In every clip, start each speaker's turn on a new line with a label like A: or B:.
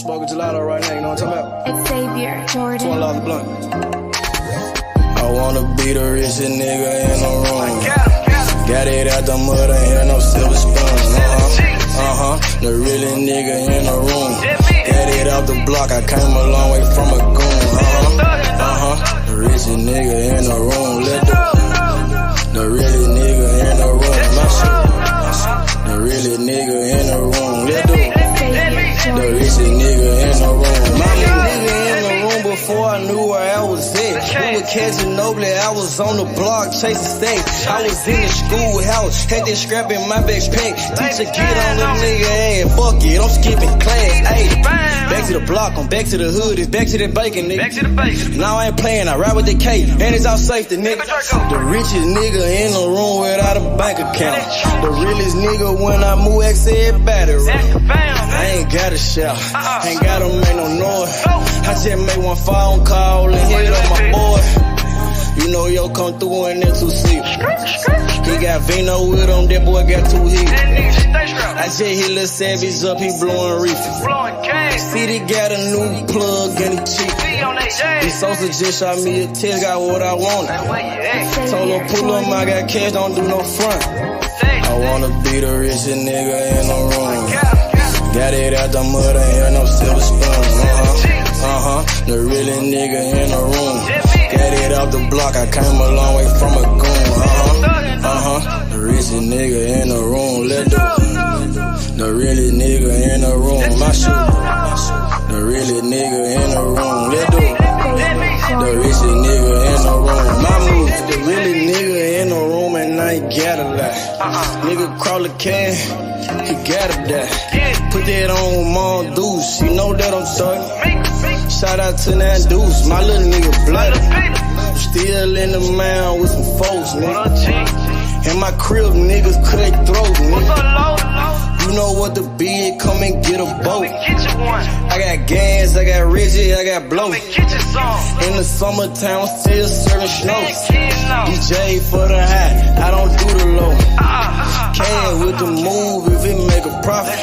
A: smoking gelato right now, you know what I'm talking about?
B: Xavier, Jordan.
A: $20 blunt. I wanna be the richest nigga in the room. Got it out the mud, ain't no silver spoon. The realest nigga in the room. Got it out the block, I came a long way from a goon. The richest nigga in the room. The realest nigga in the room. My shit. The realest nigga in the room. The richest nigga in the room. My nigga in the room before I knew where I was at. We were catching Noble, I was on the block chasing stacks. I was in the schoolhouse, had that scrap in my backpack. Teacher get on the nigga ass, fuck it, I'm skipping class. Ayy, back to the block, I'm back to the hood, it's back to the bacon, nigga. Back to the bacon. Now I ain't playing, I ride with the K, and it's all safety, nigga. The richest nigga in the room without a bank account. The realest nigga when I move, X everybody right. I ain't gotta shout, ain't gotta make no noise. I just made one phone call and hit up my boy. You know yo come through in there 2-seat. He got Vino with him, that boy got 2 hits. I just hit Lil Savage up, he blowing reefer. City got a new plug and he cheap. This Sosa just shot me a test, got what I wanted. Told him pull up, I got cash, don't do no front. I wanna be the richest nigga in the room. Got it out the mud, ain't no silver spoon. The realest nigga in the room. Got it out the block, I came a long way from a goon. The richest nigga in the room. The realest nigga in the room. My shit. The realest nigga in the room. The richest nigga in the room. My move. The realest nigga in the room and I ain't gotta lie. Nigga crawl a can, he gotta die. Put that on Mom Deuce, you know that I'm talking. Shout out to that Deuce, my little nigga bloody. Still in the mound with some folks, nigga. In my crib, niggas cut throats, nigga. You know what the bid, come and get a boat. I got gas, I got Reggie, I got blow. In the summertime, I'm still serving snow. DJ for the high, I don't do the low. Can with the move if it make a profit.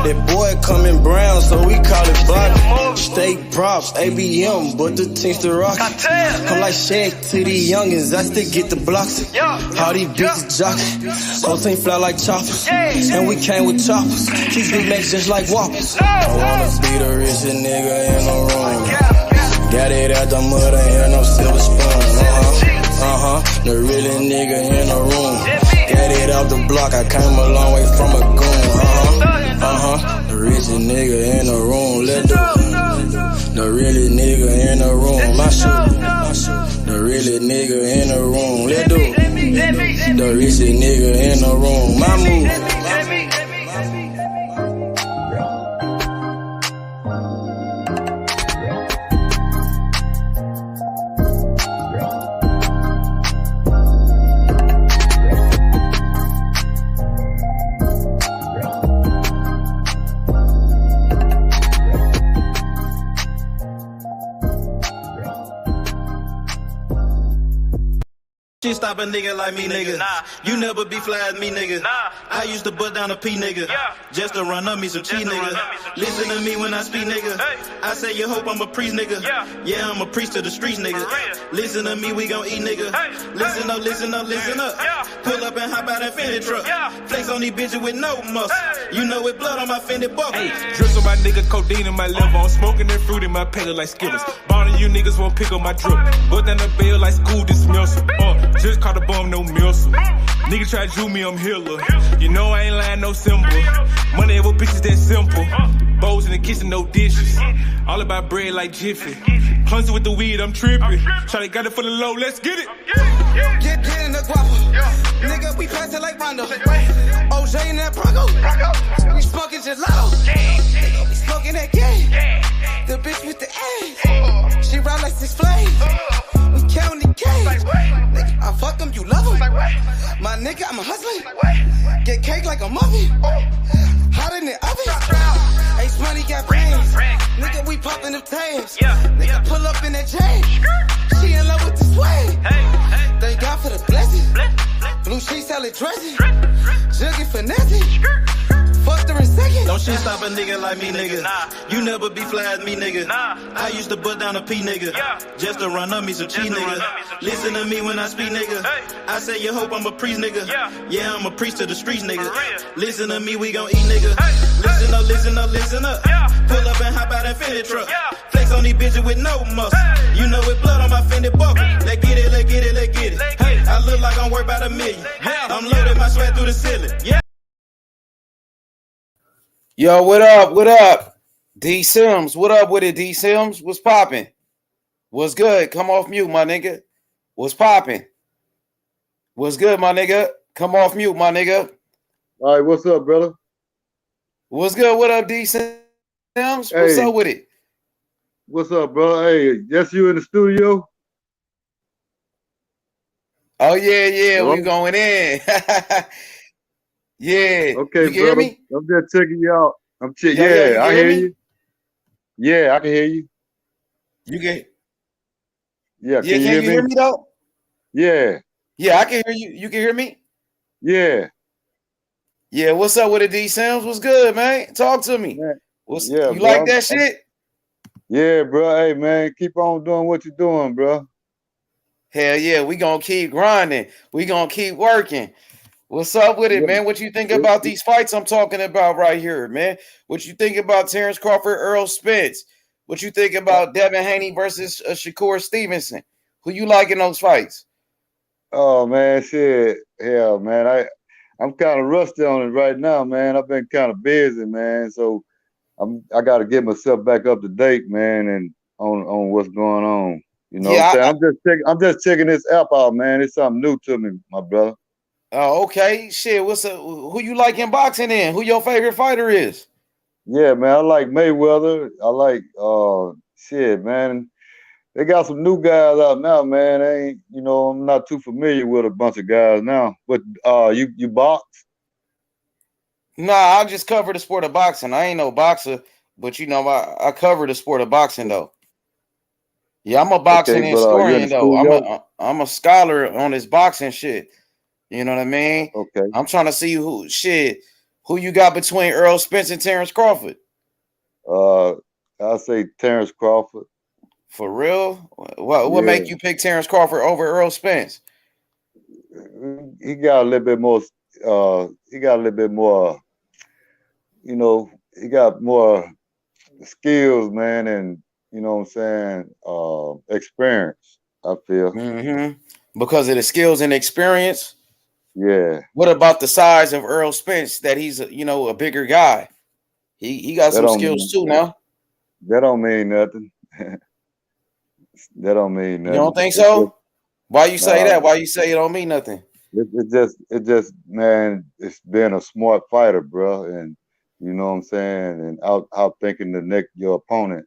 A: That boy coming brown, so we call it Bobby. Steak props, ABM, but the team's the rock. I'm like Shaq to these youngins, I still get the blocks. All these bitches jockin', whole team fly like choppers. And we came with choppers, keep Big Macs just like Whoppers. I wanna be the richest nigga in the room. Got it out the mud, ain't no silver spoon. The realest nigga in the room. Got it out the block, I came a long way from a goon. The richest nigga in the room. The realest nigga in the room. My shit. The realest nigga in the room. The richest nigga in the room. My move.
C: She stop a nigga like me, nigga. You never be fly as me, nigga. I used to bust down a P, nigga. Just to run up me some cheese, nigga. Listen to me when I speak, nigga. I say you hope I'm a priest, nigga. Yeah, I'm a priest to the streets, nigga. Listen to me, we gon' eat, nigga. Listen up, listen up, listen up. Pull up and hop out that Fendi truck. Flex on these bitches with no muscle. You know with blood on my Fendi buckle.
D: Drips on my nigga, codeine in my liver. I'm smoking that fruit in my pedal like Skittles. Bonding you niggas won't pick up my drip. Bust down the bill like school dismissal. Just caught a bum, no missile. Nigga try to shoot me, I'm healer. You know I ain't lying, no symbol. Money with bitches that simple. Bowls in the kitchen, no dishes. All about bread like Jiffy. Clumsy with the weed, I'm tripping. Shawty got it for the low, let's get it.
E: Get in the guapo. Nigga, we passing like Rondo. OJ in that Bronco. We smoking gelato. Nigga, we smoking that game. The bitch with the ass. She ride like 6 Flames. We counting the cash. Nigga, I fuck them, you love them. My nigga, I'm a hustler. Get cake like a muffin. Hot in the oven. Ace money got brains. Nigga, we popping them tabs. Nigga, pull up in that chain. She in love with the swag. Thank God for the blessing. Blue sheets, salad dressing. Juggy finessing. Fucked her in second.
C: Don't Shit stop a nigga like me, nigga. You never be fly as me, nigga. I used to bust down a P, nigga. Just to run up me some cheese, nigga. Listen to me when I speak, nigga. I say you hope I'm a priest, nigga. Yeah, I'm a priest to the streets, nigga. Listen to me, we gon' eat, nigga. Listen up, listen up, listen up. Pull up and hop out that Fendi truck. Flex on these bitches with no muscle. You know with blood on my Fendi buckle. Let's get it, let's get it, let's get it. Hey, I look like I'm worth about $1 million. I'm loading my sweat through the ceiling. Yeah.
B: Yo, what up? What up? D Sims, what up with it, D Sims? What's popping? What's good? Come off mute, my nigga. What's popping? What's good, my nigga? Come off mute, my nigga.
F: All right, what's up, brother?
B: What's good? What up, D Sims? What's up with it?
F: What's up, bro? Hey, yes, you in the studio?
B: Oh, yeah,
F: Hello?
B: we going in. Yeah.
F: Okay,
B: you can
F: brother.
B: hear me?
F: I'm just checking you out.
B: Yeah,
F: I hear
B: me?
F: you. Yeah, I can hear you.
B: You can.
F: Yeah,
B: Can you hear me though?
F: Yeah.
B: Yeah, I can hear you. You can hear me?
F: Yeah.
B: Yeah, what's up with it, D Sims? What's good, man? Talk to me.
F: Man.
B: You like that shit?
F: Yeah, bro. Hey, man, keep on doing what you're doing, bro.
B: Hell yeah, we gonna keep grinding. We gonna keep working. What's up with it, man? What you think about these fights I'm talking about right here, man? What you think about Terence Crawford, Errol Spence? What you think about Devin Haney versus Shakur Stevenson? Who you like in those fights?
F: Oh, man, shit. Yeah, man, I'm kind of rusty on it right now, man. I've been kind of busy, man. So I got to get myself back up to date, man, and on what's going on. You know what I'm saying? I'm just checking this app out, man. It's something new to me, my brother.
B: Oh, okay. Shit, who you like in boxing then? Who your favorite fighter is?
F: Yeah, man, I like Mayweather. I like shit, man. They got some new guys out now, man. I'm not too familiar with a bunch of guys now. But you box?
B: Nah, I just cover the sport of boxing. I ain't no boxer, but I cover the sport of boxing though. Yeah, I'm a boxing historian though. I'm a scholar on this boxing shit. You know what I mean?
F: Okay.
B: I'm trying to see who you got between Errol Spence and Terence Crawford.
F: I'll say Terence Crawford.
B: For real? What make you pick Terence Crawford over Errol Spence?
F: He got a little bit more. He got more skills, man, and you know what I'm saying, experience. I feel
B: because of the skills and experience.
F: Yeah.
B: What about the size of Errol Spence? That he's a bigger guy. He got some skills too now.
F: That don't mean nothing. That don't mean nothing.
B: You don't think so? Why you say that? Why you say it don't mean nothing?
F: It just man, it's being a smart fighter, bro, and you know what I'm saying, and out thinking your opponent.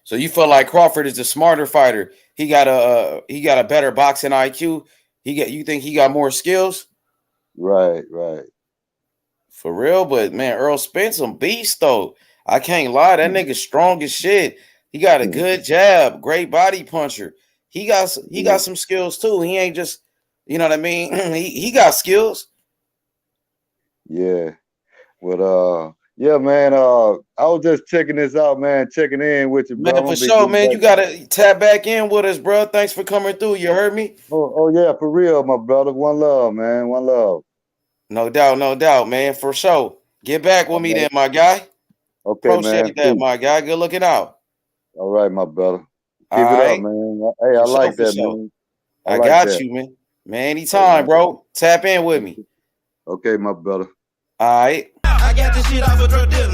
B: So you feel like Crawford is the smarter fighter? He got a better boxing IQ. You think he got more skills?
F: Right.
B: For real, but man, Errol Spence some beast though. I can't lie, that nigga strong as shit. He got a good jab, great body puncher. He got some skills too. He ain't just, you know what I mean? he got skills.
F: Yeah. But yeah, man. I was just checking this out, man. Checking in with you, bro.
B: Man, for sure, man. You gotta tap back in with us, bro. Thanks for coming through. You heard me?
F: Oh yeah, for real, my brother. One love, man. One love.
B: No doubt, man. For sure. Get back with me then, my guy.
F: Okay,
B: appreciate that, my guy. Good looking out.
F: All right, my brother. Keep it up, man. Hey, I like that, man.
B: I got you, man. Man, anytime, bro. Tap in with me.
F: Okay, my brother.
B: All right.
C: I got this shit off a drug dealer.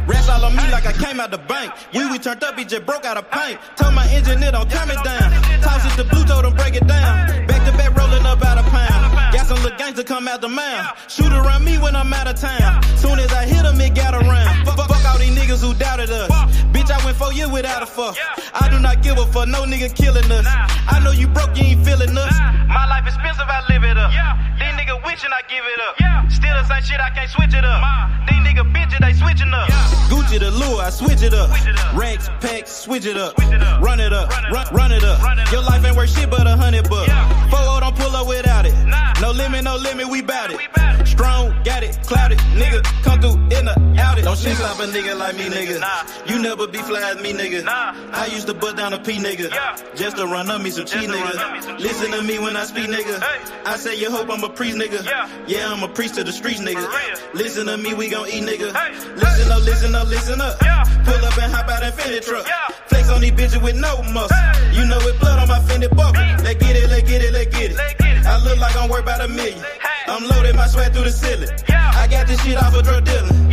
C: Rats all on me like I came out the bank. We turned up, he just broke out of paint. Told my engineer don't turn it down. Toss it to blue, told him break it down. Back to back, rolling up out of pound. Got some little gangs to come out the mouth. Shoot around me when I'm out of town. Soon as I hit him, it got around. Fuck all these niggas who doubted us. Bitch, I went 4 4 years without a fuck. I do not give a fuck, no nigga killing us. I know you broke, you ain't feeling us. My life expensive, I live it up. These niggas witching, I give it up. Still the same shit, I can't switch it up. These niggas bitches, they switching up. Gucci the lure, I switch it up. Racks, packs, switch it up. Run it up, run it up. Your life ain't worth shit but $100 bucks. 4 don't pull up without it. No limit, we bout it. Strong, got it, clouded. Nigga, come through in the outed. Don't shit stop a nigga like me, nigga. You never be fly as me, nigga. I used to bust down a P, nigga. Just to run up me some cheese, nigga. Listen to me when I speak, nigga. I say you hope I'm a priest, nigga. Yeah, I'm a priest to the streets, nigga. Listen to me, we gon' eat, nigga. Listen up, listen up, listen up. Pull up and hop out that Fendi truck. Flex on these bitches with no muscle. You know it blood on my Fendi buckle. Let's get it, let's get it, let's get it. I look like I'm worth about $1 million. I'm loaded my sweat through the ceiling. I got this shit off of drug dealing.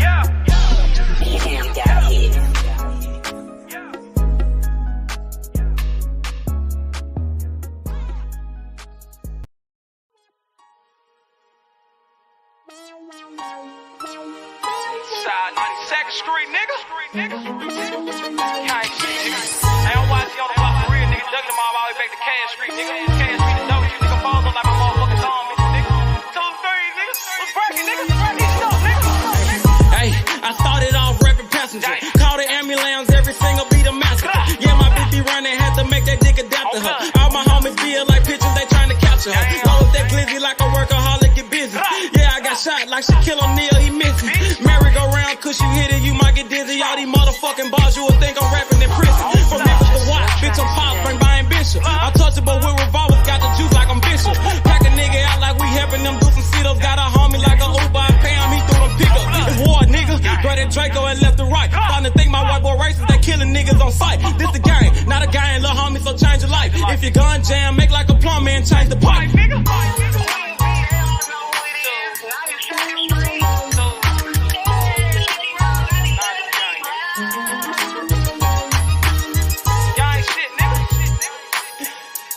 G: Side 92nd Street, nigga. Can't see, nigga. I don't watch you on the block for real, nigga. Ducking them all the way back to Cash Street, nigga. Cash Street, the dope, you nigga. Balls up like my motherfucking thumb, nigga. 2 3, nigga. What's breaking, nigga?
H: Hey, I started off rapping passenger. Call the ambulance, every single beat a massacre. Yeah, my bitch be running, had to make that dick adapt to her. All my homies feel like pictures, they trying to capture her. Load that glizzy like a workaholic, get busy. Yeah, I got shot like Shakur O'Neal, he missing. Merry-go-round, cause you hit it, you might get dizzy. All these motherfucking bars, you would think I'm rapping in prison. From Memphis to Watts, bitch, I'm pop, bring by ambition. Untouchable with revolvers, got the juice like I'm Bishop. Pack a nigga out like we helping them do some sit-ups. Got a homie like a Uber, I pay him, he threw them pickups. It's war, nigga. Grab that Draco and left to right. Starting to think my white boy racist, they killing niggas on sight. This the game, not a guy and little homie, so change your life. If your gun jam, make like a plumber and change the pipe.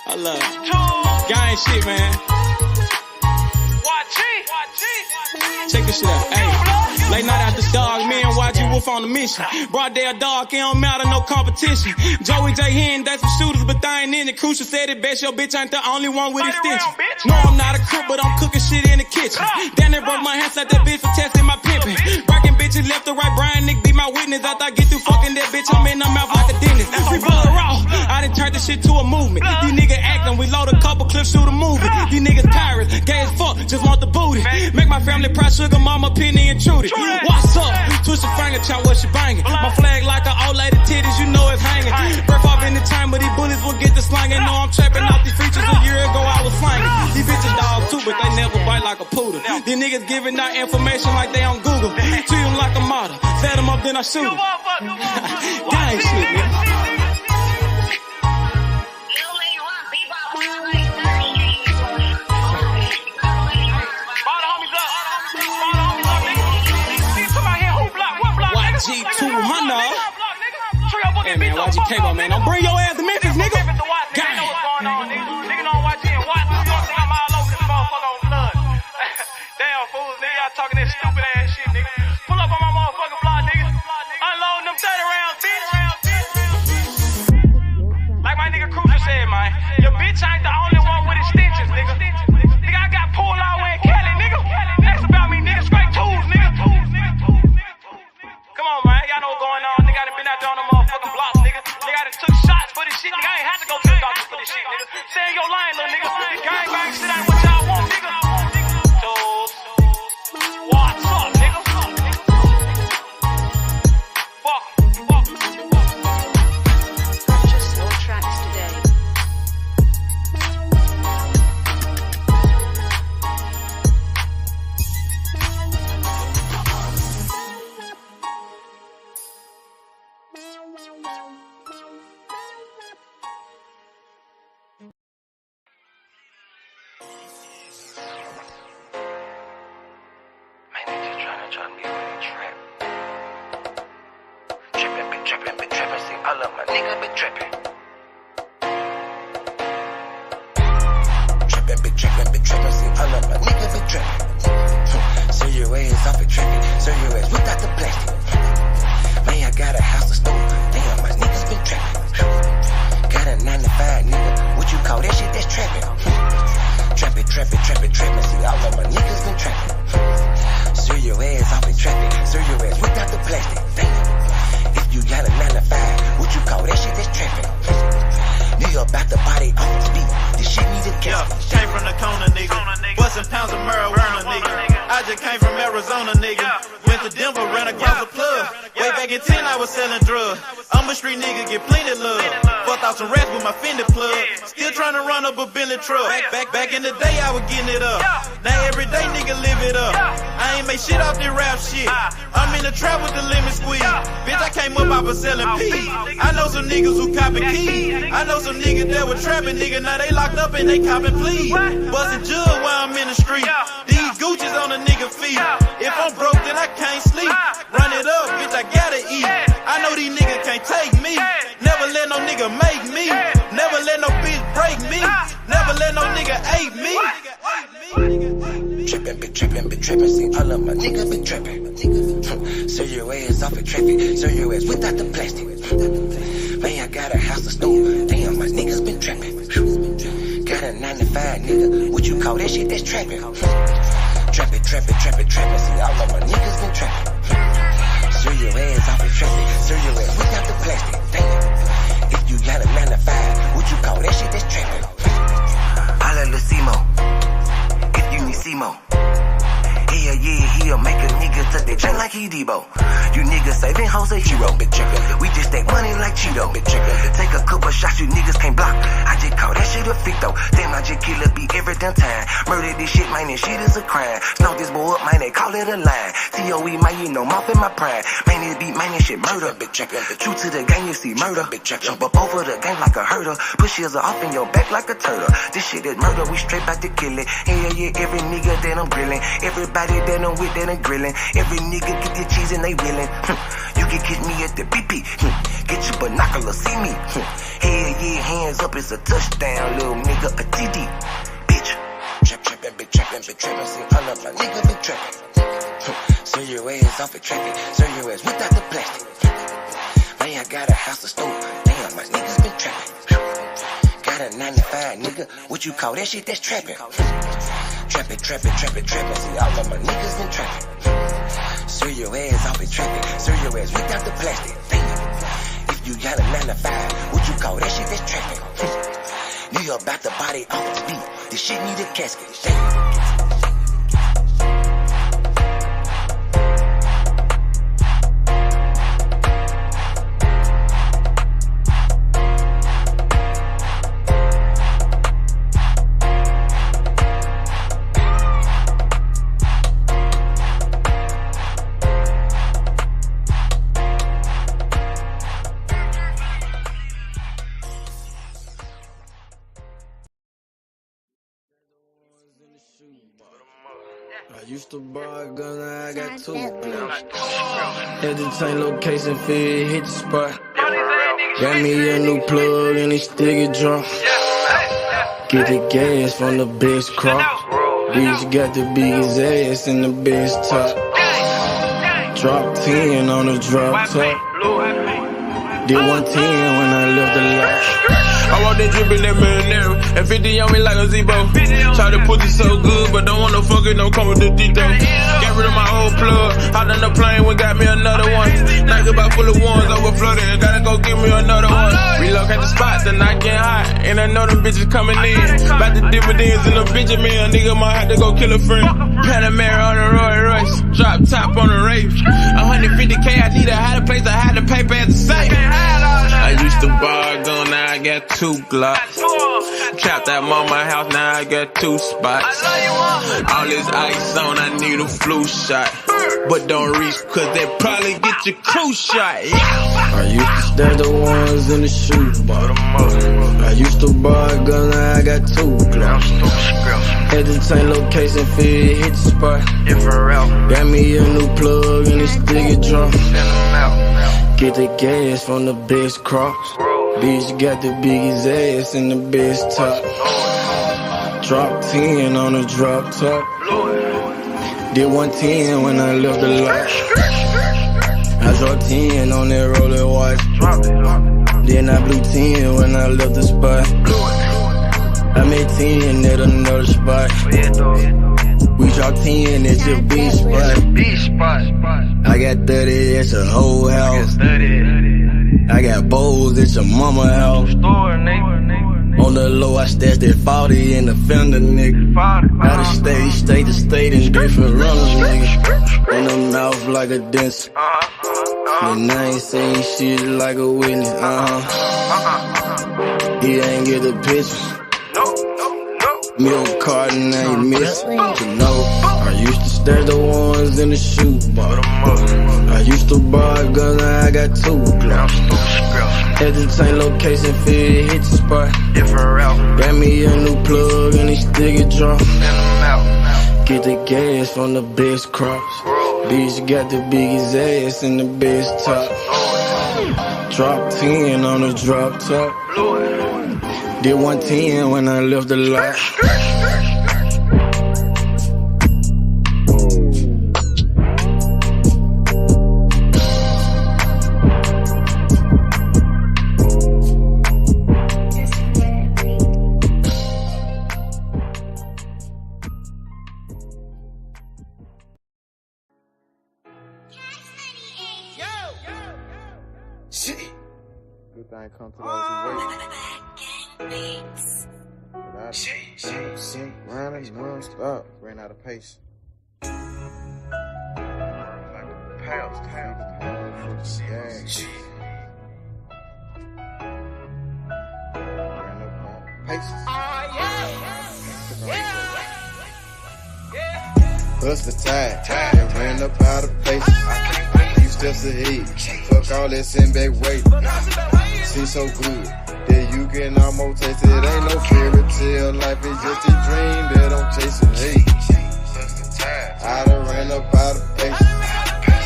H: I love it. Gang shit, man. Check this shit out. Hey, late night after dog, me and YG Wolf on the mission. Broad day a dog, it don't matter, no competition. Joey J. Hen, that's some shooters, but they ain't in it. Crucial said it best, your bitch ain't the only one with extensions. No, I'm not a crook, but I'm cooking shit in the kitchen. Damn, they broke my hands like that bitch for testing my pimping. Breaking bitches left to right, Brian Nick be my witness. After I get through fucking that bitch, I'm in her mouth like a dentist. Free blood raw, I done turned this shit to a movement. These niggas acting, we load a couple clips, shoot a movie. These niggas pirates, gay as fuck, just want the booty. Make my family proud, sugar mama, penny intruded. What's up? Twist your finger, chop what she banging. My flag like an old lady titties, you know it's hanging. Breath off in the time, but these bullets will get the slanging. Know I'm trapping off these features, a year ago I was slanging. These bitches dog too, but they never bite like a poodle. These niggas giving out information like they on Google. Treat them like a model, set them up, then I shoot them. Gang shit, man. G200. Hey man, YG Cable, man. Don't bring your ass to Memphis, nigga. Gang.
G: Nigga don't watch it and watch. You don't think I'm all over this motherfucker on blood. Damn fools, nigga. Y'all talking that stupid ass shit, nigga. Pull up on my motherfucking block, nigga. Unloading them 30 rounds, bitch. Like my nigga Crucial said, man. Your bitch ain't the only one with extensions, nigga. Nigga, I got pulled all the way in Cali, nigga. That's about me, nigga. Straight tools, nigga. Come on, man. Y'all know what's going on. Nigga, I done been out there on the motherfucking blocks, nigga. Nigga, I done took shots for this shit. Nigga, I ain't had to go to the doctor for this shit, nigga. Stay in your line, little nigga. Gang bang shit ain't what y'all want, nigga. Tools. What's up, nigga? Fuck.
I: Purchase your tracks today.
J: Trying to be with a trap. Trippin', see, I love my nigga, been trippin'. Trippin', see, I love my nigga, been trippin'. So your ass off it trippin', so your ass without the plastic. Man, I got a house to store, damn, my niggas a 9 to 5, nigga. What you call that shit? That's trapping. Trapping. See, all of my niggas been trapping. Serve your ass off and trapping. Serve your ass without the plastic. Damn. If you got a 9 to 5, what you call that shit? That's trapping. Nigga about to body off the speed. This shit need a casket.
C: Came from the corner, nigga. Bustin' pounds of marijuana, nigga. I just came from Arizona, nigga. Went to Denver, ran across the plug. Way back in 10, I was selling drugs. I'm a street nigga, get plenty love. Fucked out some rats with my Fendi plug. Still trying to run up a Bentley truck. Back in the day, I was getting it up. Now every day, nigga, live it up. I ain't make shit off this rap shit. I'm in the trap with the lemon squeeze. Bitch, I came up, I was selling peas. I know some niggas who copping keys. I know some niggas that were trapping, nigga. Now they locked up and they copping pleas. Bustin' jug while I'm in the street. These Gucci's on a nigga feet. If I'm broke, then I can't sleep. Run it up, bitch, I gotta eat. I know these niggas can't take me. Never let no nigga make me. Never let no bitch break me. Never let no nigga ape me.
J: Trappin', see all of my niggas been trappin'. Serve your ass off in traffic, serve your ass without the plastic. Man, I got a house of stone, damn, my niggas been trappin'. Got a 9 to 5, nigga, what you call that shit? That's trappin'. Trappin', see all of my niggas been trappin'. Serve your ass off in traffic, serve your ass without the plastic. Damn, if you got a 9 to 5, what you call that shit? That's trappin'. Holla Lucimo. Simo. Yeah, he'll make a nigga tuck that chain like he Debo. You niggas saving hoes a hero. We just stack money like Cheeto. Take a couple shots, you niggas can't block. I just call that shit a freak though. Damn, I just kill a beat every damn time. Murder this shit, man, this shit is a crime. Snow this boy up, man, they call it a line. COE, man, you know, mouth in my prime. Man, this beat, man, this shit murder. True to the game, you see murder. Jump up over the game like a herder. Push his off in your back like a turtle. This shit is murder, we straight back to kill it. Yeah, every nigga that I'm grilling. Everybody that I'm with, that I'm grilling. Every nigga get the cheese and they willing. You can catch me at the BP. Get your binoculars, see me. Hell yeah, hands up, it's a touchdown, little nigga, a TD. Bitch. Trappin', see all of my niggas been trappin'. Serve your ass off in traffic, serve your ass without the plastic. Man, I got a house of stove, damn, my niggas been trappin'. Got a 9 to 5, nigga, what you call that shit? That's trappin'. Trappin', see all of my niggas been trappin'. Serve your ass off in traffic, serve your ass without the plastic. Damn, if you got a 9 to 5, what you call that shit? That's trappin'. Nigga about to body off the beat, this shit need a casket. Damn.
A: I used to buy a gun, now I got 2 guns. Had to change location, feed, hit the spot. Got me a new plug and it still get drunk. Get the gas from the best crop. Bitch got the biggest ass and the best top. Drop 10 on the drop top. Did 110 when I left the lot.
D: I want that drip in that marinara, and 50 on me like a Zebo. Try to put it so good, but don't want no fucking, don't come with the detail. Got rid of my old plug, hopped on the plane, we got me another one. Night about full of ones, overflooded, gotta go get me another one. Relocate the spot, the night getting hot, and I know them bitches coming in. About the dividends in the Benjamin, nigga might have to go kill a friend. Panamera on the Roy Royce, drop top on the Wraith. 150K, I need a higher place, I had to pay at the safe. I used to buy a gun, now I got 2 Glocks. Trapped at mama house, now I got 2 spots. All this ice on, I need a flu shot. But don't reach, cause they probably get your crew shot. Yeah.
A: I used to stash the ones in the shoebox. I used to buy a gun, now I got 2 Glocks. Had to change location, feed, hit the spot. Got me a new plug and it still get drunk. Get the gas from the best crops. Bitch got the biggest ass and the best top. Drop 10 on the drop top. Did 110 when I left the lot. I dropped 10 on that roller watch. Did Then I blew 10 when I left the spot. I made 10 at another spot. We dropped 10 at your beach spot. I got 30 at your whole house. I got bowls at your mama house. On the low, I stashed that 40 in the fender, nigga. Out of state to state in different runners, nigga. In the mouth like a dentist. And I ain't saying shit like a witness, He ain't get the picture. Milk carton ain't missing. You know, I used to stash the ones in the shoe box. I used to borrow a gun, now I got 2 Glocks. At the same location, fit hit the spot. Got me a new plug and they stick it drop. Get the gas from the best crops. Bitch got the biggest ass and the best top. Drop 10 on the drop top. Did 110 when I left the lot.
K: Good thing come to those who wait. Running non-stop. Ran out of pace. Like pounds. Ran up my pace. Bust the tide and ran up out of pace. Few steps ahead. Fuck all that send back weight. See so good that you can almost taste it. Ain't no fairy tale, life is just a dream that I'm chasing. Hey, I done ran up out of pace.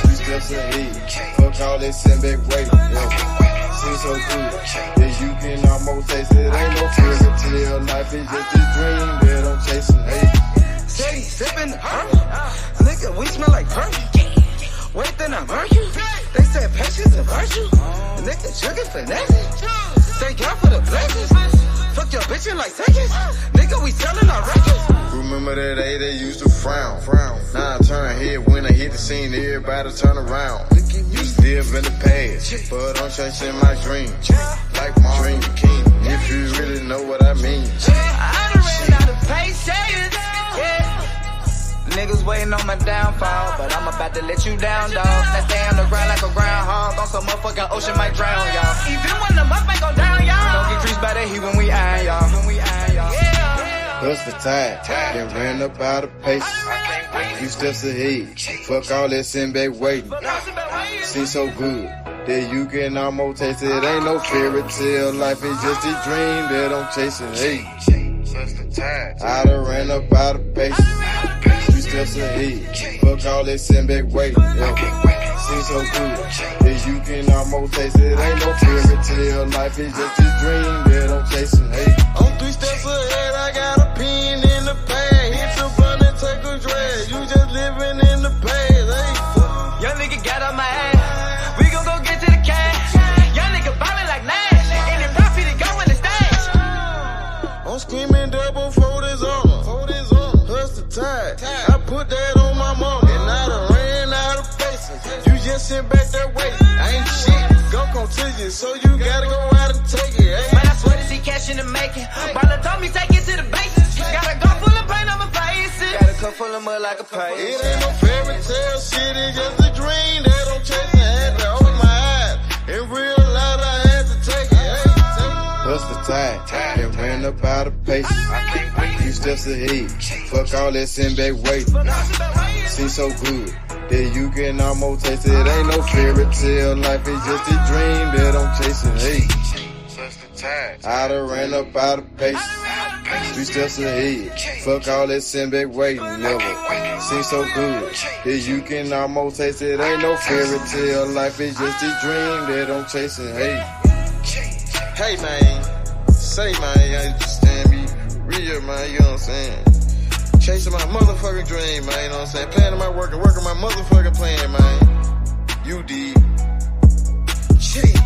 K: Few steps ahead. Fuck all that send back weight. See so good that you can almost taste it. Ain't no fairy tale, life is just a dream that I'm chasing. Hey,
E: steady sipping the purple. Nigga, we smell like purple. Wait, then I murk you. They said patience and virtue. Nigga, jugging for nothing. Thank God for the blessings. Fuck your bitchin' like seconds. Nigga, we selling our records.
K: remember that day they used to frown. Now I turn head when I hit the scene, everybody turn around. Used to live in the past, but I'm chasing my dream. Like my dream king, if you really know what I mean.
E: I done ran out of patience. Niggas waiting on my downfall, but I'm about to let you down, dawg. Now stay on the ground like a groundhog, on some motherfucking ocean might drown, y'all. Even when the must ain't go down, y'all. Don't get creased by the heat when we iron, y'all.
K: Bust the tide, then ran up out of pace. Few steps ahead, fuck all that send back waiting. See so good that you can almost taste it. Ain't no fairy tale, life is just a dream that I'm chasing. Hey, I done ran up out of pace. Few steps ahead, fuck all that send back waiting. See so good that you can almost taste it. Ain't no fairy tale, life is just a dream that I'm chasing. Hey,
E: I'm 3 steps ahead, I got a pin in the bag. Hit your blunt and take a drag. You just living in the past. Hey, young nigga got on my ass. We gon' go get to the cash. Young nigga ballin' like Nash. And the profit to go in the stash.
K: I'm screaming double for this armor. Hustle tide. I put that on my mama. And I done ran out of faces. You just sit back that way. I ain't shit. Gon' come to you, so you gotta go out and take it. Hey.
E: Man, I swear to see cash in the making. Baller told me take it to the bases. Got a gun full of paint on my faces. Got a cup full of mud like a pace.
K: It ain't no fairy tale shit, it's just a dream that I'm chasing. Had to open my eyes. In real life, I had to take it. Hey. Bust the tide, then ran up out of pace. Few steps ahead, fuck all that send back waiting. See so good that you can almost taste it. Ain't no fairy tale, life is just a dream that I'm chasing. Hey, I done ran up out of pace. Few steps ahead, fuck all that send back waiting. Never seen so good that you can almost taste it. Ain't no fairy tale, life is just a dream that I'm chasing. Hey, hey man, say man, I understand me real man, you know what I'm saying? Chasing my motherfucking dream, man, you know what I'm saying? Planning my work and working my motherfucking plan, man. You did. Shit.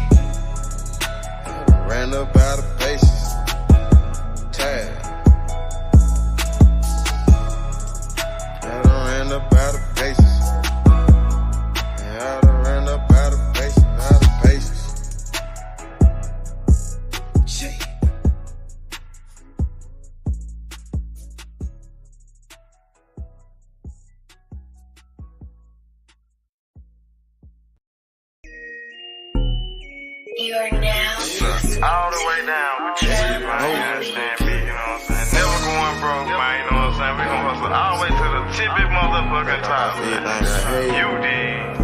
K: ran up out of paces. Tag. I done ran up out of paces. I done ran up out of paces, out of paces. Shit.
L: You are now
G: all the way down with you, man. You understand me, you know what I'm saying? Never going broke, man, you know what I'm saying? We gon' hustle all the way to the tippy motherfucking top. You did.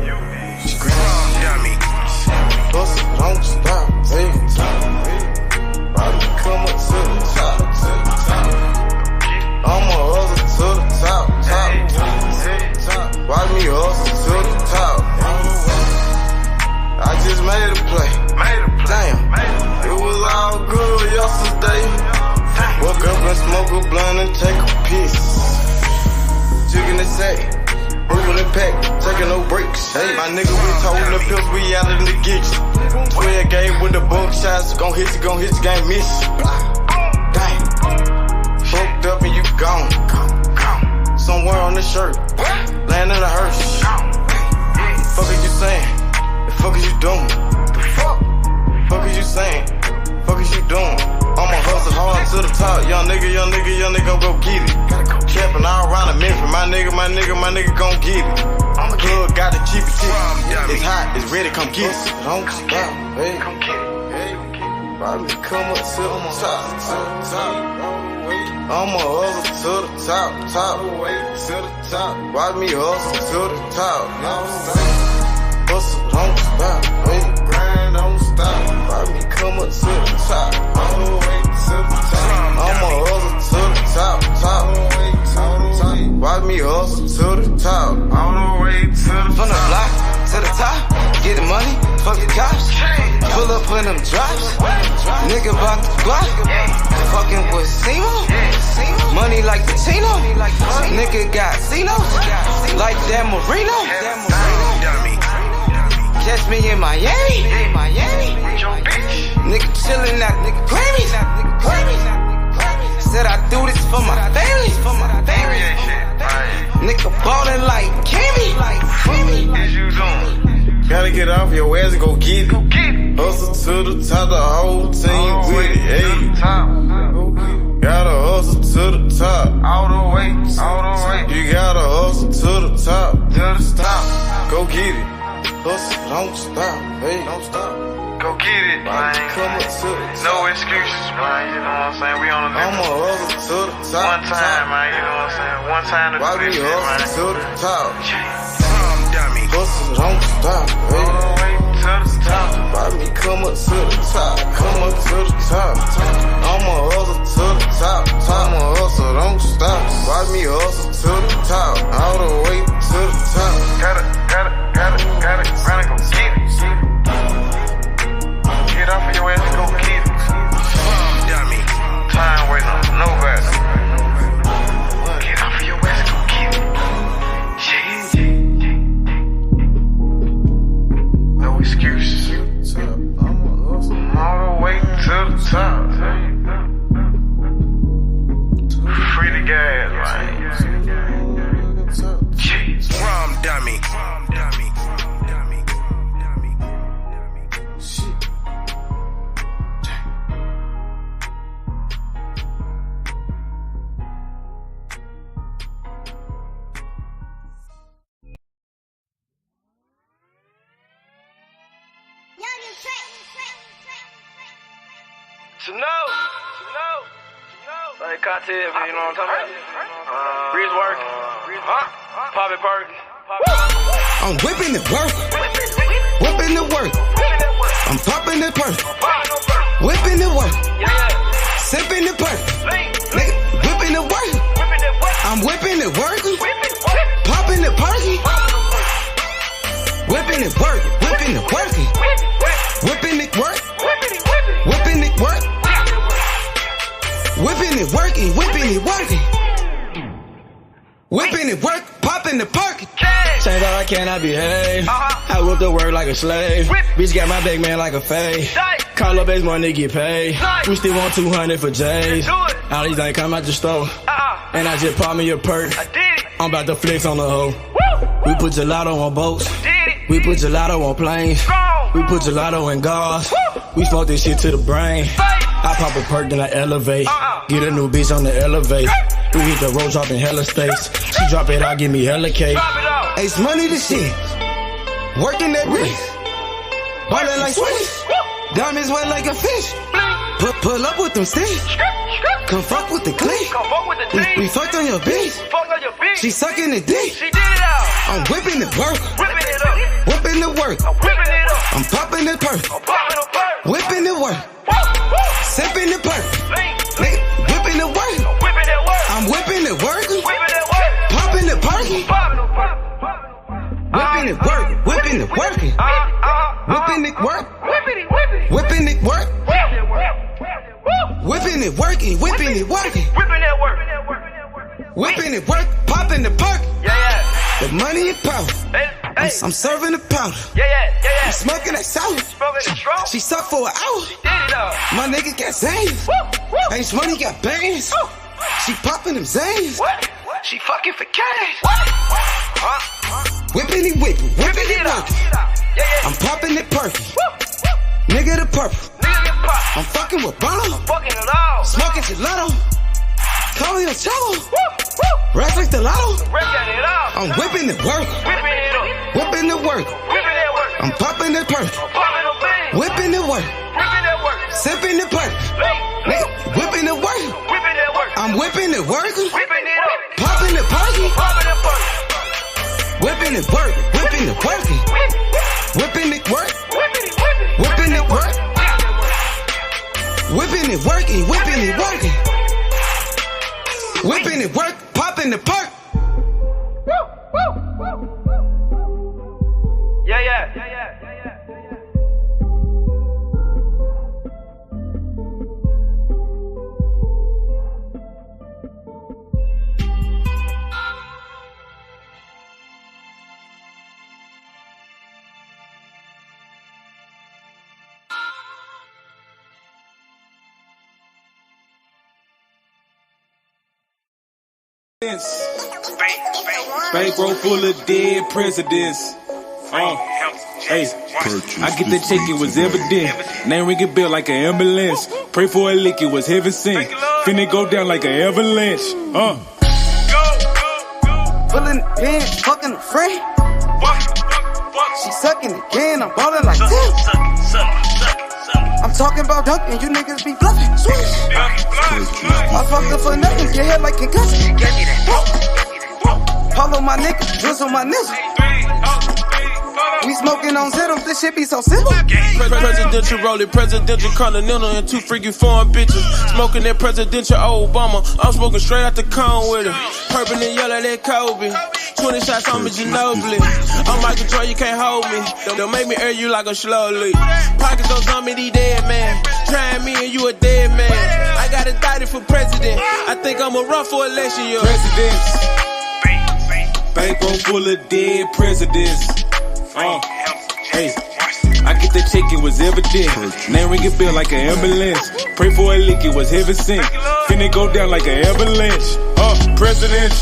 K: Dummy. Hustle, don't stop, hey. Probably come up to the top, I'ma hustle to the top. Watch me hustle to the top. I just made a play. Damn, it was all good yesterday. Woke up and smoke a blunt and take a piss. Chicken and sack, moving the pack, taking no breaks. Hey, my nigga, we toting the pills, we out in the geeks. 12 game with the bunk shots, gon' hit you, game miss. Damn, fucked up and you gone. Somewhere on the shirt, land in a hearse. Fuck is you saying? The fuck is you doing? Fuck is you saying? Fuck is you doing? I'ma hustle hard to the top. Young nigga, go get it. Capping all around the Memphis. My nigga gon' get it. Plug got the cheapy tip. It's hot, it's ready, come get it. Don't stop, hey. Probably come up to the top. I'ma hustle to the top. Watch me hustle to the top. Hustle, don't stop, hey. Grind, don't stop. Watch me come up to the top. All the way to the top. I'ma hustle to the top. Watch me hustle to the top. All the way to the top. From the block to the top. Get the money, fuck the cops. Pull up in them drops. Nigga bout the block. Fucking with Simo. Money like the Tino. Nigga got Cinos. Like Dan Marino. Catch me in Miami. Nigga chillin' at nigga Grammys. Said I do this for my family. Nigga ballin' like Kimmy. Gotta get off your ass and go get it. Hustle to the top, the whole team with it. Hey. Gotta hustle to the top. All the way. You gotta hustle to the top. Go get it. Hustle, don't stop, hey. Don't stop.
G: Go get it, man. No excuses, man. You know what I'm saying? We on the
K: I'ma hustle to the top.
G: One time, man. You know what I'm saying? One time to do this shit, man.
K: To the top. Hustle, don't stop, hey.
G: All the way to the top.
K: Watch me come up to the top. I'ma hustle to the top. I'ma hustle, don't stop. Watch me hustle to the top. All the way to the top.
G: Got it. Run and go get it. Get off of your ass and go get it. Dummy. Time waiting on nobody. Get off of your ass and go get it. No excuses. All the way to the top. Free the gas, man.
J: Drum dummy.
G: Like cocktail, you know what I'm talking about? Breeze work. Poppy Perk.
E: I'm whipping the work. Whipping the work. I'm popping the perk. Whipping the work. Sipping the perk. Nigga, whipping the work. I'm whipping the work. Popping the perky. Whipping it work. Whipping it working. Whipping it work. Whipping it work. Whipping it working. Whipping it working. Whipping it work. Popping the perky.
H: Change all I can, I behave. I whip the work like a slave. Bitch got my big man like a fade.
C: Call up base money, get paid. We still want 200 for J's. All these ain't come out the store. And I just popped me a perk. I'm about to flex on the hoe. We put gelato on boats. We put gelato on planes. We put gelato in cars. We smoke this shit to the brain. I pop a perk, then I elevate. Get a new bitch on the elevate. We hit the road dropping hella states. She drop it out, give me hella cake.
E: Ace money to shit. Working that wrist. Ballin' like Swiss. Diamonds wet like a fish. Pull up with them sticks. Come fuck with the clique. We fucked on your bitch. She sucking the dick. I'm whipping the work. Whipping the work. I'm popping the perk. Whipping the work. Sipping the perk. Whipping the work. I'm whipping the work. Popping the perky. Whipping it work. Whipping it working. Whipping it work. Whipping it work. Whipping it working. Whipping it working. Whipping it work. Popping the perk. The money and power. I'm serving the powder. I'm smoking that sour. She sucked for an hour. My nigga got Zans. Ace money got bands. She popping them Zans. She fucking for cash. Whipping it whipping. Whipping it working. I'm popping it perfect. Nigga the purple. I'm fucking with Bono. Smoking gelato. Call me a cello. Rest like the lotto. I'm whipping the work. Whipping the work. I'm popping the perk. Whipping the work. Sipping the perk. Whipping the work. I'm whipping the work. Popping the perky. Whipping it work. Whipping it working. Whipping it work. Whipping it work. Whipping it working. Whipping it working. Whipping it work. Popping the perk. Yeah.
D: Bankroll full of dead presidents. Hey, I get the check, it was evident. Name ring a bell like an ambulance. Pray for a lick, it was heaven sent. Finna go down like an avalanche.
E: Pulling the pins, fucking a friend. She sucking again, I'm ballin' like this. I'm talking about dunking, you niggas be bluffing. Swish. I fucked up for nothing, your head like concussion. Follow my nigga, drizzle my nigga. We smoking on Zeros, this shit be so simple.
L: Presidential rolling, presidential continental, and 2 freaky foreign bitches. Smoking that presidential Obama. I'm smoking straight out the cone with it. Purple and yellow, that Kobe. 20 shots on me, Ginobili. I'm Michael Jordan, you can't hold me. Don't make me air you like a slow leak. Pockets don't tell me these dead man. Trying me and you a dead man. I got indicted for president. I think I'm a run for election year.
D: Presidents. Bankroll full of dead presidents. Hey, I get the check, it was evident. Name ring a bell like an ambulance. Pray for a lick, it was heaven sent. Finna go down like an avalanche. President.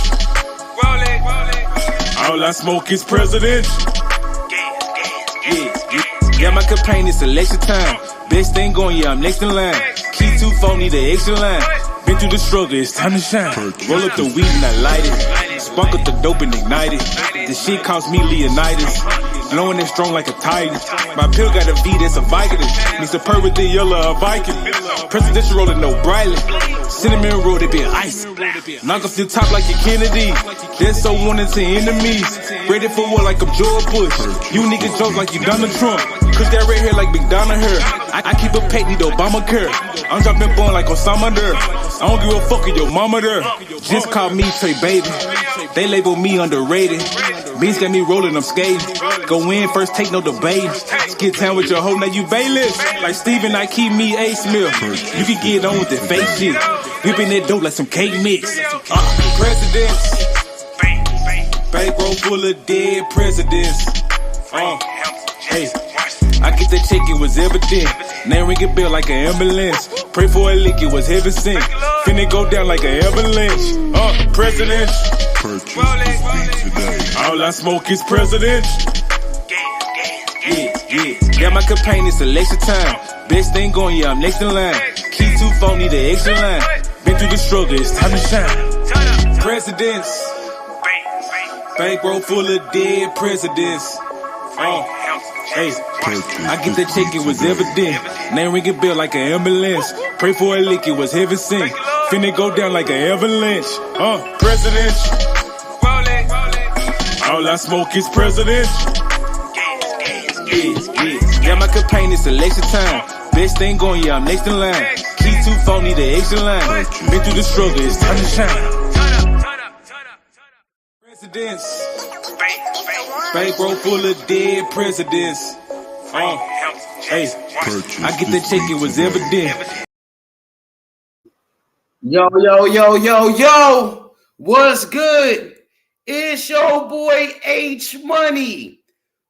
D: All I smoke is president. Yeah, my campaign is election time. Best thing going, yeah, I'm next in line. Key 2 phone, need an extra line. Been through the struggle, it's time to shine. Roll up the weed and I light it. Spark up the dope and ignite it. This shit cost me Leonidas. Blowing it strong like a titan. My pill got a V that's a Vicodin. Needs a purr with the yellow, a Viking. Presidential rolling no brightly. Cinnamon roll, they been ice. Knock off the top like a Kennedy. They're so wanted to enemies. Ready for war like I'm George Bush. You niggas joke like you Donald Trump. Cause that red hair like McDonough hair. I keep a pet, need Obamacare. I'm dropping born like Osama there. I don't give a fuck if your mama there. Just call me Trey Baby. They label me underrated. Beans got me rolling, I'm skating. Go in first, take no debate. Skid town with your hoe, now you bailiff. Like Steven, I keep me A Smith. You can get on with that fake shit. Whipping that dope like some cake mix. Presidents. Bankroll full of dead presidents. Hey, I get the check, it was evident. Name ring it built like an ambulance. Pray for a lick, it was heaven sent. Finna go down like an avalanche. President. All I smoke is president. Yeah. Got my campaign, it's election time. Best thing going, yeah, I'm next in line. Key too phone, need an extra line. Been through the struggle, it's time to shine. Presidents. Bankroll full of dead presidents. Hey, I get that check, it was evident. Name ring it built like an ambulance. Pray for a lick, it was heaven sent. Finna go down like an avalanche. President. All I smoke is president. Yeah. Got my campaign, it's election time. Best thing going, yeah, I'm next in line. Key too phone, need an extra line. Been through the struggle, it's time to shine. Presidents. Bankroll full of dead presidents. Hey, I get that check, it was evident.
B: Yo. What's good? It's your boy H Money,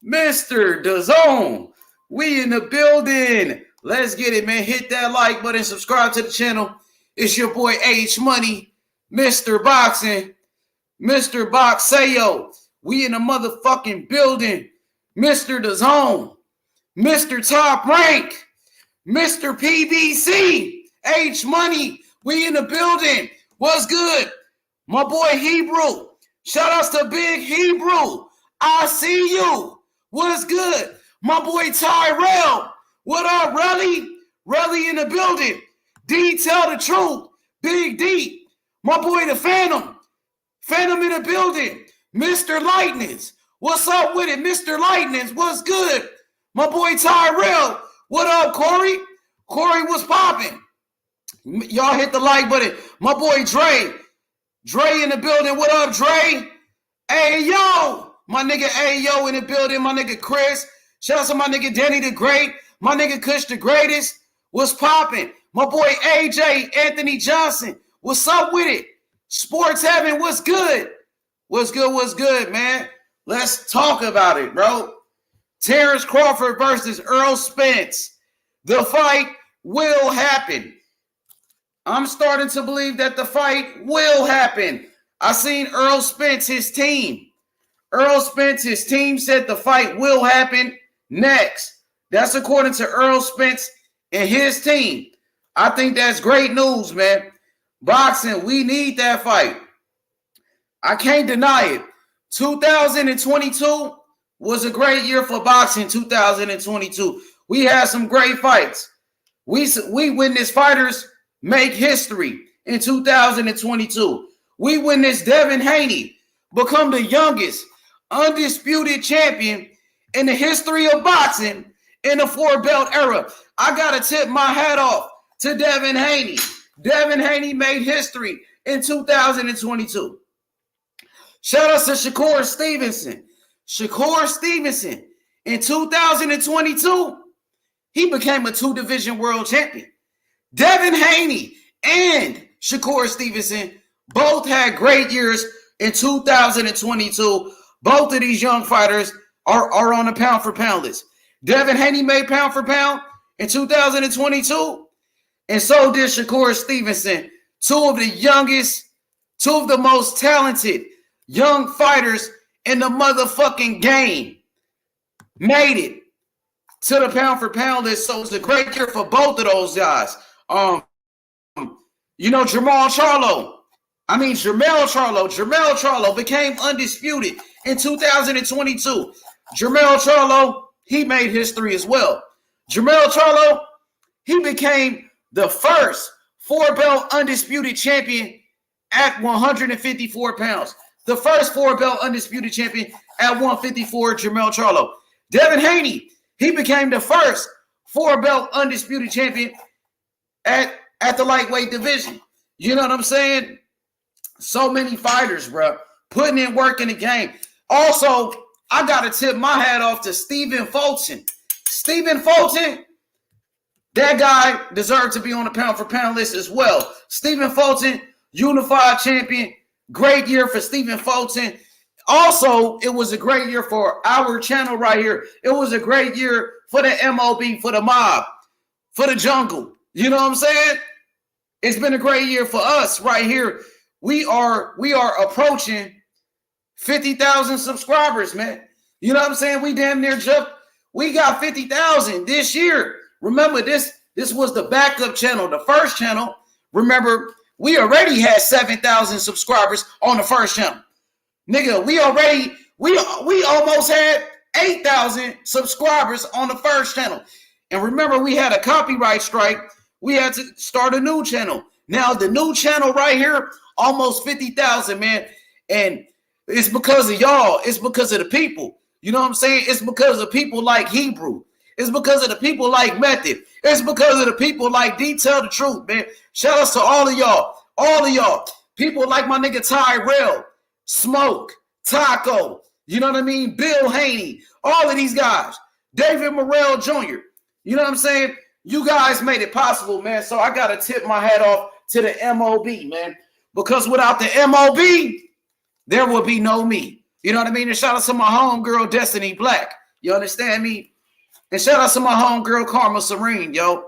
B: Mr. DAZN. We in the building. Let's get it, man. Hit that like button, subscribe to the channel. It's your boy H Money, Mr. Boxing, Mr. Boxeo. We in the motherfucking building. Mr. DAZN, Mr. Top Rank, Mr. PBC, H Money. We in the building. What's good? My boy Hebrew. Shout outs to Big Hebrew. I see you. What's good? My boy Tyrell. What up, Relly? Relly in the building. D tell the truth. Big D. My boy the Phantom. Phantom in the building. Mr. Lightnings. What's up with it, Mr. Lightnings? What's good? My boy Tyrell. What up, Corey? Corey, what's popping? Y'all hit the like button. My boy Dre. Dre in the building. What up, Dre? Hey, yo. My nigga Ayo in the building. My nigga Chris. Shout out to my nigga Danny the Great. My nigga Kush the Greatest. What's popping? My boy AJ Anthony Johnson. What's up with it? Sports Heaven. What's good? What's good, man? Let's talk about it, bro. Terence Crawford versus Errol Spence. The fight will happen. I'm starting to believe that the fight will happen. I seen Errol Spence, his team. Errol Spence, his team said the fight will happen next. That's according to Errol Spence and his team. I think that's great news, man. Boxing, we need that fight. I can't deny it. 2022 was a great year for boxing. 2022. We had some great fights. We witnessed fighters make history in 2022. We witnessed Devin Haney become the youngest undisputed champion in the history of boxing in the 4-belt era. I got to tip my hat off to Devin Haney. Devin Haney made history in 2022. Shout out to Shakur Stevenson. Shakur Stevenson in 2022, he became a 2-division world champion. Devin Haney and Shakur Stevenson both had great years in 2022. Both of these young fighters are on the pound-for-pound list. Devin Haney made pound for pound in 2022, and so did Shakur Stevenson. Two of the most talented young fighters in the motherfucking game made it to the pound-for-pound list. So it's a great year for both of those guys. Jermell Charlo became undisputed in 2022. Jermell Charlo, he made history as well. Jermell Charlo, he became the first 4-belt undisputed champion at 154 pounds. The first 4-belt undisputed champion at 154, Jermell Charlo. Devin Haney, he became the first 4-belt undisputed champion at the lightweight division. You know what I'm saying? So many fighters, bro, putting in work in the game. Also, I got to tip my hat off to Stephen Fulton. Stephen Fulton, that guy deserved to be on the pound-for-pound list as well. Stephen Fulton, unified champion. Great year for Stephen Fulton. Also, it was a great year for our channel right here. It was a great year for the MOB, for the mob. for the jungle. You know what I'm saying? It's been a great year for us right here. We are approaching 50,000 subscribers, man. You know what I'm saying? We damn near we got 50,000 this year. Remember, this was the backup channel, the first channel. Remember, we already had 7,000 subscribers on the first channel. Nigga, we almost had 8,000 subscribers on the first channel. And remember, we had a copyright strike. We had to start a new channel. Now, the new channel right here, almost 50,000, man. And it's because of y'all. It's because of the people. You know what I'm saying? It's because of people like Hebrew. It's because of the people like Method. It's because of the people like Detail the Truth, man. Shout outs to all of y'all. All of y'all. People like my nigga Tyrell, Smoke, Taco. You know what I mean? Bill Haney. All of these guys. David Morrell Jr. You know what I'm saying? You guys made it possible, man. So I got to tip my hat off to the MOB, man. Because without the MOB, there will be no me. You know what I mean? And shout out to my homegirl, Destiny Black. You understand me? And shout out to my homegirl, Karma Serene, yo.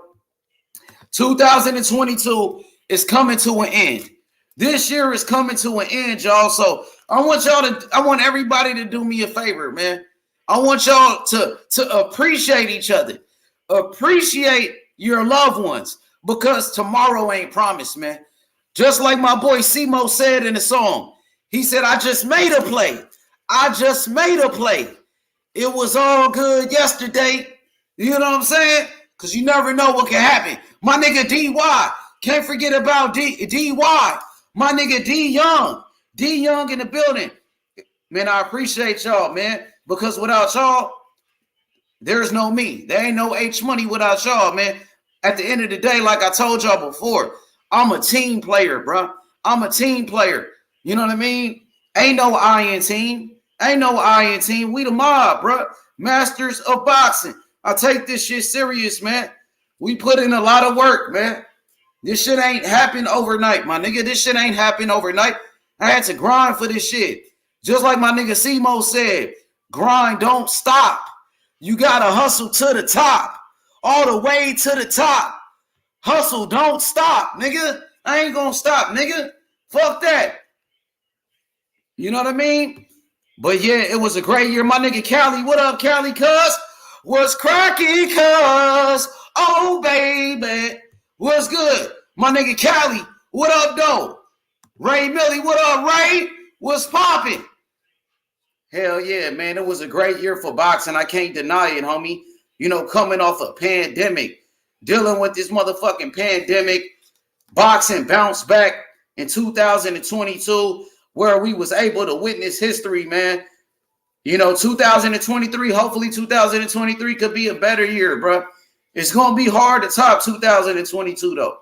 B: 2022 is coming to an end. This year is coming to an end, y'all. So I want everybody to do me a favor, man. I want y'all to appreciate each other. Appreciate your loved ones, because tomorrow ain't promised, man. Just like my boy Simo said in the song. He said, I just made a play. I just made a play. It was all good yesterday. You know what I'm saying? Because you never know what can happen. My nigga D.Y. Can't forget about D.Y. My nigga D. Young. D. Young in the building. Man, I appreciate y'all, man. Because without y'all, there's no me. There ain't no H Money without y'all, man. At the end of the day, like I told y'all before, I'm a team player, bro. I'm a team player. You know what I mean? Ain't no iron team. Ain't no iron team. We the mob, bro. Masters of boxing. I take this shit serious, man. We put in a lot of work, man. This shit ain't happen overnight, my nigga. This shit ain't happen overnight. I had to grind for this shit. Just like my nigga Simo said, grind don't stop. You gotta hustle to the top. All the way to the top. Hustle don't stop, nigga. I ain't gonna stop, nigga. Fuck that. You know what I mean? But yeah, it was a great year. My nigga Cali, what up, Cali, cuz? What's cracking, cuz? Oh, baby. What's good? My nigga Cali, what up, though? Ray Millie, what up, Ray? What's popping? Hell yeah, man. It was a great year for boxing. I can't deny it, homie. You know, coming off a pandemic, dealing with this motherfucking pandemic, boxing bounced back in 2022, where we was able to witness history, man. You know, 2023, hopefully 2023 could be a better year, bro. It's going to be hard to top 2022, though.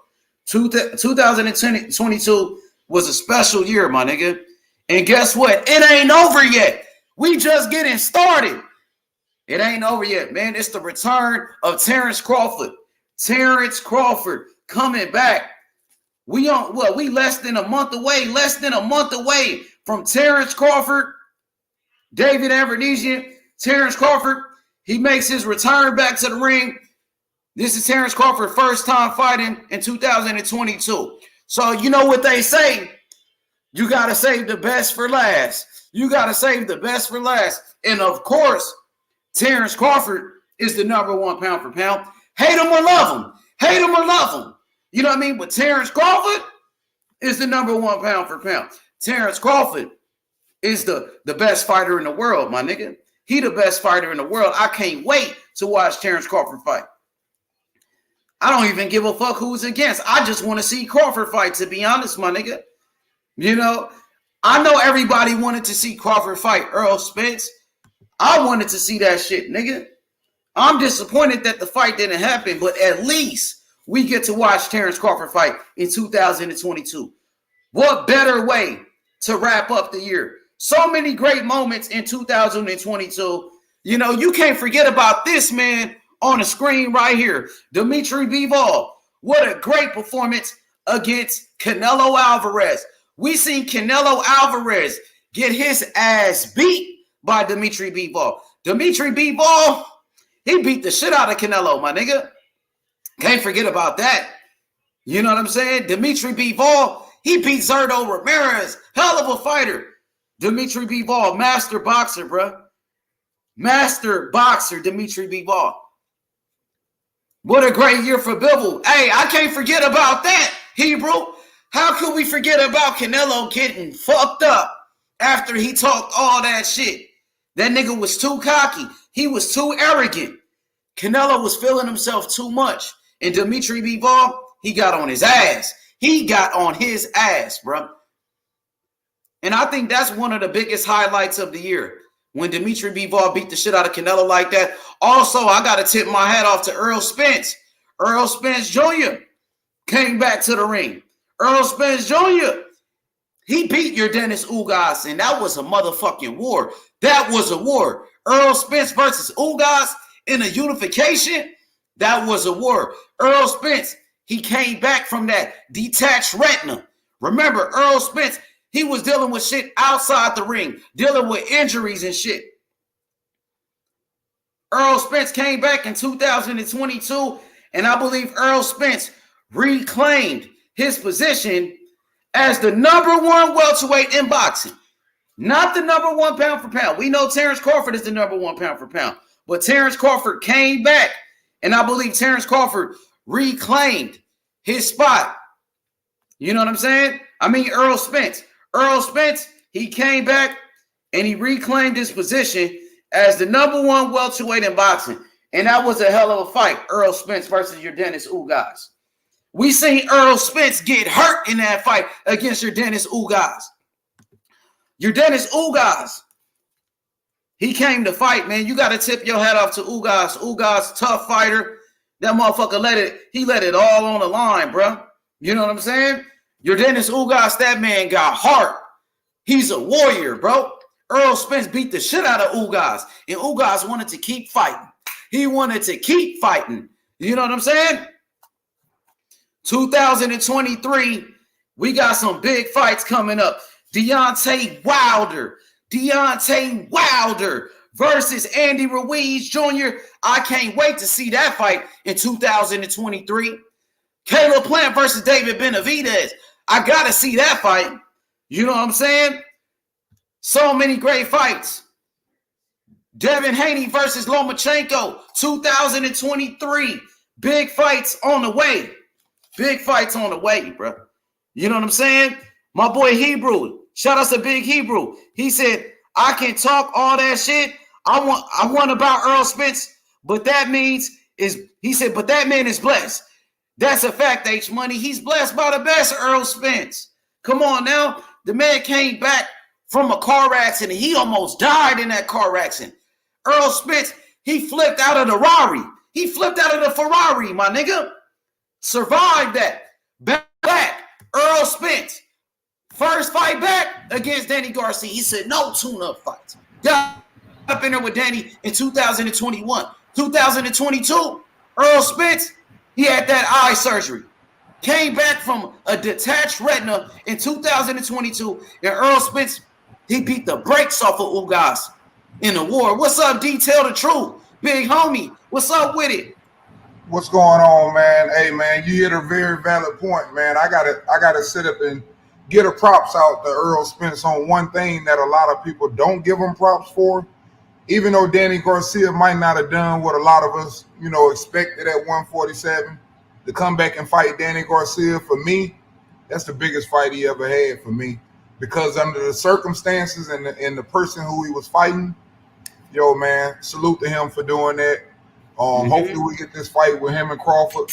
B: 2022 was a special year, my nigga. And guess what? It ain't over yet. We just getting started. It ain't over yet, man. It's the return of Terence Crawford. Terence Crawford coming back. We less than a month away from Terence Crawford, David Avernesian. Terence Crawford, he makes his return back to the ring. This is Terence Crawford's first time fighting in 2022. So you know what they say, you got to save the best for last. You got to save the best for last. And of course, Terence Crawford is the number one pound for pound. Hate him or love him. Hate him or love him. You know what I mean? But Terence Crawford is the number one pound for pound. Terence Crawford is the best fighter in the world, my nigga. He the best fighter in the world. I can't wait to watch Terence Crawford fight. I don't even give a fuck who's against. I just want to see Crawford fight, to be honest, my nigga. You know, I know everybody wanted to see Crawford fight Errol Spence. I wanted to see that shit, nigga. I'm disappointed that the fight didn't happen, but at least we get to watch Terence Crawford fight in 2022. What better way to wrap up the year? So many great moments in 2022. You know, you can't forget about this man on the screen right here. Dimitri Bivol. What a great performance against Canelo Alvarez. We seen Canelo Alvarez get his ass beat by Dimitri Bivol. Dimitri Bivol, he beat the shit out of Canelo, my nigga. Can't forget about that. You know what I'm saying? Dimitri Bivol, he beat Zurdo Ramirez. Hell of a fighter. Dimitri Bivol, master boxer, bro. Master boxer, Dimitri Bivol. What a great year for Bivol. Hey, I can't forget about that, Hebrew. How could we forget about Canelo getting fucked up after he talked all that shit? That nigga was too cocky. He was too arrogant. Canelo was feeling himself too much. And Dimitri Bivol, he got on his ass. He got on his ass, bro. And I think that's one of the biggest highlights of the year. When Dimitri Bivol beat the shit out of Canelo like that. Also, I got to tip my hat off to Errol Spence. Errol Spence Jr. came back to the ring. Errol Spence Jr. He beat your Dennis Ugas, and that was a motherfucking war. That was a war. Errol Spence versus Ugas in a unification. That was a war. Errol Spence, he came back from that detached retina. Remember, Errol Spence, he was dealing with shit outside the ring, dealing with injuries and shit. Errol Spence came back in 2022, and I believe Errol Spence reclaimed his position as the #1 welterweight in boxing. Not the #1 pound for pound. We know Terence Crawford is the #1 pound for pound, but Terence Crawford came back, and I believe Terence Crawford reclaimed his spot. You know what I'm saying? I mean, Errol Spence. Errol Spence, he came back and he reclaimed his position as the #1 welterweight in boxing. And that was a hell of a fight, Errol Spence versus your Dennis Ugas. We seen Errol Spence get hurt in that fight against your Dennis Ugas. Your Dennis Ugas, he came to fight, man. You got to tip your hat off to Ugas. Ugas, tough fighter. That motherfucker let it all on the line, bro. You know what I'm saying? Your Dennis Ugas, that man got heart. He's a warrior, bro. Errol Spence beat the shit out of Ugas, and Ugas wanted to keep fighting. He wanted to keep fighting. You know what I'm saying? 2023, we got some big fights coming up. Deontay Wilder versus Andy Ruiz Jr. I can't wait to see that fight in 2023. Caleb Plant versus David Benavidez. I got to see that fight. You know what I'm saying? So many great fights. Devin Haney versus Lomachenko, 2023. Big fights on the way. Big fights on the way, bro. You know what I'm saying? My boy Hebrew. Shout out to Big Hebrew. He said, I can talk all that shit. I want about Errol Spence, but that means he said, but that man is blessed. That's a fact, H Money. He's blessed by the best, Errol Spence. Come on now. The man came back from a car accident. He almost died in that car accident. Errol Spence, he flipped out of the Rari. He flipped out of the Ferrari, my nigga. Survived that. Back. Errol Spence. First fight back against Danny Garcia. He said no tune-up fights. Got up in there with Danny in 2021. 2022, Errol Spence, he had that eye surgery. Came back from a detached retina in 2022. And Errol Spence, he beat the brakes off of Ugas in the war. What's up, D? Tell the truth. Big homie, what's up with it?
M: What's going on, man? Hey, man, you hit a very valid point, man. I gotta sit up and get a props out to Errol Spence on one thing that a lot of people don't give him props for. Even though Danny Garcia might not have done what a lot of us, expected at 147, to come back and fight Danny Garcia, for me, that's the biggest fight he ever had for me. Because under the circumstances and the person who he was fighting, yo, man, salute to him for doing that. Hopefully we get this fight with him and Crawford,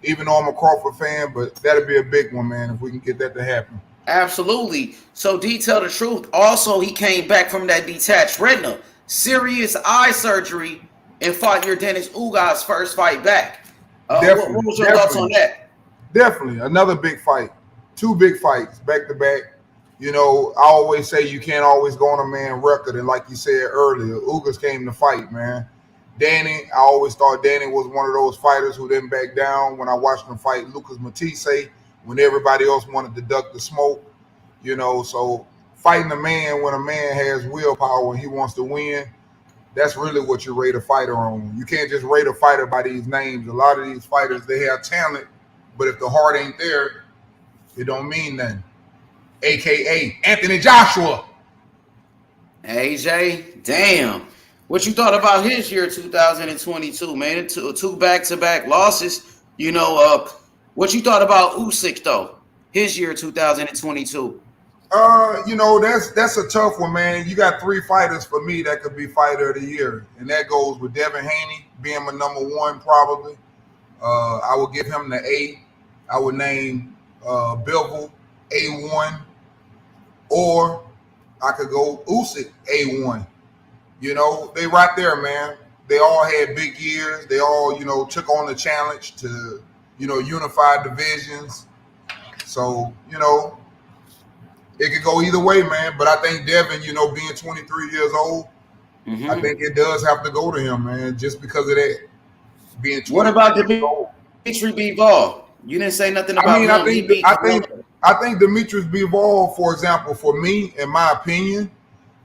M: even though I'm a Crawford fan, but that'd be a big one, man, if we can get that to happen.
B: Absolutely. So, D, tell the truth. Also, he came back from that detached retina, serious eye surgery, and fought your Dennis Ugas' first fight back. What was your thoughts on that?
M: Definitely. Another big fight. 2 big fights back to back. I always say you can't always go on a man record. And like you said earlier, Ugas came to fight, man. Danny, I always thought Danny was one of those fighters who didn't back down. When I watched him fight Lucas Matisse, when everybody else wanted to duck the smoke, so fighting a man when a man has willpower and he wants to win, That's really what you rate a fighter on. You can't just rate a fighter by these names. A lot of these fighters, they have talent, but if the heart ain't there, it don't mean nothing. AKA Anthony Joshua.
B: AJ, damn. What you thought about his year 2022, man? Two back-to-back losses. What you thought about Usyk though? His year 2022.
M: That's a tough one, man. You got three fighters for me that could be fighter of the year, and that goes with Devin Haney being my number one probably. I would give him the A. I would name Bivol A1, or I could go Usyk A1. They right there, man. They all had big years. They all, took on the challenge to, unify divisions. So, it could go either way, man. But I think Devin, being 23 years old, I think it does have to go to him, man, just because of that. Being 23
B: what about
M: years old.
B: Dimitri Bivol? You didn't say nothing about him.
M: I think Demetrius Bivol, for example, for me, in my opinion,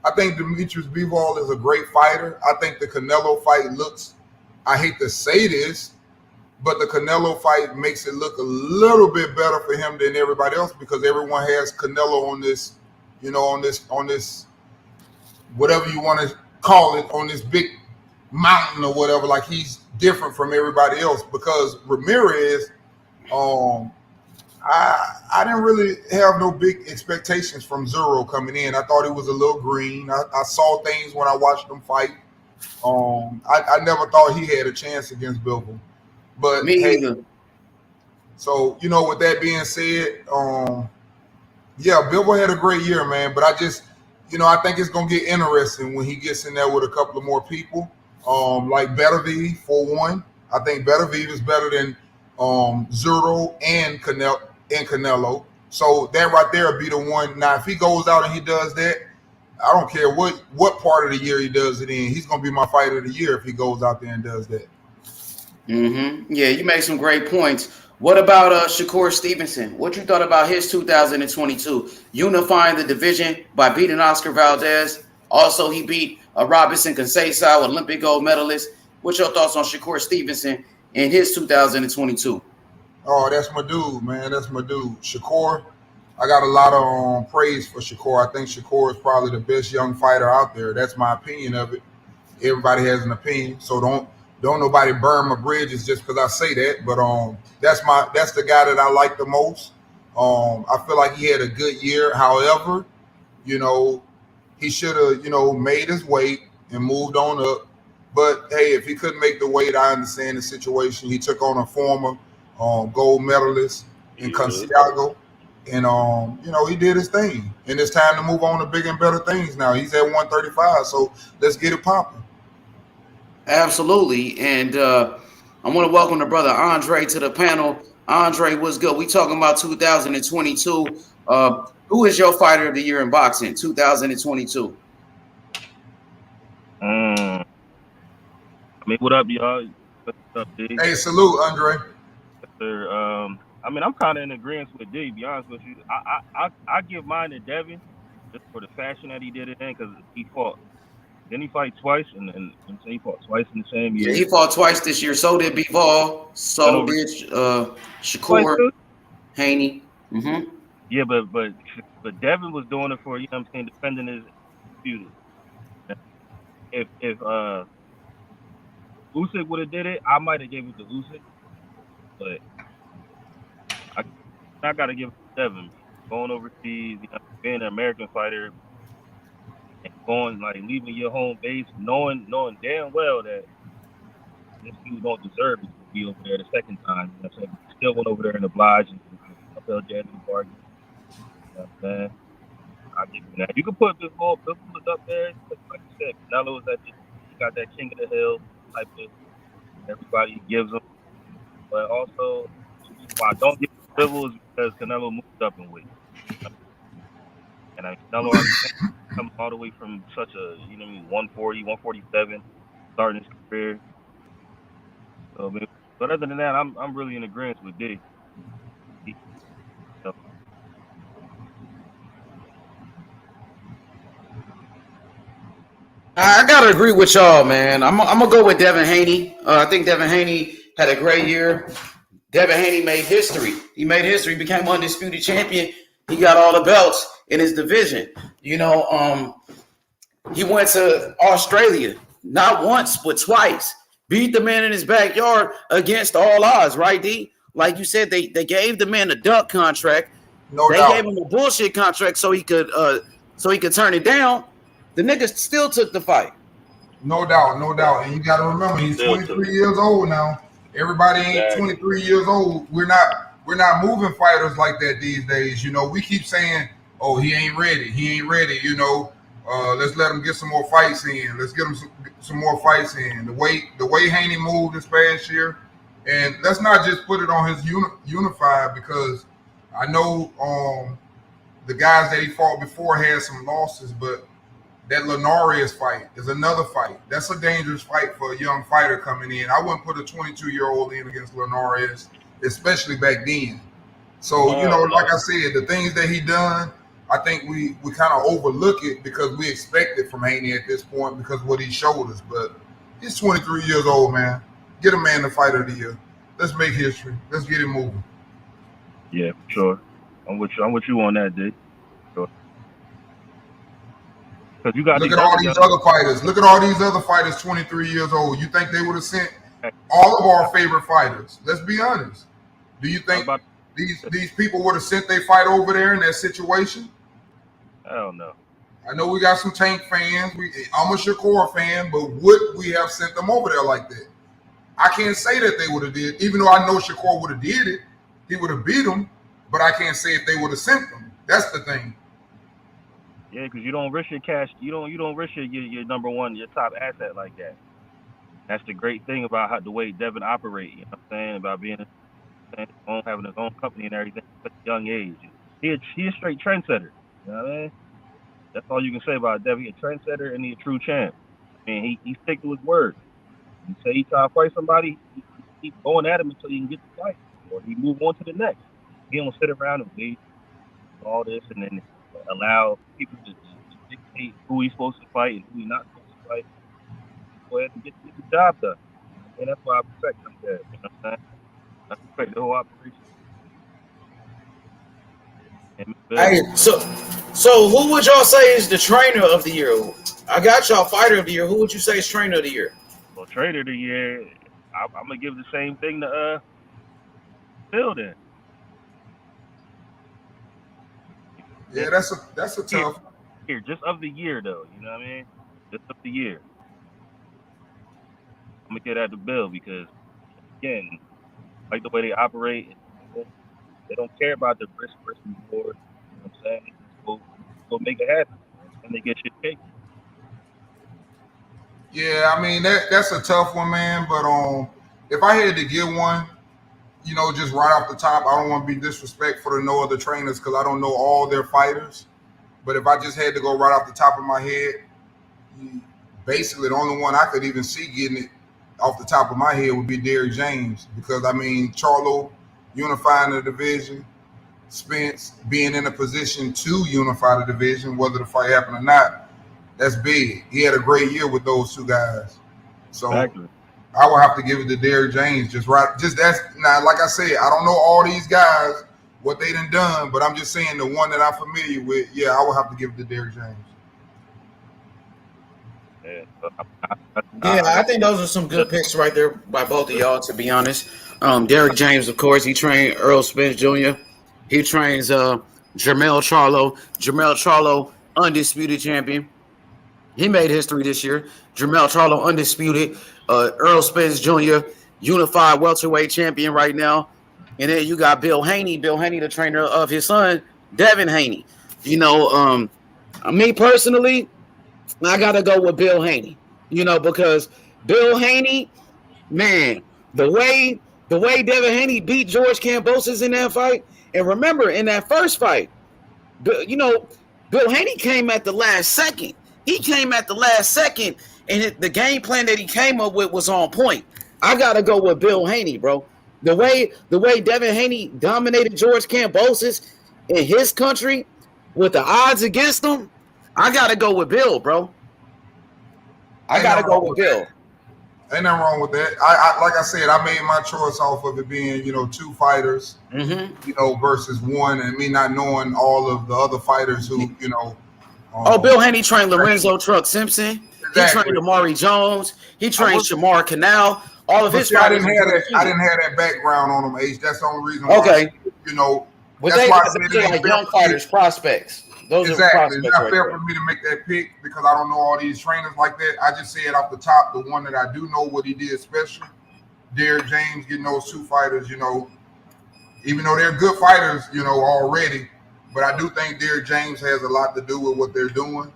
M: I think Demetrius Bivol is a great fighter. I think the Canelo fight looks, I hate to say this, but the Canelo fight makes it look a little bit better for him than everybody else because everyone has Canelo on this, on this, whatever you want to call it, on this big mountain or whatever. Like he's different from everybody else because Ramirez, I didn't really have no big expectations from Zero coming in. I thought he was a little green. I saw things when I watched him fight. I never thought he had a chance against Bivol. But
B: me either.
M: So, with that being said, Bivol had a great year, man. But I just, I think it's going to get interesting when he gets in there with a couple of more people. Like Beterbiev, for one. I think Beterbiev is better than Zero and Canelo. So that right there will be the one. Now, if he goes out and he does that, I don't care what part of the year he does it in. He's going to be my fighter of the year if he goes out there and does that.
B: Yeah, you made some great points. What about Shakur Stevenson? What you thought about his 2022? Unifying the division by beating Oscar Valdez. Also, he beat Robinson Conceição, Olympic gold medalist. What's your thoughts on Shakur Stevenson in his 2022?
M: Oh, that's my dude, man. That's my dude. Shakur, I got a lot of praise for Shakur. I think Shakur is probably the best young fighter out there. That's my opinion of it. Everybody has an opinion, so don't nobody burn my bridges just because I say that. But that's the guy that I like the most. I feel like he had a good year. However, he should have made his weight and moved on up. But hey, if he couldn't make the weight, I understand the situation. He took on a former gold medalist in Santiago, and he did his thing. And it's time to move on to bigger and better things now. He's at 135, so let's get it popping.
B: Absolutely. And I want to welcome the brother Andre to the panel. Andre, what's good? We talking about 2022. Who is your fighter of the year in boxing, 2022?
N: What up, y'all? What's up, D?
M: Hey, salute, Andre.
N: Yes, sir. I'm kind of in agreement with D, to be honest with you. I give mine to Devin just for the fashion that he did it in, because he fought. Then he fight twice, and he fought twice in the same year.
B: Yeah, he fought twice this year. So did Bivol. So did Shakur, Haney.
N: Yeah, but Devin was doing it for, defending his feud. If Usyk would have did it, I might have gave it to Usyk, but I got to give it to Devin. Going overseas, being an American fighter, and going leaving your home base, knowing damn well that this dude don't deserve it to be over there the second time. You know what I'm saying? Still went over there and obliged and felt jazz and bargain. You know what I'm saying? I give you that. You can put Bivol up there, like you said. Canelo is he got that king of the hill type of everybody gives him. But also, why I don't give Bivol is because Canelo moved up in weight. And Canelo coming all the way from such a 140, 147, starting his career. So, but other than that, I'm really in agreement with D.
B: I gotta agree with y'all, man. I'm gonna go with Devin Haney. I think Devin Haney had a great year. Devin Haney made history. He made history, became undisputed champion. He got all the belts in his division. He went to Australia not once but twice. Beat the man in his backyard against all odds, right, D? Like you said, they gave the man a duck contract.
M: No
B: they
M: doubt.
B: gave him a bullshit contract so he could turn it down. The nigga still took the fight.
M: No doubt, no doubt. And you got to remember, he's 23 years old now. Everybody ain't 23 years old. We're not moving fighters like that these days. We keep saying, "Oh, he ain't ready. He ain't ready." Let's let him get some more fights in. Let's get him some more fights in. The way Haney moved this past year, and let's not just put it on his unified, because I know the guys that he fought before had some losses, but that Linares fight is another fight. That's a dangerous fight for a young fighter coming in. I wouldn't put a 22-year-old in against Linares, especially back then. So, like I said, the things that he done, I think we kind of overlook it because we expect it from Haney at this point because of what he showed us. But he's 23 years old, man. Get a man the fighter of the year. Let's make history. Let's get it moving.
N: Yeah, for sure. I'm with you on that, dude. Sure. You got
M: Look at all these other fighters. Look at all these other fighters 23 years old. You think they would have sent all of our favorite fighters? Let's be honest. Do you think these people would have sent their fight over there in that situation?
N: Hell no.
M: I know we got some Tank fans. I'm a Shakur fan, but would we have sent them over there like that? I can't say that they would have did, even though I know Shakur would have did it. He would have beat them, but I can't say if they would have sent them. That's the thing.
N: Yeah, because you don't risk your cash. You don't risk your number one, your top asset like that. That's the great thing about the way Devin operates. You know what I'm saying? About having his own company and everything at a young age. He a straight trendsetter. You know what I mean? That's all you can say about Devin. He's a trendsetter and he's a true champ. I mean, he stick to his word. He say he try to fight somebody, he keep going at him until he can get the fight, or he move on to the next. He don't sit around and wait all this and then allow people to dictate who he's supposed to fight and who he's not supposed to fight. Go ahead and get the job done. And that's why I respect him there. You know what I'm saying? I respect the whole operation.
B: Hey, so who would y'all say is the trainer of the year? I got y'all fighter of the year. Who would you say is trainer of the year?
N: Well, trainer of the year, I'm gonna give the same thing to Phil then.
M: Yeah, that's a tough
N: year, just of the year though. You know what I mean? Just of the year. I'm gonna get at the Bill because again, like the way they operate, they don't care about the risk reward. You know what I'm saying? Go make it happen, and they get shit cake.
M: Yeah, I mean that's a tough one, man. But if I had to give one, just right off the top, I don't want to be disrespectful to no other trainers because I don't know all their fighters. But if I just had to go right off the top of my head, basically the only one I could even see getting it off the top of my head would be Derrick James because, I mean, Charlo unifying the division, Spence being in a position to unify the division, whether the fight happened or not, that's big. He had a great year with those two guys. So exactly. I would have to give it to Derrick James. Just that's now, like I said, I don't know all these guys, what they done, but I'm just saying the one that I'm familiar with, yeah, I would have to give it to Derrick James.
B: Yeah, I think those are some good picks right there by both of y'all, to be honest. Derrick James, of course, he trained Errol Spence Jr. He trains Jermell Charlo. Jermell Charlo, undisputed champion. He made history this year. Jermell Charlo, undisputed. Errol Spence Jr., unified welterweight champion right now. And then you got Bill Haney. Bill Haney, the trainer of his son, Devin Haney. Me personally, I got to go with Bill Haney. Because Bill Haney, man, the way Devin Haney beat George Kambosos in that fight, and remember, in that first fight, Bill Haney came at the last second. He came at the last second, and the game plan that he came up with was on point. I got to go with Bill Haney, bro. The way Devin Haney dominated George Kambosos in his country with the odds against him, I got to go with Bill, bro. I gotta go with Bill.
M: Ain't nothing wrong with that. I like I said, I made my choice off of it being, two fighters, versus one, and me not knowing all of the other fighters who,
B: Bill Haney trained Lorenzo Truck Simpson. Exactly. He trained Amari Jones. He trained Shamar Canal. All of his fighters.
M: I didn't have that background on them, H. That's the only reason
B: why.
M: But
B: that's why they're like young fighters, prospects. Those are prospects.
M: It's not fair for me to make that pick because I don't know all these trainers like that. I just said off the top, the one that I do know what he did special, Derrick James getting those 2 fighters, even though they're good fighters, already. But I do think Derrick James has a lot to do with what they're doing.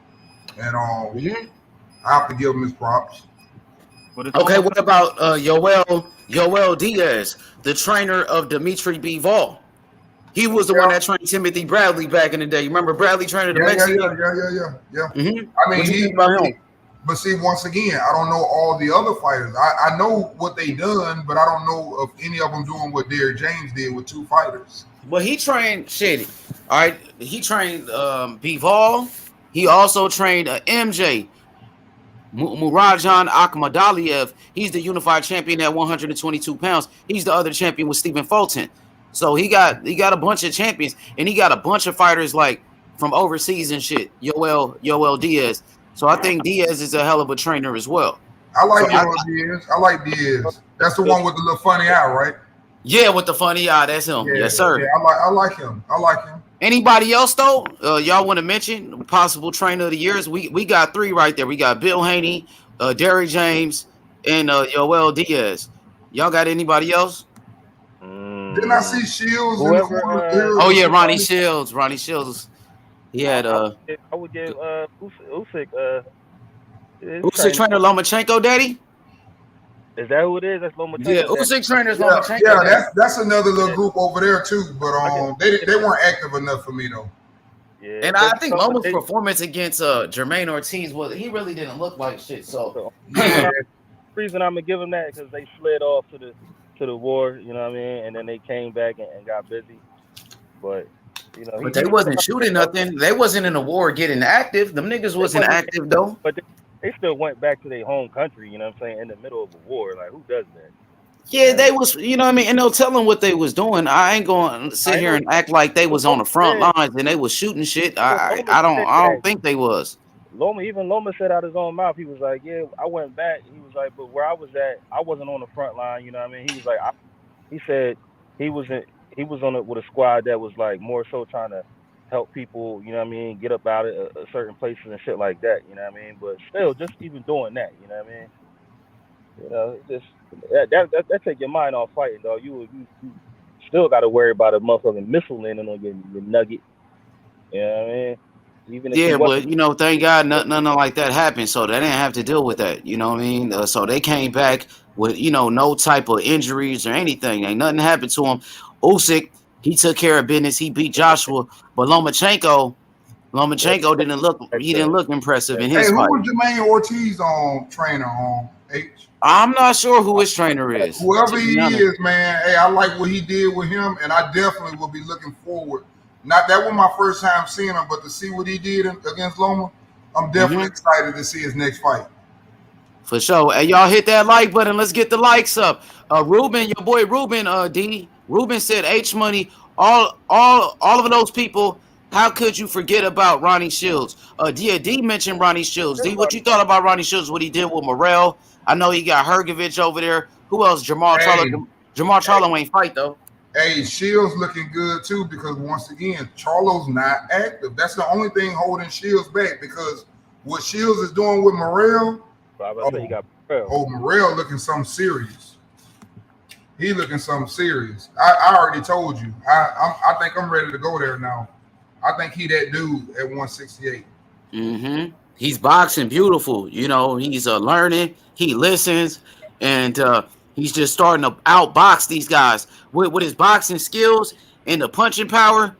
M: And I have to give him his props.
B: Okay, what about Yoel Diaz, the trainer of Dimitri Bivol? He was the one that trained Timothy Bradley back in the day. You remember Bradley trainer the Mexican?
M: Yeah. I mean, but see, once again, I don't know all the other fighters. I know what they done, but I don't know of any of them doing what Derrick James did with 2 fighters.
B: Well, he trained shit. All right, he trained Bivol. He also trained MJ. Murajan Akhmadaliev. He's the unified champion at 122 pounds. He's the other champion with Stephen Fulton. So he got a bunch of champions, and he got a bunch of fighters like from overseas and shit. Yoel Diaz. So I think Diaz is a hell of a trainer as well.
M: I like Diaz. I like Diaz. That's the one with the little funny eye, right?
B: Yeah, with the funny eye. That's him. Yes, sir.
M: Yeah, I like him.
B: Anybody else though? Y'all want to mention possible trainer of the years? We got 3 right there. We got Bill Haney, Derrick James, and Yoel Diaz. Y'all got anybody else?
M: Didn't I see Shields?
B: Ronnie Shields. Ronnie Shields. He had
N: I would give Usyk.
B: Usyk trainer Lomachenko, daddy.
N: Is that who it is? That's Lomachenko.
B: Yeah, Usyk trainers Lomachenko.
M: Yeah, that's another little group over there too. But they weren't active enough for me though.
B: Yeah, and I think Loma's performance against Jermaine Ortiz he really didn't look like shit. So
N: the reason I'm gonna give him that because they slid off to the war, you know what I mean, and then they came back and got busy. But
B: but they wasn't shooting nothing. They wasn't in a war getting active. Them niggas wasn't active though.
N: But they still went back to their home country, you know what I'm saying, in the middle of a war. Like, who does that?
B: Yeah, they was, you know what I mean? And they'll tell them what they was doing. I ain't going to sit here and act like they was on the front lines and they was shooting shit. I don't think they was.
N: Loma said out his own mouth, he was like, yeah, I went back. He was like, but where I was at, I wasn't on the front line, you know what I mean? He was like, he said he was on it with a squad that was like more so trying to help people, you know what I mean, get up out of certain places and shit like that, you know what I mean? But still, just even doing that, you know what I mean? You know, just that take your mind off fighting, dog. You still got to worry about a motherfucking missile landing on your nugget. You know what I mean? Even if
B: but thank God nothing like that happened, so they didn't have to deal with that. You know what I mean? So they came back with no type of injuries or anything. Ain't nothing happened to him. Usyk, he took care of business. He beat Joshua, but Lomachenko didn't look impressive in his fight.
M: Who was Jermaine Ortiz trainer on H?
B: I'm not sure who his trainer is.
M: Whoever he is, man. Hey, I like what he did with him, and I definitely will be looking forward. Not that was my first time seeing him, but to see what he did against Loma, I'm definitely excited to see his next fight.
B: For sure. Hey, y'all hit that like button. Let's get the likes up. Ruben, your boy Ruben, D. Ruben said H Money. All of those people. How could you forget about Ronnie Shields? D mentioned Ronnie Shields. D, what you thought about Ronnie Shields? What he did with Morrell? I know he got Hergovich over there. Who else? Jamal Charlo. Jamal Charlo ain't fight though.
M: Hey, Shields looking good too because once again, Charlo's not active. That's the only thing holding Shields back because what Shields is doing with Morrell. Morrell looking something serious. He looking something serious. I already told you. I think I'm ready to go there now. I think he that dude at 168.
B: He's boxing beautiful. He's learning. He listens, and he's just starting to outbox these guys with his boxing skills and the punching power.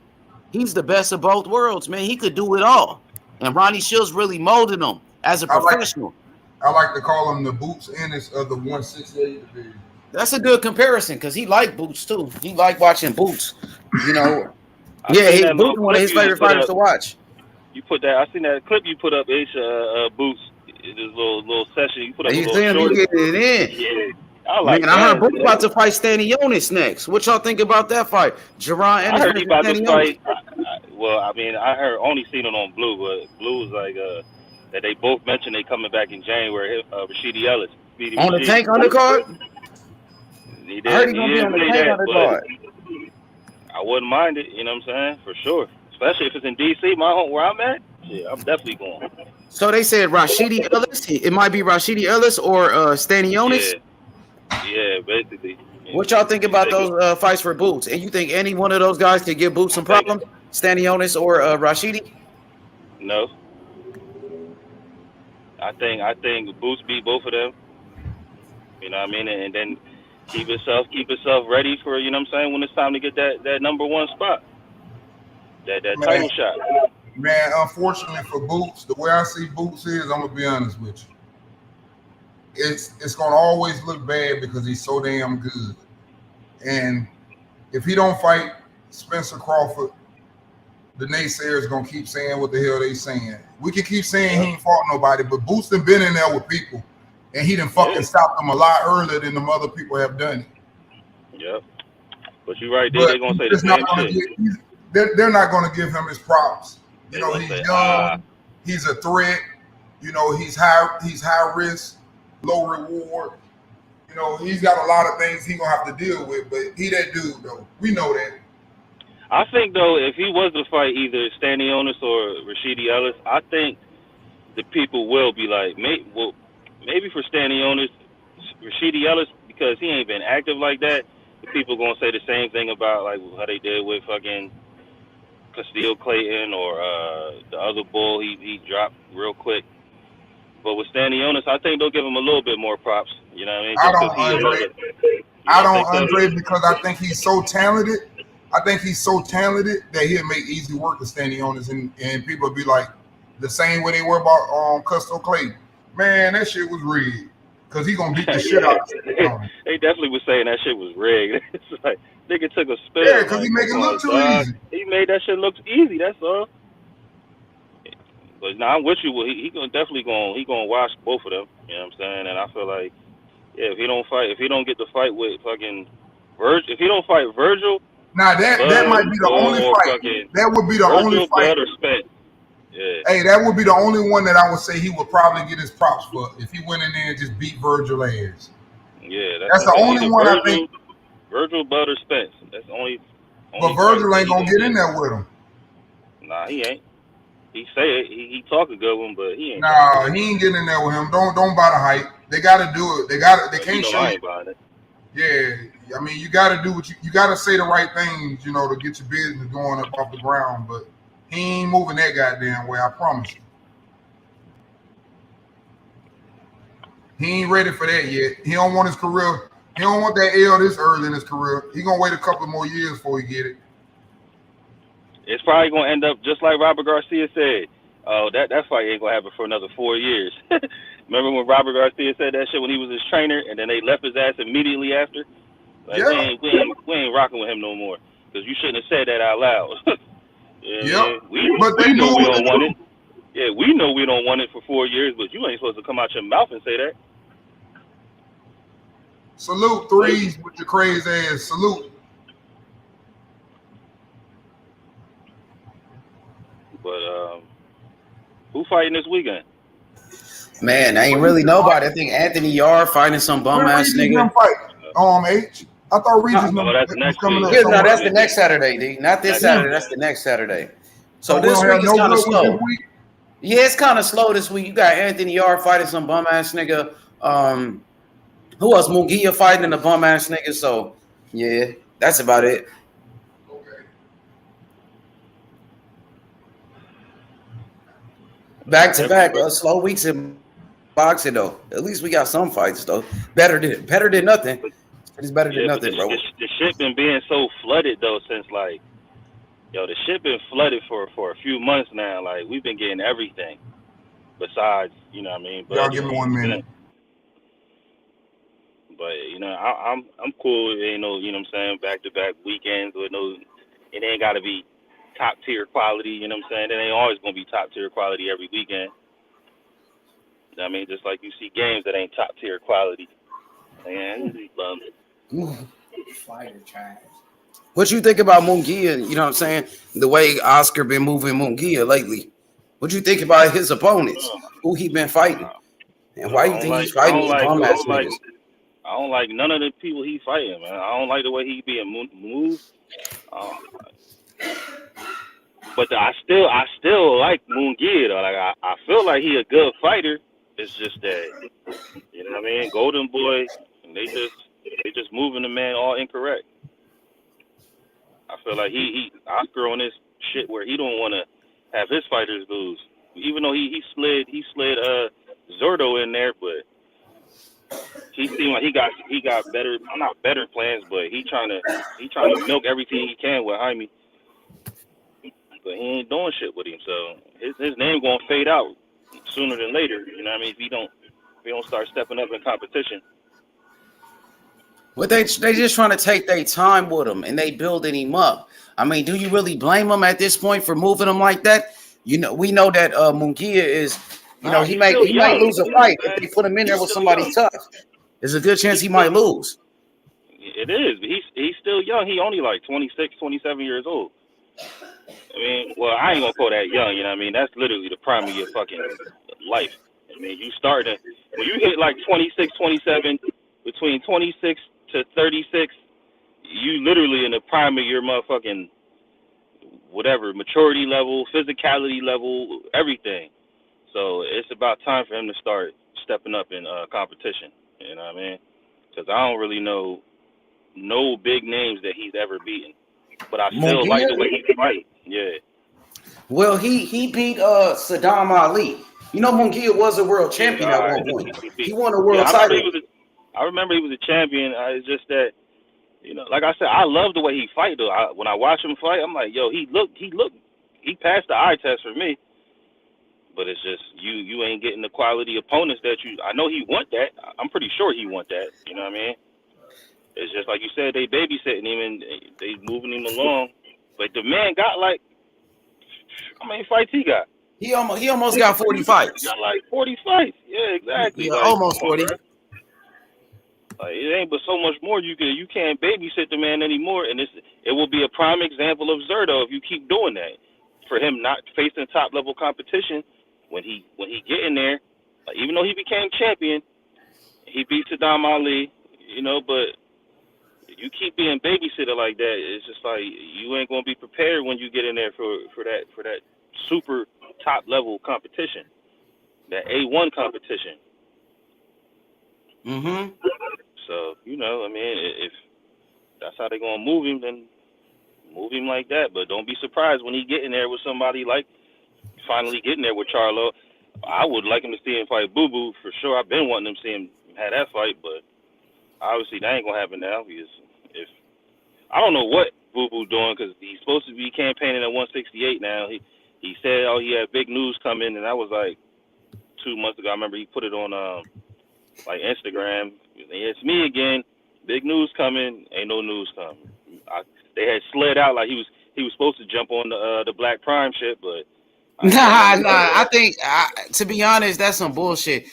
B: He's the best of both worlds, man. He could do it all, and Ronnie Shields really molded him as a professional.
M: I like to call him the Boots Ennis of the 168 division.
B: That's a good comparison because he liked Boots too. He liked watching Boots. Boots one of his favorite fighters to watch.
N: You put that. I seen that clip you put up, Boots. little session. You put up a
B: You
N: little
B: see him? He
N: short.
B: getting it in.
N: Yeah, I like
B: Man, I heard
N: that.
B: Boots about to fight Stanionis next. What y'all think about that fight? Jerron
N: I
B: Ennis
N: heard he
B: versus
N: about to
B: Stanionis.
N: fight. Well, I mean, I heard only seen it on Blue, but Blue was like that they both mentioned they coming back in January. Rashidi Ellis, Speedy
B: On the
N: Rashidi.
B: Tank undercard?
N: He
B: I heard
N: did.
B: he
N: He
B: gonna be
N: did
B: on the
N: say
B: Tank
N: that,
B: undercard.
N: but I wouldn't mind it. You know what I'm saying? For sure. Especially if it's in DC, my home where I'm at. Yeah, I'm definitely going.
B: So they said Rashidi Ellis. It might be Rashidi Ellis or Stanionis.
N: Yeah, basically.
B: What y'all think about those fights for Boots? And you think any one of those guys could give Boots some problems? Stanionis or Rashidi?
N: No. I think Boots beat both of them. You know what I mean? And then keep yourself ready for, you know what I'm saying, when it's time to get that number one spot. That title shot.
M: Man, unfortunately for Boots, the way I see Boots is, I'm gonna be honest with you. It's gonna always look bad because he's so damn good. And if he don't fight Spencer Crawford, the naysayers gonna keep saying what the hell they saying. We can keep saying he ain't fought nobody, but Boots done been in there with people, and he done fucking stopped them a lot earlier than them other people have done it.
N: Yep. But you're right, they're gonna say the same shit.
M: They're not gonna give him his props. You know, he's young, he's a threat, you know, he's high risk, low reward. You know, he's got a lot of things he's gonna have to deal with, but he that dude though. We know that.
N: I think though, if he was to fight either Stanionis or Rashidi Ellis, I think the people will be like, maybe for Stanionis, Rashidi Ellis, because he ain't been active like that. The people gonna say the same thing about like how they did with fucking Castillo Clayton or the other bull he dropped real quick. But with Stanionis, I think they'll give him a little bit more props. You know what I mean?
M: I don't, Andre, because I think he's so talented. I think he's so talented that he'll make easy work of Stanionis, and people will be like the same way they were about Castillo Clayton. Man, that shit was rigged because he gonna beat the shit out of him.
N: They definitely was saying that shit was rigged. It's like nigga took a spell.
M: Yeah, because he make it look too easy.
N: He made that shit look easy. That's all. But now I'm with you. He definitely gonna wash both of them. You know what I'm saying? And I feel like, yeah, if he don't get the fight with fucking Virgil, if he don't fight Virgil,
M: that might be the only fight. That would be the only fight.
N: Yeah.
M: Hey, that would be the only one that I would say he would probably get his props for if he went in there and just beat Virgil ass.
N: Yeah,
M: that's the only one I think.
N: Virgil Butter Spence. That's the only.
M: But Virgil ain't gonna get in there with him.
N: Nah, he ain't. He say it. He talk a good one, but he ain't.
M: Nah, he ain't getting in there with him. Don't buy the hype. They gotta do it. They can't show
N: I ain't buying it.
M: Yeah, I mean, you gotta do what you gotta say the right things, you know, to get your business going up off the ground. But he ain't moving that goddamn way. I promise you. He ain't ready for that yet. He don't want his career. He don't want that L this early in his career. He gonna wait a couple more years before he get it.
N: It's probably gonna end up just like Robert Garcia said. Oh, that fight ain't gonna happen for another 4 years. Remember when Robert Garcia said that shit when he was his trainer, and then they left his ass immediately after? Like,
M: yeah.
N: we ain't rocking with him no more because you shouldn't have said that out loud.
M: Yeah,
N: we know we don't want it. Yeah, we know we don't want it for 4 years, but you ain't supposed to come out your mouth and say that.
M: Salute threes with your crazy ass. Salute.
N: But who fighting this weekend?
B: Man, ain't really nobody. I think Anthony Yard fighting some bum ass nigga.
M: H. I thought Regis
N: was
M: coming up.
B: Yeah, no, that's the next Saturday, D. Not this Saturday. That's the next Saturday. So this week is kind of slow. Yeah, it's kind of slow this week. You got Anthony Yard fighting some bum ass nigga. Who else? Munguia fighting a bum ass nigga. So yeah, that's about it.
M: Okay.
B: Back to back, slow weeks in boxing though. At least we got some fights though. Better than nothing. It's better than nothing, bro.
N: The shit been being so flooded though since like, the shit been flooded for a few months now. Like we've been getting everything besides, you know what I mean. But,
M: y'all give me 1 minute.
N: But I'm cool. Ain't no, you know what I'm saying, back to back weekends with no. It ain't got to be top tier quality. You know what I'm saying. It ain't always gonna be top tier quality every weekend. I mean, just like you see games that ain't top tier quality. Man, these bums.
B: Fighter trash. What you think about Munguia? You know what I'm saying? The way Oscar been moving Munguia lately. What you think about his opponents? Who he been fighting? And why you think he's fighting these bum ass niggas?
N: I don't like none of the people he fighting, man. I don't like the way he being moved. But I still like Munguia though. Like I feel like he a good fighter. It's just that, you know what I mean? Golden Boy, and they just moving the man all incorrect. I feel like he Oscar on this shit where he don't want to have his fighters lose. Even though he slid Zurdo in there, but he seemed like he got better, not better plans, but he trying to milk everything he can with Jaime. But he ain't doing shit with him, so his name gonna fade out sooner than later. You know what I mean? If he don't start stepping up in competition.
B: Well, they just trying to take their time with him, and they building him up. I mean, do you really blame him at this point for moving him like that? You know, we know that Munguia is, you know, he might lose a fight if they put him in there with somebody tough. There's a good chance he might lose.
N: It is. He's still young. He only like 26, 27 years old. I mean, well, I ain't gonna call that young. You know what I mean? That's literally the prime of your fucking life. I mean, you start when you hit like 26, 27, between 26 to 36, you literally in the prime of your motherfucking whatever, maturity level, physicality level, everything. So it's about time for him to start stepping up in competition. You know what I mean? Because I don't really know no big names that he's ever beaten. But I still like the way he fight. Yeah.
B: Well, he beat Saddam Ali. You know, Munguia was a world champion at one point. He won a world title.
N: I remember he was a champion. It's just that, you know, like I said, I love the way he fight though. When I watch him fight, I'm like, yo, he passed the eye test for me. But it's just you ain't getting the quality opponents that I know he want that. I'm pretty sure he want that. You know what I mean? It's just like you said, they babysitting him and they moving him along. But the man got like, how many fights he got?
B: He almost got 40 fights.
N: He got like 40 fights. Yeah, exactly.
B: Yeah,
N: like,
B: almost 40.
N: Like, it ain't but so much more you can't babysit the man anymore, and it will be a prime example of Zurdo if you keep doing that. For him not facing top level competition, when he get in there, like, even though he became champion, he beat Saddam Ali, you know, but you keep being babysitter like that, it's just like you ain't gonna be prepared when you get in there for that super top level competition, that A1 competition.
B: Mm-hmm.
N: So, you know, I mean, if that's how they're gonna move him, then move him like that. But don't be surprised when he get in there with somebody like finally getting there with Charlo. I would like him to see him fight Boo Boo for sure. I've been wanting him to see him have that fight, but obviously that ain't gonna happen now because if I don't know what Boo Boo doing because he's supposed to be campaigning at 168 now. He said, oh, he had big news coming, and that was like 2 months ago. I remember he put it on like Instagram. It's me again. Big news coming. Ain't no news coming. They had slid out like he was supposed to jump on the Black Prime shit, but
B: Nah. I think to be honest, that's some bullshit.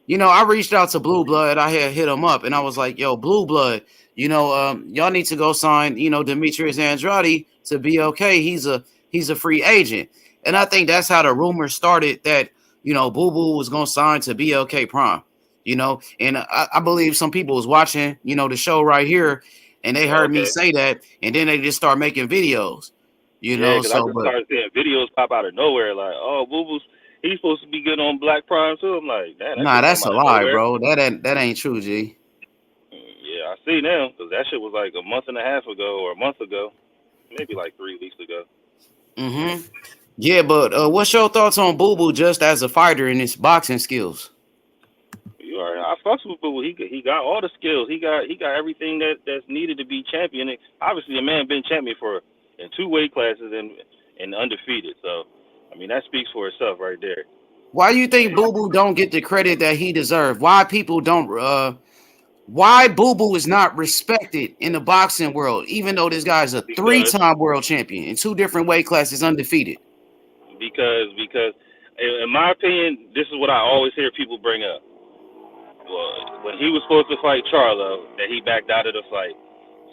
B: You know, I reached out to Blue Blood. I had hit him up, and I was like, "Yo, Blue Blood, you know, y'all need to go sign, you know, Demetrius Andrade to be okay. He's a free agent." And I think that's how the rumor started that, you know, Boo Boo was gonna sign to BLK Prime. You know, and I believe some people was watching, you know, the show right here, and they heard me say that, and then they just start making videos. You know, so
N: I just started seeing videos pop out of nowhere, like, oh, Boo Boo's he's supposed to be good on Black Prime too. I'm like,
B: that's a lie, bro. That ain't true, G.
N: Yeah, I see now because that shit was like a month and a half ago or a month ago, maybe like 3 weeks ago.
B: Mm-hmm. Yeah, but what's your thoughts on Boo Boo just as a fighter in his boxing skills?
N: You are. I fucks with Boo Boo. He got all the skills. He got everything that's needed to be champion. Obviously, the man been champion in 2 weight classes and undefeated. So, I mean, that speaks for itself right there.
B: Why do you think Boo Boo don't get the credit that he deserves? Why people don't? Why Boo Boo is not respected in the boxing world, even though this guy's a 3-time world champion in 2 different weight classes, undefeated?
N: Because In my opinion, this is what I always hear people bring up. Well, when he was supposed to fight Charlo, that he backed out of the fight.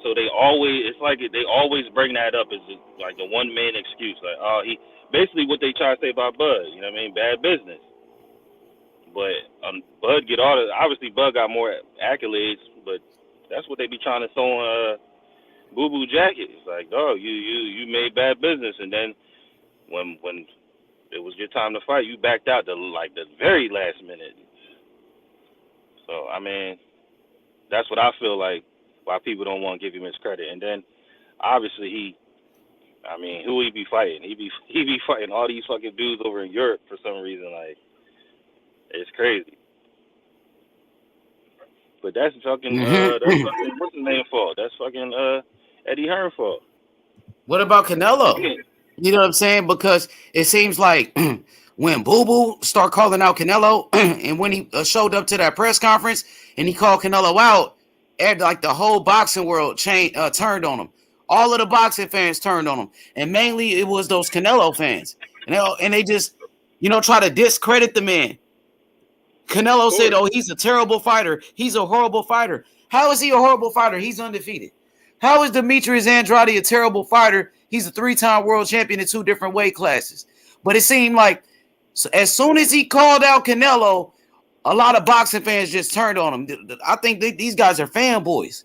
N: So they always, it's like they always bring that up as like the one man excuse. Like, oh, he basically what they try to say about Bud. You know what I mean? Bad business. But Bud get all the, obviously Bud got more accolades, but that's what they be trying to throw on Boo Boo Jacket. It's like, oh, you made bad business, and then when it was your time to fight, you backed out the very last minute. So I mean, that's what I feel like why people don't want to give him his credit. And then obviously who he be fighting? He be fighting all these fucking dudes over in Europe for some reason. Like, it's crazy. But that's fucking what's his name fault? That's fucking Eddie Hearn fault.
B: What about Canelo? You know what I'm saying? Because it seems like when Boo Boo start calling out Canelo, and when he showed up to that press conference and he called Canelo out, like the whole boxing world turned on him. All of the boxing fans turned on him, and mainly it was those Canelo fans, and they just try to discredit the man. Canelo said, "Oh, he's a terrible fighter. He's a horrible fighter." How is he a horrible fighter? He's undefeated. How is Demetrius Andrade a terrible fighter? He's a 3-time world champion in 2 different weight classes. But it seemed like as soon as he called out Canelo, a lot of boxing fans just turned on him. I think these guys are fanboys.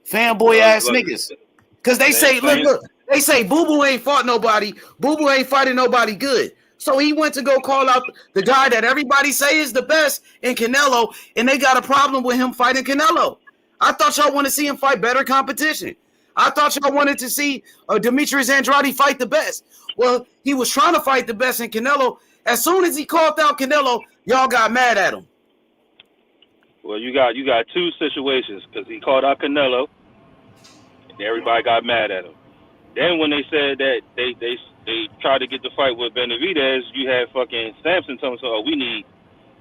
B: Fanboy ass niggas. Because they say, look, they say Boo Boo ain't fought nobody. Boo Boo ain't fighting nobody good. So he went to go call out the guy that everybody say is the best in Canelo, and they got a problem with him fighting Canelo. I thought y'all want to see him fight better competition. I thought y'all wanted to see Demetrius Andrade fight the best. Well, he was trying to fight the best in Canelo. As soon as he called out Canelo, y'all got mad at him.
N: Well, you got 2 situations, because he called out Canelo, and everybody got mad at him. Then when they said that they tried to get the fight with Benavidez, you had fucking Sampson telling us, "Oh, we need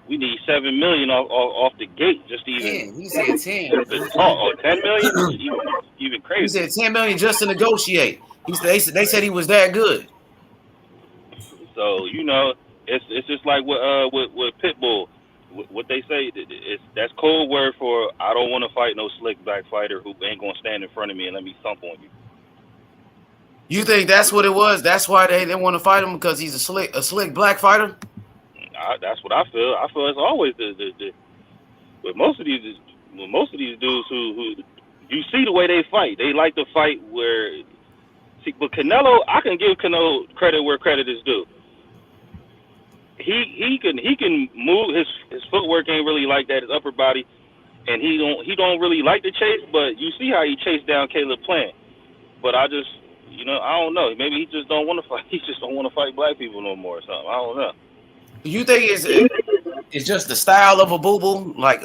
N: $7 million off the gate just to even."
B: 10. He said 10.
N: Oh, $10 million? Even crazy.
B: He said $10 million just to negotiate. They said he was that good.
N: So it's just like with Pitbull. What they say, that's code word for I don't want to fight no slick black fighter who ain't gonna stand in front of me and let me thump on you.
B: You think that's what it was? That's why they didn't want to fight him, because he's a slick black fighter?
N: That's what I feel. I feel it's always with most of these dudes who you see the way they fight. They like to fight where. But Canelo, I can give Canelo credit where credit is due. He can move. His footwork ain't really like that. His upper body, and he don't really like to chase. But you see how he chased down Caleb Plant. But I just. I don't know. Maybe he just don't want to fight. He just don't want to fight black people no more or something. I don't know.
B: You think it's just the style of a Boo Boo? Like,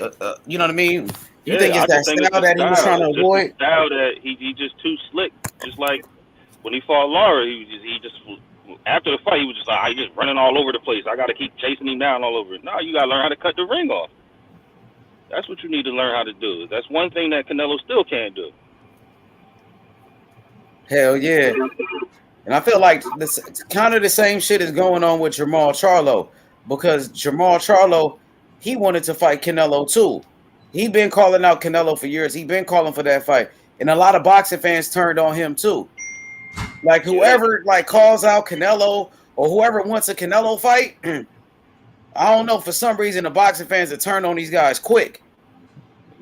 B: you know what I mean? You think it's that style that he was trying to avoid?
N: The style that he just too slick. Just like when he fought Lara, he just after the fight, he was just like, he just running all over the place. I got to keep chasing him down all over. No, you got to learn how to cut the ring off. That's what you need to learn how to do. That's one thing that Canelo still can't do.
B: Hell yeah. And I feel like this kind of the same shit is going on with Jamal Charlo, because Jamal Charlo, he wanted to fight Canelo too. He been calling out Canelo for years. He been calling for that fight. And a lot of boxing fans turned on him too. Like whoever calls out Canelo or whoever wants a Canelo fight, I don't know, for some reason the boxing fans have turned on these guys quick.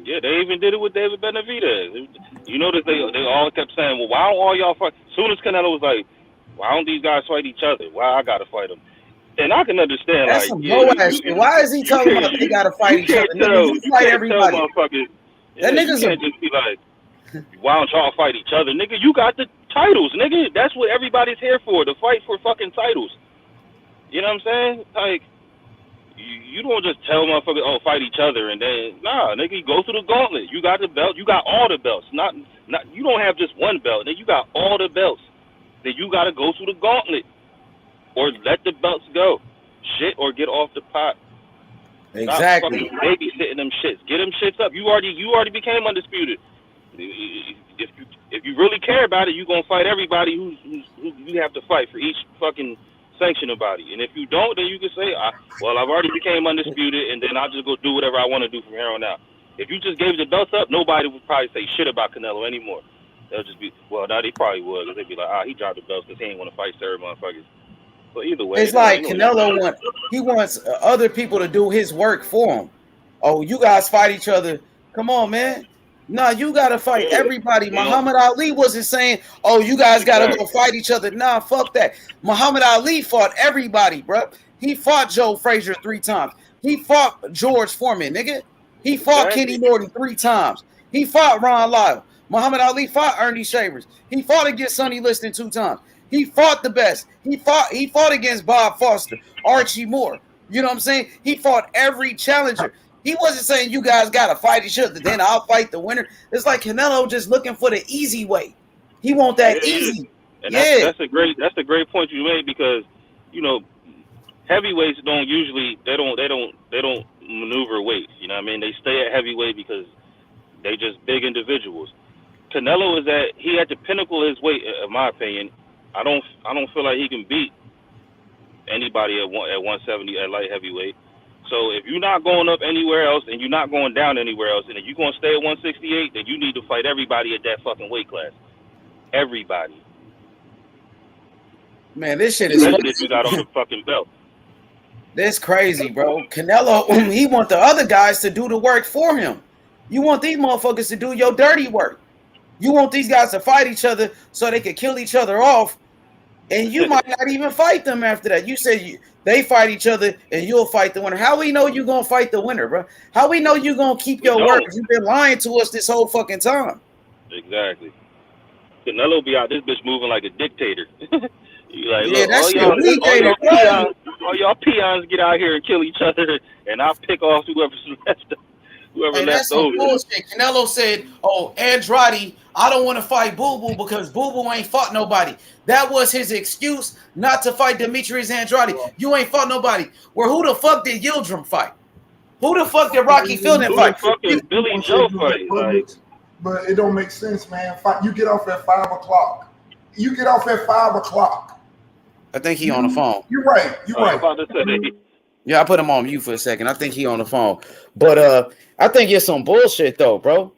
N: Yeah, they even did it with David Benavidez. You notice they all kept saying, well, why don't all y'all fight? As soon as Canelo was like, why don't these guys fight each other? Why I got to fight them? And I can understand.
B: That's some low-ass shit. Why is he talking about they got to fight each other? You fight everybody. That nigga's
N: can't just be like, why don't y'all fight each other? Nigga, you got the titles, nigga. That's what everybody's here for, to fight for fucking titles. You know what I'm saying? Like, you don't just tell motherfuckers, oh, fight each other, and then, nah, nigga, you go through the gauntlet. You got the belt. You got all the belts. Not you don't have just one belt. Then you got all the belts. Then you got to go through the gauntlet. Or let the belts go. Shit, or get off the pot.
B: Exactly.
N: Stop fucking babysitting them shits. Get them shits up. You already became undisputed. If you really care about it, you gonna fight everybody who you have to fight for each fucking sanction a body. And if you don't, then you can say, well, I've already became undisputed, and then I'll just go do whatever I want to do from here on out. If you just gave the belts up, nobody would probably say shit about Canelo anymore. They'll just be, well, now they probably would, because they'd be like, he dropped the belts because he ain't want to fight certain motherfuckers. But either way,
B: it's like Canelo wants other people to do his work for him. Oh, you guys fight each other. Come on, man. No, you got to fight everybody. Muhammad Ali wasn't saying, oh, you guys got to go fight each other. Nah, fuck that. Muhammad Ali fought everybody, bro. He fought Joe Frazier 3 times. He fought George Foreman, nigga. He fought Kenny Norton 3 times. He fought Ron Lyle. Muhammad Ali fought Ernie Shavers. He fought against Sonny Liston 2 times. He fought the best. He fought against Bob Foster, Archie Moore. You know what I'm saying? He fought every challenger. He wasn't saying you guys got to fight each other, then I'll fight the winner. It's like Canelo just looking for the easy way. He want that easy.
N: And that's a great point you made, because, you know, heavyweights don't maneuver weight. You know what I mean? They stay at heavyweight because they just big individuals. Canelo he at the pinnacle of his weight, in my opinion. I don't feel like he can beat anybody at 170 at light heavyweight. So if you're not going up anywhere else and you're not going down anywhere else, and if you're going to stay at 168, then you need to fight everybody at that fucking weight class. Everybody.
B: Man, this shit is
N: crazy. If you got on the fucking belt.
B: That's crazy, bro. Canelo, he want the other guys to do the work for him. You want these motherfuckers to do your dirty work. You want these guys to fight each other so they can kill each other off, and you might not even fight them after that. You say they fight each other and you'll fight the winner. How we know you're going to fight the winner, bro? How we know you're going to keep your word? You've been lying to us this whole fucking time.
N: Exactly. Canelo be out this bitch moving like a dictator. You like,
B: yeah,
N: look, all y'all peons get out here and kill each other, and I'll pick off whoever's left. Whoever left over.
B: Bullshit. Canelo said, "Oh, Andrade, I don't want to fight Boo Boo because Boo Boo ain't fought nobody." That was his excuse not to fight Demetrius Andrade. You ain't fought nobody. Well, who the fuck did Yildirim fight? Who the fuck did Rocky Fielding fight?
N: Fucking Billy Joe fight. Like,
M: but it don't make sense, man. You get off at 5 o'clock. You get off at 5 o'clock.
B: I think he on the phone.
M: You're right. You're right.
N: About to say.
B: Yeah, I put him on mute for a second. I think he on the phone. But I think it's some bullshit though, bro.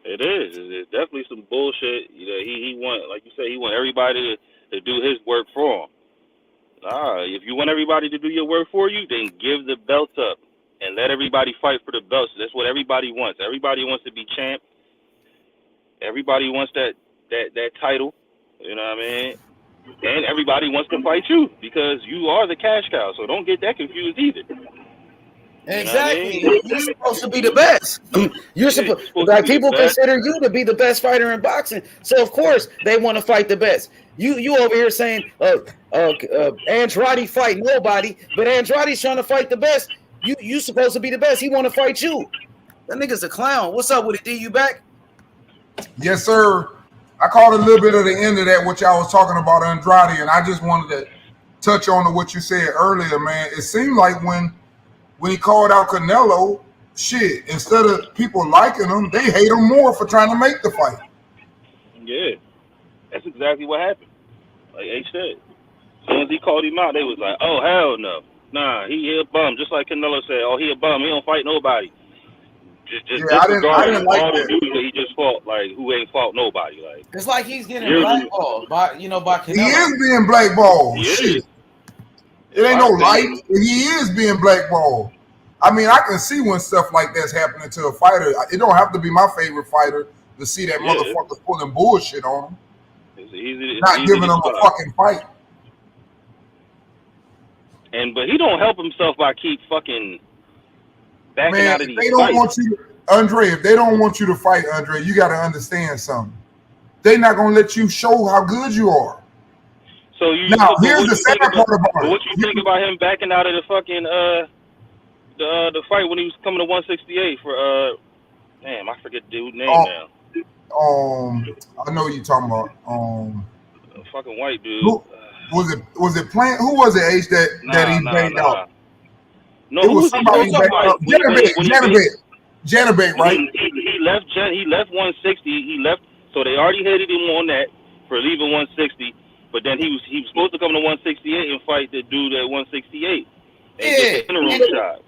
N: It is. It's definitely some bullshit. You know, he want, like you said, he want everybody to do his work for him. If you want everybody to do your work for you, then give the belts up and let everybody fight for the belts. That's what everybody wants. Everybody wants to be champ. Everybody wants that title. You know what I mean? And everybody wants to fight you because you are the cash cow. So don't get that confused either.
B: Exactly. You know what I mean? You're supposed to be the best. You're supposed like people consider you to be the best fighter in boxing. So of course they want to fight the best. You over here saying Andrade fight nobody, but Andrade's trying to fight the best. You supposed to be the best. He want to fight you. That nigga's a clown. What's up with it? D, you back?
M: Yes, sir. I caught a little bit of the end of that, what y'all was talking about Andrade, and I just wanted to touch on to what you said earlier, man. It seemed like when he called out Canelo, shit, instead of people liking him, they hate him more for trying to make the fight.
N: Yeah, that's exactly what happened. Like H said, as soon as he called him out, they was like, "Oh hell no, nah, he a bum." Just like Canelo said, "Oh, he a bum. He don't fight nobody."
M: I didn't like
N: all
M: that.
N: the dudes that he just fought, like who ain't fought nobody. Like
B: it's like he's getting blackballed by Canelo.
M: He is being blackballed. Shit. It ain't no light. He is being blackballed. I mean, I can see when stuff like that's happening to a fighter. It don't have to be my favorite fighter to see that motherfucker pulling bullshit on him.
N: It's
M: not giving him a fucking fight.
N: But he don't help himself by keep fucking backing out of these
M: fights. If they don't want you to fight, Andre, you got to understand something. They're not going to let you show how good you are.
N: So here's the sad part about it. What you think about him backing out of the fucking the fight when he was coming to 168 for damn, I forget the dude's name now.
M: I know what you're talking about.
N: A fucking white dude.
M: Was it Plant? Who was it, H, that he banged out?
N: No,
M: it was somebody Janabek, right?
N: He left 160. He left, so they already hated him on that for leaving 160. But then he was supposed to come to 168 and fight the dude at 168 and
B: Yeah,
N: get the interim shot.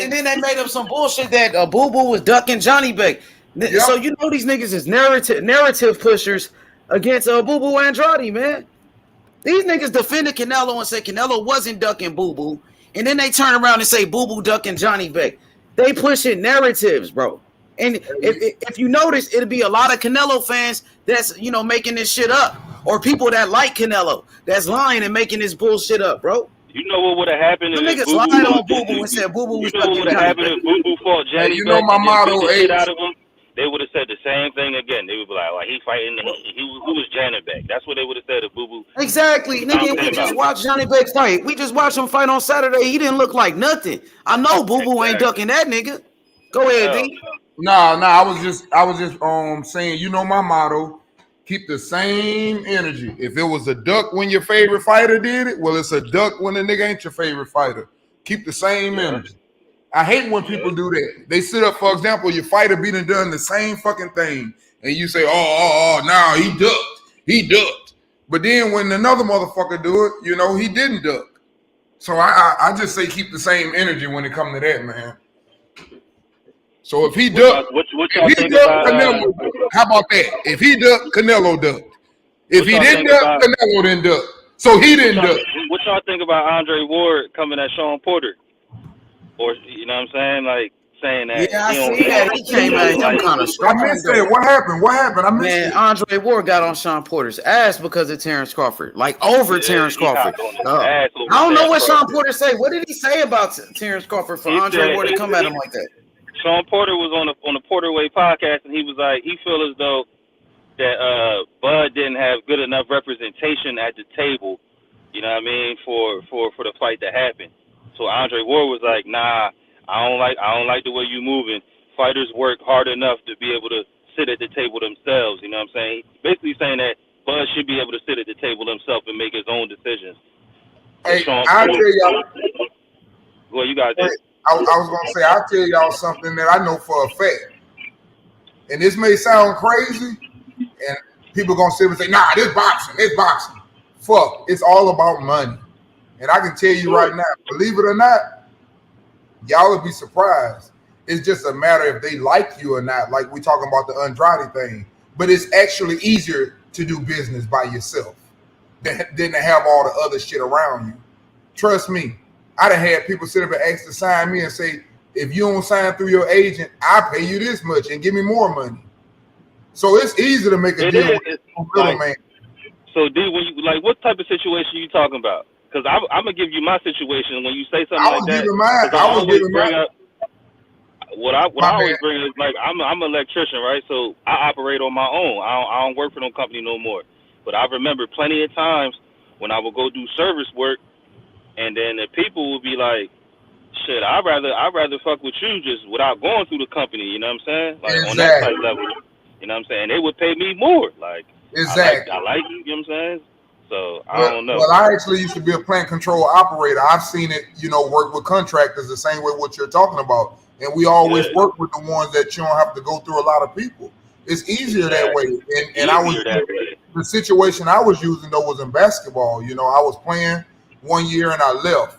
B: and then they made up some bullshit that Boo Boo was ducking Johnny Bake.
M: Yep.
B: So you know these niggas is narrative pushers against Boo Boo Andrade, man. These niggas defended Canelo and said Canelo wasn't ducking Boo Boo, and then they turn around and say Boo Boo ducking Johnny Bake. They pushing narratives, bro. And if you notice, it'll be a lot of Canelo fans that's making this shit up, or people that like Canelo that's lying and making this bullshit up, bro.
N: You know what would have happened if
B: niggas
N: Boo
B: lied
N: Boo
B: on Boo Boo and said Boo Boo was
N: You know what would have happened if Boo Boo fought Johnny
M: you know
N: Bake
M: my
N: and then
M: motto,
N: beat the shit
M: Ace.
N: out of him? They would have said the same thing again. They would be like he fighting. Who was Johnny Bake? That's what they would have said if Boo Boo.
B: Exactly, nigga. We just watched Johnny Bake fight. We just watched him fight on Saturday. He didn't look like nothing. I know Boo Boo ain't ducking that nigga. Go ahead, D.
M: Nah. I was just saying, you know my motto, keep the same energy. If it was a duck when your favorite fighter did it, well, it's a duck when the nigga ain't your favorite fighter. Keep the same energy. I hate when people do that. They sit up, for example, your fighter be done the same fucking thing, and you say, nah, he ducked. But then when another motherfucker do it, he didn't duck. So I just say keep the same energy when it comes to that, man. So if he ducked, Canelo, how about that? If he ducked, Canelo ducked. If he didn't duck, Canelo didn't duck. So he didn't duck.
N: What y'all think about Andre Ward coming at Sean Porter? Or you know what I'm saying? Like saying that.
B: Yeah, I see that. He came at him kind of strong.
M: I missed it. What happened? I missed it.
B: Andre Ward got on Sean Porter's ass because of Terence Crawford. Like over Terence Crawford. I don't know what Sean Porter say. What did he say about Terence Crawford for Andre Ward to come at him like that?
N: Sean Porter was on the Porter Way podcast, and he was like, he feel as though that Bud didn't have good enough representation at the table, you know what I mean, for the fight to happen. So Andre Ward was like, nah, I don't like the way you moving. Fighters work hard enough to be able to sit at the table themselves, you know what I'm saying? Basically saying that Bud should be able to sit at the table himself and make his own decisions.
M: Hey, I'll tell y'all.
N: Well, you guys did.
M: I was going to say, I'll tell y'all something that I know for a fact. And this may sound crazy, and people going to sit and say, nah, this boxing. Fuck, it's all about money. And I can tell you right now, believe it or not, y'all will be surprised. It's just a matter if they like you or not, like we talking about the Andrade thing. But it's actually easier to do business by yourself than to have all the other shit around you. Trust me. I done had people sit up and ask to sign me and say, if you don't sign through your agent, I'll pay you this much and give me more money. So it's easy to make a deal with a middleman.
N: So, D, when you what type of situation you talking about? Because I'm gonna give you my situation when you say something like that. I was giving mine. What I always bring is like I'm an electrician, right? So I operate on my own. I don't work for no company no more. But I remember plenty of times when I would go do service work, and then the people would be like, "Shit, I'd rather fuck with you just without going through the company." You know what I'm saying? Like on that type level. You know what I'm saying? They would pay me more. Like
M: exactly.
N: I like you. You know what I'm saying? So I don't know.
M: Well, I actually used to be a plant control operator. I've seen it, work with contractors the same way what you're talking about. And we always work with the ones that you don't have to go through a lot of people. It's easier that way. And the situation I was using though was in basketball. I was playing 1 year and I left,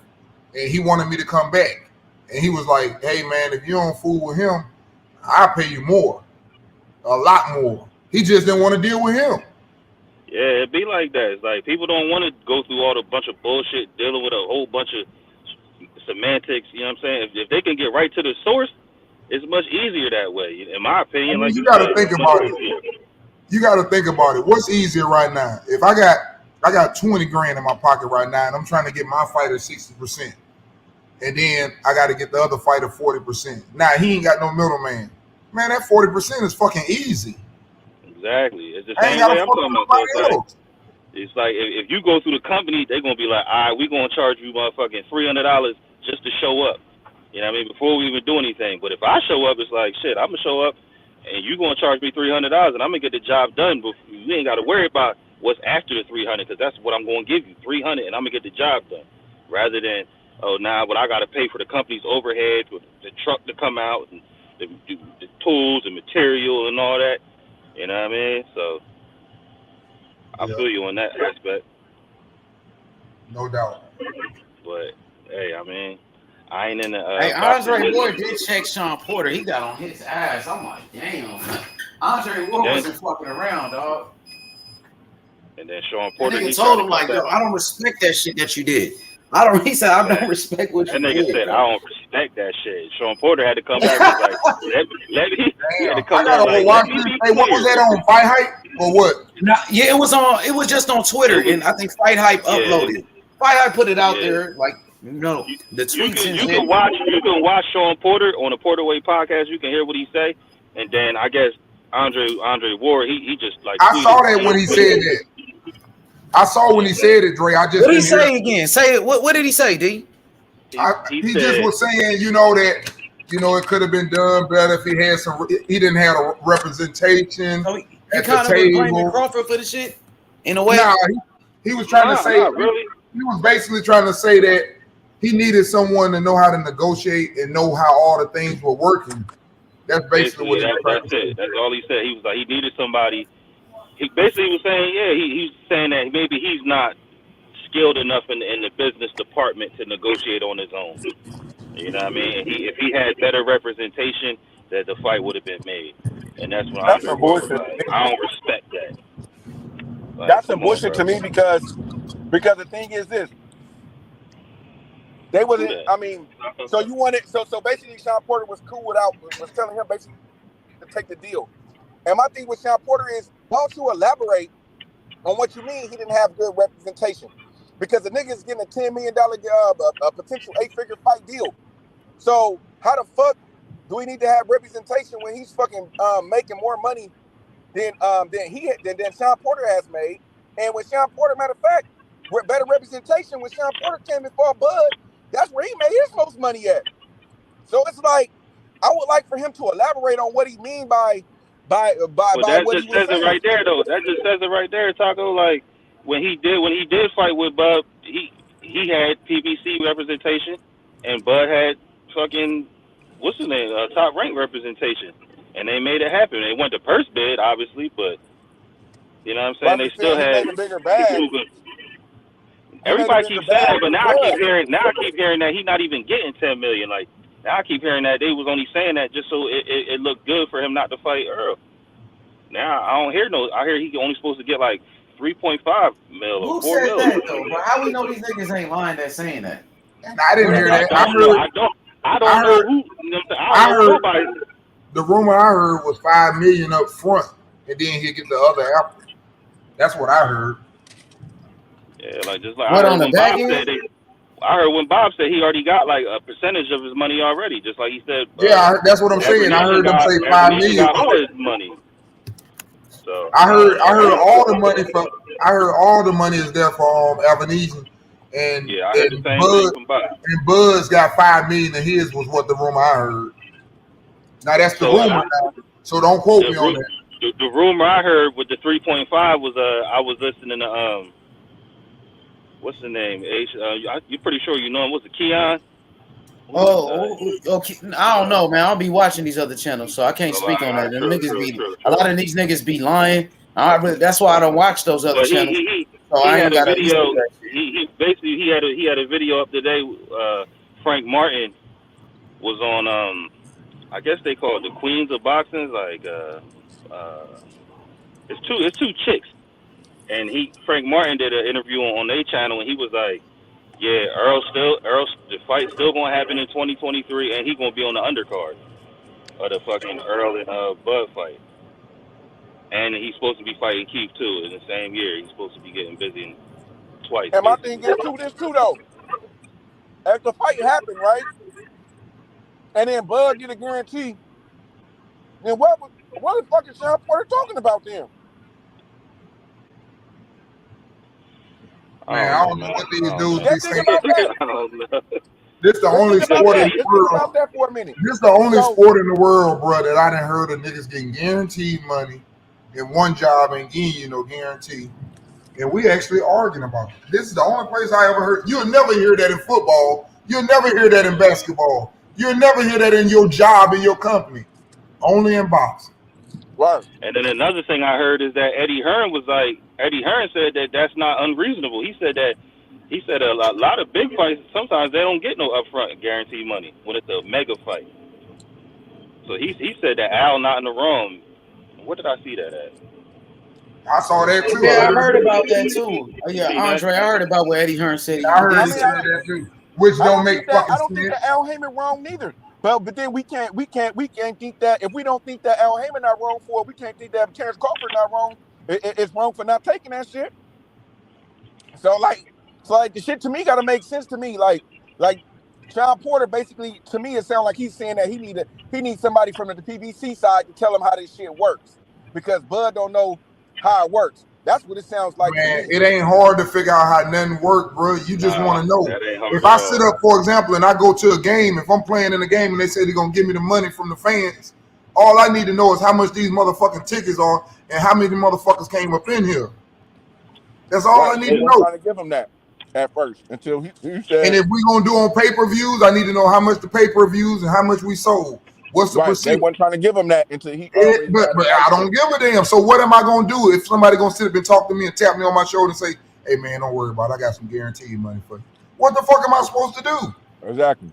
M: and he wanted me to come back. And he was like, "Hey man, if you don't fool with him, I'll pay you more, a lot more." He just didn't want to deal with him.
N: Yeah, it be like that. It's like people don't want to go through all the bunch of bullshit dealing with a whole bunch of semantics. You know what I'm saying? If they can get right to the source, it's much easier that way. In my opinion,
M: you got to think about it. You got to think about it. What's easier right now? If I got 20 grand in my pocket right now, and I'm trying to get my fighter 60%, and then I got to get the other fighter 40%. Now he ain't got no middleman. Man, that 40% is fucking easy.
N: Exactly. It's the same way I'm talking about. It's like if you go through the company, they're gonna be like, all right, we're gonna charge you motherfucking $300 just to show up. You know what I mean? Before we even do anything. But if I show up, it's like shit, I'm gonna show up and you're gonna charge me $300 and I'm gonna get the job done, but you ain't gotta worry about what's after the $300 because that's what I'm gonna give you, $300, and I'm gonna get the job done. Rather than, but I gotta pay for the company's overhead, for the truck to come out and the tools and material and all that. You know what I mean? So I feel you on that aspect.
M: No doubt.
N: But hey, I mean, I ain't in the
B: Hey,
N: boxing
B: Andre Ward
N: business.
B: did check Sean Porter. He got on his ass. I'm like, damn. Andre Ward
N: Then-
B: wasn't fucking around, dog.
N: And then Sean
B: That
N: Porter,
B: nigga
N: he
B: told
N: tried
B: him
N: to
B: like,
N: come
B: yo,
N: back.
B: I don't respect that shit that you did. I don't. He said, I don't respect what
N: That
B: you
N: nigga
B: did.
N: said,
B: bro.
N: I don't respect that shit. Sean Porter had to come back and was like, let me, he had to
M: Damn.
N: come
M: I
N: there
M: gotta
N: like,
M: go watch
N: let me
M: this.
N: be
M: Hey, what was
N: clear.
M: that on Fight Hype or what?
B: Nah, yeah, it was on. It was just on Twitter,
N: It was-
B: and I think Fight Hype uploaded. it. Fight Hype put it out
N: Yeah.
B: there, like the tweets and
N: You
B: shit.
N: can watch Sean Porter on the Porter Way podcast. You can hear what he say, and then I guess Andre Ward, he just like.
M: I saw that when he said that. I saw when he said it, Dre. I just
B: What did he
M: didn't hear
B: say again? Say it. What did he say, D?
M: He just was saying, that, it could have been done better if he had he didn't have a representation
B: He
M: at
B: kind
M: the
B: of was blaming
M: table.
B: Crawford for the shit in a way.
M: Nah, he was trying to say,
N: really.
M: He was basically trying to say that he needed someone to know how to negotiate and know how all the things were working. That's basically what he was trying to say.
N: That's all he said. He was like, he needed somebody. He basically was saying, he's saying that maybe he's not skilled enough in the business department to negotiate on his own. You know what I mean? And if he had better representation, that the fight would have been made. And that's what
O: That's
N: Andre
O: some
N: Ward was
O: bullshit.
N: like. I don't respect that. Like,
O: That's some
N: come on,
O: bullshit to
N: bro.
O: me because the thing is this. They wasn't. I mean, so you wanted. So basically, Sean Porter was cool was telling him basically to take the deal. And my thing with Sean Porter is, why don't you elaborate on what you mean he didn't have good representation? Because the nigga's getting a $10 million a potential 8-figure fight deal. So how the fuck do we need to have representation when he's fucking making more money than Sean Porter has made? And with Sean Porter, matter of fact, better representation when Sean Porter came in for Bud, that's where he made his most money at. So it's like, I would like for him to elaborate on what he mean by
N: that
O: what
N: just
O: he was
N: says
O: saying.
N: it right there, though. That just says it right there, Taco. Like when he did fight with Bud, he had PBC representation, and Bud had fucking what's his name, top rank representation, and they made it happen. They went to purse bid, obviously, but you know what I'm saying. They still had.
O: He made a bigger bag.
N: Everybody keeps saying that, but now I keep hearing that he's not even getting $10 million. Like now I keep hearing that they was only saying that just so it looked good for him not to fight Earl. Now I don't hear no. I hear he only supposed to get like 3.5 mil or 4
B: Who
N: mil.
B: said that though? Bro? How we know these niggas ain't lying that saying that?
M: I didn't hear that.
N: I don't know who. I don't know nobody.
M: The rumor I heard was $5 million up front, and then he'll get the other after. That's what I heard.
N: Yeah, like just like
B: What,
N: I heard
B: on the
N: when
B: back
N: Bob
B: end?
N: said I heard when Bob said he already got like a percentage of his money already, just like he said.
M: Yeah, that's what I'm saying. I heard them say $5 million.
N: Got all his money. So
M: I heard all the money from. I heard all the money is there for Albanese, and
N: yeah, I heard the same
M: Bud,
N: thing from Bob.
M: and Bud's got $5 million, and his was what the rumor I heard. Now that's the rumor. Now, so don't quote me on that.
N: The rumor I heard with the 3.5 was I was listening to what's the name? You're pretty sure you know him. What's it, Keon?
B: Okay. I don't know, man. I'll be watching these other channels, so I can't speak on that. Them niggas be a lot of these niggas be lying. That's why I don't watch those other channels.
N: He
B: I
N: had
B: ain't
N: a
B: got
N: video. He basically he had a video up today. Frank Martin was on I guess they call it the Queens of Boxing. Like it's two chicks, and Frank Martin did an interview on their channel, and he was like, yeah, the fight's still gonna happen in 2023, and he's gonna be on the undercard of the fucking Earl and Bud fight. And he's supposed to be fighting Keith too in the same year. He's supposed to be getting busy twice.
O: And my thing is this too though. If the fight happened, right, and then Bud get a guarantee, then what the fuck is Sean Porter talking about then?
M: Man, I don't know what these dudes be saying.
O: That.
M: This the only sport in the world.
O: About that for a minute.
M: This the only sport in the world, bro, that I done heard of niggas getting guaranteed money in one job and getting you no guarantee. And we actually arguing about it. This is the only place I ever heard. You'll never hear that in football. You'll never hear that in basketball. You'll never hear that in your job, in your company. Only in boxing.
O: Right.
N: And then another thing I heard is that Eddie Hearn said that that's not unreasonable. He said that He said a lot of big fights, sometimes they don't get no upfront guarantee money when it's a mega fight. So he said that Al not in the room. Where did I see that at?
M: I saw that too.
B: Yeah, I heard about that too. Yeah,
N: See
B: Andre,
N: that?
B: I heard about what Eddie Hearn said.
M: I heard
B: He
M: he
B: did
M: said
B: say
M: that too, which don't make fucking
O: I don't think
M: sense.
O: that Al Heyman wrong neither. But then we can't think that if we don't think that Al Heyman not wrong for it, we can't think that Terence Crawford not wrong. It's wrong for not taking that shit. So the shit to me got to make sense to me. Like Sean Porter basically, to me, it sounds like he's saying that he needs somebody from the PBC side to tell him how this shit works, because Bud don't know how it works. That's what it sounds like.
M: Man, it ain't hard to figure out how nothing work, bro. You just want to know. If I sit up, for example, and I go to a game, if I'm playing in a game and they say they're going to give me the money from the fans, all I need to know is how much these motherfucking tickets are and how many motherfuckers came up in here. That's all I need to know.
O: Trying to give him that at first until he said.
M: And if we're going to do on pay-per-views, I need to know how much the pay-per-views and how much we sold. What's the percentage?
O: They weren't trying to give him that until he.
M: But I don't give a damn. So what am I gonna do if somebody gonna sit up and talk to me and tap me on my shoulder and say, "Hey man, don't worry about it. I got some guaranteed money for you." What the fuck am I supposed to do?
O: Exactly.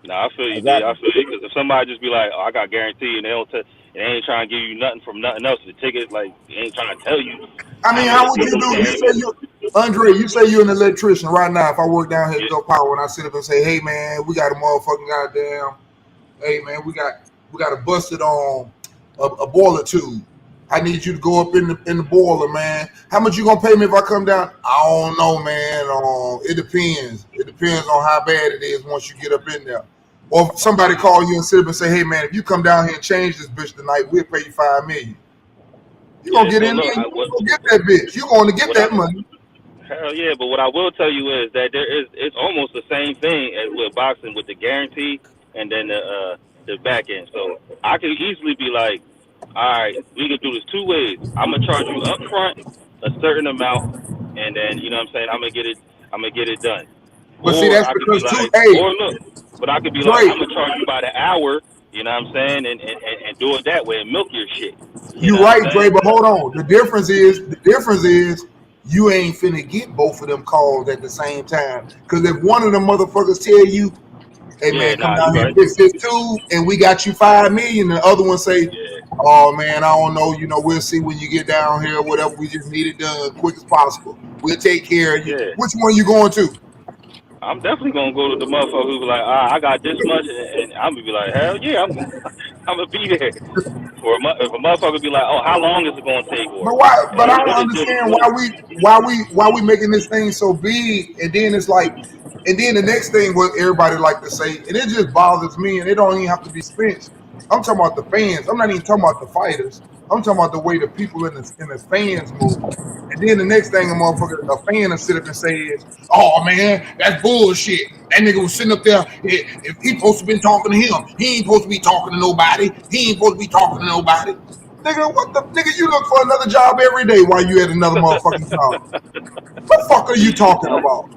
N: Nah, I feel you, D. I feel you, because if somebody just be like, "Oh, I got guaranteed," and they ain't trying to give you nothing from nothing else, the tickets, like they ain't trying to tell you.
M: I mean, how would you do? Andre, you say you're an electrician right now. If I work down here at Go Power and I sit up and say, "Hey man, we got a motherfucking goddamn. Hey man, we got a busted on a boiler tube. I need you to go up in the boiler, man. How much you gonna pay me if I come down? I don't know, man. It depends. It depends on how bad it is once you get up in there. Or if somebody call you and sit up and say, "Hey man, if you come down here and change this bitch tonight, we'll pay you $5 million." You gonna get in there? You gonna get that bitch? You going to get that money?
N: Hell yeah! But what I will tell you is that it's almost the same thing as with boxing with the guarantee and then the back end. So I could easily be like, all right, we can do this two ways. I'm gonna charge you up front a certain amount, and then you know what I'm saying, I'm gonna get it done.
M: But see, that's because
N: I could be like, I'm gonna charge you by the hour, you know what I'm saying, and do it that way and milk your shit.
M: You're right, Dre, but hold on. The difference is you ain't finna get both of them calls at the same time. Because if one of them motherfuckers tell you, "Hey man, come down here, fix this too, and we got you $5 million," and the other one say, "Oh man, I don't know. You know, we'll see when you get down here. Whatever. We just need it done quick as possible. We'll take care of you." Yeah. Which one you going to?
N: I'm definitely gonna go to the motherfucker who be like, I got this much, and I'm gonna be like, hell yeah, I'm gonna be there. Or if a motherfucker be like, "Oh, how long is it gonna take?"
M: But why? But I don't understand why we making this thing so big, and then it's like. And then the next thing, what everybody like to say, and it just bothers me, and it don't even have to be Spence. I'm talking about the fans. I'm not even talking about the fighters. I'm talking about the way the people in the fans move. And then the next thing a fan will sit up and say is, "Oh man, that's bullshit. That nigga was sitting up there. If he supposed to be talking to him, he ain't supposed to be talking to nobody. He ain't supposed to be talking to nobody." Nigga, what the nigga? You look for another job every day while you at another motherfucking job. What the fuck are you talking about?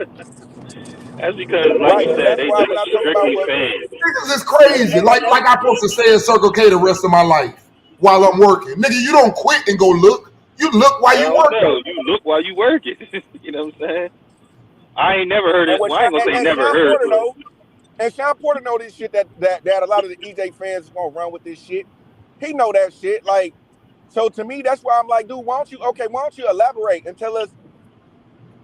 N: That's because, like you said, they strictly fans.
M: Niggas is crazy. Like I'm supposed to stay at Circle K the rest of my life while I'm working. Nigga, you don't quit and go look. You look while you working.
N: No, you look while you working. You know what I'm saying? I ain't never heard it. Well, I ain't gonna say never heard it.
O: And Sean Porter know this shit that a lot of the EJ fans is gonna run with this shit. He know that shit. Like, so to me, that's why I'm like, dude, why don't you elaborate and tell us?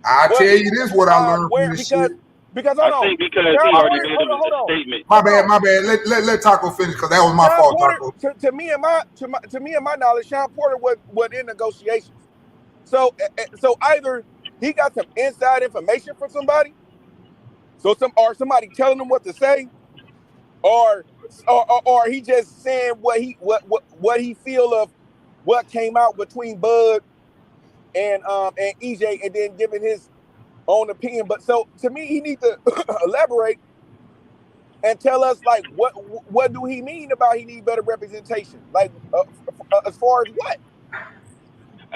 M: I tell you this, what I learned from this shit.
O: Because hold on.
N: I think because he already made a statement.
M: My bad. Let Taco finish because that was my fault, Taco.
O: To me and my knowledge, Sean Porter was in negotiations. So either he got some inside information from somebody, or somebody telling him what to say, or he just saying what he feel of what came out between Bud and EJ, and then giving his own opinion. But so to me, he needs to elaborate and tell us, like, what do he mean about he need better representation? Like, as far as what?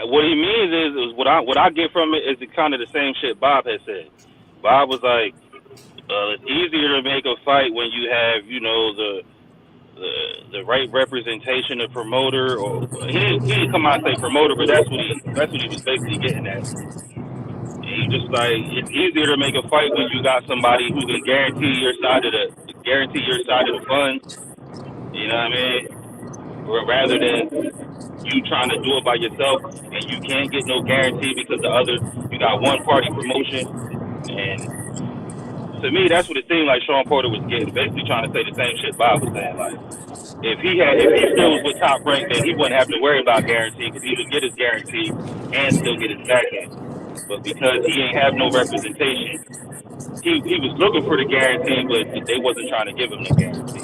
N: What he means is what I get from it is kind of the same shit Bob had said. Bob was like, it's easier to make a fight when you have, you know, the right representation of promoter, or he didn't come out and say promoter, but that's what he was basically getting at. And you just like it's easier to make a fight when you got somebody who can guarantee your side of the funds. You know what I mean? Rather than you trying to do it by yourself and you can't get no guarantee because you got one party promotion. And to me, that's what it seemed like Sean Porter was getting, basically trying to say the same shit Bob was saying. Like, if he still was with Top Rank, then he wouldn't have to worry about guarantee because he would get his guarantee and still get his backing. But because he ain't have no representation, he was looking for the guarantee, but they wasn't trying to give him the guarantee.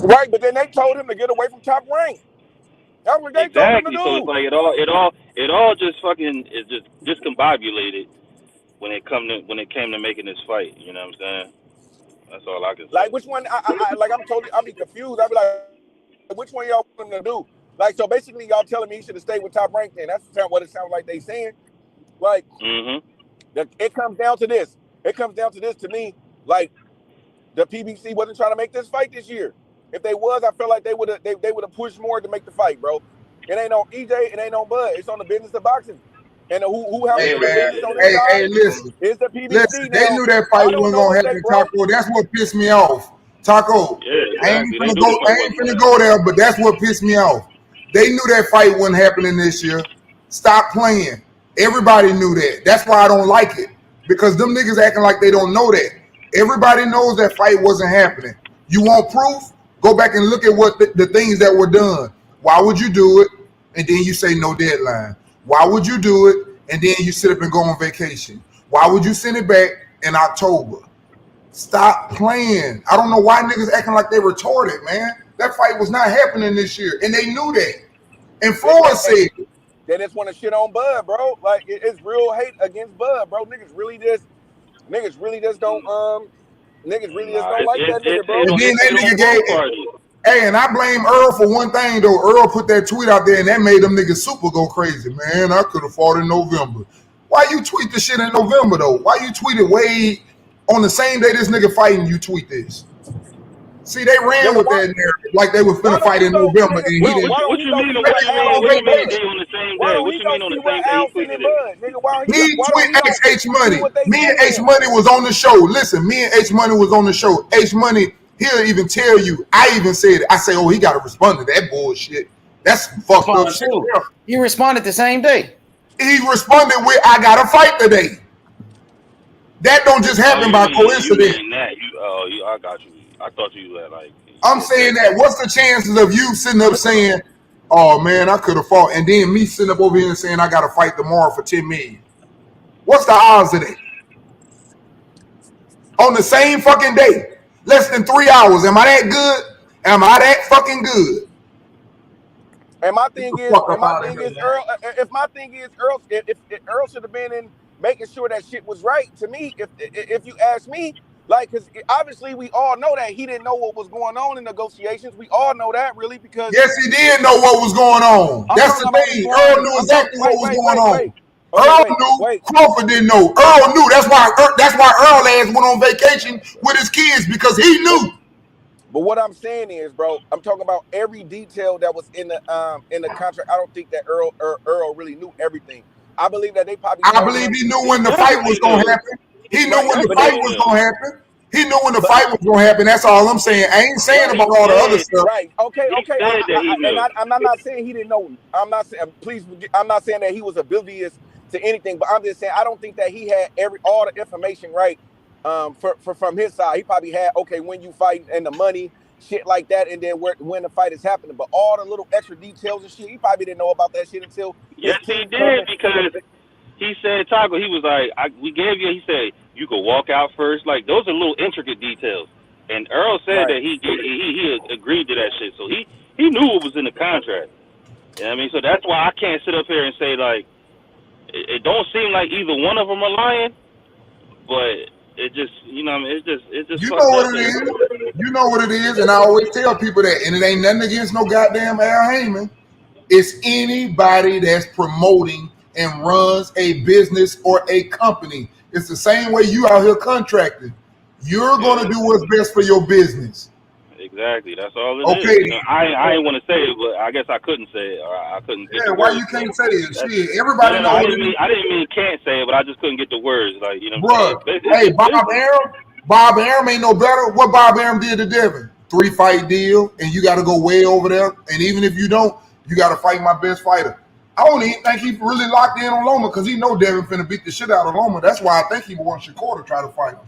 O: Right, but then they told him to get away from Top Rank. That's what they told him to do.
N: So it's like it all just fucking is just discombobulated when it came to making this fight. You know what I'm saying? That's all I can say.
O: Like which one? I'll be confused. I'll be like, which one y'all want him to do? Like, so basically, y'all telling me he should have stayed with Top Rank. Then that's what it sounds like they saying. Like, it comes down to this. It comes down to this to me. Like, the PBC wasn't trying to make this fight this year. If they was, I feel like they would have pushed more to make the fight, bro. It ain't on EJ, it ain't on Bud. It's on the business of boxing. And who has the business on their side?
M: Listen.
O: It's the PBC.
M: Listen, they knew that fight wasn't gonna happen, Taco. That's what pissed me off. Taco. I ain't finna go there, but that's what pissed me off. They knew that fight wasn't happening this year. Stop playing. Everybody knew that. That's why I don't like it. Because them niggas acting like they don't know that. Everybody knows that fight wasn't happening. You want proof? Go back and look at what the things that were done. Why would you do it? And then you say no deadline. Why would you do it? And then you sit up and go on vacation. Why would you send it back in October? Stop playing. I don't know why niggas acting like they retarded, man. That fight was not happening this year. And they knew that. And Floyd said it.
O: They just want to shit on Bud, bro. Like, it's real hate against Bud, bro. Niggas really just don't like that nigga, bro.
M: And then that nigga gave. Hey, and I blame Earl for one thing, though. Earl put that tweet out there, and that made them niggas super go crazy. Man, I could have fought in November. Why you tweet this shit in November, though? Why you tweet it way on the same day this nigga fighting, you tweet this? See, they ran with that narrative like they was finna fight in November. And he didn't.
N: What you mean on the same day? What you mean on the same day he tweeted it?
M: He tweet H Money. Me and H Money was on the show. Listen, me and H Money was on the show. H Money, he'll even tell you. I even said it. I say, oh, he got to respond to that bullshit. That's fucked up shit.
B: He responded the same day.
M: He responded with, I got to fight today. That don't just happen by coincidence.
N: You mean that. I got you. I thought you were like.
M: I'm saying that. What's the chances of you sitting up saying, "Oh man, I could have fought," and then me sitting up over here and saying, "I got to fight tomorrow for $10 million"? What's the odds of that? On the same fucking day, less than 3 hours. Am I that good? Am I that fucking good?
O: And my thing is, Earl. If Earl should have been in making sure that shit was right. To me, if you ask me. Like, because obviously we all know that he didn't know what was going on in negotiations. We all know that, really, because...
M: Yes, he did know what was going on. That's the thing. Earl knew exactly what was going on. Earl knew. Crawford didn't know. Earl knew. That's why Earl ass went on vacation with his kids, because he knew.
O: But what I'm saying is, bro, I'm talking about every detail that was in the contract. I don't think that Earl really knew everything. I believe that they probably...
M: I believe he knew when the fight was going to happen. He knew when the fight was going to happen. He knew when the fight was going to happen. That's all I'm saying. I ain't saying about all the other stuff.
O: Right. Okay. I'm not saying he didn't know. I'm not saying, please, I'm not saying that he was oblivious to anything, but I'm just saying I don't think that he had all the information right from his side. He probably had, okay, when you fight and the money, shit like that, and then when the fight is happening. But all the little extra details and shit, he probably didn't know about that shit until...
N: Yes, he did, because... He said, Taco, he was like, we gave you, he said, you could walk out first. Like, those are little intricate details. And Earl said that he agreed to that shit. So he knew what was in the contract. You know what I mean? So that's why I can't sit up here and say, like, it don't seem like either one of them are lying, but it just, you know what I mean? It's just
M: you know what it is. You know what it is, and I always tell people that, and it ain't nothing against no goddamn Al Heyman. It's anybody that's promoting and runs a business or a company. It's the same way you out here contracting. You're going to do what's best for your business.
N: Exactly. That's all it
M: Okay.
N: is. You know, I ain't want to say it, but I guess I couldn't say it, or I couldn't get the
M: why
N: words.
M: you can't say it?
N: That's-
M: Shit, everybody
N: no,
M: know.
N: I didn't mean can't say it, but I just couldn't get the words. Like, you know what
M: Bruh,
N: I'm saying?
M: hey, Bob Arum ain't no better. What Bob Arum did to Devin? 3-fight deal, and you got to go way over there. And even if you don't, you got to fight my best fighter. I don't even think he really locked in on Loma because he know Devin finna beat the shit out of Loma. That's why I think he wants Shakur to try to fight him.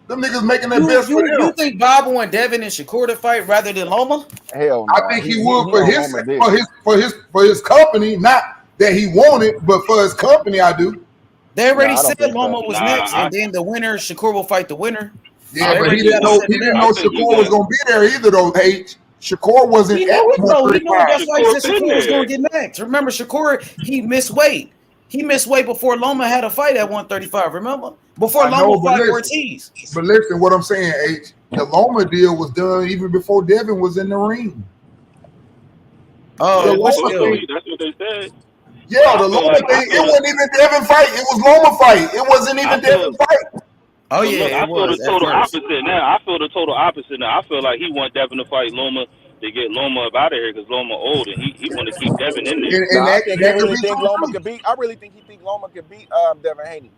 M: Them niggas making their best for them.
B: You think Bob want Devin and Shakur to fight rather than Loma?
O: Hell no.
M: I think he would for his company, not that he wanted, but for his company, I do.
B: They already said Loma was next, and then the winner, Shakur will fight the winner.
M: Yeah, but he didn't know Shakur was gonna be there either though, H. Shakur wasn't
B: He
M: at
B: knew it though. He
M: 135.
B: knew it. That's why he said Shakur was gonna get next. Remember, Shakur, he missed weight. He missed weight before Loma had a fight at 135. Remember? Before Loma fought Ortiz.
M: But listen, what I'm saying, H, the Loma deal was done even before Devin was in the ring.
N: Oh, that's what they said.
M: Yeah, the Loma thing, it wasn't even Devin fight. It was Loma fight. It wasn't even Devin fight.
B: Oh
N: But
B: yeah,
N: look, I feel the total opposite now. I feel the total opposite now. I feel like he want Devin to fight Loma to get Loma up out of here because Loma old and he want to keep Devin in there.
O: I really think Loma could beat. I really think he think Loma could beat Devin Haney.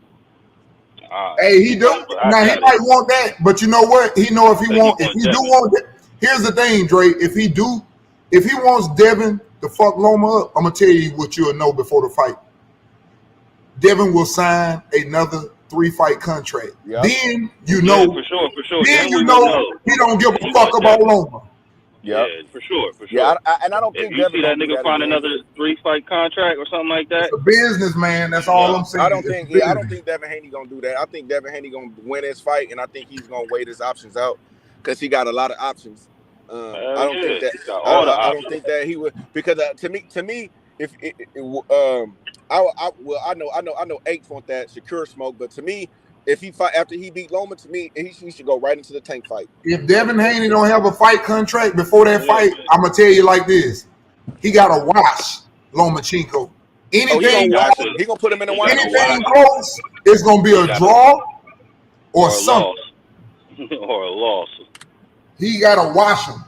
M: Hey, he do. Now he might want that, but you know what? He know if he want, if he do want that. Here's the thing, Dre. If he wants Devin to fuck Loma up, I'm gonna tell you what you'll know before the fight. Devin will sign another 3-fight contract. Yep. Then you know,
N: for sure.
M: Then you know he don't give a fuck about Loma.
N: Yeah, for sure.
O: Yeah, and I don't think
N: if you see that nigga find another 3-fight contract or something like that.
M: It's a business, man. That's all I'm saying.
O: I don't think Devin Haney gonna do that. I think Devin Haney gonna win his fight, and I think he's gonna weigh his options out because he got a lot of options. I don't think that. I don't think that he would because to me, if I know H want that Shakur smoke, but to me, if he fight after he beat Loma, to me, he should go right into the tank fight.
M: If Devin Haney don't have a fight contract before that fight, I'm gonna tell you like this: he gotta watch Lomachenko. Anything
O: he gonna put him in the watch.
M: Anything close, it's gonna be a draw or something.
N: Or a loss.
M: He gotta watch him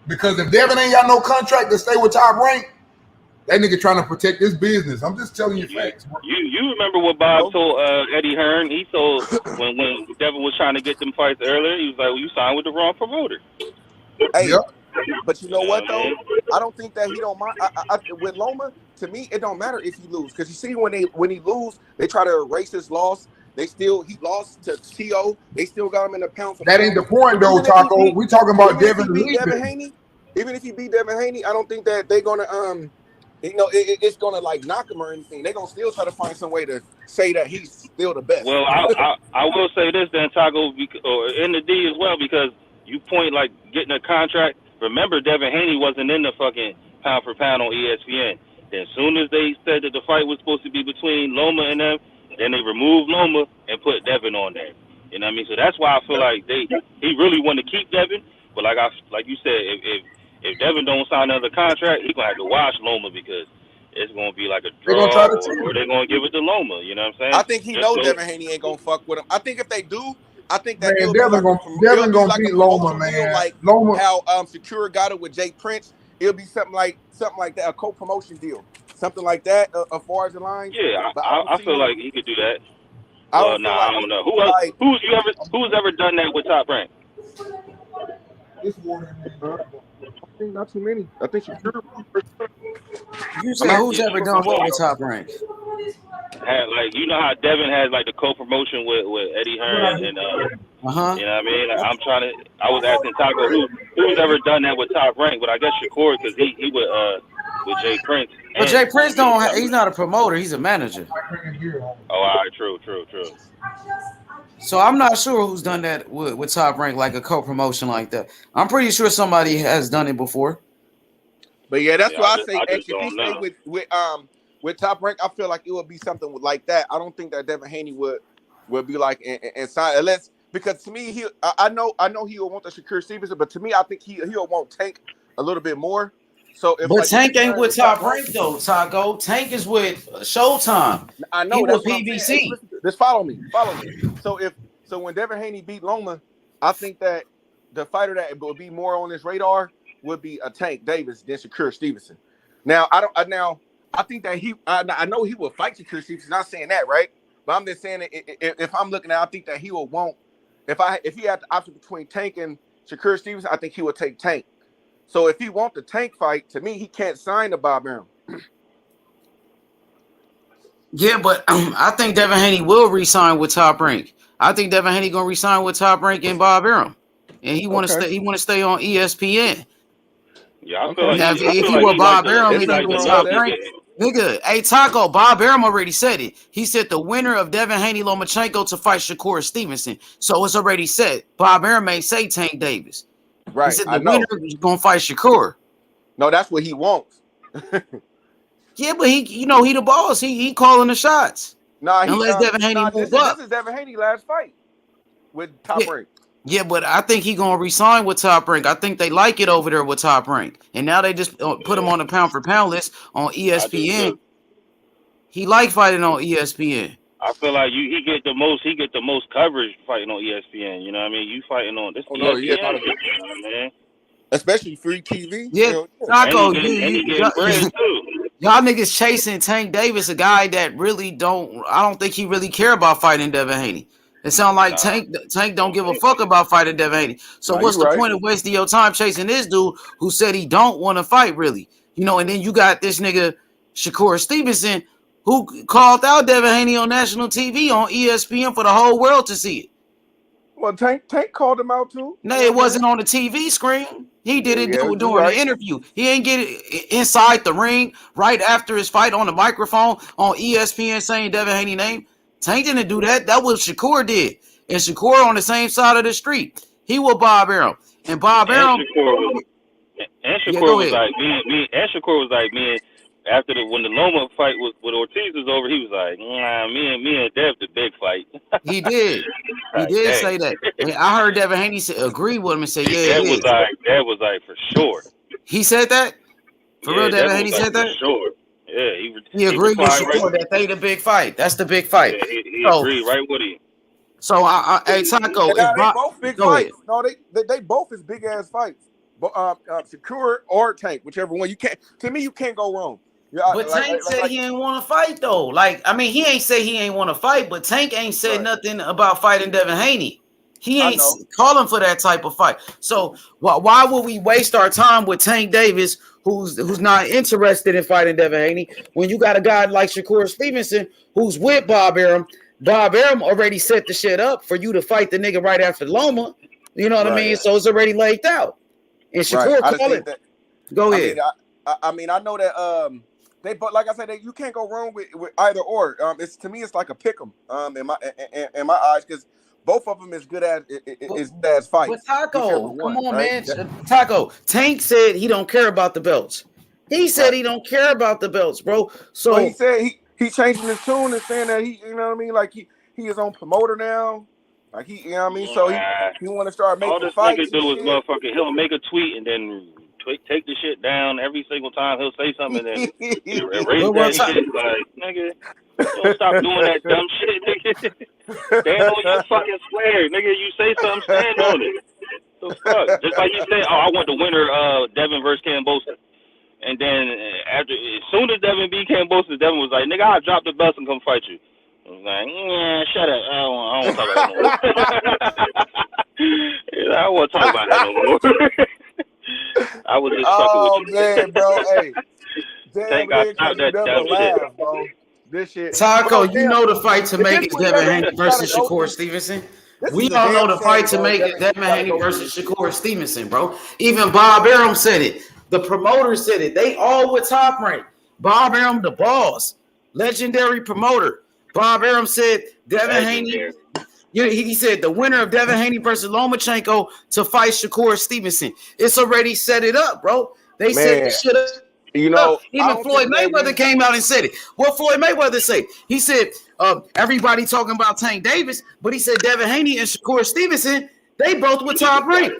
M: because if Devin ain't got no contract to stay with Top Rank, that nigga trying to protect his business. I'm just telling you facts.
N: You remember what Bob told Eddie Hearn? He told when Devin was trying to get them fights earlier, he was like, "Well, you signed with the wrong promoter."
O: Hey, but you know what though? I don't think that he don't mind. With Loma, to me, it don't matter if he lose because you see when he lose, they try to erase his loss. He lost to T.O. They still got him in the pound for
M: that ain't the point though, Taco. We talking about Devin
O: Haney. Even if he beat Devin Haney, I don't think that they're gonna it's gonna like knock him or anything. They're gonna still try to find some way to say that he's still the best.
N: Well, I will say this then, Taco, or in the D as well, because you point like getting a contract. Remember, Devin Haney wasn't in the fucking pound for pound on ESPN. Then as soon as they said that the fight was supposed to be between Loma and them, then they removed Loma and put Devin on there. You know what I mean? So that's why I feel like he really want to keep Devin. But like you said, if Devin don't sign another contract, he's gonna have to watch Loma because it's gonna be like a draw, or they're gonna give it to Loma. You know what I'm saying?
O: I think he knows Devin Haney ain't gonna fuck with him. I think if they do, I think that
M: Devin gonna beat Loma, man.
O: Like
M: Loma,
O: how Shakur got it with Jay Prince. It'll be something like that, a co-promotion deal, something like that. As far as the line,
N: yeah, I feel like he could do that.
O: I
N: don't know. Who's ever done that with Top Rank?
O: I think not too many. I think Shakur.
B: You said who's ever done what with Top Rank?
N: Like you know how Devin has like the co-promotion with Eddie Hearn and you know what I mean? Like, I was asking Taco who's ever done that with Top Rank, but I guess Shakur because he with Jay Prince.
B: But Jay Prince he's not a promoter, he's a manager.
N: Oh, all right, true.
B: So I'm not sure who's done that with Top Rank, like a co-promotion like that. I'm pretty sure somebody has done it before.
O: But yeah, that's why I say if he stay with Top Rank, I feel like it would be something like that. I don't think that Devin Haney would be like and sign unless because to me I know he'll want the Shakur Stevenson, but to me I think he'll want Tank a little bit more. So
B: but Tank ain't with Top Rank though, Taco. Tank is with Showtime.
O: I know
B: that's
O: with
B: PBC.
O: Just follow me. So when Devin Haney beat Loma, I think that the fighter that would be more on his radar would be a Tank Davis than Shakur Stevenson. Now, I think that I know he will fight Shakur Stevenson. Not saying that, right? But I'm just saying that if I'm looking at, I think that he will want. If he had the option between Tank and Shakur Stevenson, I think he would take Tank. So if he wants the Tank fight, to me, he can't sign to Bob Arum.
B: Yeah, but I think Devin Haney will re-sign with Top Rank. I think Devin Haney gonna re-sign with Top Rank and Bob Arum, and he want to stay. He want to stay on ESPN.
N: Yeah, I feel like
B: now, if he were Bob Arum, he like with Top Rank. Nigga, hey Taco, Bob Arum already said it. He said the winner of Devin Haney Lomachenko to fight Shakur Stevenson. So it's already set. Bob Arum may say Tank Davis.
O: Right.
B: He said the winner is gonna fight Shakur.
O: No, that's what he wants.
B: Yeah, but he the boss. He calling the shots.
O: Nah,
B: unless Devin Haney move up.
O: This is Devin Haney last fight with Top Rank.
B: Yeah, but I think he gonna resign with Top Rank. I think they like it over there with Top Rank, and now they just put him on the pound for pound list on ESPN. He like fighting on ESPN.
N: I feel like he get the most coverage fighting on ESPN. You know what I mean? You fighting on this ESPN, man.
O: Especially free TV.
B: Yeah, Taco, y'all niggas chasing Tank Davis, a guy that really I don't think he really care about fighting Devin Haney. It sounds like Tank don't give a fuck about fighting Devin Haney. So what's the point of wasting your time chasing this dude who said he don't want to fight really? And then you got this nigga Shakur Stevenson who called out Devin Haney on national TV on ESPN for the whole world to see it.
O: Well, Tank called him out too.
B: No, it wasn't on the TV screen. He did it during the interview. He ain't get it inside the ring right after his fight on the microphone on ESPN saying Devin Haney name. Tank didn't do that. That was Shakur did. And Shakur on the same side of the street. He was Bob Arum. And Bob Arum.
N: Shakur was like, Shakur was like, man, after when the Loma fight with Ortiz was over, he was like, nah, me and Dev the big fight.
B: He did. He did say that. And I heard Devin Haney agree with him and say, yeah,
N: that was like for sure.
B: He said that? For real, Devin Haney said that?
N: For sure. Yeah,
B: he agreed with Shakur that they the big fight. That's the big fight.
N: Yeah, he agreed right with him.
B: So, hey, Taco.
O: They both big fights. No, they both is big ass fights. Shakur or Tank, whichever one. You can't go wrong.
B: But Tank said he ain't want to fight though. He ain't say he ain't want to fight, but Tank ain't said nothing about fighting Devin Haney. He ain't calling for that type of fight. So why would we waste our time with Tank Davis, who's not interested in fighting Devin Haney, when you got a guy like Shakur Stevenson who's with Bob Arum? Bob Arum already set the shit up for you to fight the nigga right after Loma. You know what I mean? So it's already laid out. And Shakur call it. Go ahead.
O: I know that like I said, you can't go wrong with either or. It's like a pick 'em in my eyes, because both of them is good as fights.
B: But Taco, come on, man. Taco, Tank said he don't care about the belts. He said he don't care about the belts, bro. So
O: he said he changing his tune and saying that he, you know what I mean, like he is on promoter now. Like he, you know what I mean. So he want to start making fights.
N: All this nigga do is motherfucker. He'll make a tweet and then take the shit down every single time he'll say something and then erase that shit. Like, nigga, don't stop doing that dumb shit, nigga. Stand on your fucking square, nigga. You say something, stand on it. The fuck? Just like you said, I want the winner Devin versus Cambosa. And then as soon as Devin beat Cambosa, Devin was like, nigga, I'll drop the belt and come fight you. I was like, yeah, shut up. I don't want to talk about that no more. I don't want to talk about that no more. I was just fucking with you.
O: Man, bro, hey. Damn,
N: that
O: bro. This shit.
B: Taco, you know the fight to make is Devin Haney versus Shakur Stevenson. We all know the fight to make is Devin Haney versus Shakur Stevenson, bro. Even Bob Arum said it. The promoter said it. They all with Top Rank. Bob Arum, the boss, legendary promoter. Bob Arum said Devin Haney. He said the winner of Devin Haney versus Lomachenko to fight Shakur Stevenson. It's already set it up, bro. They set the shit up.
O: You know,
B: even Floyd Mayweather came out and said it. What Floyd Mayweather say? He said everybody talking about Tank Davis, but he said Devin Haney and Shakur Stevenson, they both with Top Rank.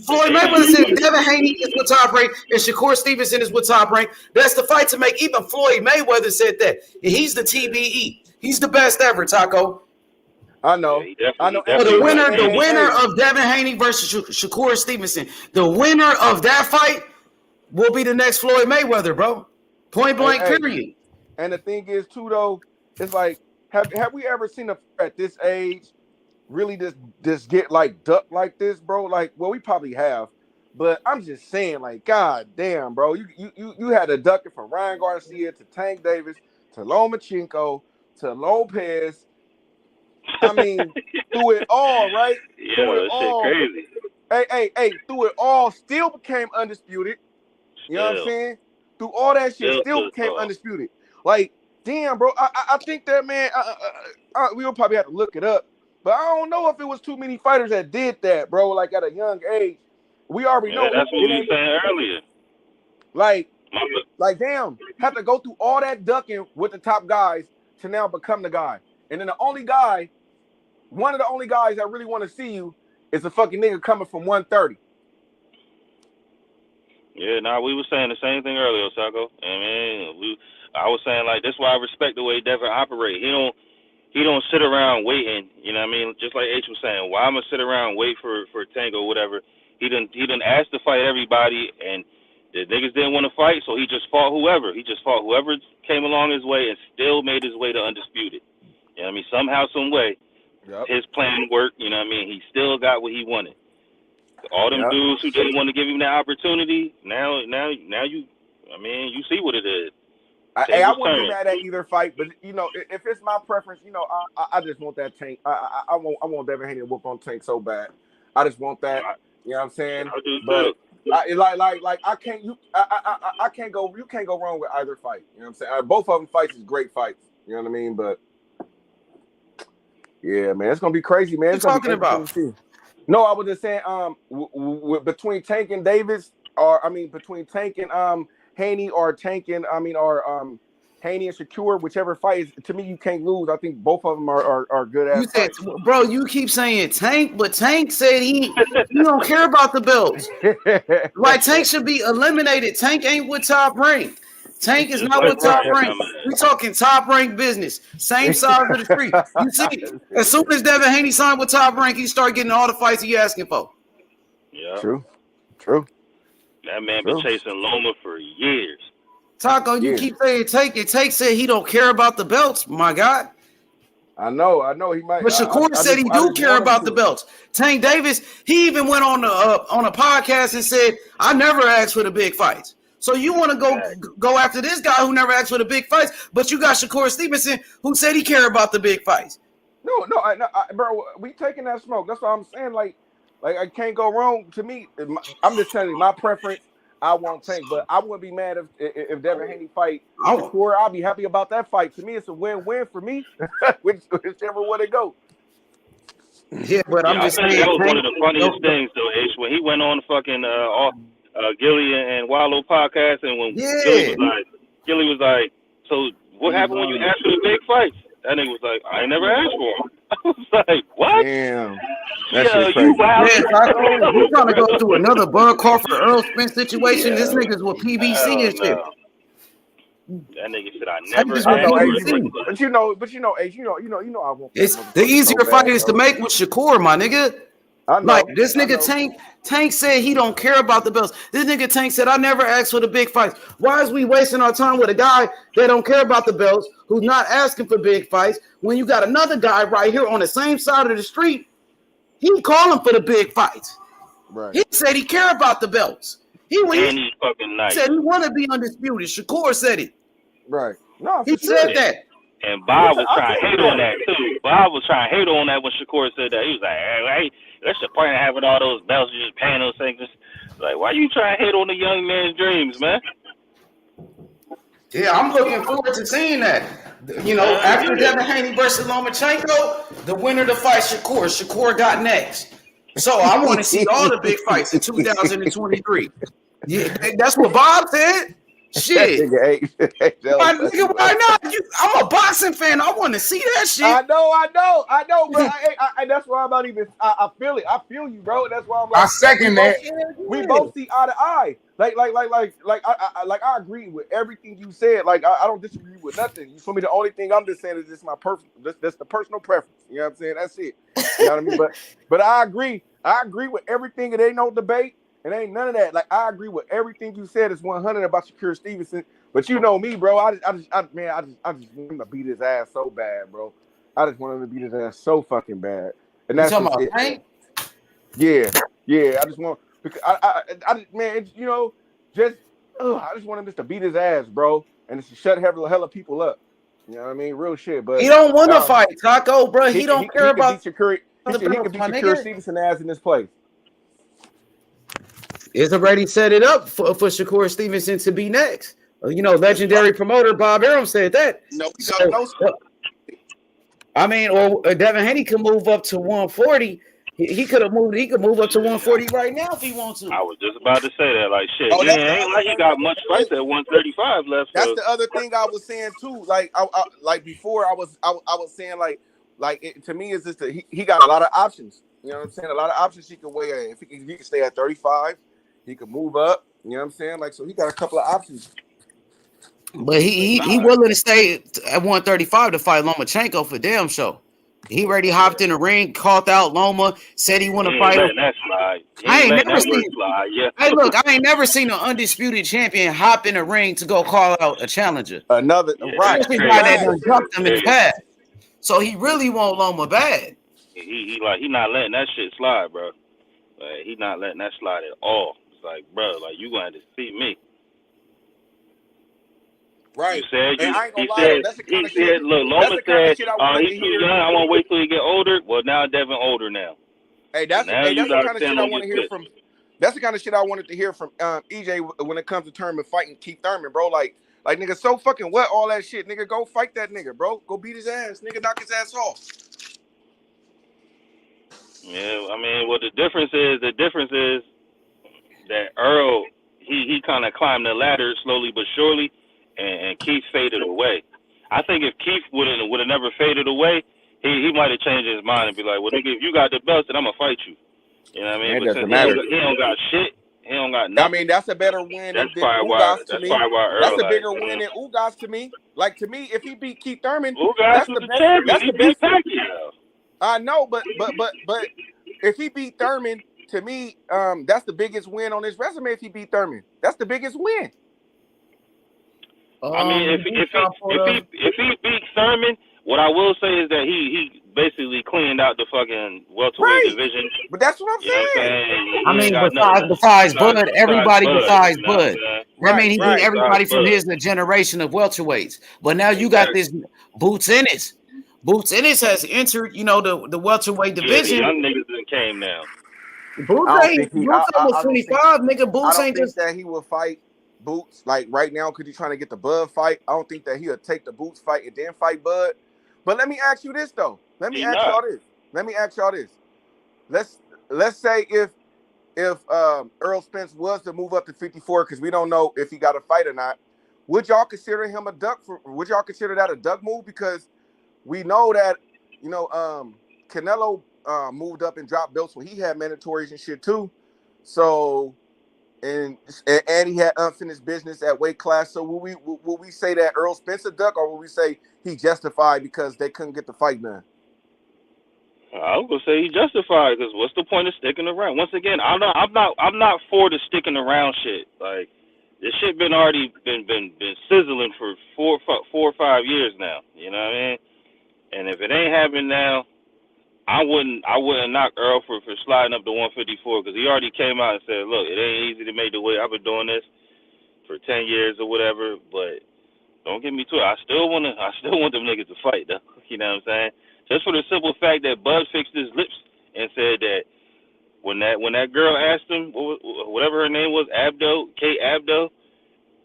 B: Floyd Mayweather said Devin Haney is with Top Rank and Shakur Stevenson is with Top Rank. That's the fight to make. Even Floyd Mayweather said that. And he's the TBE. He's the best ever, Taco.
O: I know. I know.
B: So the winner of Devin Haney versus Shakur Stevenson, the winner of that fight will be the next Floyd Mayweather, bro. Point blank, period.
O: And the thing is, too, though, it's like, have we ever seen at this age really just get like ducked like this, bro? Like, well, we probably have, but I'm just saying, like, god damn, bro, you had to duck it from Ryan Garcia to Tank Davis to Lomachenko to Lopez. I mean, through it all, right?
N: Yeah,
O: through it
N: that
O: all,
N: shit crazy.
O: Hey, through it all, still became undisputed. You know what I'm saying? Through all that shit, still became undisputed. Like, damn, bro, I think that, man, we'll probably have to look it up, but I don't know if it was too many fighters that did that, bro, like at a young age. We already know.
N: That's what we were saying earlier.
O: Like, damn, have to go through all that ducking with the top guys to now become the guy. And then one of the only guys that really want to see you is a fucking nigga coming from 130.
N: Yeah, we were saying the same thing earlier, Osako. And man, I was saying, like, that's why I respect the way Devin operate. He don't sit around waiting. You know what I mean? Just like H was saying, why I'm gonna sit around and wait for Tango or whatever. He didn't ask to fight everybody, and the niggas didn't want to fight, so he just fought whoever. He just fought whoever came along his way and still made his way to undisputed. You know what I mean? Somehow, some way, his plan worked. You know what I mean? He still got what he wanted. All them dudes who didn't want to give him that opportunity, now you see what it is.
O: I wouldn't be mad at either fight, but you know, if it's my preference, you know, I just want that Tank. I want Devin Haney to whoop on Tank so bad. I just want that. You know what I'm saying?
N: I do
O: but I can't. I can't go. You can't go wrong with either fight. You know what I'm saying? Both of them fights is great fights. You know what I mean? But yeah, man, it's gonna be crazy, man.
B: What are you talking about?
O: No, I was just saying, between Tank and Davis, between Tank and Haney, or Tank and Haney and Shakur, whichever fight is, to me, you can't lose. I think both of them are good ass fights.
B: Bro, you keep saying Tank, but Tank said he don't care about the belts. Like, Tank should be eliminated. Tank ain't with Top Rank. Tank is not with Top Rank. We talking Top Rank business. Same side of the street. You see, as soon as Devin Haney signed with Top Rank, he started getting all the fights he asking for.
N: Yeah.
O: True.
N: That man been chasing Loma for years.
B: Taco, you keep saying Tank, and Tank said he don't care about the belts, my God.
O: I know he might.
B: But Shakur said he do care about the belts. Tank Davis, he even went on a podcast and said, I never asked for the big fights. So you want to go after this guy who never asked for the big fights, but you got Shakur Stevenson who said he care about the big fights.
O: No, bro, we taking that smoke. That's what I'm saying. Like I can't go wrong. To me, I'm just telling you my preference. I won't Tank, but I wouldn't be mad if Devin Haney fight Shakur. I'll be happy about that fight. To me, it's a win-win for me, whichever way it go.
B: Yeah, but I'm just saying
N: that was one of the funniest things, though, H, when he went on the fucking Gilly and Wallow podcast, and when Gilly was like, so what happened when you asked for the big fights? That nigga was like, I ain't never asked for him. I was like, what?
O: Damn.
B: You wild. We're trying to go through another Bud Crawford Errol Spence situation. This nigga's with PBC and shit.
N: That nigga said I never asked for it.
O: But you know, H, you know, I won't.
B: It's the easier fight is to make with Shakur, my nigga. Like this nigga Tank said he don't care about the belts. This nigga Tank said I never asked for the big fights. Why is we wasting our time with a guy that don't care about the belts, who's not asking for big fights, when you got another guy right here on the same side of the street? He calling for the big fights.
O: Right.
B: He said he care about the belts. He
N: fucking nice.
B: Said he want to be undisputed. Shakur said it.
O: Right. No,
B: he said that.
N: And Bob was trying to hate on that too. Bob was trying to hate on that when Shakur said that. He was like, hey, that's the point of having all those belts, you just paying those things. Like, why you trying to hate on the young man's dreams, man?
B: Yeah, I'm looking forward to seeing that. You know, after Devin Haney versus Lomachenko, the winner to fight Shakur. Shakur got next. So I want to see all the big fights in 2023. Yeah, that's what Bob said. Shit.
O: Nigga,
B: Nigga, why not? I'm a boxing fan. I want to see that shit.
O: I know, bro. I that's why I'm not even. I feel it. I feel you, bro. That's why I'm like.
M: I second that.
O: We both see eye to eye. I agree with everything you said. Like I don't disagree with nothing. You feel me? The only thing I'm just saying is this my personal. That's the personal preference. You know what I'm saying? That's it. You know what I mean? But I agree. I agree with everything. It ain't no debate. It ain't none of that. Like I agree with everything you said. It's 100 about Shakur Stevenson. But you know me, bro. I just want him to beat his ass so bad, bro. I just want him to beat his ass so fucking bad. And that's
B: talking
O: just
B: about
O: it.
B: Hank?
O: Yeah. I just want because I just want him just to beat his ass, bro, and just to shut hella people up. You know what I mean? Real shit. But
B: he don't want to fight, Taco, bro. He don't care about.
O: He can beat Shakur Stevenson ass in this place.
B: It's already set it up for Shakur Stevenson to be next. You know, legendary promoter Bob Arum said that. I mean, or Devin Haney could move up to 140. He could have moved. He could move up to 140 right now if he wants to.
N: I was just about to say that. Like shit, ain't like he got much fights at 135 left.
O: That's the other thing I was saying too. Like like before, I was saying to me is just that he got a lot of options. You know what I'm saying? A lot of options he can weigh in. If he can stay at 35, he could move up. You know what I'm saying? Like so, he got a couple of options.
B: But he willing to stay at 135 to fight Lomachenko for damn sure. He already hopped in the ring, called out Loma, said he want to fight him. I ain't never seen. Hey, look, I ain't never seen an undisputed champion hop in the ring to go call out a challenger.
O: Another
B: especially guy that done jumped him in the past. So he really want Loma bad.
N: He not letting that shit slide, bro. Like, he not letting that slide at all. It's like, bro, like you gonna have to see me.
O: Right.
N: He said, look, Loma said, he's too young. I want to wait till he get older. Well, now Devin older now.
O: Hey, that's the kind of shit I want to hear from. That's the kind of shit I wanted to hear from EJ when it comes to tournament fighting Keith Thurman, bro. Like nigga, so fucking what all that shit, nigga. Go fight that nigga, bro. Go beat his ass, nigga. Knock his ass off.
N: Yeah, I mean, well, the difference is that Earl, he kind of climbed the ladder slowly but surely. And Keith faded away. I think if Keith would have never faded away, he might have changed his mind and be like, well, nigga, if you got the belt, then I'm going to fight you. You know what I mean?
O: It doesn't matter.
N: He don't got shit. He don't got nothing.
O: I mean, that's a better win than
N: Ugas to me.
O: That's a bigger win than Ugas to me. Like, to me, if he beat Keith Thurman,
N: Ugas was the champion. That's the best Pacquiao.
O: I know, but if he beat Thurman, to me, that's the biggest win on his resume if he beat Thurman. That's the biggest win.
N: I mean, if he beats Thurman, what I will say is that he basically cleaned out the fucking welterweight division.
O: But that's what I'm saying.
B: I mean, besides Bud, everybody besides Bud. I mean, he beat everybody from his generation of welterweights. But now you got this Boots Ennis. Boots Ennis has entered, you know, the welterweight division.
N: The young niggas that came now.
B: Boots almost 25, nigga. Boots ain't just
O: that he will fight Boots like right now because he's trying to get the Bud fight. I don't think that he'll take the Boots fight and then fight Bud. But let me ask you this though. Let me ask y'all this. Let's say if Errol Spence was to move up to 54 because we don't know if he got a fight or not, would y'all consider him a duck? Would y'all consider that a duck move? Because we know that Canelo moved up and dropped belts when he had mandatories and shit too. So. And he had unfinished business at weight class. So will we say that Errol Spence a duck, or will we say he justified because they couldn't get the fight done?
N: I was gonna say he justified because what's the point of sticking around? Once again, I'm not for the sticking around shit. Like this shit been sizzling for four or 5 years now. You know what I mean? And if it ain't happening now, I wouldn't knock Earl for sliding up to 154 because he already came out and said, look, it ain't easy to make the weight. I've been doing this for 10 years or whatever, but don't get me to it. I still want them niggas to fight though. You know what I'm saying? Just for the simple fact that Bud fixed his lips and said that when that girl asked him whatever her name was, Kate Abdo,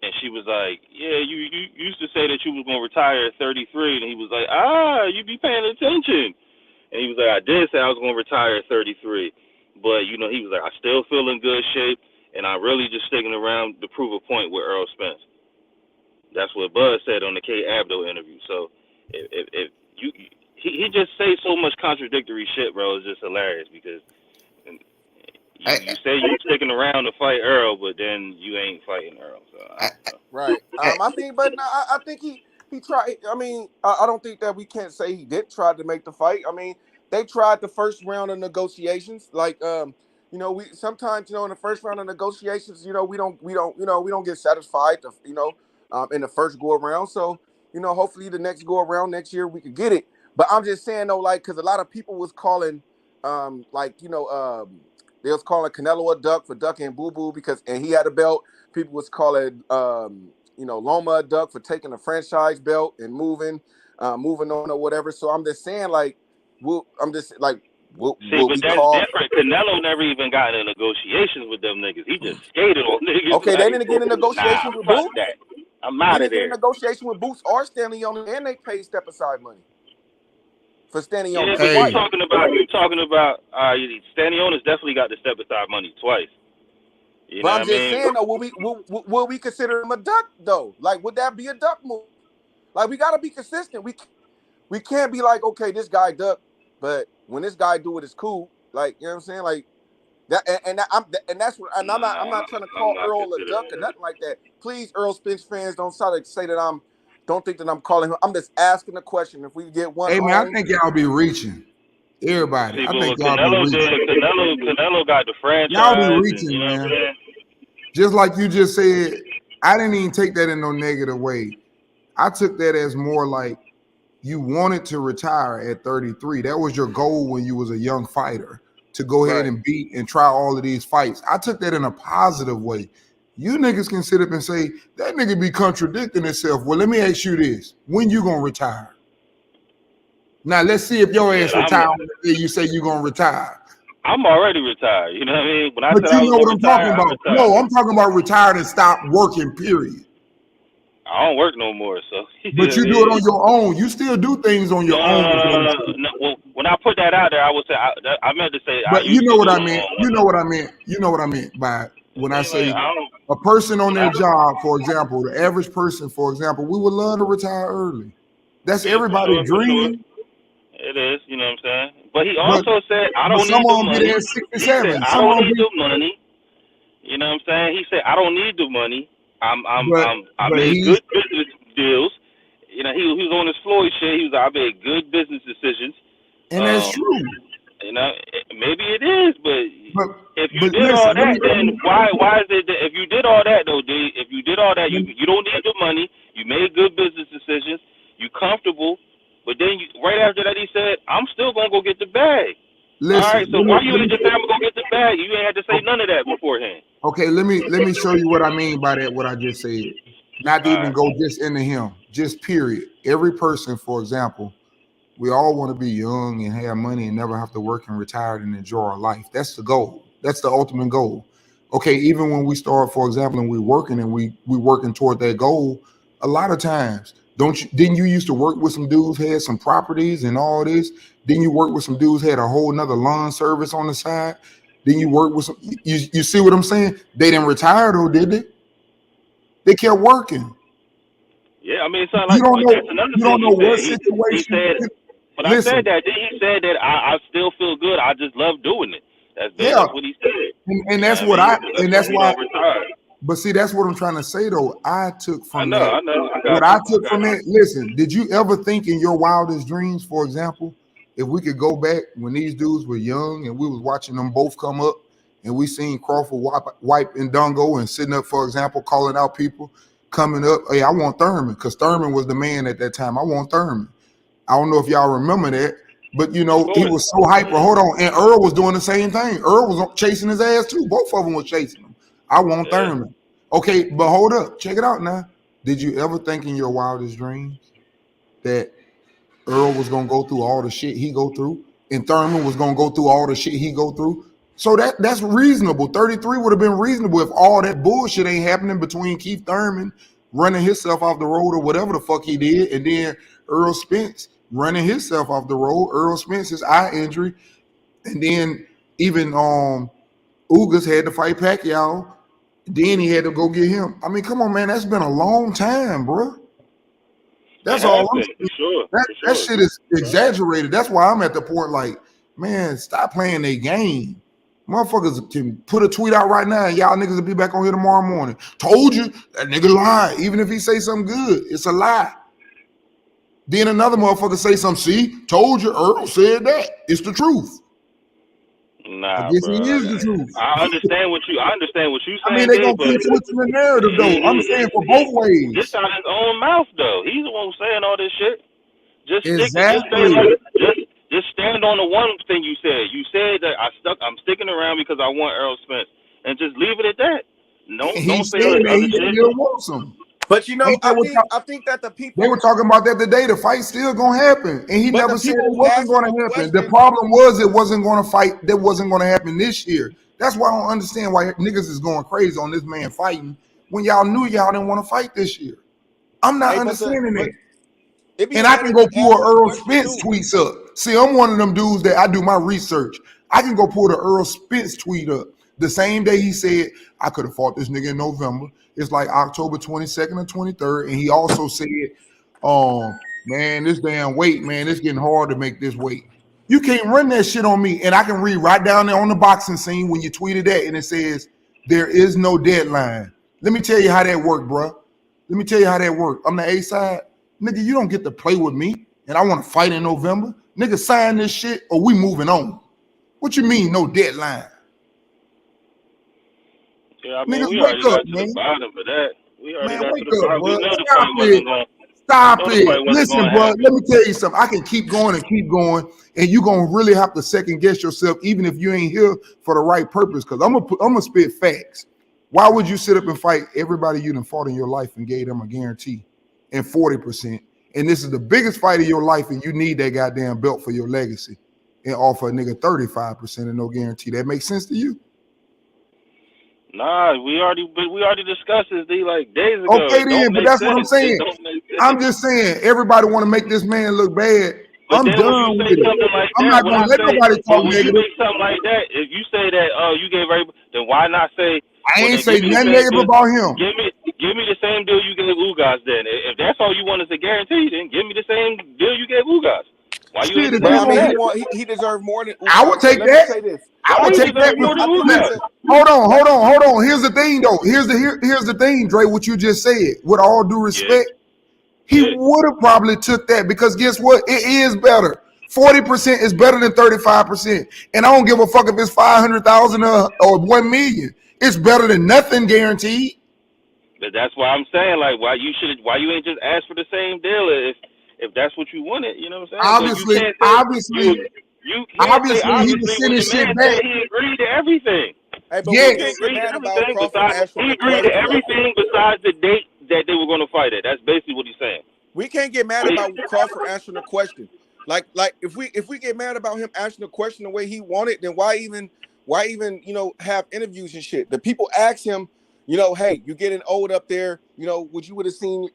N: and she was like, yeah, you used to say that you was gonna retire at 33, and he was like, you be paying attention. And he was like, I did say I was going to retire at 33. But, you know, he was like, I still feel in good shape, and I'm really just sticking around to prove a point with Errol Spence. That's what Bud said on the K Abdo interview. So if he just say so much contradictory shit, bro, it's just hilarious because you say you're sticking around to fight Earl, but then you ain't fighting Earl. So
O: right. I mean, but no, I think he tried. I mean, I don't think that we can't say he didn't try to make the fight. I mean, they tried the first round of negotiations. Like, you know, we sometimes, you know, in the first round of negotiations, you know, we don't get satisfied, in the first go around. So, you know, hopefully the next go around next year we could get it. But I'm just saying though, like, because a lot of people was calling, they was calling Canelo a duck for ducking Boo Boo and he had a belt. People was calling, Loma a duck for taking a franchise belt and moving on or whatever. So I'm just saying, like, will
N: that's
O: call?
N: different. Canelo never even got into negotiations with them niggas. He just skated on niggas.
O: Okay, they didn't get in negotiations with Boots.
N: That. I'm out of there.
O: They didn't get in negotiation with Boots or Stanley Young, and they paid step aside money for Stanley Young.
N: Yeah, but you're talking about Stanionis definitely got the step aside money twice. You
O: but
N: know
O: I'm
N: what
O: just
N: I mean?
O: saying, though, will we consider him a duck though? Like, would that be a duck move? Like, we gotta be consistent. We can't be like, okay, this guy duck, but when this guy do it, it's cool. Like, you know what I'm saying? Like that, and I'm not trying to call Earl a duck or nothing like that. Please, Errol Spence fans, don't try to say that don't think that I'm calling him. I'm just asking the question. If we get one,
M: hey man, I think y'all be reaching. Everybody, I think y'all be reaching.
N: Canelo got the franchise.
M: Y'all be reaching,
N: you know
M: man. Just like you just said, I didn't even take that in no negative way. I took that as more like you wanted to retire at 33. That was your goal when you was a young fighter, to go ahead and beat and try all of these fights. I took that in a positive way. You niggas can sit up and say, that nigga be contradicting himself. Well, let me ask you this. When you gonna retire? Now, let's see if your ass retire on the day you say you're gonna retire.
N: I'm already retired. You know what I mean? When I
M: but
N: said
M: you know what I'm talking about. No, I'm talking about retired and stop working, period.
N: I don't work no more, so.
M: But you do it on your own. You still do things on your own.
N: No. Well, when I put that out there, I would say I meant to say.
M: But you know what I meant. You know what I meant. You know what I meant by when I say a person on their job, for example, the average person, for example, we would love to retire early. That's everybody's dream.
N: It is, you know what I'm saying? But he also said, I don't need the money. He said, I don't need the money. You know what I'm saying? He said, I don't need the money. I made good business deals. You know, he was on his Floyd shit. He was like, I made good business decisions.
M: And that's true.
N: You know, maybe it is, but if you did all that, then why is it that if you did all that though, D, if you did all that, you don't need the money, you made good business decisions, you comfortable, but then right after that he said, I'm still gonna go get the bag. All right, so why you ain't just say I'm gonna go get the bag? You ain't had to say none of that beforehand.
M: Okay, let me show you what I mean by that, what I just said. Not to even go just into him, just period. Every person, for example, we all want to be young and have money and never have to work and retire and enjoy our life. That's the goal. That's the ultimate goal. Okay, even when we start, for example, and we're working and we working toward that goal, a lot of times, didn't you used to work with some dudes had some properties and all this? Didn't you work with some dudes had a whole nother lawn service on the side? Didn't you work with some, you see what I'm saying? They didn't retire though, did they? They kept working.
N: Yeah, I mean, it's not like
M: you don't know what situation.
N: He said, but I said that. He said that I still feel good. I just love doing it. That's what he said.
M: And that's what that's why. But see, that's what I'm trying to say though. I took from that. I know. I took from that. Listen, did you ever think in your wildest dreams, for example, if we could go back when these dudes were young and we was watching them both come up and we seen Crawford wipe Ndongo and sitting up, for example, calling out people coming up, hey, I want Thurman, because Thurman was the man at that time. I want Thurman. I don't know if y'all remember that, but you know, he was so hyper. Hold on. And Earl was doing the same thing. Earl was chasing his ass too. Both of them were chasing him. I want Thurman. Okay, but hold up. Check it out now. Did you ever think in your wildest dreams that Earl was going to go through all the shit he go through and Thurman was going to go through all the shit he go through? So that's reasonable. 33 would have been reasonable if all that bullshit ain't happening between Keith Thurman running himself off the road or whatever the fuck he did, and then Errol Spence running himself off the road, Errol Spence's eye injury, and then even Ugas had to fight Pacquiao Then he had to go get him. I mean, come on, man. That's been a long time, bro. That's
N: It
M: all
N: has
M: I'm
N: been,
M: saying.
N: for sure.
M: That shit is exaggerated. That's why I'm at the point like, man, stop playing their game. Motherfuckers can put a tweet out right now and y'all niggas will be back on here tomorrow morning. Told you, that nigga lied. Even if he say something good, it's a lie. Then another motherfucker say something, see, told you, Earl said that. It's the truth.
N: Nah,
M: I guess
N: bro.
M: he is the truth.
N: I understand what you saying,
M: I mean, they
N: Dave,
M: gonna
N: but
M: keep switching the narrative though. I'm saying for both ways.
N: It's out his own mouth though. He's the one saying all this shit.
M: Exactly.
N: Just stand on the one thing you said. You said that I'm sticking around because I want Errol Spence, and just leave it at that. Don't say all this other shit.
M: Still wants him.
O: But you know, I think that the people
M: they were talking about that today. The fight's still gonna happen, and he never said it wasn't gonna happen. The problem was it wasn't gonna fight. That wasn't gonna happen this year. That's why I don't understand why niggas is going crazy on this man fighting when y'all knew y'all didn't want to fight this year. I'm not understanding that. And I can go pull Errol Spence tweets up. See, I'm one of them dudes that I do my research. I can go pull the Errol Spence tweet up. The same day he said, I could have fought this nigga in November. It's like October 22nd or 23rd. And he also said, man, this damn weight, man, it's getting hard to make this weight. You can't run that shit on me. And I can read right down there on the boxing scene when you tweeted that, and it says, there is no deadline. Let me tell you how that worked, bro. Let me tell you how that worked. I'm the A side. Nigga, you don't get to play with me, and I want to fight in November. Nigga, sign this shit, or we moving on. What you mean, no deadline?
N: Yeah, I mean,
M: niggas,
N: we
M: wake
N: already got
M: up,
N: to
M: man.
N: the bottom of that. We already
M: Man,
N: got
M: wake
N: to the
M: up,
N: bottom.
M: bro.
N: We know the
M: Stop
N: fight wasn't going.
M: Stop it. Listen, bro, let me tell you something. I can keep going and keep going, and you're going to really have to second guess yourself, even if you ain't here for the right purpose, because I'm gonna spit facts. Why would you sit up and fight everybody you done fought in your life and gave them a guarantee and 40%? And this is the biggest fight of your life, and you need that goddamn belt for your legacy, and offer a nigga 35% and no guarantee. That makes sense to you?
N: Nah, we already discussed this like days ago.
M: Okay, then, but that's what I'm saying. I'm just saying, everybody want to make this man look bad.
N: But
M: I'm
N: then
M: done with it.
N: Like
M: I'm not gonna let nobody talk negative.
N: You say something like that, if you say that, you gave everybody, then why not say?
M: I ain't say nothing negative about him.
N: Give me the same deal you gave Ugas. Then, if that's all you want is a guarantee, then give me the same deal you gave Ugas. Why you ain't
O: I mean, he deserved more than Ugas.
M: I would take that. I would take that. Hold on. Here's the thing, though. Here's the thing, Dre. What you just said. With all due respect, he would have probably took that, because guess what? It is better. 40% is better than 35%. And I don't give a fuck if it's 500,000 or 1 million. It's better than nothing guaranteed.
N: But that's why I'm saying, like, why you ain't just ask for the same deal if that's what you wanted, you know what I'm saying?
M: Obviously, he was sending shit back.
N: He agreed to everything.
O: Hey, but
M: yes.
O: he agreed
N: to everything besides the date that they were going to fight at. That's basically what he's saying.
O: We can't get mad about Crawford answering the question. Like if we get mad about him answering the question the way he wanted, then why even have interviews and shit? The people ask him, hey, you're getting old up there, would you would have seen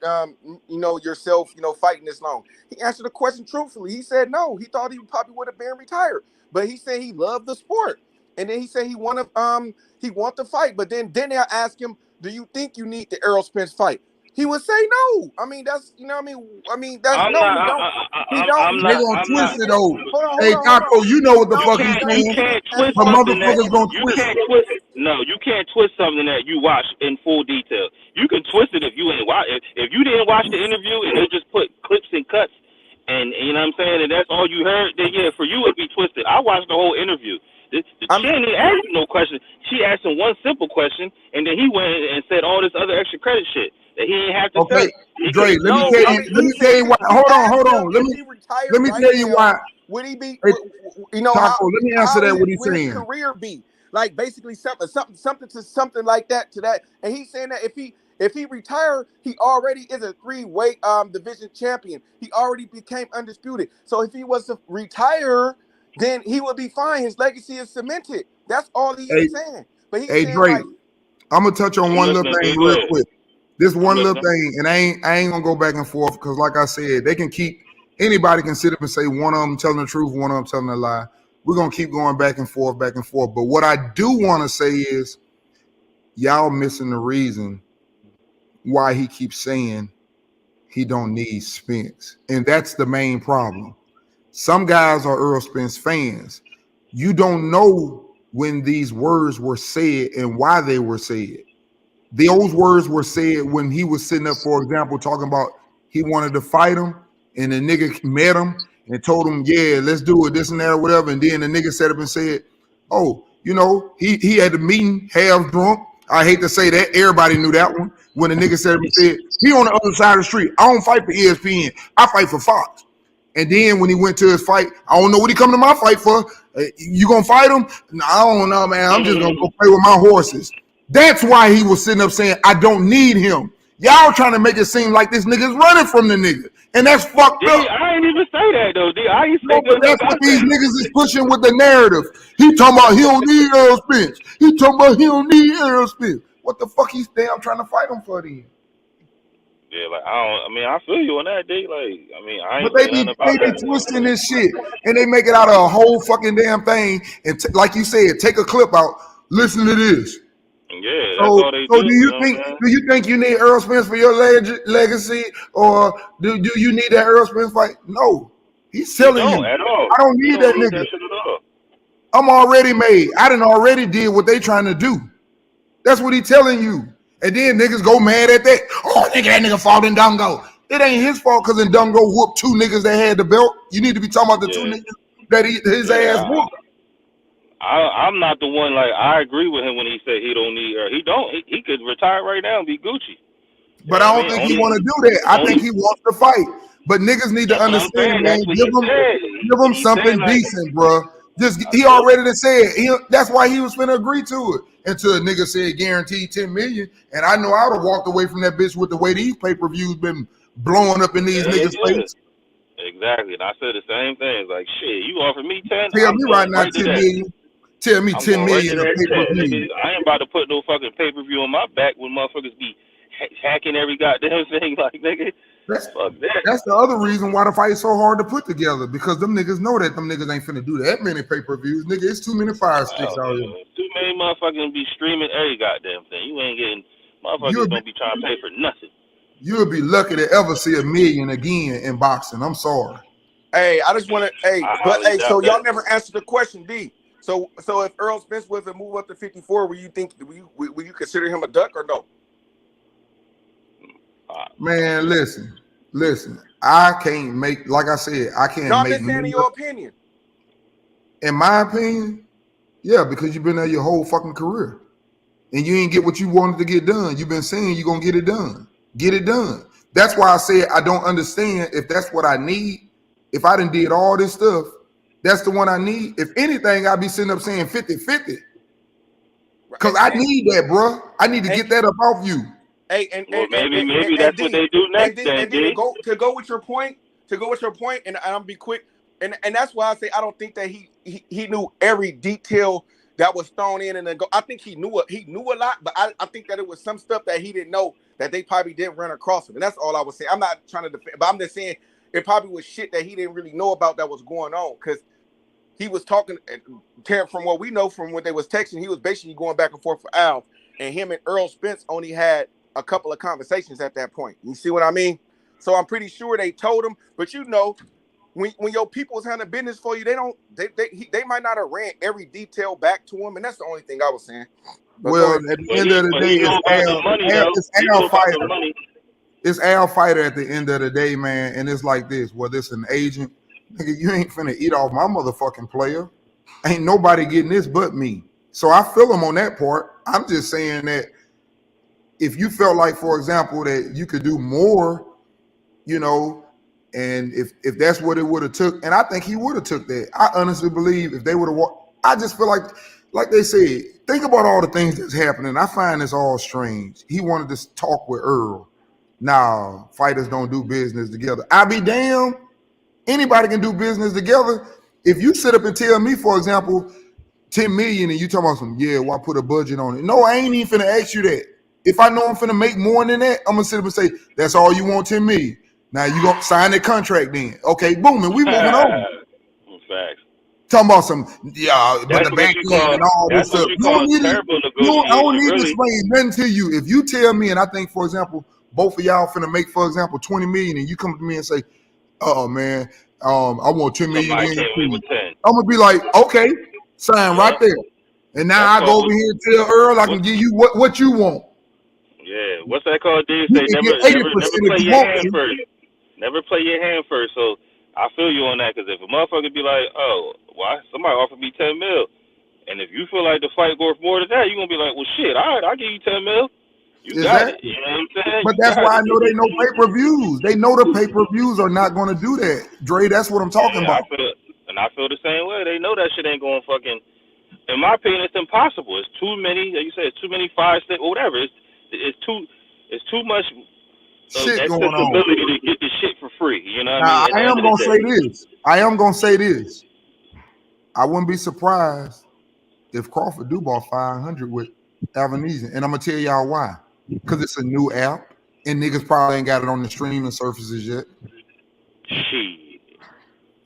O: yourself, fighting this long? He answered the question truthfully. He said no. He thought he probably would have been retired, but he said he loved the sport, and then he said he want to fight. But then they ask him, do you think you need the Errol Spence fight? He would say no. I mean, that's that's he don't.
M: They gonna twist it though. Hey, Taco, you know what the fuck he's saying. But motherfuckers gonna twist it.
N: No, you can't twist something that you watch in full detail. You can twist it if you ain't watch. If you didn't watch the interview and they just put clips and cuts, and you know what I'm saying, and that's all you heard, then yeah, for you it'd be twisted. I watched the whole interview. She didn't ask him no question. She asked him one simple question, and then he went and said all this other extra credit shit that he didn't have to say.
M: Dre, let me tell you why. Hold on. Let me tell you why.
O: Would he be?
M: Taco, let me answer that. What he's saying.
O: His career be like basically something like that to that, and he's saying that if he retired, he already is a 3-weight division champion. He already became undisputed. So if he was to retire, then he would be fine. His legacy is cemented. That's all he's saying. But he's saying,
M: Dre,
O: like,
M: I'm gonna touch on one little thing real quick. This one little thing, and I ain't gonna go back and forth, because like I said, anybody can sit up and say one of them telling the truth, one of them telling a lie. We're gonna keep going back and forth. But what I do want to say is, y'all missing the reason why he keeps saying he don't need Spence. And that's the main problem. Some guys are Errol Spence fans. You don't know when these words were said and why they were said. Those words were said when he was sitting up, for example, talking about he wanted to fight him, and the nigga met him and told him, yeah, let's do it, this and that, or whatever. And then the nigga sat up and said, oh, you know, he had the meeting half drunk. I hate to say that. Everybody knew that one. When the nigga sat up and said, he on the other side of the street. I don't fight for ESPN. I fight for Fox. And then when he went to his fight, I don't know what he come to my fight for. You gonna fight him? No, I don't know, man. I'm just gonna go play with my horses. That's why he was sitting up saying, I don't need him. Y'all trying to make it seem like this nigga's running from the nigga. And that's fucked up.
N: I ain't even say that, though, D. I ain't say
M: no, but that's what these niggas is pushing with the narrative. He talking about he don't need Errol Spence. He talking about he don't need Errol Spence. What the fuck he's damn trying to fight him for then?
N: Yeah, like, I feel you on that, D. Like, I ain't
M: but they be twisting this shit, and they make it out of a whole fucking damn thing. And like you said, take a clip out, listen to this.
N: Yeah, that's all they do.
M: So do you think you need Errol Spence for your legacy, or do you need that Errol Spence fight? No, he's telling you.
N: At all.
M: I don't need that nigga.
N: That shit at all.
M: I'm already made. I done already did what they trying to do. That's what he telling you. And then niggas go mad at that. Oh, nigga, that nigga fought in Dungo. It ain't his fault because in Dungo whooped two niggas that had the belt. You need to be talking about the two niggas that his ass whooped.
N: I'm not the one, like, I agree with him when he said he don't need, or he could retire right now and be Gucci.
M: But I don't think he want to do that. I think he wants to fight. But niggas need to understand, man. Give him something decent, bro. He already said that's why he was finna agree to it. Until a nigga said guaranteed 10 million. And I know I would have walked away from that bitch with the way these pay-per-views been blowing up in these niggas' face.
N: Exactly. And I said the same thing. Like, shit, you offer me 10.
M: Tell me right now 10 million. Tell me 10 million of pay-per-view.
N: I ain't about to put no fucking pay-per-view on my back when motherfuckers be hacking every goddamn thing. Like, nigga, fuck that.
M: That's the other reason why the fight is so hard to put together, because them niggas know that them niggas ain't finna do that many pay-per-views. Nigga, it's too many fire sticks out here.
N: Too many motherfuckers be streaming every goddamn thing. You ain't getting, motherfuckers don't be trying to pay for nothing.
M: You'll be lucky to ever see $1 million again in boxing. I'm sorry.
O: Hey, I just want to, so y'all never answered the question, D. So if Errol Spence was to move up to 54, will you consider him a duck or no?
M: Man, listen. I can't make, like I said, I can't
O: no,
M: make.
O: I'm just saying in your opinion.
M: In my opinion, yeah, because you've been there your whole fucking career, and you ain't get what you wanted to get done. You've been saying you're gonna get it done. Get it done. That's why I said I don't understand if that's what I need. If I done did all this stuff, that's the one I need. If anything, I'd be sitting up saying 50-50. Because I need that, bro. I need to get that up off you.
O: Hey,
N: maybe that's what they do next.
O: And to go with your point, and I'm be quick, and that's why I say I don't think that he knew every detail that was thrown in and then go. I think he knew a lot, but I think that it was some stuff that he didn't know that they probably didn't run across him, and that's all I was saying. I'm not trying to defend, but I'm just saying it probably was shit that he didn't really know about that was going on, because he was talking. From what we know from what they was texting, he was basically going back and forth for Al, and him and Errol Spence only had a couple of conversations at that point. You see what I mean? So I'm pretty sure they told him, but you know, when your people is handling business for you, they might not have ran every detail back to him, and that's the only thing I was saying. But
M: well, at the end of the day, it's Al Fighter. It's Al Fighter at the end of the day, man. And it's like this: whether it's an agent, nigga, you ain't finna eat off my motherfucking player. Ain't nobody getting this but me. So I feel him on that part. I'm just saying that if you felt like, for example, that you could do more, you know, and if that's what it would have took, and I think he would have took that. I honestly believe if they would have walked, I just feel like they said, think about all the things that's happening. I find this all strange. He wanted to talk with Earl. Nah, fighters don't do business together. I be damned. Anybody can do business together. If you sit up and tell me, for example, 10 million and you talking about some, yeah, well, I put a budget on it. No, I ain't even finna ask you that. If I know I'm finna make more than that, I'm gonna sit up and say, that's all you want, 10 million. Now you gonna sign that contract then. Okay, boom, and we moving on.
N: Facts.
M: Talking about some, but
N: That's
M: the
N: what
M: back
N: you
M: end
N: call.
M: and all this
N: That's what
M: stuff.
N: you
M: You
N: call
M: don't need it.
N: terrible
M: I don't
N: negotiation.
M: need to
N: Really,
M: explain nothing to you. If you tell me, and I think, for example, both of y'all finna make, for example, 20 million, and you come to me and say, "Oh man, I want 10 million
N: somebody came away
M: guaranteed."
N: with 10.
M: I'm gonna be like, "Okay, sign right there." And now
N: That's
M: I go
N: called.
M: over here and tell Earl I can give you what you want.
N: Yeah, what's that called? They
M: You
N: say
M: can
N: never,
M: get 80%
N: never
M: if
N: play
M: you
N: your
M: want
N: hand
M: to.
N: first. Never play your hand first. So I feel you on that, because if a motherfucker be like, oh, why somebody offered me 10 mil, and if you feel like the fight worth more than that, you gonna be like, well, shit, all right, I'll give you 10 mil. You got it.
M: Exactly.
N: You know what I'm saying?
M: But
N: You
M: that's
N: got
M: why I
N: it.
M: know they know pay-per-views. They know the pay-per-views are not going to do that. Dre, that's what I'm talking
N: Yeah,
M: about.
N: I feel the same way. They know that shit ain't going fucking. In my opinion, it's impossible. It's too many. Like you said, it's too many fire sticks or whatever. It's too much
M: Shit going on.
N: accessibility to get the shit for free. You know what I
M: Now,
N: mean? At
M: I
N: the
M: am
N: end of
M: going
N: the
M: to
N: day.
M: say this. I wouldn't be surprised if Crawford do bought 500 with Albanese. And I'm going to tell y'all why. Because it's a new app, and niggas probably ain't got it on the streaming surfaces yet.
N: Shit.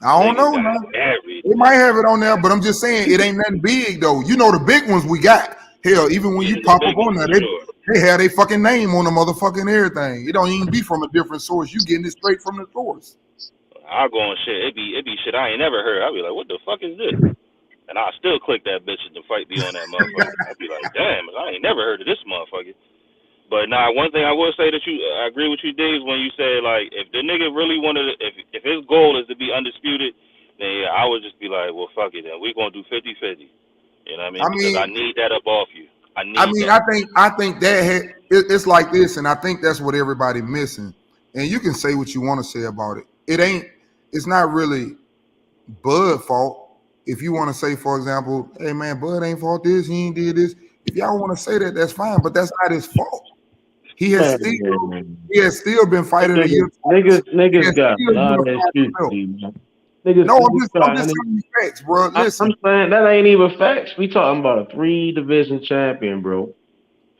M: I don't know,
N: got
M: man.
N: everything.
M: They might have it on there, but I'm just saying it ain't nothing big, though. You know the big ones we got. Hell, even when you pop up on there, they have their fucking name on the motherfucking everything. It don't even be from a different source. You getting it straight from the source.
N: I'll go on shit. It be shit I ain't never heard. I'll be like, what the fuck is this? And I'll still click that bitch and the fight be on that motherfucker. I'll be like, damn, I ain't never heard of this motherfucker. But now, one thing I will say that I agree with you, Diggs, when you said, like, if the nigga really wanted to, if his goal is to be undisputed, then yeah, I would just be like, well, fuck it, then we're going to do 50-50. You know what I mean? Because I need that up off you. I
M: think that it's like this, and I think that's what everybody missing. And you can say what you want to say about it. It's not really Bud fault. If you want to say, for example, hey man, Bud ain't fault this, he ain't did this. If y'all want to say that, that's fine, but that's not his fault. He has still been fighting a year.
P: Niggas got a lot of excuses, man. I'm just telling you
M: facts, bro. Listen.
P: I'm saying that ain't even facts. We talking about a 3-division champion, bro.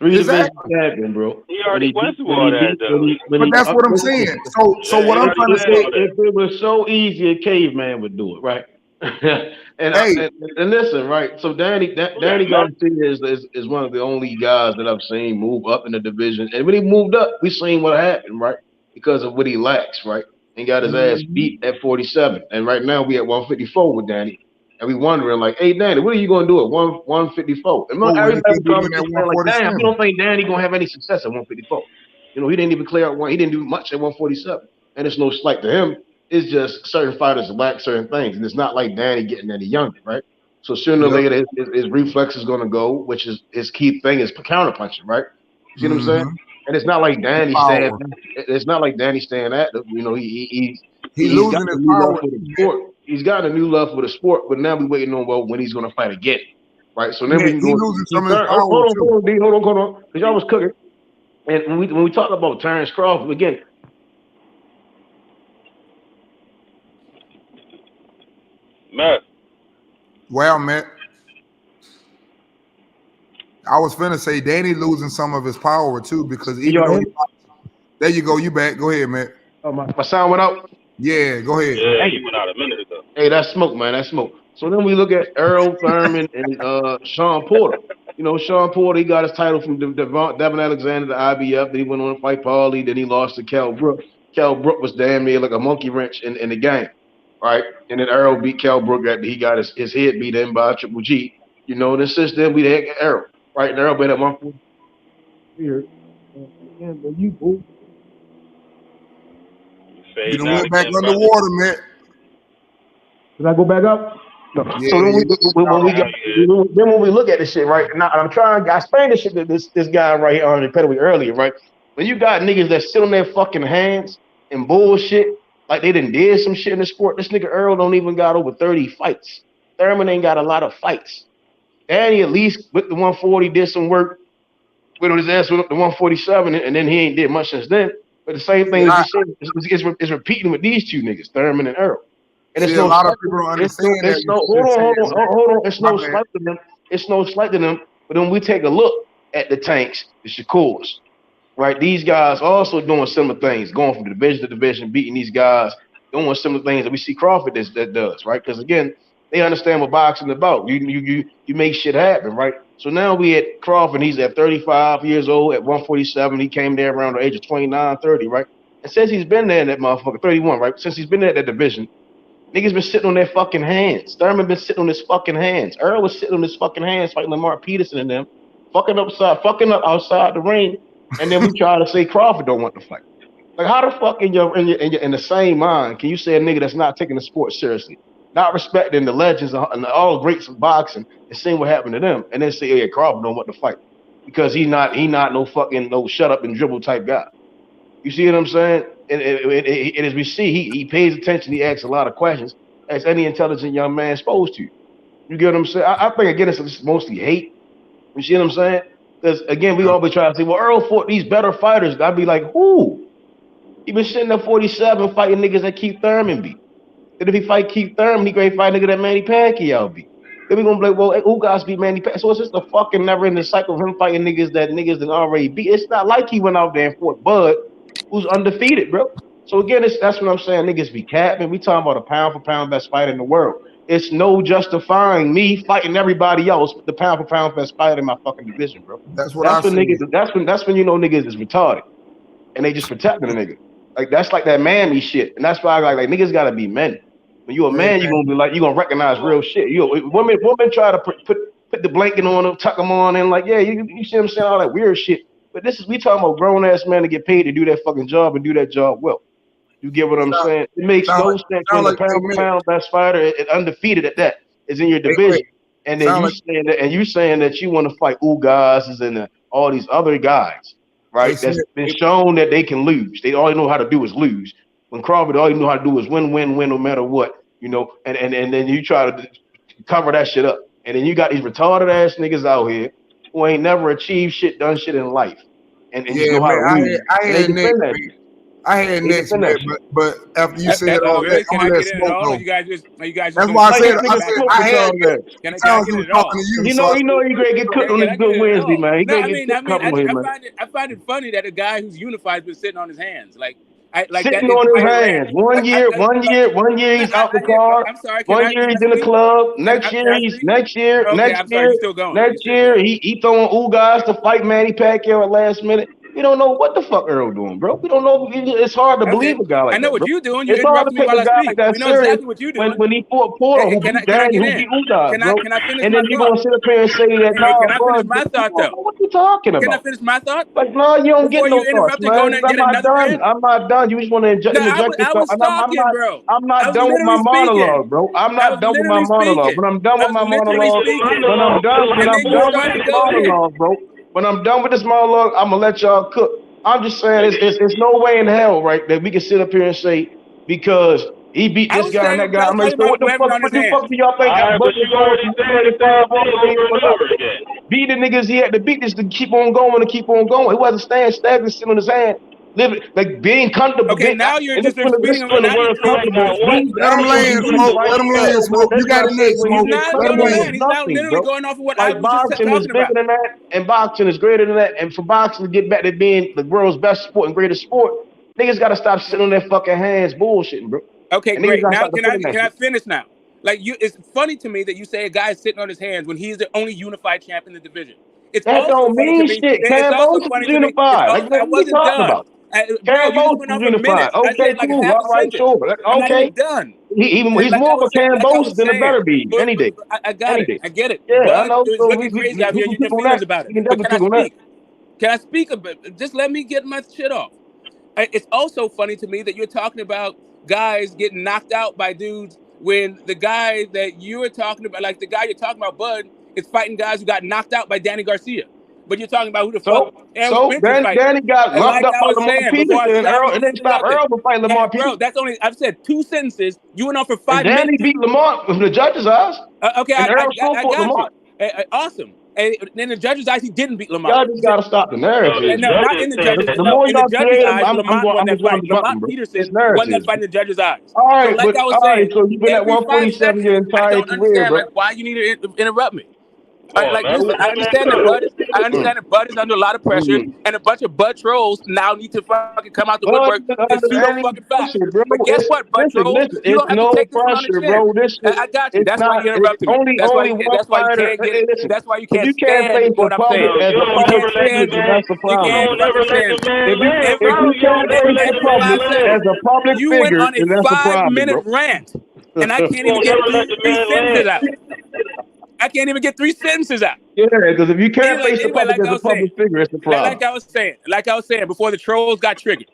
P: 3-division champion, bro.
N: He already went through all that, though.
M: But that's what I'm saying. So what I'm trying to say,
P: if it was so easy, a caveman would do it, right? and listen, right? So Danny Garcia is one of the only guys that I've seen move up in the division. And when he moved up, we seen what happened, right? Because of what he lacks, right? And got his ass beat at 47. And right now we at 154 with Danny. And we wondering, like, hey, Danny, what are you going to do at 154? And everybody was saying, like, damn, we don't think Danny going to have any success at 154. You know, he didn't even clear out one. He didn't do much at 147. And it's no slight to him. It's just certain fighters lack certain things. And it's not like Danny getting any younger, right? So sooner or later, his reflex is going to go, which is his key thing is counterpunching, right? You see what I'm saying? And it's not like Danny staying. It's not like Danny staying active. You know, he's
M: losing his power.
P: He's gotten a new love for the sport, but now we're waiting on when he's going to fight again, right? So then we can go.
M: Losing some of his power.
P: Hold on, because y'all was cooking. And when we talk about Terence Crawford again,
N: Matt.
M: Well, Matt, I was finna say Danny losing some of his power too, because even though there you go, you back. Go ahead, Matt.
P: Oh, my sound went out.
M: Yeah, go ahead.
N: Yeah, he went out a minute ago.
P: Hey, that's smoke, man. That's smoke. So then we look at Errol Thurman and Sean Porter. You know, Sean Porter, he got his title from Devin Alexander, the IBF. Then he went on to fight Paulie. Then he lost to Cal Brook. Cal Brook was damn near like a monkey wrench in the game, right? And then Errol beat Cal Brook. He got his head beat in by Triple G. You know, and then since then we had Errol, right? And Errol been at 140. Here, you boo.
M: You done went back underwater, Matt.
P: Did I go back up? No.
M: Yeah,
P: so when we look at this shit, right? Now I explained this shit to this guy right here on the pedal earlier, right? When you got niggas that sit on their fucking hands and bullshit, like they done did some shit in the sport. This nigga Earl don't even got over 30 fights. Thurman ain't got a lot of fights. Danny at least with the 140 did some work. Went on his ass went up to 147, and then he ain't did much since then. But the same thing as you said is repeating with these two niggas, Thurman and Earl. And it's no, a lot of people don't understand that. Hold on. It's no slight to them. It's no slight to them. But when we take a look at the Tanks, the Shakurs, right? These guys also doing similar things, going from division to division, beating these guys, doing similar things that we see Crawford that does, right? Because again, They understand what boxing is about. You make shit happen, right? So now we at Crawford. He's at 35 years old at 147. He came there around the age of 29, 30, right? And since he's been there in that motherfucker, 31, right? Since he's been there at that division, niggas been sitting on their fucking hands. Thurman been sitting on his fucking hands. Earl was sitting on his fucking hands fighting Lamar Peterson and them, fucking up outside the ring. And then we try to say Crawford don't want to fight. Like, how the fuck in the same mind can you say a nigga that's not taking the sport seriously, not respecting the legends and all the greats of boxing, and seeing what happened to them, and then say, yeah, Crawford don't want to fight because he not no shut up and dribble type guy. You see what I'm saying? And as we see, he pays attention. He asks a lot of questions, as any intelligent young man is supposed to. You get what I'm saying? I think again, it's mostly hate. You see what I'm saying? Because again, we always try to say, well, Earl fought these better fighters. I'd be like, who? He been sitting at 47 fighting niggas that Keith Thurman beat. Then if he fight Keith Thurman, he gonna fight nigga that Manny Pacquiao beat. Then we gonna be like, well, who guys beat Manny Pacquiao? So it's just a fucking never-ending cycle of him fighting niggas that already beat. It's not like he went out there and fought Bud, who's undefeated, bro. So again, that's what I'm saying. Niggas be capping. We talking about a pound-for-pound best fighter in the world. It's no justifying me fighting everybody else, but the pound-for-pound best fighter in my fucking division, bro.
M: That's when niggas.
P: That's when you know niggas is retarded, and they just protecting the nigga. Like that's like that manly shit, and that's why I like niggas gotta be men. When you a man, you gonna be like you gonna recognize real shit. Women try to put the blanket on them, tuck them on, and like you see what I'm saying, all that weird shit. But we talking about grown ass men to get paid to do that fucking job and do that job well. You get what I'm saying? It makes no sense when the pound best fighter, undefeated at that, is in your division, and then you saying that you want to fight Ugas and all these other guys. Right, that's been shown that they can lose. They all they know how to do is lose. When Crawford, all you know how to do is win, no matter what, you know. And then you try to cover that shit up. And then you got these retarded ass niggas out here who ain't never achieved shit, done shit in life, and just know how to lose.
M: I had next, but after you said all that,
Q: can I get in at all? Or you guys just
M: that's why I said I had that.
Q: Can I get in at all?
P: You know you gonna get cooked on this good Wednesday, man.
Q: I find it funny that a guy who's unified has been sitting on his hands,
P: sitting on his hands. One year he's out the car.
Q: I'm sorry.
P: 1 year he's in the club. Next year he throwing Ugas to fight Manny Pacquiao at last minute. We don't know what the fuck Earl doing, bro. We don't know. It's hard to believe a guy like that.
Q: I know what you're doing. You
P: it's hard to
Q: me while I speak.
P: Like
Q: you know exactly what you're doing.
P: When he fought Porter, who beat Ugas,
Q: Can I finish
P: and then you gonna sit up here and say that?
Q: Can I finish my thought though?
P: What you talking about?
Q: Can I finish my thought?
P: Like, no, you don't get no thoughts, man. I'm not done. You just want to interject yourself. I'm not done with my monologue, bro. I'm not done with my monologue. When I'm done with my monologue, when I'm done with this monologue, I'm gonna let y'all cook. I'm just saying, it's no way in hell, right, that we can sit up here and say because he beat this guy and that guy. I'm like, so what the fuck do y'all think? Beat the niggas he had to beat this to keep on going and keep on going. He wasn't staying stagnant, sitting on his hand. Living like being comfortable.
Q: Okay, now you're just speaking on the word comfortable.
M: Let him land, Smoke. Let him land, Smoke. You got it next, Smoke.
Q: He's not literally going off of what I was just talking about.
P: Boxing is bigger than that, and boxing is greater than that. And for boxing to get back to being the world's best sport and greatest sport, niggas got to stop sitting on their fucking hands bullshitting, bro.
Q: Okay, great. Now can I finish now? Like it's funny to me that you say a guy is sitting on his hands when he's the only unified champ in the division.
P: That don't mean shit. Canelo is unified.
Q: I wasn't done.
P: Canelo unified. Okay, cool. All right, sure. Okay,
Q: done.
P: He's more of a Canelo than a better be any day.
Q: I got it. I get it.
P: Yeah, I know.
Q: It's looking crazy out here. You get feelings about it. Can I speak a bit? Just let me get my shit off. It's also funny to me that you're talking about guys getting knocked out by dudes when the guy that you were talking about, like the guy you're talking about, Bud, is fighting guys who got knocked out by Danny Garcia. But you're talking about who the fuck?
P: So Danny got locked up by Lamar Peterson and then stopped Earl from fighting Lamar Peterson.
Q: Bro, that's only, I've said 2 sentences. You went on for 5 minutes.
P: Danny beat Lamar from the judge's eyes.
Q: Okay, I got you. Awesome. And then the judge's eyes, he didn't beat Lamar.
P: Judges got to stop the narrative.
Q: No, not in the judge's eyes. In the judge's eyes, Lamar Peterson wasn't fighting the judge's eyes.
P: All right, so you've been at 147 your entire career, bro.
Q: Why you need to interrupt me? Like, listen, I understand that Bud is under a lot of pressure, and a bunch of Bud trolls now need to fucking come out the woodwork and pseudo fucking facts.
P: Pressure, bro.
Q: But guess what, Bud trolls? You
P: It's
Q: don't have to
P: no
Q: take this one on the
P: pressure,
Q: chin.
P: bro. This shit,
Q: I got you.
P: it's
Q: That's
P: not.
Q: why you interrupted me.
P: Only
Q: That's why
P: one
Q: you
P: fighter.
Q: can't get it.
P: Listen,
Q: That's why you
P: if
Q: can't
P: you can't
Q: stand
P: face
Q: what
P: a
Q: I'm
P: public
Q: saying.
P: as a
Q: You
P: public
Q: can't
P: figure,
Q: stand
P: then
Q: it.
P: that's the
Q: You
P: problem.
Q: can't fucking stand it.
P: If you can't face the public as a public
Q: You went
P: figure,
Q: on a
P: then that's the problem,
Q: 5-minute
P: bro.
Q: rant, and I can't even get three sentences out. I can't even get 3 sentences out.
P: Yeah, because if you can't
Q: Anyway,
P: face the public
Q: like
P: as
Q: I
P: a
Q: was saying,
P: public figure, it's the problem.
Q: like I was saying before the trolls got triggered.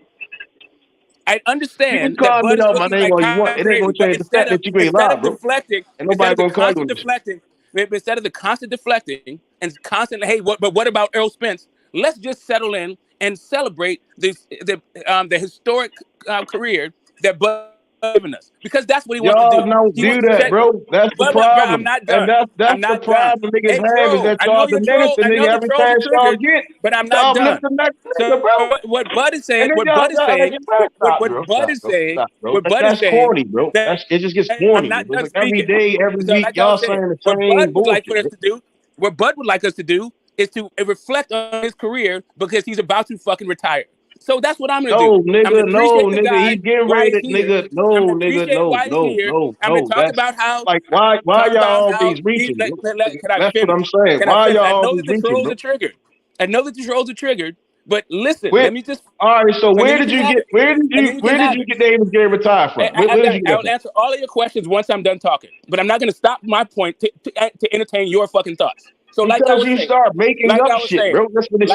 Q: I
P: You can
Q: understand that
P: call me
Q: Bud is
P: out my
Q: looking
P: name
Q: like
P: all you want. It ain't
Q: crazy,
P: gonna
Q: but
P: change the fact that you ain't
Q: instead
P: live,
Q: of
P: bro.
Q: deflecting,
P: Ain't nobody gonna call you on this.
Q: instead of the constant deflecting and constant, hey, what about Errol Spence? Let's just settle in and celebrate the historic career that Bud given us, because that's what he wants to
P: Y'all
Q: do.
P: don't
Q: He
P: do
Q: wants to
P: that,
Q: check.
P: bro. That's the
Q: Bro, I'm
P: problem.
Q: not
P: And
Q: done.
P: that's
Q: I'm
P: the
Q: not done.
P: problem niggas
Q: Hey,
P: have is
Q: troll,
P: that
Q: I know
P: y'all
Q: you're
P: diminish
Q: troll.
P: the
Q: I know
P: nigga
Q: the
P: every
Q: trolls are
P: chance y'all
Q: triggered,
P: get.
Q: but I'm
P: To
Q: not
P: uplift
Q: done.
P: the next nigga,
Q: So
P: bro.
Q: what Bud is saying,
P: And then y'all like, stop,
Q: what
P: bro.
Q: Bud is
P: That's
Q: saying
P: corny, bro.
Q: that
P: It just gets
Q: I'm
P: corny,
Q: not
P: bro. It's
Q: done
P: like every
Q: speaking.
P: day, every
Q: So
P: week,
Q: like I
P: y'all
Q: was saying,
P: saying the
Q: what
P: same
Q: Bud would like for
P: bullshit,
Q: us
P: bro.
Q: to do, what Bud would like us to do is to reflect on his career, because he's about to fucking retire. So that's what I'm gonna do. I'm gonna appreciate the guy
P: He's getting
Q: why
P: ready
Q: he's
P: to,
Q: here. I'm gonna appreciate why he's here. I'm gonna talk
P: That's
Q: about how
P: like, why y'all always reaching, bro?
Q: can I
P: That's what I'm
Q: finish?
P: saying.
Q: Can I
P: Why
Q: finish?
P: y'all
Q: I know
P: always
Q: that the
P: reaching,
Q: trolls
P: bro?
Q: are triggered. I know that the trolls are triggered. But listen,
P: Where,
Q: let me just.
P: all right. So
Q: and then
P: where
Q: we
P: did
Q: can
P: you
Q: have
P: get?
Q: it.
P: Where did
Q: And then
P: you?
Q: we can
P: Where did
Q: have
P: you
Q: it.
P: get Davis Gay retired from? Where did you get
Q: I'll
P: that
Q: answer all of your questions once I'm done talking. But I'm not going to stop my point to entertain your fucking thoughts. So,
P: from? Because you start making up shit, bro. That's what it's.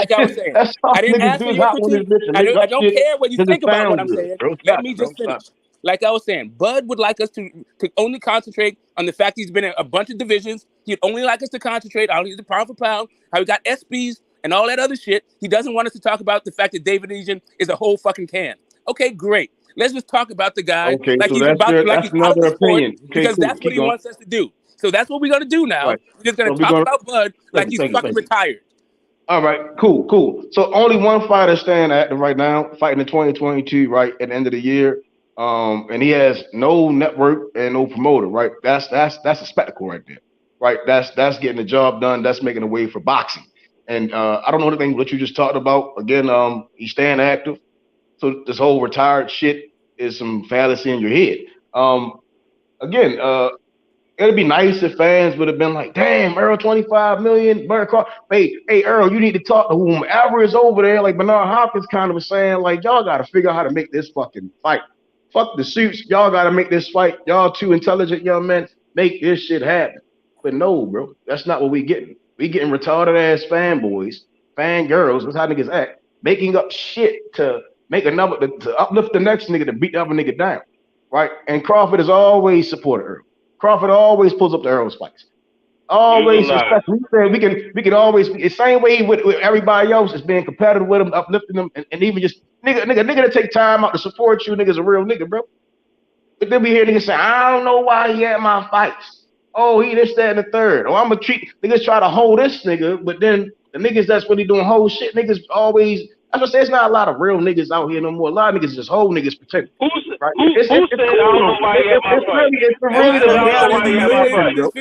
P: That's all
Q: I didn't
P: niggas
Q: ask
P: do
Q: for
P: is
Q: your
P: hop on this
Q: critique.
P: bitch and
Q: I
P: make
Q: don't, I
P: up
Q: don't
P: shit
Q: care what you
P: because it
Q: think about what
P: sounds
Q: I'm
P: good,
Q: saying.
P: bro.
Q: Let
P: Stop
Q: me
P: it, bro.
Q: just finish.
P: Stop.
Q: Like I was saying, Bud would like us to only concentrate on the fact he's been in a bunch of divisions. He'd only like us to concentrate on he's a pound for pound, how he got SBs and all that other shit. He doesn't want us to talk about the fact that David Egan is a whole fucking can. Okay, great. Let's just talk about the guy
P: Okay,
Q: like
P: so
Q: he's
P: that's
Q: he's out of
P: another
Q: the sport,
P: opinion. Okay,
Q: because
P: cool.
Q: that's what
P: Keep
Q: he
P: going.
Q: wants us to do. So that's what we're gonna do now.
P: Right.
Q: We're just gonna
P: So we're
Q: talk
P: gonna
Q: about Bud like he's fucking retired.
P: All right, cool. So only one fighter staying active right now, fighting in 2022, right at the end of the year. And he has no network and no promoter, right? That's a spectacle right there, right? That's getting the job done. That's making a way for boxing. And I don't know anything what you just talked about. Again, he's staying active. So this whole retired shit is some fallacy in your head. Again, it'd be nice if fans would have been like, damn, Errol, 25 million, hey, Errol, you need to talk to whomever is over there. Like Bernard Hopkins kind of was saying, like, y'all got to figure out how to make this fucking fight. Fuck the suits. Y'all got to make this fight. Y'all two intelligent young men, make this shit happen. But no, bro, that's not what we getting. We getting retarded ass fanboys, fangirls, that's how niggas act, making up shit to make to uplift the next nigga to beat the other nigga down, right? And Crawford has always supported Errol. Crawford always pulls up the Errol fights. Always, especially we can always the same way with everybody else is being competitive with them, uplifting them, and even just nigga to take time out to support you. Nigga's a real nigga, bro. But then we hear niggas say, I don't know why he had my fights. Oh, he this, that, and the third. Oh, I'm gonna treat niggas try to hold this nigga, but then the niggas that's really doing whole shit, niggas always. I'm gonna say it's not a lot of real niggas out here no more. A lot of niggas just whole niggas pretend. Right?
N: Who said I don't know why he had my fight?
P: It's really the reality you live in, bro.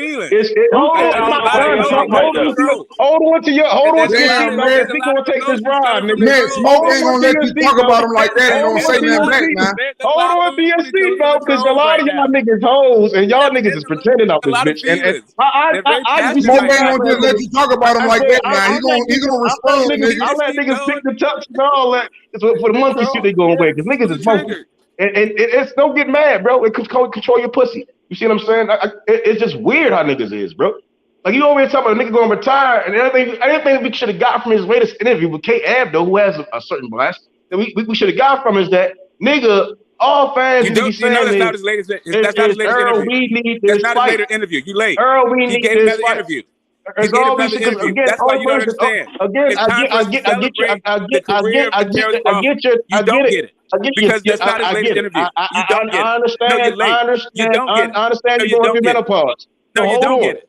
P: Hold on to your seat, bro. We gonna take this ride, nigga.
M: Man, Smoke ain't gonna let you talk about him like that and don't say nothing back, man.
P: Hold on to your seat, bro, because a lot of y'all niggas hoes and y'all niggas is pretending out this bitch. And I
M: Smoke ain't gonna just let you talk about him like that, man. He gonna respond, nigga.
P: I let niggas pick the touch and all that for the monkey shit they gonna wear, because niggas is monkeys. And it's don't get mad, bro. It control your pussy. You see what I'm saying? It's just weird how niggas is, bro. Like you over here talking about a nigga going to retire, and everything we should have got from his latest interview with Kate Abdo, who has a certain blast, that we should have got from is that nigga. All fans be saying
Q: that's not his latest. That's not his latest
P: Earl,
Q: interview.
P: we need this
Q: That's not
P: fight.
Q: his latest interview. You late.
P: Earl, we
Q: he
P: need
Q: gave
P: this
Q: another
P: fight.
Q: interview.
P: He gave another interview.
Q: Again, that's why you don't understand.
P: Again, I get your.
Q: You don't get it. Because that's not his latest interview. You don't get it.
P: I understand.
Q: No, you're late.
P: I understand.
Q: You don't get it.
P: I understand you're going through menopause.
Q: No, you don't get it.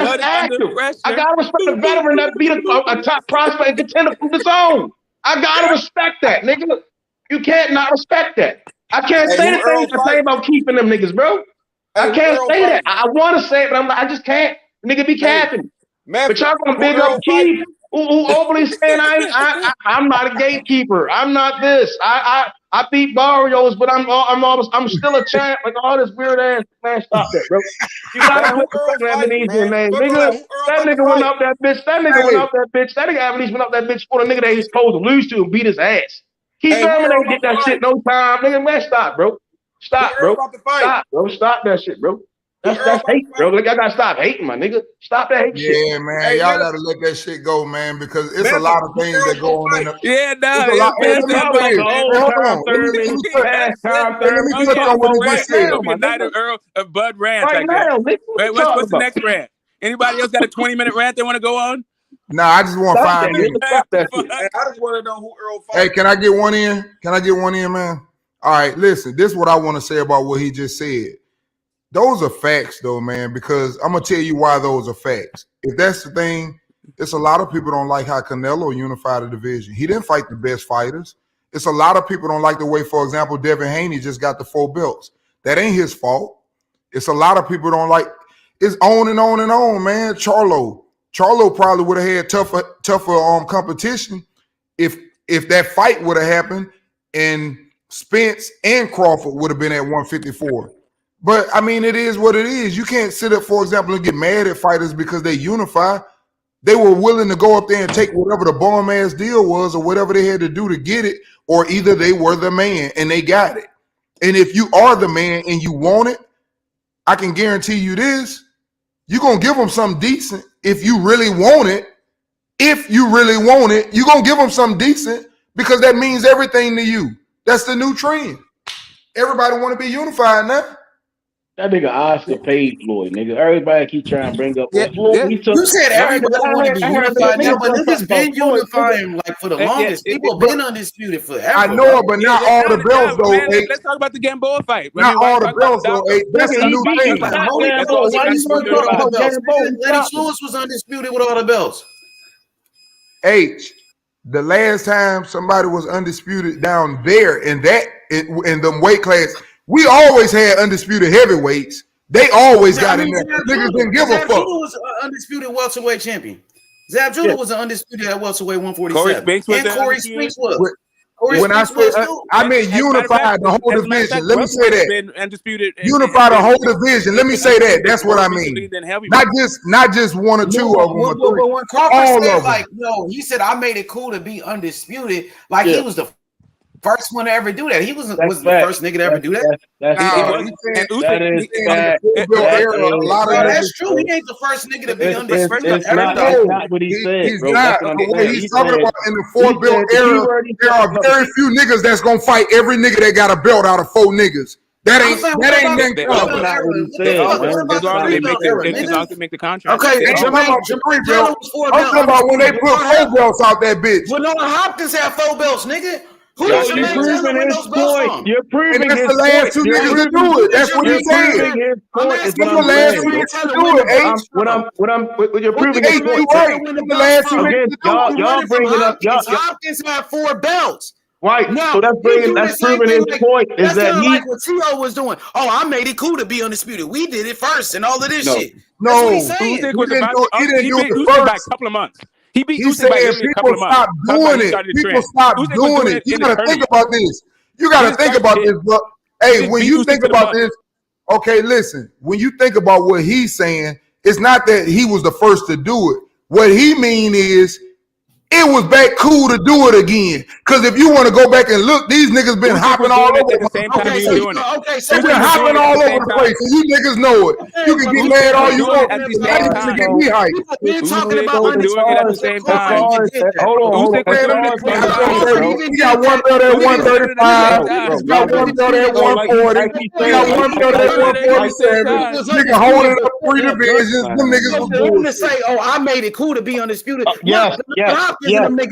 P: veteran that's active. I gotta respect a veteran that beat a top prospect and contender from the zone. I gotta respect that, nigga. You can't not respect that. I can't say the things I say about keeping them niggas, bro. I can't say that. I want to say it, but I just can't. Nigga be capping. But y'all gonna big up Keith, who openly saying I'm not a gatekeeper. I'm not this. I beat Barrios, but I'm still a champ. Like all this weird ass, man. Stop that, bro. You gotta put the Ebenezer name, nigga. That nigga went up that bitch. That nigga went up that bitch. That nigga Ebenezer went up that bitch for the nigga that he's supposed to lose to and beat his ass. Keith Thurman ain't get that shit no time, nigga. Man, stop, bro. Stop, bro. Stop, bro. Stop that shit, bro. That's hate, bro. Like, I gotta stop hating, my nigga. Stop that hate shit.
M: Yeah, man. Y'all gotta let that shit go, man, because it's a lot of things that go on in the.
Q: Yeah, no.
M: Let me touch on what he just said.
Q: Bud rant
P: right now.
Q: What's the next rant? Anybody else got a 20-minute rant they want to go on?
M: Nah, I just want 5 minutes.
O: Hey, I just want to know who Earl fights.
M: Hey, can I get one in? Can I get one in, man? All right, listen. This is what I want to say about what he just said. Those are facts, though, man, because I'm going to tell you why those are facts. If that's the thing, it's a lot of people don't like how Canelo unified the division. He didn't fight the best fighters. It's a lot of people don't like the way, for example, Devin Haney just got the 4 belts. That ain't his fault. It's a lot of people don't like. It's on and on and on, man. Charlo probably would have had tougher competition if that fight would have happened and Spence and Crawford would have been at 154. But, I mean, it is what it is. You can't sit up, for example, and get mad at fighters because they unify. They were willing to go up there and take whatever the bomb-ass deal was or whatever they had to do to get it, or either they were the man and they got it. And if you are the man and you want it, I can guarantee you this, you're going to give them something decent if you really want it. If you really want it, you're going to give them something decent because that means everything to you. That's the new trend. Everybody want to be unified now.
P: That nigga Oscar paid Floyd, nigga. Everybody keep trying to bring up Floyd.
B: You said everybody want to be unified now, but niggas been unifying like for the longest. People been undisputed forever.
M: I know it, but not all the belts, though.
Q: Man, let's talk about the Gamboa fight.
M: Not all the belts, though. That's the new thing.
B: Lennox Lewis was undisputed with all the belts.
M: The last time somebody was undisputed down there in them weight class, we always had undisputed heavyweights. They always got in there. Niggas didn't give a fuck.
B: Zab Judah was an undisputed welterweight champion. Zab Judah was an undisputed at welterweight 147. Corey Spinks was.
M: When I say I meant unified the whole division. Let me say that. Unify the whole division. Let me say that. That's what I mean. Not just one or two of them.
B: When Crawford said, like, no, he said, I made it cool to be undisputed. Like he was the first one to ever do that. He wasn't the first nigga to ever do that. That's true. He ain't the first nigga to be undisputed.
P: That's not what he said.
M: He's not. He's talking about in the 4-belt era. There are very few niggas that's gonna fight every nigga that got a belt out of 4 niggas. That ain't nothing.
Q: As long as they make the contract.
B: Okay,
M: I'm talking about when they put 4 belts out that bitch.
B: Well, Noah Hopkins had 4 belts, nigga. Who
P: You're
B: is the man
P: proving his point. You're proving
M: and that's
P: his
M: the last 2 niggas to do it. That's what he's saying.
P: That's
M: the last 2 niggas to do it.
P: You're proving his point.
M: Right. The last 2 niggas to do it.
P: Y'all bringing up.
B: Hopkins had 4 belts.
P: Right. So that's proving his point. Is that he
B: like what T.O. was doing? Oh, I made it cool to be undisputed. We did it first and all of this shit.
M: No,
B: he didn't
M: do it first.
Q: By a couple of months. He
M: said people stop doing it. People stop doing it. You gotta think about this. You gotta think about this, bro. Hey, when you think about this, okay, listen. When you think about what he's saying, it's not that he was the first to do it. What he mean is it was back cool to do it again. Because if you want to go back and look, these niggas been hopping all over the place. They've been hopping all over the place. And you niggas know it. You can get mad all you want. At the same time, get me hyped.
B: We're talking about doing it at the same time.
M: Hold on. He got 1 belt at 135. He got 1 belt at 140. He got 1 belt at 147. Nigga holding up 3 divisions. Them niggas was
B: doing to say, oh, I made it cool to be undisputed.
P: Yes.
B: No.
M: Like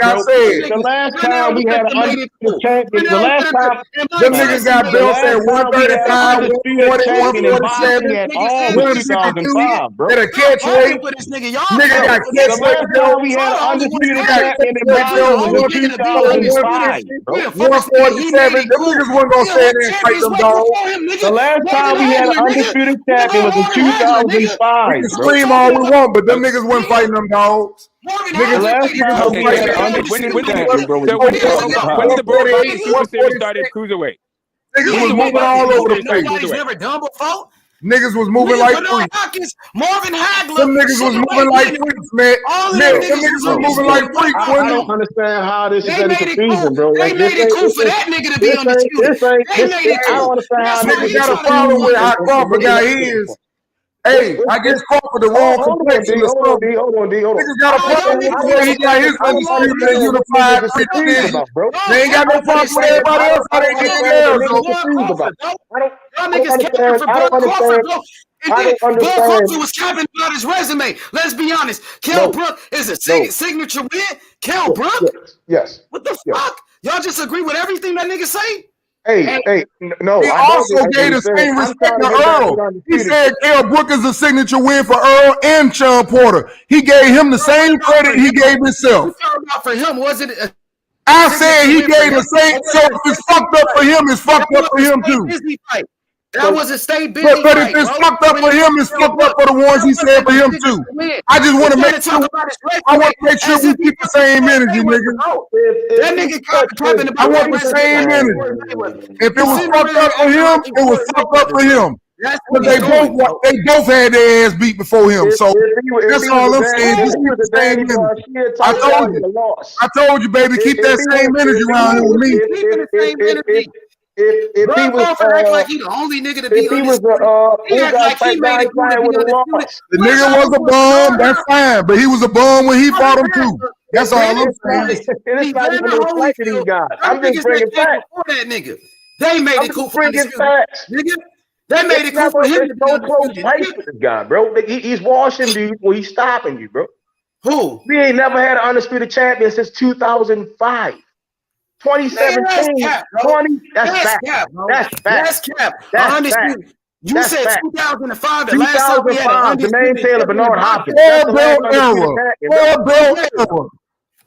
M: I said,
P: the last time we had an undisputed champion, the last time
M: them niggas got belts at 135, 140, 147, 152, at a catch weight. Nigga got catch weight.
P: The last time we had an undisputed champion in Brazil was in 2005.
M: 147. Them niggas wasn't gonna stand there and fight them dogs.
P: The last time we had an undisputed champion was in 2005.
M: Scream all we want, but them niggas wasn't fighting them dogs. Niggas
Q: last time when the Bro Super Series started cruiserweight.
M: Niggas was moving all over the place.
B: Nobody's never done before.
M: Niggas was moving like freaks.
B: Marvin Hagler.
M: Them niggas was moving like freaks, man. Them niggas was moving like freaks.
P: I don't understand how this is any confusion, bro.
B: They made it cool for that nigga to be undisputed. They made it cool.
P: I don't understand how
M: niggas got a problem with how Crawford got his. Hey, I guess Crawford the wrong complexion or something.
P: Hold on.
M: Niggas got a problem with the way he got his undisputed and unified division. They ain't got no problem with everybody else. How they get theirs, though.
R: Y'all niggas capping for Bud Crawford, bro. And then Bud Crawford was capping about his resume. Let's be honest. Kell Brook is a signature win. Kell Brook?
P: Yes.
R: What the fuck? Y'all just agree with everything that nigga say?
P: Hey, no.
M: He also gave the same respect to Earl. He said Kell Brook is a signature win for Earl and Sean Porter. He gave him the same credit he gave himself.
R: You talking about for him? Was it?
M: I said he gave the same. So if it's fucked up for him, it's fucked up for him too.
R: That was a state busy
M: but if it's fucked up for him, it's fucked up for the ones he said for him too. I just want to make sure. I want to make sure we keep the same energy, nigga.
R: That nigga capping about.
M: I want the same energy. If it was fucked up for him, it was fucked up for him. But they both had their ass beat before him. So that's all I'm saying. Just keep the same energy. I told you, baby, keep that same energy around here with me.
P: If he was
R: like he the only nigga to be
P: he was he act like he made it
M: the nigga was a bum, that's fine, but he was a bum when he fought him too. That's all I'm saying.
P: It's not even a fight to these guys. I'm just bringing facts.
R: That nigga, they made it cool for
P: bringing facts,
R: nigga. They made it cool for him to
P: go close race with this guy, bro. He's washing dudes or he's stopping you, bro.
R: Who?
P: We ain't never had an undisputed champion since 2005. 2017,
R: cap,
P: 20. That's fact.
R: That's cap.
P: That's fact.
R: You said 2005. The last time we had an undisputed
P: Taylor, Bernard Hopkins.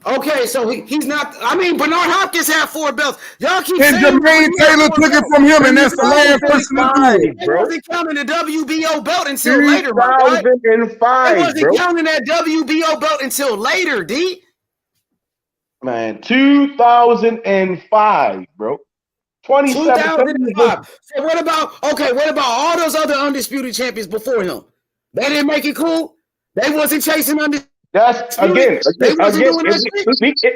R: Okay, so he's not. I mean, Bernard Hopkins had 4 belts. Y'all keep
M: saying Jermaine Taylor took it from him, and that's the last person to do it.
R: They wasn't counting the WBO belt until later, right?
P: 2005.
R: They wasn't counting that WBO belt until later, D.
P: Man, 2005, bro.
R: 2005. So what about all those other undisputed champions before him? They didn't make it cool. They wasn't chasing
P: That's again.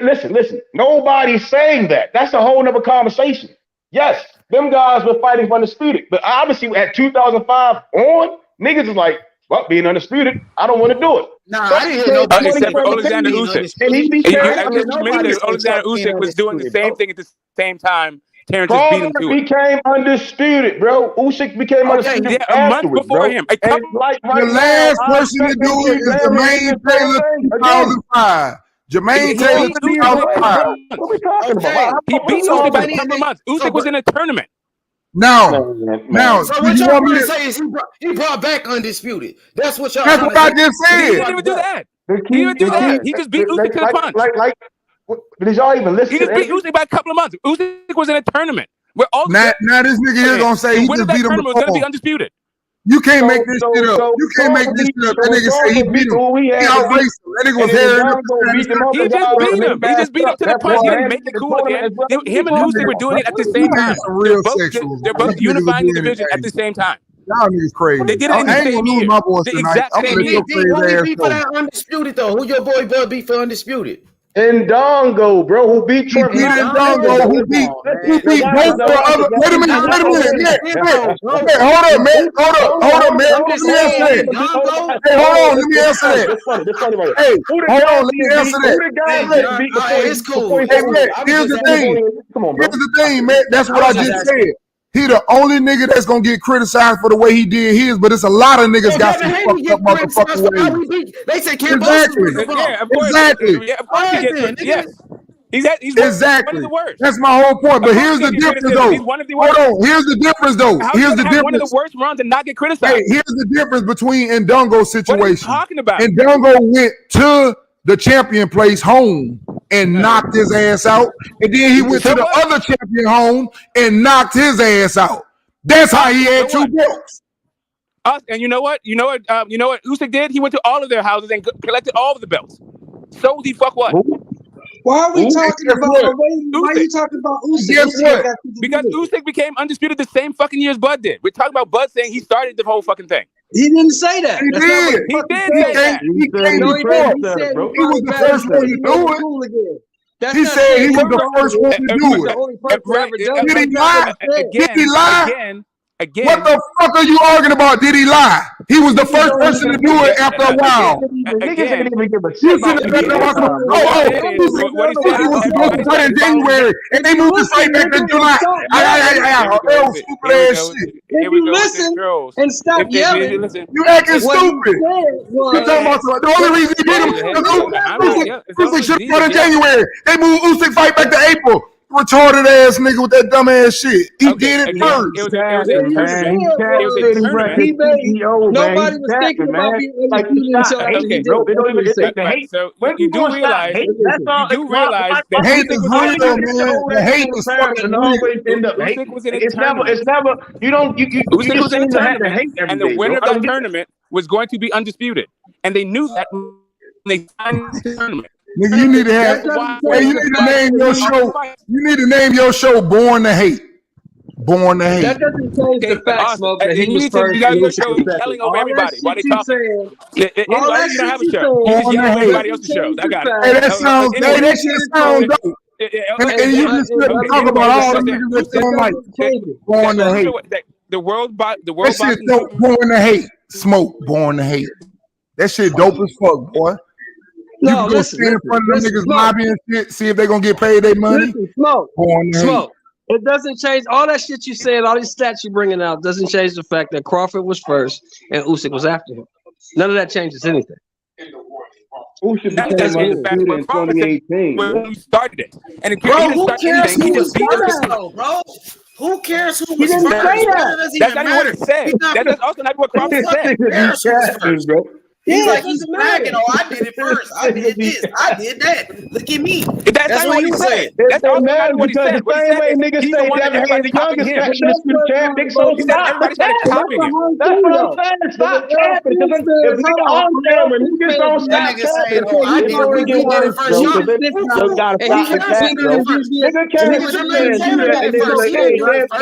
P: Listen. Nobody's saying that. That's a whole nother conversation. Yes, them guys were fighting for undisputed, but obviously at 2005 on, niggas is like, well, being undisputed, I don't want to do it.
Q: Nah, I didn't hear nobody except for Alexander Usyk. Alexander Usyk was doing the same thing at the same time. Terence just beat him to it.
P: Became undisputed, bro. Usyk became undisputed.
Q: Yeah, a month before him.
M: The last person to do it is Jermaine Taylor, 2005. Jermaine Taylor, 2005.
P: What are we talking about?
Q: He beat Usyk by a couple of months. Usyk was in a tournament.
M: Now,
R: so what y'all trying to say is he brought back undisputed. That's what y'all.
M: That's what I just said.
Q: He didn't even do that. He didn't do that. He just beat Usyk to the punch.
P: Did y'all even listen?
Q: He just beat Usyk by a couple of months. Usyk was in a tournament.
M: Now this nigga here gonna say he just beat him before.
Q: Was gonna be undisputed.
M: You can't make this shit up. You can't make this shit up. That nigga say he beat him. He outraced him. That nigga was hairing up.
Q: He just beat him. He just beat him to the punch. He didn't make it cool again. Him and Usyk were doing it at the same time. They're both unifying the division at the same time.
M: Y'all niggas crazy.
Q: They did it in the same year.
M: My boys tonight. I'm gonna
R: Who beat for that undisputed though? Who your boy Bud beat for undisputed?
P: Ndongo, bro, who beat Trump.
M: Who beat both the other. Wait a minute. Okay, hold up, man. Hold up, man. Let me answer that. Hey, hold on. Let me answer that. Hey, hold on. Let me answer that.
R: It's cool.
M: Hey, man, here's the thing, man. That's what I just said. He the only nigga that's gonna get criticized for the way he did his, but it's a lot of niggas got some fucked up motherfucking ways.
R: They say
M: exactly.
Q: Yes. He's
M: exactly.
Q: One of the worst.
M: That's my whole point. But here's the difference, though. Hold on. Here's the difference, though. Here's the difference.
Q: One of the worst runs and not get criticized.
M: Hey, here's the difference between Ndongo's situation.
Q: What are you talking about?
M: Ndongo went to the champion place home and knocked his ass out, and then he went to the other champion home and knocked his ass out. That's how he had 2 belts.
Q: And you know what? Usyk did? He went to all of their houses and collected all of the belts. So the fuck what?
S: Why are we talking about? Why are you talking about Usyk?
Q: Because Usyk became undisputed the same fucking year as Bud did. We're talking about Bud saying he started the whole fucking thing.
S: He didn't say that.
M: He did say that. He was the first one to do it. He said he was the first one to do it. Did he lie? Did he lie?
Q: again,
M: what the fuck are you arguing about? Did he lie? He was the first person to do it after a while.
P: Niggas didn't even give a
M: You
P: shit
M: should
P: about
M: have
Q: what he said
M: he was supposed to fight in January, and they moved the fight back to July. Oh, stupid ass shit.
Q: Here we go with the girls.
S: And stop yelling.
M: You acting stupid. You're talking about the only reason he beat him because Usyk should have fought in January. They moved Usyk fight back to April. Retarded ass nigga with that dumb ass shit. He did it first.
S: Nobody was thinking about being undisputed until after he did.
Q: So you do realize that
M: the hate is real, man. The hate is fucking real.
P: It's never. You don't. You just seem to have to hate every
Q: and the
P: day,
Q: winner
P: bro.
Q: of that tournament was going to be undisputed, and they knew that when they signed the tournament.
M: Nigga, you need to have. Hey, you need to name your show. You need to name your show "Born to Hate." Born to Hate.
S: That doesn't change the fact, Smoke, that he was
Q: You
S: first.
Q: need to your show yelling over everybody while they talk. You don't have a show. You just yell over everybody else's shows. I got it.
M: Hey, that sounds. Hey, that shit sounds dope. And you just talk about all the niggas that don't like. Born to Hate.
Q: The world.
M: That shit dope. Born to Hate. Smoke. Born to Hate. That shit dope as fuck, boy. You can go stand in front of them niggas lobby and shit, see if they gonna get paid their money.
S: Smoke. It doesn't change all that shit you said, all these stats you're bringing out doesn't change the fact that Crawford was first and Usyk was after him. None of that changes anything.
P: Usyk became undisputed in 2018
Q: when we started it. And
R: bro, who cares who was first, though, bro? Who cares who was first?
Q: That's not even what he said. That's also not what Crawford said.
R: He's like, he's bragging. Oh, I did it first. I did this. I did that. Look at me.
Q: That's what he said. That's also not what he said.
P: The same way niggas say Devin Haney the youngest undisputed champ, niggas so stop. That's what I'm saying. Stop capping. If we all when niggas don't stop capping,
R: I did it first.
P: You gotta stop the cap, bro. Nigga can't sit there and do that and then like, hey, youngest.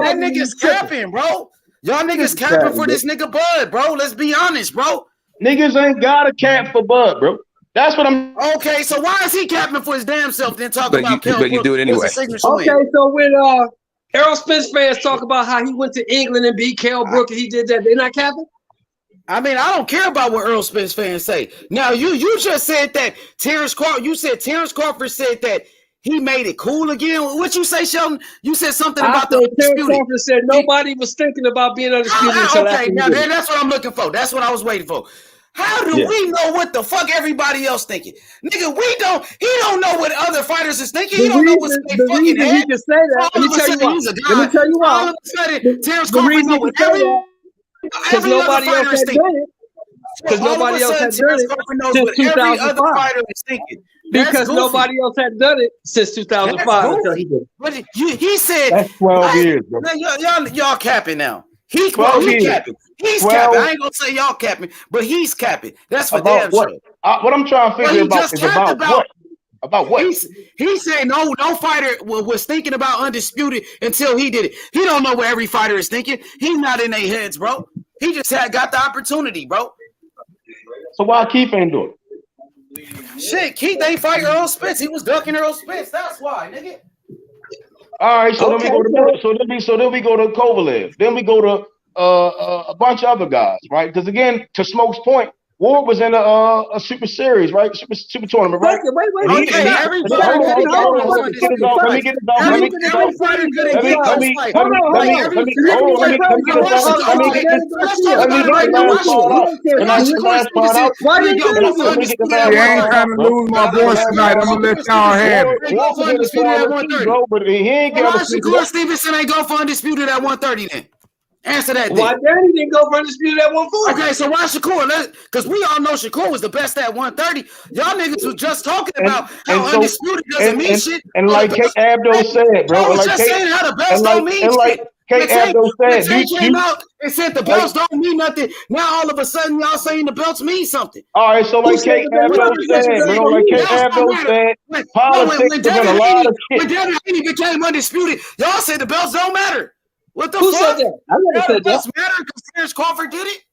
R: That nigga's capping, bro. Y'all niggas capping for this nigga Bud, bro. Let's be honest, bro.
P: Niggas ain't got a cap for Bud, bro. That's what I'm.
R: Okay, so why is he capping for his damn self? Then talk about Kell
Q: but you do it anyway.
S: Okay, so when Errol Spence fans talk about how he went to England and beat Kell Brook and he did that, they're not capping.
R: I mean, I don't care about what Errol Spence fans say. Now, you just said that Terence Crawford. You said Terence Crawford said that. He made it cool again. What you say, Sheldon? You said something about the
S: Terence Crawford said nobody was thinking about being undisputed.
R: Okay, now that's what I'm looking for. That's what I was waiting for. How do we know what the fuck everybody else thinking? Nigga, we don't. He don't know what other fighters is thinking. He don't know what's in their fucking head.
S: He can say that. Let me tell you why.
R: All of a sudden, Terence Crawford know what
S: because nobody else had done it. Because nobody else had done it since 2005. Because nobody else had done it since 2005.
R: But he said
P: that's 12 years, bro.
R: Y'all capping now. He's capping. He's capping. I ain't gonna say y'all capping, but he's capping. That's for damn sure.
P: What I'm trying to figure out is about what? About what?
R: He said no fighter was thinking about undisputed until he did it. He don't know what every fighter is thinking. He's not in their heads, bro. He just got the opportunity, bro.
P: So why Keith ain't doing it?
R: Shit, Keith ain't fight Errol Spence. He was ducking Errol Spence. That's why, nigga.
P: All right, so then we go to Kovalev. Then we go to a bunch of other guys, right? Because again, to Smoke's point, Ward was in a super series, right? Super tournament, right?
S: Wait.
R: Shakur Stevenson ain't go for undisputed at 130 then. Answer that.
S: Why Danny didn't go for undisputed at 140?
R: Okay, so why Shakur? Because we all know Shakur was the best at 130. Y'all niggas was just talking about how undisputed doesn't mean shit.
P: And like Kate Abdo said, bro.
R: I was just saying how the belts don't mean shit.
P: Kate Abdo said,
R: came out and said the belts don't mean nothing. Now all of a sudden y'all saying the belts mean something.
P: All right, so like Kate Abdo said, bro. Like Kate Abdo said, politics is in a lot of shit.
R: When Devin Haney became undisputed, y'all said the belts don't matter. What the
S: Who
R: fuck?
S: said that? I never said that.
R: Belts matter because Terence Crawford did it.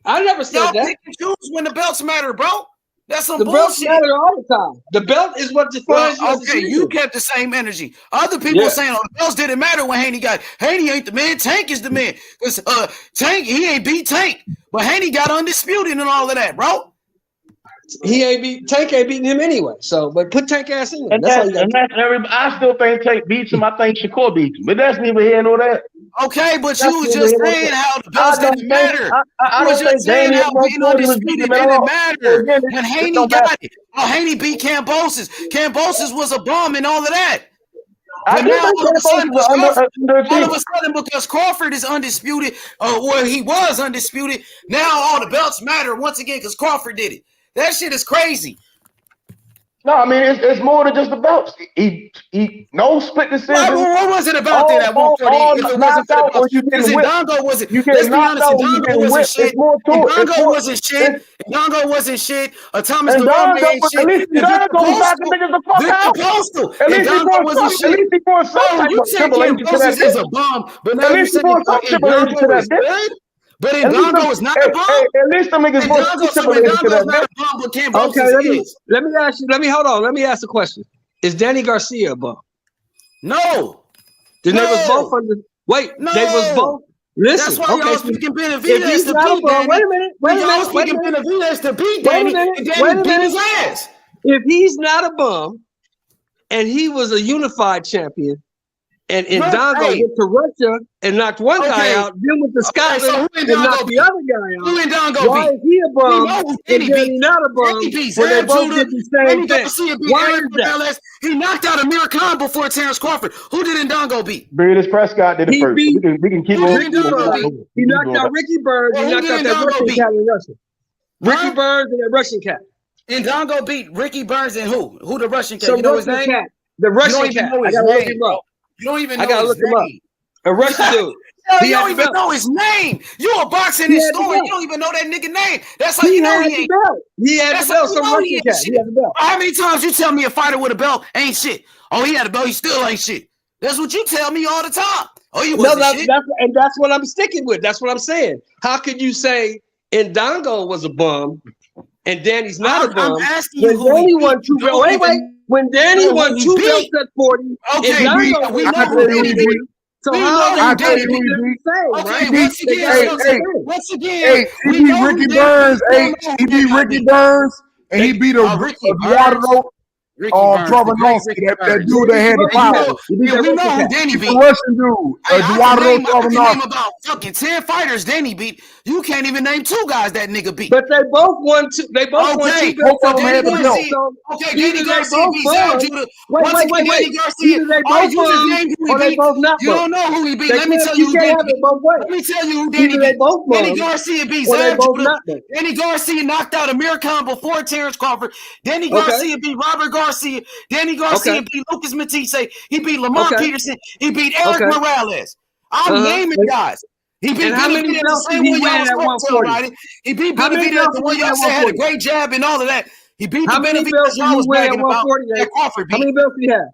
S: I never said
R: y'all
S: that.
R: pick and choose when the belts matter, bro. That's some
S: the
R: bullshit.
S: belts matter all the time. The belt is what defines you as a
R: okay, you
S: champion.
R: kept the same energy. Other people
S: Yeah.
R: saying, "Oh, the belts didn't matter when Haney got it." Haney ain't the man. Tank is the man. Because Tank, he ain't beat Tank, but Haney got undisputed and all of that, bro.
S: Tank ain't beating him anyway. So, but put Tank ass in there.
T: And
S: That's all
T: that's,
S: you got.
T: I still think Tank beats him. I think Shakur beats him, but that's neither here nor there.
R: Okay, but you was just saying how the belts didn't matter.
T: I
R: You was
T: don't think
R: just saying
T: Danny
R: how being undisputed didn't matter when Haney got it. Oh, Haney beat Cambosis. Cambosis was a bum and all of that. But now all of a sudden, because Crawford is undisputed, or he was undisputed, now all the belts matter once again because Crawford did it. That shit is crazy.
T: No, I mean it's more than just the belts. He no split decision.
R: What was it about that at 140? If it wasn't for the belts, because Ndongo wasn't. Let's be honest, Ndongo wasn't shit. Ndongo wasn't shit. Ndongo wasn't shit. Thomas Delonte ain't shit.
T: At least Ndongo was knocking niggas the fuck out.
R: Postal.
T: At least
R: Ndongo wasn't shit.
T: At least he brought some type
R: You
T: of
R: said Cambosis is a bum, but now you said Ndongo is good. But Ndongo is not a bum.
T: At least them niggas brought some
R: Ndongo is not a bum, but Cambosis is.
S: Let me ask you. Hold on. Let me ask a question. Is Danny Garcia a bum?
R: No.
S: Then they was both under. Wait, they was both. Listen,
R: that's why y'all speaking Benavidez to beat Danny.
S: Wait a minute.
R: Y'all speaking Benavidez to beat Danny, and Danny beat his ass.
S: If he's not a bum, and he was a unified champion, and Ndongo went to Russia and knocked one guy out, then went to Scotland and knocked the other guy out.
R: Who Ndongo
S: Why is he a bum and Danny not a bum? When they both did the same thing. Why is that?
R: He knocked out Amir Khan before Terence Crawford. Who did Ndongo beat?
T: Breeders Prescott did it first. We can keep on.
S: He knocked out Ricky Burns. He knocked out that Russian cat in Russia. Ricky Burns and that Russian cat.
R: Ndongo beat Ricky Burns and who? Who the Russian cat?
S: So
R: you know his name?
S: The Russian cat. I gotta look him up.
R: You don't even know
S: I gotta look him up. A Russian dude.
R: You don't even know his name. You a boxing historian. You don't even know that nigga name. That's how you know he ain't.
S: He had the belt. Some Russian cat. He had the belt.
R: How many times you tell me a fighter with a belt ain't shit? Oh, he had a belt. He still ain't shit. That's what you tell me all the time. Oh, you wasn't shit.
S: That's what I'm sticking with. That's what I'm saying. How could you say Ndongo was a bum and Danny's not a bum?
R: I'm asking you who he
S: won two belts. Wait. When Danny won 2 belts at 40,
R: okay, we know who Danny beat.
S: So how Danny beat?
R: Once again,
M: he beat Ricky Burns. He beat Ricky Burns, and he beat Eduardo. Travanovsky, that dude that had the power.
R: We know who Danny beat.
M: The Russian dude, Eduardo
R: Travanovsky. I can name
M: Travanovsky.
R: about fucking 10 fighters Danny beat. You can't even name 2 guys that nigga beat.
S: But they both won 2. They both won 2 belts.
R: Okay, Danny Garcia beat Zab Judah.
S: Wait.
R: Danny Garcia. You don't know who he beat. Let me tell you who Danny beat. Let me tell you who Danny beat. Danny Garcia beat Zab Judah. Danny Garcia knocked out Amir Khan before Terence Crawford. Danny Garcia beat Robert Garcia. Danny Garcia beat Lucas Matisse. He beat Lamont Peterson. He beat Eric Morales. I'm naming guys. He beat Benavidez the same way y'all was talking. He beat Benavidez the way y'all said had a great jab and all of that. He beat the Benavidez y'all was bragging about. Crawford beat.
S: How many belts did he have?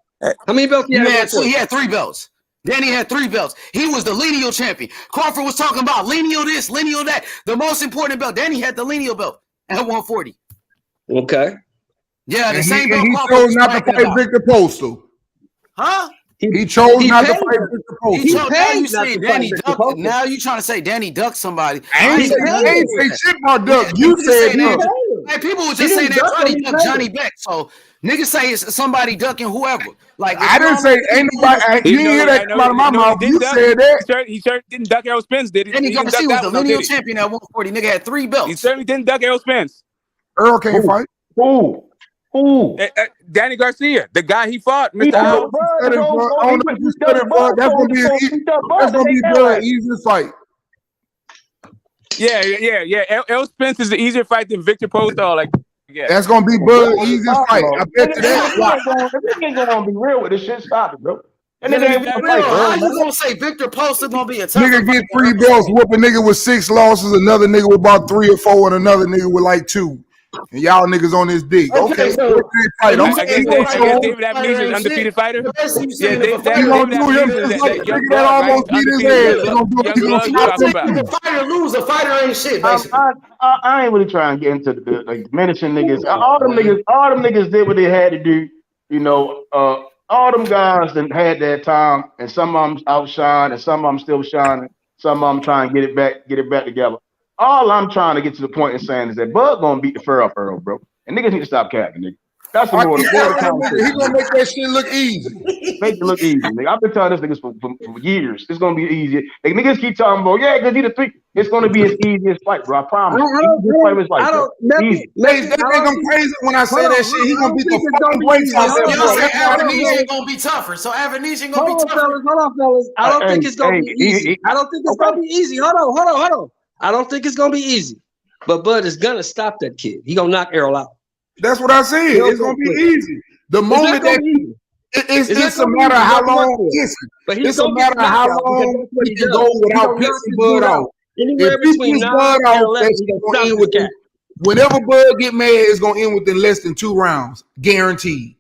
S: How many belts did he have?
R: He had 3 belts. Danny had 3 belts. He was the lineal champion. Crawford was talking about lineal this, lineal that. The most important belt. Danny had the lineal belt at 140.
S: Okay.
R: Yeah, the same belt.
M: He chose not to fight Victor Postal.
R: Huh?
M: He chose not to fight Victor Postal.
R: Now you say Danny ducked. Now you trying to say Danny ducked somebody.
M: I ain't say shit about duck. You said duck.
R: Hey, people were just saying that Johnny ducked Johnny Beck. So niggas say it's somebody ducking whoever. Like
M: I didn't say ain't nobody. You didn't hear that come out of my mouth. You said that.
Q: He certainly didn't duck Errol Spence, did he?
R: Danny Garcia was the lineal champion at 140. Nigga had 3 belts.
Q: He certainly didn't duck Errol Spence.
M: Earl can't fight.
T: Who?
Q: Danny Garcia, the guy he fought, Mr.
M: That's gonna be the easiest fight.
Q: Yeah. Errol Spence is the easier fight than Victor Postal. Like, yeah.
M: That's gonna be Bud's easiest fight. I bet you that.
T: If you ain't gonna be real with this shit, stop it, bro. And then
R: how you gonna say Victor Postal gonna be a tough
M: nigga get 3 belts, whoop a nigga with 6 losses, another nigga with about 3 or 4, and another nigga with like 2. and y'all niggas on this dick. Okay,
R: so
M: fight.
Q: I guess David Abnesi's an undefeated fighter. Yeah, David Abnesi's that young blood, right? Undefeated young blood you talking about.
R: The fighter lose, a fighter ain't shit, basically.
T: I ain't really trying to get into the like diminishing niggas. All them niggas did what they had to do. You know, all them guys that had that time, and some of them outshined, and some of them still shining. Some of them trying to get it back together. All I'm trying to get to the point of saying is that Bud gonna beat the fur up Earl, bro. And niggas need to stop capping, nigga. That's the more the conversation.
M: He gonna make that shit look easy.
T: Make it look easy, nigga. I've been telling this niggas for years. It's gonna be easy. Like niggas keep talking about, yeah, because he the three. It's gonna be as easy as fight, bro. I promise.
M: They think I'm crazy when I say that shit. He gonna beat the fucking brakes off that
R: bro. Avanesian gonna be tougher. So Avanesian gonna be tougher.
S: Hold on, fellas. I don't think it's gonna be easy. I don't think it's gonna be easy. Hold on. I don't think it's gonna be easy. But Bud is gonna stop that kid. He gonna knock Errol out.
M: That's what I said. It's gonna be easy. The moment that it's a matter of how long. It's a matter of how long he can go without pissing Bud off.
S: Anywhere between 9 and 11,
M: whenever Bud get mad, it's gonna end within less than 2 rounds, guaranteed.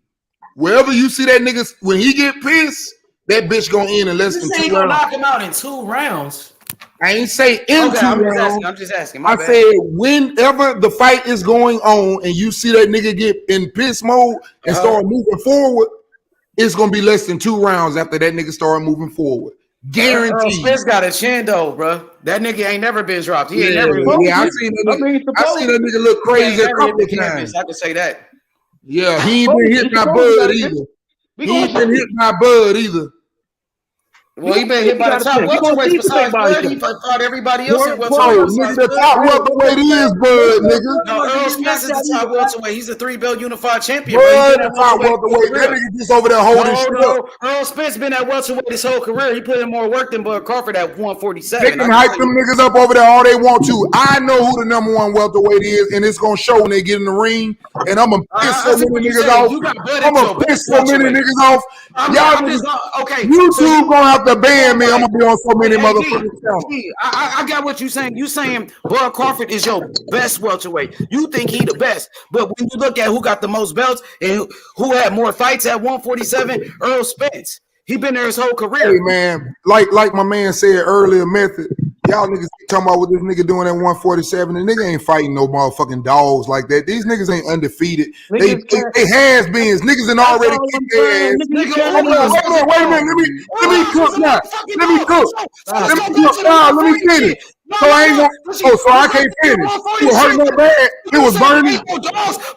M: Wherever you see that nigga, when he get pissed, that bitch gonna end in less than 2 rounds.
R: He gonna knock him out in 2 rounds.
M: I ain't say in 2 rounds.
R: I'm just asking.
M: I said whenever the fight is going on and you see that nigga get in piss mode and start moving forward, it's gonna be less than 2 rounds after that nigga start moving forward. Guaranteed.
R: Spence got a chin though, bro. That nigga ain't never been dropped. He ain't never.
M: Yeah, I seen that nigga look crazy a couple of times.
R: I can say that.
M: Yeah, he ain't been hit by Bud either. He ain't been hit by Bud either.
R: Well, he been hit by the top welterweights besides Bud. He fought everybody else at welterweight.
M: Nigga, the top welterweight is Bud, nigga.
R: No, Errol Spence is the top welterweight. He's a 3-belt unified champion.
M: Bud the top welterweight. That nigga just over there holding shit up.
R: Errol Spence been at welterweight his whole career. He put in more work than Bud Crawford at 147.
M: They can hype them niggas up over there all they want to. I know who the number 1 welterweight is, and it's gonna show when they get in the ring. And I'm gonna piss so many niggas off. I'm gonna piss so many niggas off. Y'all
R: okay.
M: YouTube gonna have to ban me. I'm gonna be on so many motherfuckers.
R: I got what you saying. You saying Bud Crawford is your best welterweight. You think he the best, but when you look at who got the most belts and who had more fights at 147, Errol Spence. He been there his whole career.
M: Hey man, like my man said earlier, Method. Y'all niggas talking about what this nigga doing at 147. The nigga ain't fighting no motherfucking dogs like that. These niggas ain't undefeated. They has-beens. Niggas and already kicked their ass. Hold on, wait a minute. Let me cook now. Let me cook. Let me finish. So I ain't gonna. So I can't finish. It was hurting that bad. It was burning.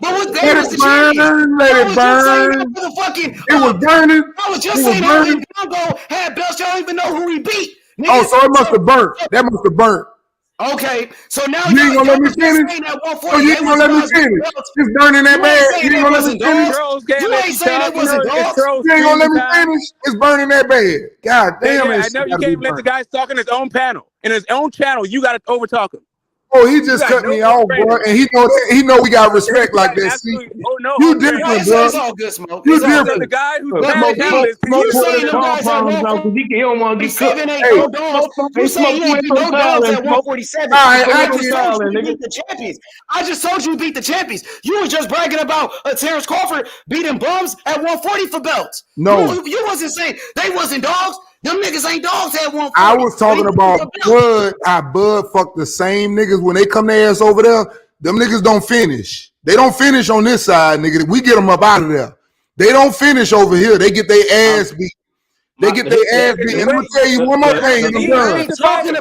M: Let it burn. Let it burn. It was burning.
R: I was just saying that Congo had belts. Y'all don't even know who he beat.
M: Oh, so it must have burnt. That must have burnt.
R: Okay, so now
M: you ain't gonna let me finish. Oh, you ain't gonna let me finish. It's burning that bad. You ain't gonna let me finish.
R: You ain't saying it wasn't dogs.
M: You ain't gonna let me finish. It's burning that bad. God damn it!
Q: I know you can't even let the guys talk in his own panel. In his own channel, you got to overtalk him.
M: Oh, he just cut me off, bro, and he know we got respect like that. See, you different, bro.
R: It's all good, Smoke.
M: You different.
Q: The guy who
R: you saying the guys at 147, he don't want to get cooked. You saying he ain't beat no dogs at 147. I just told you beat the champions. I just told you beat the champions. You was just bragging about Terence Crawford beating bums at 140 for belts.
M: No,
R: you wasn't saying they wasn't dogs. Them niggas ain't dogs at 140.
M: I was talking about Bud. Bud fuck the same niggas when they come their ass over there. Them niggas don't finish. They don't finish on this side, nigga. We get them up out of there. They don't finish over here. They get their ass beat. They get their ass beat. And let me tell you one more thing, and I'm done.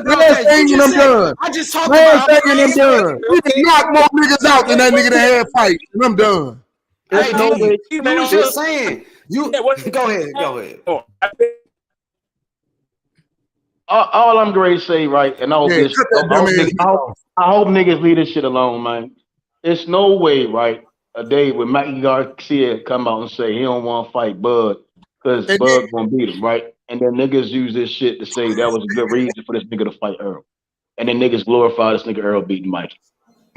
M: Last thing, and I'm done. Last thing, and I'm done. We can knock more niggas out than that nigga that had fight, and I'm done.
R: Hey, you was just saying. Go ahead.
T: All I'm going to say, right, and I hope niggas leave this shit alone, man. It's no way, right, a day when Mikey Garcia come out and say he don't want to fight Bud because Bud gonna beat him, right? And then niggas use this shit to say that was a good reason for this nigga to fight Earl. And then niggas glorify this nigga Earl beating Mikey.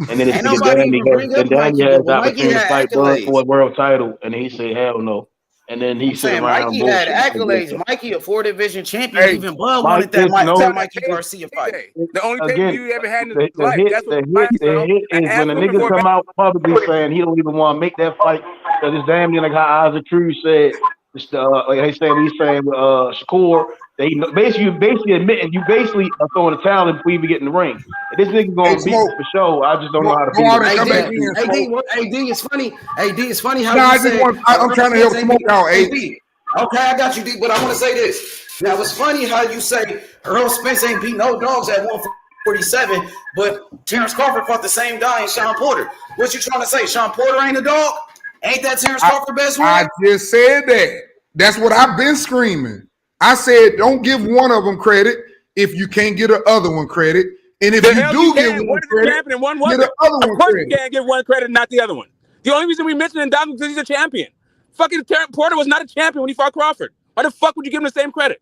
T: And then this nigga Danny has the opportunity to fight Bud for a world title, and he say hell no. And then he sit
R: saying
T: around
R: Mikey had
T: bullshit.
R: accolades. Mikey, a 4-division champion. Even Bud
T: Mike,
R: wanted that
T: listen, no.
R: Mikey Garcia fight.
O: The only tape
T: Again,
O: you ever had in
T: the
O: life.
T: hit,
O: That's what
T: the hit is when a nigga come out publicly saying he don't even want to make that fight because it's damn near like how Isaac Cruz said. Like they said, he's saying with Shakur, they basically admitting you basically are throwing a towel before you even get in the ring. And this nigga gonna beat you for sure. I just don't know how to beat him.
R: AD, it's funny. AD, it's funny how
M: Nah,
R: you say.
M: I'm trying to help smoke out, AD.
R: Okay, I got you, D, but I want to say this. Now, it's funny how you say Errol Spence ain't beat no dogs at 147, but Terence Crawford fought the same guy in Sean Porter. What you trying to say? Sean Porter ain't a dog? Ain't that Terence Crawford best one?
M: I just said that. That's what I've been screaming. I said, don't give one of them credit if you can't get the other one credit. And if you do give one credit, get the other one credit.
Q: You can't give one credit and not the other one. The only reason we mentioned Ndongo is because he's a champion. Fucking Terence Porter was not a champion when he fought Crawford. Why the fuck would you give him the same credit?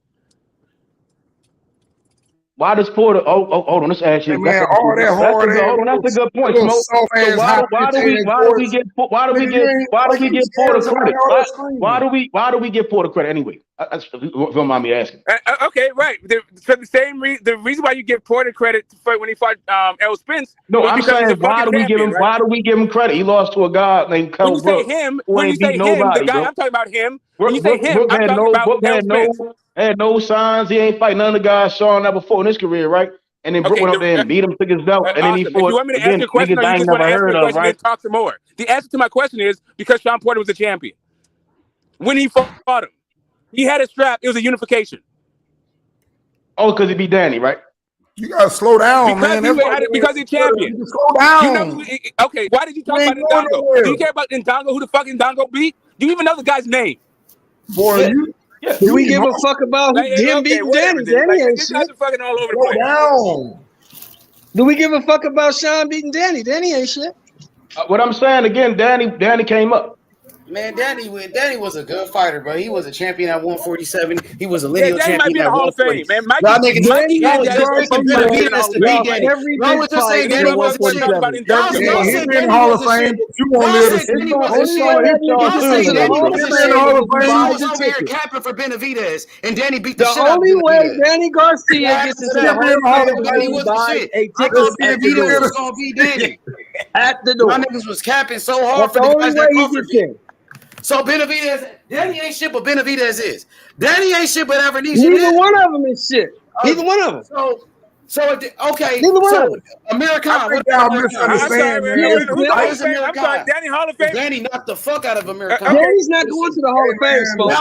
T: Why does Porter? Oh, hold on. Let's ask you.
M: Man, all that hard.
T: Hold on. That's a good point. Smoke. So why do we give Porter credit? Why do we give Porter credit anyway? If you don't mind me asking.
Q: Okay, right. For the same reason, the reason why you give Porter credit for when he fought Errol Spence.
T: No, I'm saying why do we give him?
Q: Right?
T: Why do we give him credit? He lost to a guy named Kell Brooks.
Q: When you say him, the guy I'm talking about him. When you say him, I'm talking about Errol Spence.
T: Had no signs. He ain't fight none of the guys Sean that before in his career, right? And then Brooke went up there and beat him, took his belt, and then he fought.
Q: If you want me to ask you a question, or you just want to ask me a question and talk some more? The answer to my question is because Sean Porter was a champion. When he fought him, he had a strap. It was a unification.
T: Oh, because he beat Danny, right?
M: You gotta slow down, man.
Q: Because he's champion.
M: Slow down.
Q: You know, okay, why did you talk about Ndongo? Do you care about Ndongo? Who the fuck Ndongo beat? Do you even know the guy's name?
M: Boy, you.
S: Yeah. Do we give a fuck about him beating Danny? Danny ain't shit.
Q: Fucking all over the place.
S: Do we give a fuck about Sean beating Danny? Danny ain't shit.
T: What I'm saying again, Danny came up.
R: Man, Danny was a good fighter, bro. He was a champion at 147. He was a lineal champion
Q: might be in the
R: at
Q: Hall of Fame, man.
R: Y'all niggas saying Danny was a champion. Y'all
M: said in the Hall of Fame. You won't live to see.
R: Y'all say Danny was a champion. He was over here capping for Benavidez, and Danny beat the shit out of
S: Benavidez. The only way Danny Garcia gets into the Hall of Fame
R: was
S: by a
R: I thought Benavidez was gonna beat Danny
S: at the door.
R: My niggas was capping so hard for the guys that Crawford. So Benavidez, Danny ain't shit, but Benavidez is. Danny ain't shit, but Avernesian is.
S: Neither one of them is shit. Neither one of them.
R: So okay.
S: Neither one of them.
R: Americana.
M: What y'all misunderstand, man?
Q: I'm sorry, Danny Hall of Fame.
R: Danny knocked the fuck out of Americana.
S: Danny's not going to the Hall of Fame,
Q: folks.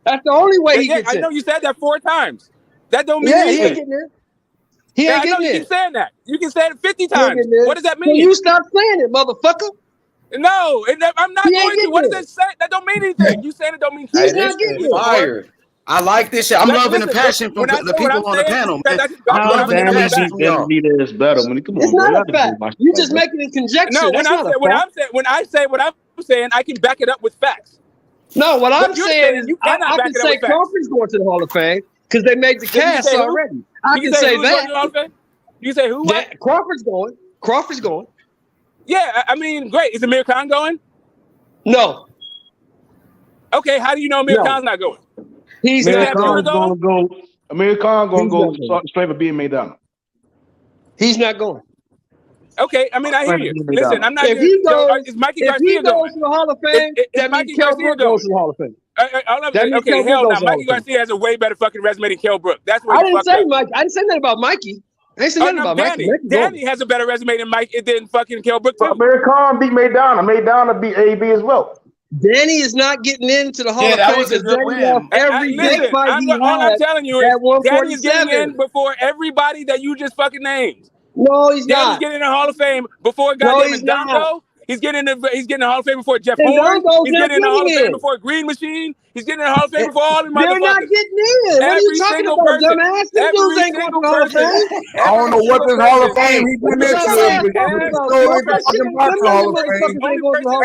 S: That's the only way he gets in.
Q: I know you said that 4 times. That don't mean
S: he ain't getting there. He ain't getting there.
Q: You keep saying that. You can say it 50 times. What does that mean?
S: So you stop saying it, motherfucker.
Q: No, I'm not going to. What does that say? That don't mean anything. You saying it don't mean
R: shit. He's not getting fired. I like this shit. I'm loving the passion from the people on the panel, man. I'm loving the passion from y'all.
T: It's better. Come on,
S: it's not a fact. You just making a conjecture.
Q: No, when I say what I'm saying, I can back it up with facts.
S: No, what I'm saying is I can say Crawford's going to the Hall of Fame because they made the cast already. I can say that.
Q: You say who?
S: Yeah, Crawford's going. Crawford's going.
Q: Yeah, I mean, great. Is Amir Khan going?
S: No.
Q: Okay, how do you know Amir Khan's not going?
S: He's not
T: going to go. Amir Khan going to go straight for being made down.
S: He's not going.
Q: Okay, I mean, I hear you. Listen, I'm not.
S: If he goes,
Q: is Mikey
S: if
Q: Garcia
S: he goes to the Hall of Fame, that means Kell Brook goes to the Hall of Fame.
Q: Okay, hell no. Mikey Garcia has a way better fucking resume than Kell Brook. That's what
S: I didn't say Mike. I didn't say that about Mikey. I didn't say nothing about
Q: Danny.
S: Mikey.
Q: Danny has a better resume than fucking Kell Brook too.
T: Amir Khan beat Maidana. Maidana beat AB as well.
S: Danny is not getting into the Hall of Fame because Danny lost every big fight he had.
Q: All I'm telling you is Danny is getting in before everybody that you just fucking named.
S: No, he's not.
Q: Danny's getting in the Hall of Fame before goddamn Ndongo. He's getting in the Hall of Fame before Jeff Horn. He's getting in the Hall of Fame before Green Machine. He's getting in the Hall of Fame before all the motherfuckers.
S: They're not getting in. What are you talking about, dumbass? Them dudes ain't going to the Hall of Fame.
M: I don't know what this Hall of Fame he been into, but still ain't the fucking boxing Hall of Fame.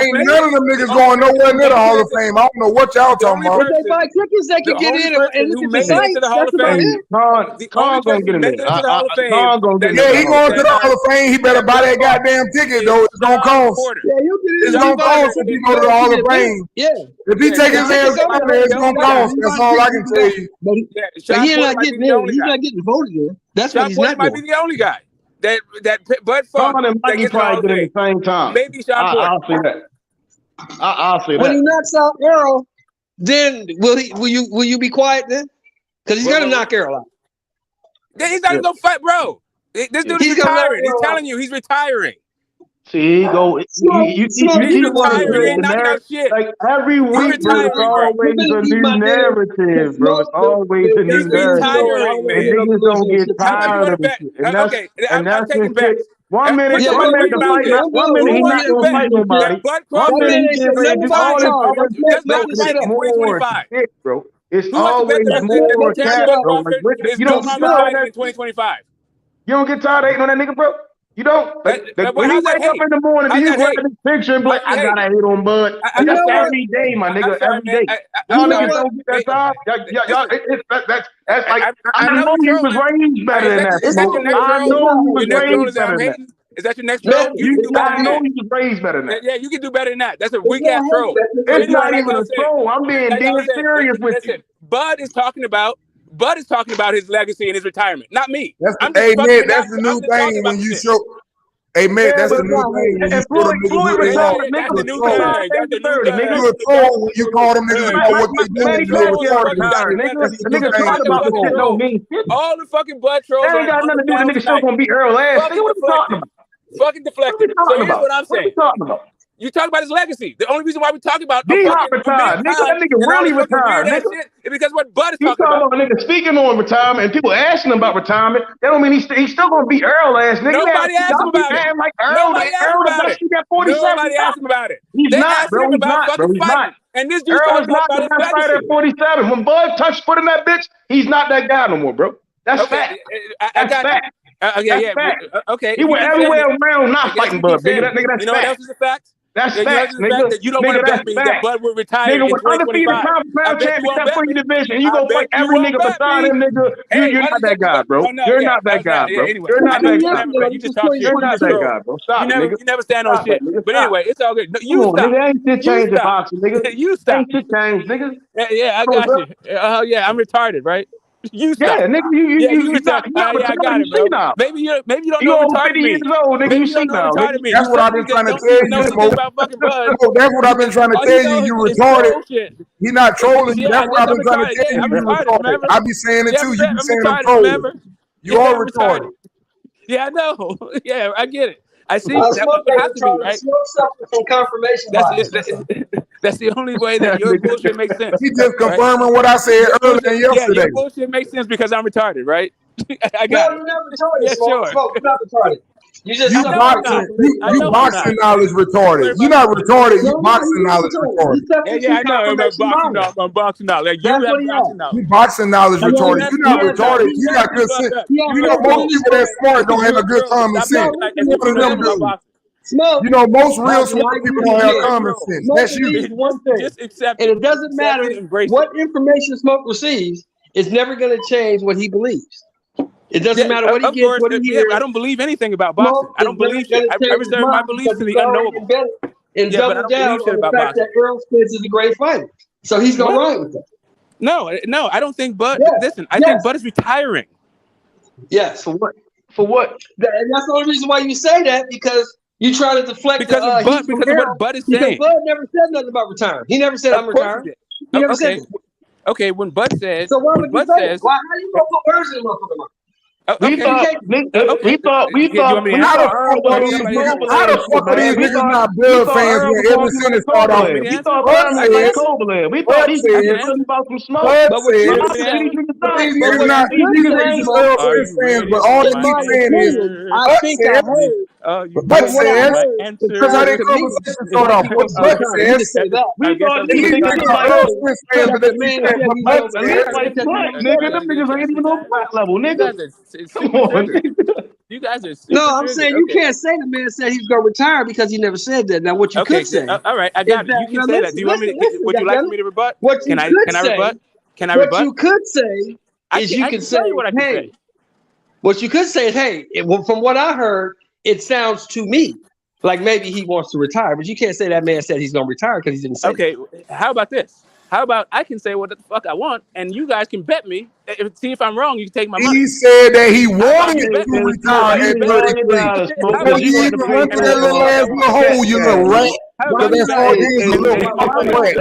M: Ain't none of them niggas going nowhere near the Hall of Fame. I don't know what y'all talking about.
S: If they buy tickets, they can get in and look at the sites. That's about it.
T: Khan gonna get in there. Khan gonna get in
M: Yeah,
T: there.
M: he going to the Hall of Fame. He better buy that goddamn ticket, though. It's gonna cost.
S: Yeah, he'll get in.
M: It's gonna cost if he go to the Hall of Fame.
S: Yeah.
M: If he take his ass down there, it's gonna cost. That's all I can tell you.
S: But he's not getting in. He's not getting voted in. That's what he's not
Q: might
S: doing.
Q: be the only guy that Bud fought.
T: Khan and Mikey probably get at the same time.
Q: Maybe Shakur.
T: I'll say that. I'll say that.
S: When he knocks out Errol, then will you be quiet then? Because he's gonna knock Errol out.
Q: He's not gonna fight, bro. This dude is retiring. He's telling you he's retiring.
T: See, he go. You
Q: retiring.
T: Like every week, bro, it's always a new narrative, bro. It's always a new narrative. And niggas don't get tired of it. And that's
Q: taking bets.
T: One minute he's not gonna fight nobody. 1 minute he's getting ready to do all this more shit, bro. It's always more cat, bro. You don't get tired of
Q: 2025.
T: You don't get tired of hating on that nigga, bro. You don't. When you wake up in the morning, you grab this picture and be like, I gotta hate on Bud. That's every day, my nigga. Every day. Y'all niggas don't get that time. That's like, I know you was raised better than that. I know you was raised better than that.
Q: Is that your next troll?
T: I know you was raised better than that.
Q: Yeah, you can do better than that. That's a weak ass troll.
T: It's not even a troll. I'm being dead serious with you.
Q: Bud is talking about his legacy and his retirement, not me.
M: That's the new thing when you show. Hey, man, that's the new thing when you show them niggas what they are.
Q: That's the new thing. That's the new thing.
M: You a troll when you call them niggas about what they do.
Q: All the fucking Bud trolls.
T: That ain't got nothing to do with the nigga still gonna beat Earl ass. Nigga, what are you talking about?
Q: Fucking deflected. So here's what I'm saying.
T: What are you talking about?
Q: You talk about his legacy. The only reason why we talk about
T: D-Hop retired. Nigga, that nigga really retired.
Q: Is because what Bud is talking about.
T: Nigga speaking on retirement and people asking him about retirement. That don't mean he's still gonna beat Earl ass. Nigga,
Q: nobody asked him about it.
T: Like Earl,
Q: Nobody asked him about it.
T: He's not, bro. He's not, bro. He's not.
Q: And this dude's
T: Earl is
Q: talking
T: not
Q: about
T: the best fighter at 47. When Bud touched foot in that bitch, he's not that guy no more, bro. That's fact. That's fact.
Q: Okay.
T: He went everywhere around not fighting Bud. Nigga, that's fact.
Q: You know what else is a fact?
T: That's fact, nigga.
Q: That you don't want to bet me that Bud will retire
T: nigga,
Q: in 2025.
T: Nigga, championship for your division. You gonna fight every nigga beside him, nigga. You're not that guy, bro. You're not that guy, bro. You're not that guy.
Q: You just talk shit.
T: You're not that guy, bro. Stop, nigga.
Q: You never stand on shit. But anyway, it's all good. You stop.
T: Nigga, ain't shit changed in boxing, nigga.
Q: You stop.
T: Ain't shit changed, nigga.
Q: Yeah, I got you. Yeah, I'm retarded, right? You stop.
T: Yeah, nigga, you
Q: stop. I got it, bro. Maybe you don't know retarded me.
T: Years old, nigga. You see now.
M: That's what I've been trying to tell you, Smoke. That's what I've been trying to tell you. You retarded. He not trolling you. That's what I've been trying to tell you. You retarded. I be saying it too. You be saying I'm trolling. You are retarded.
Q: Yeah, I know. Yeah, I get it. I see. That would have to be, right?
S: From confirmation.
Q: That's the only way that your bullshit makes sense.
M: He just confirming what I said earlier than yesterday.
Q: Yeah, your bullshit makes sense because I'm retarded, right? I got it.
S: You're not retarded.
Q: Yeah, sure.
S: Smoke, you're not retarded. You just
M: you boxing knowledge retarded. You're not retarded. You boxing knowledge retarded.
Q: Yeah, I know. I'm boxing knowledge. You have boxing knowledge.
M: You boxing knowledge retarded. You're not retarded. You got good sense. You know most people that smart don't have a good common sense.
S: Smoke.
M: You know most real smart people don't have common sense. That's you.
S: One thing.
Q: Just accept
S: and it doesn't matter what information Smoke receives. It's never going to change what he believes. It doesn't matter what he gets, what he hears.
Q: I don't believe anything about boxing. I don't believe shit. I reserve my beliefs to the unknowable.
S: And double down on the fact that Errol Spence is a great fighter. So he's going to run with that.
Q: No, I don't think Bud. Listen, I think Bud is retiring.
S: Yes.
T: For what? For what?
S: And that's the only reason why you say that, because you try to deflect
Q: because of what Bud is saying.
S: Bud never said nothing about retiring. He never said I'm retiring. He never said that.
Q: Okay, when Bud says,
S: so why would you say that? Why are you going to put words in the motherfucker mouth?
T: We thought.
M: How the fuck are these niggas not Blood fans when ever since it started off?
T: We thought we thought these niggas about some smoke.
M: These niggas not Blood fans, but all they keep saying is,
S: I think I heard
M: But says, because how that conversation started off. But says,
T: we thought these niggas like Earl Spence fans, but they said, at least like black, nigga. Them niggas ain't even on black level, nigga. Come on.
Q: You guys are super
S: No, I'm saying you can't say the man said he's gonna retire because he never said that. Now, what you could say?
Q: All right, I got it. You can say that. Do you want me to? Would you like me to rebut? Can I rebut? Can I rebut?
S: What you could say is you could say, hey. What you could say is, hey, from what I heard, it sounds to me like maybe he wants to retire, but you can't say that man said he's gonna retire because he didn't say.
Q: Okay, how about this? How about I can say what the fuck I want, and you guys can bet me. See if I'm wrong, you can take my money.
M: He said that he wanted to retire at 33. Before you even went to that little ass little hole, you little rat. That's all you is, a little fucking rat.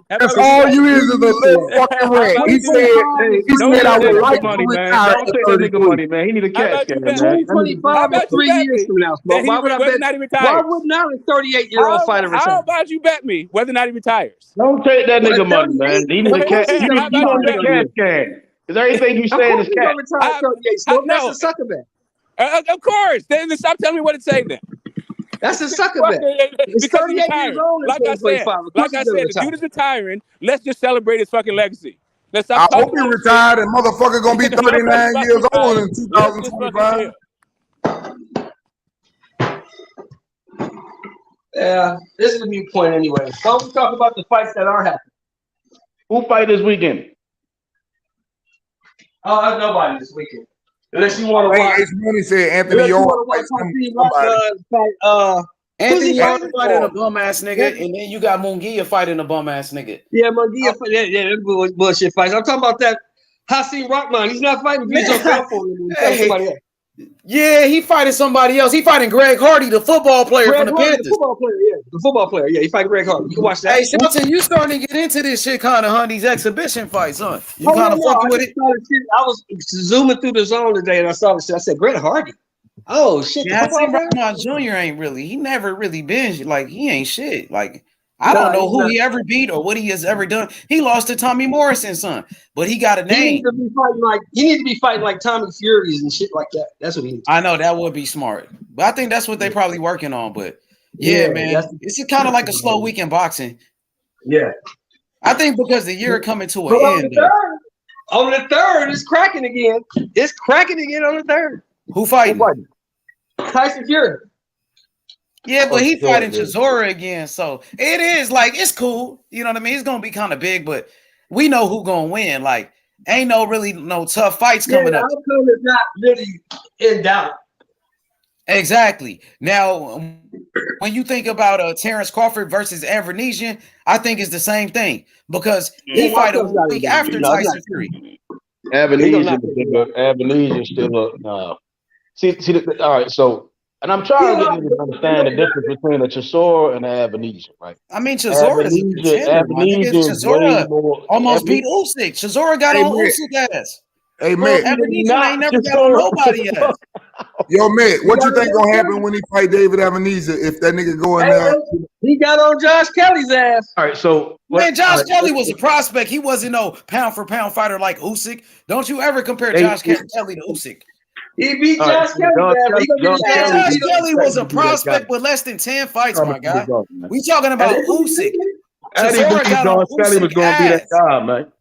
M: That's all you is a little fucking rat. He said I would like to retire
T: at 33. Money, man. He need a cash game, man.
S: 2025 or 3 years from now. Why would I bet? Why would not a 38-year-old fighter retire?
Q: How about you bet me whether or not he retires?
T: Don't take that nigga money, man. He need a cash. You need a cash game. Is everything you saying is cash?
S: That's a sucker bet.
Q: Of course. Then stop telling me what it's saying then.
S: That's a sucker bet.
Q: Because he's retiring. Like I said, the dude is retiring. Let's just celebrate his fucking legacy. Let's stop.
M: I hope he retired and motherfucker gonna be 39 years old in 2025.
S: Yeah, this is a new point anyway. So we talk about the fights that are happening.
T: Who fight this weekend?
S: Oh, nobody this weekend. Unless you want to watch.
M: Money said Anthony York.
R: Anthony York fighting a bum ass nigga, and then you got Munguia fighting a bum ass nigga.
S: Yeah, Munguia. Yeah, bullshit fights. I'm talking about that Hasim Rahman. He's not fighting Terence Crawford.
R: Yeah, he fighting somebody else. He fighting Greg Hardy, the football player from the Panthers.
S: The football player. Yeah, he fighting Greg Hardy. You can watch that.
R: Hey, Shelton, you starting to get into this shit kind of, huh? These exhibition fights, huh? You kind of fucking with it?
S: I was zooming through the zone today, and I saw this shit. I said, Greg Hardy. Oh, shit.
R: Yeah, I think Rahman Jr. ain't really. He never really been, like, he ain't shit. Like, I don't know who he ever beat or what he has ever done. He lost to Tommy Morrison's son, but he got a name.
S: He needs to be fighting like Tommy Furies and shit like that. That's what he needs.
R: I know that would be smart, but I think that's what they probably working on. But yeah, man, it's kind of like a slow week in boxing.
S: Yeah,
R: I think because the year coming to an end.
S: On the third, it's cracking again. It's cracking again on the third.
R: Who fighting?
S: Tyson Fury.
R: Yeah, but he fighting Chisora again, so it is like it's cool. You know what I mean? It's gonna be kind of big, but we know who gonna win. Like, ain't no tough fights coming up.
S: The outcome is not really in doubt.
R: Exactly. Now, when you think about Terence Crawford versus Avanesian, I think it's the same thing because he fight a week after Tyson Fury.
T: Avanesian still a see. All right, so. And I'm trying to get you to understand the difference between a Chisora and an Avanesian, right?
R: I mean, Chisora is a contender. Chisora almost beat Usyk. Chisora got on Usyk ass.
M: Hey, man.
R: Avanesian ain't never got on nobody ass.
M: Yo, man, what you think gonna happen when he fight David Avanesian if that nigga go in there?
S: He got on Josh Kelly's ass.
T: All right, so
R: man, Josh Kelly was a prospect. He wasn't no pound for pound fighter like Usyk. Don't you ever compare Josh Kelly to Usyk?
S: He beat Josh Kelly.
R: Josh Kelly was a prospect with less than 10 fights, my guy. We talking about Usyk.
T: Kelly was going to be that guy, man.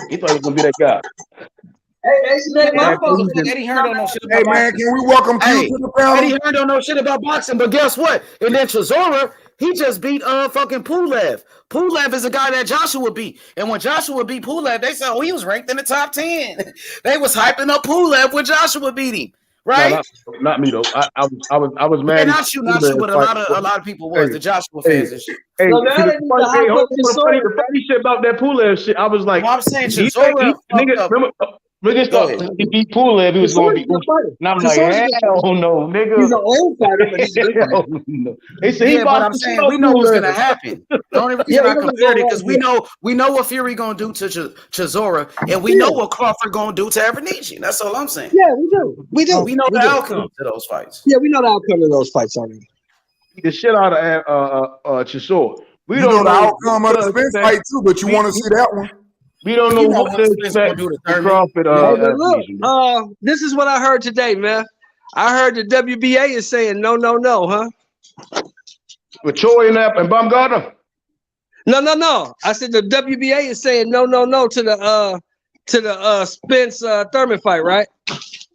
T: He thought he was going to be that guy.
R: Eddie Hearn don't know shit about boxing.
M: Hey, man, can we welcome Q to the panel?
R: Eddie Hearn don't know shit about boxing, but guess what? And then Chisora, he just beat fucking Pulev. Pulev is a guy that Joshua beat. And when Joshua beat Pulev, they said, oh, he was ranked in the top 10. They was hyping up Pulev when Joshua beat him. Right?
T: No, not me though. I was mad.
R: And not you, but a lot of people was the Joshua fans and shit.
T: Hey, the funny shit about that Pulev shit, I was like,
R: I'm saying Chisora,
T: niggas thought he beat Pulev, he was going to beat Usyk. And I'm like, hell no, nigga.
S: He's an old fighter, but he's good.
T: No. They said he
R: but I'm saying we know what's gonna happen. The only reason I compared it because we know what Fury gonna do to Chisora, and we know what Crawford gonna do to Avanesian. That's all I'm saying.
S: Yeah, we do. We
R: know the outcome to those fights.
S: Yeah, we know the outcome of those fights already.
T: The shit out of Chisora.
M: We don't know the outcome of the Spence fight too, but you want to see that one.
T: We don't know what to expect to Crawford.
S: Look, this is what I heard today, man. I heard the WBA is saying no, huh?
T: With Choi and Baumgartner?
S: No. I said the WBA is saying no to the Spence Thurman fight, right?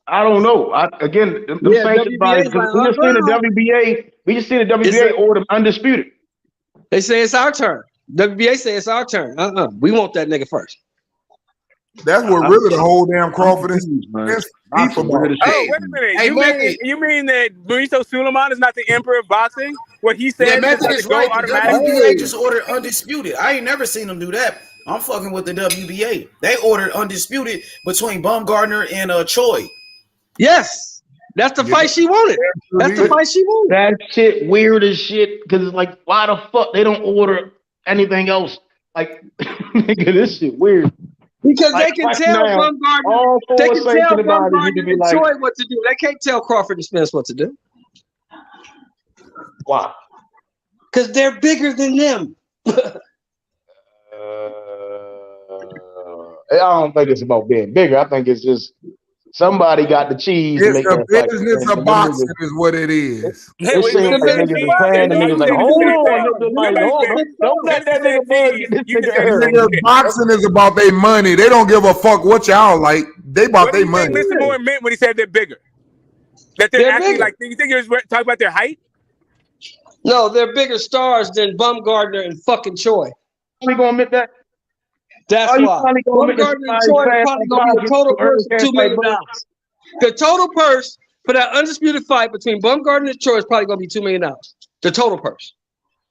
T: I don't know. Again, them sanctions bodies.
S: Like,
T: We just seen the WBA. We just seen the WBA order undisputed.
S: They say it's our turn. WBA say it's our turn. We want that nigga first.
M: That's what really the whole damn Crawford is. Beef about.
Q: Oh, wait a minute. You mean that Mauricio Suleiman is not the emperor of boxing? What he said
R: is right. The WBA just ordered undisputed. I ain't never seen them do that. I'm fucking with the WBA. They ordered undisputed between Baumgartner and Choi.
S: Yes, that's the fight she wanted. That's the fight she wanted.
T: That shit weird as shit because it's like, why the fuck they don't order anything else? Like, nigga, this shit weird.
S: Because
T: like,
S: they can tell Baumgartner, they can tell Baumgartner and
T: like,
S: Choi what to do. They can't tell Crawford and Spence what to do.
T: Why?
S: Because they're bigger than them.
T: I don't think it's about being bigger. I think it's just somebody got the cheese.
M: It's a business of boxing is what it is.
T: It seems like niggas are saying and niggas like, hold on, don't let that nigga bug this nigga.
M: Boxing is about their money. They don't give a fuck what y'all like. They about their money.
Q: What do you think Mr. Moore meant when he said they're bigger? That they're actually bigger. Like, you think he was talking about their height?
S: No, they're bigger stars than Baumgartner and fucking Choi.
T: We gonna admit that?
S: That's why. Baumgartner and Choi are probably gonna be a total purse of $2 million. The total purse for that undisputed fight between Baumgartner and Choi is probably gonna be $2 million. The total purse.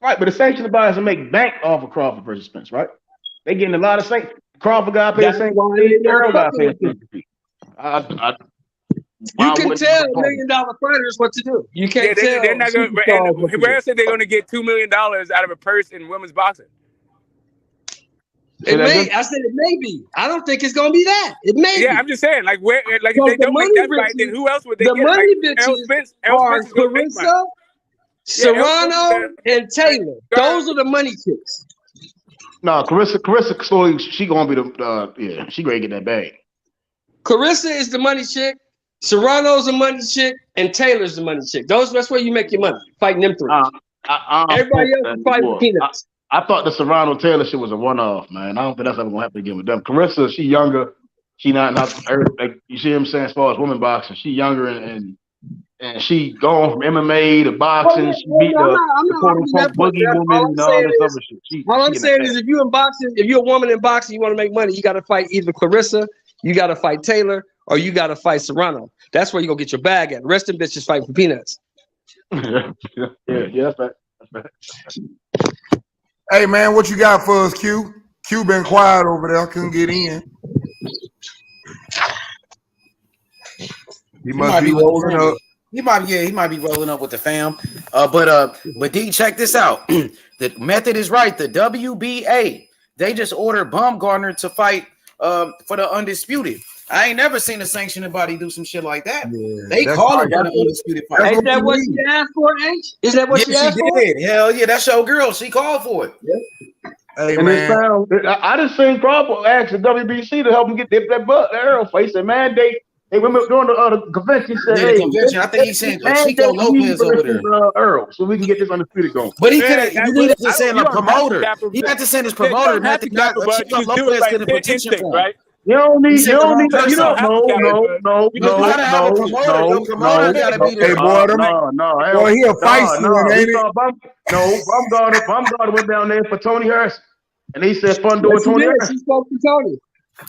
T: Right, but the sanctions bodies will make bank off of Crawford versus Spence, right? They getting a lot of sanctions. Crawford got paid sanctions. Errol got paid sanctions.
S: You can tell $1 million fighters what to do. You can't tell.
Q: They're not going. Morrell said they're going to get $2 million out of a purse in women's boxing.
S: It may. I said it may be. I don't think it's going to be that. It may.
Q: Yeah, I'm just saying. Like, where? Like, if they don't make that fight, then who else would they get? The
S: money bitches are Clarissa, Serrano, and Taylor. Those are the money chicks.
T: No, Clarissa slowly. She gonna be the. She gonna get that bag.
S: Clarissa is the money chick. Serrano's the money chick, and Taylor's the money chick. That's where you make your money, fighting them three. Everybody else is fighting peanuts.
T: I thought the Serrano Taylor shit was a one-off, man. I don't think that's ever gonna happen again with them. Clarissa, she younger. She not like you see what I'm saying as far as women boxing. She younger and she going from MMA to boxing. She beat the quote-unquote boogie woman and all this other shit.
S: All I'm saying is if you're in boxing, if you're a woman in boxing, you want to make money, you got to fight either Clarissa, you got to fight Taylor, or you got to fight Serrano. That's where you go get your bag at. The rest of them bitches fighting for peanuts.
T: yeah, that's right.
M: Hey, man, what you got for us, Q? Q been quiet over there. Couldn't get in. He must be rolling up.
R: He might be rolling up with the fam. But D, check this out. The method is right. The WBA, they just ordered Baumgartner to fight for the undisputed. I ain't never seen a sanctioning body do some shit like that. Yeah, they call it an undisputed fight.
S: Ain't that what she asked for, H? Is that what she asked for?
R: Did. Hell yeah, that's your girl. She called for it.
M: Yeah. Hey,
T: and
M: man.
T: I just seen Crawford ask the WBC to help him get that butt, the Errol fight. He said, man, they went during the convention. Said,
R: the convention. I think he said Chico Lopez over there.
T: Earl, so we can get this undisputed going.
R: But he could have. You need to send a promoter. He had to send his promoter. Chico Lopez could have petition for him.
T: You don't need. Hey, boy,
M: Hey, boy, he a feisty one, ain't it?
T: Baumgartner went down there for Tony Harris, and he said, "Fun doing Tony Harris."
S: He spoke to Tony.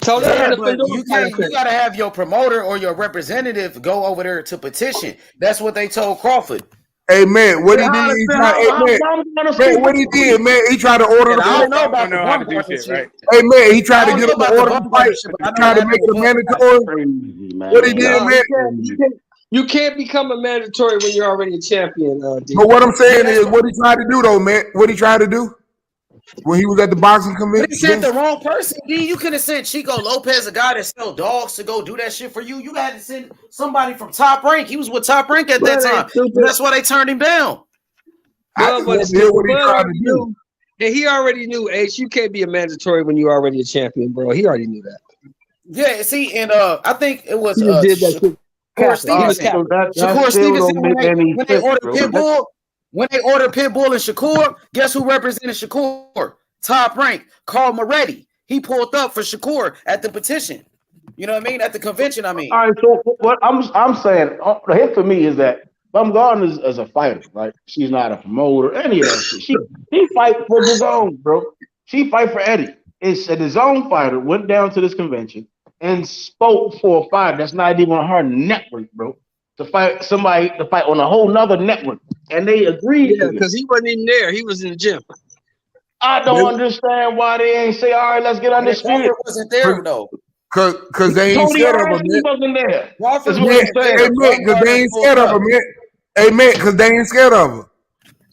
R: You gotta have your promoter or your representative go over there to petition. That's what they told Crawford.
M: Hey man, what he did? What he did, man? He tried to order the.
R: I don't know about how to do shit, right?
M: Hey man, he tried to get him to order the fight. He tried to make it a mandatory. What he did, man?
S: You can't become a mandatory when you're already a champion.
M: But what I'm saying is, what he tried to do, though, man. What he tried to do when he was at the boxing convention.
R: He sent the wrong person. D, you could have sent Chico Lopez, a guy that sell dogs, to go do that shit for you. You had to send somebody from Top Rank. He was with Top Rank at that time. That's why they turned him down.
M: What he tried to do.
S: And he already knew, H, you can't be a mandatory when you're already a champion, bro. He already knew that.
R: Yeah, see, and I think it was Shakur Stevenson.
T: So that
R: Shakur
T: still
R: Stevenson,
T: don't make any
R: when they
T: sense,
R: ordered
T: bro.
R: Pitbull, when they ordered Pitbull and Shakur, guess who represented Shakur? Top rank, Carl Moretti. He pulled up for Shakur at the petition. You know what I mean? At the convention, I mean.
T: All right, so what I'm saying, the hit for me is that Bumgarner is a fighter, right? She's not a promoter, any of that shit. She fight for the zone, bro. She fight for Eddie. It's a DAZN fighter went down to this convention and spoke for a fighter that's not even on her network, bro. To fight somebody to fight on a whole nother network, and they agreed.
S: Yeah, because he wasn't even there. He was in the gym.
T: I don't understand why they ain't say, all right, let's get undisputed.
R: Crawford wasn't there though.
M: Cause they ain't
T: Tony
M: scared of him,
T: Armstrong wasn't there.
R: Crawford
M: Hey, man, cause they ain't scared of him, man. Hey, man, cause they ain't scared of him.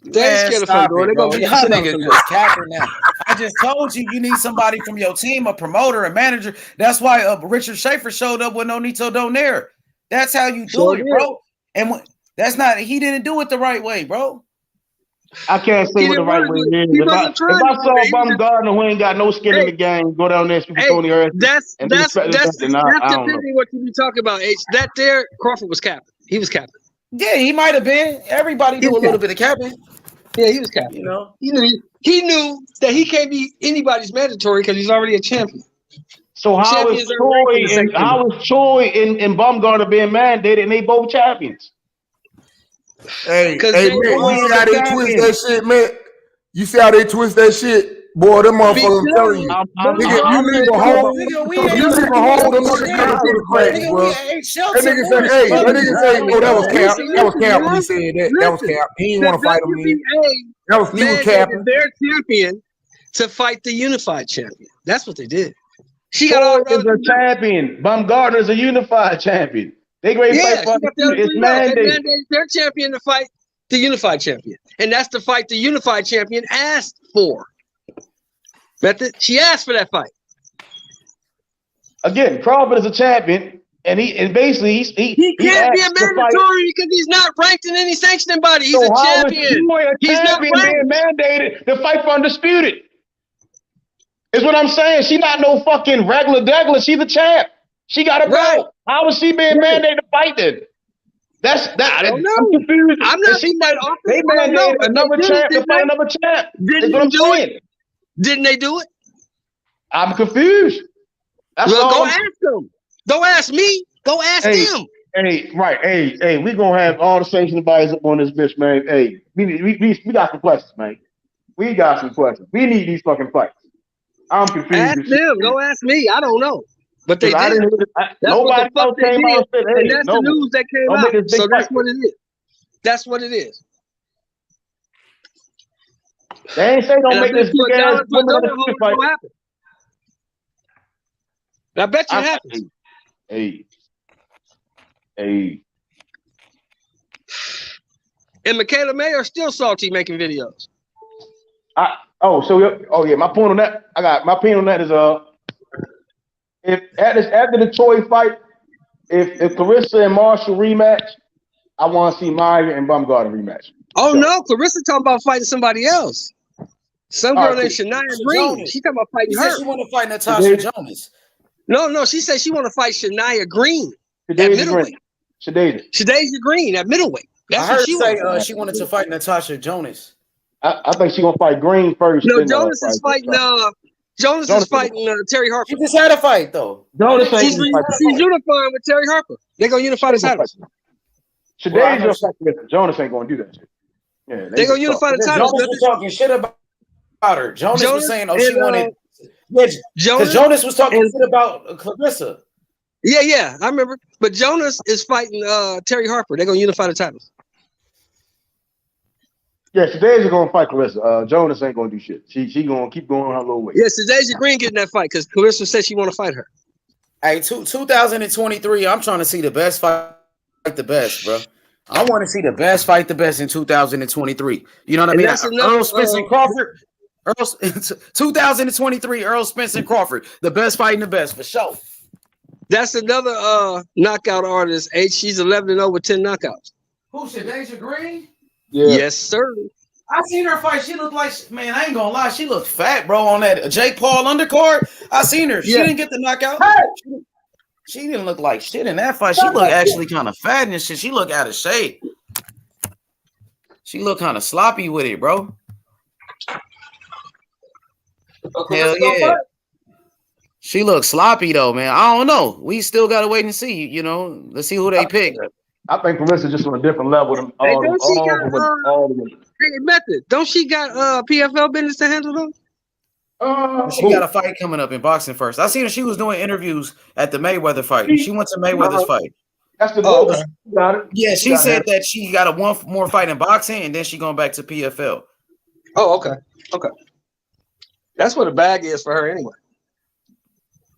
S: They ain't scared of him, bro. They gonna beat
R: Y'all
S: the shit
R: niggas
S: out
R: just capping now. I just told you need somebody from your team, a promoter, a manager. That's why Richard Schaefer showed up with Nonito Donaire. That's how you do it, bro. And that's not, he didn't do it the right way, bro.
T: I can't say what the right way is. If I saw Bumgarner who ain't got no skin in the game, go down there and speak to Tony Harris.
S: That's depending what you be talking about, H. That there, Crawford was capping. He was capping.
R: Yeah, he might have been. Everybody do a little bit of capping.
S: Yeah, he was capping.
R: You know,
S: he knew that he can't be anybody's mandatory because he's already a champion.
T: So how is Troy and Bumgarner being mandated and they both champions?
M: Hey, man, you see how they twist that shit, man? You see how they twist that shit? Boy, them motherfuckers, I'm telling you. Nigga, you leave a hole, them motherfuckers coming through the cracks, bro. That nigga say, oh, that was Cap. That was Cap when he said that. That was Cap. He didn't want to fight him. That was Steve Cap.
S: Their champion to fight the unified champion. That's what they did.
T: She got all a champion. Bumgarner is a unified champion. They great fight for it's mandated.
S: Their champion to fight the unified champion, and that's the fight the unified champion asked for. She asked for that fight.
T: Again, Crawford is a champion, and basically he
S: can't be a mandatory because he's not ranked in any sanctioning body. He's a champion.
T: He's not being mandated to fight for undisputed. Is what I'm saying. She not no fucking regular degular. She's a champ. She got a belt. How is she being mandated to fight then? I don't know. I'm confused.
S: I'm not seeing that often.
T: They mandated another champ to fight another champ.
S: Didn't they do it? Didn't they do it?
T: I'm confused.
S: Go ask them. Don't ask me. Go ask them.
T: Hey, we gonna have all the sanctioning bodies up on this bitch, man. Hey, we got some questions, man. We got some questions. We need these fucking fights. I'm confused.
S: Ask them. Don't ask me. I don't know. But they did.
T: Nobody else came out and said, hey,
S: and that's the news that came out. So that's what it is. That's what it is.
T: They ain't say don't make this big ass fight.
S: I bet you it happens.
T: Hey.
S: And Michaela May are still salty making videos.
T: My point on that, my opinion on that is if after the Troy fight, if Clarissa and Marshall rematch, I want to see Maya and Bumgarner rematch.
S: Oh no, Clarissa talking about fighting somebody else. Some girl named Shania Green. She talking about fighting her.
R: She want to fight Natasha Jonas.
S: No, she said she want to fight Shania Green at middleweight. Shadeja Green at middleweight. That's
R: I heard
S: what
R: she wanted to fight Natasha Jonas.
T: I think she gonna fight Green first.
S: No, Jonas is fighting. Jonas is fighting Terry Harper.
R: She just had a fight though.
S: She's unifying with Terry Harper. They're gonna unify the titles.
T: Jonas ain't gonna do that shit. Yeah,
S: they're gonna unify the titles.
R: Jonas was talking shit about her. Jonas was saying, she wanted. Because Jonas was talking shit about Clarissa.
S: Yeah, I remember. But Jonas is fighting Terry Harper. They're gonna unify the titles.
T: Yeah, Shadeja gonna fight Clarissa. Jonas ain't gonna do shit. She gonna keep going her little way.
S: Yeah, Shadeja Green getting that fight because Clarissa said she want to fight her.
R: Hey, 2023. I'm trying to see the best fight the best, bro. I want to see the best fight the best in 2023. You know what I mean? Errol Spence and Crawford. 2023. Errol Spence and Crawford. The best fighting the best for sure.
S: That's another knockout artist. She's 11-0 with 10 knockouts.
R: Who? Shadeja Green?
T: Yeah.
S: Yes, sir.
R: I seen her fight. She looked like, man, I ain't gonna lie. She looked fat, bro, on that Jake Paul undercard. I seen her. She didn't get the knockout. She didn't look like shit in that fight. She looked actually kind of fat and shit. She looked out of shape. She looked kind of sloppy with it, bro. Hell yeah. She looks sloppy though, man. I don't know. We still gotta wait and see. You know, let's see who they pick.
T: I think Carissa's just on a different level than all the women.
S: Hey, Method, don't she got PFL business to handle though?
R: She got a fight coming up in boxing first. I seen her. She was doing interviews at the Mayweather fight. She went to Mayweather's fight.
T: That's the
S: okay.
T: Got it.
R: Yeah, she said that she got a one more fight in boxing, and then she going back to PFL.
S: Oh, okay. Okay. That's what the bag is for her anyway.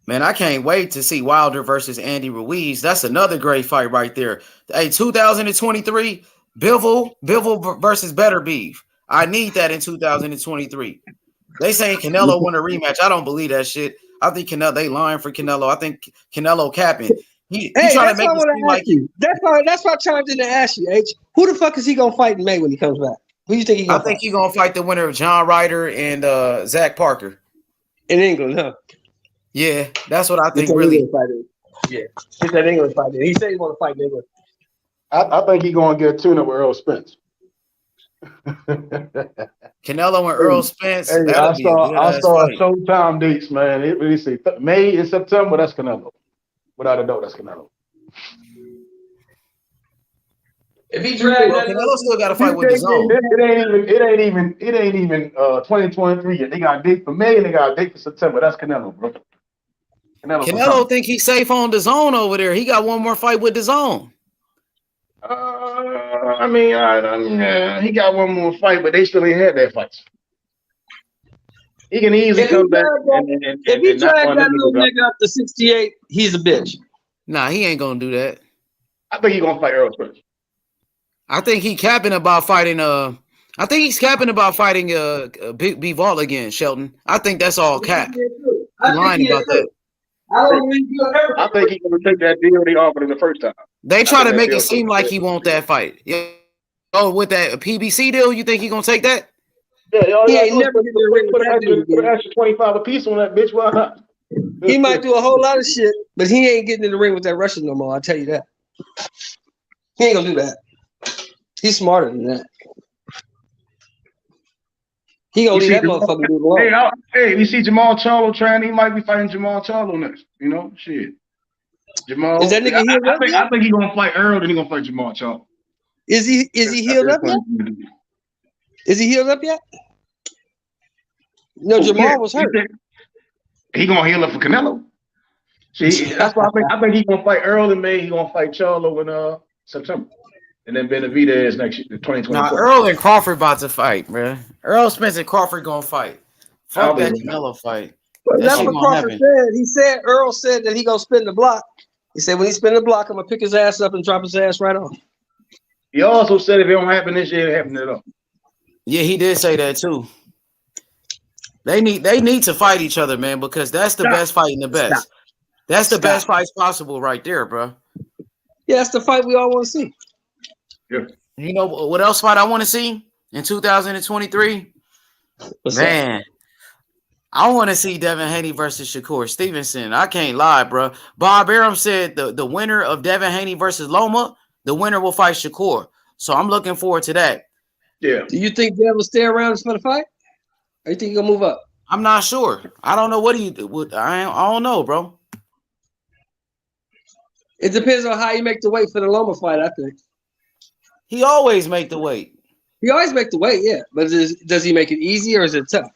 R: Man, I can't wait to see Wilder versus Andy Ruiz. That's another great fight right there. Hey, 2023, Bivol versus Better Beef. I need that in 2023. They saying Canelo won a rematch. I don't believe that shit. I think Canelo, they lying for Canelo. I think Canelo capping. He trying to make it seem like
S: you. That's why I chimed in to ask you, H. Who the fuck is he gonna fight in May when he comes back? Who you think he gonna fight?
R: I think he's gonna fight the winner of John Ryder and Zach Parker.
S: In England, huh?
R: Yeah, that's what I think. Really,
S: yeah, he said England fight. He said he want to fight in England.
T: I think he's gonna get a tune-up with Errol Spence.
R: Canelo and Errol Spence.
T: Hey, I saw Showtime dates, man. It really say May and September. That's Canelo. Without a doubt, that's Canelo.
S: If he dragged that,
R: Canelo still got to fight with his own.
T: It ain't even 2023 yet. They got a date for May and they got a date for September. That's Canelo, bro.
R: Canelo think he's safe on the zone over there. He got one more fight with the zone.
T: I mean, he got one more fight, but they still ain't had that fight. He can easily come back.
S: If he dragged that little nigga up to 68, he's a bitch.
R: Nah, he ain't gonna do that.
T: I think he's gonna fight Errol Spence.
R: I think he's capping about fighting. Big Bivol again, Shelton. I think that's all cap. He's lying about that.
T: I think he's gonna take that deal they offered him the first time.
R: They try to make it seem like he want that fight. Yeah. Oh, with that PBC deal, you think he gonna take that?
T: Yeah, he ain't never put extra 25 a piece on that bitch. Why not?
S: He might do a whole lot of shit, but he ain't getting in the ring with that Russian no more. I'll tell you that. He ain't gonna do that. He's smarter than that. He gonna leave that motherfucker do alone.
T: Hey, we see Jamal Charlo trying. He might be fighting Jamal Charlo next. You know, shit. Jamal.
S: Is that nigga healed up yet?
T: I think he's gonna fight Earl, then he's gonna fight Jamal Charlo.
S: Is he healed up yet? Is he healed up yet? No, Jamal was hurt.
T: He gonna heal up for Canelo. See, that's why I think he's gonna fight Earl in May. He's gonna fight Charlo in September, and then Benavidez next year, 2024.
R: Nah, Earl and Crawford about to fight, bro. Earl Spence and Crawford gonna fight. Fuck that Canelo fight.
S: That's what Crawford said. He said Earl said that he gonna spin the block. He said when he spin the block, I'm gonna pick his ass up and drop his ass right off.
T: He also said if it don't happen this year, it happen at all.
R: Yeah, he did say that too. They need to fight each other, man, because that's the best fight in the best. That's the best fights possible right there, bro.
S: Yeah, that's the fight we all want to see.
T: Yeah.
R: You know what else fight I want to see in 2023? Man, I want to see Devin Haney versus Shakur Stevenson. I can't lie, bro. Bob Arum said the winner of Devin Haney versus Loma, the winner will fight Shakur. So I'm looking forward to that.
T: Yeah.
S: Do you think Dev will stay around for the fight? Or you think he'll move up?
R: I'm not sure. I don't know what he would. I don't know, bro.
S: It depends on how you make the weight for the Loma fight, I think.
R: He always make the weight.
S: He always make the weight, yeah. But does he make it easy or is it tough?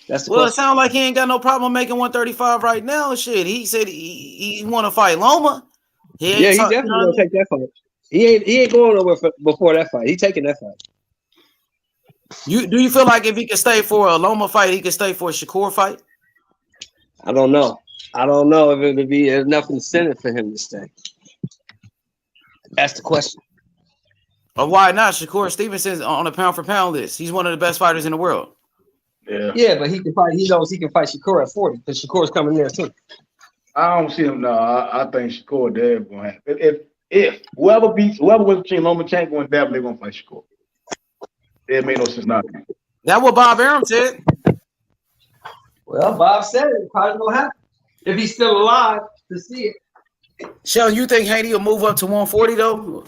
S: That's the question.
R: It sounds like he ain't got no problem making 135 right now. Shit, he said he want to fight Loma.
S: He definitely gonna take that fight. He ain't going nowhere before that fight. He taking that fight.
R: Do you feel like if he could stay for a Loma fight, he could stay for a Shakur fight?
S: I don't know. I don't know if it would be enough incentive for him to stay. That's the question.
R: Or why not? Shakur Stevenson's on a pound for pound list. He's one of the best fighters in the world.
S: Yeah, but he can fight. He knows he can fight Shakur at 40 because Shakur's coming there too.
T: I don't see him. No, I think Shakur Dev gonna happen. If whoever wins between Lomachenko and Dev, they're gonna fight Shakur. It made no sense not to.
R: That's what Bob Arum said.
S: Well, Bob said it probably gonna happen if he's still alive to see it.
R: Sheldon, you think Haney will move up to 140 though?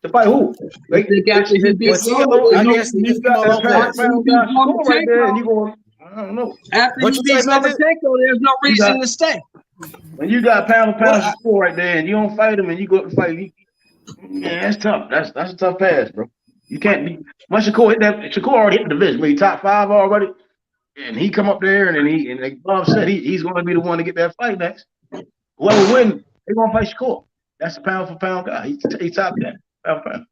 T: To fight who?
S: I think after he beats
R: I guess
T: you got that pound guy Shakur right there, and you going, I don't know.
S: After he beats Lomachenko, there's no reason to stay.
T: When you got pound for pound Shakur right there, and you don't fight him, and you go up to fight, that's tough. That's a tough pass, bro. You can't be. Once Shakur hit that, Shakur already hit the division. But he top 5 already, and he come up there, and then like Bob said, he's going to be the one to get that fight next. Whoever wins, they're going to fight Shakur. That's a pound for pound guy. He's top 10, pound for pound.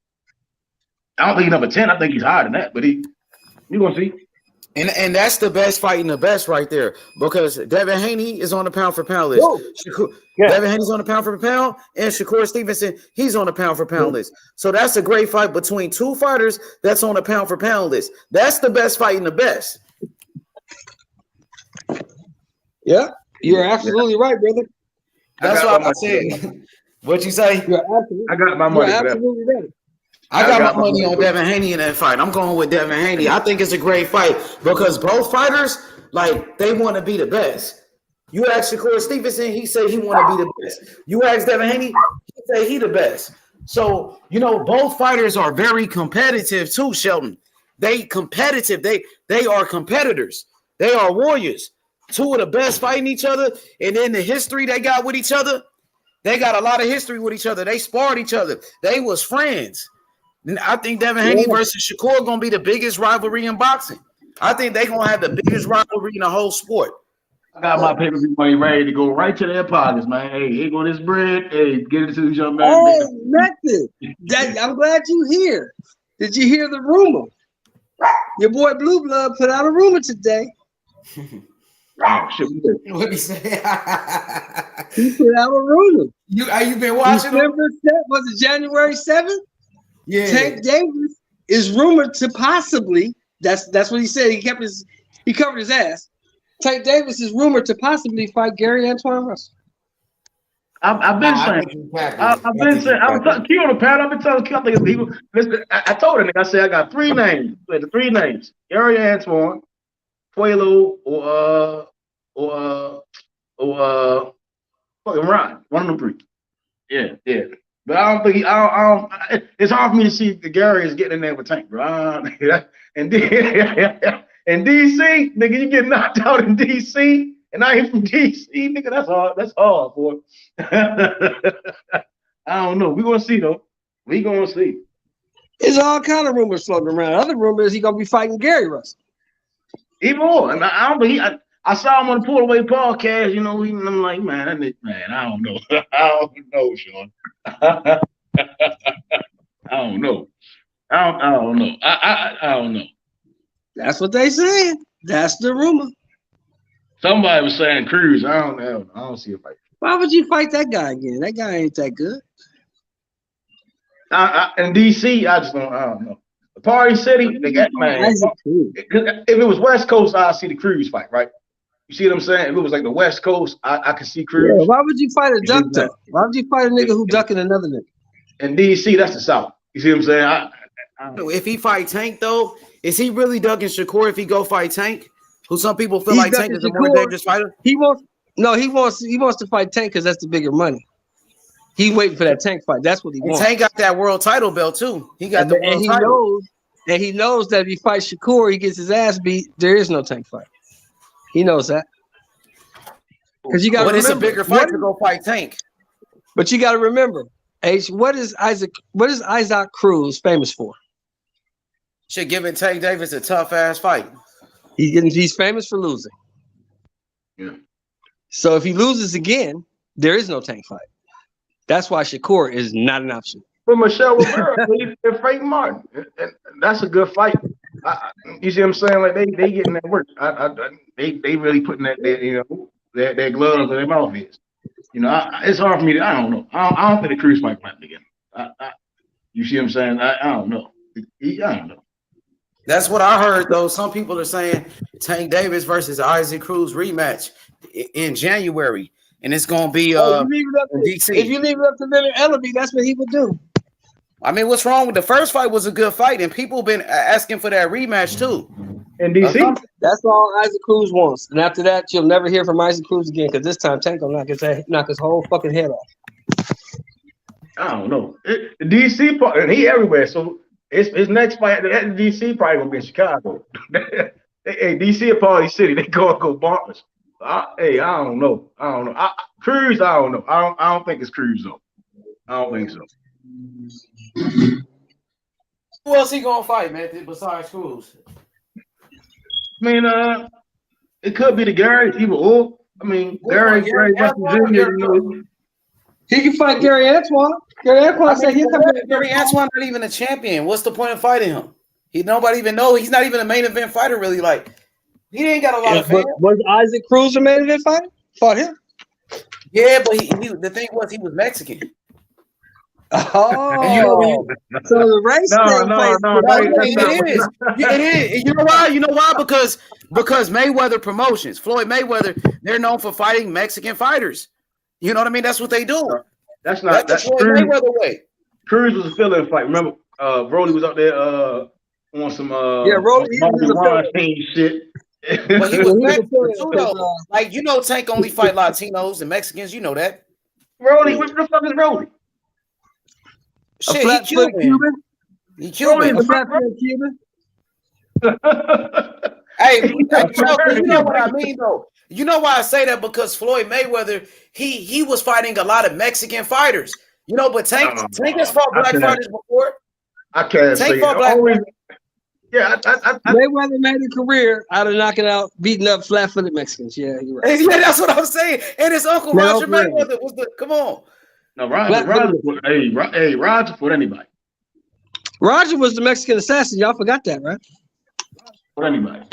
T: I don't think he's number 10. I think he's higher than that, but you're going to see.
R: And that's the best fighting the best right there, because Devin Haney is on the pound for pound list. Devin Haney's on the pound for pound, and Shakur Stevenson, he's on the pound for pound list. So that's a great fight between two fighters that's on the pound for pound list. That's the best fighting the best.
S: Yeah, you're absolutely right, brother.
R: That's what I said. What'd you say?
T: I got my money.
S: You're absolutely right.
R: I got my money on Devin Haney in that fight. I'm going with Devin Haney. I think it's a great fight because both fighters, like, they want to be the best. You ask Shakur Stevenson, he said he want to be the best. You ask Devin Haney, he say he the best. So, both fighters are very competitive too, Sheldon. They competitive. They are competitors. They are warriors. Two of the best fighting each other. And then the history they got with each other, they got a lot of history with each other. They sparred each other. They was friends. I think Devin Haney versus Shakur going to be the biggest rivalry in boxing. I think they're going to have the biggest rivalry in the whole sport.
T: I got my pay-per-view money ready to go right to their pockets, man. Hey, here go this bread. Hey, get it to these young man.
S: Hey, Method. I'm glad you here. Did you hear the rumor? Your boy Blue Blood put out a rumor today.
T: Oh, shit.
R: What he say?
S: He put out a rumor.
R: You been watching?
S: Was it January 7th?
R: Yeah.
S: Tank Davis is rumored to possibly. That's what he said. He covered his ass. Tank Davis is rumored to possibly fight Gary Antoine Russell.
T: I've been saying. I've been saying. I'm telling Q on the pad. I've been telling Q. I think people. Listen, I told him. I said I got 3 names. The 3 names: Gary Antoine, Puelo, or fucking Ryan. One of them 3. Yeah. But I don't think I don't. It's hard for me to see the Gary is getting in there with Tank, bro. And then in DC, nigga, you get knocked out in DC, and I ain't from DC, nigga. That's hard. That's hard, boy. I don't know. We gonna see though. We gonna see.
S: There's all kind of rumors floating around. Other rumors he gonna be fighting Gary Russell.
T: Even more. And I don't think I saw him on the Pull Away podcast. I'm like, man, I don't know. I don't know, Sean. I don't know. I don't know. I don't know.
S: That's what they saying. That's the rumor.
T: Somebody was saying Cruz. I don't see a fight.
S: Why would you fight that guy again? That guy ain't that good.
T: In DC, I don't know. The Party City, they got man. If it was West Coast, I'd see the Cruz fight, right? You see what I'm saying? If it was like the West Coast, I could see Cruz.
S: Yeah, why would you fight a duck duck? Why would you fight a nigga who ducking another nigga?
T: In DC, that's the South. You see what I'm saying?
R: If he fight Tank though, is he really ducking Shakur if he go fight Tank? Who some people feel like Tank is a more dangerous fighter?
S: He wants to fight Tank because that's the bigger money. He waiting for that Tank fight. That's what he wants.
R: Tank got that world title belt too. He got the world title.
S: And he knows that if he fights Shakur, he gets his ass beat. There is no Tank fight. He knows that. Because you got to remember,
R: it's a bigger fight to go fight Tank.
S: But you got to remember, what is Isaac Cruz famous for?
R: Shit, giving Tank Davis a tough ass fight.
S: He's famous for losing.
T: Yeah.
S: So if he loses again, there is no Tank fight. That's why Shakur is not an option.
T: But Michelle Rivera and Frank Martin, and that's a good fight. You see what I'm saying? Like they getting that work. They really putting that their gloves in their mouth is. It's hard for me to. I don't know. I don't think the Cruz fight might begin. You see what I'm saying? I don't know. I don't know.
R: That's what I heard though. Some people are saying Tank Davis versus Isaac Cruz rematch in January, and it's gonna be DC.
S: If you leave it up to Leonard Ellaby, that's what he would do.
R: I mean, what's wrong with the first fight was a good fight, and people been asking for that rematch too.
T: In DC,
S: that's all Isaac Cruz wants, and after that, you'll never hear from Isaac Cruz again because this time Tank gonna knock his whole fucking head off.
T: I don't know. The DC part, and he everywhere. So his next fight at the DC probably gonna be in Chicago. Hey, DC a party city. They go bonkers. I don't know. Cruz, I don't know. I don't think it's Cruz though. I don't think so.
B: Who else he gonna fight, man? Besides Cruz?
T: I mean, it could be the Gary. Either or. I mean, Gary Jr.
S: He can fight Gary Antoine. Gary Antoine said he'll come back.
B: Gary Antoine not even a champion. What's the point of fighting him? Nobody even know. He's not even a main event fighter, really. Like, he ain't got a lot of fans.
S: Was Isaac Cruz a main event fighter? Fought him?
B: Yeah, but the thing was he was Mexican.
S: Oh, so the race
B: It is. You know why? Because Mayweather Promotions, Floyd Mayweather, they're known for fighting Mexican fighters. You know what I mean? That's what they do.
T: That's
B: the Floyd Mayweather way.
T: Cruz was a fill-in fight. Remember, Broly was out there on some
S: Broly was
T: shit.
B: But he was Mexican too, though. Like, Tank only fight Latinos and Mexicans. You know that.
T: Broly, what the fuck is Broly?
B: Shit, he Cuban. He Cuban. Hey, you know what I mean, though. You know why I say that? Because Floyd Mayweather, he was fighting a lot of Mexican fighters. But Tank has fought black fighters before.
T: I can't say
B: it.
T: Yeah,
S: Mayweather made a career out of knocking out, beating up flat-footed Mexicans. Yeah, you're right.
B: Yeah, that's what I'm saying. And his uncle Roger Mayweather was come on.
T: No, Roger for anybody.
S: Roger was the Mexican assassin. Y'all forgot that, right?
T: For anybody.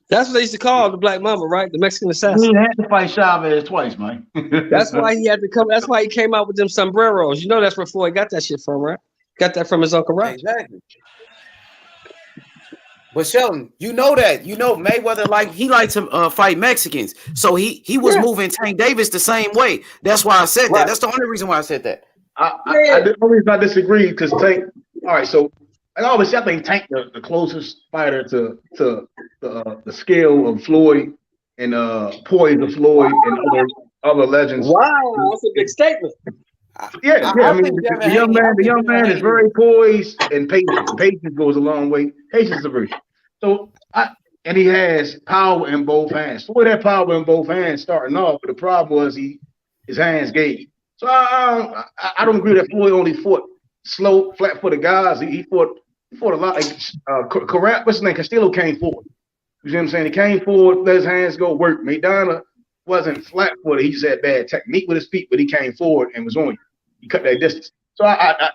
S: That's what they used to call the Black Mamba, right? The Mexican assassin.
T: He had to fight Chavez twice, man.
S: That's why he had to come. That's why he came out with them sombreros. That's where Floyd got that shit from, right? Got that from his uncle Roger.
B: Exactly. But Sheldon, Mayweather he liked to fight Mexicans, so he was moving Tank Davis the same way. That's why I said that. That's the only reason why I said that.
T: The only reason I disagree because Tank. All right, so I think Tank the closest fighter to the scale of Floyd and poise of Floyd and other legends.
S: Wow, that's a big statement.
T: Yeah. I mean, the young man is very poised and patient. Patience goes a long way. Patience is a virtue. So, and he has power in both hands. Floyd had power in both hands starting off, but the problem was his hands gave. So I don't agree that Floyd only fought slow, flat-footed guys. He fought a lot. What's his name? Castillo came forward. You see what I'm saying? He came forward, let his hands go, work. Maidana wasn't flat-footed. He just had bad technique with his feet, but he came forward and was on you. He cut that distance. So I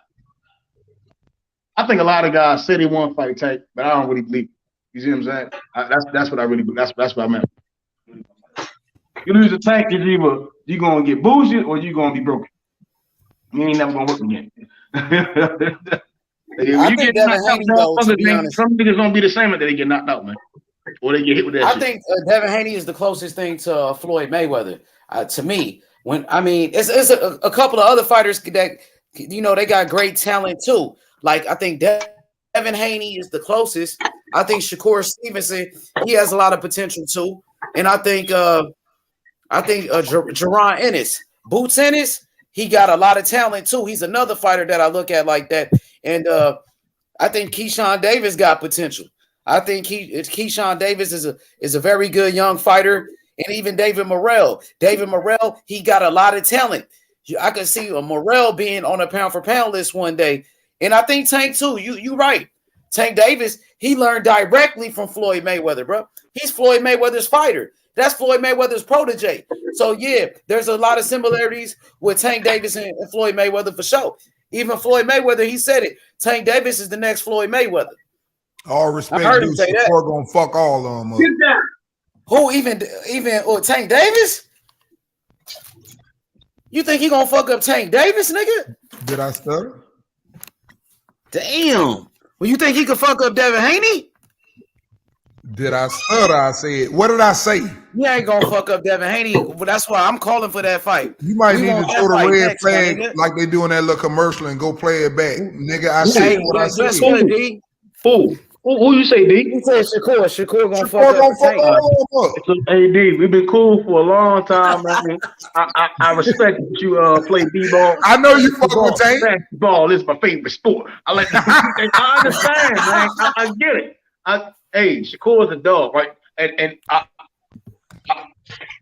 T: think a lot of guys say they want to fight Tank, but I don't really believe it. You see what I'm saying? That's what I really believe. That's what I meant. You lose a Tank, it's either you're gonna get bullshit or you're gonna be broken. You ain't never gonna work again. You get knocked out, some niggas gonna be the same that they get knocked out, man. Or they get hit with that.
B: I think Devin Haney is the closest thing to Floyd Mayweather. To me, it's a couple of other fighters that they got great talent too. Like I think Devin Haney is the closest. I think Shakur Stevenson, he has a lot of potential too, and I think Jaron Ennis, Boots Ennis, he got a lot of talent too. He's another fighter that I look at like that, and I think Keyshawn Davis got potential. I think Keyshawn Davis is a very good young fighter, and even David Morrell. David Morrell, he got a lot of talent. I could see Morrell being on a pound for pound list one day, and I think Tank too. You right. Tank Davis, he learned directly from Floyd Mayweather, bro. He's Floyd Mayweather's fighter. That's Floyd Mayweather's protege. So, yeah, there's a lot of similarities with Tank Davis and Floyd Mayweather for sure. Even Floyd Mayweather, he said it. Tank Davis is the next Floyd Mayweather.
M: All respect, dude. Shakur gonna fuck all of them up.
B: Get down. Who, even Tank Davis? You think he gonna fuck up Tank Davis, nigga?
M: Did I stutter?
B: Damn. Well, you think he could fuck up Devin Haney?
M: Did I stutter? I said, what did I say?
B: He ain't gonna fuck up Devin Haney. Well, that's why I'm calling for that fight.
M: You might need to show the red flag like they do in that little commercial and go play it back. Nigga, I said what I said.
B: Fool.
T: Who you say, D?
R: He said Shakur. Shakur gonna fuck
M: Shakur gonna
R: up
M: fuck
R: Tank.
M: all of them up.
T: So, hey, D, we've been cool for a long time, man. I respect that you play b-ball.
M: I know you fuck with Tank.
T: Basketball is my favorite sport. I like. I understand, man. I get it. Hey, Shakur's a dog, right? And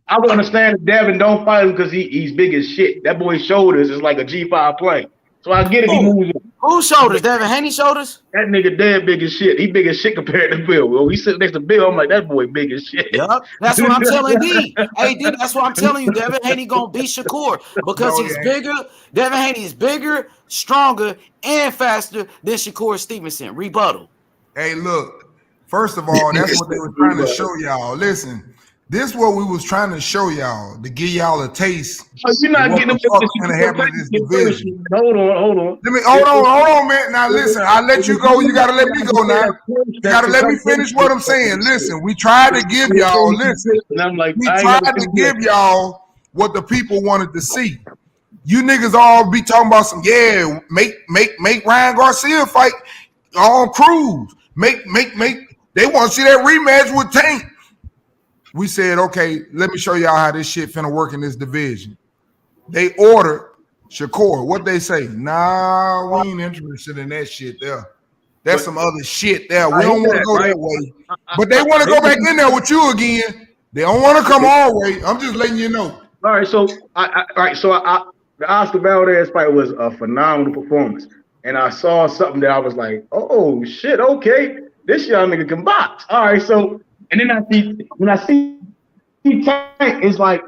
T: I would understand if Devin don't fight him because he's big as shit. That boy's shoulders is like a G5 plane. So I get it. He moves.
R: Whose shoulders? Devin Haney shoulders?
T: That nigga dead big as shit. He big as shit compared to Bill. Well, he sitting next to Bill. I'm like, that boy big as shit.
R: Yup. That's what I'm telling D. Hey, D, that's what I'm telling you. Devin Haney gonna beat Shakur because he's bigger. Devin Haney is bigger, stronger, and faster than Shakur Stevenson. Rebuttal.
M: Hey, look. First of all, that's what they were trying to show y'all. Listen, this is what we was trying to show y'all to give y'all a taste.
T: You're not getting
M: what's gonna happen in this division.
T: Hold on.
M: Hold on, man. Now listen, I let you go. You gotta let me go now. You gotta let me finish what I'm saying. Listen, we tried to give y'all. Listen, we tried to give y'all what the people wanted to see. You niggas all be talking about some make Ryan Garcia fight on Cruz. Make. They want to see that rematch with Tank. We said, okay, let me show y'all how this shit finna work in this division. They ordered Shakur. What they say? Nah, we ain't interested in that shit there. That's some other shit there. We don't want to go that way. But they want to go back in there with you again. They don't want to come our way. I'm just letting you know.
T: All right, so the Oscar Valdez fight was a phenomenal performance. And I saw something that I was like, oh shit, okay. This young nigga can box. All right, so and then when I see Tank, it's like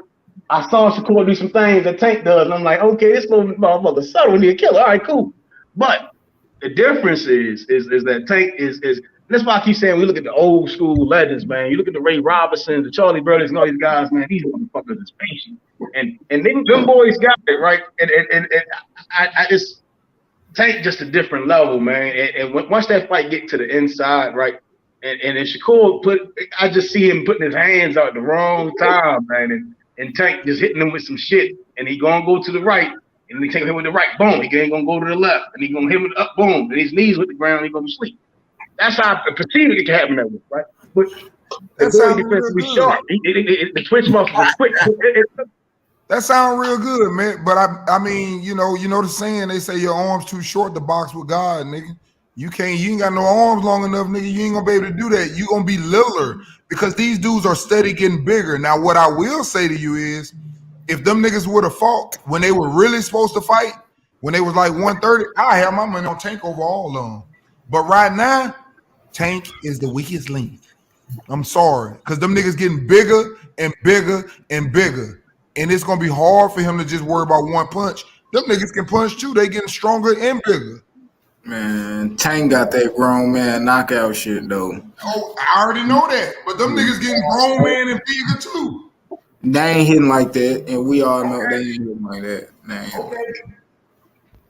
T: I saw Shakur do some things that Tank does, and I'm like, okay, this little motherfucker subtle and he a killer. All right, cool. But the difference is that Tank is that's why I keep saying we look at the old school legends, man. You look at the Ray Robinsons, the Charlie Burleys, and all these guys, man. These motherfuckers is patient, and them boys got it right. And I just Tank just a different level, man. And once that fight get to the inside, right. And then Shakur I just see him putting his hands out at the wrong time, man. And Tank just hitting him with some shit. And he gonna go to the right. And he take him with the right, boom. He ain't gonna go to the left. And he gonna hit him with the up, boom. And his knees with the ground, he gonna sleep. That's how I perceive it can happen that way, right? But that's how defensively sharp. The twitch muscles are quick.
M: That sounds real good, man. But I mean, you know the saying, they say your arm's too short to box with God, nigga. You ain't got no arms long enough, nigga. You ain't gonna be able to do that. You gonna be littler because these dudes are steady getting bigger. Now, what I will say to you is, if them niggas would have fought when they were really supposed to fight, when they was like 130, I have my money on Tank over all of them. But right now, Tank is the weakest link. I'm sorry, because them niggas getting bigger and bigger and bigger, and it's gonna be hard for him to just worry about one punch. Them niggas can punch too. They getting stronger and bigger.
R: Man, Tank got that grown man knockout shit though.
M: Oh, I already know that. But them niggas getting grown man and bigger too.
R: They ain't hitting like that, and we all know they ain't hitting like that. Okay.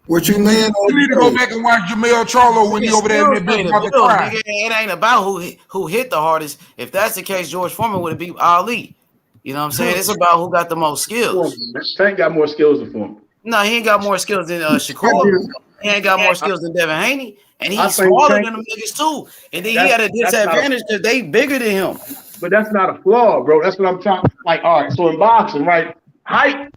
R: What you mean?
M: You need to go back and watch Jamel Charlo when he over there in that bitch about to cry.
R: It ain't about who hit the hardest. If that's the case, George Foreman would have beat Ali. You know what I'm saying? It's about who got the most skills.
T: Tank got more skills than Foreman.
R: No, he ain't got more skills than Shakur. He ain't got more skills than Devin Haney, and he's smaller than them niggas too. And then he had a disadvantage because they bigger than him.
T: But that's not a flaw, bro. That's what I'm talking. Like, all right, so in boxing, right, height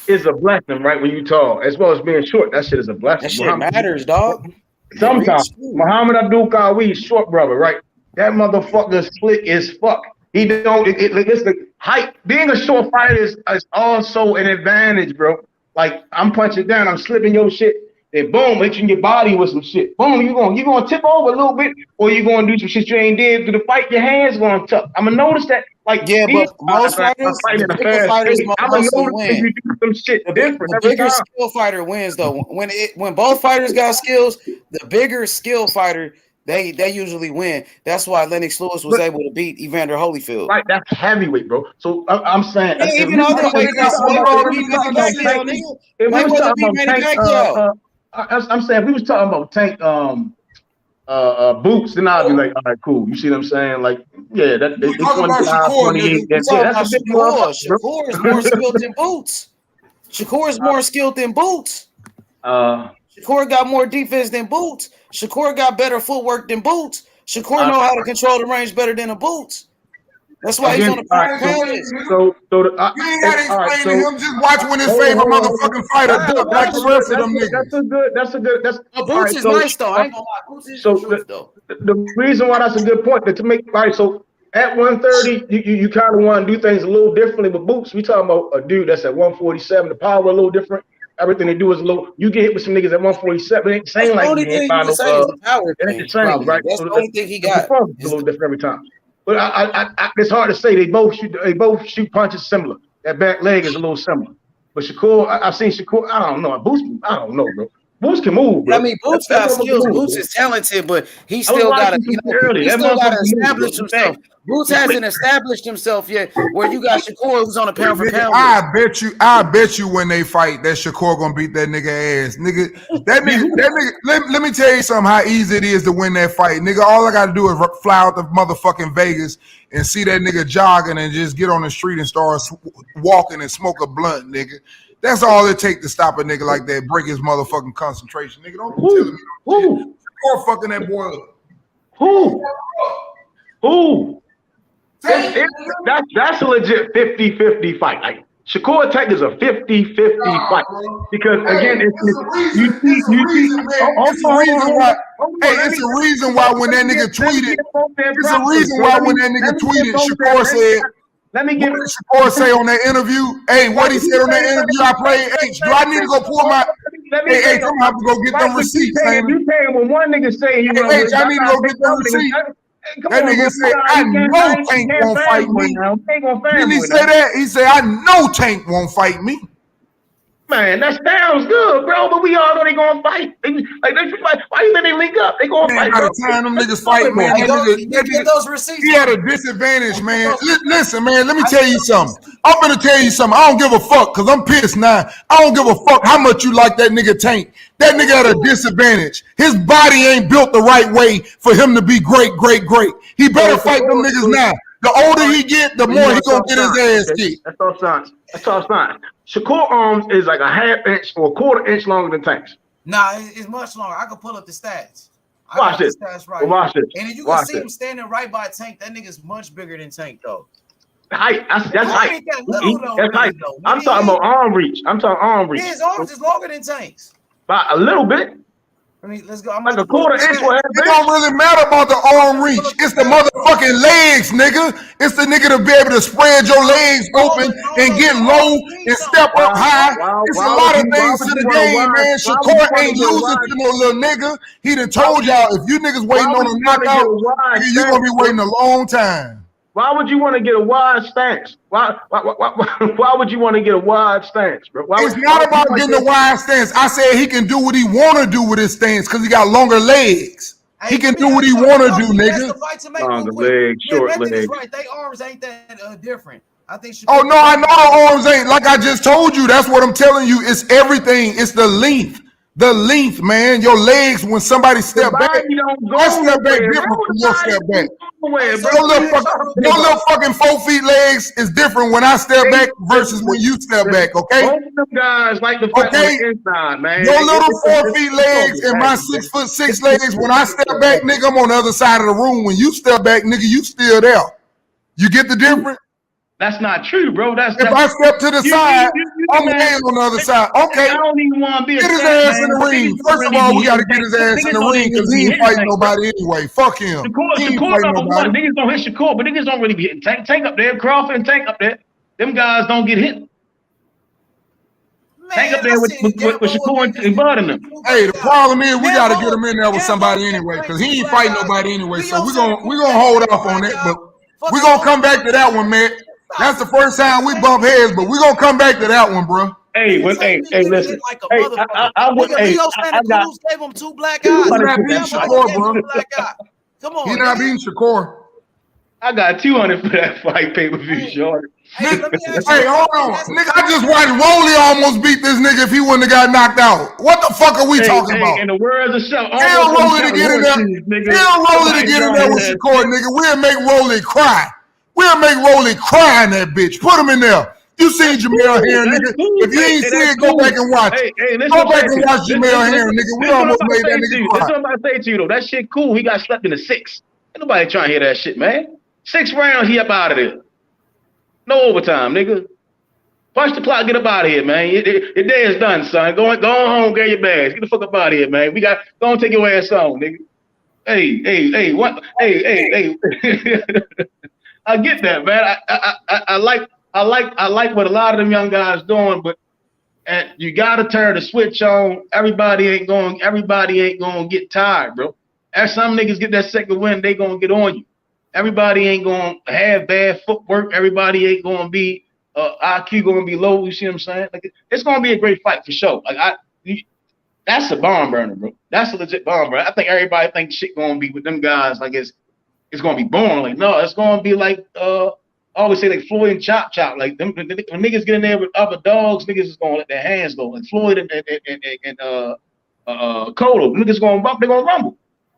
T: is a blessing, right? When you tall, as well as being short, that shit is a blessing.
R: That shit matters, dog.
T: Sometimes Muhammad Abdul-Qawi's short brother, right? That motherfucker slick as fuck. He don't. Listen, height. Being a short fighter is also an advantage, bro. Like I'm punching down, I'm slipping your shit. Then boom, hitting your body with some shit. Boom, you gonna tip over a little bit, or you gonna do some shit you ain't did through the fight. Your hands gonna tuck. I'm gonna notice that. Like
R: but most fighters, the bigger fighters mostly win.
T: You do some shit different.
R: The bigger skill fighter wins though. When both fighters got skills, the bigger skill fighter they usually win. That's why Lennox Lewis was able to beat Evander Holyfield.
T: Right, that's heavyweight, bro. So I'm saying,
R: even other weight
T: I'm saying we was talking about Tank boots, then I'll be like, all right, cool. You see what I'm saying? Like, yeah, that they 25, 28. That's a big
R: Shakur is more skilled than Boots. Shakur is more skilled than Boots. Shakur got more defense than Boots. Shakur got better footwork than Boots. Shakur know how to control the range better than the Boots. That's why he's on the pound list.
T: So
M: you ain't gotta explain to him. Just watch when his favorite motherfucking fighter duck like the rest of them niggas.
T: That's
R: Boots is nice though. I ain't gonna lie. Boots is the truth though.
T: The reason why that's a good point to make so at 130 you kind of want to do things a little differently with Boots. We talking about a dude that's at 147. The power a little different. Everything they do is a little. You get hit with some niggas at 147. It ain't saying like you ain't find no power. It ain't the same, right?
R: That's the only thing he got.
T: A little different every time. But it's hard to say. They both shoot punches similar. That back leg is a little similar. But Shakur, I've seen Shakur. I don't know. Boots, I don't know, bro. Boots can move, bro.
R: I mean, Boots got skills. Boots is talented, but he still got to, he still got to establish himself. Boots hasn't established himself yet. Where you got Shakur, who's on a pound for pound.
M: I bet you when they fight, that Shakur gonna beat that nigga ass, nigga. That nigga. Let me tell you something. How easy it is to win that fight, nigga. All I gotta do is fly out to motherfucking Vegas and see that nigga jogging and just get on the street and start walking and smoke a blunt, nigga. That's all it take to stop a nigga like that, break his motherfucking concentration. Nigga, don't be telling me no shit. Shakur fucking that boy up.
T: Who? That's a legit 50-50 fight. Like Shakur Tek is a 50-50 fight because again, it's a
M: reason why when that nigga tweeted, Shakur said.
T: Let me give it.
M: Shakur say on that interview. Hey, what he said on that interview? I played H. Do I need to go pull my? Hey, I'm gonna have to go get them receipts.
T: You saying when one nigga say you know,
M: H, I need to go get them receipts. That nigga say, I know Tank won't fight me. Didn't he say that? He said, I know Tank won't fight me.
T: Man, that sounds good, bro. But we all know they gonna fight. Why you let they link up? They gonna fight.
M: By the time them niggas fight, man,
R: those receipts.
M: He had a disadvantage, man. Listen, man, let me tell you something. I'm gonna tell you something. I don't give a fuck because I'm pissed now. I don't give a fuck how much you like that nigga Tank. That nigga had a disadvantage. His body ain't built the right way for him to be great. He better fight them niggas now. The older he get, the more he gonna get his ass kicked.
T: That's all science. Shakur arms is like a half inch or a quarter inch longer than Tank's.
B: Nah, it's much longer. I can pull up the stats.
T: Watch this. Watch this.
B: And if you can see him standing right by Tank, that nigga's much bigger than Tank, though.
T: Height. That's height.
B: That's
T: height. I'm talking about arm reach.
B: His arms is longer than Tank's.
T: By a little bit.
B: I mean, let's go. I'm
T: like a quarter inch.
M: It don't really matter about the arm reach. It's the motherfucking legs, nigga. It's the nigga to be able to spread your legs open and get low and step up high. It's a lot of things to the game, man. Shakur ain't losing to no little nigga. He done told y'all if you niggas waiting on a knockout, you gonna be waiting a long time.
T: Why would you want to get a wide stance? Why would you want to get a wide stance, bro?
M: It's not about getting a wide stance. I said he can do what he want to do with his stance because he got longer legs. He can do what he want to do, nigga.
T: Longer legs, short legs.
B: Right, they arms ain't that different. I think.
M: Oh no, I know the arms ain't. Like I just told you, that's what I'm telling you. It's everything. It's the length. The length, man. Your legs, when somebody step back, I step back different from your step back. Your little fucking 4 feet legs is different when I step back versus when you step back, okay?
T: Both of them guys like to fight on the inside, man.
M: Your little 4 feet legs and my 6'6" legs, when I step back, nigga, I'm on the other side of the room. When you step back, nigga, you still there. You get the difference?
T: That's not true, bro. If
M: I step to the side, I'm laying on the other side. Okay.
T: I don't even want to be
M: get his ass in the ring. First of all, we got to get his ass in the ring because he ain't fighting nobody anyway. Fuck him.
T: Shakur number one. Niggas don't hit Shakur, but niggas don't really be hitting Tank up there. Crawford and Tank up there. Them guys don't get hit. Tank up there with Shakur and Bud in them.
M: Hey, the problem is we got to get him in there with somebody anyway because he ain't fighting nobody anyway. So we're gonna hold off on that, but we're gonna come back to that one, man. That's the first time we bump heads, but we're gonna come back to that one, bro.
T: Hey, listen.
B: I gave him 2 black eyes.
M: He's not beating Shakur, bro.
B: Come on,
M: he's not beating Shakur.
T: I got 200 for that fight pay-per-view, short.
M: Hey, hold on, nigga. I just watched Rolly almost beat this nigga if he wouldn't have got knocked out. What the fuck are we talking about?
T: In the words of show,
M: tell Rolly to get in there. Tell Rolly to get in there with Shakur, nigga. We'll make Rolly cry. We'll make Rolly cry in that bitch. Put him in there. You seen Jamel Herring, nigga. If you ain't seen it, go back and watch it. Go back and watch Jamel Herring, nigga. We almost made that nigga cry.
T: That's what I'm about to say to you, though. That shit cool. He got slept in the 6. Ain't nobody trying to hear that shit, man. 6 rounds, he up out of there. No overtime, nigga. Punch the clock, get up out of here, man. Your day is done, son. Go on home, get your bags. Get the fuck up out of here, man. Go on, take your ass home, nigga. Hey, what? Hey. I get that, man. I like what a lot of them young guys doing, but you gotta turn the switch on. Everybody ain't gonna get tired, bro. As some niggas get that second win, they gonna get on you. Everybody ain't gonna have bad footwork. Everybody ain't gonna be IQ gonna be low. You see what I'm saying? Like it's gonna be a great fight for sure. That's a bomb burner, bro. That's a legit bomb burner. I think everybody thinks shit gonna be with them guys. Like it's gonna be boring. Like no, it's gonna be like I always say like Floyd and Chop. Like them when niggas get in there with other dogs, niggas is gonna let their hands go. Like Floyd and Cotto, niggas gonna bump. They gonna rumble.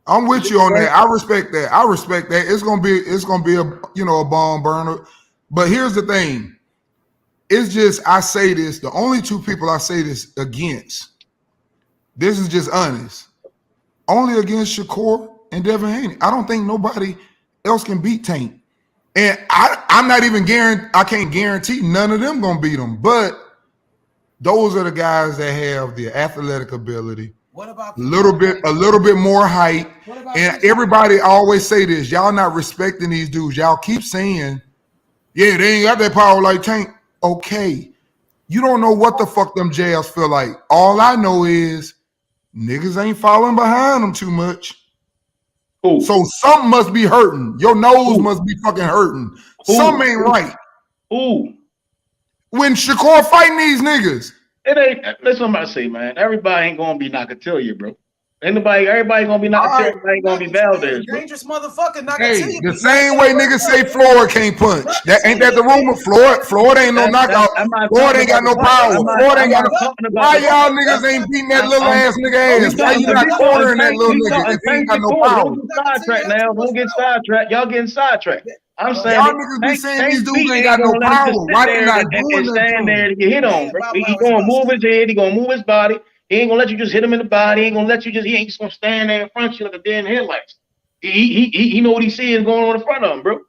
M: I'm with you on that. I respect that. It's gonna be a bomb burner. But here's the thing. It's just I say this. The only 2 people I say this against. This is just honest. Only against Shakur and Devin Haney. I don't think nobody else can beat Tank. And I'm not even I can't guarantee none of them gonna beat him. But those are the guys that have the athletic ability. What about a little bit more height? And everybody always say this. Y'all not respecting these dudes. Y'all keep saying, yeah, they ain't got that power like Tank. Okay. You don't know what the fuck them jabs feel like. All I know is niggas ain't following behind them too much. Ooh. So something must be hurting. Your nose must be fucking hurting. Something ain't right.
T: Ooh.
M: When Shakur fighting these niggas.
T: It ain't. Listen, what I'm about to say, man. Everybody ain't gonna be Nakatilia, bro. Everybody gonna be Nakatilia. Everybody ain't gonna be Valdez, bro.
R: Dangerous motherfucker Nakatilia.
M: Hey, the same way niggas say Floyd can't punch. Ain't that the rumor? Floyd ain't no knockout. Floyd ain't got no power. Floyd ain't got no. Why y'all niggas ain't beating that little ass nigga ass? Why you not cornering that little nigga if he ain't got no power?
T: Don't get sidetracked now. Don't get sidetracked. Y'all getting sidetracked. I'm saying
M: y'all niggas be saying these dudes ain't got no power. Why they not doing that?
T: Stand there to get hit on, bro. He gonna move his head. He gonna move his body. He ain't gonna let you just hit him in the body. He ain't gonna let you he ain't just gonna stand there in front of you like a deer in headlights. He know what he sees going on in front of him, bro.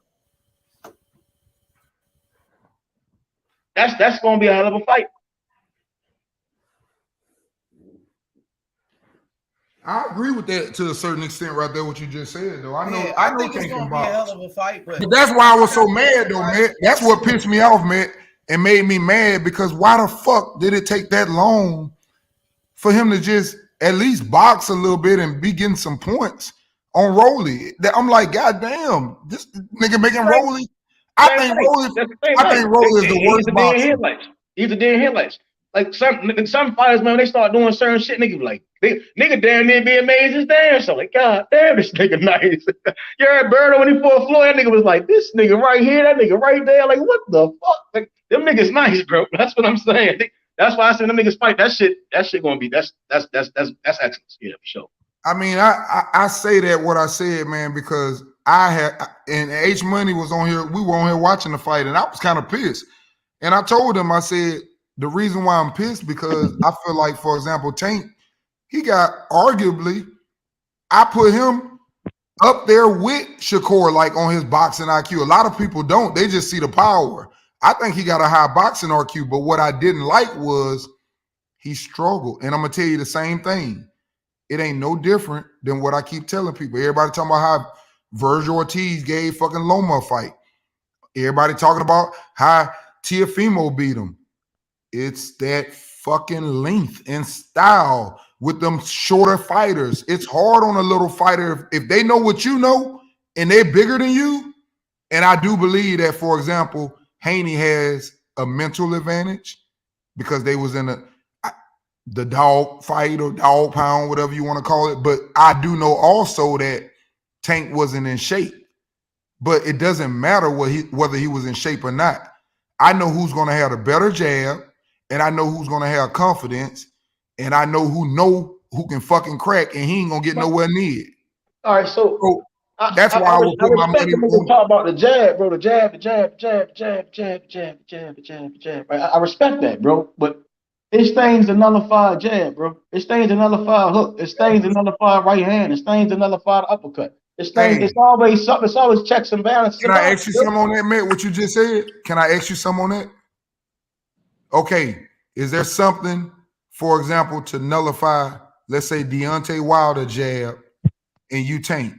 T: That's gonna be a hell of a fight.
M: I agree with that to a certain extent right there, what you just said, though. I know
R: think it's gonna be a hell of a fight, but
M: that's why I was so mad, though, man. That's what pissed me off, man, and made me mad because why the fuck did it take that long for him to just at least box a little bit and be getting some points on Rolly? I'm like, God damn, this nigga making Rolly. I think Rolly is the worst boxer.
T: He's a deer in headlights. Like some fighters, man, they start doing certain shit, nigga be like, nigga damn near be amazed his damn. So like, God damn, this nigga nice. You heard Birdo when he fought Floyd, that nigga was like, this nigga right here, that nigga right there. Like, what the fuck? Like, them niggas nice, bro. That's what I'm saying. That's why I said them niggas fight. That shit gonna be that's excellent. Yeah, for sure.
M: I mean, I say that what I said, man, because I had and H Money was on here. We were on here watching the fight, and I was kind of pissed. And I told him, I said, the reason why I'm pissed because I feel like, for example, Tank, he got arguably, I put him up there with Shakur, like on his boxing IQ. A lot of people don't. They just see the power. I think he got a high boxing IQ, but what I didn't like was he struggled. And I'm going to tell you the same thing. It ain't no different than what I keep telling people. Everybody talking about how Virgil Ortiz gave fucking Loma a fight. Everybody talking about how Teofimo beat him. It's that fucking length and style with them shorter fighters. It's hard on a little fighter if they know what you know and they're bigger than you. And I do believe that, for example, Haney has a mental advantage because they was in the dog fight or dog pound, whatever you want to call it. But I do know also that Tank wasn't in shape. But it doesn't matter whether he was in shape or not. I know who's going to have a better jab, and I know who's going to have confidence, and I know who can fucking crack, and he ain't going to get nowhere near it.
T: All right, so
M: that's why I would put my money on.
T: Talk about the jab, bro. The jab. Right? I respect that, bro. But it stains to nullify a jab, bro. It stains to nullify a hook. It stains to nullify a right hand. It stains to nullify the uppercut. This thing, it's always something. It's always checks and balances.
M: Can I ask you something on that, Matt? What you just said? Can I ask you something on that? Okay, is there something, for example, to nullify, let's say, Deontay Wilder jab and you Tank?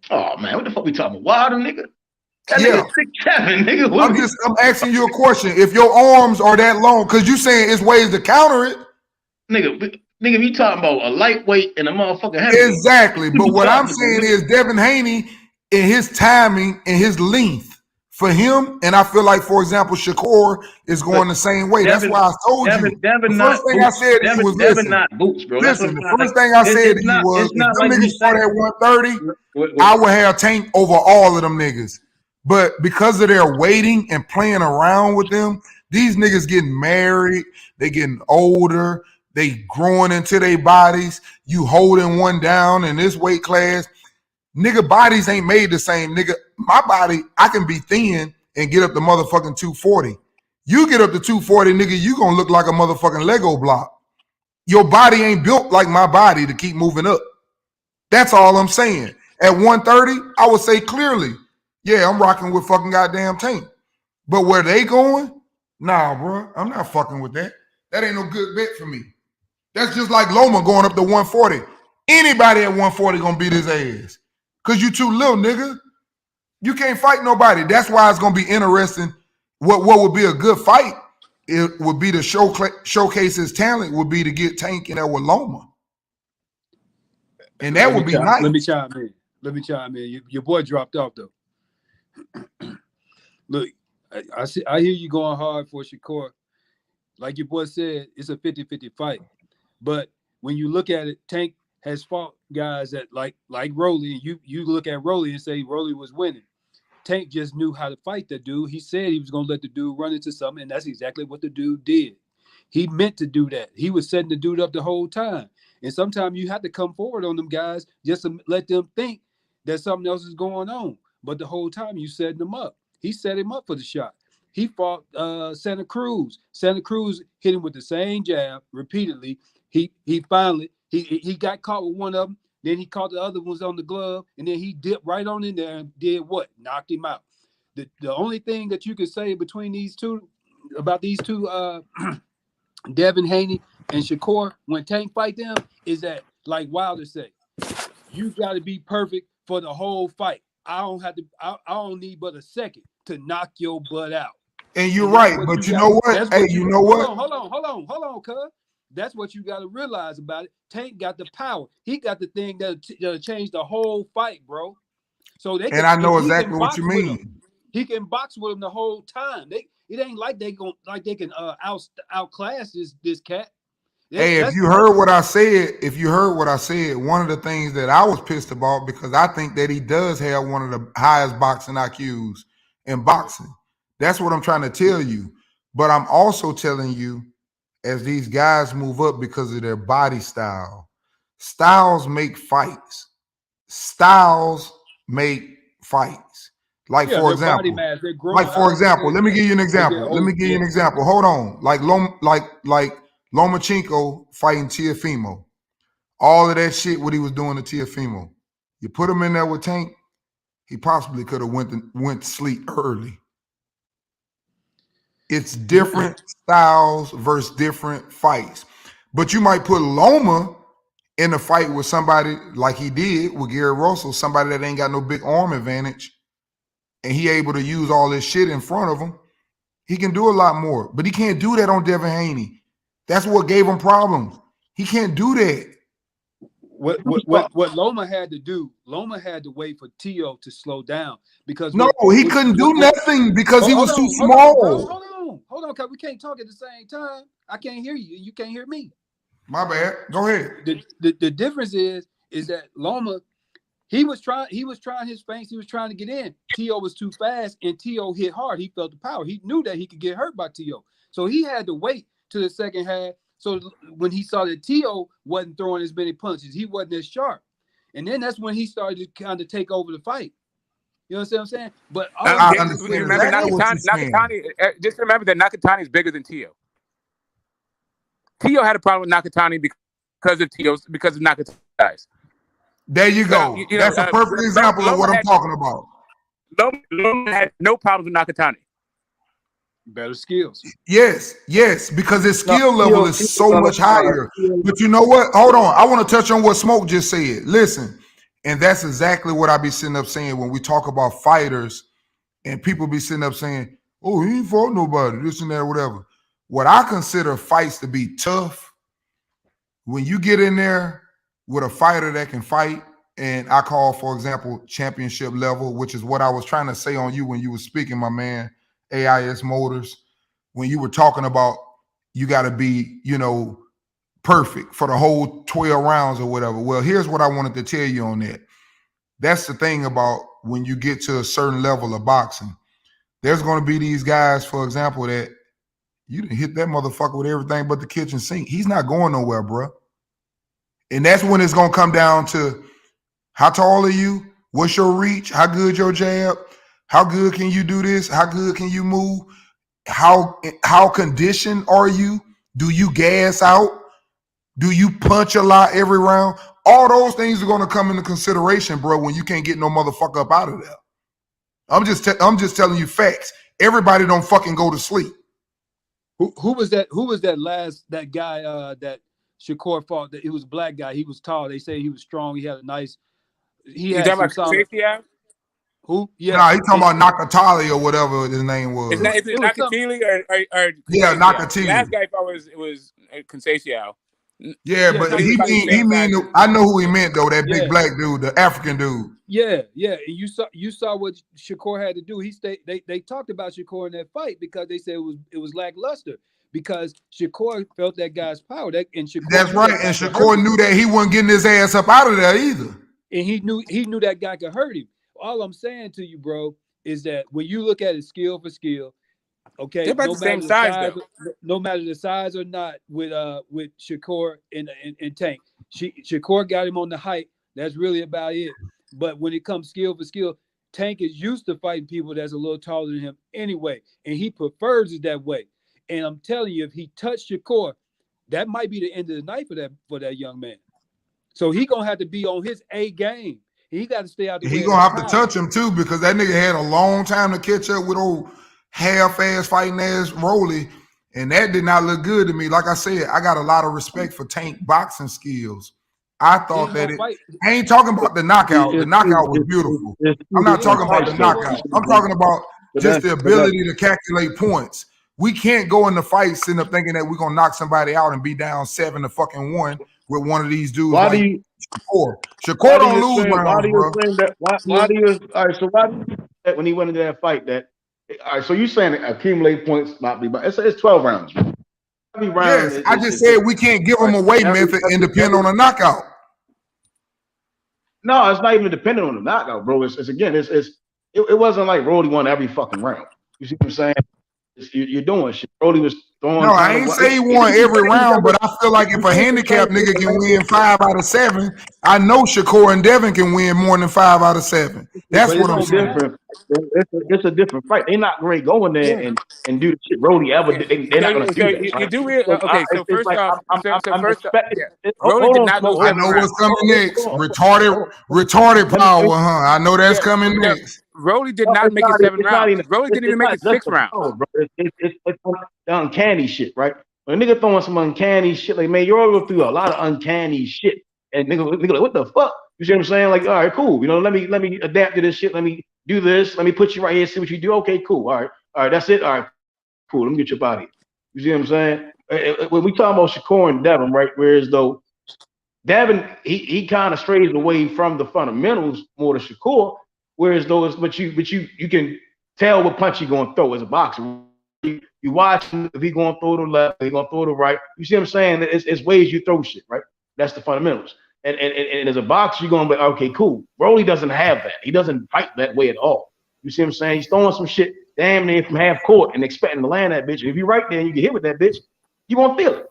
T: Oh man, what the fuck we talking about? Wilder, nigga? That nigga 6'7", nigga.
M: I'm asking you a question. If your arms are that long, because you saying it's ways to counter it.
T: Nigga, you talking about a lightweight and a motherfucking heavyweight.
M: Exactly. But what I'm saying is Devin Haney in his timing and his length for him, and I feel like, for example, Shakur is going the same way. That's why I told you. The first thing I said to you was, listen, the first thing I said to you was, if them niggas fought at 130, I would have Tank over all of them niggas. But because of their waiting and playing around with them, these niggas getting married, they getting older, they growing into their bodies. You holding one down in this weight class. Nigga, bodies ain't made the same, nigga. My body, I can be thin and get up to motherfucking 240. You get up to 240, nigga, you gonna look like a motherfucking Lego block. Your body ain't built like my body to keep moving up. That's all I'm saying. At 130, I would say clearly, yeah, I'm rocking with fucking goddamn Tank. But where they going? Nah, bro, I'm not fucking with that. That ain't no good bet for me. That's just like Loma going up to 140. Anybody at 140 gonna beat his ass. Cause you too little, nigga. You can't fight nobody. That's why it's gonna be interesting. What would be a good fight? It would be to showcase his talent. Would be to get Tank in there with Loma, and that would be nice.
U: Let me chime in. Your boy dropped off though. Look, I hear you going hard for Shakur. Like your boy said, it's a 50-50 fight. But when you look at it, Tank has fought guys that like Rolly, and you look at Rolly and say Rolly was winning. Tank just knew how to fight that dude. He said he was going to let the dude run into something, and that's exactly what the dude did. He meant to do that. He was setting the dude up the whole time. And sometimes you have to come forward on them guys just to let them think that something else is going on. But the whole time you setting them up. He set him up for the shot. He fought Santa Cruz. Santa Cruz hit him with the same jab repeatedly. He finally got caught with one of them. Then he caught the other ones on the glove, and then he dipped right on in there and did what? Knocked him out. The only thing that you could say between these two, about these two, Devin Haney and Shakur, when Tank fight them, is that, like Wilder said, you got to be perfect for the whole fight. I don't need but a second to knock your butt out.
M: And you're right, but you know what? Hey, you know what?
U: Hold on, cuz. That's what you got to realize about it. Tank got the power. He got the thing that'll change the whole fight, bro. So they
M: and I know exactly what you mean.
U: He can box with him the whole time. It ain't like they can outclass this cat.
M: Hey, if you heard what I said, one of the things that I was pissed about, because I think that he does have one of the highest boxing IQs in boxing. That's what I'm trying to tell you. But I'm also telling you, as these guys move up because of their body style, styles make fights. Like, for example, let me give you an example. Hold on. Like Lomachenko fighting Teofimo. All of that shit, what he was doing to Teofimo. You put him in there with Tank, he possibly could have went to sleep early. It's different styles versus different fights. But you might put Loma in a fight with somebody like he did with Gary Russell, somebody that ain't got no big arm advantage, and he able to use all this shit in front of him. He can do a lot more, but he can't do that on Devin Haney. That's what gave him problems. He can't do that.
U: What Loma had to do, Loma had to wait for Tio to slow down, because
M: he couldn't do nothing because he was too small.
U: Hold on, because we can't talk at the same time. I can't hear you, and you can't hear me.
M: My bad. Go ahead.
U: The difference is that Loma, he was trying his feints. He was trying to get in. Tio was too fast, and Tio hit hard. He felt the power. He knew that he could get hurt by Tio, so he had to wait to the second half. So when he saw that Tio wasn't throwing as many punches, he wasn't as sharp, and then that's when he started to kind of take over the fight. You know what I'm saying? But
Q: just remember that Nakatani is bigger than Tio. Tio had a problem with Nakatani because of Nakatani's.
M: There you go. That's a perfect example of what I'm talking about.
Q: Loma had no problems with Nakatani.
U: Better skills.
M: Yes, because his skill level is so much higher. But you know what? Hold on. I want to touch on what Smoke just said. Listen, and that's exactly what I be sitting up saying when we talk about fighters and people be sitting up saying, oh, he ain't fought nobody, this and that, whatever. What I consider fights to be tough, when you get in there with a fighter that can fight, and I call, for example, championship level, which is what I was trying to say on you when you were speaking, my man, AIS Motors, when you were talking about you got to be, perfect for the whole 12 rounds or whatever. Well, here's what I wanted to tell you on that. That's the thing about when you get to a certain level of boxing. There's going to be these guys, for example, that you didn't hit that motherfucker with everything but the kitchen sink. He's not going nowhere, bro. And that's when it's going to come down to how tall are you? What's your reach? How good your jab? How good can you do this? How good can you move? How conditioned are you? Do you gas out? Do you punch a lot every round? All those things are going to come into consideration, bro, when you can't get no motherfucker up out of there. I'm just telling you facts. Everybody don't fucking go to sleep.
U: Who was that? Who was that guy that Shakur fought? That he was a black guy. He was tall. They say he was strong. He had a nice.
Q: You talking about safety out?
U: Who? Yeah.
M: Nah, he talking about Nakatali or whatever his name was.
Q: Is it Nakatili or
M: yeah, Nakatili.
Q: Last guy I thought was Conceição.
M: Yeah, but he mean I know who he meant though. That big black dude, the African dude.
U: Yeah. And you saw what Shakur had to do. They talked about Shakur in that fight because they said it was lackluster because Shakur felt that guy's power.
M: That's right, and Shakur knew that he wasn't getting his ass up out of there either.
U: And he knew that guy could hurt him. All I'm saying to you, bro, is that when you look at it skill for skill, okay,
Q: they're about the same size though.
U: No matter the size or not, with Shakur and Tank, Shakur got him on the height. That's really about it. But when it comes skill for skill, Tank is used to fighting people that's a little taller than him anyway, and he prefers it that way. And I'm telling you, if he touched Shakur, that might be the end of the night for that young man. So he gonna have to be on his A game. He got to stay out the way.
M: He gonna have to touch him too because that nigga had a long time to catch up with old half-ass fighting ass Rolly, and that did not look good to me. Like I said, I got a lot of respect for Tank boxing skills. I thought that I ain't talking about the knockout. The knockout was beautiful. I'm not talking about the knockout. I'm talking about just the ability to calculate points. We can't go in the fight sitting up thinking that we're gonna knock somebody out and be down 7-1 with one of these dudes.
T: Why do you
M: Shakur don't lose rounds, bro.
T: Why do you all right? So why do you that when he went into that fight that all right? So you saying accumulate points not be, but it's 12 rounds.
M: Yes, I just said we can't give them away method and depend on a knockout.
T: No, it's not even dependent on the knockout, bro. It wasn't like Rolly won every fucking round. You see what I'm saying? You're doing shit. Rolly was throwing.
M: No, I ain't say he won every round, but I feel like if a handicapped nigga can win 5 out of 7, I know Shakur and Devin can win more than 5 out of 7. That's what I'm saying.
T: It's a different fight. They're not going to go in there and do the shit Rolly ever did. They're not going to do that.
Q: You do it. Okay, so first off, Rolly did not lose.
M: I know what's coming next. Retarded power, huh? I know that's coming next.
Q: Rolly did not make it 7 rounds. Rolly didn't even make it 6 rounds.
T: It's uncanny shit, right? When a nigga throwing some uncanny shit, like, man, you're all through a lot of uncanny shit. And nigga like, what the fuck? You see what I'm saying? Like, all right, cool. Let me adapt to this shit. Let me do this. Let me put you right here, see what you do. Okay, cool. All right, that's it. All right, cool. Let me get your body. You see what I'm saying? When we talk about Shakur and Devin, right? Whereas though Devin, he kind of strays away from the fundamentals more than Shakur. Whereas though, but you can tell what punch he gonna throw as a boxer. You watch him, if he gonna throw to the left, he gonna throw to the right. You see what I'm saying? It's ways you throw shit, right? That's the fundamentals. And as a boxer, you're gonna be okay, cool. Rolly doesn't have that. He doesn't fight that way at all. You see what I'm saying? He's throwing some shit damn near from half court and expecting to land that bitch. And if you're right there and you get hit with that bitch, you won't feel it.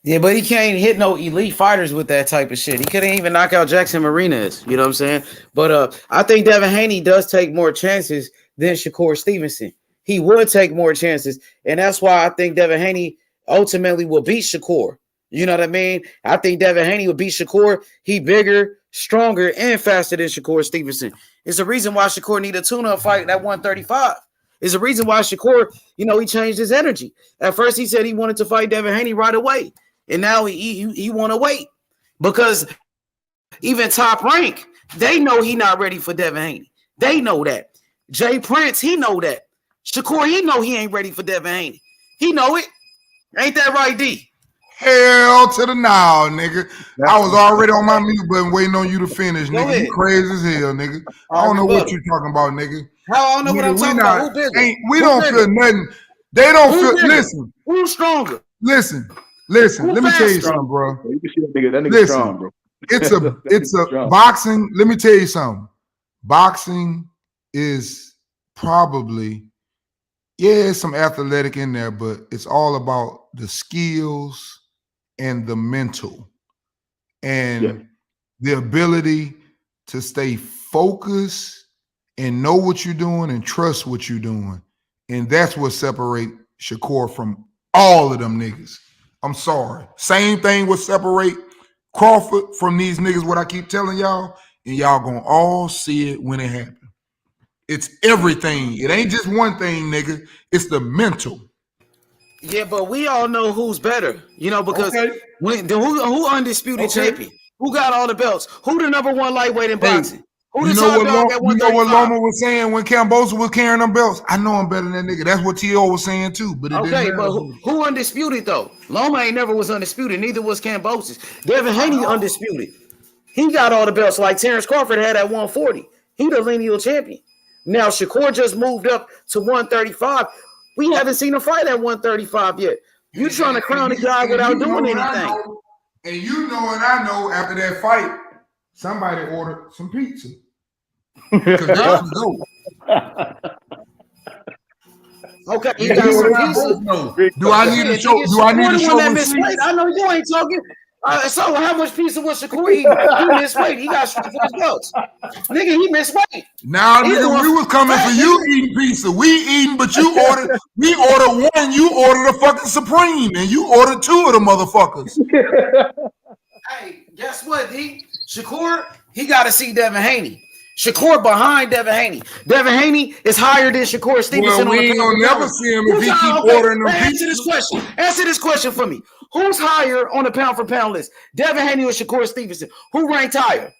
R: Yeah, but he can't hit no elite fighters with that type of shit. He couldn't even knock out Jackson Martinez. You know what I'm saying? But I think Devin Haney does take more chances than Shakur Stevenson. He would take more chances, and that's why I think Devin Haney ultimately will beat Shakur. You know what I mean? I think Devin Haney would beat Shakur. He bigger, stronger, and faster than Shakur Stevenson. It's the reason why Shakur need a tune-up fight at 135. It's the reason why Shakur, he changed his energy. At first, he said he wanted to fight Devin Haney right away, and now he want to wait because even Top Rank, they know he not ready for Devin Haney. They know that. Jay Prince, he know that. Shakur, he know he ain't ready for Devin Haney. He know it. Ain't that right, D?
M: Hell to the now, nigga. I was already on my mute button waiting on you to finish, nigga. You crazy as hell, nigga. I don't know what you talking about, nigga.
R: How I don't know what I'm talking about? Who bigger?
M: We don't feel nothing. They don't feel. Listen.
R: Who's stronger?
M: Listen. Let me tell you something, bro.
T: You can see that nigga strong, bro.
M: It's a boxing. Let me tell you something. Boxing is probably, some athletic in there, but it's all about the skills and the mental and the ability to stay focused and know what you're doing and trust what you're doing. And that's what separates Shakur from all of them niggas. I'm sorry. Same thing would separate Crawford from these niggas, what I keep telling y'all, and y'all gonna all see it when it happens. It's everything. It ain't just one thing, nigga. It's the mental.
R: Yeah, but we all know who's better, because who undisputed champion? Who got all the belts? Who the number one lightweight in boxing? Who
M: You know what Loma was saying when Cambosa was carrying them belts? I know I'm better than that nigga. That's what T.O. was saying too. But it didn't
R: but who undisputed though? Loma ain't never was undisputed. Neither was Cambosa. Devin Haney undisputed. He got all the belts like Terence Crawford had at 140. He the lineal champion. Now Shakur just moved up to 135. We haven't seen him fight at 135 yet. You trying to crown a guy without doing anything.
M: And you know and I know after that fight, somebody ordered some pizza. Okay,
R: you got some pizza.
M: Do I need to show? Do I need to show receipts?
R: I know you ain't talking. So how much pizza was Shakur eating? He missed weight. He got stripped for his belts. Nigga, he missed weight.
M: Now, nigga, we was coming for you eating pizza. We eating, but you ordered. We ordered one. You ordered a fucking Supreme, and you ordered two of the motherfuckers.
R: Hey, guess what, D? Shakur, he got to see Devin Haney. Shakur behind Devin Haney. Devin Haney is higher than Shakur Stevenson.
M: Well, we ain't gonna never see him if he keep ordering them pizza.
R: Answer this question for me. Who's higher on the pound for pound list? Devin Haney or Shakur Stevenson? Who ranked higher?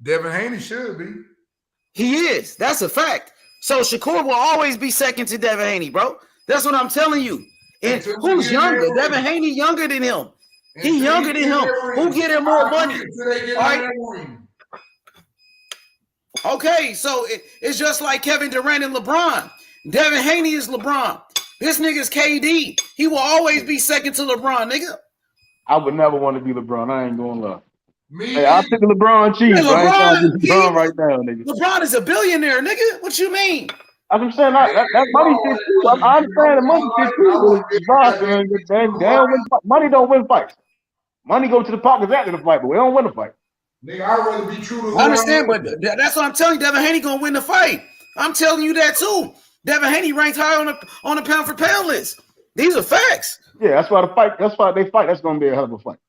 M: Devin Haney should be.
R: He is. That's a fact. So Shakur will always be second to Devin Haney, bro. That's what I'm telling you. And who's younger? Devin Haney younger than him. He younger than him. Who get him more money? All right. Okay, so it's just like Kevin Durant and LeBron. Devin Haney is LeBron. This nigga's KD. He will always be second to LeBron, nigga.
T: I would never want to be LeBron. I ain't going to lie. Hey, I'll pick LeBron cheese.
R: Hey,
T: LeBron right now, nigga.
R: LeBron is a billionaire, nigga. What you mean?
T: I'm saying that money fits too. I understand the money fits too. Money don't win fights. Money go to the pockets after the fight, but we don't win the fight.
M: Nigga, I'd rather be true to
R: I understand, but that's what I'm telling you. Devin Haney gonna win the fight. I'm telling you that too. Devin Haney ranked high on the pound for pound list. These are facts.
T: Yeah, that's why the fight. That's why they fight. That's gonna be a hell of a fight.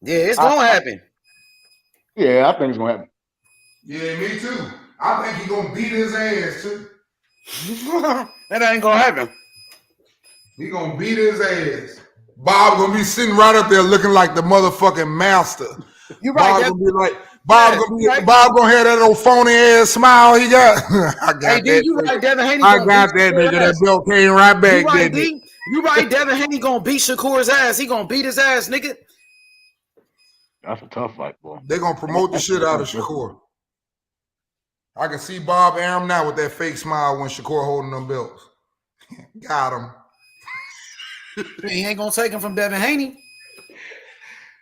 R: Yeah, it's gonna happen.
T: Yeah, I think it's gonna happen.
M: Yeah, me too. I think he's gonna beat his ass too.
R: That ain't gonna happen.
M: He gonna beat his ass. Bob gonna be sitting right up there looking like the motherfucking master.
R: You right.
M: Bob gonna be like, Bob gonna have that old phony ass smile he got. I got
R: hey,
M: that.
R: You right, Devin Haney.
M: I got that nigga. That belt came right back.
R: You right, D? You right, Devin Haney gonna beat Shakur's ass. He gonna beat his ass, nigga.
T: That's a tough fight, boy.
M: They gonna promote the shit out of Shakur. I can see Bob Arum now with that fake smile when Shakur holding them belts. Got him.
R: He ain't gonna take him from Devin Haney.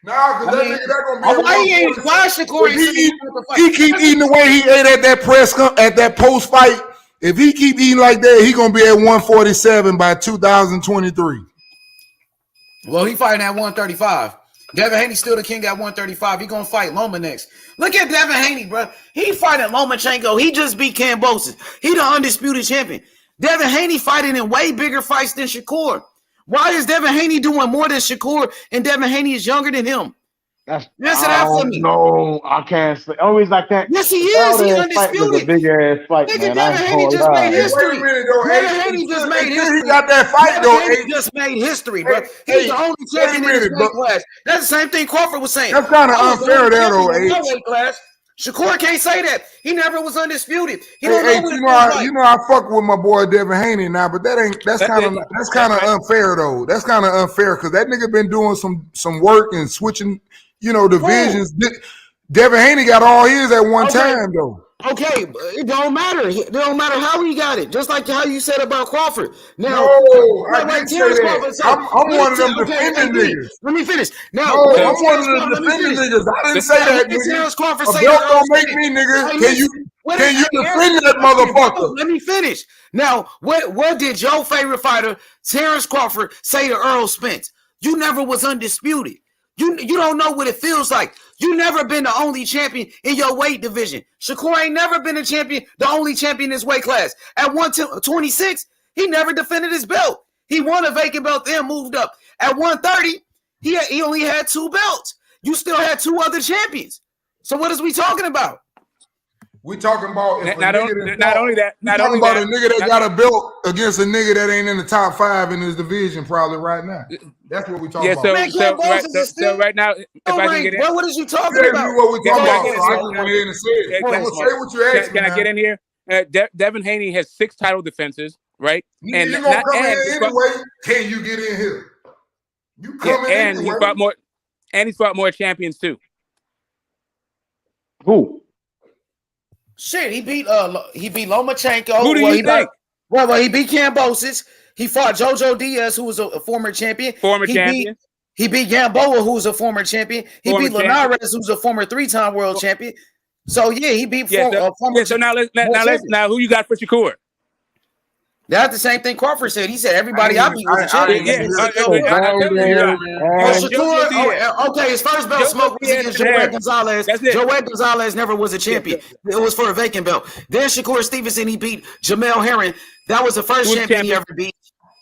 M: No, because that nigga
R: why he ain't? Why Shakur
M: he keep eating the way he ate at that post fight. If he keep eating like that, he gonna be at 147 by 2023.
R: Well, he fighting at 135. Devin Haney still the king at 135. He gonna fight Loma next. Look at Devin Haney, bro. He fighting Lomachenko. He just beat Cambosis. He the undisputed champion. Devin Haney fighting in way bigger fights than Shakur. Why is Devin Haney doing more than Shakur and Devin Haney is younger than him? Answer that for me.
T: No, I can't say. Only reason I can't.
R: Yes, he is. He undisputed.
T: Was a big ass fight,
R: Nigga,
T: man.
R: Devin Haney just made history.
M: Wait a minute, though.
R: Devin Haney just made history.
M: He got that fight,
R: Devin
M: though.
R: Haney just made history, bro. He's the only champion in his weight class. That's the same thing Crawford was saying.
M: That's kind of unfair, there, though.
R: Weight class. Shakur can't say that. He never was undisputed. He don't
M: you know I fuck with my boy Devin Haney now, but that's kind of unfair though. That's kind of unfair because that nigga been doing some work and switching, divisions. Devin Haney got all his at one time though.
R: Okay, it don't matter. It don't matter how he got it. Just like how you said about Crawford. Now,
M: I didn't say that. I'm one of them defending niggas.
R: Let me finish. Now,
M: I'm one of them defending niggas. I didn't say that, nigga.
R: Terence Crawford
M: A belt don't make me, nigga. Can you defend that motherfucker?
R: Let me finish. Now, what did your favorite fighter, Terence Crawford, say to Errol Spence? You never was undisputed. You don't know what it feels like. You never been the only champion in your weight division. Shakur ain't never been a champion, the only champion in his weight class. At 126, he never defended his belt. He won a vacant belt, then moved up. At 130, he only had 2 belts. You still had 2 other champions. So what is we talking about?
M: We talking about
Q: not only that.
M: A nigga that got a belt against a nigga that ain't in the top 5 in his division probably right now. That's what we talking about.
Q: So right now, if I can get in,
R: what is you talking about?
M: What we talking about? I just went in and said. I'm gonna say what you asked me.
Q: Can I get in here? Devin Haney has 6 title defenses, right?
M: And you gonna come in anyway? Can you get in here? You come in anyway.
Q: He's fought more champions too.
T: Who?
R: Shit, he beat Lomachenko.
Q: Who do you think?
R: He beat Kambosos. He fought Jojo Diaz, who was a former champion. He beat Gamboa, who's a former champion. He beat Linares, who's a former 3-time world champion. So yeah, he beat former.
Q: So now who you got for Shakur?
R: That's the same thing Crawford said. He said everybody I beat was a champion. Shakur, okay, his first belt smoke was against Joel Gonzalez. Joel Gonzalez never was a champion. It was for a vacant belt. Then Shakur Stevenson, he beat Jamel Herring. That was the first champion he ever beat.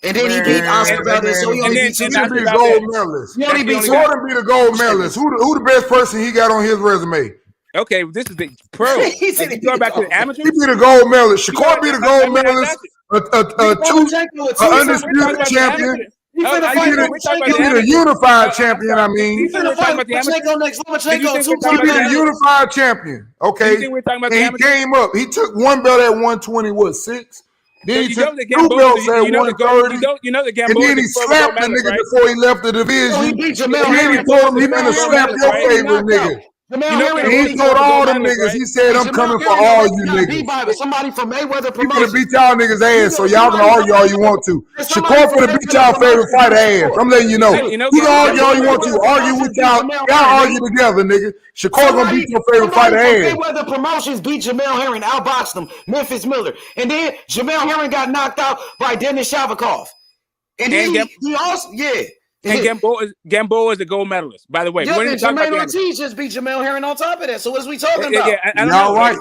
R: And then he beat Oscar Valdez. So he only beat 2
M: gold medalists. He only beat Jordan beat a gold medalist. Who the best person he got on his resume?
Q: Okay, this is the pro. You going back to the amateurs?
M: He beat a gold medalist. Shakur beat a gold medalist. Undisputed champion. He beat a unified champion. I mean, he beat a unified champion. Okay, and he came up. He took 1 belt at 120. 6. Then he took 2 belts at 130. And then he slapped the nigga before he left the division. And then he told him he finna slap your favorite nigga. He told all them niggas, he said, I'm coming for all you niggas.
R: Somebody from Mayweather
M: He finna beat y'all niggas ass, so y'all can argue all you want to. Shakur finna beat y'all favorite fighter ass. I'm letting you know. You can argue all you want to. Argue with y'all. Y'all argue together, nigga. Shakur gonna beat your favorite fighter ass.
R: Mayweather Promotions beat Jamel Herring, outboxed him, Memphis Miller. And then Jamel Herring got knocked out by Denis Shavakov. And then he also,
Q: And Gamboa is a gold medalist, by the way.
R: Yeah, and Jermaine Ortiz just beat Jamel Herring on top of that. So what is we talking about?
M: Y'all right.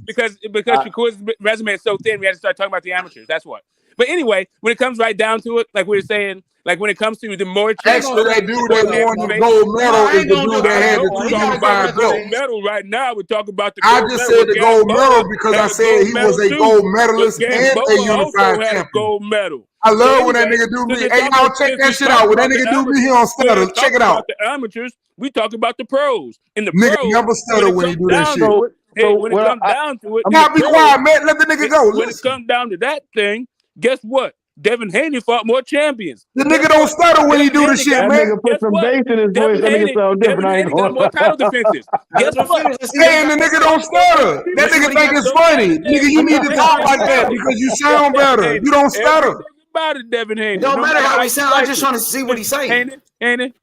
Q: Because Shakur's resume is so thin, we had to start talking about the amateurs. That's what. But anyway, when it comes right down to it, like we were saying, like when it comes to the more
M: actually that dude that won the gold medal is the dude that had the 205
Q: gold medal right now. We're talking about the
M: I just said the gold medal because I said he was a gold medalist and a unified champion.
Q: Gold medal.
M: I love when that nigga do me. Hey, y'all check that shit out. When that nigga do me, he on stutter. Check it out.
Q: The amateurs, we talk about the pros. And the
M: nigga never stutter when he do that shit.
Q: Hey, when it comes down to it,
M: now be quiet, man. Let the nigga go.
Q: When it comes down to that thing, guess what? Devin Haney fought more champions.
M: The nigga don't stutter when he do the shit, man.
T: That nigga put some bass in his voice. That nigga sound different. I ain't
Q: got more title defenses. Guess what?
M: Hey, and the nigga don't stutter. That nigga think it's funny. Nigga, you need to talk like that because you sound better. You don't stutter.
Q: About it, Devin Haney.
R: It don't matter how he sound. I'm just trying to see what he's saying.
Q: Ain't it?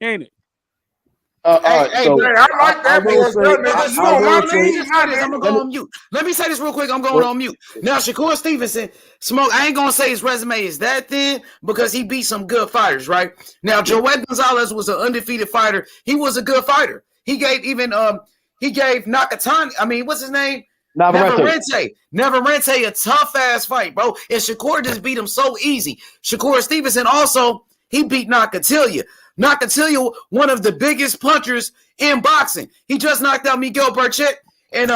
M: I like that.
R: I'm gonna go on mute. Let me say this real quick. I'm going on mute. Now, Shakur Stevenson, I ain't gonna say his resume is that thin because he beat some good fighters, right? Now, Joel Gonzalez was an undefeated fighter. He was a good fighter. He gave Nakatani. I mean, what's his name? Navarrete, a tough ass fight, bro. And Shakur just beat him so easy. Shakur Stevenson also, he beat Nakatilia. Nakatilia, one of the biggest punchers in boxing. He just knocked out Miguel Burchett, and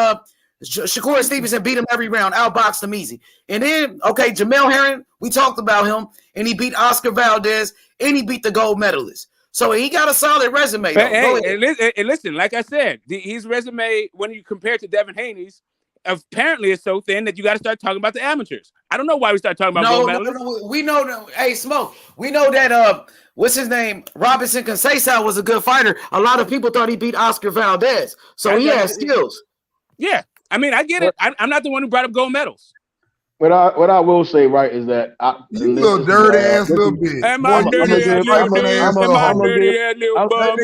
R: Shakur Stevenson beat him every round, outboxed him easy. And then, okay, Jamel Herring, we talked about him, and he beat Oscar Valdez, and he beat the gold medalist. So he got a solid resume.
Q: And listen, like I said, his resume, when you compare it to Devin Haney's, apparently it's so thin that you got to start talking about the amateurs. I don't know why we start talking about gold medalists.
R: No, we know that. Hey, Smoke, we know that. What's his name? Robinson Conceição was a good fighter. A lot of people thought he beat Oscar Valdez, so he has skills.
Q: Yeah, I mean, I get it. I'm not the one who brought up gold medals.
T: What I will say, right, is that
M: you little dirty ass little bitch.
Q: Am I dirty ass little bitch? Am I dirty ass little bum?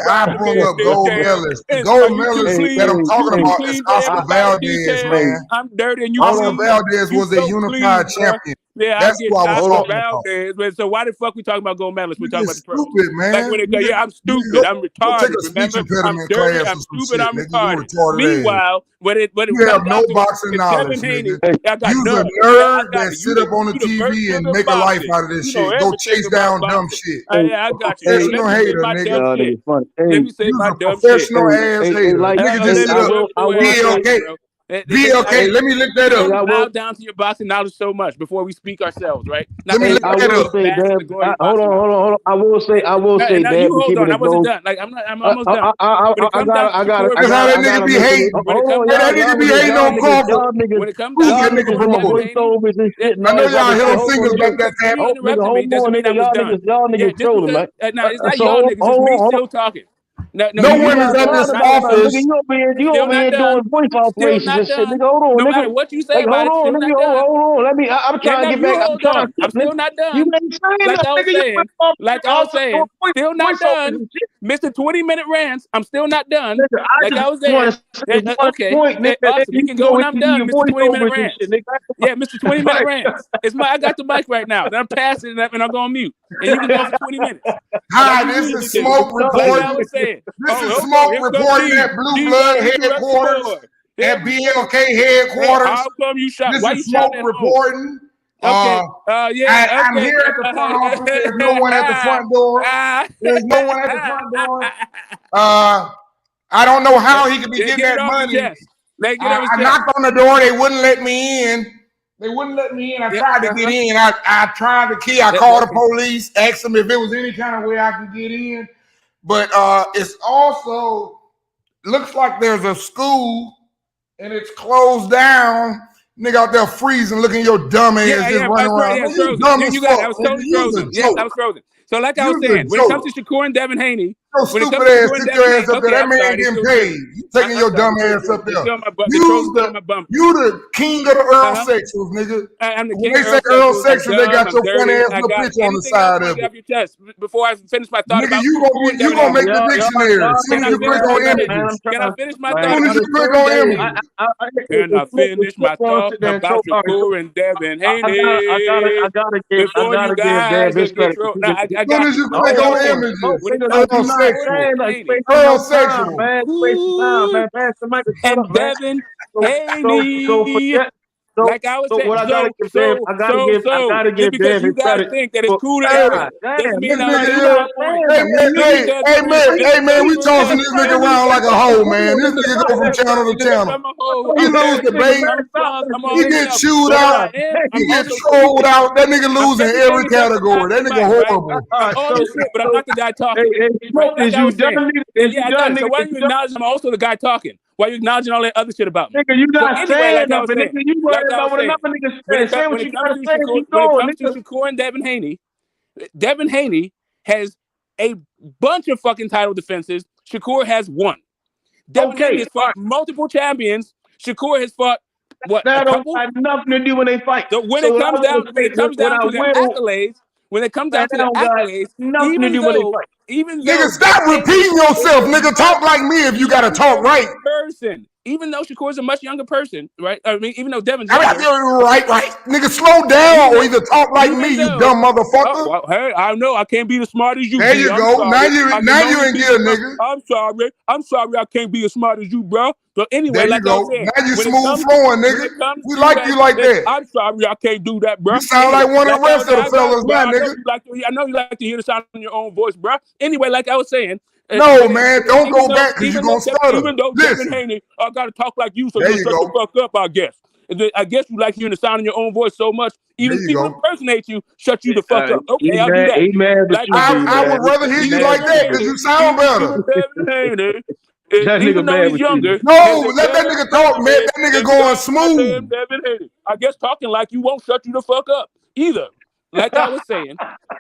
M: I pull up gold medalists. The gold medalists that I'm talking about is Oscar Valdez, man.
Q: I'm dirty, and you.
M: Oscar Valdez was a unified champion.
Q: Yeah,
M: that's what I was talking
Q: about. So why the fuck we talking about gold medalists? We talking about the pros.
M: Stupid, man.
Q: Like when it go, I'm stupid. I'm retarded. Remember, I'm dirty. I'm stupid. I'm retarded. Meanwhile, when it
M: you have no boxing knowledge, nigga. You're a nerd that sit up on the TV and make a life out of this shit. Go chase down dumb shit.
Q: I got you.
M: Professional hater, nigga.
Q: Let me say my dumb shit.
M: Professional ass hater. Nigga just sit up. Be okay. Let me look that up.
Q: Bow down to your boxing knowledge so much before we speak ourselves, right?
M: Let me look that up.
T: Hold on. I will say, Dad.
Q: Hold on. I wasn't done. Like I'm almost done.
M: I got it. That's how that nigga be hating. That nigga be hating on Crawford.
Q: When it comes down to
M: I know y'all hit on fingers like that.
T: Y'all niggas trolling, man.
Q: No, it's not y'all niggas. It's me still talking.
M: No women's in this office.
T: You over here doing voice operations and shit. Nigga, hold on,
Q: no
T: nigga.
Q: matter what you say about it,
T: hold on. Let me. I'm trying to get back.
Q: I'm still not done.
T: You ain't saying
Q: like I was saying, still not done. Mr. 20-minute rants. I'm still not done. Like I was saying. Okay, awesome. You can go when I'm done. Mr. 20-minute rants. Yeah, Mr. 20-minute rants. I got the mic right now. Then I'm passing it and I'm going mute. And you can go for 20 minutes.
M: Hi, this is Smoke reporting. This is Smoke reporting at Blue Blood headquarters, at BLK headquarters.
Q: How come you shot?
M: This
Q: Why
M: is
Q: you shot
M: Smoke reporting. I'm here at the front office. There's no one at the front door. There's no one at the front door. I don't know how he could be getting that money. I knocked on the door. They wouldn't let me in. I tried to get in. I tried the key. I called the police, asked them if there was any kind of way I could get in. But it's also looks like there's a school and it's closed down. Nigga out there freezing, looking your dumb ass just running around.
Q: I was totally frozen. Yes, I was frozen. So like I was saying, when it comes to Shakur and Devin Haney,
M: your stupid ass, sit your ass up there. That man getting paid. You taking your dumb ass up there. You the king of the Earl sexuals, nigga. When they say Earl sexuals, they got your funny ass little picture on the side of it.
Q: Before I finish my thought,
M: nigga, you gonna make the dictionary. As soon as you click on images.
Q: Can I finish my thought?
M: As soon as you click on images.
Q: Can I finish my thought about Shakur and Devin Haney?
T: I gotta give Dad this credit.
M: As soon as you click on images. Earl sexual,
T: man.
Q: And Devin Haney. Like I was saying,
T: what I gotta give Devin
Q: you gotta think that it's cool to Eric.
M: Hey man, we tossing this nigga around like a hoe, man. This nigga go from channel to channel. He lose debate. He get chewed out. He get trolled out. That nigga losing every category. That nigga horrible.
Q: All this shit, but I'm not the guy talking. So why you acknowledge I'm also the guy talking? Why you acknowledging all that other shit about me?
T: Nigga, you not saying nothing. Nigga, you worried about what another nigga saying. Say what you gotta say.
Q: When it comes to Shakur and Devin Haney has a bunch of fucking title defenses. Shakur has one. Devin Haney has fought multiple champions. Shakur has fought what?
T: That don't have nothing to do when they fight.
Q: So when it comes down to the accolades, even even though
M: Nigga, stop repeating yourself, nigga. Talk like me if you gotta talk right.
Q: Person, even though Shakur's a much younger person, right? I mean, even though Devin's
M: right. Nigga, slow down or either talk like me, you dumb motherfucker.
Q: Oh, well, hey, I know I can't be as smart as you.
M: There you go. Now you in gear, nigga.
Q: I'm sorry, I can't be as smart as you, bro. So anyway,
M: there
Q: like
M: you
Q: I
M: go.
Q: was saying,
M: now you smooth flowing, nigga. We like you like that.
Q: I'm sorry, I can't do that, bro.
M: You sound like one of the rest of the fellas, now, nigga.
Q: I know you like to hear the sound in your own voice, bro. Anyway, like I was saying.
M: No, man, don't go back because you're going to stutter.
Q: Even though Devin Haney, I got to talk like you, so you shut the fuck up, I guess. I guess you like hearing the sound in your own voice so much. Even people impersonate you, shut you the fuck up. Okay, I'll do that.
M: I would rather hear you like that because you sound better.
Q: Even though he's younger.
M: No, let that nigga talk, man. That nigga going smooth.
Q: I guess talking like you won't shut you the fuck up either. Like I was saying,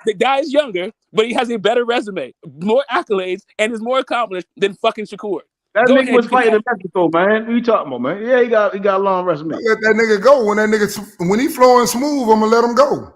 Q: the guy is younger, but he has a better resume, more accolades, and is more accomplished than fucking Shakur.
T: That nigga was fighting in Mexico, man. What you talking about, man? Yeah, he got a long resume.
M: Let that nigga go. When he flowing smooth, I'm gonna let him go.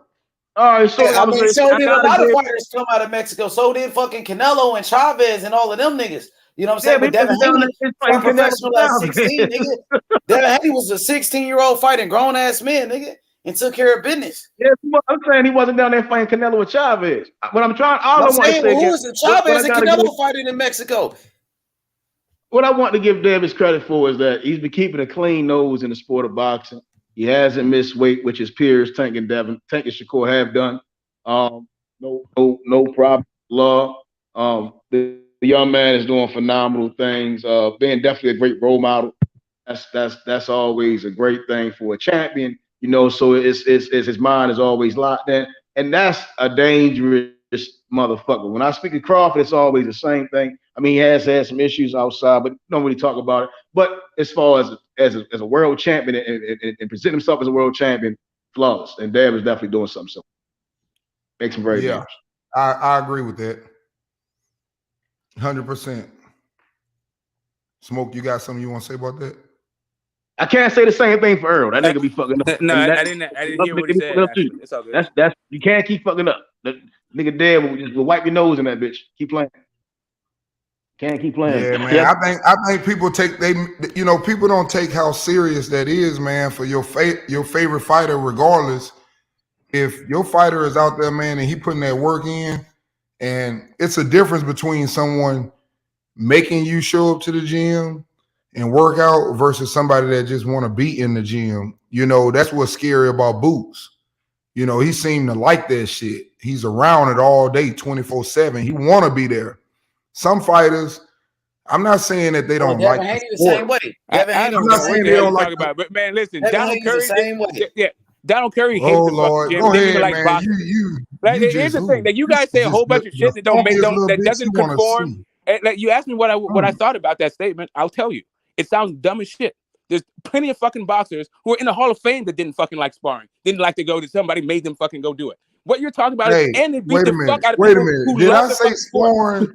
T: All right, so
B: I mean, so did a lot of fighters come out of Mexico. So did fucking Canelo and Chavez and all of them niggas. You know what I'm saying? But Devin Haney was professional at 16, nigga. Devin Haney was a 16-year-old fighting grown-ass man, nigga. And took care of business.
T: Yeah, I'm saying he wasn't down there fighting Canelo with Chavez. What I'm trying,
B: who was the Chavez and Canelo fighting in Mexico?
T: What I want to give Davis credit for is that he's been keeping a clean nose in the sport of boxing. He hasn't missed weight, which his peers, Tank and Shakur, have done. No problem. Law. The young man is doing phenomenal things. Being definitely a great role model. That's always a great thing for a champion. You know, so it's his mind is always locked in, and that's a dangerous motherfucker. When I speak to Crawford, it's always the same thing. I mean, he has had some issues outside, but don't really talk about it. But as far as a world champion and present himself as a world champion, flawless. And Dab is definitely doing something. So makes him very dangerous.
M: I agree with that. 100%. Smoke, you got something you want to say about that?
T: I can't say the same thing for Errol. That nigga be fucking up.
Q: No, I didn't hear what he said. It's all good.
T: That's you can't keep fucking up. The nigga dead will wipe your nose in that bitch. Keep playing. Can't keep playing.
M: Yeah, man. I think people people don't take how serious that is, man, for your favorite fighter, regardless. If your fighter is out there, man, and he putting that work in, and it's a difference between someone making you show up to the gym and work out versus somebody that just want to be in the gym. You know, that's what's scary about Boots. You know, he seemed to like that shit. He's around it all day, 24/7. He want to be there. Some fighters, I'm not saying that they don't like
B: Haney the same way.
M: I'm not saying they don't like
Q: about, but man, listen,
B: Devin
Q: Donald
B: Haney's
Q: Curry,
B: the same way.
Q: yeah, Donald Curry hates
M: oh
Q: the
M: Lord,
Q: fucking
M: go
Q: gym.
M: ahead,
Q: Like
M: man.
Q: boxing. Here's the thing that you guys say a whole bunch of shit that doesn't conform. And like you asked me what I thought about that statement. I'll tell you, it sounds dumb as shit. There's plenty of fucking boxers who are in the Hall of Fame that didn't fucking like sparring, didn't like to go to somebody made them fucking go do it. What you're talking about is, and they beat the fuck out of people who love the fucking sport.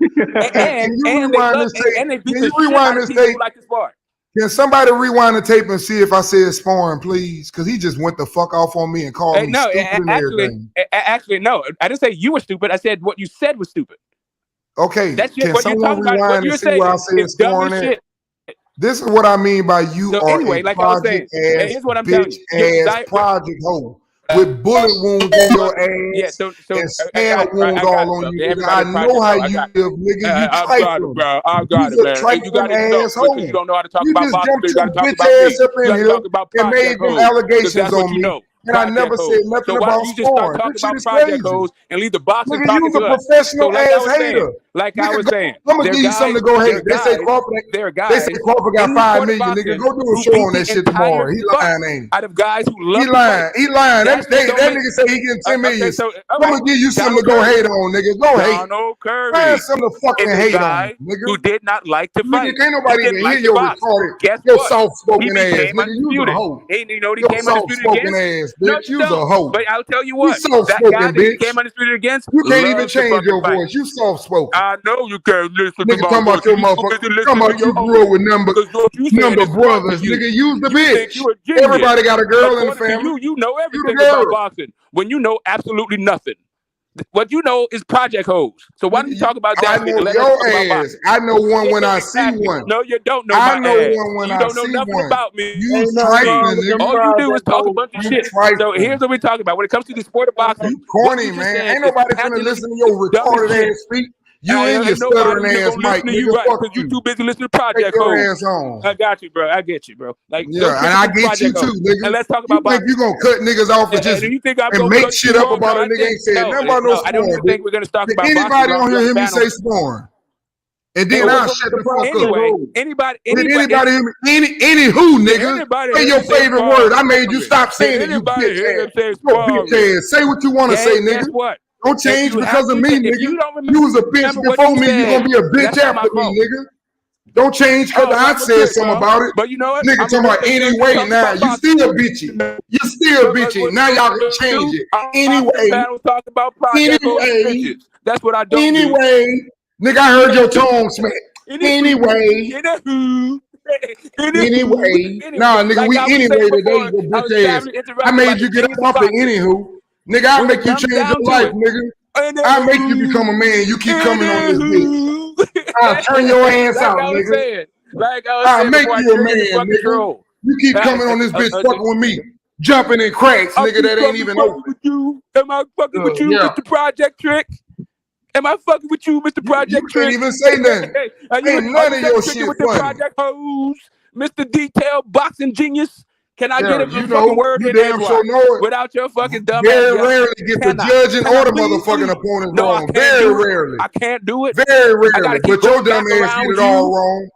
M: Can you rewind this tape? Can you rewind this tape? Can somebody rewind the tape and see if I said sparring, please? Because he just went the fuck off on me and called me stupid and everything.
Q: Actually, no. I didn't say you were stupid. I said what you said was stupid.
M: Okay.
Q: That's
M: can
Q: what you're talking about. What you're saying is dumb as shit.
M: This is what I mean by you are
Q: anyway,
M: a
Q: like I was saying, here's what I'm telling you.
M: Ass project hoe with bullet wounds in your ass and stab wounds all on you. I know how you live, nigga. You trifling.
Q: Bro. I got it, man. You got to know because you don't know how to talk about boxing. You got to talk about me. You got to talk about
M: and made them allegations on me. And I never said nothing about
Q: sparring. So why you just start talking about project hoes and leave the boxing talking to us?
M: You're a professional ass hater.
Q: Like I was saying,
M: I'm gonna give you something to go hate. They say Crawford got 5 million. Nigga, go do a show on that shit tomorrow. He lying, ain't he?
Q: Out of guys who love
M: He lying. That nigga say he getting 10 million. I'm gonna give you something to go hate on, nigga. Go hate.
Q: Donald Curry.
M: Find something to fucking hate on, nigga.
Q: Who did not like to fight.
M: Can't nobody even hear your retarded, your soft-spoken ass, nigga. You a hoe. Your soft-spoken ass, bitch. You a hoe.
Q: But I'll tell you what.
M: You soft-spoken, bitch.
Q: Came undisputed against.
M: You can't even change your voice. You soft-spoken.
Q: I know you can't listen
M: nigga, talking about your motherfucker. Talking about you grew up with number brothers. Nigga, use the bitch. Everybody got a girl in the family.
Q: You know everything about boxing when you know absolutely nothing. What you know is project hoes. So why don't you talk about that?
M: I know your ass. I know one when I see one.
Q: No, you don't know
M: I
Q: my
M: know
Q: ass.
M: one when
Q: You
M: I
Q: don't know
M: see
Q: nothing
M: one.
Q: about me.
M: You trifling, nigga.
Q: All you do is talk a bunch of shit. So here's what we're talking about. When it comes to the sport of boxing,
M: you corny, man. Ain't nobody finna listen to your retarded ass speak. You and your stuttering ass mic, nigga.
Q: Right,
M: Fuck
Q: because you
M: you.
Q: too busy listening to Project
M: Take your
Q: Hoes.
M: ass on.
Q: I got you, bro. I get you, bro. Like,
M: Yeah, and I get you too, nigga.
Q: And let's talk
M: You
Q: about boxing.
M: think you gonna cut niggas off and just
Q: you think I'm
M: and
Q: gonna
M: make
Q: cut
M: shit
Q: you
M: up
Q: off?
M: about
Q: No,
M: a nigga ain't said nothing about no
Q: I don't even
M: scoring,
Q: think we're gonna talk
M: Did
Q: about
M: anybody
Q: boxing.
M: on here hear me say scoring? And then I'll shut the fuck
Q: anyway,
M: up.
Q: Anybody
M: Did anybody hear me? Any who, nigga? Say your favorite word. I made you stop saying it, you bitch ass. Yo, bitch ass. Say what you want to say, nigga.
Q: Guess what?
M: Don't change because of me, nigga. You was a bitch
Q: what
M: before
Q: you
M: me. You gonna be a bitch after me, nigga. Don't change because I said something about it.
Q: But you know what?
M: Nigga talking about anyway now. You still bitchy. You still bitchy. Now y'all can change it. Anyway.
Q: Talk about
M: Anyway.
Q: That's what I don't
M: Anyway. Nigga, I heard your tongue smack. Anyway. Anyway. Nah, nigga, we anyway today, you bitch ass. I made you get up off the anywho. Nigga, I'll make you change your life, nigga. I'll make you become a man. You keep coming on this bitch. I'll turn your ass out, nigga. I'll make you a man, nigga. You keep coming on this bitch fucking with me. Jumping in cracks, nigga, that ain't even open.
Q: With you? Am I fucking with you, Mr. Project Trick? Am I fucking with you, Mr. Project Trick?
M: You can't even say nothing. Ain't none of your shit
Q: with the
M: funny.
Q: Project Hoes, Mr. Detailed Boxing Genius. Can I get a
M: you
Q: fucking word
M: you
Q: in
M: damn sure know it.
Q: without your fucking dumb
M: Very
Q: ass?
M: rarely get the judging or the motherfucking opponent wrong. Very rarely.
Q: I can't do it.
M: Very rarely.
Q: I gotta keep
M: but your
Q: going
M: dumb
Q: back
M: ass
Q: around
M: get
Q: with
M: it all
Q: you.
M: wrong.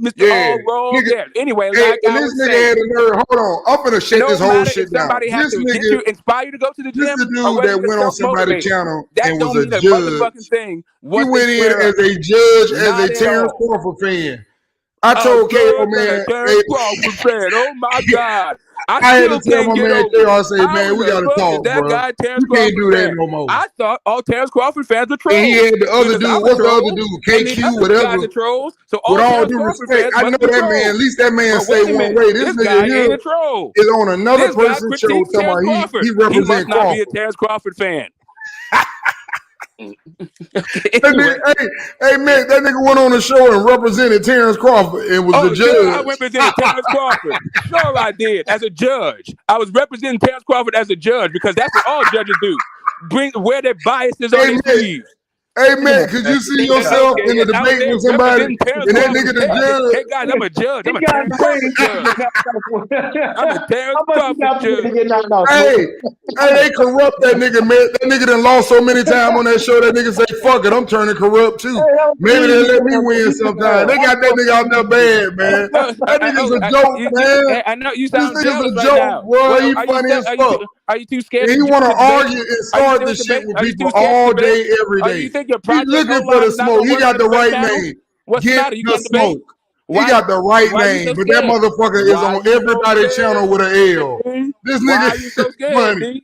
Q: Mr. All wrong.
M: Nigga,
Q: Yeah. Anyway,
M: hey,
Q: like
M: and
Q: I
M: this
Q: was
M: nigga
Q: saying,
M: had a nerve. Hold on. I'm finna shut
Q: no
M: this whole
Q: matter
M: shit
Q: if somebody
M: down.
Q: has
M: This
Q: to get
M: nigga,
Q: you, inspire you to go to the
M: this
Q: gym,
M: the
Q: or
M: dude
Q: whether
M: that
Q: you're
M: went on somebody's
Q: self-motivated.
M: channel
Q: That
M: and
Q: don't
M: was a
Q: mean a
M: judge.
Q: motherfucking thing.
M: He went in as a judge, as a Terence Crawford fan. I told KO, man,
Q: Terence Crawford fan. Oh my God.
M: I
Q: I
M: had
Q: still
M: to tell
Q: can't
M: my
Q: get
M: man
Q: over it.
M: KR, say,
Q: How
M: man,
Q: in
M: we
Q: the
M: gotta
Q: fuck is
M: talk,
Q: that
M: bro.
Q: guy Terence
M: You can't
Q: Crawford
M: do that
Q: fan?
M: no more.
Q: I thought all Terence Crawford fans were trolls.
M: And he had the other
Q: Because
M: dude.
Q: I'm a
M: What's the
Q: troll,
M: other dude?
Q: and the
M: KQ,
Q: other
M: whatever.
Q: guys are trolls. So
M: With
Q: all
M: all
Q: Terence
M: due
Q: Crawford
M: respect,
Q: fans
M: I
Q: must
M: know
Q: be
M: that
Q: trolls.
M: man. At least that man
Q: But
M: say
Q: wait a
M: one
Q: minute.
M: way. This
Q: This guy
M: nigga
Q: ain't
M: here
Q: a troll.
M: is on another
Q: This guy
M: person's show
Q: critiques
M: talking
Q: Terence
M: about
Q: Crawford.
M: he
Q: He
M: represent
Q: must not be a
M: Crawford.
Q: Terence Crawford fan.
M: Anyway. Hey man, that nigga went on the show and represented Terence Crawford and was the judge.
Q: Sure, I represented Terence Crawford. Sure, I did as a judge. I was representing Terence Crawford as a judge because that's what all judges do. Wear their biases on their sleeves.
M: Hey man, could you see yourself in the debate with somebody and that nigga the judge?
Q: Hey guys, I'm a judge. I'm a Terence Crawford judge. I'm a Terence Crawford judge.
M: Hey, they corrupt that nigga, man. That nigga done lost so many times on that show. That nigga say, "Fuck it, I'm turning corrupt too." Maybe they let me win sometime. They got that nigga out there bad, man. That nigga's a joke, man.
Q: I know you sound jealous
M: This nigga's a
Q: right
M: joke,
Q: now.
M: bro. He funny as fuck.
Q: Are you too scared?
M: He want to argue and start this shit with people all day, every day.
Q: You think your
M: He looking for the smoke. He got the right name.
Q: What's the matter? You
M: Get
Q: can't
M: the
Q: debate.
M: smoke. He got the right name, but that motherfucker is on everybody's channel with an L. This nigga
Q: Why are you so scared,
M: funny.
Q: D?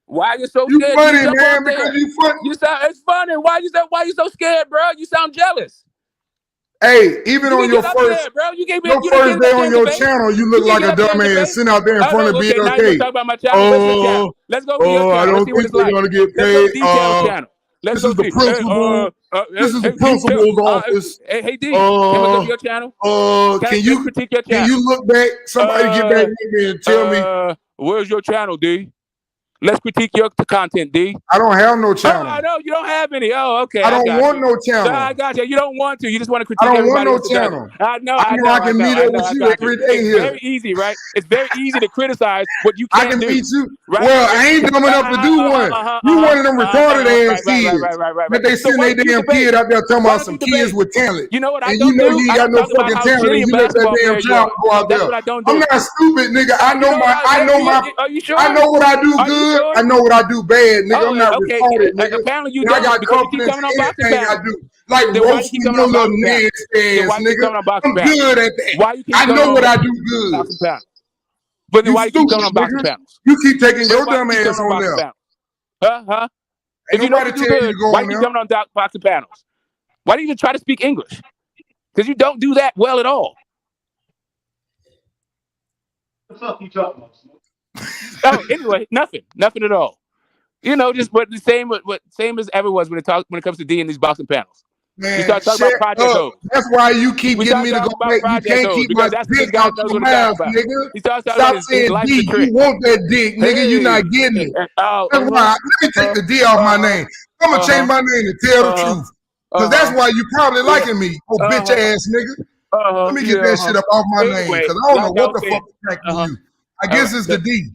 Q: Why are you so
M: You
Q: scared?
M: funny, man, because you funny.
Q: You sound it's funny. Why you so scared, bro? You sound jealous.
M: Hey, even on your first day on your channel, you look like a dumbass sitting out there in front of BLK.
Q: Now you talk about my channel. Where's your channel? Let's go to your channel.
M: I don't think they're gonna get paid.
Q: Let's
M: this is the principal. This is the principal's office.
Q: Hey D, can we go to your channel?
M: Can you look back? Somebody get back with me and tell me.
Q: Where's your channel, D? Let's critique your content, D.
M: I don't have no channel.
Q: Oh, I know you don't have any. Oh, okay.
M: I don't want no channel.
Q: So I got you. You don't want to. You just want to critique
M: I don't
Q: everybody
M: want no
Q: else.
M: channel.
Q: I know.
M: I can meet up with you every day here.
Q: It's very easy, right? It's very easy to criticize what you can't do.
M: I can meet you.
Q: Right?
M: Well, I ain't dumb enough to do one. You one of them retarded ass kids. But they send their damn kid out there talking about some kids with talent.
Q: You know what I
M: and
Q: don't
M: you know
Q: do?
M: you ain't got no fucking talent. And you let that damn child go out there. I'm not stupid, nigga. I know what I do good. I know what I do bad, nigga. I'm not retarded, nigga.
Q: Apparently you
M: and
Q: don't.
M: I got confidence in anything I do. Like roasting your little nasty ass, nigga. I'm good at that. I know what I do good.
Q: But then why you keep coming on boxing panels?
M: You keep taking your dumb ass on there.
Q: Huh? If you know what you do good, why you keep coming on boxing panels? Why do you even try to speak English? Because you don't do that well at all.
T: What the fuck you talking about?
Q: Oh, anyway, nothing at all. You know, just but the same as ever was when it comes to D in these boxing panels.
M: Man,
Q: you start talking about Project Hope.
M: That's why you keep getting me to go back. You can't keep my dick out your mouth, nigga. Stop saying D. You want that dick, nigga. You not getting it. That's why. Let me take the D off my name. I'm gonna change my name to tell the truth. Because that's why you probably liking me, oh bitch ass nigga. Let me get that shit up off my name. Because I don't know what the fuck is cracking you. I guess it's the D.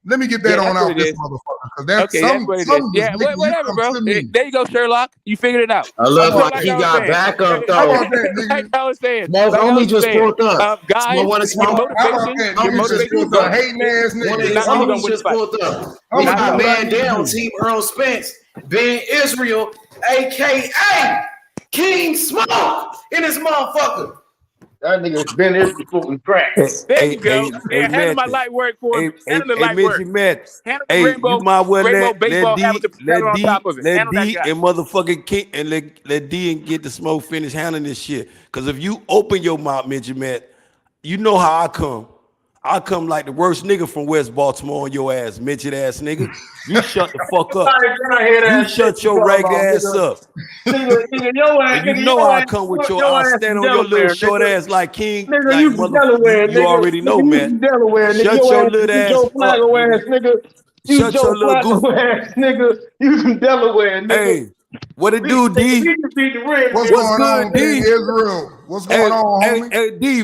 M: Let me get that on out this motherfucker. Because that's
Q: that's what it is. Yeah, whatever, bro. There you go, Sherlock. You figured it out.
R: I love like he got backup though.
M: How about that,
Q: like I was saying.
R: Smoke homie just pulled up.
Q: Guys,
M: Homie just pulled up. Hating ass nigga.
R: Homie just pulled up. We got man down, Team Errol Spence, Ben Israel, a.k.a. King Smoke in this motherfucker.
T: That nigga's been here before crack.
Q: There you go. Handle my light work for him. Handle the light work. Handle the rainbow,
L: you might well
Q: rainbow baseball hat with the propeller on top of it.
L: Let D and motherfucking King and let D and get the Smoke finish handling this shit. Because if you open your mouth, Midget Matt, you know how I come. I come like the worst nigga from West Baltimore on your ass, midget ass nigga. You shut the fuck up. You shut your ragged ass up. And you know I come with your, I stand on your little short ass like King.
T: Nigga, you from Delaware,
L: you already know, man.
T: Shut your little ass up. Shut your little goof
L: ass,
T: nigga. You from Delaware, nigga.
L: Hey, what it do, D?
M: What's going on, D? Israel? What's going on, homie?
L: Hey, D,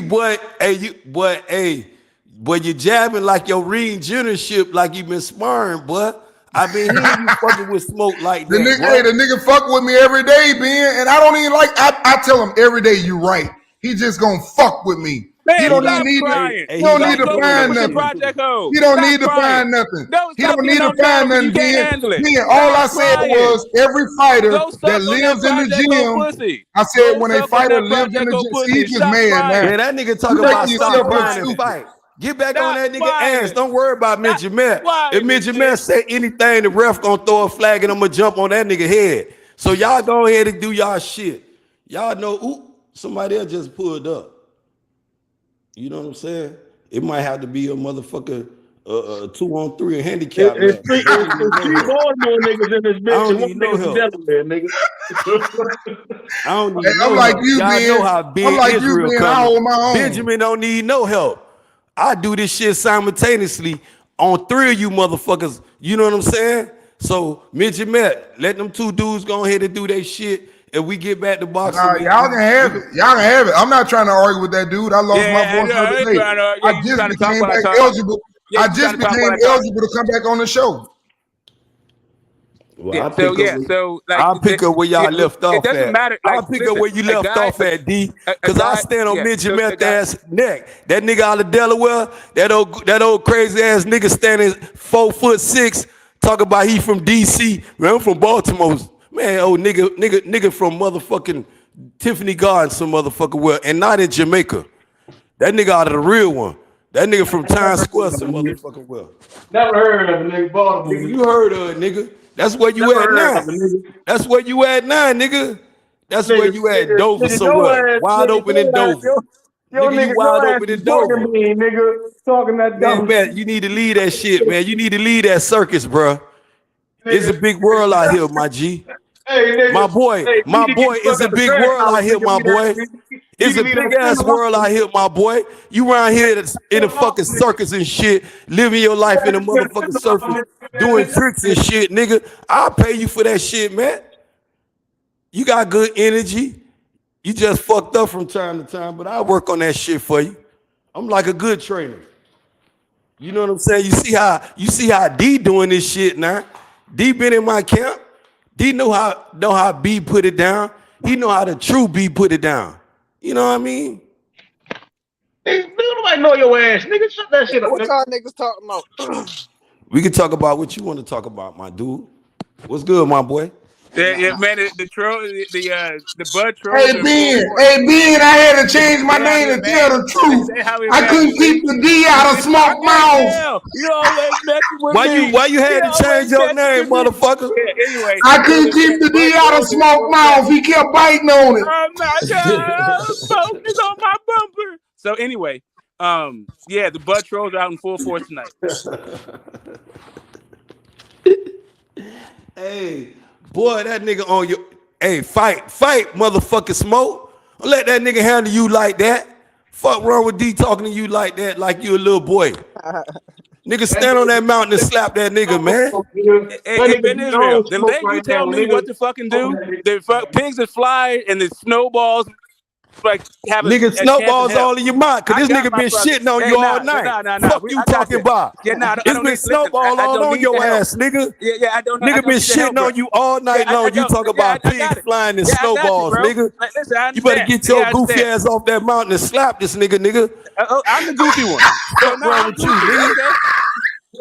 L: boy, you jabbing like your ring generalship like you been sparring, boy. I been hearing you fucking with Smoke like that.
M: The nigga fuck with me every day, Ben, and I don't even like. I tell him every day you right. He just gonna fuck with me.
Q: Man,
M: he don't need to find nothing. He don't need to find nothing. He don't need to find nothing, Ben. All I said was every fighter that lives in the gym. I said when a fighter lives in the gym, he just mad now.
L: Yeah, that nigga talking about stop crying and fight. Get back on that nigga ass. Don't worry about Midget Matt. If Midget Matt say anything, the ref gonna throw a flag and I'm gonna jump on that nigga head. So y'all go ahead and do y'all shit. Y'all know, somebody else just pulled up. You know what I'm saying? It might have to be a motherfucker 2-on-3 handicap.
T: It's three Baltimore niggas in this bitch.
L: I don't need no help.
T: Nigga.
L: I don't need no
M: I'm like
L: help.
M: you,
L: Y'all
M: Ben.
L: know how big
M: I'm like
L: Israel
M: you, Ben.
L: coming.
M: I hold my own.
L: Benjamin don't need no help. I do this shit simultaneously on 3 of you motherfuckers. You know what I'm saying? So, Midget Matt, let them 2 dudes go ahead and do their shit, and we get back to boxing.
M: Y'all can have it. Y'all can have it. I'm not trying to argue with that dude. I lost my voice the other day. I just became back eligible. I just became eligible to come back on the show.
L: Well, I'll pick up where y'all left off at.
Q: It doesn't matter.
L: I'll pick up where you left off at, D. Because I stand on Midget Matt's ass neck. That nigga out of Delaware, that old crazy ass nigga standing 4'6", talking about he from DC. Man, I'm from Baltimore. Man, old nigga from motherfucking Tiffany Gardens, some motherfucker well, and not in Jamaica. That nigga out of the real one. That nigga from Times Square, some motherfucking well.
T: Never heard of a nigga Baltimore.
L: Nigga, you heard of it, nigga. That's where you at now. That's where you at now, nigga. That's where you at, Dover somewhere. Wide open in Dover. Nigga, you wide open in Dover.
T: Nigga, talking that dumb
L: man, you need to leave that shit, man. You need to leave that circus, bro. It's a big world out here, my G.
T: Hey, nigga,
L: my boy, it's a big world out here, my boy. It's a big ass world out here, my boy. You around here in a fucking circus and shit, living your life in a motherfucking circus, doing tricks and shit, nigga. I'll pay you for that shit, man. You got good energy. You just fucked up from time to time, but I'll work on that shit for you. I'm like a good trainer. You know what I'm saying? You see how D doing this shit now. D been in my camp. D know how B put it down. He know how the true B put it down. You know what I mean?
T: Nigga, nobody know your ass. Nigga, shut that shit up.
O: What y'all niggas talking about?
L: We can talk about what you want to talk about, my dude. What's good, my boy?
Q: Yeah, man, the bud troll.
M: Hey Ben, I had to change my name to tell the truth. I couldn't keep the D out of Smoke mouth.
Q: You always messing with me.
L: Why you had to change your name, motherfucker?
Q: Yeah, anyway,
M: I couldn't keep the D out of Smoke mouth. He kept biting on it.
Q: I'm not focus on my bumper. So anyway, yeah, the bud trolls are out in full force tonight.
F: Hey, boy, that nigga on your. Hey, fight, motherfucking Smoke. Don't let that nigga handle you like that. Fuck wrong with D talking to you like that, like you a little boy. Nigga, stand on that mountain and slap that nigga, man.
Q: Hey, Ben Israel, the day you tell me what to fucking do, the pigs that fly and the snowballs like having
F: nigga, snowballs all in your mind, cause this nigga been shitting on you all night. Fuck you talking about? It's been snowball all on your ass, nigga.
Q: Yeah, I don't.
F: Nigga been shitting on you all night long. You talk about pigs flying and snowballs, nigga. You better get your goofy ass off that mountain and slap this nigga.
Q: I'm the goofy one.
F: What's wrong with you, nigga?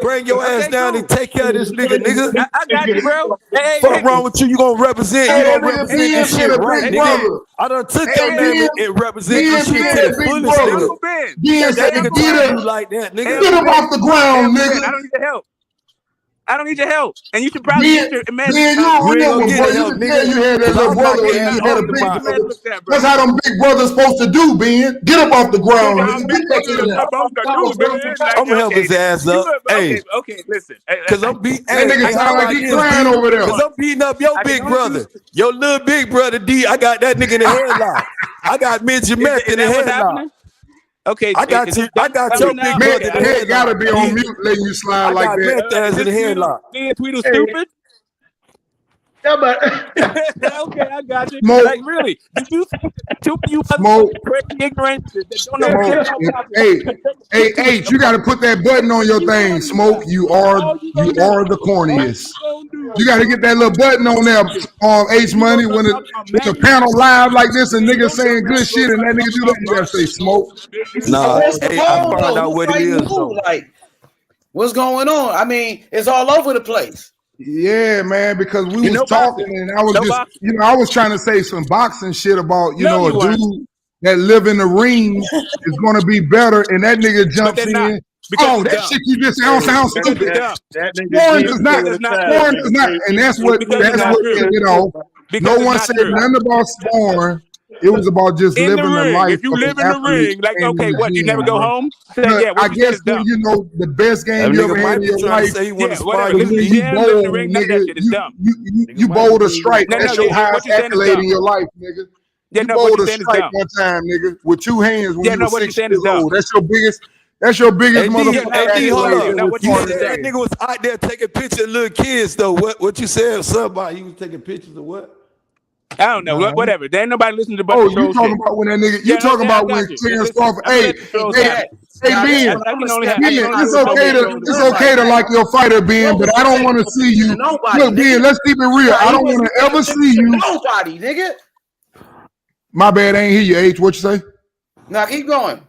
F: Bring your ass down and take care of this nigga.
Q: I got you, bro.
F: Fuck wrong with you? You gonna represent? This shit right, nigga. I done took your name and represent this shit to the fullest, nigga. That nigga treat you like that, nigga.
M: Get him off the ground, nigga.
Q: I don't need your help. I don't need your help, and you should probably get your man.
M: You had that little brother. You had a big brother. That's how them big brothers supposed to do, Ben. Get up off the ground.
F: I'm gonna help his ass up. Hey,
Q: okay, listen.
F: Cause I'm beating.
M: That nigga sound like he's crying over there.
F: Cause I'm beating up your big brother, your little big brother D. I got that nigga in the headlock. I got Midget Meth in the headlock.
Q: Okay,
F: I got you. I got your big brother.
M: Head gotta be on mute, letting you slide like that.
F: Ass in the headlock.
Q: Tweedle stupid.
T: Yeah, but
Q: okay, I got you.
M: Smoke.
Q: Like really, did you think you
M: Smoke.
Q: crazy ignorant that don't know?
M: Hey, H, you gotta put that button on your thing. Smoke, you are the corniest. You gotta get that little button on there on H Money when it's a panel live like this and niggas saying good shit and that nigga do that. You gotta say Smoke.
F: Nah, hey, I found out what it is.
R: Like, what's going on? I mean, it's all over the place.
M: Yeah, man, because we was talking and I was just, I was trying to say some boxing shit about, a dude that live in the ring is going to be better, and that nigga jumps in. That shit you just sound stupid. Foreign does not, and that's what no one said nothing about sparring. It was about just living the life.
Q: If you live in the ring, like, okay, what, you never go home?
M: Yeah, I guess, the best game you ever had in your life. You bowled a strike. That's your highest accolade in your life, nigga. You bowled a strike one time, nigga, with two hands when you were 6 years old. That's your biggest motherfucker.
F: Hey, hold on. That nigga was out there taking pictures of little kids, though. What you said, somebody? He was taking pictures of what?
Q: I don't know. Whatever. There ain't nobody listening to
M: you talking about when that nigga? You talking about when Terence Crawford? Hey, Ben. It's okay to like your fighter, Ben, but I don't want to see you. Look, Ben, let's keep it real. I don't want to ever see you.
R: Nobody, nigga.
M: My bad, I ain't hear you, H. What you say?
R: Now keep going.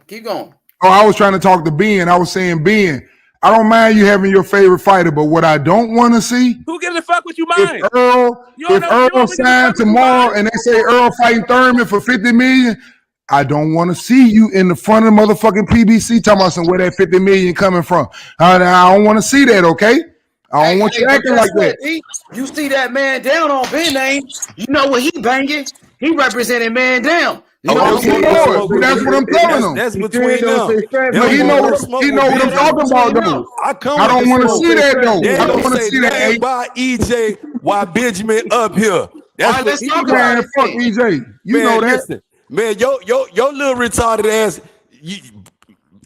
M: Oh, I was trying to talk to Ben. I was saying, Ben, I don't mind you having your favorite fighter, but what I don't want to see.
Q: Who gives a fuck what you mind?
M: If Earl signed tomorrow and they say Earl fighting Thurman for $50 million, I don't want to see you in the front of the motherfucking PBC talking about where that $50 million coming from. I don't want to see that, okay? I don't want you acting like that.
R: You see that man down on Ben name, you know what he banging? He represented man down.
M: That's what I'm telling him.
F: That's between them.
M: He know what I'm talking about, though. I don't want to see that, though. I don't want to see that.
F: Why EJ? Why Benjamin up here? That's
M: what he's saying. Fuck EJ. You know that.
F: Man, your little retarded ass.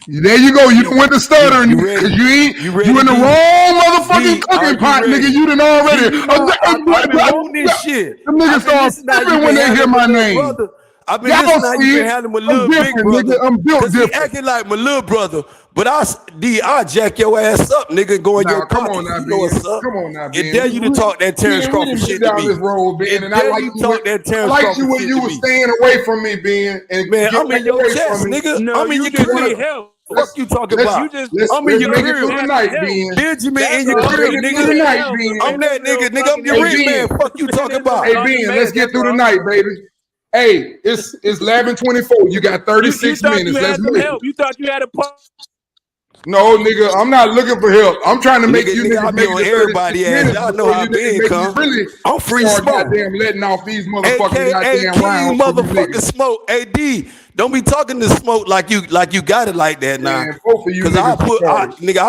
M: There you go. You went to stuttering because you in the wrong motherfucking cooking pot, nigga. You done already.
F: I've been on this shit.
M: The niggas start flipping when they hear my name.
F: I've been listening to how you been handling my little big brother.
M: Nigga, I'm built different.
F: He acting like my little brother, but I jack your ass up, nigga, going your pocket.
M: Come on now, Ben.
F: It dare you to talk that Terence Crawford shit to me.
M: This road, Ben, and I like you when you were staying away from me, Ben.
F: Man, I'm in your chest, nigga. I'm in your career. What you talking about? I'm in your career. Benjamin in your career, nigga. I'm that nigga. I'm your ring man. Fuck you talking about?
M: Hey, Ben, let's get through the night, baby. Hey, it's 11:24. You got 36 minutes. Let's move.
Q: You thought you had a part.
M: No, nigga, I'm not looking for help. I'm trying to make you niggas
F: make on everybody ass. Y'all know how big come. I'm free smoke.
M: Goddamn letting off these motherfuckers goddamn rounds.
F: Motherfucking smoke. AD, don't be talking to Smoke like you got it like that now. Because I'll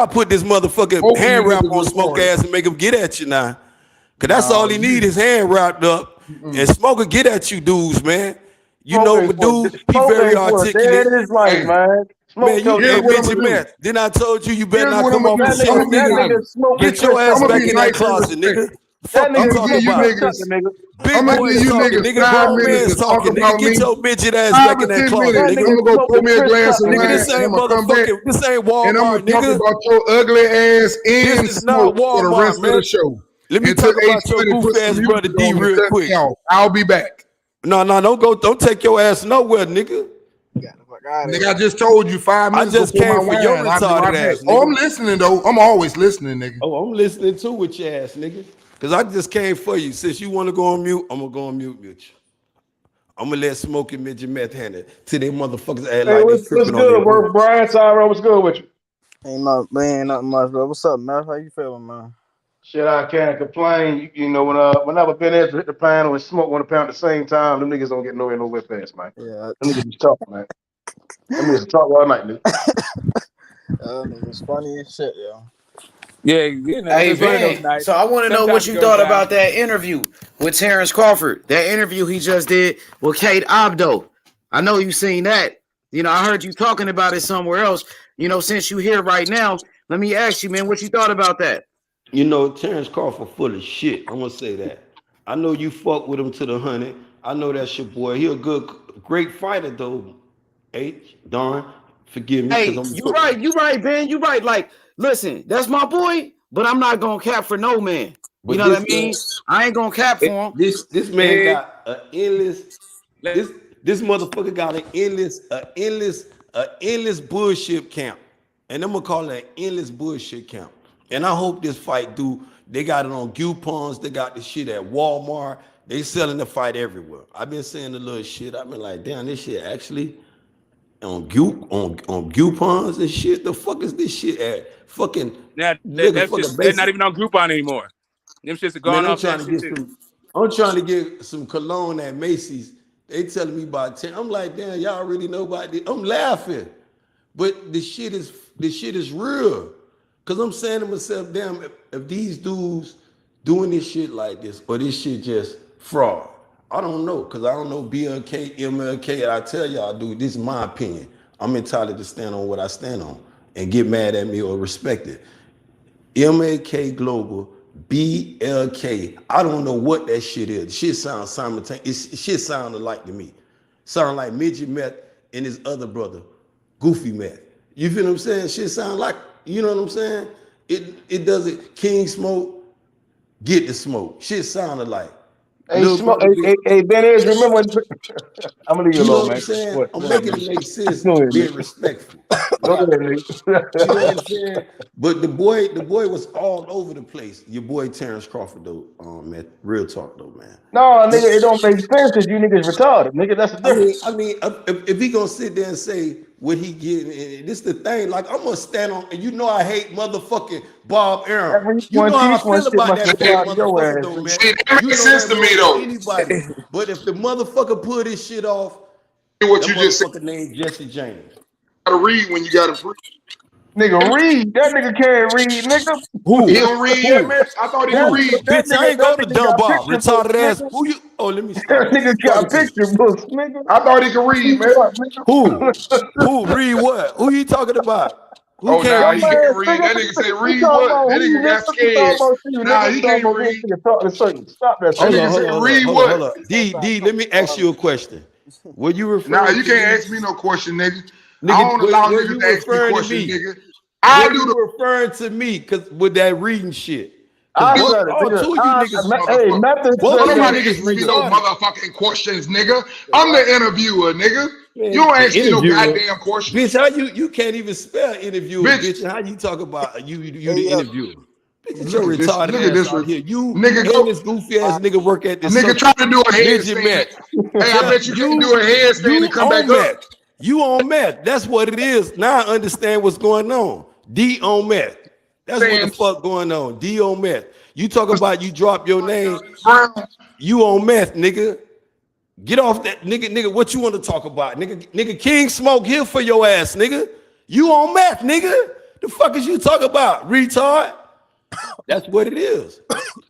F: put this motherfucking hand wrap on Smoke ass and make him get at you now. Cause that's all he need, his hand wrapped up. And Smoker get at you dudes, man. You
T: Smoke
F: know,
T: ain't
F: but
T: for-
F: dude, he
T: Smoke
F: very
T: ain't for a day
F: articulate.
T: in his life, man. Smoke
F: Man, you
T: told
F: hey,
T: you what I'ma
F: Midget
T: do.
F: Matt. Then I told you better
M: Here's
F: not
M: what
F: come
M: I'ma
F: off
M: do.
F: the
M: I'ma
F: shelf,
M: be
F: nigga.
M: nice.
F: Get your ass
M: I'ma
F: back
M: be
F: in that
M: nice and
F: closet,
M: respect.
F: nigga.
T: That
F: Fuck you
T: nigga
M: I'ma
F: talking
M: give you
F: about.
M: niggas.
T: nigga.
F: Big
M: I'ma
F: boys
M: give you
F: talking,
M: niggas
F: nigga.
M: 5
F: Grown
M: minutes
F: man's
M: to talk
F: talking, nigga.
M: about
F: Get
M: me.
F: your midget ass
M: 5
F: back in
M: or
F: that
M: 10
F: closet,
M: minutes.
T: That
F: nigga.
M: I'm
T: nigga
M: gonna go pour
T: smoking
M: me a
T: Chris
M: glass of
T: Tucker,
F: Nigga,
M: wine,
F: this
M: and
F: ain't
M: I'm gonna come back,
F: motherfucking, this ain't
M: and I'm
F: Walmart,
M: gonna talk
F: nigga.
M: about your ugly ass
F: This
M: and
F: is not
M: Smoke for the rest
F: Walmart,
M: of
F: man.
M: the show.
F: Let me
M: Until
F: talk about your
M: H20
F: goof
M: put some
F: ass brother
M: music
F: D
M: on and
F: real
M: cut
F: quick.
M: me off. I'll be back.
F: No, don't take your ass nowhere, nigga.
M: Nigga, I just told you 5
F: I
M: minutes
F: just
M: before my
F: came for your
M: wine. I'll be
F: retarded
M: right back.
F: ass,
M: Oh, I'm
F: nigga.
M: listening though. I'm always listening, nigga.
F: Oh, I'm listening too with your ass, nigga. Cause I just came for you. Since you want to go on mute, I'm gonna go on mute with you. I'm gonna let Smokey Midget Meth hand it to they motherfuckers act
T: Hey,
F: like they
T: what's
F: tripping on their
T: good, bro?
F: words.
T: Brian Tyrone, what's good with you?
I: Ain't nothing much, bro. What's up, man? How you feeling, man?
T: Shit, I can't complain. You know, whenever Ben Ezra hit the pan and Smoke on the pound at the same time, them niggas don't get nowhere fast, man.
I: Yeah.
T: Them niggas be talking, man. Them niggas talk all night, nigga.
I: Niggas funny as shit, yo.
Q: Yeah, you know,
B: Hey,
Q: it's one of those
B: Van,
Q: nights.
B: so I want to know what
Q: Sometimes it
B: you
Q: goes
B: thought
Q: down.
B: about that interview with Terence Crawford. That interview he just did with Kate Abdo. I know you seen that. You know, I heard you talking about it somewhere else. You know, since you here right now, let me ask you, man, what you thought about that?
F: You know, Terence Crawford full of shit. I'm gonna say that. I know you fuck with him to the 100. I know that's your boy. He a great fighter though. H, Don, forgive me because
B: Hey,
F: I'm.
B: you right, Ben. You right. Like, listen, that's my boy, but I'm not gonna cap for no man. You
F: But
B: know what I
F: this
B: mean? I ain't gonna cap for him.
F: this man got an endless. This motherfucker got an endless bullshit camp, and I'm gonna call it an endless bullshit camp. And I hope this fight they got it on coupons, they got this shit at Walmart, they selling the fight everywhere. I've been saying the little shit. I've been like, damn, this shit actually on coupons and shit. The fuck is this shit at? Fucking
Q: Now
F: nigga,
Q: that's
F: fucking
Q: just they're not
F: basic.
Q: even on Groupon anymore. Them shits are
F: Man,
Q: gone off that shit too.
F: I'm trying to get some cologne at Macy's. They telling me about 10. I'm like, damn, y'all already know about this. I'm laughing. But the shit is real. Cause I'm saying to myself, damn, if these dudes doing this shit like this, or this shit just fraud. I don't know, cause I don't know BLK, MLK, and I tell y'all, dude, this is my opinion. I'm entitled to stand on what I stand on and get mad at me or respect it. MLK Global, BLK. I don't know what that shit is. Shit sounds simultaneous. Shit sounded like to me. Sound like Midget Meth and his other brother, Goofy Meth. You feel what I'm saying? Shit sound like, you know what I'm saying? It doesn't. King Smoke, get the smoke. Shit sounded like.
T: Hey, Smoke. Hey, Ben Ezra, remember when? I'm gonna leave you
F: You know
T: alone,
F: what I'm
T: man.
F: saying?
T: What?
F: I'm making it make sense,
T: Go ahead,
F: being
T: nigga.
F: respectful.
T: Go ahead, nigga.
F: You know what I'm saying? But the boy was all over the place. Your boy Terence Crawford, though, man. Real talk, though, man.
T: No, nigga, it don't make sense because you niggas retarded, nigga. That's the difference.
F: I mean, if he gonna sit there and say what he getting, and this the thing, like I'm gonna stand on, and you know I hate motherfucking Bob Arum. You know how I feel about that motherfucker, though, man.
M: See, that
F: You
M: makes
F: know
M: sense
F: that
M: to me
F: more
M: though.
F: than anybody. But if the motherfucker pull this shit off,
M: What
F: that
M: you just said,
F: motherfucker named Jesse James.
M: gotta read when you gotta free.
T: Nigga, read. That nigga can't read, nigga.
F: Who?
M: He don't read yet, man. I thought he could
F: Who?
M: read.
F: Bitch, I ain't
T: that
F: go to
T: nigga got
F: Dunbar.
T: picture books,
F: Retarded ass.
T: nigga.
F: Who you? Oh, let me stop.
T: That nigga got
F: Talking to you.
T: picture books, nigga.
M: I thought he could read, man.
F: Who? Read what? Who you talking about? Who
M: Oh,
F: can't
M: nah, he
F: read?
M: can't read. That nigga said,
T: We
M: read
T: talking
M: what?
T: about
M: That
T: who,
M: nigga
T: nigga.
M: got
T: We talking
M: scared.
T: about you,
M: Nah,
T: nigga. We
M: he
T: talking
M: can't
T: about this
M: read.
T: nigga talking to certain. Stop that
M: That
T: shit.
M: nigga said, read what?
F: D, let me ask you a question. Were you
M: Nah,
F: referring
M: you
F: to
M: can't
F: me?
M: ask me no question, nigga. I
F: Nigga,
M: don't allow
F: were
M: niggas
F: you
M: to ask me
F: referring to
M: questions,
F: me?
M: nigga. I
F: Were
M: do
F: you
M: the
F: referring to me with that reading shit?
T: I
F: Because
T: said it,
F: all
T: nigga.
F: two of you niggas,
T: Hey,
M: motherfucker.
T: Memphis
F: both
M: Don't
F: of
T: said
F: you
T: that.
M: nobody
F: niggas
M: ask me no
F: retarded.
M: motherfucking questions, nigga. I'm the interviewer, nigga. You
F: Man,
M: don't
F: the
M: ask me no
F: interviewer.
M: goddamn questions.
F: Bitch, how you can't even spell interviewer,
M: Bitch,
F: bitch, and how you talk about you
I: Hey,
F: the
I: yo.
F: interviewer? Bitch, get your
M: look at this.
F: retarded
M: Look at
F: ass
M: this.
F: out here. You
M: Nigga,
F: and
M: go.
F: this goofy ass nigga work at this
M: Nigga, try
F: circus.
M: to do a
F: Midget
M: headstand.
F: meth.
M: Hey, I bet you can't do a headstand
F: You
M: and come back
F: on
M: up.
F: meth. You on meth. That's what it is. Now I understand what's going on. D on meth. That's what the fuck going on. D on meth. You talk about you drop your name. You on meth, nigga. Get off that, nigga. What you want to talk about, nigga? King Smoke here for your ass, nigga. You on meth, nigga. The fuck is you talking about, retard? That's what it is.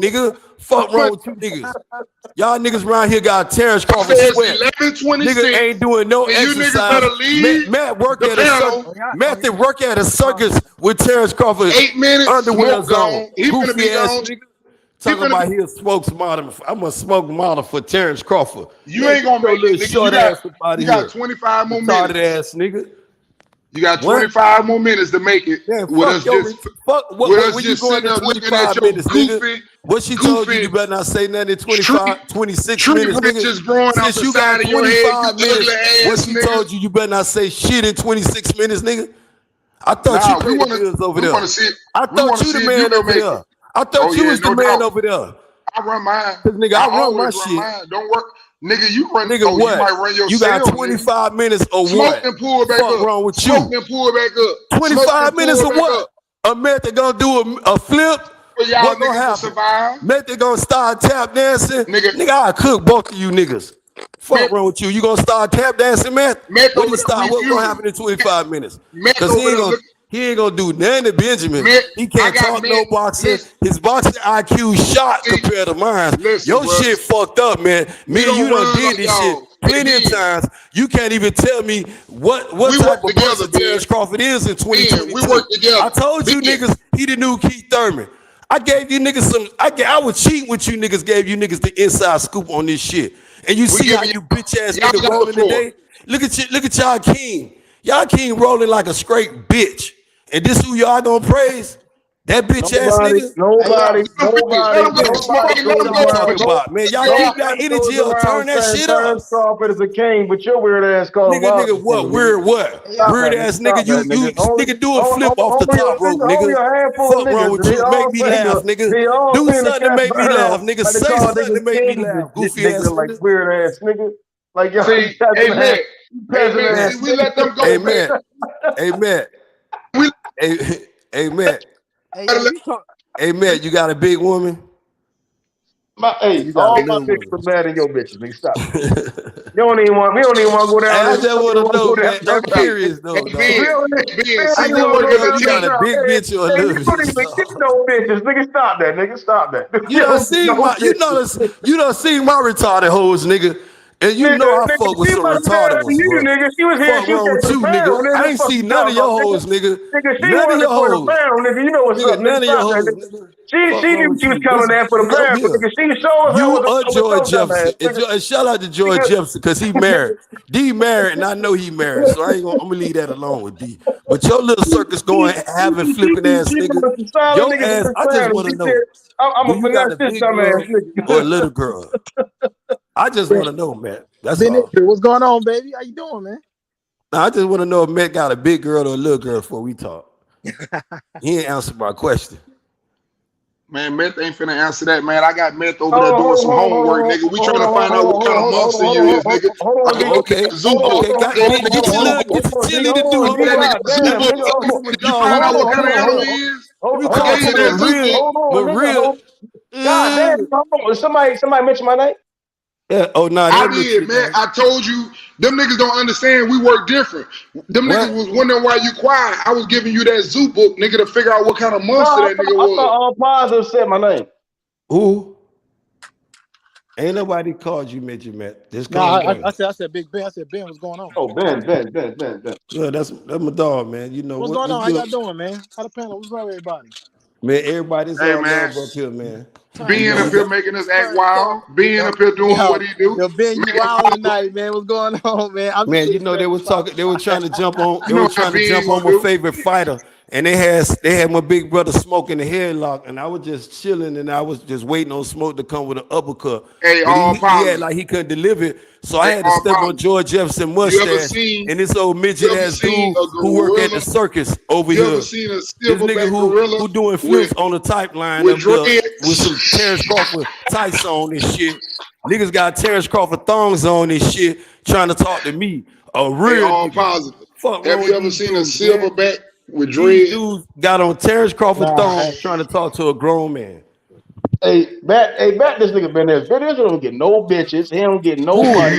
F: nigga. Fuck wrong with you niggas. Y'all niggas around here got Terence Crawford sweat.
A: 11:26.
F: Nigga ain't doing no
A: and you niggas
F: exercise.
A: better leave
F: Matt work
A: the
F: at a
A: panel.
F: Matt work at a circus with Terence Crawford.
A: 8 minutes,
F: underwear
A: smoke gone. He finna be
F: Goofy ass
A: gone.
F: nigga. Talking about he'll smoke model. I'm a smoke model for Terence Crawford.
M: You ain't gonna make it, nigga. You got 25 more minutes.
F: Ass nigga.
M: You got 25 more minutes to make it.
F: Yeah,
M: with us just
F: sitting there looking at your goofy. What she told you better not say nothing in 26 minutes, nigga.
M: Just growing out the side of your head,
F: what she told you better not say shit in 26 minutes, nigga. I thought you paid the bills over there. I thought you the man over there. I thought you was the man over there.
M: I run mine.
F: Nigga, I run my shit.
M: Don't work. Nigga, you run.
F: Nigga, what?
M: You might run yourself.
F: You got 25 minutes or what?
M: Smoke and pull back up.
F: What's wrong with you?
M: Smoke and pull back up.
F: 25 minutes or what? A method gonna do a flip?
M: What gonna happen?
F: Method gonna start tap dancing? Nigga, I cook both of you niggas. Fuck wrong with you? You gonna start tap dancing, man? What gonna happen in 25 minutes? Because he ain't gonna do nothing to Benjamin. He can't talk no boxing. His boxing IQ shot compared to mine. Your shit fucked up, man. Me and you done did this shit plenty of times. You can't even tell me what type of person Terence Crawford is in 2022.
M: We work together.
F: I told you niggas he the new Keith Thurman. I gave you niggas some. I would cheat with you niggas. Gave you niggas the inside scoop on this shit. And you see how you bitch ass nigga rolling today. Look at y'all king. Y'all king rolling like a straight bitch. And this who y'all gonna praise? That bitch ass nigga?
T: Nobody.
F: Man, y'all keep that energy up, turn that shit up.
T: Terence Crawford is a king, but your weird ass called
F: nigga, what? Weird what? Weird ass nigga, you nigga do a flip off the top rope, nigga. Fuck wrong with you? Make me laugh, nigga. Do something to make me laugh, nigga. Say something to make me laugh. Goofy ass
T: like weird ass nigga. Like y'all.
M: See, amen. We let them go.
F: Amen. Amen. Amen. Hey, Matt, you got a big woman?
T: All my bitches are mad at your bitches, nigga. Stop. We don't even want to go down.
F: I just want to know, man. I'm curious, though. You got a big bitch or a little bitch?
T: Get no bitches, nigga. Stop that, nigga. Stop that.
F: You done seen my retarded hoes, nigga. And you know I fuck with some retarded ones, bro.
T: Nigga. She was here.
F: Fuck wrong with you, nigga. I ain't seen none of your hoes, nigga. None of your hoes.
T: Nigga, you know what's up.
F: None of your hoes, nigga.
T: She knew she was coming there for the pound, nigga. She showed us.
F: You George Jefferson. And shout out to George Jefferson because he married. D married, and I know he married, so I'm gonna leave that alone with D. But your little circus going having flipping ass nigga. Your ass, I just want to know.
T: I'm a finesse this dumb ass nigga.
F: Or a little girl. I just want to know, man. That's
A: all. What's going on, baby? How you doing, man?
F: Nah, I just want to know if Matt got a big girl or a little girl before we talk. He ain't answered my question.
M: Man, Meth ain't finna answer that, man. I got Meth over there doing some homework, nigga. We trying to find out what kind of monster you is, nigga.
F: Okay. Get your chili to do it.
M: Find out what kind of animal he is.
T: Real. God damn, somebody mentioned my name?
F: Yeah. Oh no,
M: I did, man. I told you, them niggas don't understand. We work different. Them niggas was wondering why you quiet. I was giving you that zoo book, nigga, to figure out what kind of monster that nigga was.
T: I thought all positive said my name.
F: Who? Ain't nobody called you Midget Matt.
A: I said Big Ben. I said Ben, what's going on?
T: Oh, Ben.
F: Yeah, that's my dog, man. You know
A: what's going on? How y'all doing, man? How the panel? What's wrong with everybody?
F: Man, everybody's
M: hey,
F: all
M: man.
F: love up here, man.
M: Being up here making us act wild. Being up here doing what he do.
A: Yo, Ben, you wild tonight, man. What's going on, man?
F: Man, you know they was talking. They were trying to jump on. They were trying to jump on my favorite fighter, and they had my big brother Smoke in the headlock, and I was just chilling, and I was just waiting on Smoke to come with an uppercut.
M: Hey,
F: he had like he couldn't deliver it, so I had to step on George Jefferson mustache and this old midget ass dude who work at the circus over here. This nigga who doing flips on the type line with some Terence Crawford tights on and shit. Niggas got Terence Crawford thongs on and shit, trying to talk to me. A real
M: all positive.
F: Fuck,
M: have you ever seen a silverback with dreads?
F: Dude got on Terence Crawford thongs trying to talk to a grown man.
T: Hey, Matt, this nigga been there. This don't get no bitches. He don't get no money.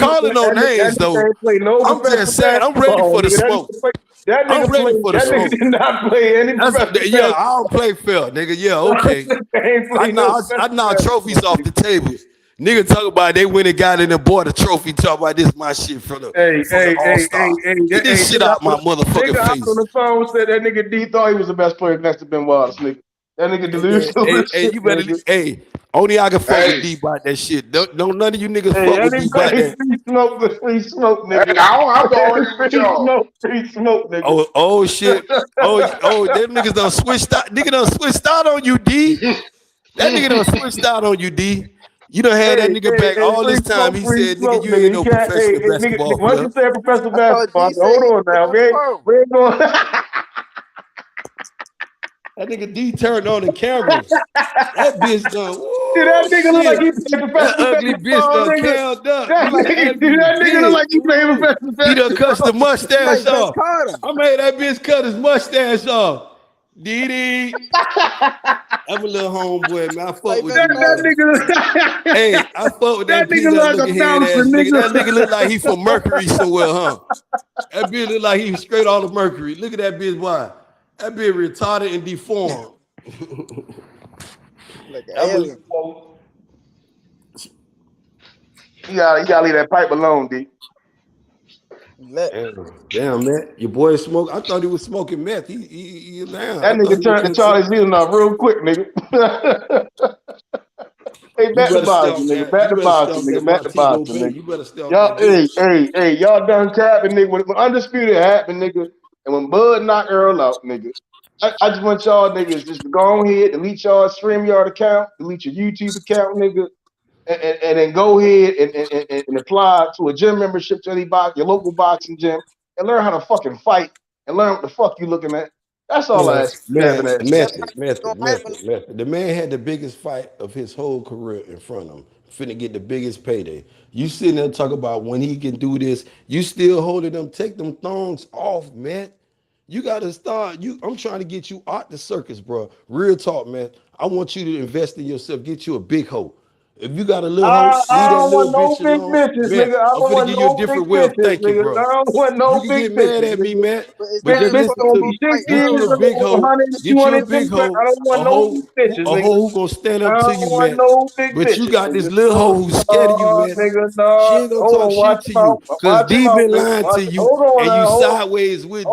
F: calling no names though. I'm just saying I'm ready for the smoke. I'm ready for the smoke.
T: That nigga did not play any professional.
F: Yeah, I don't play fair, nigga. Yeah, okay. I knock trophies off the table. Nigga talk about they went and got in and bought a trophy. Talk about this my shit from the All-Star. Get this shit out my motherfucking face.
T: On the phone said that nigga D thought he was the best player next to Ben Wallace, nigga. That nigga delusional.
F: Hey, you better. Hey, only I can fuck with D about that shit. Don't none of you niggas fuck with D about that.
T: Free smoke, nigga.
M: Hey, I'm going with y'all.
T: Free smoke, nigga.
F: Oh shit. Oh, them niggas done switched out. Nigga done switched out on you, D. That nigga done switched out on you, D. You done had that nigga back all this time. He said, nigga, you ain't no professional basketball player.
T: Once you say professional basketball, hold on now, man. We ain't going.
F: That nigga D turned on the cameras. That bitch done.
T: Dude, that nigga look like he played
F: That
T: professional
F: ugly bitch
T: basketball,
F: done
T: nigga.
F: called up.
T: That nigga look like he played professional basketball.
F: He done cut the mustache
I: Like
F: off.
I: Vince Carter.
F: I made that bitch cut his mustache off. Dee. I'm a little homeboy, man. I fuck with you.
T: Nigga.
F: Hey, I fuck with that
T: nigga
F: peanut
T: like a
F: looking head
T: bouncer,
F: ass nigga.
T: nigga.
F: That nigga look like he from Mercury somewhere, huh? That bitch look like he straight out of Mercury. Look at that bitch, boy. That bitch retarded and deformed.
I: Like an alien.
T: You gotta leave that pipe alone, D.
F: Damn, man. Your boy smoke. I thought he was smoking meth. He down.
T: That nigga turned to Charlie Zealand off real quick, nigga. Hey, back to boxing, nigga. Back to boxing, nigga. Back to boxing, nigga.
F: You better stop.
T: Y'all, hey, y'all done capping, nigga. When Undisputed happened, nigga, and when Bud knocked Earl out, nigga, I just want y'all niggas just to go on ahead, delete y'all StreamYard account, delete your YouTube account, nigga, and then go ahead and apply to a gym membership to your local boxing gym and learn how to fucking fight and learn what the fuck you looking at. That's all I ask.
F: Method. The man had the biggest fight of his whole career in front of him. Finna get the biggest payday. You sitting there talking about when he can do this, you still holding them, take them thongs off, man. You gotta start. I'm trying to get you out the circus, bro. Real talk, man. I want you to invest in yourself, get you a big hoe. If you got a little hoe, leave that little bitch alone. Man, I'm finna give you a different way of thinking, bro. You can get mad at me, man, but just listen to me. Get you a big hoe. Get you a big hoe. A hoe who gonna stand up to you, man. But you got this little hoe who's scared of you, man. She ain't gonna talk shit to you because D been lying to you, and you sideways with D.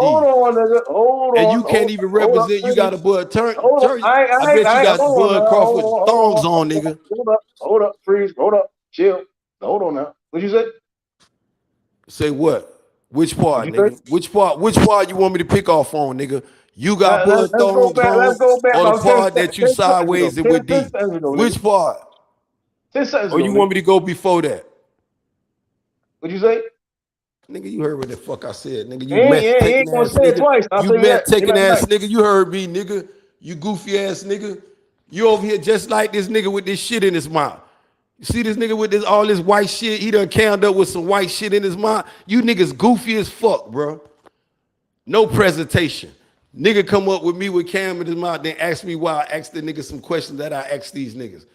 F: And you can't even represent. You got a Bud turn. I bet you got Bud Crawford thongs on, nigga.
T: Hold up, freeze, hold up, chill. Hold on now. What'd you say?
F: Say what? Which part, nigga? Which part you want me to pick off on, nigga? You got Bud thongs on, or the part that you sideways and with D? Which part? Or you want me to go before that?
T: What'd you say?
F: Nigga, you heard what the fuck I said, nigga. You meth taking ass nigga. You meth taking ass nigga. You heard me, nigga. You goofy ass nigga. You over here just like this nigga with this shit in his mouth. You see this nigga with all this white shit? He done cammed up with some white shit in his mouth. You niggas goofy as fuck, bro. No presentation. Nigga come up with me with cam in his mouth, then ask me why I asked the nigga some questions that I asked these niggas.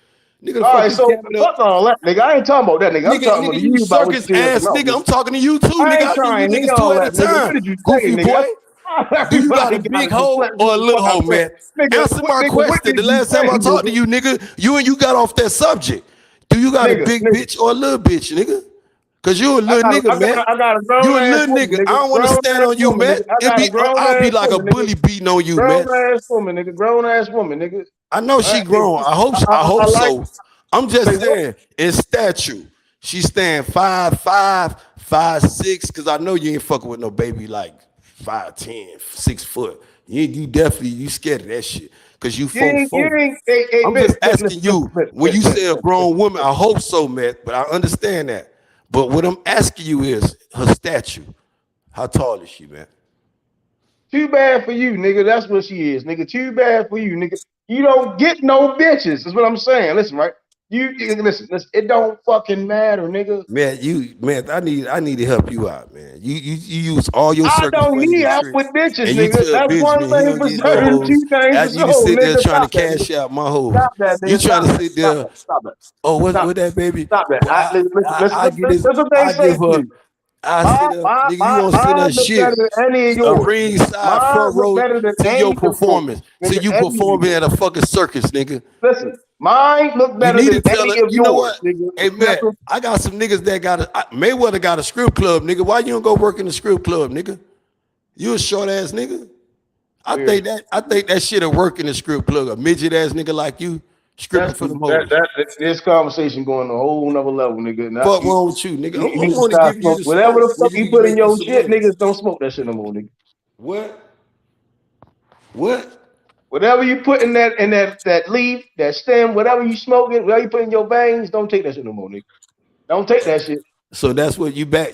F: Nigga,
T: all right, so fuck all that, nigga. I ain't talking about that, nigga. I'm talking about you
F: circus ass nigga. I'm talking to you too, nigga. I do you niggas two at a time. Goofy boy. Do you got a big hoe or a little hoe, man? Answer my question. The last time I talked to you, nigga, you got off that subject. Do you got a big bitch or a little bitch, nigga? Cause you a little nigga, man. You a little nigga. I don't want to stand on you, man. I'll be like a bully beating on you, man.
T: Grown ass woman, nigga. Grown ass woman, nigga.
F: I know she grown. I hope so. I'm just saying, in stature, she stand 5'5", 5'6", cause I know you ain't fucking with no baby like 5'10", 6 foot. You definitely scared of that shit. Cause you 4'4". I'm just asking you, when you say a grown woman, I hope so, man, but I understand that. But what I'm asking you is her stature. How tall is she, man?
T: Too bad for you, nigga. That's what she is, nigga. Too bad for you, nigga. You don't get no bitches, is what I'm saying. Listen, right? You listen, it don't fucking matter, nigga.
F: Man, I need to help you out, man. You use all your
T: I don't need help with bitches, nigga. That's one thing for certain. Two things for
F: you sit there trying to cash out my hoes. You trying to sit there.
T: Stop it.
F: Oh, what that, baby?
T: Stop that. I
F: sit up, nigga, you gonna sit there shit a ringside front row to your performance. So you performing at a fucking circus, nigga.
T: Listen, mine look better than any of yours.
F: You know what? Hey, man, I got some niggas that Mayweather got a strip club, nigga. Why you don't go work in the strip club, nigga? You a short ass nigga. I think that shit'll work in the strip club. A midget ass nigga like you. Scripting for the moment.
T: This conversation going to a whole nother level, nigga.
F: Fuck wrong with you, nigga.
T: I'm gonna give you whatever the fuck you put in your shit, niggas don't smoke that shit no more, nigga.
F: What?
T: Whatever you put in that leaf, that stem, whatever you smoking, whatever you put in your veins, don't take that shit no more, nigga. Don't take that shit.
F: So that's what you back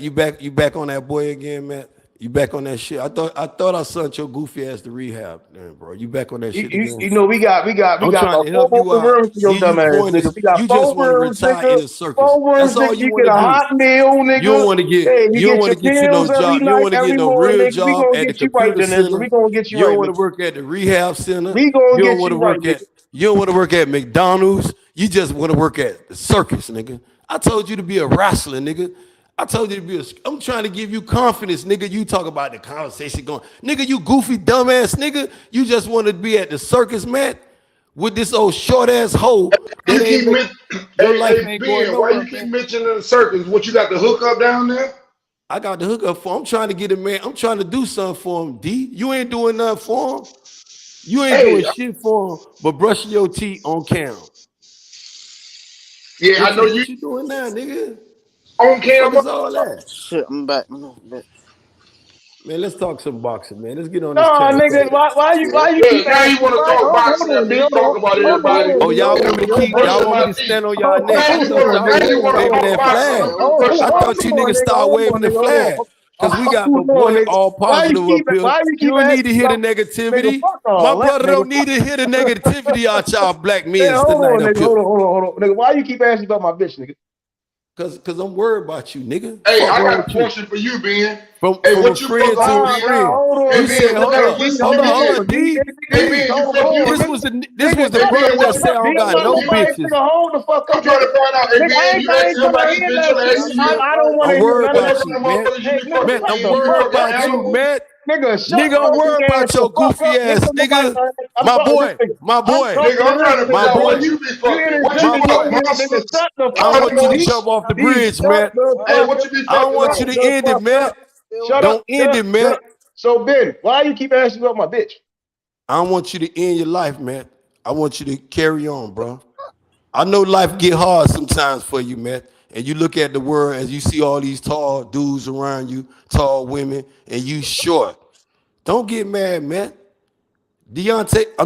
F: on that boy again, man. You back on that shit? I thought I sent your goofy ass to rehab, man, bro. You back on that shit again?
T: You know, we got
F: I'm trying to help
T: 4
F: you out.
T: rooms for your
F: Give
T: dumb
F: you
T: ass
F: pointers.
T: nigga. We got
F: You
T: 4
F: just want to
T: rooms,
F: retire
T: nigga.
F: in a circus.
T: 4 rooms,
F: That's all
T: nigga.
F: you
T: You
F: want
T: get
F: to
T: a
F: do.
T: hot meal, nigga.
F: You don't want to get.
T: Hey,
F: You don't want to
T: your
F: get you no
T: pills every
F: job. You don't
T: night,
F: want to get
T: every
F: no
T: morning,
F: real
T: nigga. We
F: job
T: gonna
F: at the
T: get you right,
F: computer
T: then, nigga.
F: center.
T: We gonna get you
F: You don't
T: right,
F: want to
T: nigga.
F: work at the rehab center.
T: We gonna
F: You don't
T: get
F: want to
T: you right,
F: work at.
T: nigga.
F: You don't want to work at McDonald's. You just want to work at the circus, nigga. I told you to be a wrestler, nigga. I told you to be I'm trying to give you confidence, nigga. You talk about the conversation going. Nigga, you goofy, dumbass nigga. You just want to be at the circus, man, with this old short-ass hoe.
M: You keep
F: Your life
M: hey
F: ain't going
M: Ben, why
F: nowhere,
M: you keep
F: man.
M: mentioning the circus? What you got the hookup down there?
F: I got the hookup for him. I'm trying to get him, man. I'm trying to do something for him, D. You ain't doing nothing for him. You ain't doing shit for him but brushing your teeth on camera.
M: Yeah, I know you.
F: What you doing now, nigga?
M: On camera.
F: What is all that?
I: Shit, I'm back.
F: Man, let's talk some boxing, man. Let's get on
T: No,
F: this Terence
T: nigga,
F: Crawford.
T: why you keep
M: now you
T: asking?
M: want to talk boxing after you talk about everybody.
F: Oh, y'all want me to keep? Y'all want me to stand on y'all neck? I thought y'all was waving that flag. I thought you niggas start waving the flag. Because we got my boy all positive up here. You don't need to hear the negativity. My brother don't need to hear the negativity out y'all black men tonight up here.
T: Hold on. Nigga, why you keep asking about my bitch, nigga?
F: Cause I'm worried about you, nigga.
M: Hey, I got a question for you, Ben.
F: From
M: hey,
F: a
M: what you
F: friend to a friend. You said, hold up, D. This was the brother that said I don't got no bitches.
T: Hold the fuck up.
M: I'm trying to find out. Hey, Ben, you asking him about his bitch.
T: I don't want to
F: I'm
T: hear
F: worried
T: none of
F: about
T: that.
F: you, man. I'm worried about you, man.
T: Nigga,
F: I'm worried about your goofy ass, nigga. My boy.
M: Nigga, I'm trying to figure out what you be fucking. What you fuck, monster?
F: I don't want you to jump off the bridge, man.
M: Hey, what you be fucking?
F: I don't want you to end it, man. Don't end it, man.
T: So, Ben, why you keep asking about my bitch?
F: I don't want you to end your life, man. I want you to carry on, bro. I know life get hard sometimes for you, man. And you look at the world as you see all these tall dudes around you, tall women, and you short. Don't get mad, man. Javante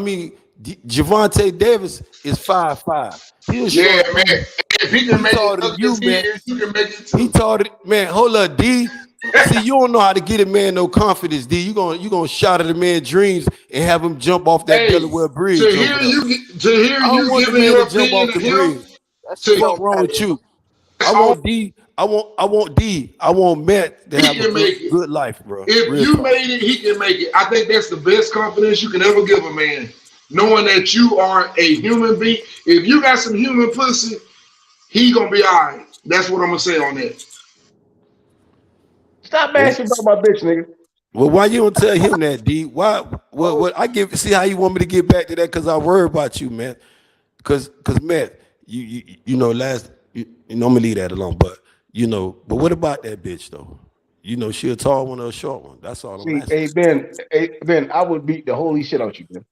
F: Davis is 5'5". He was short,
M: man. If he can make it look
F: you,
M: as
F: man.
M: you can make it too.
F: He taught it, man. Hold up, D. See, you don't know how to get a man no confidence, D. You gonna shot at a man's dreams and have him jump off that Delaware Bridge.
M: To hear you giving your opinion of him.
F: What's wrong with you? I want D. I want Matt to have a good life, bro.
M: If you made it, he can make it. I think that's the best confidence you can ever give a man. Knowing that you are a human being. If you got some human pussy, he gonna be all right. That's what I'm gonna say on that.
T: Stop asking about my bitch, nigga.
F: Well, why you don't tell him that, D? Why? What? See how you want me to get back to that? Because I worry about you, man. Because Matt, you know, I'm gonna leave that alone. But but what about that bitch though? She a tall one or a short one. That's all I'm asking.
T: Hey Ben, I would beat the holy shit out you, man.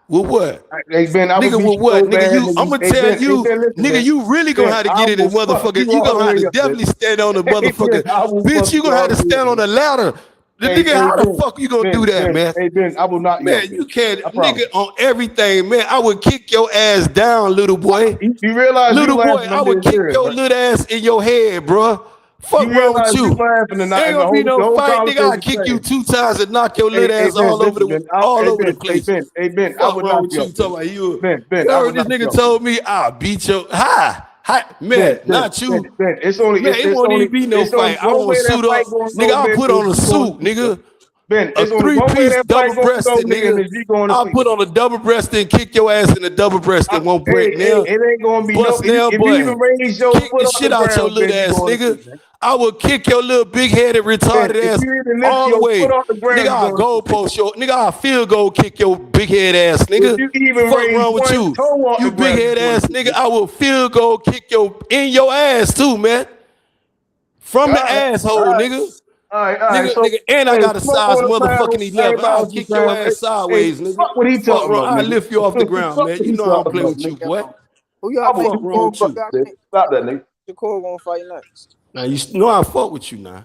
F: With what?
T: Hey Ben, I would beat
F: with
T: you
F: what?
T: so bad,
F: I'm gonna tell you, nigga, you really gonna have to get in the motherfucker. You gonna have to definitely stand on the motherfucker. Bitch, you gonna have to stand on the ladder. Nigga, how the fuck you gonna do that, man?
T: Hey Ben, I will not.
F: Man, you can't, nigga, on everything, man. I would kick your ass down, little boy.
T: You realize,
F: little boy, I would kick your little ass in your head, bro. Fuck wrong with you? Ain't gonna be no fight, nigga. I'll kick you 2 times and knock your little ass all over the place.
T: Hey Ben, I would
F: wrong
T: not
F: with you? Talking about you.
T: Ben,
F: You heard this nigga told me I'll beat your man, not you.
T: Ben, it's only
F: man, it won't even be no fight. I won't suit up, nigga. I'll put on a suit, nigga.
T: Ben,
F: a 3-piece double-breasted, nigga. I'll put on a double-breasted and kick your ass in the double-breasted. Won't break now.
T: It ain't gonna be
F: bust
T: no. If you even raise your
F: kick
T: foot
F: the shit out your little ass, nigga. I will kick your little big-headed retarded ass all the way. Nigga, I'll goalpost your nigga. I'll field goal kick your big-head ass, nigga. Fuck wrong with you? You big-head ass nigga. I will field goal kick in your ass too, man. From the asshole, nigga.
T: All right.
F: Nigga, and I got a size motherfucking 11. I'll kick your ass sideways, nigga.
T: Fuck what he talking about,
F: I'll lift you off the ground, man. You know I don't play with you, boy.
I: Who y'all think?
F: Fuck wrong with you?
T: Stop that, nigga.
I: Shakur gonna fight next?
F: Now you know I fuck with you now.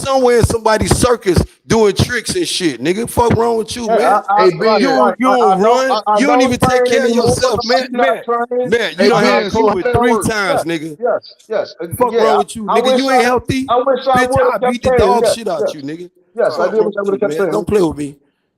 F: somewhere in somebody's circus doing tricks and shit, nigga. Fuck wrong with you, man?
T: Hey, Ben,
F: you don't run. You don't even take care of yourself, man. Man, you don't have COVID 3 times, nigga.
T: Yes.
F: Fuck wrong with you, nigga? You ain't healthy.
T: I wish I
F: Bitch,
T: would
F: I
T: have
F: beat the dog shit out you, nigga.
T: Yes, I did wish I would have kept
F: Man,
T: saying.
F: don't play with me.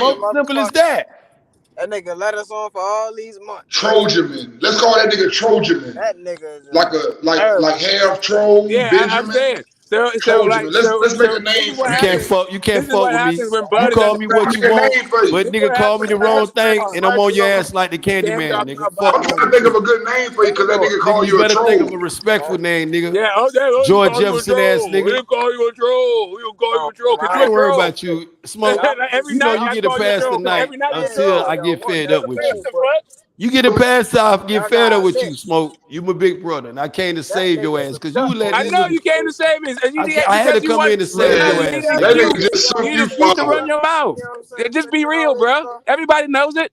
M: name.
F: Simple as that.
I: That nigga let us on for all these months.
M: Trojan man. Let's call that nigga Trojan man.
I: That nigga is
M: like half troll,
Q: Yeah, I'm
M: Benjamin.
Q: saying. So
M: Trojan
Q: like,
M: man. Let's make a name for
F: You
M: you.
F: can't fuck with me. You call me what you want, but nigga call me the wrong thing, and I'm on your ass like the candy man, nigga.
M: I'm trying to think of a good name for you because that nigga call
F: Nigga,
M: you
F: you
M: a
F: better
M: troll.
F: think of a respectful name, nigga.
Q: Yeah,
F: George Jefferson ass nigga.
Q: He'll call you a troll. He'll call you a troll because
F: I
Q: you're
F: ain't
Q: a
F: worried
Q: troll.
F: about you. Smoke.
Q: Every
F: You know
Q: night
F: you
Q: I
F: get it
Q: call you a
F: past the
Q: troll.
F: night
Q: Every night
F: until I get fed up with you.
Q: the fuck?
F: You get it past the I get fed up with you, Smoke. You my big brother, and I came to save your ass because you let
Q: I
F: this
Q: know
F: nigga.
Q: you came to save me. And
F: I had to come in to save your ass,
Q: You
F: nigga.
Q: used to run your mouth. Just be real, bro. Everybody knows it.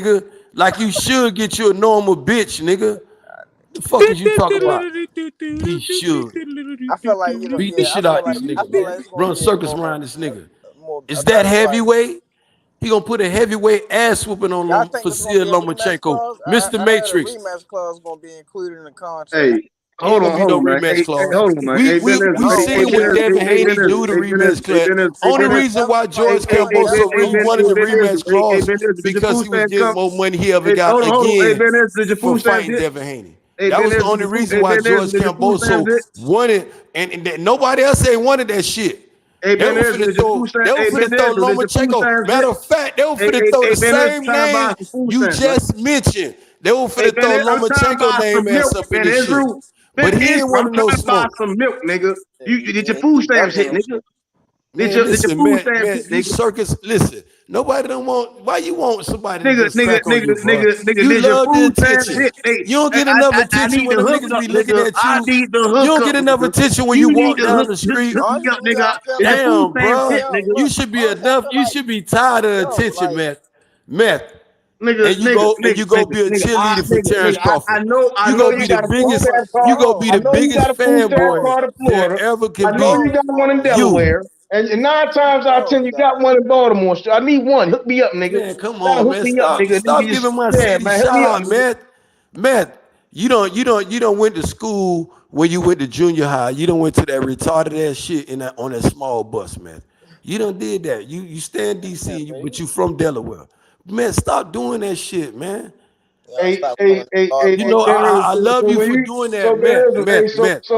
F: nigga, like you should get you a normal bitch, nigga. The fuck is you talking about? He should
I: I feel like
F: beat the shit out this nigga, man.
I: it's gonna
F: Run
I: be
F: circus
I: more,
F: around this nigga.
I: a
F: Is that
I: better fight.
F: heavyweight? He gonna put a heavyweight ass whooping on
I: Y'all think it's gonna
F: Vasil
I: be a rematch
F: Lomachenko,
I: clause?
F: Mr.
I: I heard a
F: Matrix.
I: rematch clause gonna be included in the contract.
T: Hey,
F: Ain't
T: hold
F: gonna be
T: on,
F: no
T: man.
F: rematch
T: Hey,
F: clause.
T: hold on, man.
F: We
T: Hey,
F: seen what Devin Haney do the rematch clause. Only reason why George Camboso really wanted the rematch clause because he was getting more money he ever got again for fighting Devin Haney. That was the only reason why George Camboso wanted, and nobody else ain't wanted that shit. They were finna throw Lomachenko. Matter of fact, they were finna throw the same name you just mentioned. They were finna throw Lomachenko name ass up in this shit. But he didn't want no smoke.
T: Some milk, nigga. You get your food stamps hit, nigga.
F: Man, listen, man, you circus. Listen, nobody don't want. Why you want somebody to just crack on you, bro? You love the attention. You don't get enough attention when them niggas be looking at you. You don't get enough attention when you walk down the street. Damn, bro. You should be enough. You should be tired of attention, man. Meth. And you go be a cheerleader for Terence Crawford. You go be the biggest. You go be the biggest fanboy there ever can be.
T: I know you got one in Delaware. And 9 times out of 10, you got one in Baltimore. I need one. Hook me up, nigga.
F: Man, come on, man. Stop giving my city shout out, man. You don't went to school when you went to junior high. You don't went to that retarded ass shit on that small bus, man. You done did that. You stay in DC, but you from Delaware. Man, stop doing that shit, man. I love you for doing that,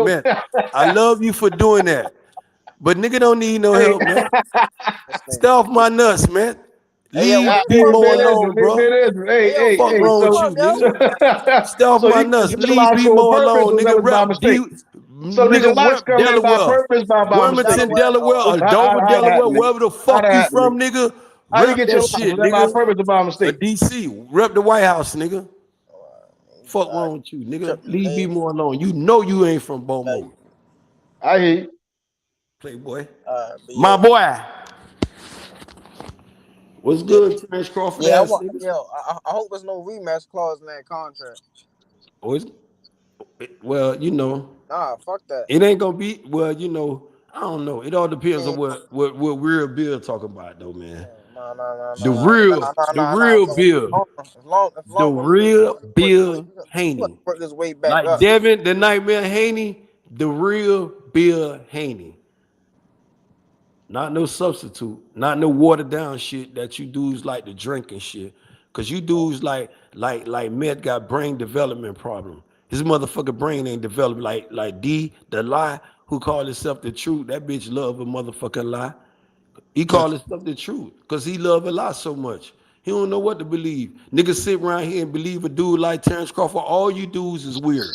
F: man. I love you for doing that. But nigga don't need no help, man. Stay off my nuts, man. Leave B-Mo alone, bro. Fuck wrong with you, nigga? Stay off my nuts. Leave B-Mo alone, nigga. Nigga, rep Delaware, Wilmington, Delaware, or Dover, Delaware, wherever the fuck you from, nigga. Rep that shit, nigga. DC, rep the White House, nigga. Fuck wrong with you, nigga? Leave B-Mo alone. You know you ain't from Beaumont.
T: I hear you.
F: Playboy. My boy. What's good, Terence Crawford?
I: Yeah, I hope there's no rematch clause in that contract.
F: Well, you know.
I: Nah, fuck that.
F: It ain't gonna be. Well, you know. I don't know. It all depends on what real Bill talk about, though, man. The real Bill. The real Bill Haney. Like Devin, the Nightmare Haney. The real Bill Haney. Not no substitute, not no watered down shit that you dudes like to drink and shit. Cause you dudes like Met got brain development problem. His motherfucking brain ain't developed like D, the lie, who called himself the truth. That bitch love a motherfucking lie. He called himself the truth because he love a lie so much. He don't know what to believe. Niggas sit around here and believe a dude like Terence Crawford. All you dudes is weird.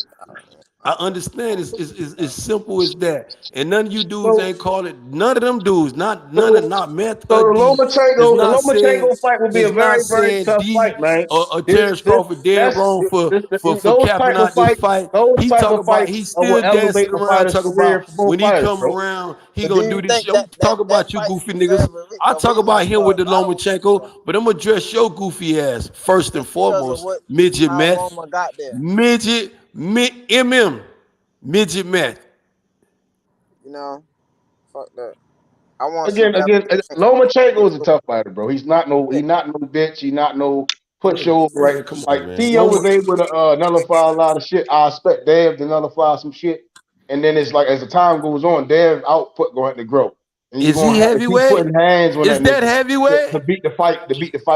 F: I understand it's simple as that. And none of you dudes ain't call it, none of them dudes, not Meth.
T: So the Lomachenko fight will be a very, very tough fight, man.
F: Terence Crawford dead wrong for capping out this fight. He talk about he still dancing around talking about when he come around, he gonna do this shit. Talk about you goofy niggas. I talk about him with the Lomachenko, but I'm gonna address your goofy ass first and foremost. Midget Meth. Midget Meth.
I: You know, fuck that. I want
T: again. Lomachenko is a tough fighter, bro. He's not no bitch. He not no pushover, right?
F: Come on,
T: like
F: man.
T: Theo was able to nullify a lot of shit. I expect Dev to nullify some shit, and then it's like as the time goes on, Dev output going to grow. And
F: is he heavyweight?
T: Putting hands on
F: is that heavyweight?
T: To beat the fight.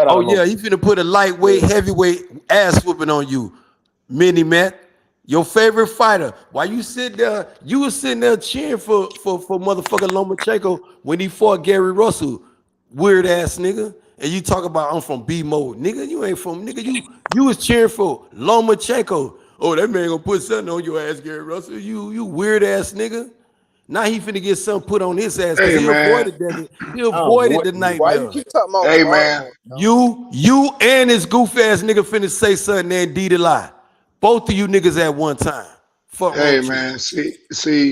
F: Oh yeah, he finna put a lightweight, heavyweight ass whooping on you, Mini Matt. Your favorite fighter. Why you sit there? You was sitting there cheering for motherfucking Lomachenko when he fought Gary Russell, weird ass nigga. And you talk about I'm from B mode, nigga. You ain't from nigga. You was cheering for Lomachenko. Oh, that man gonna put something on your ass, Gary Russell. You weird ass nigga. Now he finna get something put on his ass because he avoided that. He avoided the nightmare.
I: Why you keep talking about?
K: Hey man,
F: you and his goof ass nigga finna say something and D the lie. Both of you niggas at one time. Fuck
K: hey man, see,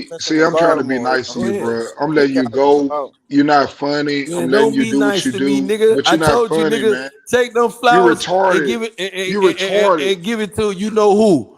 K: I'm trying to be nice to you, bro. I'm letting you go. You're not funny.
F: Man,
K: I'm
F: don't
K: letting you
F: be
K: do
F: nice
K: what you
F: to me,
K: do,
F: nigga.
K: but
F: I
K: you're not
F: told
K: funny,
F: you, nigga,
K: man.
F: take them flowers
K: You're retarded.
F: and give it
K: You're retarded.
F: and give it to you know who.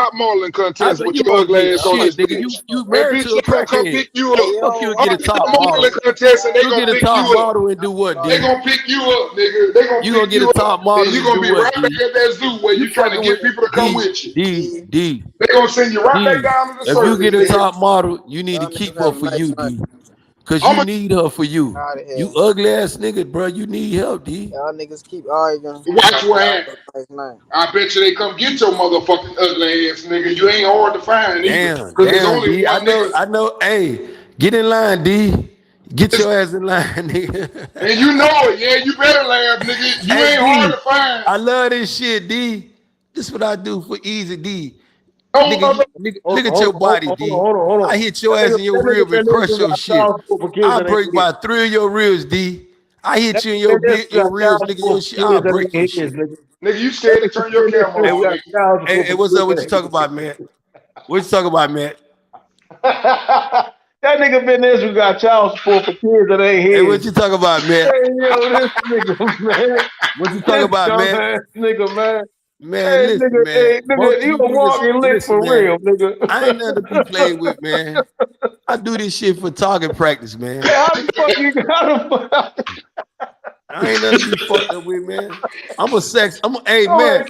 K: top modeling
F: I
K: contest
F: bet
K: with
F: you
K: your
F: won't
K: ugly
F: get
K: ass on this
F: shit, nigga.
K: bitch.
F: You
K: That
F: married
K: bitch
F: to a
K: they gonna come
F: crackhead.
K: pick you up.
F: Fuck you and get a top
K: Top modeling
F: model.
K: contest and they
F: You
K: gonna
F: get a
K: pick
F: top
K: you up.
F: model and do what,
K: They
F: D?
K: gonna pick you up, nigga. They gonna
F: You gonna
K: pick
F: get
K: you
F: a top
K: up,
F: model
K: and you
F: and
K: gonna
F: do
K: be
F: what,
K: right back
F: D?
K: at that zoo where
F: You
K: you trying to
F: fucking
K: get
F: with
K: people to come with you.
F: D.
K: They gonna send you right back
F: D.
K: down to the
F: If you
K: circus,
F: get a
K: nigga.
F: top model, you need to
I: Y'all
F: keep
I: niggas
F: her
I: have a
F: for
I: nice
F: you,
I: night.
F: D. Cause you need her for you.
I: Out of here.
F: You ugly ass nigga, bro. You need help, D.
I: Y'all niggas keep arguing.
K: Watch what happens.
I: Nice night.
K: I bet you they come get your motherfucking ugly ass, nigga. You ain't hard to find either,
F: Damn,
K: cause there's
F: damn,
K: only
F: D.
K: one nigga.
F: I know. Hey, get in line, D. Get your ass in line, nigga.
K: And you know it, yeah. You better laugh, nigga. You
F: Hey,
K: ain't hard
F: D.
K: to find.
F: I love this shit, D. This is what I do for Easy D.
T: Oh,
F: Nigga, look at your body, D.
T: Hold on.
F: I hit your ass in your rib and crush your shit. I break about 3 of your ribs, D. I hit you in your ribs, nigga. Your shit, I'll break your shit.
K: Nigga, you scared to turn your camera on, nigga.
F: Hey, what's up? What you talking about, man? What you talking about, man?
T: That nigga been this who got child support for kids that ain't his.
F: Hey, what you talking about, man?
T: Hey, yo, this nigga, man.
F: What you talking about, man?
T: Nigga, man.
F: Man,
T: hey,
F: listen,
T: nigga,
F: man.
T: Hey, nigga, you a walking lick for real, nigga.
F: I ain't nothing to be played with, man. I do this shit for target practice, man.
T: How the fuck you got him?
F: I ain't nothing to be fucked up with, man. Hey, man.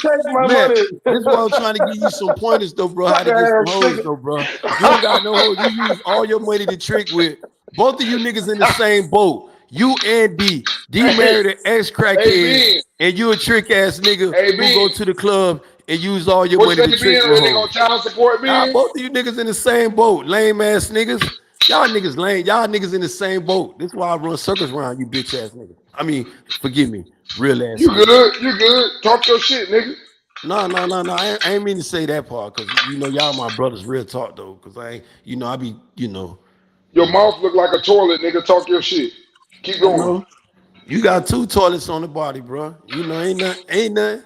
F: Man, this is why I'm trying to give you some pointers, though, bro. How to get some hoes, though, bro. You don't got no hoes. You use all your money to trick with. Both of you niggas in the same boat. You and D. D married an ex-crackhead, and you a trick-ass nigga who go to the club and use all your money to trick with
K: hoes. Child support, man.
F: Both of you niggas in the same boat. Lame-ass niggas. Y'all niggas lame. Y'all niggas in the same boat. This is why I run circles around you bitch-ass niggas. I mean, forgive me. Real-ass
K: You good. You good. Talk your shit, nigga.
F: No. I ain't mean to say that part, because, you know, y'all my brothers. Real talk, though, because I be, you know.
K: Your mouth look like a toilet, nigga. Talk your shit. Keep going.
F: You got 2 toilets on the body, bro. You know, ain't nothing.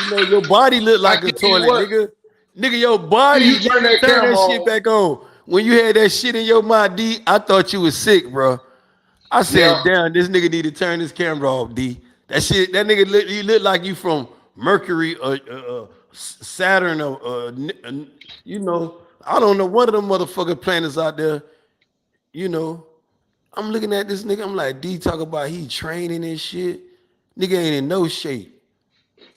F: You know, your body look like a toilet, nigga. Nigga, your body,
K: you turn that
F: shit back on. When you had that shit in your mouth, D, I thought you was sick, bro. I said, damn, this nigga need to turn his camera off, D. That nigga, he look like you from Mercury or Saturn or, you know, I don't know, one of them motherfucking planets out there, you know. I'm looking at this nigga, I'm like, D talk about he training and shit. Nigga ain't in no shape.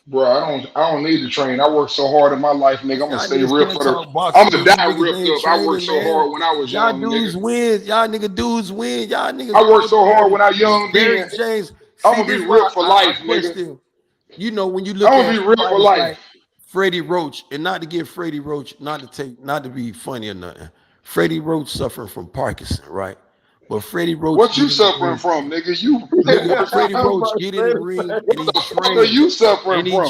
K: Bro, I don't need to train. I work so hard in my life, nigga. I'm gonna stay real for the. I'm gonna die ripped up. I worked so hard when I was young, nigga.
F: Y'all dudes win. Y'all niggas.
K: I worked so hard when I young then.
F: James,
K: I'm gonna be real for life, nigga.
F: You know, when you look
K: at be real for life.
F: Like Freddie Roach, and not to give Freddie Roach, not to be funny or nothing. Freddie Roach suffering from Parkinson, right? But Freddie Roach.
K: What you suffering from, nigga? You
F: Freddie Roach get in the ring and he trains.
K: What are you suffering from?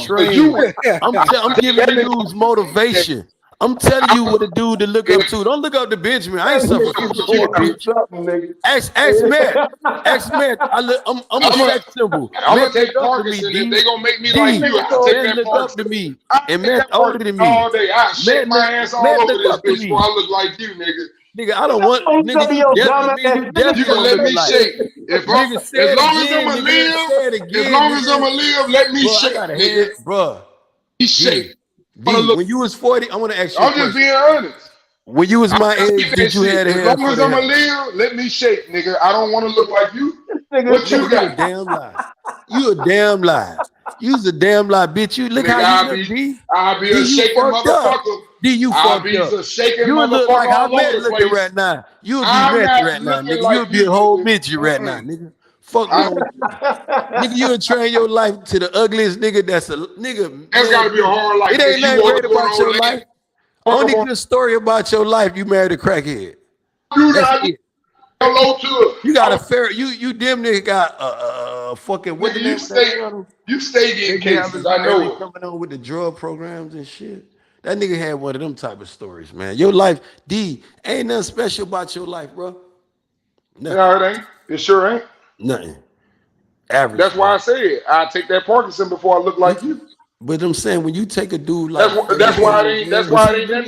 F: I'm giving you dudes motivation. I'm telling you what a dude to look up to. Don't look up to Benjamin. I ain't suffering from shit, bitch. Ask Matt. Ask Matt. I'm a sex symbol.
K: I'm gonna take Parkinson if they gonna make me like you. I'll take that
F: look up to me. And Matt older than me.
K: All day. I shake my ass all over this bitch before I look like you, nigga.
F: Nigga, I don't want nigga. You
K: gonna let me shake. As long as I'ma live, let me shake, nigga.
F: Bro,
K: he shake.
F: When you was 40, I want to ask you.
K: I'm just being honest.
F: When you was my age, did you have
K: as long as I'ma live, let me shake, nigga. I don't want to look like you. What you got?
F: You a damn lie. You a damn lie. You's a damn lie, bitch. You look how you look, D.
K: I'll be a shaking motherfucker.
F: D, you fucked up. You look like how Matt looking right now. You'll be Matt right now, nigga. You'll be a whole midget right now, nigga. Fuck wrong with you. Nigga, you'll train your life to the ugliest nigga that's a nigga.
K: That's gotta be a hard life.
F: It ain't nothing great about your life. Only good story about your life, you married a crackhead. That's it.
K: Hello to it.
F: You got a fair, you damn near got a fucking what the name of that?
K: You stay getting cases, I know.
F: Coming on with the drug programs and shit. That nigga had one of them type of stories, man. Your life, D, ain't nothing special about your life, bro.
K: Nothing. No, it ain't. It sure ain't.
F: Nothing. Average.
K: That's why I said I take that Parkinson before I look like you.
F: But I'm saying when you take a dude like
K: that's why it ain't that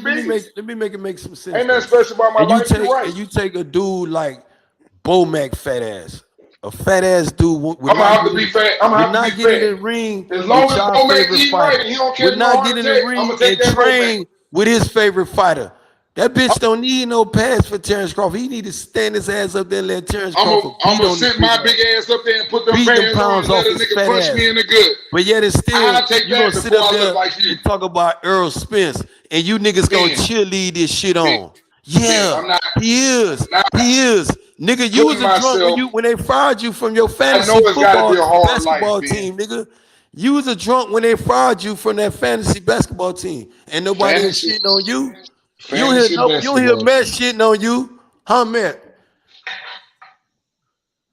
K: big.
F: Let me make it make some sense.
K: Ain't nothing special about my life.
F: And you take a dude like Bo Mac fat ass. A fat ass dude.
K: I'm gonna have to be fat. I'm gonna have to be fat.
F: Get in the ring.
K: As long as Bo Mac eat right, he don't care.
F: We're not getting in the ring and train with his favorite fighter. That bitch don't need no pass for Terence Crawford. He need to stand his ass up there and let Terence Crawford.
K: I'm gonna sit my big ass up there and put them pants on and let a nigga punch me in the gut.
F: But yet it's still you gonna sit up there and talk about Errol Spence and you niggas gonna cheerlead this shit on. Yeah, he is. Nigga, you was a drunk when they fired you from your fantasy basketball team, nigga. You was a drunk when they fired you from that fantasy basketball team, and nobody is shitting on you. You don't hear Matt shitting on you, huh, Matt?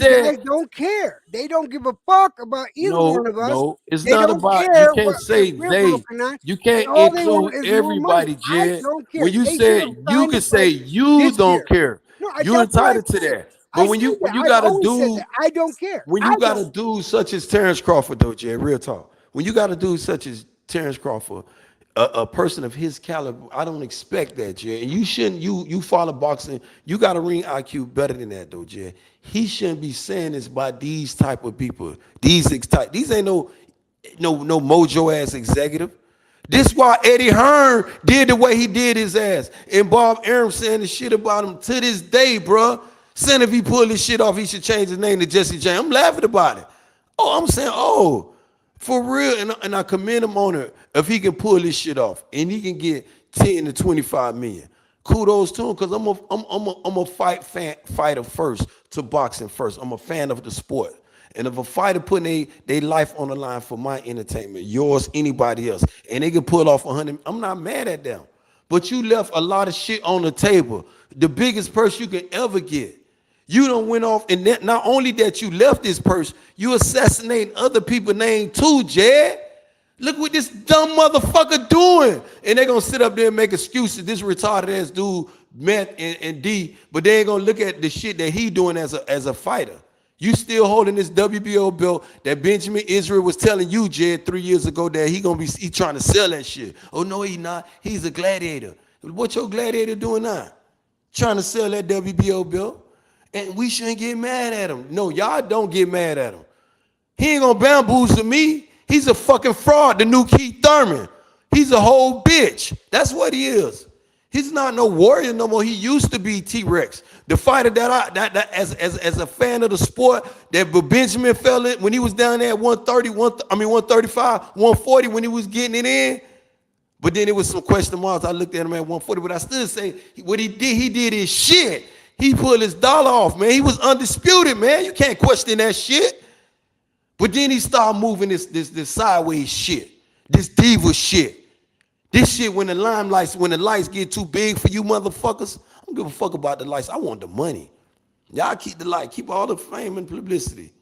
J: these guys don't care. They don't give a fuck about either one of us.
F: No, it's
J: They
F: not
J: don't
F: about. You
J: care
F: can't
J: what
F: say
J: we're
F: they.
J: working on.
F: You can't
J: All they want
F: include
J: is more money.
F: everybody,
J: I
F: Jed.
J: don't care.
F: When you
J: They should
F: said
J: have
F: you
J: signed
F: can
J: the
F: say
J: fight
F: you
J: this
F: don't
J: year.
F: care.
J: No,
F: You're
J: that's what I
F: entitled to
J: said.
F: that.
J: I
F: But when you
J: said that.
F: when you
J: I've
F: got a
J: always said
F: dude,
J: that. I don't care.
F: when
J: I
F: you got a
J: don't.
F: dude such as Terence Crawford, though, Jed, real talk. when you got a dude such as Terence Crawford, a person of his caliber, I don't expect that, Jay. And you shouldn't. You follow boxing. You got a ring IQ better than that, though, Jay. He shouldn't be saying this by these type of people. These ain't no mojo ass executive. This why Eddie Hearn did the way he did his ass. And Bob Arum saying the shit about him to this day, bro. Saying if he pull this shit off, he should change his name to Jesse James. I'm laughing about it. Oh, I'm saying, for real. And I commend him on it if he can pull this shit off and he can get 10 to 25 million. Kudos to him, because I'm a fighter first to boxing first. I'm a fan of the sport. And if a fighter putting their life on the line for my entertainment, yours, anybody else, and they can pull off 100, I'm not mad at them. But you left a lot of shit on the table. The biggest purse you can ever get. You done went off, and not only that you left this purse, you assassinating other people's name too, Jed. Look what this dumb motherfucker doing. And they gonna sit up there and make excuses. This retarded ass dude, Meth and D, but they ain't gonna look at the shit that he doing as a fighter. You still holding this WBO belt that Benjamin Israel was telling you, Jed, 3 years ago that he trying to sell that shit. Oh, no, he not. He's a gladiator. What your gladiator doing now? Trying to sell that WBO belt. And we shouldn't get mad at him. No, y'all don't get mad at him. He ain't gonna bamboozle me. He's a fucking fraud, the new Keith Thurman. He's a whole bitch. That's what he is. He's not no warrior no more. He used to be T-Rex. The fighter that as a fan of the sport, that Benjamin fell in when he was down there at 135, 140 when he was getting it in. But then it was some question marks. I looked at him at 140, but I still say what he did his shit. He pulled his dollar off, man. He was undisputed, man. You can't question that shit. But then he started moving this sideways shit, this diva shit. This shit when the lights get too big for you motherfuckers, I don't give a fuck about the lights. I want the money. Y'all keep the light, keep all the fame and publicity.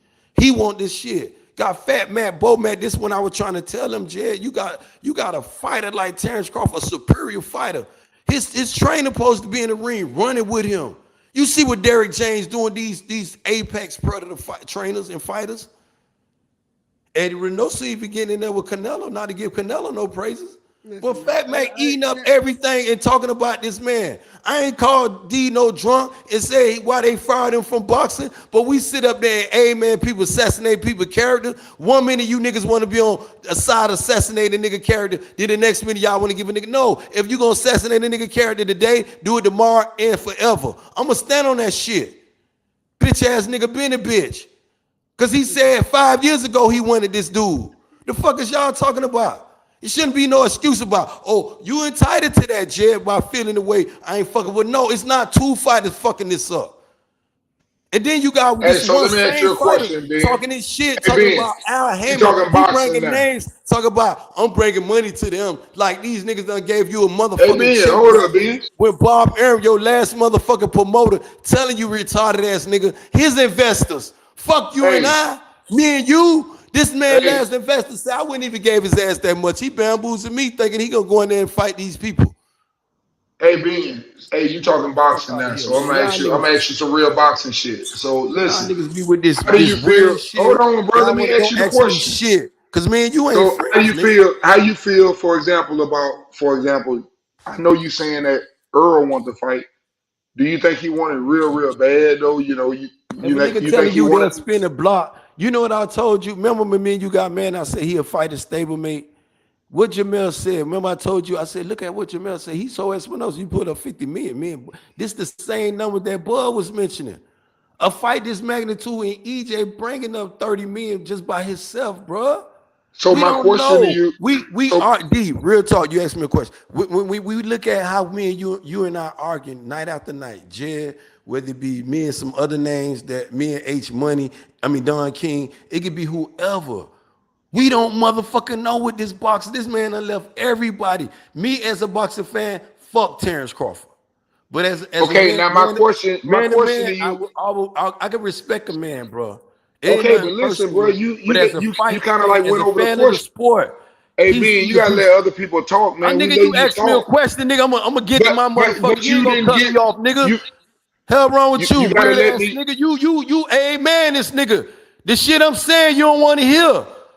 F: He want this shit. Got Fat Matt, Bo Matt. This one I was trying to tell him, Jed, you got a fighter like Terence Crawford, a superior fighter. His trainer supposed to be in the ring, running with him. You see what Derrick James doing, these apex predator trainers and fighters? Eddie Reynoso even getting in there with Canelo, not to give Canelo no praises. But Fat Mac eating up everything and talking about this man. I ain't called D no drunk and say why they fired him from boxing, but we sit up there and, man, people assassinate people's character. 1 minute you niggas want to be on a side assassinating nigga character, then the next minute y'all want to give a nigga. No, if you gonna assassinate a nigga character today, do it tomorrow and forever. I'm gonna stand on that shit. Bitch ass nigga been a bitch. Cause he said 5 years ago he wanted this dude. The fuck is y'all talking about? It shouldn't be no excuse about, oh, you entitled to that, Jed, by feeling the way I ain't fucking with. No, it's not two fighters fucking this up. And then you got this one same fighter talking this shit, talking about Al Heyman. He bringing names, talking about, I'm bringing money to them. Like these niggas done gave you a motherfucking check.
K: Hold up, Ben.
F: When Bob Arum, your last motherfucking promoter, telling you retarded ass nigga, his investors, fuck you and I, me and you. This man last investor said I wouldn't even gave his ass that much. He bamboozled me thinking he gonna go in there and fight these people.
K: Hey Ben, hey, you talking boxing now, so I'm gonna ask you some real boxing shit. So listen,
F: niggas be with this.
K: How do you feel?
F: Shit.
K: Hold on, brother. Let me ask you the question.
F: Shit, cause man, you ain't.
K: So how you feel? For example, I know you saying that Earl want to fight. Do you think he wanted real bad though? You know, you
F: think he wanted to spin a block. You know what I told you? Remember when me and you got mad? I said he'll fight a stablemate. What Jamel said. Remember I told you? I said, look at what Jamel said. He sold Espinosa. You put up 50 million. Man, this the same number that Bud was mentioning. A fight this magnitude and EJ bringing up 30 million just by himself, bro.
K: So my question to you,
F: we are D. Real talk. You asked me a question. When we look at how me and you and I arguing night after night, Jed, whether it be me and some other names that me and H Money, Don King, it could be whoever. We don't motherfucking know what this boxer. This man done left everybody. Me as a boxing fan, fuck Terence Crawford. But as
K: okay, now my question to you,
F: I can respect a man, bro.
K: Okay, but listen, bro, you kind of like went over the question.
F: Sport.
K: Hey, Ben, you gotta let other people talk, man.
F: Nigga, you asked me a question, nigga. I'm gonna get to my motherfucker. You gonna cut me off, nigga. Hell wrong with you, nigga. You, hey man, this nigga. The shit I'm saying you don't want to hear.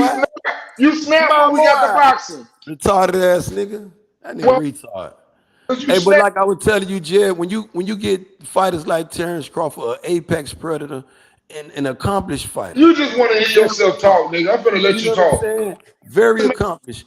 F: boy.
K: You snapped when we got the boxing.
F: Retarded ass nigga. That nigga retard. Hey, but like I was telling you, Jed, when you get fighters like Terence Crawford, an apex predator, and an accomplished fighter.
K: You just want to hear yourself talk, nigga. I'm finna let you
F: know what I'm
K: talk.
F: saying? Very accomplished.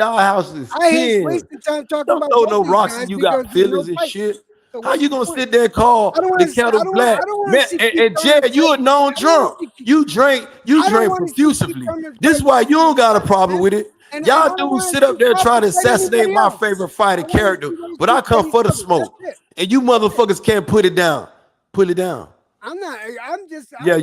F: y'all house is
J: I hate
F: 10.
J: wasting time talking
F: Don't
J: about
F: throw
J: both
F: no
J: these
F: rocks
J: guys
F: and you
J: because
F: got
J: there's no
F: feelings and
J: fight.
F: shit.
J: So
F: How
J: what's
F: you
J: the
F: gonna
J: point?
F: sit there and call
J: I don't
F: the
J: want to.
F: kettle black?
J: I don't want
F: Man,
J: to see
F: and
J: keep coming
F: Jed, you a known drunk. You drink
J: I don't want to see keep
F: profusively.
J: coming
F: This is
J: fighting
F: why you don't got a problem
J: man.
F: with it.
J: And
F: Y'all
J: I don't
F: dudes
J: want
F: sit
J: to see
F: up there try
J: Crawford
F: to
J: fight
F: assassinate
J: anybody
F: my
J: else.
F: favorite
J: I
F: fighter
J: want to
F: character,
J: see those
F: but
J: two
F: I come
J: fight
F: for the
J: each other.
F: smoke.
J: That's it.
F: And you motherfuckers can't put it down. Put it down.
J: I'm not. I'm just.
F: Yeah,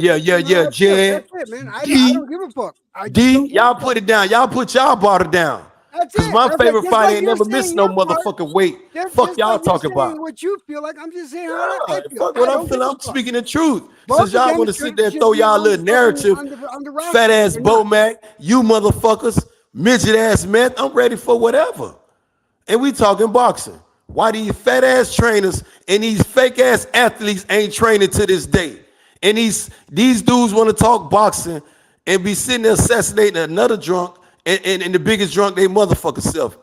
J: That's
F: Jed.
J: it, man. I
F: D,
J: don't give a fuck. I just
F: D,
J: don't give a
F: y'all
J: fuck.
F: put it down. Y'all put y'all barter down.
J: That's
F: Because
J: it.
F: my
J: That's it.
F: favorite
J: Just
F: fight
J: like
F: ain't
J: you're
F: never missed
J: saying
F: no
J: your part.
F: motherfucking weight.
J: Just
F: Fuck y'all
J: like you're
F: talking
J: saying
F: about.
J: what you feel like. I'm just saying how I feel.
F: Fuck
J: I
F: what I'm
J: don't give
F: feeling.
J: a
F: I'm
J: fuck.
F: speaking the truth.
J: Both
F: Since
J: of
F: y'all
J: them
F: want to sit there and
J: should
F: throw
J: be
F: y'all
J: on the
F: little narrative,
J: on the roster.
F: fat ass
J: They're not.
F: Bomac, you motherfuckers, midget ass man, I'm ready for whatever. And we talking boxing. Why these fat ass trainers and these fake ass athletes ain't training to this day? And these dudes want to talk boxing and be sitting there assassinating another drunk and the biggest drunk they motherfucker self.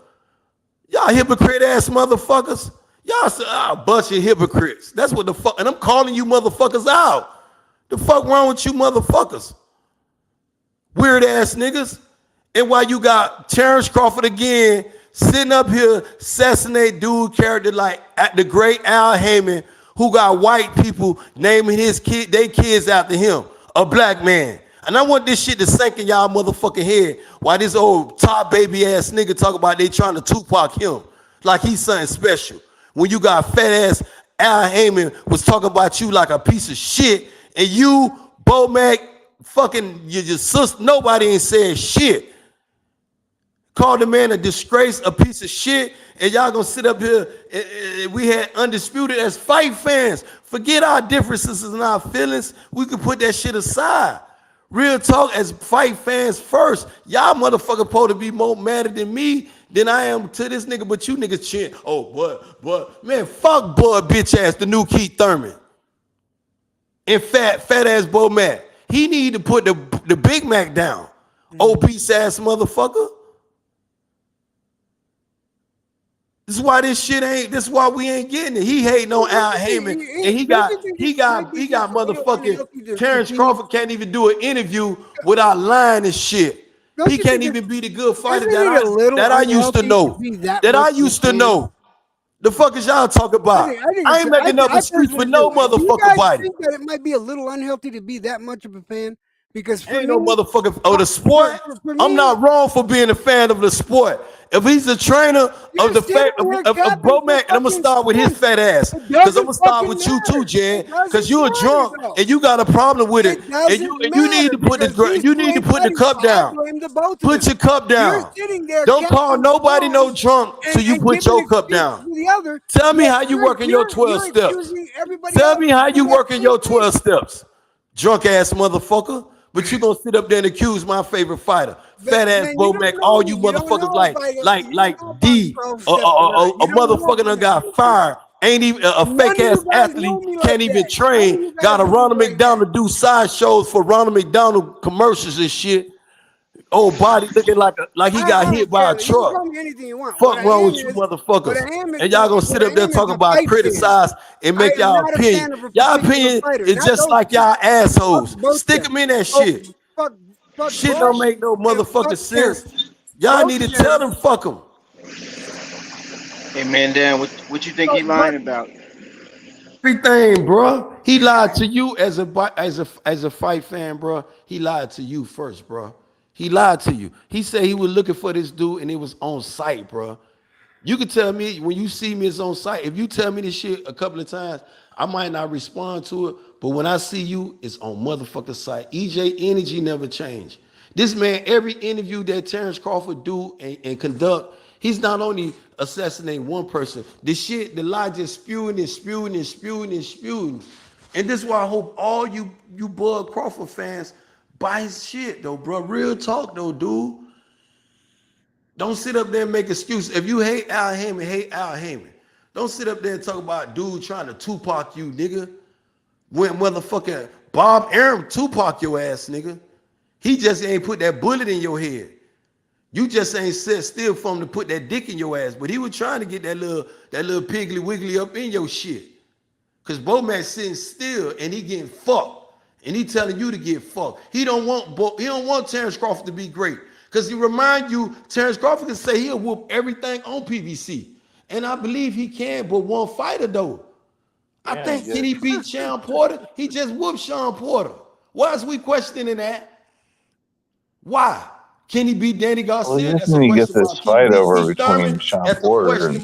F: Y'all hypocrite ass motherfuckers. Y'all a bunch of hypocrites. That's what the fuck. And I'm calling you motherfuckers out. The fuck wrong with you motherfuckers? Weird ass niggas. And while you got Terence Crawford again sitting up here assassinate dude character like the great Al Heyman, who got white people naming their kids after him, a black man. And I want this shit to sink in y'all motherfucking head while this old top baby ass nigga talk about they trying to Tupac him like he's something special. When you got fat ass Al Heyman was talking about you like a piece of shit, and you, Bomac, fucking your sister, nobody ain't said shit. Called the man a disgrace, a piece of shit, and y'all gonna sit up here and we had undisputed as fight fans. Forget our differences and our feelings. We can put that shit aside. Real talk as fight fans first. Y'all motherfucker supposed to be more madder than me than I am to this nigga, but you niggas chant, oh, but, man, fuck Bud bitch ass, the new Keith Thurman. And fat ass Bomac. He need to put the Big Mac down. Obese ass motherfucker. This is why this shit ain't. This is why we ain't getting it. He hating on Al Heyman, and he got motherfucking Terence Crawford can't even do an interview without lying and shit. He can't even be the good fighter that I used to know. That I used to know. The fuck is y'all talking about? I ain't making up excuses for no motherfucker body.
J: Do you guys think that it might be a little unhealthy to be that much of a fan? Because for
F: ain't no motherfucker of the sport. I'm not wrong for being a fan of the sport. If he's a trainer of the of Bomac, and I'm gonna start with his fat ass, because I'm gonna start with you too, Jan, because you're a drunk and you got a problem with it, and you need to put the cup down. Put your cup down. Don't call nobody no drunk till you put your cup down. Tell me how you working your 12 steps. Tell me how you working your 12 steps, drunk ass motherfucker. But you gonna sit up there and accuse my favorite fighter, fat ass Bomac, all you motherfuckers like D, a motherfucker that got fired, ain't even a fake ass athlete, can't even train, got a Ronald McDonald do side shows for Ronald McDonald commercials and shit. Old body looking like he got hit by a truck. Fuck wrong with you motherfuckers. And y'all gonna sit up there talking about criticize and make y'all opinion. Y'all opinion is just like y'all assholes. Stick them in that shit. Shit don't make no motherfucking sense. Y'all need to tell them fuck them.
G: Hey man, Dan, what you think he lying about?
F: Everything, bro. He lied to you as a fight fan, bro. He lied to you first, bro. He lied to you. He said he was looking for this dude and it was on site, bro. You can tell me when you see me it's on site. If you tell me this shit a couple of times, I might not respond to it. But when I see you, it's on motherfucker site. EJ energy never changed. This man, every interview that Terence Crawford do and conduct, he's not only assassinating one person. The lie just spewing and spewing and spewing and spewing. And this is why I hope all you Bud Crawford fans buy his shit though, bro. Real talk though, dude. Don't sit up there and make excuses. If you hate Al Heyman, hate Al Heyman. Don't sit up there and talk about dude trying to Tupac you, nigga. When motherfucking Bob Arum Tupac your ass, nigga. He just ain't put that bullet in your head. You just ain't sit still for him to put that dick in your ass. But he was trying to get that little piggly wiggly up in your shit. Cause Bomac sitting still and he getting fucked. And he telling you to get fucked. He don't want Terence Crawford to be great. Because he remind you, Terence Crawford can say he'll whoop everything on PBC. And I believe he can, but one fighter though. I think can he beat Sean Porter? He just whooped Sean Porter. Why is we questioning that? Why? Can he beat Danny Garcia?
V: Well, he just need to get this fight over between Sean Porter and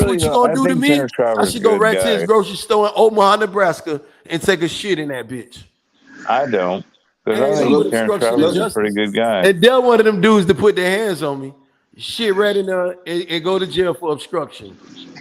F: This what you gonna do to
H: think
F: me?
H: Terence
F: I
H: Crawford's a
F: should go
H: good
F: right to his
H: guy.
F: grocery store in Omaha, Nebraska, and take a shit in that bitch.
H: I don't, because
F: And
H: I
F: ain't no
H: think Terence
F: obstruction of
H: Crawford's a pretty
F: justice.
H: good guy.
F: And they're one of them dudes to put their hands on me, shit right in there, and go to jail for obstruction.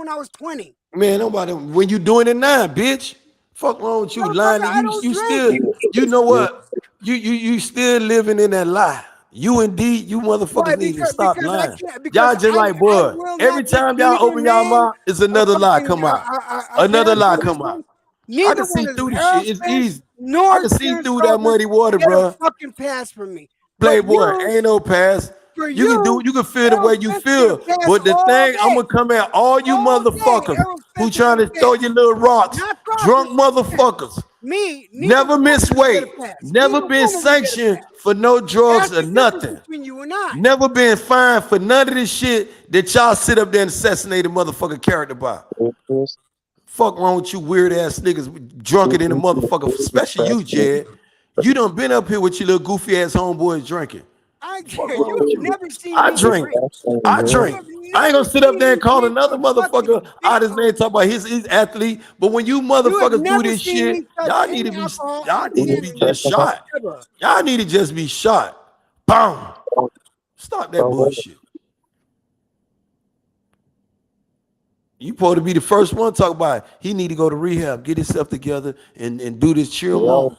J: when I was 20.
A: Man, nobody. When you doing it now, bitch. Fuck wrong with you, lying.
J: I don't
A: You still.
J: drink.
A: You know what? You still living in that lie. You indeed, you motherfuckers
J: Why?
A: need to
J: Because
A: stop
J: I
A: lying.
J: can't. Because
A: Y'all just like,
J: I
A: boy.
J: will
A: Every
J: not let
A: time y'all
J: neither
A: open y'all
J: man
A: mouth, it's another lie come out.
J: can
A: Another
J: I
A: lie
J: say this
A: come out.
J: one?
A: I
J: Neither
A: can see
J: one of them,
A: through this
J: Errol
A: shit. It's
J: Spence,
A: easy.
J: nor
A: I can see
J: Terence
A: through that
J: Crawford
A: muddy water,
J: get
A: bro.
J: a fucking pass from me. But
A: Playboy,
J: you,
A: ain't no pass.
J: for
A: You can feel the
J: Errol
A: way you
J: Spence get a
A: feel.
J: pass
A: But the
J: all
A: thing, I'm
J: day.
A: gonna come at all you
J: All day,
A: motherfuckers
J: Errol
A: who
J: Spence will
A: trying
J: get
A: to
J: a
A: throw
J: pass.
A: your little rocks,
J: Not Crawford.
A: drunk motherfuckers.
J: Me, neither
A: Never
J: one of
A: miss
J: them get
A: weight.
J: a pass.
A: Never
J: Neither
A: been
J: one of them get a
A: sanctioned
J: pass.
A: for no drugs
J: That's
A: or
J: the difference
A: nothing.
J: between you and I.
A: Never been fined for none of this shit that y'all sit up there and assassinate a motherfucking character by. Fuck wrong with you weird ass niggas drunker than a motherfucker, especially you, Jed. You done been up here with your little goofy ass homeboys drinking.
J: You've never seen
A: I
J: me
A: drink.
J: drink.
A: I
J: You
A: drink.
J: have
A: I ain't
J: never
A: gonna sit up
J: seen
A: there
J: me
A: and call
J: drink
A: another
J: a fucking
A: motherfucker
J: bit
A: out his
J: of.
A: name, talk about he's athlete. But when you
J: You have
A: motherfuckers do
J: never
A: this
J: seen me
A: shit,
J: touch any alcohol
A: y'all
J: in
A: need to be
J: cannabis
A: just shot.
J: ever.
A: Y'all need to just be shot. Boom. Stop that bullshit. You supposed to be the first one to talk about it. He need to go to rehab, get himself together, and do this chill mode.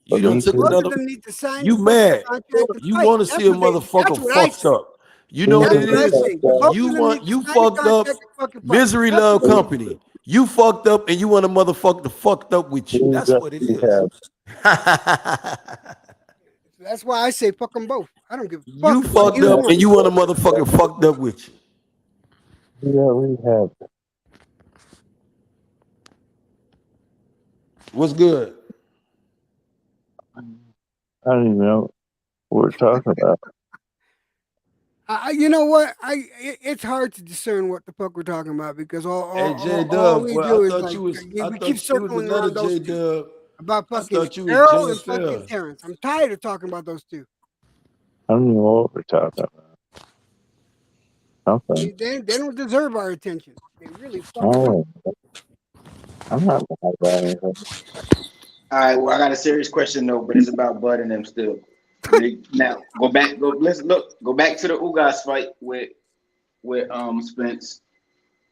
A: You done took
J: Both
A: another.
J: of them need to sign the
A: You
J: fucking
A: mad?
J: contract to
A: You
J: fight.
A: want to see a
J: That's
A: motherfucker
J: what I
A: fucked
J: say.
A: up? You know what
J: That's
A: it
J: what I
A: is?
J: say. Both of them need to
A: You
J: sign the
A: fucked up.
J: contract to fucking fight.
A: Misery
J: That's
A: love
J: what it is.
A: company. You fucked up, and you want a motherfucker to fucked up with you. That's what it is.
J: That's why I say fuck them both. I don't give a
A: You
J: fuck about
A: fucked
J: either
A: up,
J: one.
A: and you want a motherfucker fucked up with you.
H: Rehab.
A: What's good?
H: I don't even know what we're talking about.
J: You know what? It's hard to discern what the fuck we're talking about because
A: Hey J
J: all
A: Dub,
J: we
A: well,
J: do
A: I
J: is
A: thought
J: like
A: you was. I
J: we keep
A: thought you was
J: circling
A: another
J: around those
A: J
J: two
A: Dub.
J: about
A: I
J: fucking
A: thought you was
J: Errol and fucking
A: JFL.
J: Terrence. I'm tired of talking about those two.
H: I don't even know what we're talking about. Okay.
J: They don't deserve our attention. They really fucking
H: Oh,
J: don't.
H: I'm not mad about anything.
B: All right, well, I got a serious question though, but it's about Bud and them still. Now, go back to the Ugas fight with Spence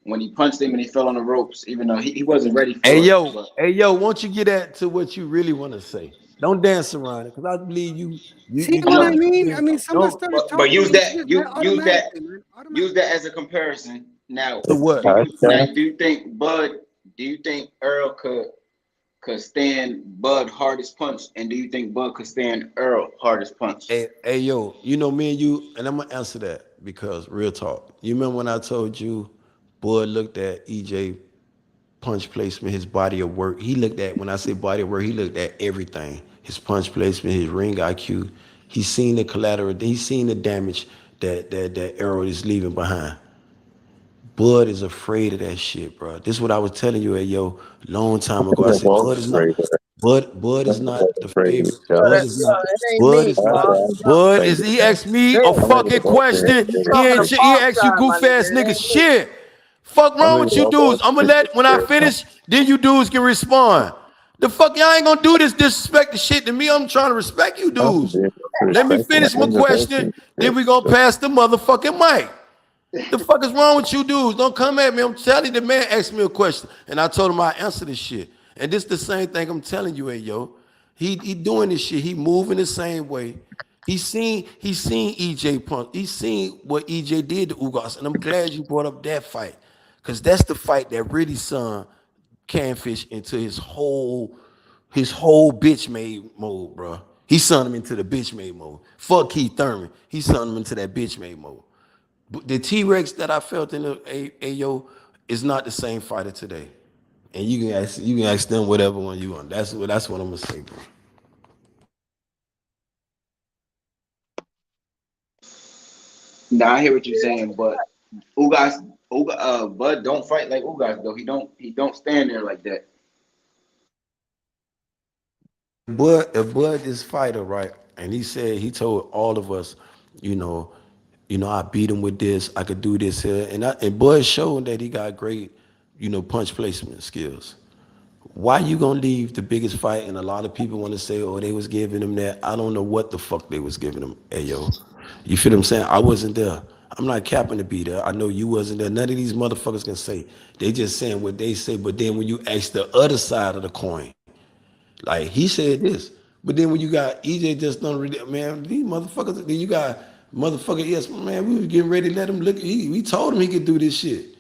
B: when he punched him and he fell on the ropes, even though he wasn't ready
A: Hey
B: for it.
A: yo,
B: But
A: hey yo, won't you get at to what you really want to say? Don't dance around it, because I believe you.
J: See
B: I
J: what I
B: know,
J: mean? I mean, someone
A: Don't
J: started
B: but
J: talking
B: use
J: and
B: that
J: it's
B: you
J: just automatically, man.
B: use that as a comparison. Now,
H: It's
A: what?
H: podcast.
B: do you think Bud? Do you think Earl could stand Bud hardest punch, and do you think Bud could stand Earl hardest punch?
A: Hey yo, you know me and you, and I'm gonna answer that because real talk. You remember when I told you, Bud looked at EJ punch placement, his body of work. He looked at, when I say body of work, he looked at everything. His punch placement, his ring IQ. He's seen the collateral. He's seen the damage that Arrow is leaving behind. Bud is afraid of that shit, bro. This is what I was telling you, hey, yo, long time ago. I
H: The
A: said
H: wolf
A: Bud is not.
H: afraid of it.
A: Bud is
H: I'm
A: not the
H: afraid of
A: favorite.
H: each other.
A: Bud is not.
I: It ain't
A: Bud
I: me,
A: is not.
I: Bob.
A: Bud is. He asked me a
H: I'm ready to
A: fucking
H: walk in.
A: question.
I: You
A: He
I: talking
A: ain't.
I: to
A: He
I: Bob
A: asked you
I: side, my
A: goof ass
I: nigga. It
A: niggas
I: ain't me.
A: shit. Fuck
H: I'm
A: wrong
H: ready
A: with
H: to
A: you
H: walk on
A: dudes? I'm gonna let when I finish, then you dudes can respond. The fuck y'all ain't gonna do this disrespect the shit to me. I'm trying to respect you
H: I don't
A: dudes.
H: be able to
A: Let me
H: respect my
A: finish my question.
H: individual.
A: Then we gonna pass the motherfucking mic. The fuck is wrong with you dudes? Don't come at me. I'm telling you, the man asked me a question, and I told him I answer this shit. And this the same thing I'm telling you, hey yo. He doing this shit. He moving the same way. He seen EJ punch. He seen what EJ did to Ugas, and I'm glad you brought up that fight, cause that's the fight that really sung Canfish into his whole bitch made mode, bro. He sung him into the bitch made mode. Fuck Keith Thurman. He sung him into that bitch made mode. The T-Rex that I felt in the AO is not the same fighter today. And you can ask them whatever one you want. That's what I'm gonna say, bro.
B: Now I hear what you're saying, but Bud don't fight like Ugas though. He don't stand there like that.
A: But if Bud is fighter, right? And he told all of us, you know, I beat him with this, I could do this here. And Bud showed that he got great, punch placement skills. Why you gonna leave the biggest fight? And a lot of people want to say, oh, they was giving him that. I don't know what the fuck they was giving him. Hey yo, you feel what I'm saying? I wasn't there. I'm not capping to be there. I know you wasn't there. None of these motherfuckers can say. They just saying what they say. But then when you ask the other side of the coin, like he said this, but then when you got EJ just done, man, these motherfuckers. Then you got motherfucker. Yes, man, we was getting ready to let him look. We told him he could do this shit.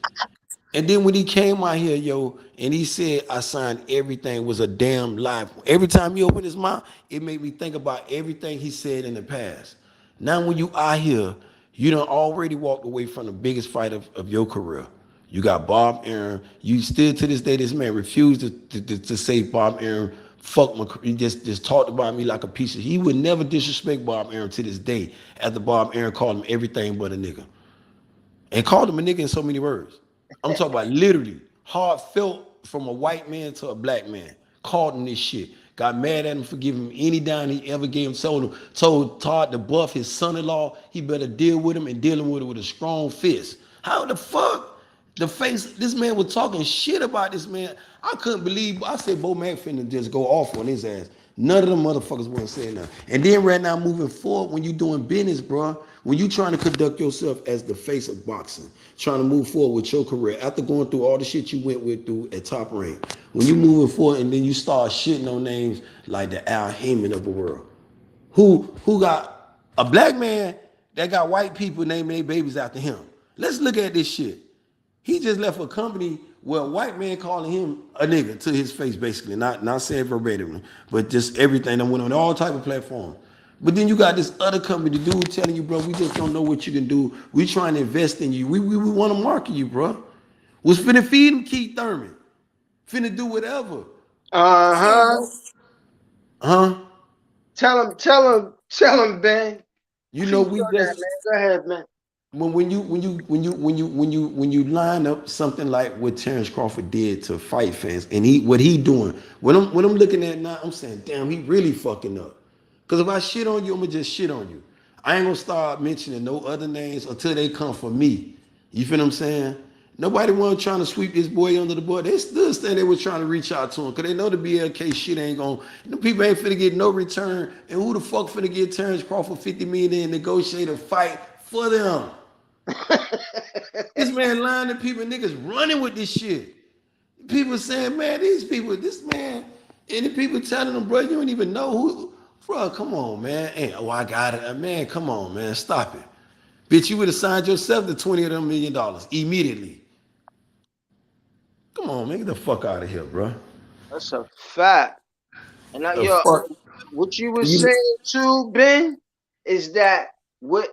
A: And then when he came out here, yo, and he said, I signed everything was a damn lie. Every time he opened his mouth, it made me think about everything he said in the past. Now when you out here, you done already walked away from the biggest fight of your career. You got Bob Arum. You still to this day, this man refused to say Bob Arum, fuck my, he just talked about me like a piece of, he would never disrespect Bob Arum to this day after Bob Arum called him everything but a nigga. And called him a nigga in so many words. I'm talking about literally heartfelt from a white man to a black man. Called him this shit. Got mad at him for giving him any dime he ever gave him. Told Todd to buff his son-in-law. He better deal with him and dealing with it with a strong fist. How the fuck? The face, this man was talking shit about this man. I couldn't believe, I said Bo Mac finna just go off on his ass. None of them motherfuckers wasn't saying nothing. And then right now moving forward, when you doing business, bro, when you trying to conduct yourself as the face of boxing, trying to move forward with your career, after going through all the shit you went with through at Top Rank, when you moving forward and then you start shitting on names like the Al Heyman of the world, who got a black man that got white people naming their babies after him. Let's look at this shit. He just left a company where a white man calling him a nigga to his face, basically, not saying verbatim, but just everything that went on all type of platforms. But then you got this other company, the dude telling you, bro, we just don't know what you can do. We trying to invest in you. We want to market you, bro. Was finna feed him Keith Thurman. Finna do whatever.
C: Uh-huh.
A: Huh?
C: Tell him, Ben.
A: You know, we just
C: man. Go ahead, man.
A: When you line up something like what Terence Crawford did to fight fans, and what he doing, when I'm looking at it now, I'm saying, damn, he really fucking up. Because if I shit on you, I'm gonna just shit on you. I ain't gonna start mentioning no other names until they come for me. You feel what I'm saying? Nobody wasn't trying to sweep this boy under the board. They still saying they were trying to reach out to him because they know the BLK shit ain't gonna, the people ain't finna get no return. And who the fuck finna get Terence Crawford $50 million and negotiate a fight for them? This man lying to people, niggas running with this shit. People saying, man, these people, this man, and the people telling them, bro, you don't even know who, bro, come on, man. Hey, oh, I got it. Man, come on, man, stop it. Bitch, you would have signed yourself to $20 of them $1 million immediately. Come on, man, get the fuck out of here, bro.
C: That's a fact. And what you were saying too, Ben, is that with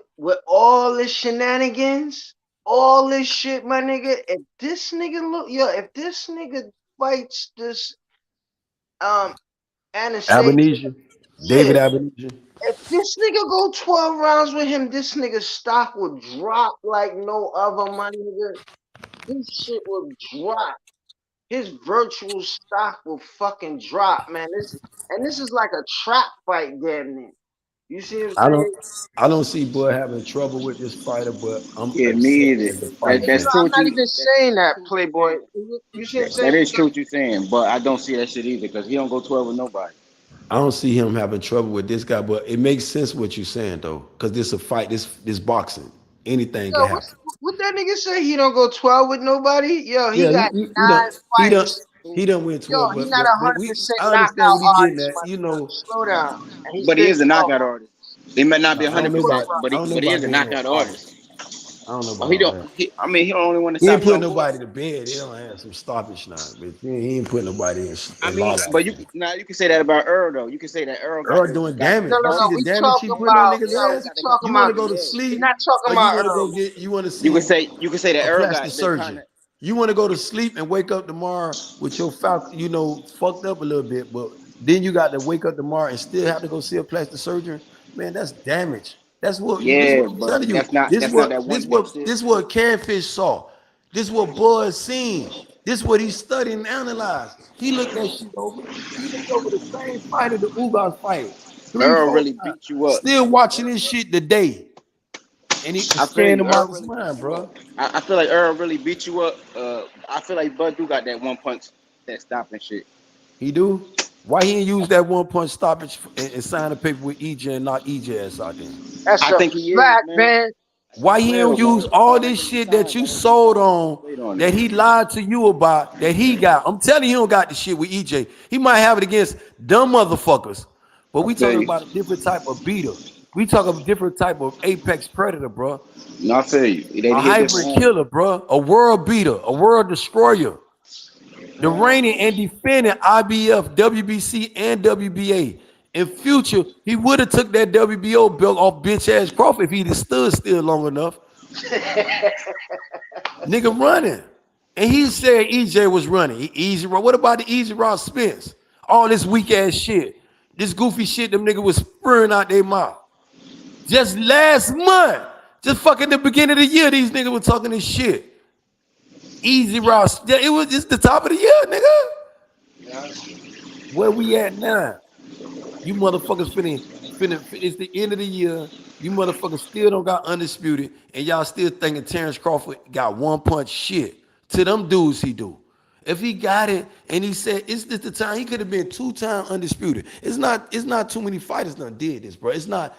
C: all this shenanigans, all this shit, my nigga, if this nigga fights this
A: Anastasia, David Anastasia.
C: If this nigga go 12 rounds with him, this nigga stock will drop like no other, my nigga. This shit will drop. His virtual stock will fucking drop, man. This is like a trap fight, damn near. You see what I'm saying?
A: I don't see boy having trouble with this fighter, but I'm
G: me either. That's true.
C: I'm not even saying that, Playboy. You see what I'm saying?
G: That is true what you're saying, but I don't see that shit either because he don't go 12 with nobody.
A: I don't see him having trouble with this guy, but it makes sense what you're saying though, because this a fight, this boxing, anything can happen.
C: What that nigga say? He don't go 12 with nobody? Yo, he got 9 fights.
A: He done went 12.
C: Yo, he's not 100% knockout artist.
A: You know,
C: slow down.
G: But he is a knockout artist. He might not be 100%, but he is a knockout artist.
A: I don't know about that.
G: He don't only want to
A: stop. He ain't putting
G: nobody
A: nobody to bed. He don't have some stoppage now, but he ain't putting nobody in.
G: But you can say that about Earl though. You can say that Earl
A: doing damage.
C: No,
A: see the damage he putting on niggas' ass. You want to go to sleep?
C: We're not talking about
A: Earl. You want to see?
G: You can say that Earl got
A: surgeon. You want to go to sleep and wake up tomorrow with your fucked up a little bit, but then you got to wake up tomorrow and still have to go see a plastic surgeon. Man, that's damage. That's what.
G: Yeah,
A: I'm telling you.
G: This
A: what Catfish saw. This what Bud seen. This what he studied and analyzed. He looked that shit over. He looked over the same fight of the Ugas fight.
G: Earl really beat you up.
A: Still watching this shit today. And he scared him out of his mind, bro.
G: I feel like Earl really beat you up. I feel like Bud do got that one punch that stopping shit.
A: He do? Why he didn't use that one punch stoppage and sign a paper with EJ and knock EJ ass out there?
C: That's I think he fact, is, man.
A: Why he don't use all this shit that you sold on that he lied to you about that he got? I'm telling you, he don't got the shit with EJ. He might have it against dumb motherfuckers, but we talking about a different type of beater. We talk of a different type of apex predator, bro.
B: No, I feel you. They
A: A
B: hit this.
A: hybrid killer, bro. A world beater. A world destroyer. The reigning and defending IBF, WBC, and WBA. In future, he would have took that WBO belt off bitch ass Crawford if he'd have stood still long enough. Nigga running. And he said EJ was running. Easy Raw. What about the Easy Raw Spence? All this weak ass shit. This goofy shit them nigga was spurring out their mouth. Just last month, just fucking the beginning of the year, these niggas were talking this shit. Easy Raw. It was just the top of the year, nigga. Where we at now? You motherfuckers finna, it's the end of the year. You motherfuckers still don't got undisputed, and y'all still thinking Terence Crawford got one punch shit. To them dudes he do. If he got it and he said it's just the time, he could have been 2-time undisputed. It's not too many fighters done did this, bro. It's not,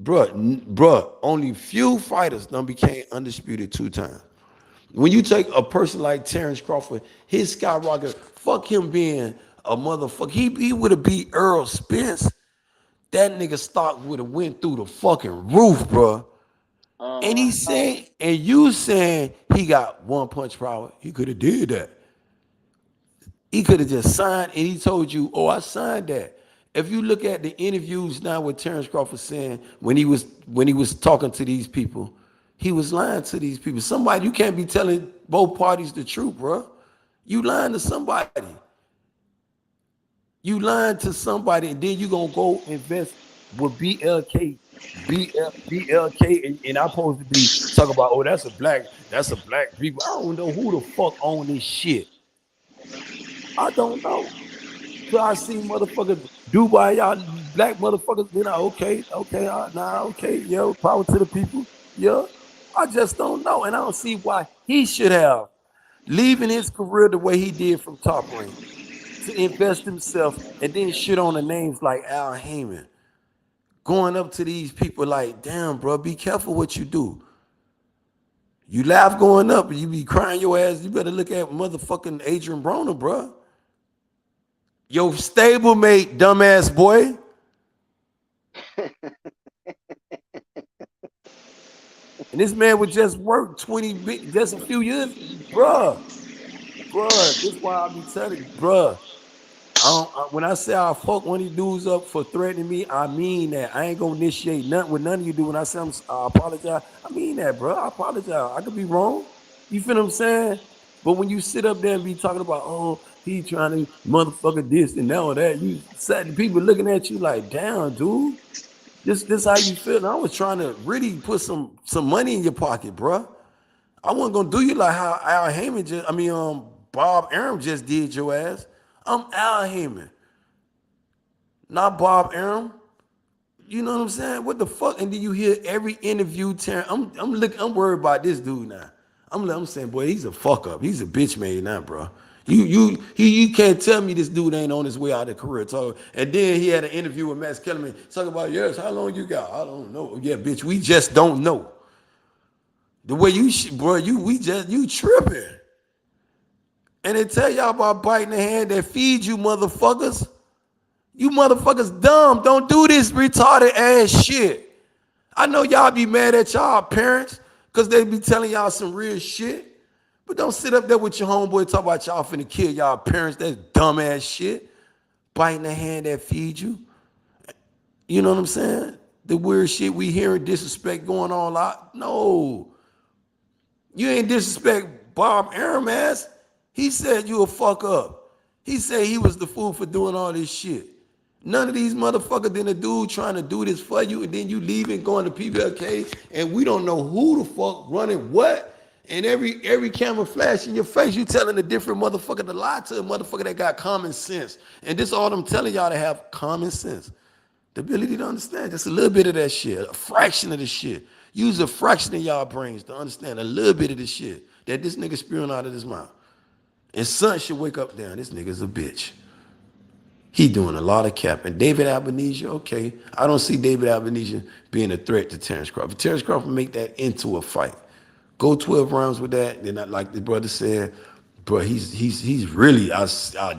A: bruh, only few fighters done became undisputed 2 times. When you take a person like Terence Crawford, his skyrocket, fuck him being a motherfucker. He would have beat Errol Spence. That nigga stock would have went through the fucking roof, bro. And he saying, and you saying he got one punch power, he could have did that. He could have just signed, and he told you, oh, I signed that. If you look at the interviews now with Terence Crawford saying when he was talking to these people, he was lying to these people. Somebody, you can't be telling both parties the truth, bro. You lying to somebody. You lying to somebody, and then you gonna go invest with BLK, and I'm supposed to be talking about, oh, that's a black people. I don't know who the fuck own this shit. I don't know. So I see motherfuckers Dubai, y'all black motherfuckers, you know, okay, yeah, power to the people, yeah. I just don't know, and I don't see why he should have leaving his career the way he did from Top Rank to invest himself and then shit on the names like Al Heyman. Going up to these people like, damn, bro, be careful what you do. You laugh going up and you be crying your ass. You better look at motherfucking Adrian Broner, bro. Your stablemate, dumbass boy. And this man would just work just a few years, bruh. This is why I be telling you, bruh. When I say I fuck one of these dudes up for threatening me, I mean that. I ain't gonna initiate nothing with none of you do. When I say I apologize, I mean that, bro. I apologize. I could be wrong. You feel what I'm saying? But when you sit up there and be talking about, oh, he trying to motherfucker this and all that, you sad people looking at you like, damn, dude. This how you feel. And I was trying to really put some money in your pocket, bro. I wasn't gonna do you like how Al Heyman Bob Arum just did your ass. I'm Al Heyman, not Bob Arum. You know what I'm saying? What the fuck? And then you hear every interview, I'm worried about this dude now. I'm saying, boy, he's a fuck up. He's a bitch made now, bro. You can't tell me this dude ain't on his way out of career. And then he had an interview with Max Kellerman talking about, yes, how long you got? I don't know. Yeah, bitch, we just don't know. The way you tripping. And they tell y'all about biting the hand that feeds you motherfuckers. You motherfuckers dumb. Don't do this retarded ass shit. I know y'all be mad at y'all parents because they be telling y'all some real shit. But don't sit up there with your homeboy talk about y'all finna kill y'all parents. That's dumb ass shit. Biting the hand that feeds you. You know what I'm saying? The weird shit we hearing, disrespect going on out. No. You ain't disrespect Bob Arum ass. He said you a fuck up. He said he was the fool for doing all this shit. None of these motherfuckers than a dude trying to do this for you, and then you leaving going to PBLK, and we don't know who the fuck running what. And every camera flash in your face, you telling a different motherfucker to lie to a motherfucker that got common sense. And this all I'm telling y'all to have common sense. The ability to understand just a little bit of that shit, a fraction of the shit. Use a fraction of y'all brains to understand a little bit of the shit that this nigga spewing out of his mouth. And son should wake up down. This nigga's a bitch. He doing a lot of capping. David Albanese, okay. I don't see David Albanese being a threat to Terence Crawford. Terence Crawford make that into a fight. Go 12 rounds with that. Then like the brother said, bro, he's really, I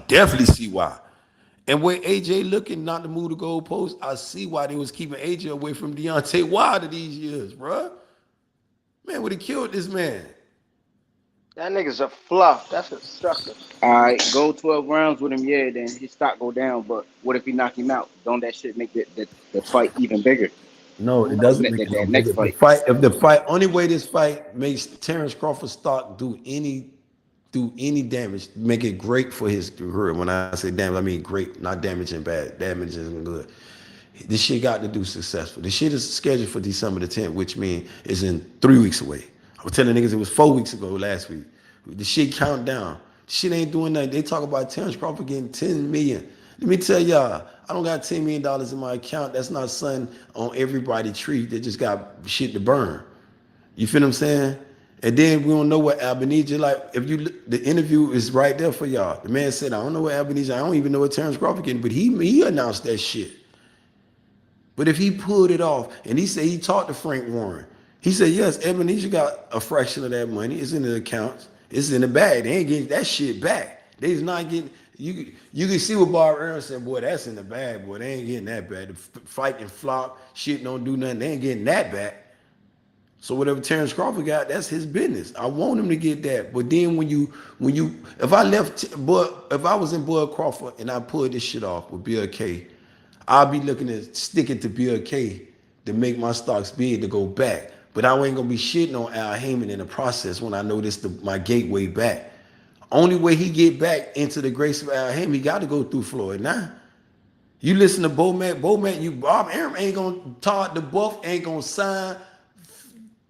A: definitely see why. And where AJ looking not to move the goalpost, I see why they was keeping AJ away from Deontay Wilder these years, bruh. Man would have killed this man.
C: That nigga's a fluff. That's a sucker.
G: All right, go 12 rounds with him, yeah, then his stock go down. But what if he knock him out? Don't that shit make the fight even bigger?
A: No, it doesn't make it no bigger.
G: Next fight.
A: If the fight, only way this fight makes Terence Crawford's stock do any damage, make it great for his career. When I say damage, I mean great, not damage and bad. Damage isn't good. This shit got to do successful. This shit is scheduled for December the 10th, which means it's in 3 weeks away. I was telling niggas it was 4 weeks ago last week. The shit count down. The shit ain't doing nothing. They talk about Terence Crawford getting 10 million. Let me tell y'all, I don't got $10 million in my account. That's not something on everybody's tree that just got shit to burn. You feel what I'm saying? And then we don't know what Albanese, like, if you, the interview is right there for y'all. The man said, I don't know what Albanese, I don't even know what Terence Crawford getting, but he announced that shit. But if he pulled it off, and he said he talked to Frank Warren, he said, yes, Ebenezer got a fraction of that money. It's in the accounts. It's in the bag. They ain't getting that shit back. They's not getting, you can see what Bob Aaron said, boy, that's in the bag, boy. They ain't getting that back. The fight and flop, shit don't do nothing. They ain't getting that back. So whatever Terence Crawford got, that's his business. I want him to get that. But then if I was in Bud Crawford and I pulled this shit off with Bill K, I'll be looking at sticking to Bill K to make my stocks big to go back. But I ain't gonna be shitting on Al Heyman in the process when I know this my gateway back. Only way he get back into the grace of Al Heyman, he got to go through Floyd. Now, you listen to Bob Arum ain't gonna talk the buff, ain't gonna sign.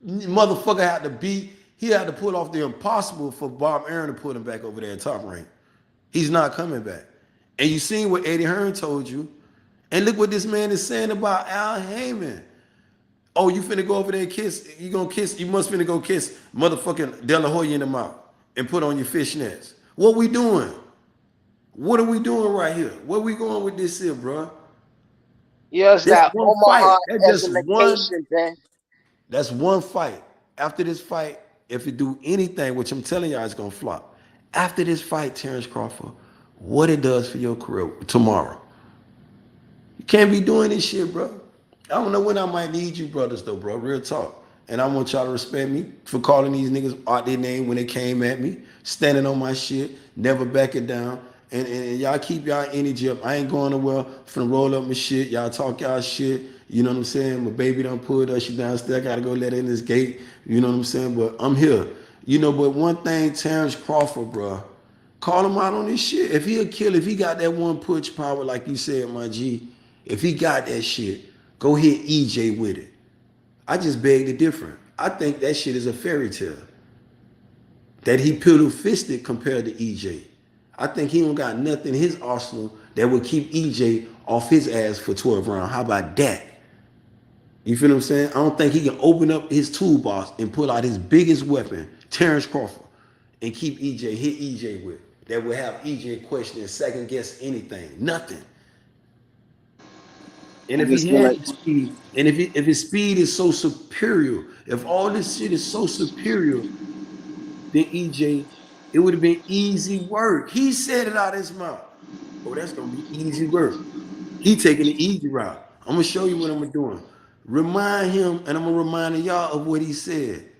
A: Motherfucker had to beat. He had to pull off the impossible for Bob Arum to put him back over there at Top Rank. He's not coming back. And you seen what Eddie Hearn told you. And look what this man is saying about Al Heyman. Oh, you finna go over there and kiss? You must finna go kiss motherfucking De La Hoya in the mouth and put on your fishnets. What we doing? What are we doing right here? Where we going with this here, bro?
C: Yes, that
A: one fight. That's just one.
C: Man.
A: That's one fight. After this fight, if it do anything, which I'm telling y'all, it's gonna flop. After this fight, Terence Crawford, what it does for your career tomorrow. You can't be doing this shit, bro. I don't know when I might need you brothers though, bro. Real talk. And I want y'all to respect me for calling these niggas out their name when they came at me, standing on my shit, never backing down. And y'all keep y'all energy up. I ain't going nowhere. Finna roll up my shit. Y'all talk y'all shit. You know what I'm saying? My baby done pulled us. She downstairs. I gotta go let her in this gate. You know what I'm saying? But I'm here. You know, but one thing, Terence Crawford, bro, call him out on this shit. If he'll kill, if he got that one punch power, like you said, my G, if he got that shit, go hit EJ with it. I just beg to differ. I think that shit is a fairy tale. That he piddle-fisted compared to EJ. I think he don't got nothing in his arsenal that would keep EJ off his ass for 12 rounds. How about that? You feel what I'm saying? I don't think he can open up his toolbox and pull out his biggest weapon, Terence Crawford, and keep hit EJ with. That would have EJ questioning, second guess anything. Nothing. And if he had speed, and if his speed is so superior, if all this shit is so superior, then EJ, it would have been easy work. He said it out of his mouth. Oh, that's gonna be easy work. He taking the easy route. I'm gonna show you what I'm doing. Remind him, and I'm gonna remind y'all of what he said.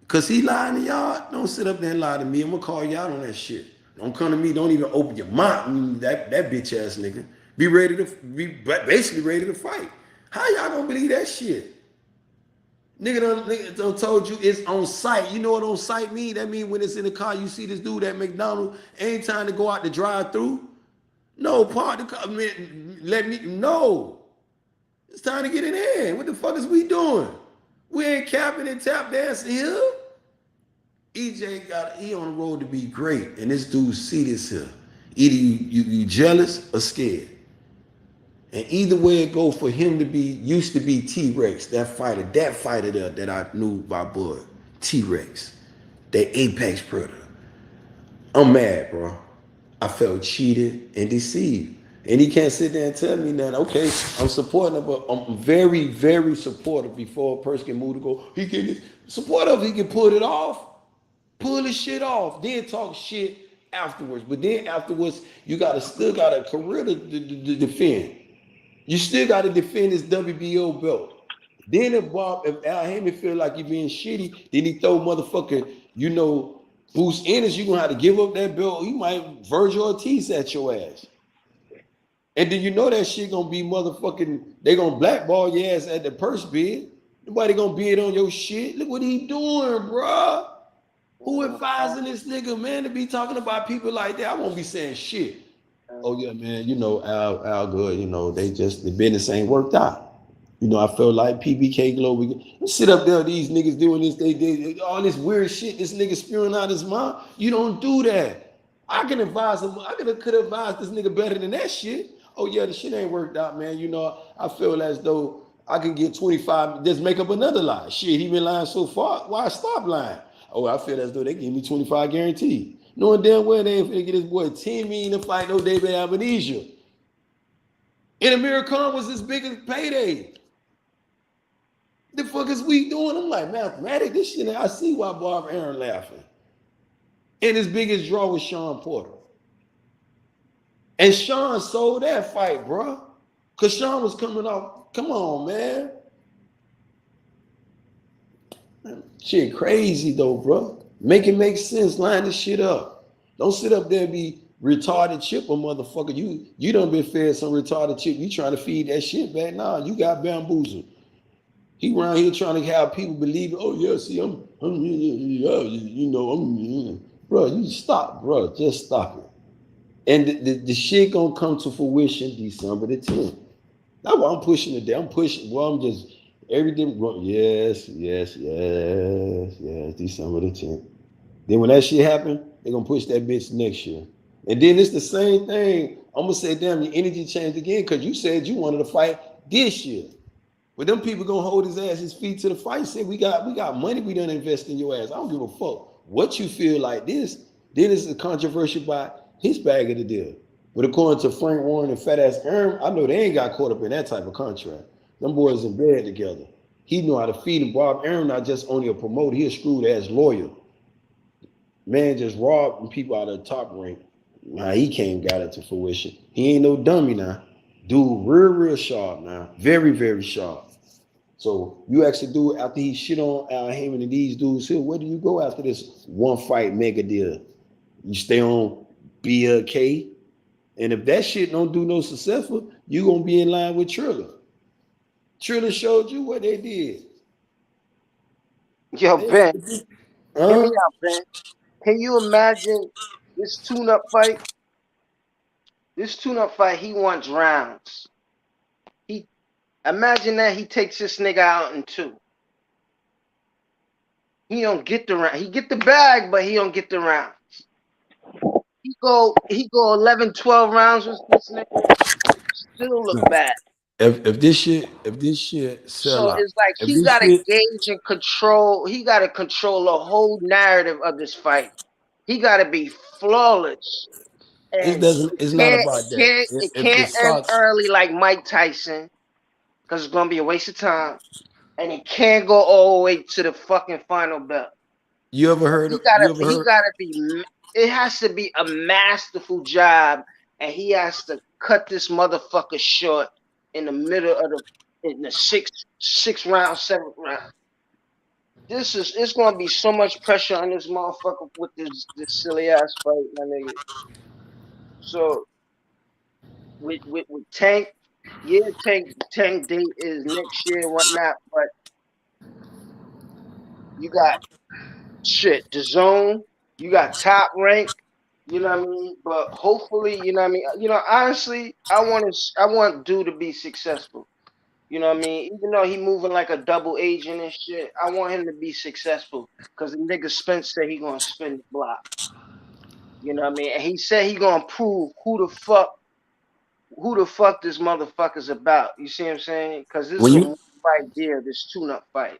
A: Cause he lying to y'all. Don't sit up there and lie to me. I'm gonna call y'all on that shit. Don't come to me. Don't even open your mouth. That bitch ass nigga. Be basically ready to fight. How y'all gonna believe that shit? Nigga done told you it's on site. You know what on site mean? That mean when it's in the car, you see this dude at McDonald's, ain't time to go out the drive-through. No, park the car. No. It's time to get in there. What the fuck is we doing? We ain't capping and tap dancing here. EJ he on the road to be great, and this dude see this here. Either you jealous or scared. And either way it go for him to be, used to be T-Rex, that fighter there that I knew by Bud, T-Rex, that apex predator. I'm mad, bro. I felt cheated and deceived. And he can't sit there and tell me that, okay, I'm supporting him, but I'm very, very supportive before a person can move to go, he can pull it off, pull his shit off, then talk shit afterwards. But then afterwards, you still got a career to defend. You still got to defend this WBO belt. Then if Al Heyman feel like you're being shitty, then he throw motherfucking, Bruce Ennis, you're gonna have to give up that belt. He might Virgil Ortiz at your ass. And then that shit gonna be motherfucking, they gonna blackball your ass at the purse bid. Nobody gonna bid on your shit. Look what he doing, bruh. Who advising this nigga, man, to be talking about people like that? I won't be saying shit. Oh yeah, man, Al good, the business ain't worked out. I felt like PBK Global. You sit up there, these niggas doing this, they did all this weird shit, this nigga spewing out his mouth. You don't do that. I can advise him, I could advise this nigga better than that shit. Oh yeah, the shit ain't worked out, man. I feel as though I can get 25, just make up another lie. Shit, he been lying so far, why stop lying? Oh, I feel as though they give me 25 guaranteed. Knowing damn well they ain't finna get this boy 10 million to fight no David Amnesia. And Amir Khan was his biggest payday. The fuck is we doing? I'm like, mathematics, this shit, I see why Bob Aaron laughing. And his biggest draw was Sean Porter. And Sean sold that fight, bro. Because Sean was coming off, come on, man. Shit crazy though, bro. Make it make sense. Line this shit up. Don't sit up there and be retarded chipper, motherfucker. You done been fed some retarded chip. You trying to feed that shit back? Nah, you got bamboozled. He around here trying to have people believe, oh yeah, see, bro, you stop, bro. Just stop it. And the shit gonna come to fruition December the 10th. That's why I'm pushing it there. I'm pushing, I'm just everything. Yes, December the 10th. Then when that shit happen, they're gonna push that bitch next year. And then it's the same thing. I'm gonna say, damn, your energy changed again because you said you wanted to fight this year. But them people gonna hold his feet to the fight. Say we got money we done invest in your ass. I don't give a fuck what you feel like this. Then it's a controversy by his bag of the deal. But according to Frank Warren and Fat Ass Aaron, I know they ain't got caught up in that type of contract. Them boys in bed together. He know how to feed him. Bob Aaron not just only a promoter, he a screwed ass lawyer. Man just robbed people out of the top rank. Now he got it to fruition. He ain't no dummy now. Dude, real sharp now. Very, very sharp. So you actually do after he shit on Al Heyman and these dudes here, where do you go after this one fight mega deal? You stay on BLK, and if that shit don't do no successful, you gonna be in line with Triller. Triller showed you what they did.
C: Yo, Ben, hear me out, Ben. Can you imagine this tune-up fight? This tune-up fight, he wants rounds. Imagine that he takes this nigga out in 2. He don't get the round. He get the bag, but he don't get the rounds. He go 11, 12 rounds with this nigga. Still look bad.
A: If this shit sell
C: So
A: out,
C: it's like he gotta gauge and control. He gotta control the whole narrative of this fight. He gotta be flawless. And
A: it's not about that.
C: It can't end early like Mike Tyson, because it's gonna be a waste of time. And it can't go all the way to the fucking final belt.
A: You ever heard of?
C: It has to be a masterful job, and he has to cut this motherfucker short in the middle of the sixth round, 7th round. It's gonna be so much pressure on this motherfucker with this silly ass fight, my nigga. So with Tank, yeah, Tank date is next year and whatnot, but you got the zone, you got Top Rank, you know what I mean? But hopefully, you know what I mean? Honestly, I want dude to be successful. You know what I mean? Even though he moving like a double agent and shit, I want him to be successful. Cause the nigga Spence said he gonna spin the block. You know what I mean? And he said he gonna prove who the fuck this motherfucker's about. You see what I'm saying? Cause this is a fight deal, this tune-up fight.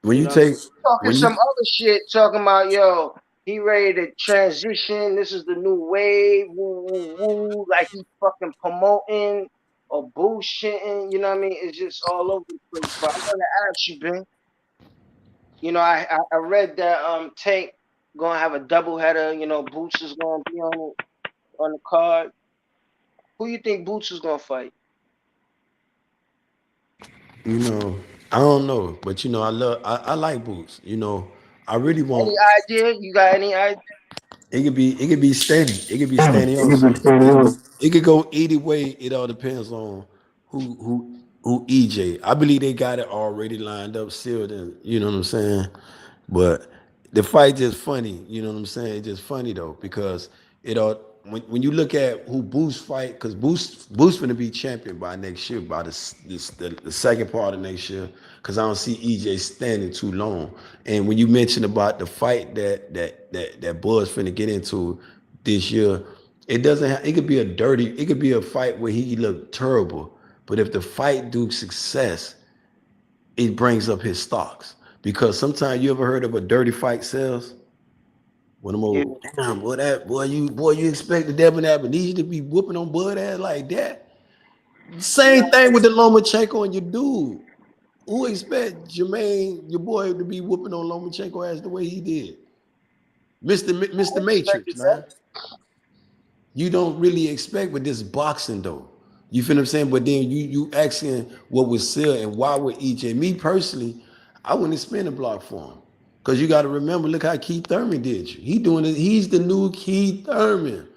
C: Talking some other shit, talking about, yo, he ready to transition. This is the new wave. Woo, woo, woo. Like he fucking promoting or bullshitting. You know what I mean? It's just all over the place. But I'm gonna ask you, Ben. I read that Tank gonna have a doubleheader. You know, Boots is gonna be on the card. Who you think Boots is gonna fight?
A: You know, I don't know, but you know, I like Boots. You know, I really
C: Any
A: want.
C: idea? You got any idea?
A: It could be steady. It could be steady also. It could go either way. It all depends on who EJ. I believe they got it already lined up, sealed, and you know what I'm saying. But the fight just funny. You know what I'm saying? It's just funny though because it all when you look at who Boost fight, because Boost gonna be champion by next year, by the second part of next year, because I don't see EJ standing too long. And when you mentioned about the fight that Buzz finna get into this year, it doesn't. It could be a dirty. It could be a fight where he look terrible, but if the fight do success, it brings up his stocks. Because sometimes you ever heard of a dirty fight sells? When I'm old, damn boy, you expect the Devin Haney to be whooping on Bud ass like that? Same thing with the Lomachenko and your dude. Who expect Jermaine, your boy, to be whooping on Lomachenko ass the way he did? Mr. Matrix, man. You don't really expect with this boxing though. You feel what I'm saying? But then you asking what was said and why would EJ? Me personally, I wouldn't spin a block for him. Because you got to remember, look how Keith Thurman did you. He doing it, he's the new Keith Thurman.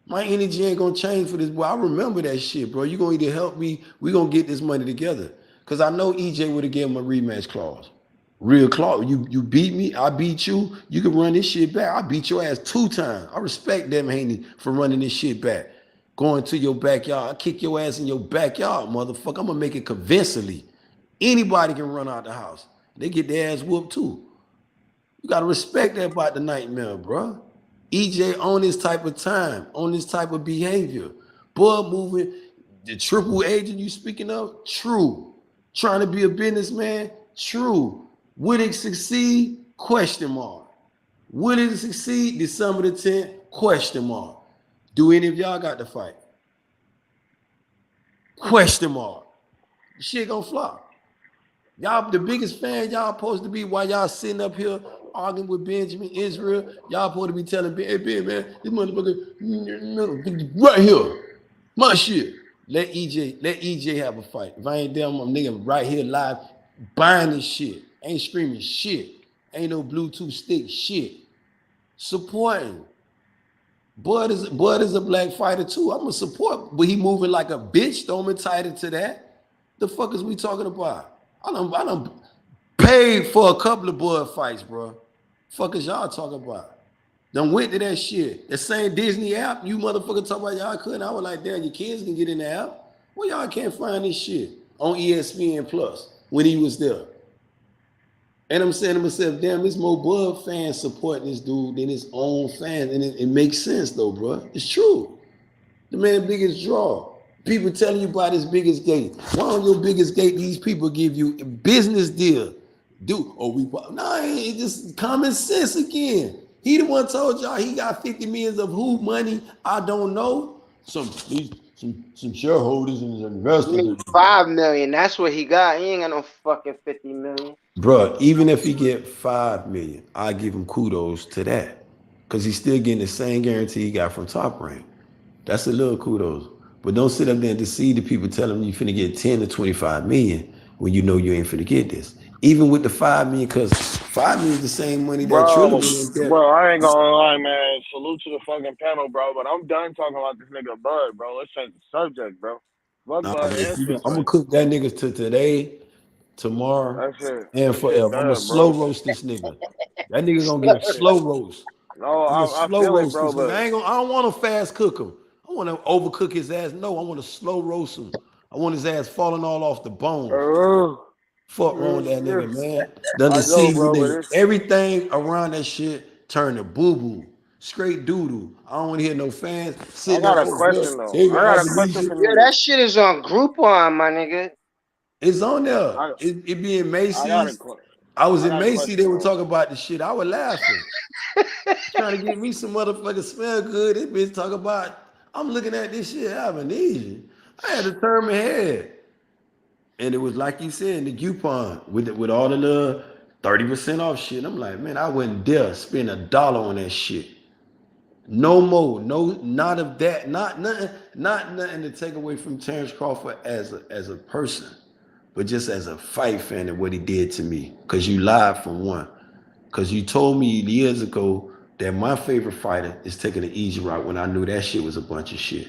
A: My energy ain't gonna change for this boy. I remember that shit, bro. You gonna either help me, we gonna get this money together. Cause I know EJ would have given him a rematch clause. Real clause. You beat me, I beat you. You can run this shit back. I beat your ass 2 times. I respect Devin Haney for running this shit back. Going to your backyard. I kick your ass in your backyard, motherfucker. I'm gonna make it convincingly. Anybody can run out the house. They get their ass whooped too. You gotta respect that about the nightmare, bro. EJ on this type of time, on this type of behavior. Boy moving, the triple agent you speaking of, true. Trying to be a businessman, true. Would it succeed? Question mark. Would it succeed? December the 10th? Question mark. Do any of y'all got the fight? Question mark. Shit gonna flop. Y'all the biggest fan y'all supposed to be while y'all sitting up here arguing with Benjamin Israel. Y'all supposed to be telling Ben, hey Ben, man, this motherfucker right here. My shit. Let EJ have a fight. If I ain't there, I'm a nigga right here live buying this shit. Ain't screaming shit. Ain't no Bluetooth stick shit. Supporting. Bud is a black fighter too. I'm a support, but he moving like a bitch. Don't entitled to that. The fuck is we talking about? I done paid for a couple of Bud fights, bro. Fuck is y'all talking about? Done went to that shit. The same Disney app, you motherfucker talk about y'all couldn't. I was like, damn, your kids can get in the app. Well, y'all can't find this shit on ESPN Plus when he was there. And I'm saying to myself, damn, this more Bud fans supporting this dude than his own fans. And it makes sense though, bro. It's true. The man biggest draw. People telling you about his biggest gate. Why on your biggest gate these people give you a business deal? It's just common sense again. He the one told y'all he got 50 million of who money? I don't know. Some shareholders and investors.
C: 5 million. That's what he got. He ain't got no fucking 50 million.
A: Bro, even if he get 5 million, I give him kudos to that. Because he's still getting the same guarantee he got from Top Rank. That's a little kudos. But don't sit up there and deceive the people telling them you finna get 10 to 25 million when you know you ain't finna get this. Even with the 5 million, because 5 million is the same money that Trillium.
E: Bro, I ain't gonna lie, man. Salute to the fucking panel, bro. But I'm done talking about this nigga Bud, bro. Let's change the subject, bro. Fuck
A: Nah,
E: Bud and
A: I'm
E: Spence.
A: gonna cook that nigga to today, tomorrow, and
E: That shit
A: forever. I'm gonna
E: done,
A: slow
E: bro.
A: roast this nigga. That nigga gonna get a slow roast.
E: No,
A: I'm gonna
E: I
A: slow
E: feel it,
A: roast
E: bro.
A: this nigga.
E: But
A: I don't want to fast cook him. I want to overcook his ass. No, I want to slow roast him. I want his ass falling all off the bones. Fuck wrong with that nigga, man. Done
E: I know,
A: deceived the
E: bro. But
A: nigga. Everything around that shit turned to boo-boo. Straight doo-doo. I don't want to hear no fans
E: I
A: sitting
E: got
A: up
E: a
A: over
E: question though.
A: there.
E: I got a question for
C: Yeah,
E: niggas.
C: that shit is on Groupon, my nigga.
A: It's on there.
E: I
A: It be in
E: got a
A: Macy's.
E: question.
A: I was
E: I
A: in
E: got a
A: Macy's. They
E: question
A: were
E: though.
A: talking about the shit. I was laughing. Trying to get me some motherfucking smell good. This bitch talk about, I'm looking at this shit, I have amnesia. I had to turn my head. And it was like you said, in the Groupon with all the little 30% off shit. I'm like, man, I wouldn't dare spend $1 on that shit. No more. No, not of that. Not nothing to take away from Terence Crawford as a person, but just as a fight fan and what he did to me. Cause you lied from one. Cause you told me years ago that my favorite fighter is taking the easy route when I knew that shit was a bunch of shit.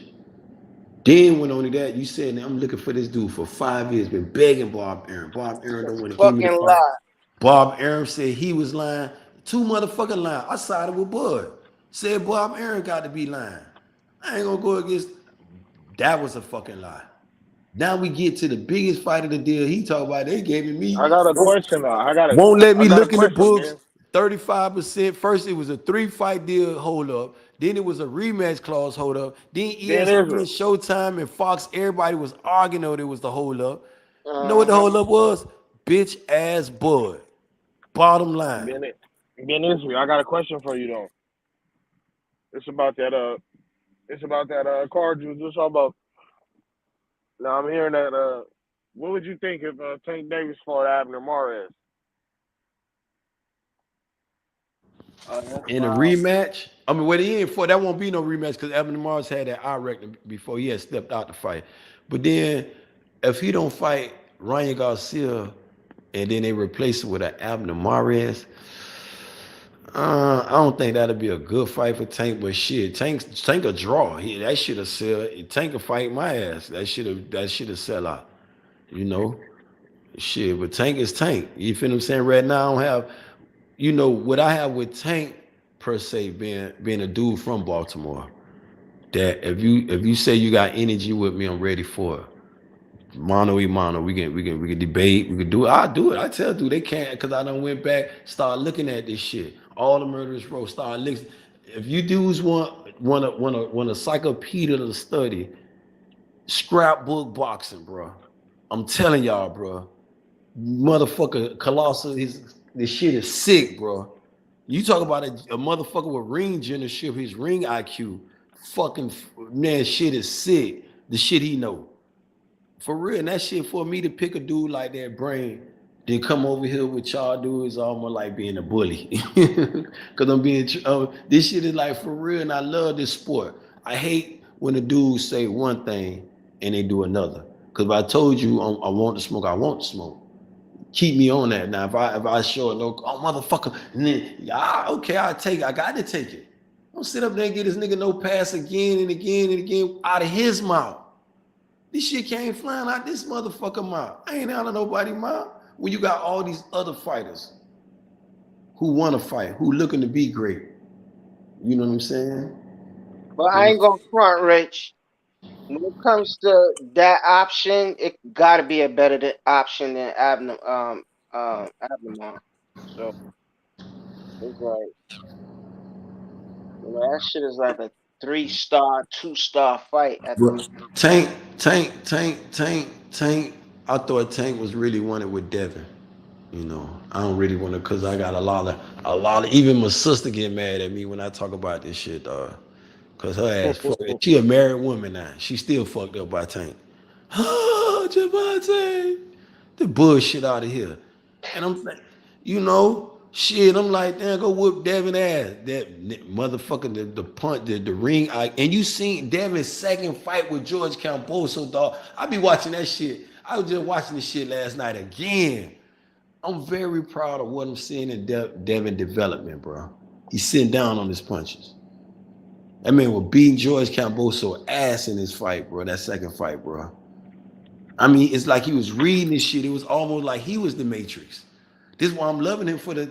A: Then when only that, you said, I'm looking for this dude for 5 years, been begging Bob Arum. Bob Arum don't want to give me the
C: Fucking
A: fight.
C: lie.
A: Bob Arum said he was lying. 2 motherfucking lying. I sided with Bud. Said Bob Arum got to be lying. I ain't gonna go against. That was a fucking lie. Now we get to the biggest fight of the deal. He talk about they gave me.
E: I got a question though.
A: Won't let
E: I
A: me
E: got a
A: look in the
E: question,
A: books.
E: man.
A: 35%. First, it was a 3-fight deal hold up. Then it was a rematch clause hold up. Then
E: Then
A: ESPN,
E: is it?
A: Showtime, and Fox, everybody was arguing over it was the hold up. You know what the
C: Uh-huh.
A: hold up was? Bitch ass Bud. Bottom line.
E: Ben Israel, I got a question for you though. It's about that card you was just talking about. Now I'm hearing that what would you think if Tank Davis fought Abner Morrell?
C: That's
A: In a
C: wild.
A: rematch, I mean, what he ain't for, that won't be no rematch because Evan Mars had that eye record before he had stepped out to fight. But then, if he don't fight Ryan Garcia and then they replace it with an Abner Mares, I don't think that'll be a good fight for Tank. But shit, Tank a draw. That should have sell. Tank a fight my ass. That should have sell out. You know, shit. But Tank is Tank. You feel what I'm saying? Right now, I don't have. You know what I have with Tank per se, being a dude from Baltimore. That if you say you got energy with me, I'm ready for it. Mano y mano, we can debate, we can do it. I do it. I tell dude they can't because I done went back, start looking at this shit. All the murderous row, start looking. If you dudes want a encyclopedia to study, scrapbook boxing, bro. I'm telling y'all, bro. Motherfucker, Colossal, this shit is sick, bro. You talk about a motherfucker with ring generalship, his ring IQ. Fucking man, shit is sick. The shit he know. For real, and that shit for me to pick a dude like that brain, then come over here with y'all dudes almost like being a bully. Cause I'm being this shit is like for real, and I love this sport. I hate when the dudes say one thing and they do another. Cause if I told you I want to smoke, I want to smoke. Keep me on that. Now if I show it, oh motherfucker, and then okay, I got to take it. Don't sit up there and get this nigga no pass again and again and again out of his mouth. This shit came flying out this motherfucker mouth. I ain't out of nobody's mouth. When you got all these other fighters who want to fight, who looking to be great. You know what I'm saying?
C: But I ain't gonna front, Rich. When it comes to that option, it gotta be a better option than Abner. Abner. So it's like, that shit is like a 3-star, 2-star fight at the moment.
A: Tank. I thought Tank was really wanted with Devin. You know, I don't really want to, cause I got a lot of. Even my sister get mad at me when I talk about this shit, cause her ass, she a married woman now. She still fucked up by Tank. Oh, Javante, the bullshit out of here. And I'm like, you know, shit. I'm like, damn, go whoop Devin ass. That motherfucker, the punt, the ring. And you seen Devin's second fight with George Camboso, dog. I be watching that shit. I was just watching this shit last night again. I'm very proud of what I'm seeing in Devin development, bro. He's sitting down on his punches. That man was beating George Camboso ass in his fight, bro. That second fight, bro. I mean, it's like he was reading this shit. It was almost like he was the Matrix. This is why I'm loving him for the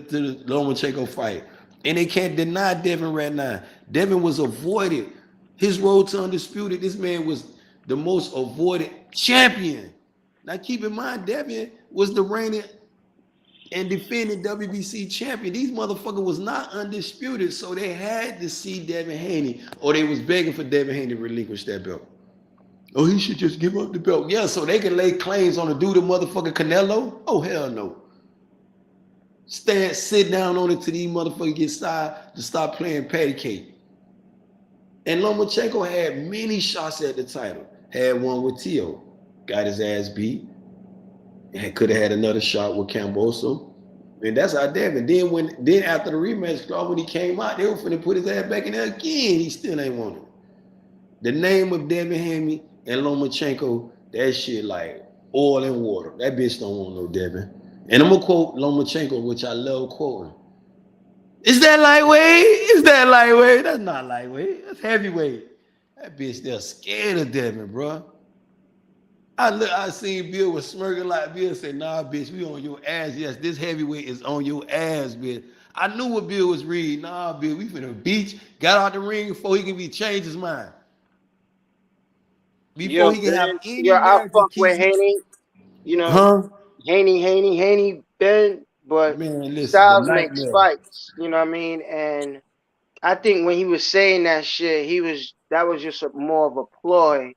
A: Lomachenko fight. And they can't deny Devin right now. Devin was avoided. His road to undisputed, this man was the most avoided champion. Now keep in mind, Devin was the reigning and defending WBC champion. These motherfuckers was not undisputed, so they had to see Devin Haney, or they was begging for Devin Haney to relinquish that belt. Oh, he should just give up the belt. Yeah, so they can lay claims on the dude, the motherfucker Canelo. Oh, hell no. Sit down on it till these motherfuckers get started to stop playing patty cake. And Lomachenko had many shots at the title. Had one with Tio. Got his ass beat. Could have had another shot with Camboso. And that's how Devin. Then after the rematch, when he came out, they were finna put his ass back in there again. He still ain't want it. The name of Devin Haney and Lomachenko, that shit like oil and water. That bitch don't want no Devin. And I'm gonna quote Lomachenko, which I love quoting. Is that lightweight? Is that lightweight? That's not lightweight. That's heavyweight. That bitch they're scared of Devin, bro. I seen Bill was smirking like Bill said, nah, bitch, we on your ass. Yes, this heavyweight is on your ass, bitch. I knew what Bill was reading. Nah, Bill, we finna beach. Got out the ring before he can be changed his mind. Before
C: Yo,
A: he can have
C: Ben,
A: any
C: yo, I
A: narrative
C: fuck with
A: keeps.
C: Haney. You know,
A: Huh?
C: Haney, Ben, but
A: Man, listen, the
C: Styles makes
A: nightmare.
C: fights. You know what I mean? And I think when he was saying that shit, that was just more of a ploy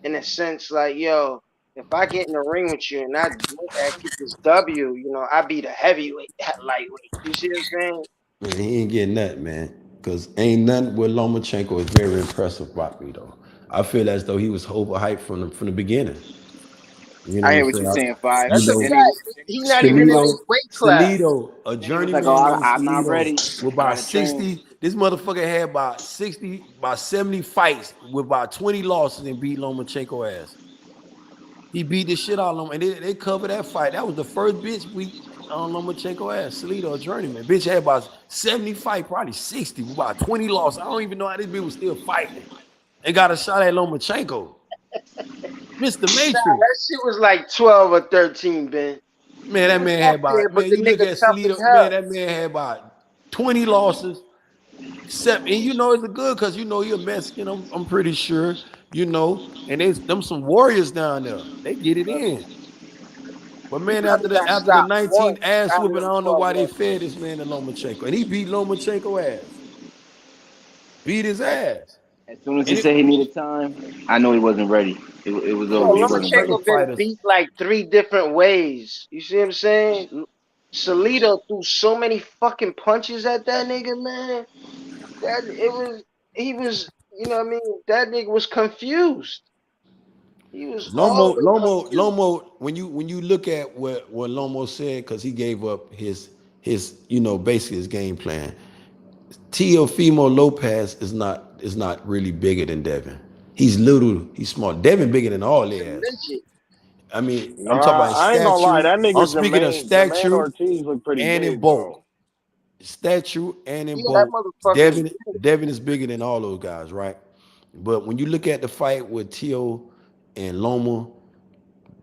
C: in a sense, like, yo, if I get in the ring with you and I get this W, I be the heavyweight, that lightweight. You see what I'm saying?
A: Man, he ain't getting that, man. Cause ain't nothing with Lomachenko is very impressive about me though. I feel as though he was overhyped from the beginning. You know
G: I
A: what
G: hear
A: I'm
G: what you're
A: saying?
G: saying, Five.
C: That's a
G: Then
A: You
G: he,
C: fact. He's not even in
A: Salido,
C: his weight class.
A: Salido, a
G: then he was like, "Oh,
A: journeyman named
G: I'm not
A: Salido,
G: ready.
A: with
G: I
A: about
G: gotta train."
A: 60. This motherfucker had about 60, about 70 fights with about 20 losses and beat Lomachenko ass. He beat the shit out of him, and they covered that fight. That was the first bitch we on Lomachenko ass. Salido, a journeyman. Bitch had about 70 fight, probably 60, with about 20 losses. I don't even know how this bitch was still fighting. And got a shot at Lomachenko. Mr.
C: Nah,
A: Matrix.
C: that shit was like 12 or 13, Ben.
A: Man,
C: He
A: that
C: was
A: man had
C: up there,
A: about,
C: but
A: man,
C: the
A: you look
C: nigga
A: at
C: tough as
A: Salido, man,
C: hell.
A: that man had about 20 losses. And you know it's good because you know you're Mexican, I'm pretty sure, and there's them some warriors down there. They get it in. But
C: He
A: man, after
C: probably
A: the
C: got
A: after the
C: stopped
A: 19
C: once
A: ass
C: out of
A: whooping, I
C: them
A: don't know
C: 12
A: why they
C: losses.
A: fed this man to Lomachenko. And he beat Lomachenko ass. Beat his ass.
G: As soon as he
A: And
G: said he needed time, I know he wasn't ready. It was
C: Yo,
G: over. He
A: it's
G: wasn't
A: certain
G: ready.
C: Lomachenko been
A: fighters.
C: beat like 3 different ways. You see what I'm saying? Salido threw so many fucking punches at that nigga, man. That he was, you know what I mean? That nigga was confused. He was all the way confused.
A: Lomo, when you look at what Lomo said, because he gave up his basically his game plan. Teofimo Lopez is not really bigger than Devin. He's little, he's small. Devin bigger than all
C: He's a
A: their ass.
C: midget.
A: I mean, I'm talking
E: Nah,
A: about
E: I ain't gonna lie.
A: stature.
E: That
A: I'm
E: nigga
A: speaking of
E: Jermaine
A: stature
E: Ortiz look pretty
A: and in
E: big
A: bulk.
E: though.
A: Statue and in
C: Yeah, that
A: bulk.
C: motherfucker is
A: Devin
C: big.
A: Devin is bigger than all those guys, right? But when you look at the fight with Tio and Loma,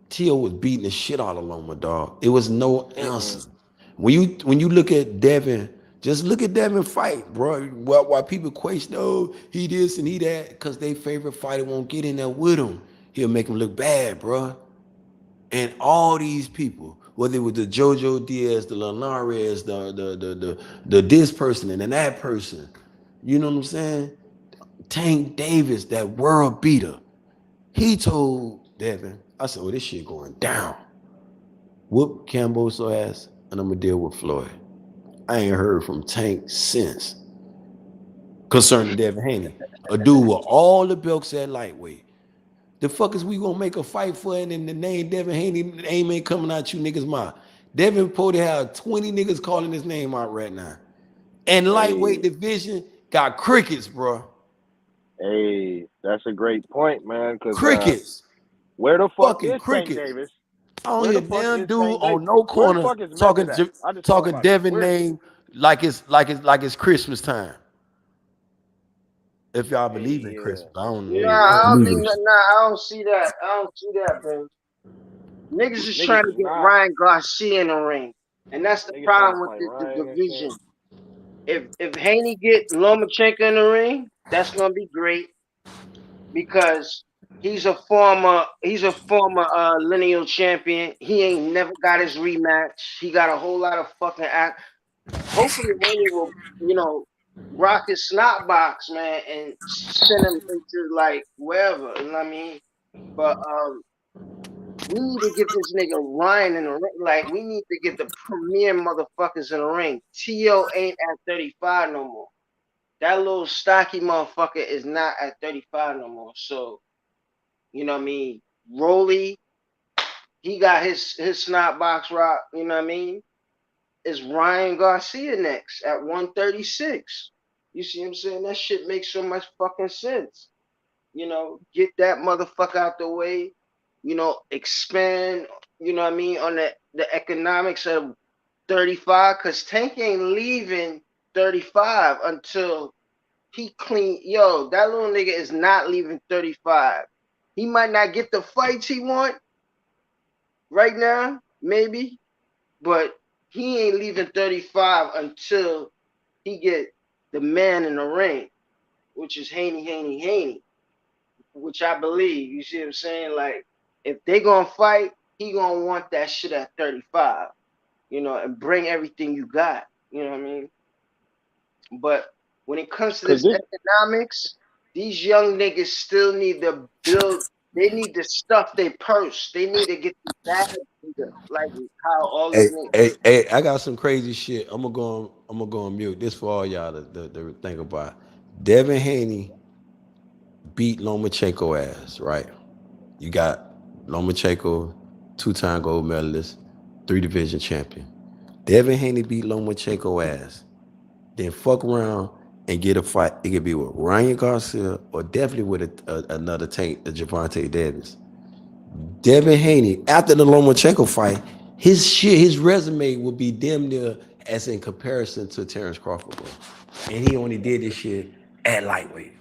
A: Tio was beating the shit out of Loma, dog. It was no answer.
E: Mm-mm.
A: When you look at Devin, just look at Devin fight, bro. While people question, oh, he this and he that, because their favorite fighter won't get in there with him. He'll make him look bad, bro. And all these people, whether it was the Jojo Diaz, the Linares, the this person and then that person, you know what I'm saying? Tank Davis, that world beater, he told Devin, I said, oh, this shit going down. Whoop Camboso ass, and I'm gonna deal with Floyd. I ain't heard from Tank since concerning Devin Haney. A dude with all the belts at lightweight. The fuck is we gonna make a fight for and then the name Devin Haney name ain't coming out you niggas' mouth. Devin Potty have 20 niggas calling his name out right now. And lightweight
E: Hey,
A: division got crickets, bro.
E: hey, that's a great point, man. Cause
A: Crickets.
E: where the fuck
A: Fucking
E: is Tank
A: crickets.
E: Davis?
A: I don't
E: Where
A: hear
E: the
A: a
E: fuck
A: damn
E: is
A: dude
E: Tank Davis?
A: on no
E: Where the
A: corner
E: fuck is
A: talking
E: Method at? I just thought
A: talking
E: about it.
A: Devin
E: Where?
A: name like it's Christmas time. If y'all believe in
E: Hey,
A: Christmas, I don't
C: Nah,
A: know. I
E: yeah.
A: don't
C: I don't
A: believe
C: think
A: in
C: that.
A: it.
C: Nah, I don't see that. I don't see that, man. Niggas is trying
E: Niggas
C: to
E: is
C: get
E: not.
C: Ryan Garcia in the ring, and that's the
E: Niggas trying to
C: problem with
E: fight
C: the
E: Ryan and shit.
C: division. If Haney get Lomachenko in the ring, that's gonna be great because he's a former lineal champion. He ain't never got his rematch. He got a whole lot of fucking act. Hopefully Haney will, rock his snot box, man, and send him into like wherever. You know what I mean? But we need to get this nigga Ryan in the ring. Like, we need to get the premier motherfuckers in the ring. T.O. ain't at 35 no more. That little stocky motherfucker is not at 35 no more. So, you know what I mean? Rolly, he got his snot box rock, you know what I mean? is Ryan Garcia next at 136. You see what I'm saying? That shit makes so much fucking sense. You know, get that motherfucker out the way. You know, expand. You know what I mean, on the economics of 35, because Tank ain't leaving 35 until he clean. Yo, that little nigga is not leaving 35. He might not get the fights he want right now, maybe, but he ain't leaving 35 until he get the man in the ring, which is Haney, which I believe. You see what I'm saying? Like, if they gonna fight, he gonna want that shit at 35, you know, and bring everything you got. You know what I mean? But when it comes to this economics, these young niggas still need to build. They need to stuff their purse. They need to get the bag bigger, like how all these niggas.
F: Hey, I got some crazy shit. I'm gonna go on mute. This for all y'all to think about. Devin Haney beat Lomachenko ass, right? You got Lomachenko, 2-time gold medalist, 3-division champion. Devin Haney beat Lomachenko ass. Then fuck around and get a fight. It could be with Ryan Garcia or definitely with another Tank, Gervonta Davis. Devin Haney, after the Lomachenko fight, his resume would be damn near as in comparison to Terence Crawford, bro. And he only did this shit at lightweight.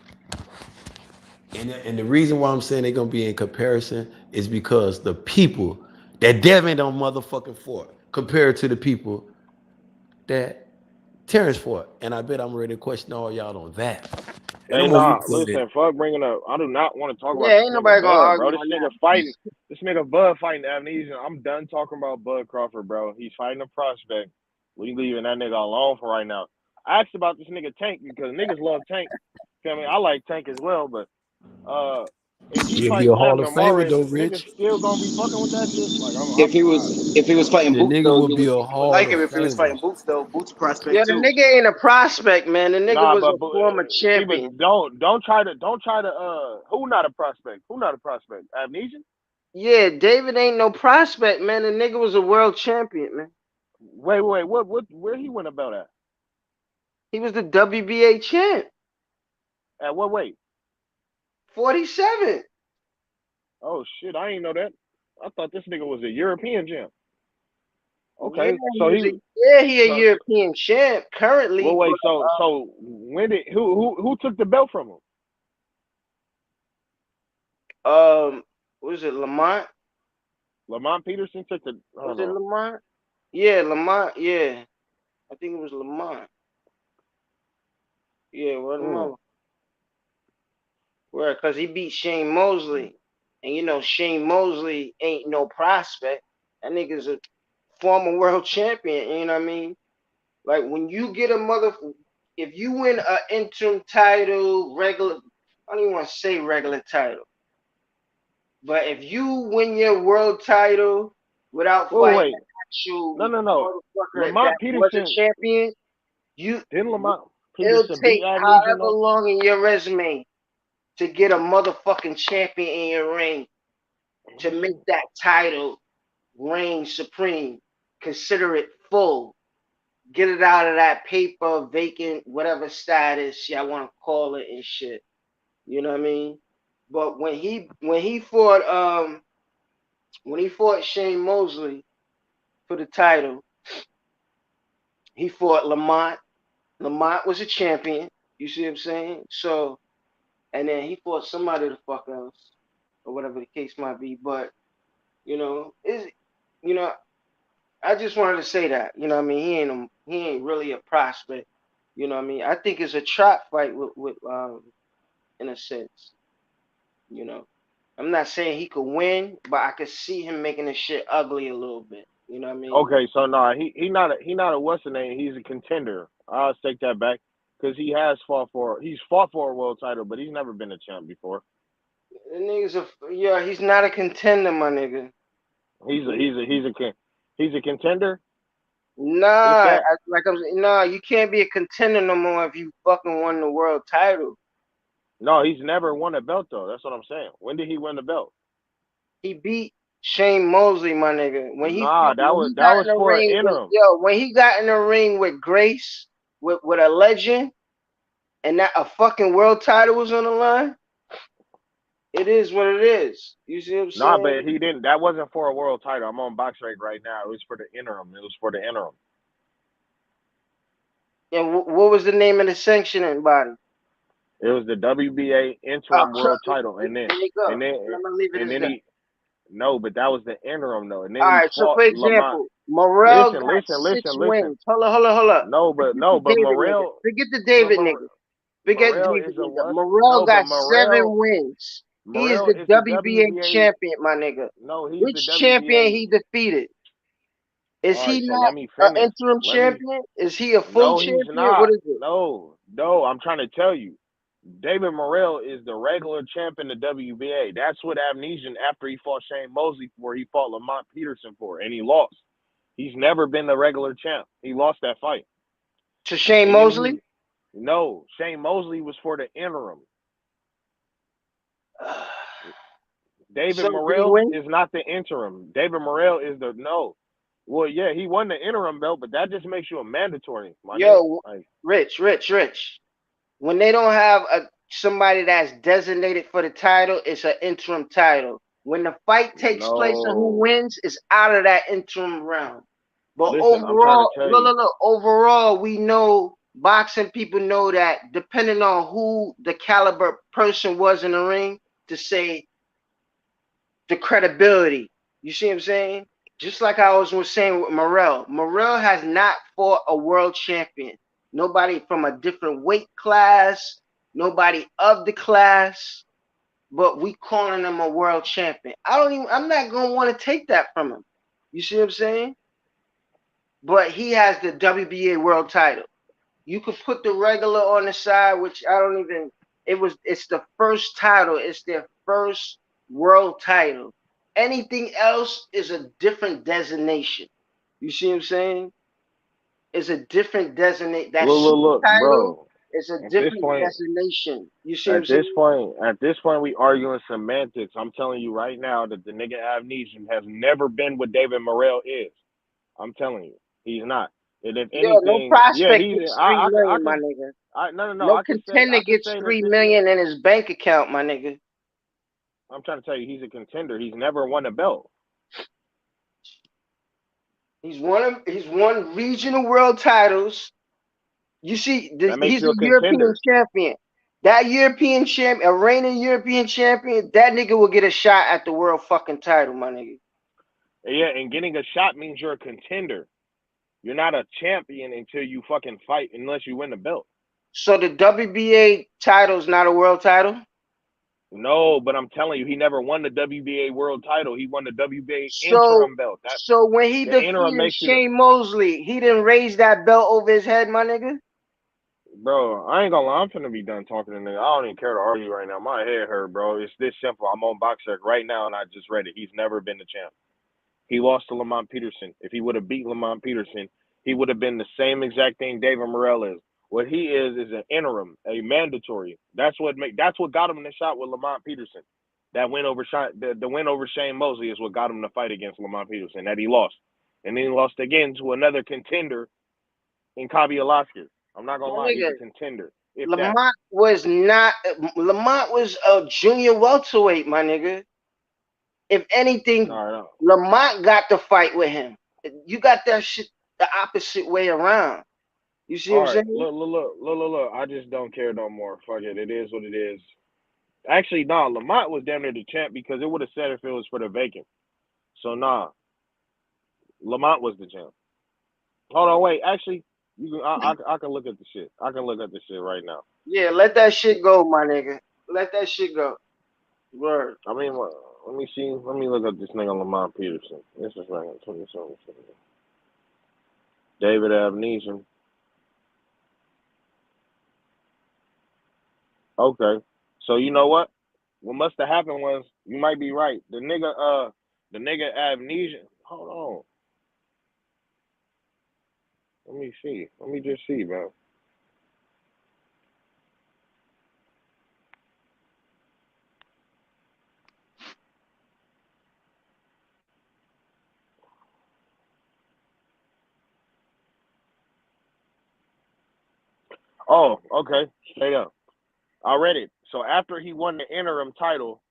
F: And the reason why I'm saying they're gonna be in comparison is because the people that Devin don't motherfucking fought compared to the people that Terence fought. And I bet I'm ready to question all y'all on that. And
E: Hey,
F: I'm gonna
E: nah,
F: move
E: listen, fuck bringing up. I do not want to talk about
C: Yeah,
E: this
C: ain't
E: nigga
C: nobody gonna
E: Bud,
C: argue
E: bro. This
C: on
E: nigga
C: that.
E: fighting. This nigga Bud fighting Amnesia. I'm done talking about Bud Crawford, bro. He's fighting a prospect. We leaving that nigga alone for right now. I asked about this nigga Tank because niggas love Tank. Feel me? I like Tank as well, but if he
F: he
E: fight
F: a Hall
E: Lamb
F: of Famer
E: Morris,
F: though,
E: niggas
F: Rich.
E: still gonna be fucking with that shit. Like
G: If he
E: I'm
G: was fighting
F: The
G: Boots
F: nigga
G: though,
F: would be a
G: you would
F: Hall
G: like
F: of
G: him. If he was
F: Famer.
G: fighting Boots though, Boots a
C: Yeah,
G: prospect
C: the
G: too.
C: nigga ain't a prospect, man. The nigga
E: nah,
C: was
E: but
C: a former
E: Steven,
C: champion.
E: don't try to who not a prospect? Who not a prospect? Amnesia?
C: Yeah, David ain't no prospect, man. The nigga was a world champion, man.
E: Wait, what where he went about at?
C: He was the WBA champ.
E: At what weight?
C: 47.
E: Oh shit, I ain't know that. I thought this nigga was a European champ.
C: Yeah,
E: Okay, so he
C: he a
E: so,
C: European champ
E: well
C: currently,
E: wait,
C: but
E: so when did who took the belt from him?
C: what is it, Lamont?
E: Lamont Peterson took the
C: Was
E: hold
C: it
E: on.
C: Lamont? Yeah, Lamont. Yeah, I think it was Lamont. Yeah, what the mother? Where? Cause he beat Shane Mosley, and you know Shane Mosley ain't no prospect. That nigga's a former world champion. You know what I mean? Like when you get a if you win an interim title, regular, I don't even want to say regular title, but if you win your world title without fighting
E: Wait.
C: an actual
E: No.
C: motherfucker that
E: Lamont
C: was a
E: Peterson
C: champion,
E: didn't Lamont
C: it'll
E: Peterson beat
C: take
E: Amnesia
C: however
E: though?
C: long in your resume to get a motherfucking champion in your ring to make that title reign supreme. Consider it full. Get it out of that paper, vacant, whatever status y'all want to call it and shit. You know what I mean? But when he fought Shane Mosley for the title, he fought Lamont. Lamont was a champion. You see what I'm saying? So, and then he fought somebody the fuck else, or whatever the case might be. But is you know, I just wanted to say that. You know what I mean? He ain't really a prospect. You know what I mean? I think it's a trap fight with in a sense. You know, I'm not saying he could win, but I could see him making the shit ugly a little bit. You know what I mean?
E: Okay, so nah, he not a what's the name? He's a contender. I'll take that back because he's fought for a world title, but he's never been a champ before.
C: The nigga's he's not a contender, my nigga.
E: He's a contender. If
C: Nah,
E: that
C: you can't be a contender no more if you fucking won the world title.
E: no, he's never won a belt though. That's what I'm saying. When did he win the belt?
C: He beat Shane Mosley, my nigga. When he
E: Nah, that
C: got
E: was
C: in the
E: for an
C: ring with
E: interim.
C: when he got in the ring with Grace, with a legend, and that a fucking world title was on the line. It is what it is. You see what I'm
E: Nah,
C: saying?
E: but he didn't. That wasn't for a world title. I'm on box rate right now. It was for the interim. It was for the interim.
C: And what was the name of the sanctioning body?
E: It was the WBA interim world title, and then
C: There you go.
E: and then
C: I'm gonna leave it
E: and
C: as
E: then
C: that.
E: he no, but that was the interim though, and then
C: All
E: he
C: right. So
E: fought
C: for
E: Lamont.
C: example, Morrell
E: Listen,
C: got
E: listen, listen,
C: 6
E: listen.
C: wins. Hold up.
E: No,
C: Forget the
E: but
C: David nigga.
E: Morrell,
C: Forget the
E: but
C: David nigga. Forget
E: Morrell
C: David
E: is a
C: nigga.
E: what?
C: Morrell
E: No, but
C: got 7
E: Morrell
C: wins. He is
E: Morrell
C: the
E: is the
C: WBA
E: WBA.
C: champion, my nigga.
E: No, he's the
C: Which champion
E: WBA.
C: he defeated? Is
E: All right,
C: he
E: so let
C: not
E: me
C: an
E: finish.
C: interim
E: Let me.
C: champion? Is he a full
E: No, he's
C: champion? What
E: not.
C: is it?
E: No, no. I'm trying to tell you. David Morrell is the regular champ in the WBA. That's what Amnesian after he fought Shane Mosley for, he fought Lamont Peterson for, and he lost. He's never been the regular champ. He lost that fight.
C: To Shane
E: And then
C: Mosley?
E: Shane Mosley was for the interim. David
C: So did he
E: Morrell
C: win?
E: is not the interim. David Morrell is the no. Well, yeah, he won the interim belt, but that just makes you a mandatory, my nigga.
C: Yo,
E: Like,
C: Rich. When they don't have somebody that's designated for the title, it's an interim title. When the fight takes place and who
E: no.
C: wins, it's out of that interim round. But
E: Listen, I'm trying to
C: overall,
E: tell you.
C: look. Overall, we know boxing people know that depending on who the caliber person was in the ring, to say the credibility. You see what I'm saying? Just like I was saying with Morrell. Morrell has not fought a world champion. Nobody from a different weight class, nobody of the class, but we calling him a world champion. I'm not gonna want to take that from him. You see what I'm saying? But he has the WBA world title. You could put the regular on the side, which I don't even it's the first title, it's their first world title. Anything else is a different designation. You see what I'm saying? It's a different designate. That super
E: Look,
C: title
E: bro.
C: is a
E: At this
C: different
E: point,
C: designation. You see what I'm saying?
E: at this point, we arguing semantics. I'm telling you right now that the nigga Amnesian has never been what David Morrell is. I'm telling you, he's not. And if
C: Yo, no
E: anything, yeah,
C: prospect
E: he's.
C: gets 3 million, my
E: Could.
C: nigga.
E: No.
C: No contender
E: I could
C: gets
E: say that
C: three
E: this nigga.
C: million in his bank account, my nigga.
E: I'm trying to tell you, he's a contender. He's never won a belt.
C: He's won regional world titles. You see,
E: That makes
C: he's
E: you
C: a
E: a
C: European
E: contender.
C: champion. That European champion, a reigning European champion, that nigga will get a shot at the world fucking title, my nigga.
E: Yeah, and getting a shot means you're a contender. You're not a champion until you fucking fight, unless you win the belt.
C: So the WBA title is not a world title?
E: No, but I'm telling you, he never won the WBA world title. He won the WBA
C: So
E: interim belt.
C: so when he
E: The interim
C: defeated
E: makes you the
C: Shane Mosley, he didn't raise that belt over his head, my nigga?
E: bro. I ain't gonna lie, I'm finna be done talking to nigga. I don't even care to argue right now. My head hurt, bro. It's this simple. I'm on BoxRec right now, and I just read it. He's never been the champ. He lost to Lamont Peterson. If he would have beat Lamont Peterson, he would have been the same exact thing David Morrell is. What he is an interim, a mandatory. That's what got him the shot with Lamont Peterson. That win over the win over Shane Mosley is what got him the fight against Lamont Peterson that he lost. And then he lost again to another contender in Kabi Alaskis. I'm not gonna
C: My
E: lie, he's
C: nigga,
E: a contender. If that.
C: Lamont was a junior welterweight, my nigga. If anything,
E: All right,
C: Lamont got to fight with him. You got that shit the opposite way around. You see
E: all
C: what I'm
E: right.
C: saying?
E: Look. I just don't care no more. Fuck it. It is what it is. Actually, nah, Lamont was damn near the champ because it would have said if it was for the vacant. So nah, Lamont was the champ. Hold on, wait. Actually, you can I can look at the shit. I can look at the shit right now.
C: Yeah, let that shit go, my nigga. Let that shit go. Word.
E: I mean, let me see. Let me look at this nigga Lamont Peterson. This is right 27. David Abnesian. Okay. So you know what? What must have happened was you might be right. The nigga Abnesian. Hold on. Let me see. Let me just see, bro. Oh, okay. Straight up. I read it. So after he won the interim title,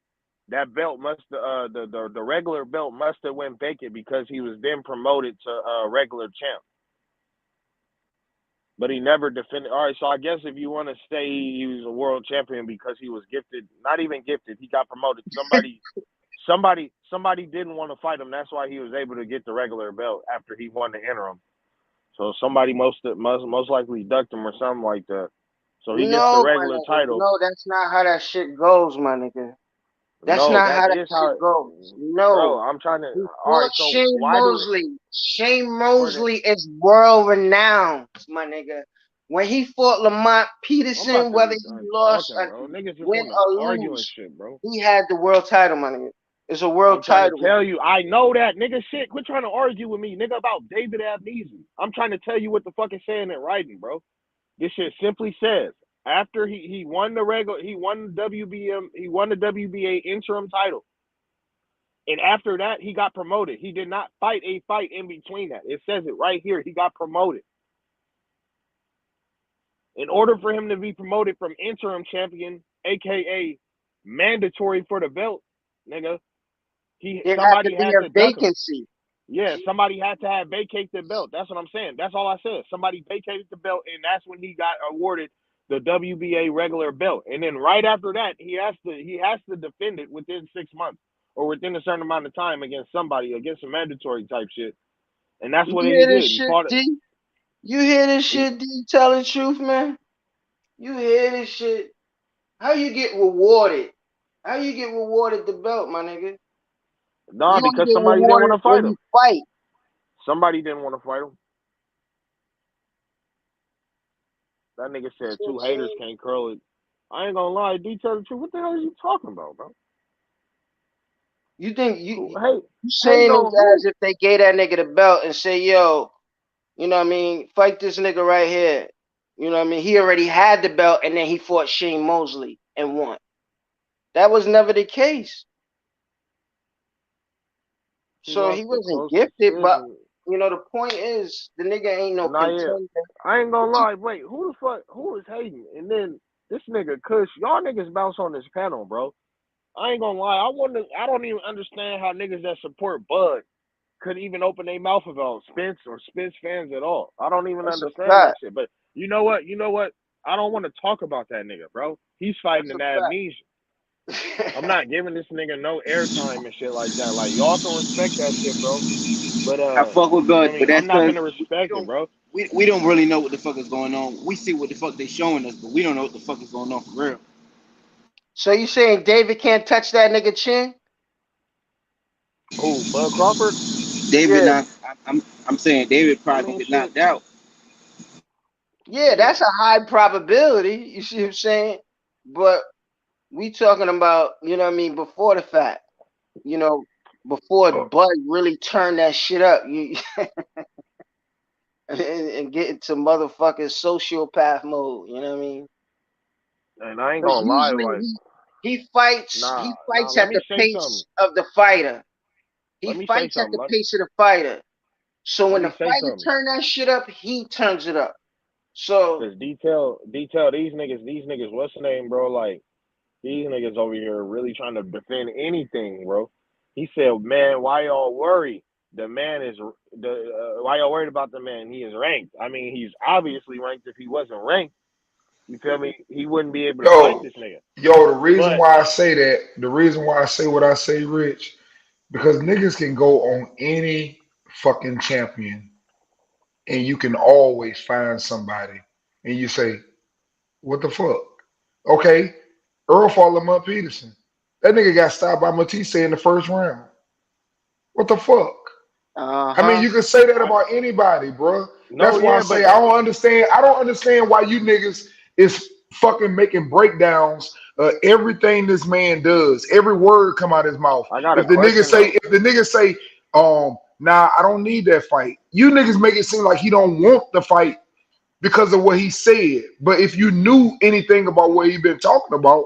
E: that belt must the regular belt must have went vacant because he was then promoted to regular champ. But he never defended. All right, so I guess if you want to say he was a world champion because he was gifted, not even gifted, he got promoted. Somebody didn't want to fight him. That's why he was able to get the regular belt after he won the interim. So somebody most likely ducked him or something like that. So he gets the
C: No, my
E: regular
C: nigga.
E: title.
C: No, that's not how that shit goes, my nigga. That's not how that shit goes. No.
E: Bro, I'm trying to. All right, so
C: Shane
E: why
C: Mosley. Shane Mosley is world renowned, my nigga. When he fought Lamont Peterson, whether he lost,
E: bro. Niggas just
C: win
E: want
C: or
E: to argue and
C: lose,
E: shit, bro.
C: he had the world title, my nigga. It's a world
E: I'm trying
C: title.
E: to tell you, I know that, nigga. Shit, quit trying to argue with me, nigga, about David Abnesi. I'm trying to tell you what the fuck is saying in writing, bro. This shit simply says after he won the WBA interim title. And after that, he got promoted. He did not fight a fight in between that. It says it right here. He got promoted. In order for him to be promoted from interim champion, a.k.a. mandatory for the belt, nigga, somebody had to
C: vacancy.
E: Yeah, somebody had to have vacate the belt. That's what I'm saying. That's all I said. Somebody vacated the belt, and that's when he got awarded the WBA regular belt. And then right after that, he has to defend it within 6 months or within a certain amount of time against somebody, against a mandatory type shit. And that's what he did. He fought it.
C: You hear this shit, D? Tell the truth, man. You hear this shit. How you get rewarded? How you get rewarded the belt, my nigga?
E: No, because somebody didn't want to fight him.
C: Fight.
E: Somebody didn't want to fight him. That nigga said two haters can't curl it. I ain't gonna lie, D, tell the truth. What the hell are you talking about, bro?
C: You think you
E: you
C: saying it as if they gave that nigga the belt and say, yo, you know what I mean, fight this nigga right here. You know what I mean? He already had the belt and then he fought Shane Mosley and won. That was never the case. So he wasn't gifted, but you know, the point is the nigga ain't no contender.
E: I ain't gonna lie, wait, who is hating? And then this nigga Kush, y'all niggas bounce on this panel, bro. I ain't gonna lie, I don't even understand how niggas that support Bud could even open their mouth about Spence or Spence fans at all. I don't even understand that shit. But you know what? I don't want to talk about that nigga, bro. He's fighting an amnesia. I'm not giving this nigga no airtime and shit like that. Like, y'all can respect that shit, bro. But
G: I fuck with Bud, but that's
E: I'm not gonna respect it, bro.
G: We don't really know what the fuck is going on. We see what the fuck they showing us, but we don't know what the fuck is going on for real.
C: So you saying David can't touch that nigga chin?
E: Who, Bud Crawford?
G: David, I'm saying David probably gonna get knocked out.
C: Yeah, that's a high probability. You see what I'm saying? But we talking about, you know what I mean, before the fact. You know, before Bud really turned that shit up, and get into motherfucking sociopath mode. You know what I mean?
E: And I ain't gonna lie, like
C: he fights at the pace of the fighter. He fights at the pace of the fighter. So when the fighter turn that shit up, he turns it up. So
E: because detail these niggas, what's the name, bro? Like these niggas over here really trying to defend anything, bro. He said, man, why y'all worried? The man is why y'all worried about the man? He is ranked. I mean, he's obviously ranked. If he wasn't ranked, you feel me? He wouldn't be able to fight this nigga.
M: Yo, the reason why I say that, the reason why I say what I say, Rich, because niggas can go on any fucking champion and you can always find somebody and you say, what the fuck? Okay, Earl fought Lamont Peterson. That nigga got stopped by Matisse in the first round. What the fuck? I mean, you can say that about anybody, bro. That's why I say I don't understand why you niggas is fucking making breakdowns of everything this man does. Every word come out his mouth. If the niggas say, nah, I don't need that fight. You niggas make it seem like he don't want the fight because of what he said. But if you knew anything about what he been talking about,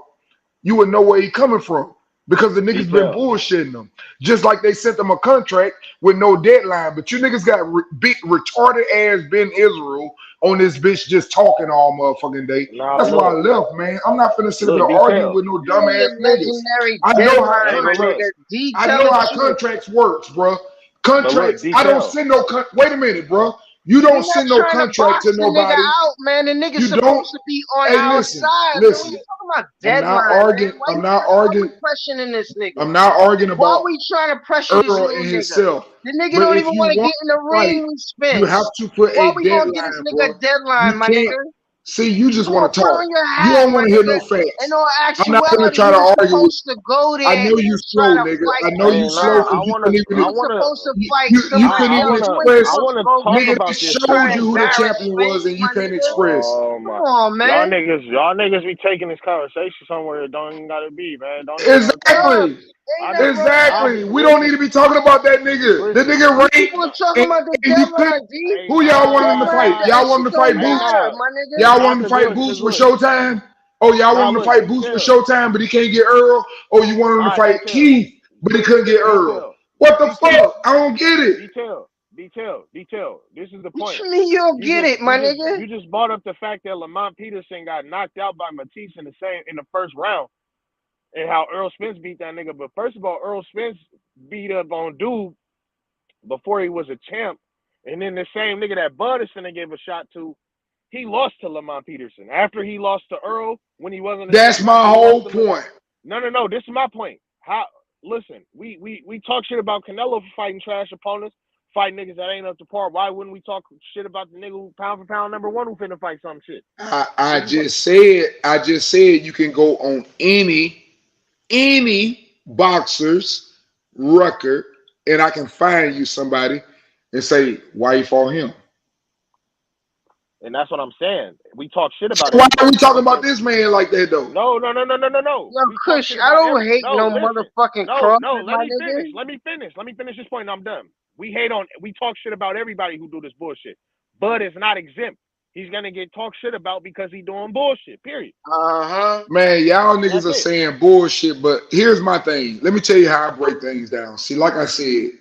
M: you would know where he coming from.
K: because the niggas been bullshitting them. Just like they sent them a contract with no deadline. But you niggas got big retarded ass Ben Israel on this bitch just talking all motherfucking day.
E: Nah,
K: That's why I
E: look.
K: left, man. I'm not finna sit up
E: Look,
K: here arguing
E: detail.
K: with no
C: Give me
K: dumbass
C: the
K: niggas.
C: legendary
K: I know how
C: deadline,
E: Hey, but
C: my
E: look.
C: nigga. D,
K: I
C: tell
K: know
C: the
K: how
C: truth.
K: contracts works, bro.
E: But look,
K: Contracts. I don't
E: detail.
K: send no. Wait a minute, bro. You
C: We
K: don't
C: not
K: send no
C: trying to
K: contract
C: box
K: to
C: the nigga
K: nobody.
C: out, man. The nigga's
K: You don't.
C: supposed to be on
K: Hey,
C: our
K: listen,
C: side, man. We
K: listen.
C: ain't talking about
K: I'm not
C: deadline, man.
K: arguing. I'm not
C: Why we
K: arguing.
C: pressuring this nigga?
K: I'm not arguing
C: Why
K: about
C: we trying to pressure this
K: Earl
C: little
K: and
C: nigga?
K: himself.
C: The nigga
K: But
C: don't
K: if
C: even
K: you
C: want to
K: want
C: get in the
K: to fight,
C: ring with
K: you have
C: Spence.
K: to put
C: Why
K: a
C: we gonna get this
K: deadline,
C: nigga
K: bro.
C: a deadline,
K: You
C: my
K: can't.
C: nigga?
K: See, you just
C: Come on,
K: want to
C: put
K: talk.
C: on your
K: You
C: hat,
K: don't
C: my
K: want to hear no
C: nigga. In
K: facts.
C: all
K: I'm not gonna
C: actuality,
K: try
C: you
K: to
C: was
K: argue with
C: supposed to go
K: I
C: there
K: know you
C: and try
K: slow,
C: to
K: nigga.
C: fight
K: I know you
E: Hey,
K: slow
E: nah.
C: himself.
K: because you couldn't
C: You
K: even
C: was supposed to fight
K: you couldn't
C: somebody
E: I
K: even
C: else.
E: wanna.
C: You ain't
K: express.
E: I
C: supposed to
E: wanna
C: go
E: talk
K: Nigga,
E: about
K: they
E: this
C: try
K: showed
C: to
E: shit.
K: you who the
C: embarrass
K: champion was,
C: Spence,
K: and you
C: my
K: can't
C: nigga.
K: express.
E: Oh
C: Come
E: my.
C: on, man.
E: Y'all niggas be taking this conversation somewhere it don't even gotta be, man. Don't even gotta talk about.
C: Bro,
K: Exactly.
C: ain't
E: I
C: that,
E: be.
C: bro?
E: I
K: Exactly.
E: be.
K: We don't need
E: Listen.
K: to be talking about that nigga. The
E: Listen.
K: nigga
C: We keep
K: ranked,
C: on talking
K: and,
C: about the
K: and you could.
C: deadline, D.
E: Hey,
K: Who y'all want him to fight?
C: Deadline,
K: Y'all
C: that
K: want him
C: shit
K: to
C: don't
K: fight
E: hey,
K: Boots?
C: matter,
E: nah.
C: my nigga.
K: Y'all
E: Nah,
K: want him to
E: cause
K: fight
E: look.
K: Boots
E: Cause
K: for
E: look.
K: Showtime? Oh, y'all want
E: Nah,
K: him to
E: look.
K: fight Boots for
E: Detail.
K: Showtime, but he can't get Earl? Or you want him to
E: Nah,
K: fight
E: detail.
K: Keith, but he couldn't get Earl?
E: Detail.
K: What the
E: Detail.
K: fuck? I don't get it.
E: Detail. This is the
C: What
E: point.
C: you mean you don't get it, my nigga?
E: You just brought up the fact that Lamont Peterson got knocked out by Matisse in the first round, and how Errol Spence beat that nigga. But first of all, Errol Spence beat up on dude before he was a champ, and then the same nigga that Buddison gave a shot to, he lost to Lamont Peterson after he lost to Earl when he wasn't a
K: That's
E: champ.
K: my
E: After he
K: whole
E: lost to
K: point.
E: No. This is my point. How? Listen, we talk shit about Canelo for fighting trash opponents, fighting niggas that ain't up to par. Why wouldn't we talk shit about the nigga who pound for pound #1 who finna fight some shit?
K: I just said you can go on any boxer's record, and I can find you somebody and say why you fought him.
E: And that's what I'm saying. We talk shit
K: So
E: about
K: why are we
E: everybody. But
K: talking
E: I'm
K: about
E: saying
K: this man like that though?
E: no.
C: Yo,
E: We talk
C: Kush,
E: shit
C: I
E: about
C: don't hate
E: no.
C: no
E: Listen,
C: motherfucking
E: no.
C: Crawford,
E: Let
C: my
E: me finish.
C: nigga.
E: Let me finish this point, and I'm done. We talk shit about everybody who do this bullshit. Bud is not exempt. He's gonna get talked shit about because he doing bullshit. Period.
K: Man, y'all niggas
E: That's
K: are
E: it.
K: saying bullshit, but here's my thing. Let me tell you how I break things down. See, like I said,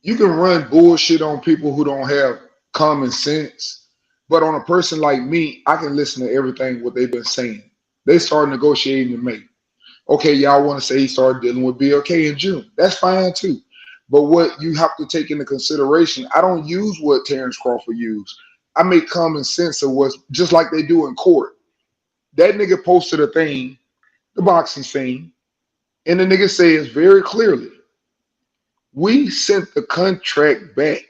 K: you can run bullshit on people who don't have common sense, but on a person like me, I can listen to everything what they've been saying. They started negotiating in May. Okay, y'all want to say he started dealing with BLK in June. That's fine too. But what you have to take into consideration, I don't use what Terence Crawford used. I make common sense of what's just like they do in court. That nigga posted a thing, the boxing scene, and the nigga says very clearly, we sent the contract back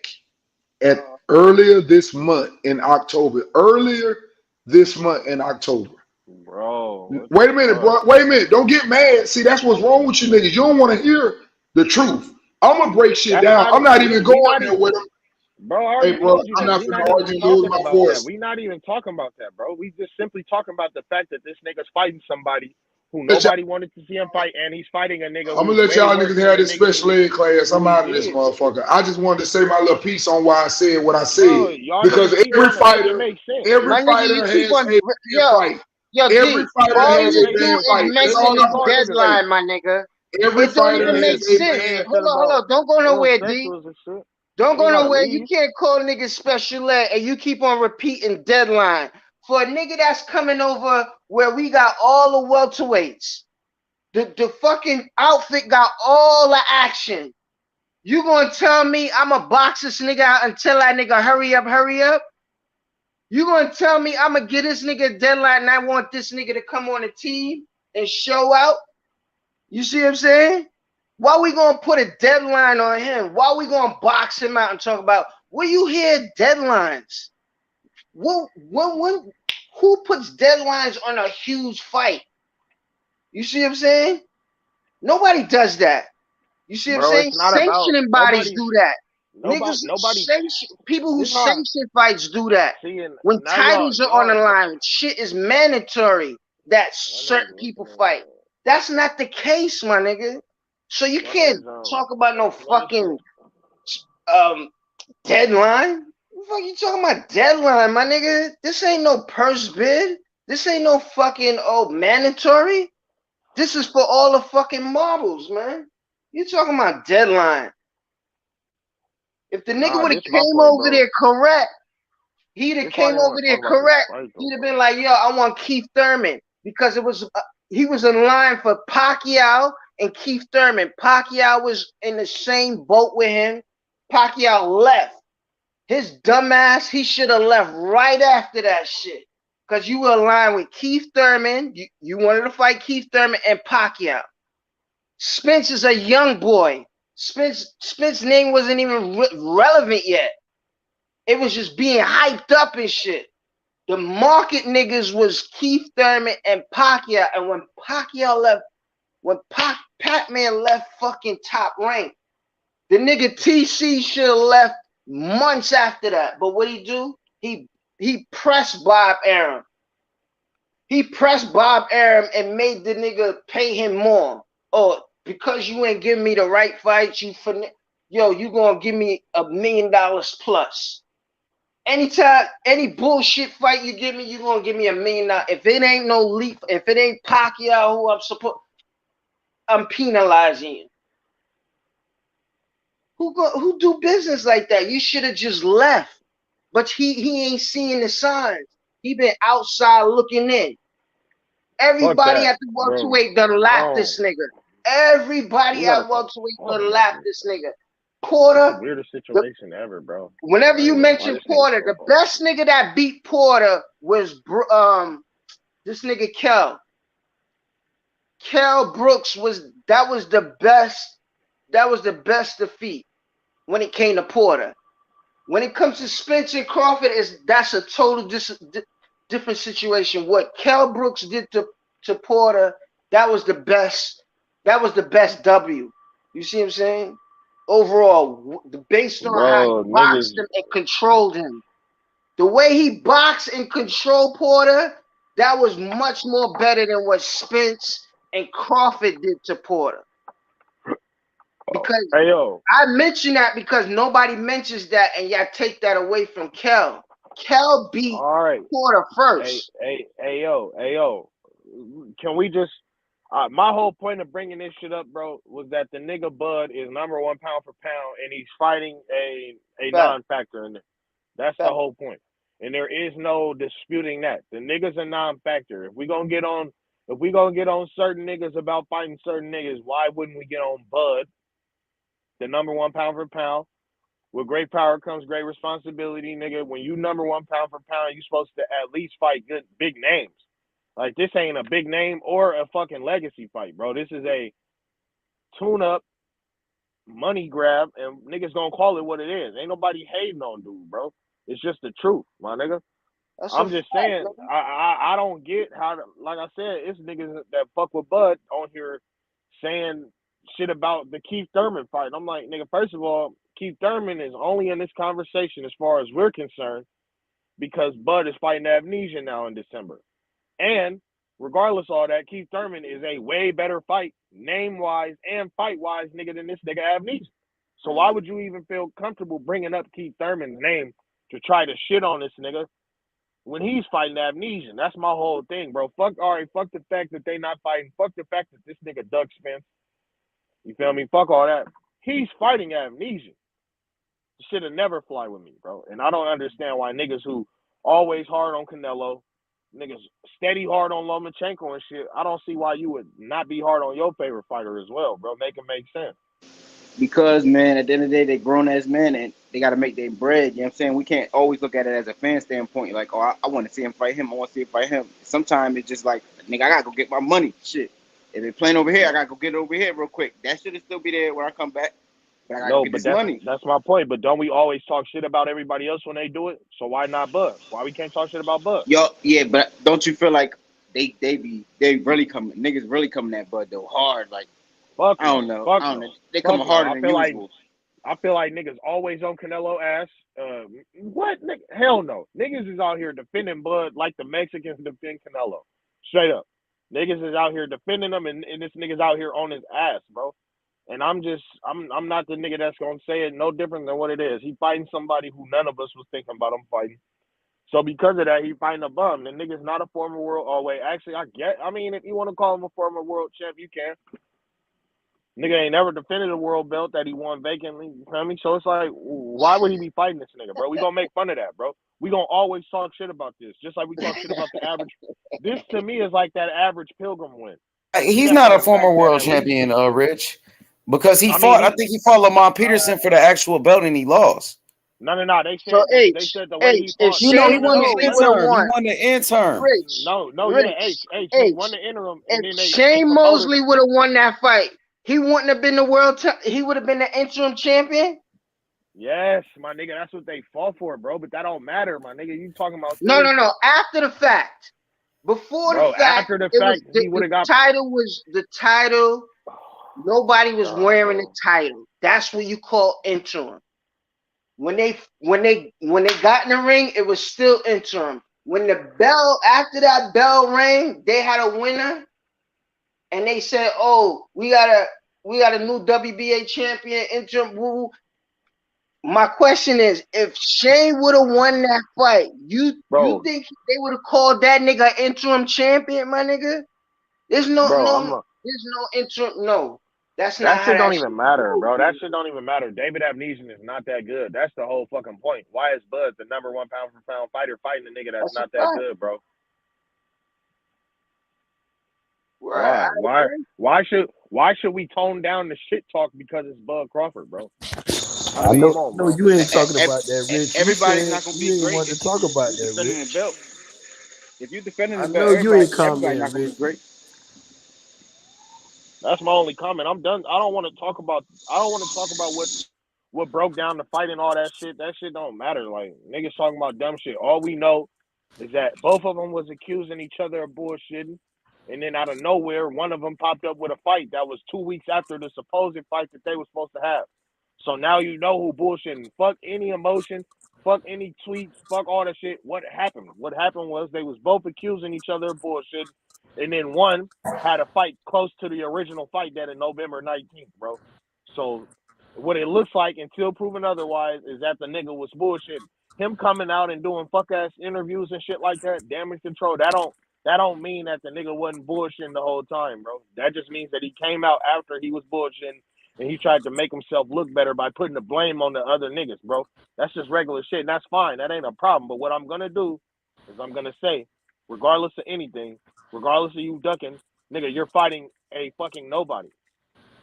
K: at earlier this month in October. Earlier this month in October.
E: Bro.
K: Wait a minute, bro. Wait a minute. Don't get mad. See, that's what's wrong with you niggas. You don't want to hear the truth. I'm gonna break shit
E: That's
K: down.
E: not
K: I'm not even
E: we
K: going
E: not
K: there with him.
E: bro, I
K: Hey,
E: already
K: bro,
E: told you
K: I'm
E: that.
K: not
E: We
K: finna
E: not even
K: argue and lose
E: talking
K: my
E: about that.
K: voice.
E: We not even talking about that, bro. We just simply talking about the fact that this nigga's fighting somebody who
K: Let y'all-
E: nobody wanted to see him fight, and he's fighting a nigga
K: I'm gonna
E: who's
K: let
E: way
K: y'all
E: worse
K: niggas
E: than
K: have
E: the
K: this
E: nigga
K: special ed class.
E: who
K: I'm
E: he
K: out of this
E: did.
K: motherfucker. I just wanted to say my little piece on why I said what I
E: Bro,
K: said.
E: y'all
K: Because
E: niggas keep trying to make it make sense.
C: My nigga, you
K: every
C: keep
K: fighter
C: on,
K: has a bad
C: yo,
K: fight.
C: yo,
K: Every
C: D,
K: fighter
E: That
C: all
E: nigga
K: has a
C: you
E: making
C: do
K: bad
E: it
C: is
K: fight. That's
E: them
K: all
C: mention
E: niggas
K: I
C: the
K: wanted
E: talking
K: to say.
C: deadline, my nigga.
K: Every
C: It don't
K: fighter
C: even
E: them
C: make
K: has
E: niggas
K: a
E: keep
C: sense.
K: bad.
E: saying shit
C: Hold
E: about
C: on. Don't go
E: Errol
C: nowhere,
E: Spence
C: D.
E: was and shit.
C: Don't
E: He ain't
C: go
E: gotta
C: nowhere. You
E: leave.
C: can't call niggas special ed and you keep on repeating deadline. For a nigga that's coming over where we got all the welterweights, the fucking outfit got all the action. You gonna tell me I'ma box this nigga out and tell that nigga hurry up? You gonna tell me I'ma get this nigga a deadline and I want this nigga to come on the team and show out? You see what I'm saying? Why we gonna put a deadline on him? Why we gonna box him out and talk about where you hear deadlines? Who puts deadlines on a huge fight? You see what I'm saying? Nobody does that. You see what I'm
E: Bro,
C: saying?
E: it's not about
C: Sanctioning bodies do that.
E: nobody.
C: People who
E: This how
C: sanction fights do that.
E: seeing
C: When
E: now
C: titles are on
E: y'all
C: the line, shit is mandatory that certain people fight. That's not the case, my nigga. So you can't talk about no fucking deadline. What the fuck you talking about deadline, my nigga? This ain't no purse bid. This ain't no fucking mandatory. This is for all the fucking marbles, man. You talking about deadline? If the nigga would have
E: This my
C: came
E: point,
C: over
E: bro.
C: there correct, he'd have
E: This why I
C: came
E: didn't
C: over
E: want to
C: there
E: talk about this
C: correct.
E: fight, though,
C: He'd have
E: bro.
C: been like, yo, I want Keith Thurman because it was he was in line for Pacquiao and Keith Thurman. Pacquiao was in the same boat with him. Pacquiao left. His dumbass, he should have left right after that shit. Because you were aligned with Keith Thurman. You wanted to fight Keith Thurman and Pacquiao. Spence is a young boy. Spence's name wasn't even relevant yet. It was just being hyped up and shit. The market niggas was Keith Thurman and Pacquiao. And when Pacquiao left, when Pac-Man left fucking Top Rank, the nigga TC should have left months after that. But what he do? He pressed Bob Arum. He pressed Bob Arum and made the nigga pay him more. Oh, because you ain't giving me the right fights, you gonna give me $1 million plus. Anytime, any bullshit fight you give me, you gonna give me $1 million. If it ain't no leap, if it ain't Pacquiao who I'm penalizing you. Who do business like that? You should have just left. But he ain't seeing the signs. He been outside looking in. Everybody at the welterweight done lapped this nigga. Everybody at welterweight done lapped this nigga. Porter.
E: That's the weirdest situation ever, bro.
C: Whenever you mention Porter, the best nigga that beat Porter was this nigga Kell. Kell Brooks was the best. That was the best defeat when it came to Porter. When it comes to Spence and Crawford, that's a total different situation. What Kell Brooks did to Porter, that was the best. That was the best W. You see what I'm saying? Overall, based on how he boxed him and controlled him. The way he boxed and controlled Porter, that was much more better than what Spence and Crawford did to Porter. Because I mention that because nobody mentions that, and y'all take that away from Kell. Kell beat Porter first.
E: Hey, yo. Can we just? My whole point of bringing this shit up, bro, was that the nigga Bud is #1 pound for pound, and he's fighting a non-factor in there. That's the whole point, and there is no disputing that. The nigga's a non-factor. If we gonna get on certain niggas about fighting certain niggas, why wouldn't we get on Bud, the #1 pound for pound? With great power comes great responsibility, nigga. When you #1 pound for pound, you supposed to at least fight good big names. Like, this ain't a big name or a fucking legacy fight, bro. This is a tune-up money grab, and niggas gonna call it what it is. Ain't nobody hating on dude, bro. It's just the truth, my nigga. I'm just saying, I don't get how, like I said, it's niggas that fuck with Bud on here saying shit about the Keith Thurman fight. I'm like, nigga, first of all, Keith Thurman is only in this conversation as far as we're concerned because Bud is fighting amnesia now in December. And regardless of all that, Keith Thurman is a way better fight, name-wise and fight-wise, nigga, than this nigga amnesia. So why would you even feel comfortable bringing up Keith Thurman's name to try to shit on this nigga when he's fighting amnesia? That's my whole thing, bro. Fuck the fact that they not fighting. Fuck the fact that this nigga Doug Spence. You feel me? Fuck all that. He's fighting amnesia. Shit'll never fly with me, bro. And I don't understand why niggas who always hard on Canelo, niggas steady hard on Lomachenko and shit, I don't see why you would not be hard on your favorite fighter as well, bro. Make it make sense.
G: Because, man, at the end of the day, they grown ass men and they got to make their bread. You know what I'm saying? We can't always look at it as a fan standpoint. Like, oh, I want to see him fight him. I want to see him fight him. Sometimes it's just like, nigga, I got to go get my money. Shit. If it's playing over here, I got to go get it over here real quick. That shit will still be there when I come back. But I got to go get this money.
E: That's my point. But don't we always talk shit about everybody else when they do it? So why not Bud? Why we can't talk shit about Bud?
G: Yo, yeah, but don't you feel like they really coming, niggas really coming at Bud though hard? Like,
E: fuck
G: I don't know. They coming harder than usual.
E: I feel like niggas always on Canelo ass. What? Hell no. Niggas is out here defending Bud like the Mexicans defend Canelo. Straight up. Niggas is out here defending him, and this nigga's out here on his ass, bro. And I'm not the nigga that's gonna say it no different than what it is. He fighting somebody who none of us was thinking about him fighting. So because of that, he fighting a bum. The nigga's not a former world. Oh wait, actually, I mean, if you want to call him a former world champ, you can. Nigga ain't never defended a world belt that he won vacantly. You know what I mean? So it's like, why would he be fighting this nigga, bro? We gonna make fun of that, bro. We gonna always talk shit about this, just like we talk shit about the average. This to me is like that average Pilgrim win.
B: He's not a former world champion, Rich, because he fought. I think he fought Lamont Peterson for the actual belt and he lost.
E: No. They said
C: So
E: they said the way he fought.
B: He won the interim.
C: Rich,
E: He won the interim, and then
C: if
E: they
C: Shane Mosley would have won that fight, he wouldn't have been the he would have been the interim champion.
E: Yes, my nigga, that's what they fought for, bro. But that don't matter, my nigga. You talking about
C: No. After the fact, before the fact, he would have got the title. Nobody was wearing the title. That's what you call interim. When they got in the ring, it was still interim. When the bell, after that bell rang, they had a winner, and they said, "Oh, we got a new WBA champion interim." Woo. My question is, if Shane would have won that fight, you think they would have called that nigga interim champion, my nigga? There's no interim. No, that's not.
E: That shit don't even matter, bro. That shit don't even matter. David Abnesian is not that good. That's the whole fucking point. Why is Bud the number 1 pound for pound fighter fighting a nigga that's not that good, bro? Why should we tone down the shit talk because it's Bud Crawford, bro?
A: I know you ain't talking about that, Rich.
G: Everybody's not gonna be
A: great.
G: great.
A: Want to talk about that, Rich.
G: If you're defending the
A: I
G: belt,
A: know you ain't
G: everybody's not gonna
A: Rich.
G: be great.
E: That's my only comment. I'm done. I don't want to talk about what broke down the fight and all that shit. That shit don't matter. Like, niggas talking about dumb shit. All we know is that both of them was accusing each other of bullshitting. And then out of nowhere, one of them popped up with a fight that was 2 weeks after the supposed fight that they were supposed to have. So now you know who bullshitting. Fuck any emotion. Fuck any tweets. Fuck all that shit. What happened? What happened was they was both accusing each other of bullshit. And then one had a fight close to the original fight that in November 19th, bro. So what it looks like, until proven otherwise, is that the nigga was bullshitting. Him coming out and doing fuck-ass interviews and shit like that, damage control, that don't mean that the nigga wasn't bullshitting the whole time, bro. That just means that he came out after he was bullshitting and he tried to make himself look better by putting the blame on the other niggas, bro. That's just regular shit, and that's fine. That ain't a problem. But what I'm going to do is I'm going to say, regardless of anything, regardless of you ducking, nigga, you're fighting a fucking nobody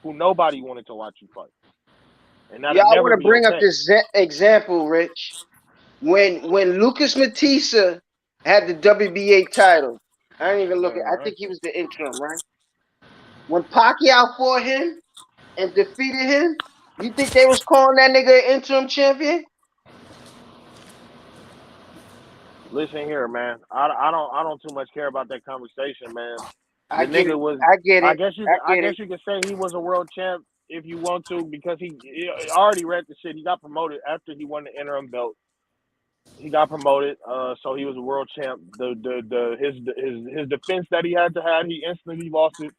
E: who nobody wanted to watch you fight. And
C: I want to bring up this example, Rich. When Lucas Matissa had the WBA title, I didn't even look at. I think he was the interim, right? When Pacquiao fought him and defeated him, you think they was calling that nigga an interim champion?
E: Listen here, man. I don't too much care about that conversation, man.
C: I get it.
E: I guess you could say he was a world champ if you want to, because he already read the shit. He got promoted after he won the interim belt. He got promoted, so he was a world champ. His defense that he had to have, he instantly lost it.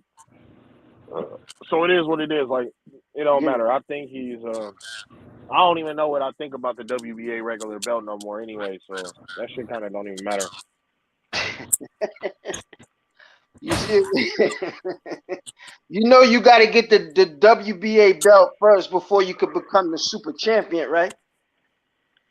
E: So it is what it is. Like, it don't matter. I think he's. I don't even know what I think about the WBA regular belt no more. Anyway, so that shit kind of don't even matter.
C: You see, you know you got to get the WBA belt first before you could become the super champion, right?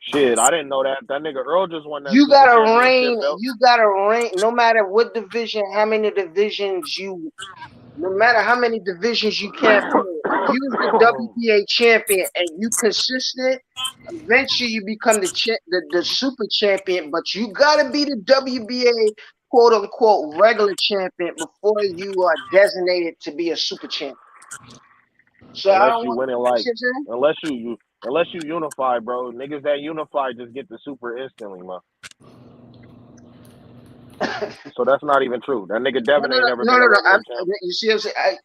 E: Shit, I didn't know that. That nigga Earl just won that.
C: You gotta reign. You gotta reign. No matter what division, how many divisions no matter how many divisions you campaign. If you was the WBA champion and you consistent, eventually you become the super champion. But you gotta be the WBA quote unquote regular champion before you are designated to be a super champion. So
E: unless you win in life, unless you unify, bro. Niggas that unify just get the super instantly, man. So that's not even true. That nigga Devin ain't never been a regular champ.
C: You see what I'm saying?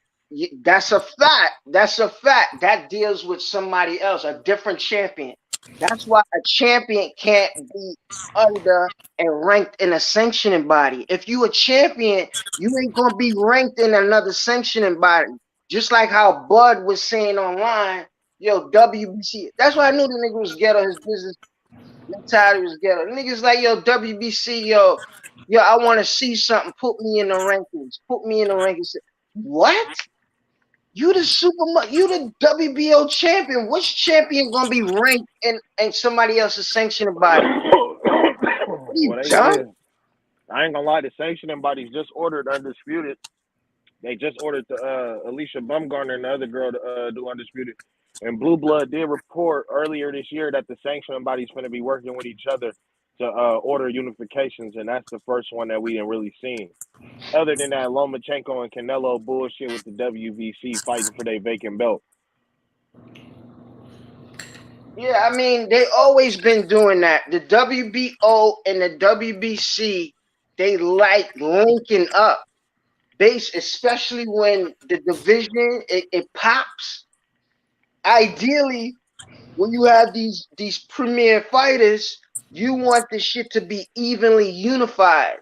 C: That's a fact. That's a fact. That deals with somebody else, a different champion. That's why a champion can't be under and ranked in a sanctioning body. If you a champion, you ain't gonna be ranked in another sanctioning body. Just like how Bud was saying online, yo, WBC. That's why I knew the nigga was ghetto his business. Mentality was ghetto. Niggas like, yo, WBC, yo, I want to see something. Put me in the rankings. Put me in the rankings. What? You the you the WBO champion. Which champion gonna be ranked in somebody else's sanctioning body? What are you
E: Well, they
C: dumb?
E: said, I ain't gonna lie, the sanctioning bodies just ordered Undisputed. They just ordered the Alicia Bumgarner and the other girl to do Undisputed. And Blue Blood did report earlier this year that the sanctioning body's going to be working with each other to order unifications, and that's the first one that we didn't really seen. Other than that, Lomachenko and Canelo bullshit with the WBC fighting for their vacant belt.
C: Yeah, I mean, they always been doing that. The WBO and the WBC, they like linking up. Especially when the division it pops. Ideally, when you have these premier fighters, you want the shit to be evenly unified.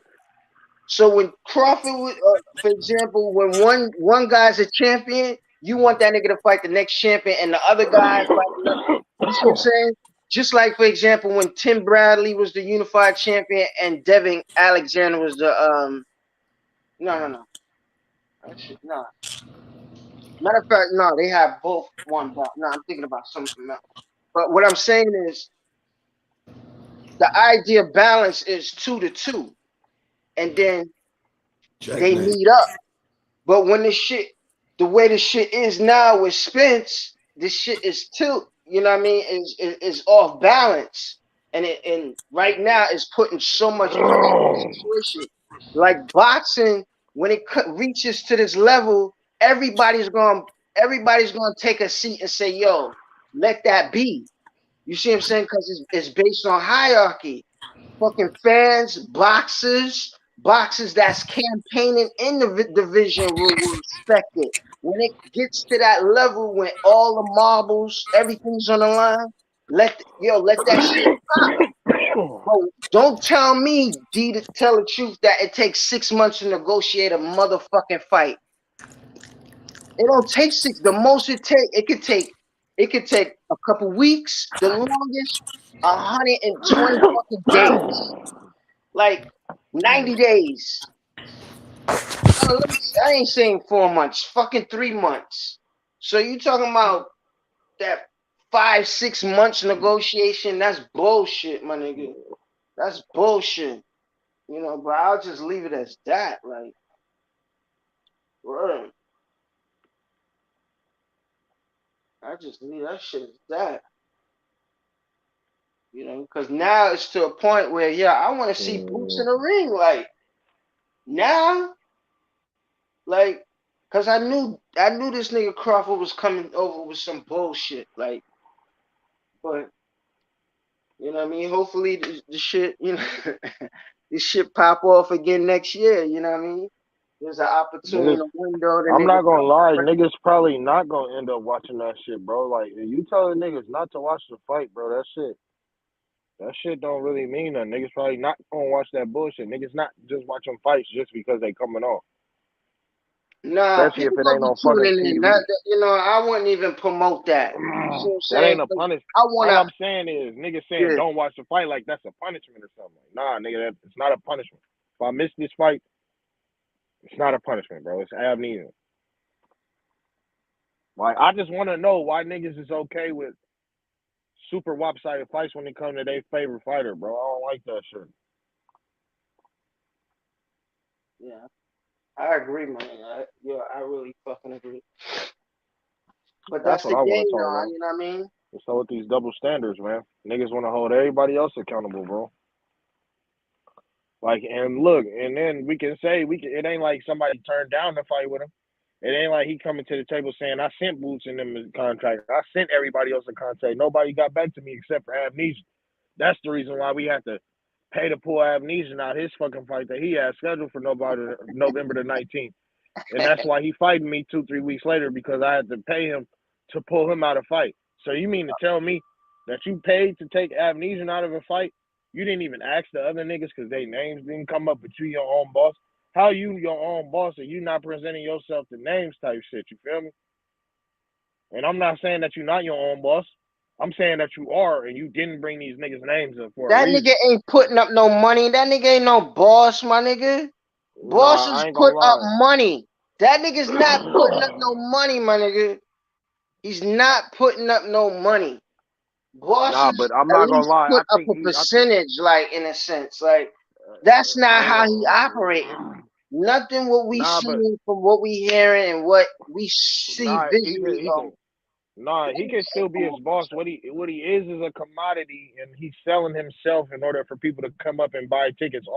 C: So when Crawford, for example, when one guy's a champion, you want that nigga to fight the next champion, and the other guy fight another. You see what I'm saying? Just like, for example, when Tim Bradley was the unified champion and Devin Alexander was the no. No. Matter of fact, no, they have both one belt. No, I'm thinking about something else. But what I'm saying is the idea of balance is 2-2. And then they meet up. But when the way the shit is now with Spence, this shit is tilt, you know what I mean? Is off balance. And right now it's putting so much pressure on the situation. Like boxing, when it reaches to this level, everybody's gonna take a seat and say, yo, let that be. You see what I'm saying? Because it's based on hierarchy. Fucking fans, boxers that's campaigning in the division will respect it. When it gets to that level, when all the marbles, everything's on the line, let that shit pop. But don't tell me, D, to tell the truth, that it takes 6 months to negotiate a motherfucking fight. It don't take 6. The most it could take a couple weeks. The longest, 120 fucking days. Like 90 days. I ain't saying 4 months. Fucking 3 months. So you talking about that 5-6 months negotiation? That's bullshit, my nigga. That's bullshit. You know, but I'll just leave it as that. Like, bro. I just leave that shit as that. You know, because now it's to a point where, I want to see boots in the ring. Like, now, like, because I knew this nigga Crawford was coming over with some bullshit. Like, but, you know what I mean? Hopefully the shit, you know, this shit pop off again next year. You know what I mean? There's an opportunity, a window.
E: I'm not gonna lie, niggas probably not gonna end up watching that shit, bro. Like, you telling niggas not to watch the fight, bro, that shit don't really mean nothing. Niggas probably not gonna watch that bullshit. Niggas not just watching fights just because they coming off.
C: Nah,
E: especially if
C: people
E: it ain't
C: gonna
E: on
C: be
E: fucking
C: tuning in.
E: TV.
C: You know, I wouldn't even promote that. You see what I'm
E: That
C: saying?
E: ain't a punishment.
C: I wanna.
E: All I'm saying is, niggas saying don't watch the fight like that's a punishment or something. Nah, nigga, it's not a punishment. If I miss this fight, it's not a punishment, bro. It's amnesia. Like, I just want to know why niggas is okay with super lopsided fights when it comes to their favorite fighter, bro. I don't like that shit.
C: Yeah, I agree, man. I really fucking agree. But that's
E: what
C: the
E: I want
C: game,
E: to talk
C: though.
E: about.
C: You know what I mean?
E: So with these double standards, man, niggas want to hold everybody else accountable, bro. Like, and look, and then we can say it ain't like somebody turned down the fight with him. It ain't like he coming to the table saying, I sent Boots in them contract. I sent everybody else a contract. Nobody got back to me except for Amnesia. That's the reason why we have to pay to pull Amnesia out his fucking fight that he had scheduled for November the 19th. And that's why he fighting me 2-3 weeks later, because I had to pay him to pull him out of fight. So you mean to tell me that you paid to take Amnesia out of a fight? You didn't even ask the other niggas because their names didn't come up, but you your own boss? How you your own boss and you not presenting yourself to names type shit, you feel me? And I'm not saying that you're not your own boss. I'm saying that you are, and you didn't bring these niggas' names up for a
C: That nigga
E: reason.
C: ain't putting up no money. That nigga ain't no boss, my nigga.
E: Nah,
C: Bosses
E: I ain't
C: put
E: gonna
C: up
E: lie.
C: money. That nigga's not putting up no money, my nigga. He's not putting up no money.
E: Nah,
C: Bosses
E: but I'm
C: at
E: not gonna
C: least
E: lie.
C: put up a percentage, like in a sense. Like that's not
E: I ain't
C: how he
E: gonna.
C: operating. Nothing what we
E: Nah, but
C: seeing from what we hearing and what we see
E: nah,
C: visually
E: he
C: on.
E: can. Nah, he can still be his boss. What he is a commodity, and he's selling himself in order for people to come up and buy tickets.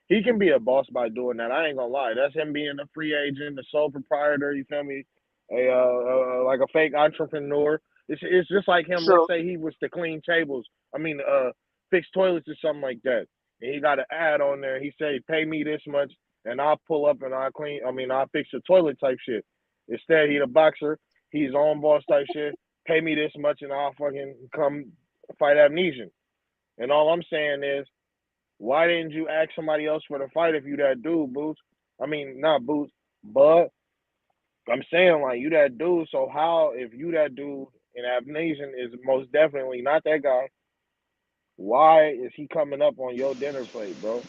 E: He can be a boss by doing that. I ain't gonna lie. That's him being a free agent, the sole proprietor. You feel me? Like a fake entrepreneur. It's just like him. Let's
C: So
E: say he was to clean tables. I mean, fix toilets or something like that. And he got an ad on there. He say, "Pay me this much, and I'll pull up and I'll clean. I mean, I'll fix the toilet type shit." Instead, he the boxer. He's on boss type shit. Pay me this much and I'll fucking come fight Amnesia. And all I'm saying is, why didn't you ask somebody else for the fight if you that dude, Boots? I mean, not Boots, but I'm saying like you that dude. So how, if you that dude and Amnesia is most definitely not that guy, why is he coming up on your dinner plate, bro?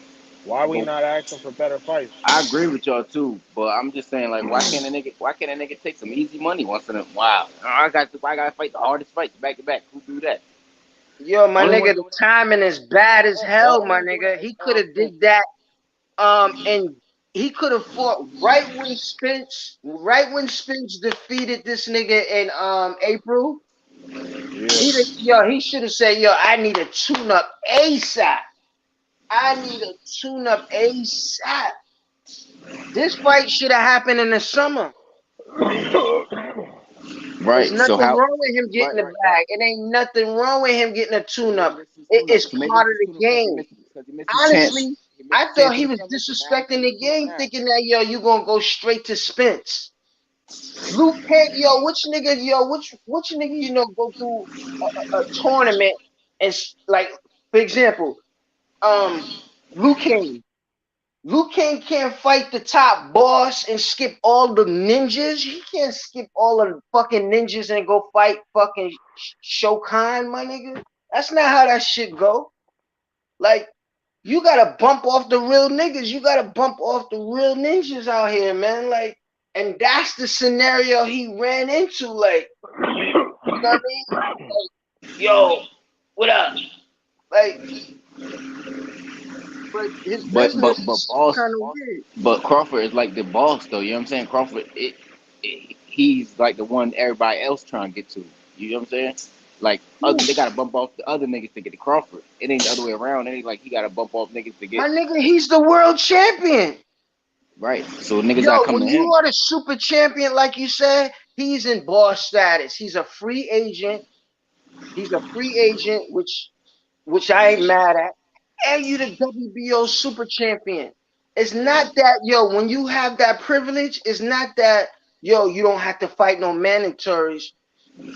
E: Why we
G: But
E: not asking for better fights?
G: I agree with y'all too. But I'm just saying, like, why can't a nigga take some easy money once in a while? I got to fight the hardest fight back to back. Who do that?
C: yo, my
G: Only one
C: nigga, the
G: doing that.
C: timing is bad as
G: The
C: hell,
G: only
C: my
G: one doing
C: nigga.
G: that is
C: He could have
G: Spence.
C: did that. And he could have fought right when Spence defeated this nigga in April.
E: Yeah.
C: He should have said, yo, I need a tune up ASAP. I need a tune up ASAP. This fight should have happened in the summer. There's
G: Right. So
C: nothing
G: how?
C: wrong with him getting the
G: Right.
C: bag. It ain't nothing wrong with him getting a tune
G: So he
C: up.
G: missed his tune-up.
C: It's
G: So maybe
C: part
G: it's
C: of
G: his
C: the
G: tune-up
C: game.
G: because he missed his chance.
C: Honestly,
G: He missed
C: I
G: his
C: thought
G: chance in
C: he
G: the
C: was
G: summer. So now
C: disrespecting
G: he's
C: the
G: losing out
C: game,
G: now.
C: thinking that yo, you gonna go straight to Spence. Luke Kang, which nigga you know go through a tournament and like, for example, Luke Kang. Luke Kang can't fight the top boss and skip all the ninjas. He can't skip all of the fucking ninjas and go fight fucking Shokan, my nigga. That's not how that shit go. Like, you gotta bump off the real niggas. You gotta bump off the real ninjas out here, man. Like, and that's the scenario he ran into. Like, you know what I mean? Like, yo, what up? Like, but his business
G: But
C: is
G: boss,
C: kind of weird.
G: but Crawford is like the boss though. You know what I'm saying? Crawford, he's like the one everybody else trying to get to. You know what I'm saying? Like they gotta bump off the other niggas to get to Crawford. It ain't the other way around. It ain't like he gotta bump off niggas to get
C: My nigga, he's the world champion.
G: right. So niggas
C: Yo,
G: gotta come
C: when
G: to
C: you
G: him.
C: are the super champion, like you said, he's in boss status. He's a free agent. He's a free agent, which I ain't mad at. And you the WBO super champion. It's not that, yo, when you have that privilege, it's not that, yo, you don't have to fight no mandatories.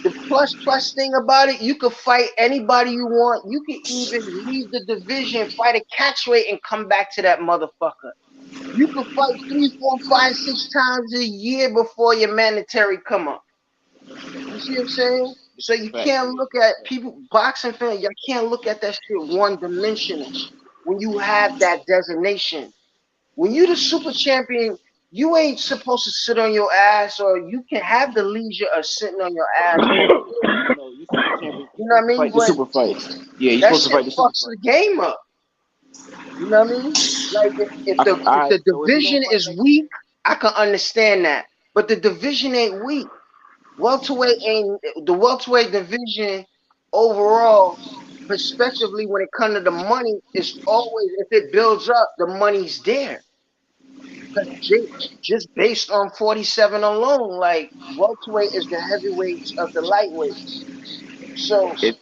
C: The plus thing about it, you could fight anybody you want. You can even leave the division, fight a catchweight, and come back to that motherfucker. You could fight 3, 4, 5, 6 times a year before your mandatory come up. You see what I'm saying? So you
G: Facts.
C: can't look at people, boxing fans, y'all can't look at that shit one dimensional when you have that designation. When you the super champion, you ain't supposed to sit on your ass, or you can have the leisure of sitting on your ass all day.
G: No, you super champion.
C: You
G: You're
C: know what
G: supposed
C: I
G: to
C: mean?
G: fight the
C: But
G: super fights. Yeah, you're
C: that
G: supposed to
C: shit
G: fight the super
C: fucks the
G: fights.
C: game up. You know what I mean? Like if
G: All right.
C: the
G: So if he don't
C: division
G: fight
C: is
G: next
C: weak,
G: year,
C: I can understand that. But the division ain't weak. Welterweight ain't the welterweight division overall, prospectively, when it comes to the money, is always, if it builds up, the money's there. Because just based on 47 alone, like welterweight is the heavyweights of the lightweights. So
G: if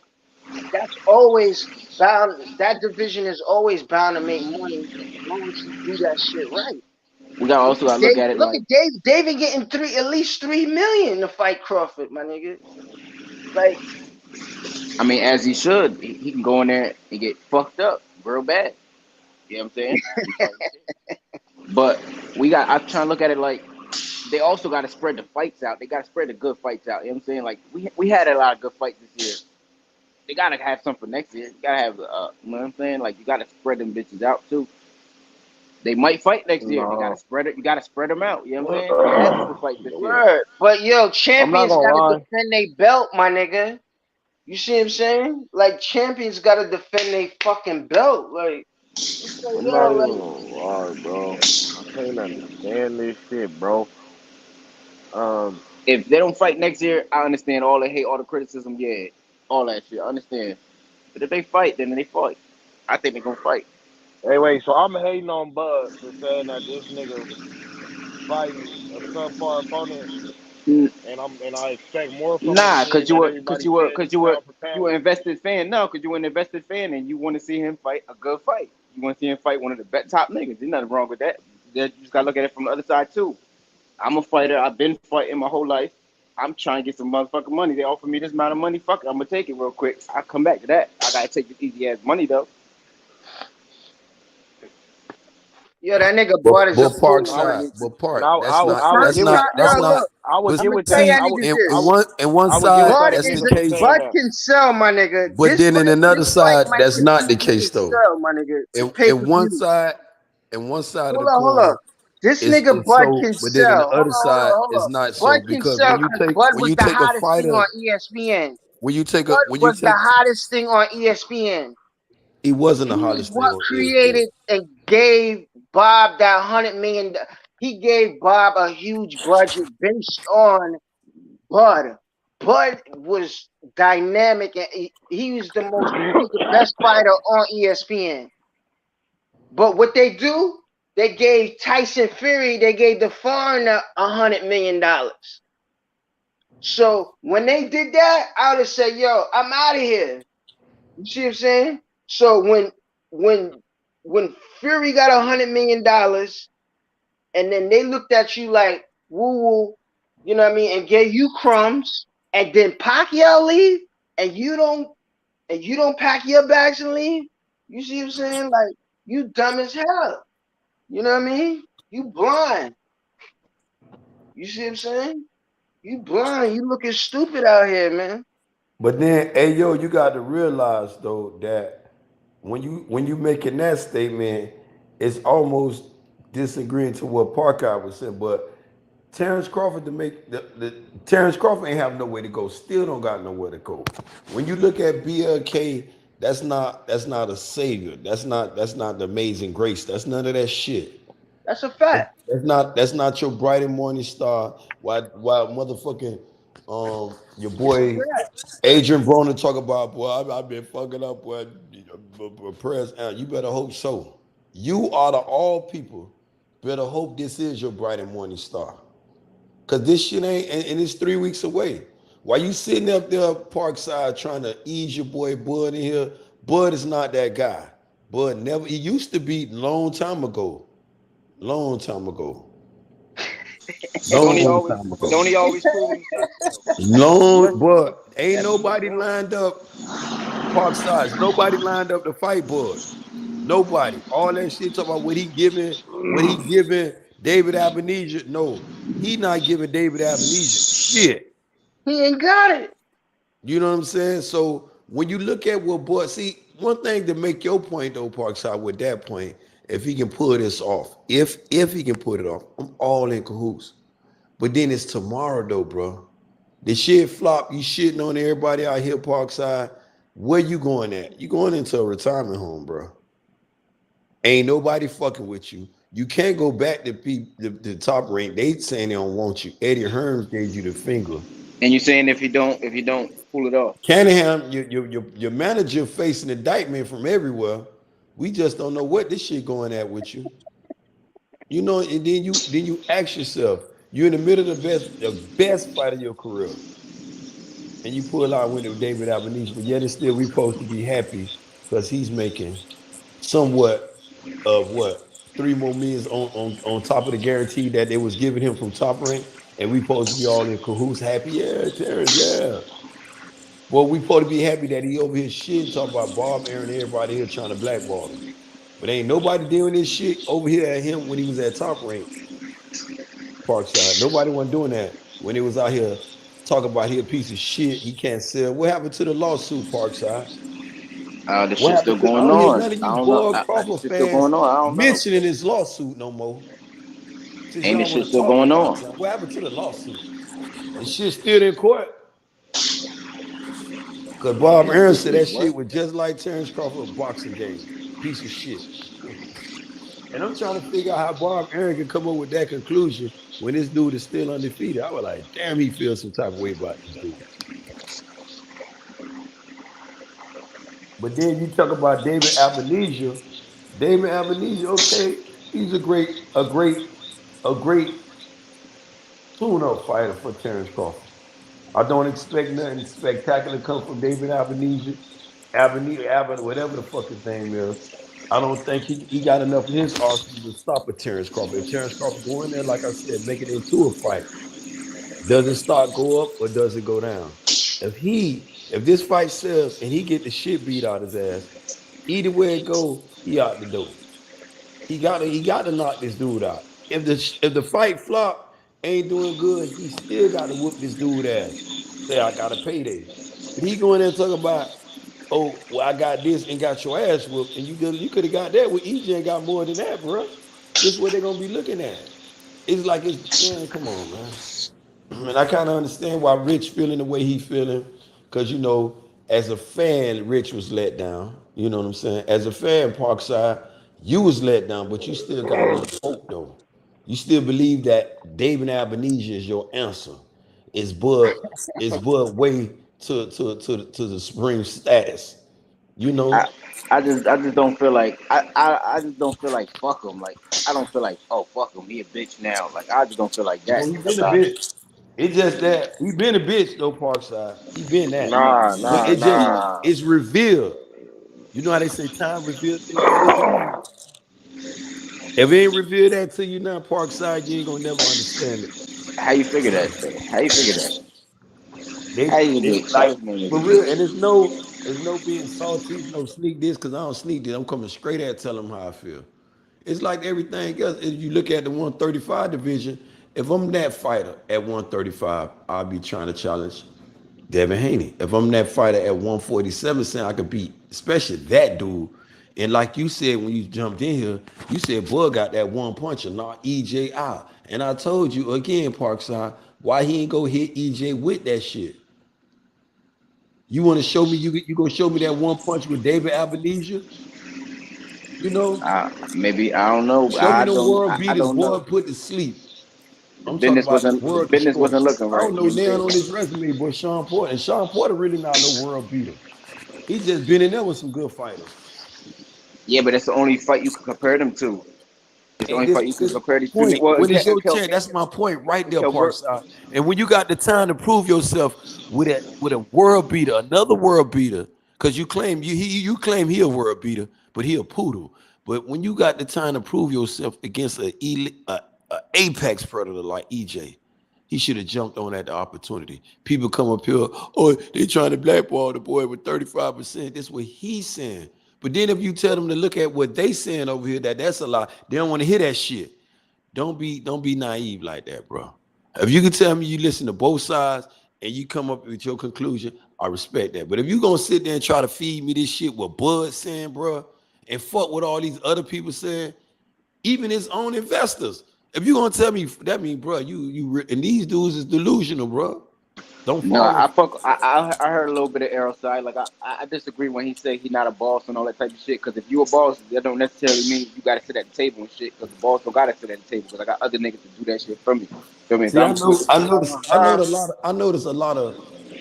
C: that's always bound. That division is always bound to make money as long as you do that shit right.
G: we got also gotta look at it
C: Look
G: like.
C: at David getting at least 3 million to fight Crawford, my nigga. Like,
G: I mean, as he should. He can go in there and get fucked up real bad. You know what I'm saying? And talk shit. But I'm trying to look at it like they also got to spread the fights out. They got to spread the good fights out. You know what I'm saying? Like we had a lot of good fights this year. they gotta have something for next year. You gotta have, you know what I'm saying? Like you gotta spread them bitches out too. They might fight next year. They gotta
E: No.
G: spread it. You gotta spread them out. You know what I'm saying? They had people fight this year.
C: Word. But yo,
E: I'm not
C: champions
E: gonna
C: gotta
E: lie.
C: defend their belt, my nigga. You see what I'm saying? Like champions gotta defend their fucking belt. Like it's like
E: I'm not
C: yo,
E: even
C: like
E: gonna lie, bro. I can't understand this shit, bro.
G: If they don't fight next year, I understand all the hate, all the criticism, yeah, all that shit. I understand. But if they fight, then they fight. I think they're gonna fight.
E: Hey, wait. So I'm hating on Bud for saying that this nigga fighting a subpar opponent,
G: N-
E: and I expect more from him,
G: Nah,
E: being
G: cause you
E: that
G: were, cause
E: everybody
G: you were,
E: said
G: cause
E: he's
G: you were,
E: pound for
G: you were
E: pound.
G: an invested fan. No, cause you were an invested fan, and you want to see him fight a good fight. You want to see him fight one of the top niggas. There's nothing wrong with that. You just gotta look at it from the other side too. I'm a fighter. I've been fighting my whole life. I'm trying to get some motherfucking money. They offer me this amount of money. Fuck it, I'm gonna take it real quick. I'll come back to that. I gotta take this easy ass money though.
C: yo, that nigga Bud is a fool,
E: I
C: my
E: would,
A: Parkside,
C: nigga.
A: but Park. That's not.
E: I would
A: That's
E: get with,
A: not.
C: Yo,
A: That's not.
C: look,
E: I would
A: But
C: I'm
E: get
C: gonna
E: with
C: tell
E: that.
A: see,
C: y'all niggas
E: I
C: this.
E: would,
A: in one
E: I would get with
A: side,
E: that
C: Bud
E: if
A: that's
E: he
A: the
C: is
E: was
C: a
A: case.
E: saying
C: Bud
E: that.
C: can sell, my nigga.
A: But then in
C: This
A: another
C: fight
A: side,
C: might
A: that's not the
C: completely
A: case though.
C: sell, my nigga. Pay
A: In
C: per
A: one
C: view.
A: side, in one side of the
C: Hold
A: coin
C: up. This
A: is
C: nigga Bud
A: so,
C: can
A: but then in the
C: sell.
A: other side
C: Hold
A: is
C: up.
A: not so
C: Bud can
A: because
C: sell because Bud
A: when
C: was
A: you
C: the
A: take a
C: hottest thing
A: fighter,
C: on ESPN.
A: when you
C: Was the
A: take,
C: hottest thing on ESPN.
A: he wasn't the
C: He was
A: hottest thing
C: what
A: on ESPN.
C: created and gave Bob that $100 million. He gave Bob a huge budget based on Bud. Bud was dynamic and he was he was the best fighter on ESPN. But what they do, they gave Tyson Fury, they gave the foreigner $100 million. So when they did that, I would have said, yo, I'm out of here. You see what I'm saying? So when when Fury got $100 million and then they looked at you like woo woo, you know what I mean, and gave you crumbs, and then Pacquiao leave and you don't pack your bags and leave, you see what I'm saying? Like you dumb as hell. You know what I mean? You blind. You see what I'm saying? You blind. You looking stupid out here, man.
A: But then, hey yo, you got to realize though that when you making that statement, it's almost disagreeing to what Parker was saying. But Terence Crawford to make the Terence Crawford ain't have nowhere to go. Still don't got nowhere to go. When you look at BLK, that's not a savior. That's not the amazing grace. That's none of that shit.
C: That's a fact.
A: That's not your bright and morning star. Why motherfucking your
C: It's a
A: boy
C: fact.
A: Adrian Broner talk about, boy, I've been fucking up with prayers. You better hope so. You are the all people. Better hope this is your bright and morning star. Cause this shit ain't, and it's 3 weeks away. While you sitting up there Parkside trying to ease your boy Bud in here, Bud is not that guy. Bud never, he used to be long time ago. Long time ago.
G: Don't he
A: Long
G: always?
A: time ago.
G: Don't he always prove himself?
A: Long, but ain't
G: That's what he
A: nobody
G: do.
A: lined up Park sides. Nobody lined up to fight Bud. Nobody. All that shit talking about what he giving David Abenesia. No, he not giving David Abenesia shit.
C: He ain't got it.
A: You know what I'm saying? So when you look at what Bud, see, one thing to make your point though, Parkside, with that point, if he can pull this off, if he can put it off, I'm all in cahoots. But then it's tomorrow though, bro. The shit flop, you shitting on everybody out here Parkside. Where you going at? You going into a retirement home, bro. Ain't nobody fucking with you. You can't go back to the top rank. They saying they don't want you. Eddie Hearns gave you the finger.
G: And you saying if you don't pull it off,
A: Canahan, your manager facing indictment from everywhere. We just don't know what this shit going at with you. You know, and then you ask yourself, you're in the middle of the best fight of your career. And you pull out with David Albanese, but yet and still we supposed to be happy because he's making somewhat of what 3 more millions on top of the guarantee that they was giving him from Top Rank, and we supposed to be all in cahoots happy. Yeah, Terrence, yeah. Well, we supposed to be happy that he over here shit talking about Bob, Aaron, everybody here trying to blackball him. But ain't nobody doing this shit over here at him when he was at Top Rank Parkside. Nobody wasn't doing that when he was out here
F: Talk about he a piece of shit. He can't sell. What happened to the lawsuit, Parkside?
G: The
F: What
G: shit's still
F: happened to? I
G: going
F: don't hear
G: on.
F: none of
G: I
F: you
G: don't know.
F: Bud
G: The
F: Crawford
G: shit's still
F: fans
G: going on. I don't know.
F: mentioning this lawsuit no more. Since
G: Ain't the
F: y'all
G: shit
F: want to
G: still
F: talk
G: going
F: about
G: on?
F: something, what happened to the lawsuit? The shit still in court. Cause Bob Aaron said that shit was just like Terence Crawford boxing game. Piece of shit. And I'm trying to figure out how Bob Aaron can come up with that conclusion when this dude is still undefeated. I was like, damn, he feels some type of way about this dude. But then you talk about David Abenesia. David Abenesia, okay, he's a great tune-up fighter for Terence Crawford. I don't expect nothing spectacular to come from David Abenesia. Whatever the fuck his name is. I don't think he got enough in his arsenal to stop a Terence Crawford. If Terence Crawford go in there, like I said, make it into a fight, does it start go up or does it go down? If this fight sells and he get the shit beat out his ass, either way it go, he out the door. He got to knock this dude out. If the fight flop, ain't doing good, he still got to whoop this dude ass. Say I got a payday. But he going there and talking about, oh, well, I got this and got your ass whooped, and you could have got that with EJ and got more than that, bro. This is what they're gonna be looking at. It's like man, come on, man. And I kind of understand why Rich feeling the way he feeling, because as a fan, Rich was let down. You know what I'm saying? As a fan, Parkside, you was let down, but you still got a little hope though. You still believe that David Abenesia is your answer. Is Bud way to the supreme status. You
G: I,
F: know,
G: I just don't feel like I just don't feel like fuck him. Like I don't feel like, oh fuck him, he a bitch now. Like I just don't feel like that.
F: he been a
G: Sometimes
F: bitch. It's just that he been a bitch though, Parkside. He been that.
E: Nah,
F: But
E: nah,
F: it just
E: nah.
F: it's revealed. You know how they say time reveals things that is hidden. If it ain't revealed that to you now, Parkside, you ain't gonna never understand it.
G: how you figure that shit? How you figure that?
F: They
G: How you
F: they
G: get? How
F: like
G: this man is
F: for
G: a
F: real,
G: bitch?
F: and it's no being salty, no sneak this, cause I don't sneak this. I'm coming straight at tell them how I feel. It's like everything else. If you look at the 135 division, if I'm that fighter at 135, I'll be trying to challenge Devin Haney. If I'm that fighter at 147, saying I could beat, especially that dude. And like you said when you jumped in here, you said Bud got that one punch and knocked EJ out. And I told you again, Parkside, why he ain't go hit EJ with that shit. You want to show me you gonna show me that one punch with David Abenesia? You know,
G: Maybe I don't know.
F: show me them world
G: I
F: beaters,
G: don't
F: boy,
G: know.
F: put to sleep.
G: The
F: I'm talking
G: business
F: about the
G: wasn't the
F: world
G: business
F: destroyer.
G: wasn't looking
F: I
G: right.
F: don't know
G: You know what I'm
F: now on
G: saying?
F: his resume, but Sean Porter. And Sean Porter really not no world beater. He just been in there with some good fighters.
G: Yeah, but it's the only fight you can compare them to. It's the
F: And
G: only
F: this
G: fight you can
F: this
G: compare these two.
F: point.
G: Well,
F: When
G: okay,
F: is your
G: okay,
F: chance?
G: okay.
F: That's my point right there,
G: Okay, we're,
F: Parkside. And when you got the time to prove yourself with a world beater, another world beater, because you claim he a world beater, but he a poodle. But when you got the time to prove yourself against a apex predator like EJ, he should have jumped on at the opportunity. People come up here, oh, they trying to blackball the boy with 35%. That's what he's saying. But then if you tell them to look at what they saying over here, that's a lie. They don't want to hear that shit. Don't be naive like that, bro. If you can tell me you listen to both sides and you come up with your conclusion, I respect that. But if you gonna sit there and try to feed me this shit with Bud saying, bro, and fuck what all these other people saying, even his own investors. If you gonna tell me that mean, bro, and these dudes is delusional, bro. Don't
G: no,
F: fall.
G: I heard a little bit of Errol side. Like I disagree when he said he's not a boss and all that type of shit. Because if you a boss, that don't necessarily mean you got to sit at the table and shit. Because the boss don't got to sit at the table. Because I got other niggas to do that shit for me. Feel me?
F: See,
G: So
F: I
G: I'm
F: know,
G: good.
F: I noticed, I noticed a lot of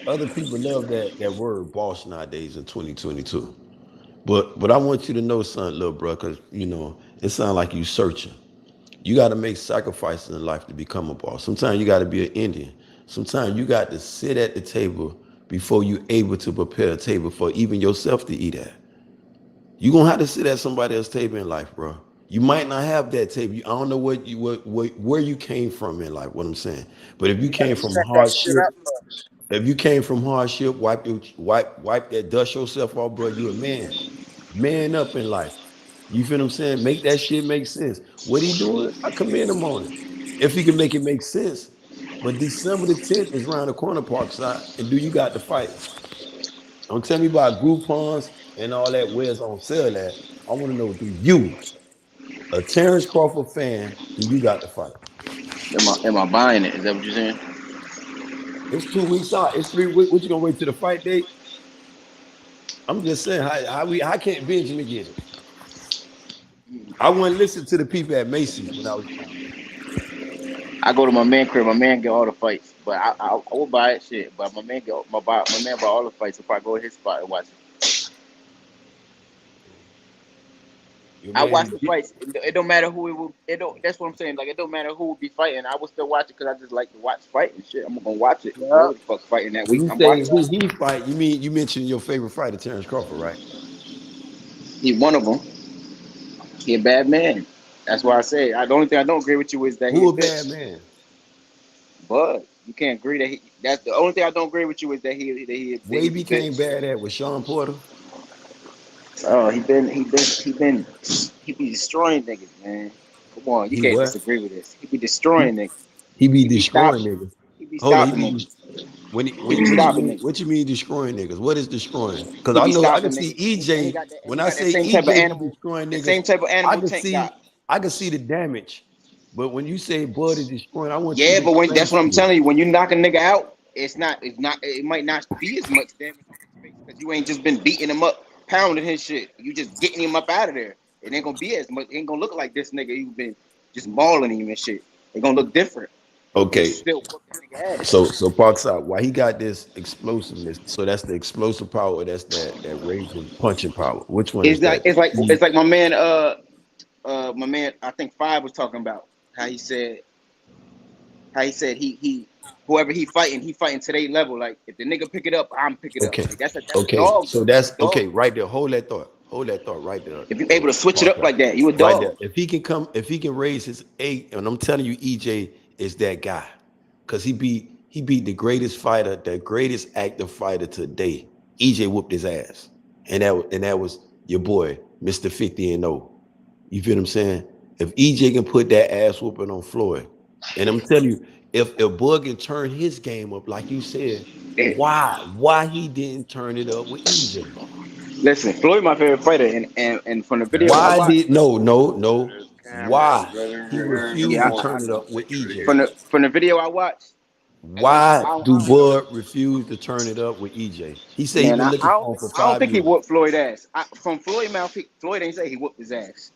F: other people love that word boss nowadays in 2022. But I want you to know something, little bro, because it sounds like you searching. You got to make sacrifices in life to become a boss. Sometimes you got to be an Indian. Sometimes you got to sit at the table before you able to prepare a table for even yourself to eat at. You gonna have to sit at somebody else's table in life, bro. You might not have that table. I don't know where you came from in life. What I'm saying, but if you
O: You got
F: came
O: to
F: from
O: set that shit
F: hardship,
O: up.
F: wipe that dust yourself off, bro. You a man. Man up in life. You feel what I'm saying? Make that shit make sense. What he doing? I commend him on it. If he can make it make sense.
A: But December the 10th is around the corner, Parkside. And do you got the fights? Don't tell me about Groupons and all that. Where's on sale at? I want to know, do you, a Terence Crawford fan, do you got the fight?
G: Am I buying it? Is that what you're saying?
A: It's 2 weeks out. It's 3 weeks. What you gonna wait till the fight date? I'm just saying, how can't Benjamin get it? I wouldn't listen to the people at Macy's when I was young.
G: I go to my man crib. My man get all the fights, but I will buy it. Shit, but my man buy all the fights. If I go to his spot and watch it. I watch the fights. It don't matter who it will. It don't. That's what I'm saying. Like it don't matter who will be fighting. I will still watch it because I just like to watch fighting shit. I'm gonna watch it. Whoever the fuck fighting that week,
A: When you
G: I'm
A: say
G: watching.
A: who he fight, you mentioned your favorite fighter, Terence Crawford, right?
G: He one of them. He a bad man. That's why I say. The only thing I don't agree with you is that
A: Who
G: he
A: a bad man?
G: But you can't agree that he. That's the only thing I don't agree with you is that he.
A: Where he became bad at with Sean Porter.
G: Oh, he be destroying niggas, man. Come on, you
A: He
G: can't
A: what?
G: disagree with this. He be destroying niggas.
A: He be destroying niggas.
G: He be
A: Hold on,
G: stopping niggas.
A: What
G: He
A: you
G: be stopping
A: mean?
G: niggas.
A: What you mean destroying niggas? What is destroying? Because
G: He
A: I
G: be
A: know I
G: stopping
A: can see
G: niggas. And he
A: EJ.
G: got that, and
A: When
G: he
A: I
G: got that
A: say
G: same type of
A: EJ be
G: animal.
A: destroying
G: The
A: niggas,
G: same type of
A: I
G: animal
A: can
G: Tank got.
A: see the damage. But when you say Bud is destroying, I want you
G: Yeah,
A: to
G: but
A: explain
G: that's what
A: to
G: I'm
A: me.
G: telling you. When you knock a nigga out, it might not be as much damage on his face because you ain't just been beating him up, pounding his shit. You just getting him up out of there. It ain't gonna be as much. It ain't gonna look like this nigga. You've been just mauling him and shit. It gonna look different. You
A: Okay,
G: still whoop the nigga ass.
A: so Parkside, why he got this explosiveness? So that's the explosive power. That's that raging punching power. Which one is
G: It's like
A: that?
G: it's like my man I think Five was talking about how he said he whoever he fighting to their level. Like if the nigga pick it up, I'm pick it up.
A: Okay.
G: Like that's a
A: Okay.
G: dog
A: So
G: though.
A: that's
G: Dog.
A: okay. Right there. Hold that thought. Hold that thought right there.
G: If you're able to switch it up like that, you a
A: Right there.
G: dog.
A: If he can raise his eight, and I'm telling you, EJ is that guy. Cause he beat the greatest fighter, the greatest active fighter today. EJ whooped his ass. And that was your boy, Mr. 50 and 0. You feel what I'm saying? If EJ can put that ass whooping on Floyd, and I'm telling you, if Bud can turn his game up, like you said, why he didn't turn it up with EJ?
G: Listen, Floyd my favorite fighter, and from the video I
A: Why
G: watched,
A: did no? Why he refused
G: yeah,
A: to turn it up with EJ?
G: from the video I watched, and listen,
A: Why do Bud refuse to turn it up with EJ? He said he
G: man,
A: been
G: I
A: looking for him for
G: I don't
A: 5
G: think he
A: years.
G: whooped Floyd ass. From Floyd mouth, Floyd ain't say he whooped his ass.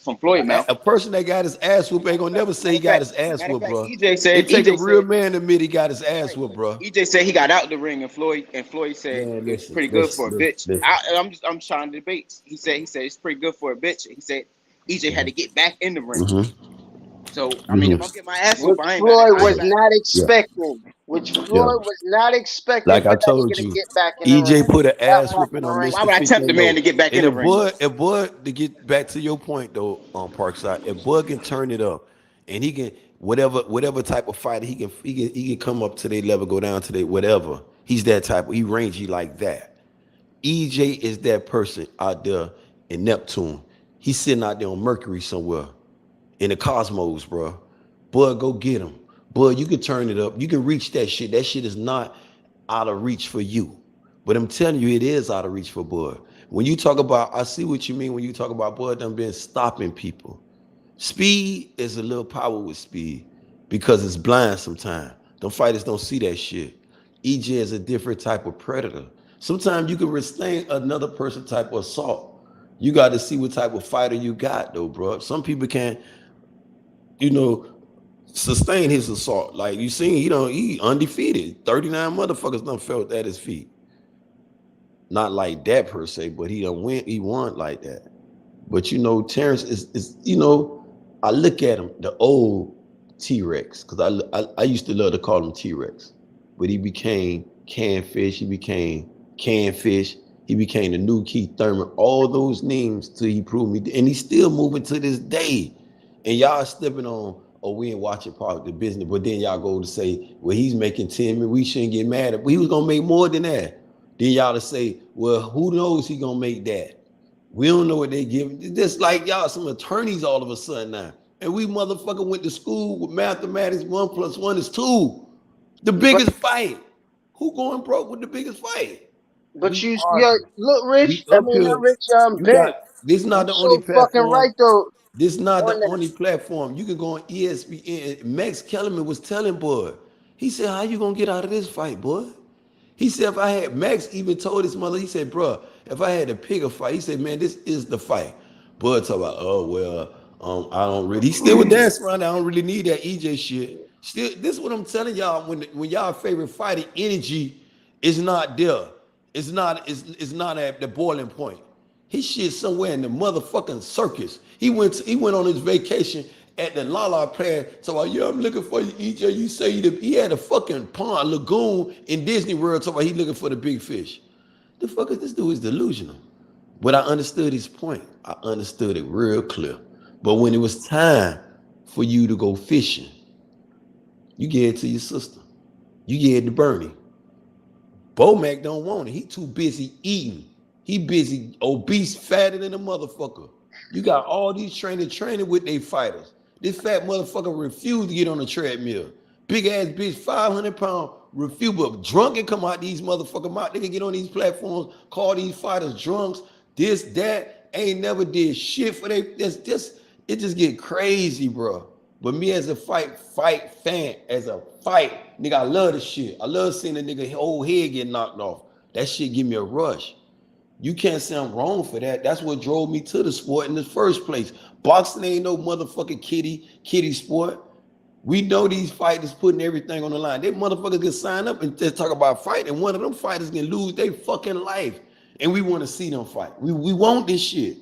G: From Floyd mouth.
A: A person that got his ass whooped ain't gonna never say he got his ass
G: Matter of
A: whooped,
G: fact,
A: bro.
G: EJ
A: It take a real
G: said
A: man to admit he got his ass whooped, bro.
G: EJ said he got out the ring, and Floyd said
A: Man,
G: it was
A: listen,
G: pretty good for a
A: listen,
G: bitch.
A: listen.
G: I'm trying to debate. He said it's pretty good for a bitch. He said EJ had to get back in the ring.
A: Mm-hmm.
G: So I mean, if I'm getting my ass
C: Which
G: whooped, I ain't got
C: Floyd
G: I ain't
C: was
G: got.
C: not
A: Yeah,
C: expecting. Which
A: yeah.
C: Floyd was not expecting
A: Like
C: for
A: I
C: that
A: told
C: nigga to
A: you,
C: get back in the ring.
A: EJ put an
C: That
A: ass
C: fucking
A: whooping on
C: ring.
G: Why
A: Mr.
G: would I
A: 50
G: tempt the
A: and
G: man
A: 0.
G: to get back in
A: And
G: the ring though?
A: if Bud to get back to your point though, on Parkside, if Bud can turn it up and he can whatever type of fighter he can come up to their level, go down to their whatever. He's that type of he rangy like that. EJ is that person out there in Neptune. He's sitting out there on Mercury somewhere in the cosmos, bro. Bud, go get him. Bud, you can turn it up. You can reach that shit. That shit is not out of reach for you. But I'm telling you, it is out of reach for Bud. When you talk about, I see what you mean when you talk about Bud done been stopping people. Speed is a little power with speed because it's blind sometimes. Them fighters don't see that shit. EJ is a different type of predator. Sometimes you can withstand another person type of assault. You got to see what type of fighter you got, though, bro. Some people can't, you know, sustain his assault. Like you seen, he undefeated. 39 motherfuckers done felt at his feet. Not like that per se, but he won like that. But Terrence is I look at him, the old T-Rex, because I used to love to call him T-Rex. But he became Canfish, he became Canfish, he became the new Keith Thurman, all those names till he proved me. And he's still moving to this day. And y'all stepping on, oh, we ain't watching part of the business, but then y'all go to say, well, he's making 10 million, we shouldn't get mad at, but he was gonna make more than that. Then y'all to say, well, who knows he gonna make that? We don't know what they give. Just like y'all, some attorneys all of a sudden now. And we motherfucker went to school with mathematics. 1 + 1 is 2. The biggest fight. Who going broke with the biggest fight?
C: But
A: We
C: yeah,
A: are.
C: look,
A: We
C: Rich. I
A: up
C: mean,
A: here.
C: not Rich.
A: You
C: Ben.
A: got this.
C: You
A: Not the only
C: so fucking
A: platform.
C: right though.
A: This not
C: On
A: the
C: that.
A: only platform. You can go on ESPN. Max Kellerman was telling boy. He said, "How you gonna get out of this fight, boy?" He said, "If I had," Max even told his mother. He said, "Bro, if I had to pick a fight," he said, "Man, this is the fight." Bud talk about, "Oh well, I don't really." He still with dance around. I don't really need that EJ shit. Still, this is what I'm telling y'all. When y'all favorite fighting energy is not there, it's not at the boiling point. His shit somewhere in the motherfucking circus. He went on his vacation at the Lala Pad. So yeah, I'm looking for you, EJ. You say he had a fucking pond, lagoon in Disney World. So he looking for the big fish. The fuck is this dude is delusional. But I understood his point. I understood it real clear. But when it was time for you to go fishing, you gave it to your sister. You gave it to Bernie. Bomac don't want it. He too busy eating. He busy obese, fatter than a motherfucker. You got all these trainers training with their fighters. This fat motherfucker refused to get on the treadmill. Big ass bitch, 500-pound, refuse, but drunk and come out these motherfucker mouth. They can get on these platforms, call these fighters drunks, this, that, ain't never did shit for they. It just get crazy, bro. But me as a fight fan, as a fight, nigga, I love the shit. I love seeing a nigga whole head get knocked off. That shit give me a rush. You can't say I'm wrong for that. That's what drove me to the sport in the first place. Boxing ain't no motherfucking kiddie sport. We know these fighters putting everything on the line. They motherfuckers can sign up and just talk about fighting. And one of them fighters can lose their fucking life. And we want to see them fight. We want this shit.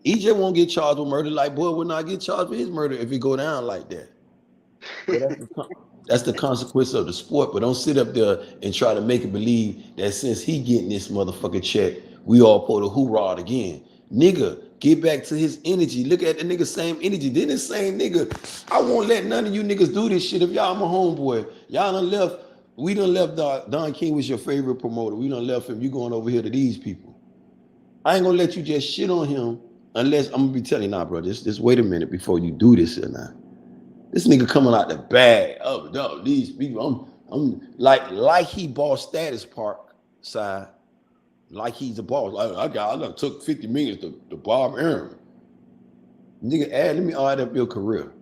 A: EJ won't get charged with murder. Like, boy, will not get charged with his murder if it go down like that. But that's the consequence of the sport. But don't sit up there and try to make it believe that since he getting this motherfucking check, we all pull the hoorah again. Nigga, get back to his energy. Look at the nigga same energy. Then the same nigga, I won't let none of you niggas do this shit. If y'all my homeboy, y'all done left, we done left Don King was your favorite promoter. We done left him. You going over here to these people. I ain't gonna let you just shit on him unless, I'm gonna be telling you, nah, bro, just wait a minute before you do this or not. This nigga coming out the bag. Oh, no, these people, I'm like he bought Status Park side. Like he's a boss. I done took 50 million to Bob Arum. Nigga, let me add up your career.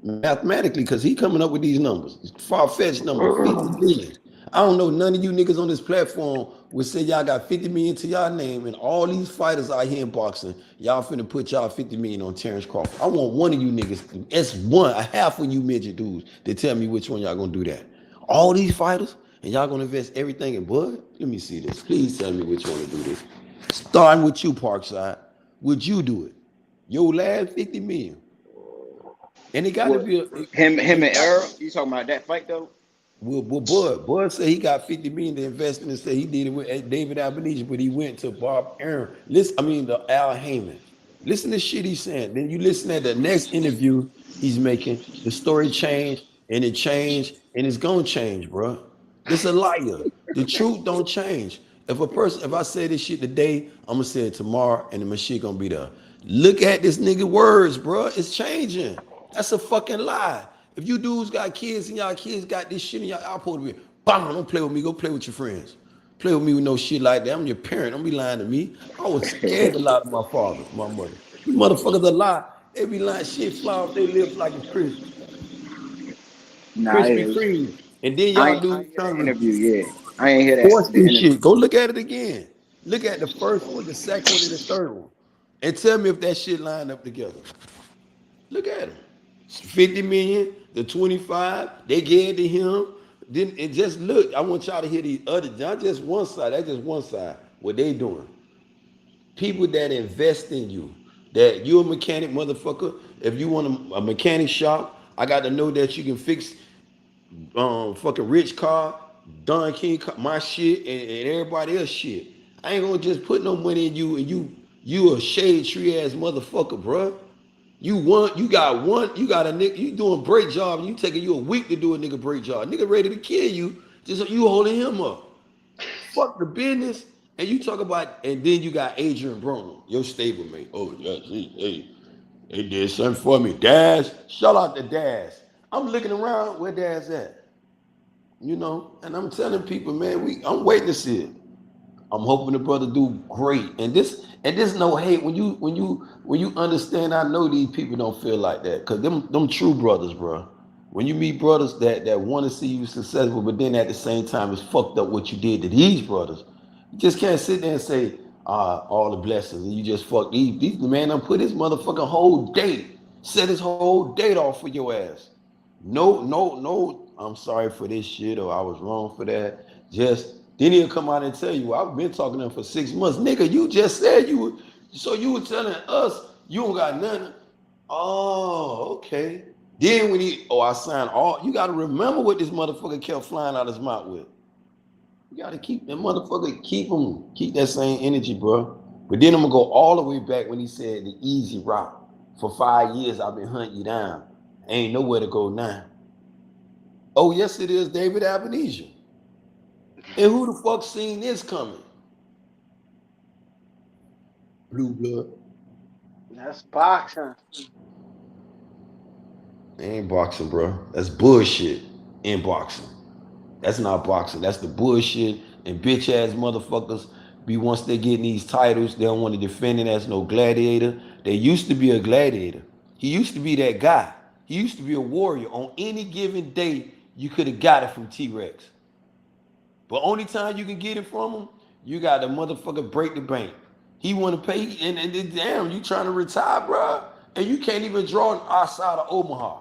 A: Mathematically, because he coming up with these numbers. Far-fetched numbers, 50 million. I don't know none of you niggas on this platform would say y'all got 50 million to y'all name, and all these fighters out here in boxing, y'all finna put y'all 50 million on Terence Crawford. I want one of you niggas, it's one, a half of you midget dudes, to tell me which one y'all gonna do that. All these fighters, and y'all gonna invest everything in Bud? Let me see this. Please tell me which one to do this. Starting with you, Parkside. Would you do it? Your last 50 million. And it gotta be
G: him and Errol. You talking about that fight though?
A: Well, Bud said he got 50 million to invest in and said he did it with David Albanese, but he went to Bob Arum. The Al Heyman. Listen to shit he's saying. Then you listen at the next interview he's making. The story changed, and it changed, and it's gonna change, bro. This a liar. The truth don't change. If I say this shit today, I'm gonna say it tomorrow, and the shit gonna be there. Look at this nigga words, bro. It's changing. That's a fucking lie. If you dudes got kids and y'all kids got this shit in y'all supposed to be, bam, don't play with me, go play with your friends. Play with me with no shit like that. I'm your parent, don't be lying to me. I was scared to lie to my father, my mother. You motherfuckers a lie. They be lying shit, fly off their lips like it's Christmas. Krispy Kreme. And then y'all do trying to
G: interview, yeah. I ain't hear that.
A: Force this shit. Go look at it again. Look at the first one, the second one, and the third one. And tell me if that shit line up together. Look at it. 50 million, the 25, they gave to him. Then and just look, I want y'all to hear the other, not just one side, that's just one side. What they doing. People that invest in you, that you a mechanic, motherfucker. If you want a mechanic shop, I got to know that you can fix fucking rich car, Don King car, my shit, and everybody else shit. I ain't gonna just put no money in you and you a shade tree ass motherfucker, bruh. You got a nigga, you doing a break job, and you taking you a week to do a nigga break job. Nigga ready to kill you, just so you holding him up. Fuck the business. And you talk about, and then you got Adrian Broner, your stablemate. Oh, yes, hey. They did something for me. Dash, shout out to Dash. I'm looking around where Dash at. You know, and I'm telling people, man, I'm waiting to see it. I'm hoping the brother do great. And this no hate when you understand. I know these people don't feel like that because them true brothers, bro. When you meet brothers that want to see you successful, but then at the same time it's fucked up what you did to these brothers. You just can't sit there and say all the blessings and you just fuck these man done put his motherfucking whole date, set his whole date off for your ass. No, I'm sorry for this shit or I was wrong for that. Just then he'll come out and tell you, well, I've been talking to him for 6 months. Nigga, you just said you were telling us you don't got nothing. Oh, okay. Then when I signed all, you gotta remember what this motherfucker kept flying out his mouth with. You gotta keep that motherfucker, keep that same energy, bro. But then I'm gonna go all the way back when he said the easy route. For 5 years I've been hunting you down. Ain't nowhere to go now. Oh, yes, it is David Abenesia. And who the fuck seen this coming? Blue blood.
C: That's boxing.
A: They ain't boxing, bro. That's bullshit in boxing. That's not boxing. That's the bullshit. And bitch ass motherfuckers be once they get these titles, they don't want to defend it as no gladiator. They used to be a gladiator. He used to be that guy. He used to be a warrior. On any given day, you could have got it from T-Rex. But only time you can get it from him, you got to motherfucker break the bank. He want to pay, and damn, you trying to retire, bro, and you can't even draw outside of Omaha.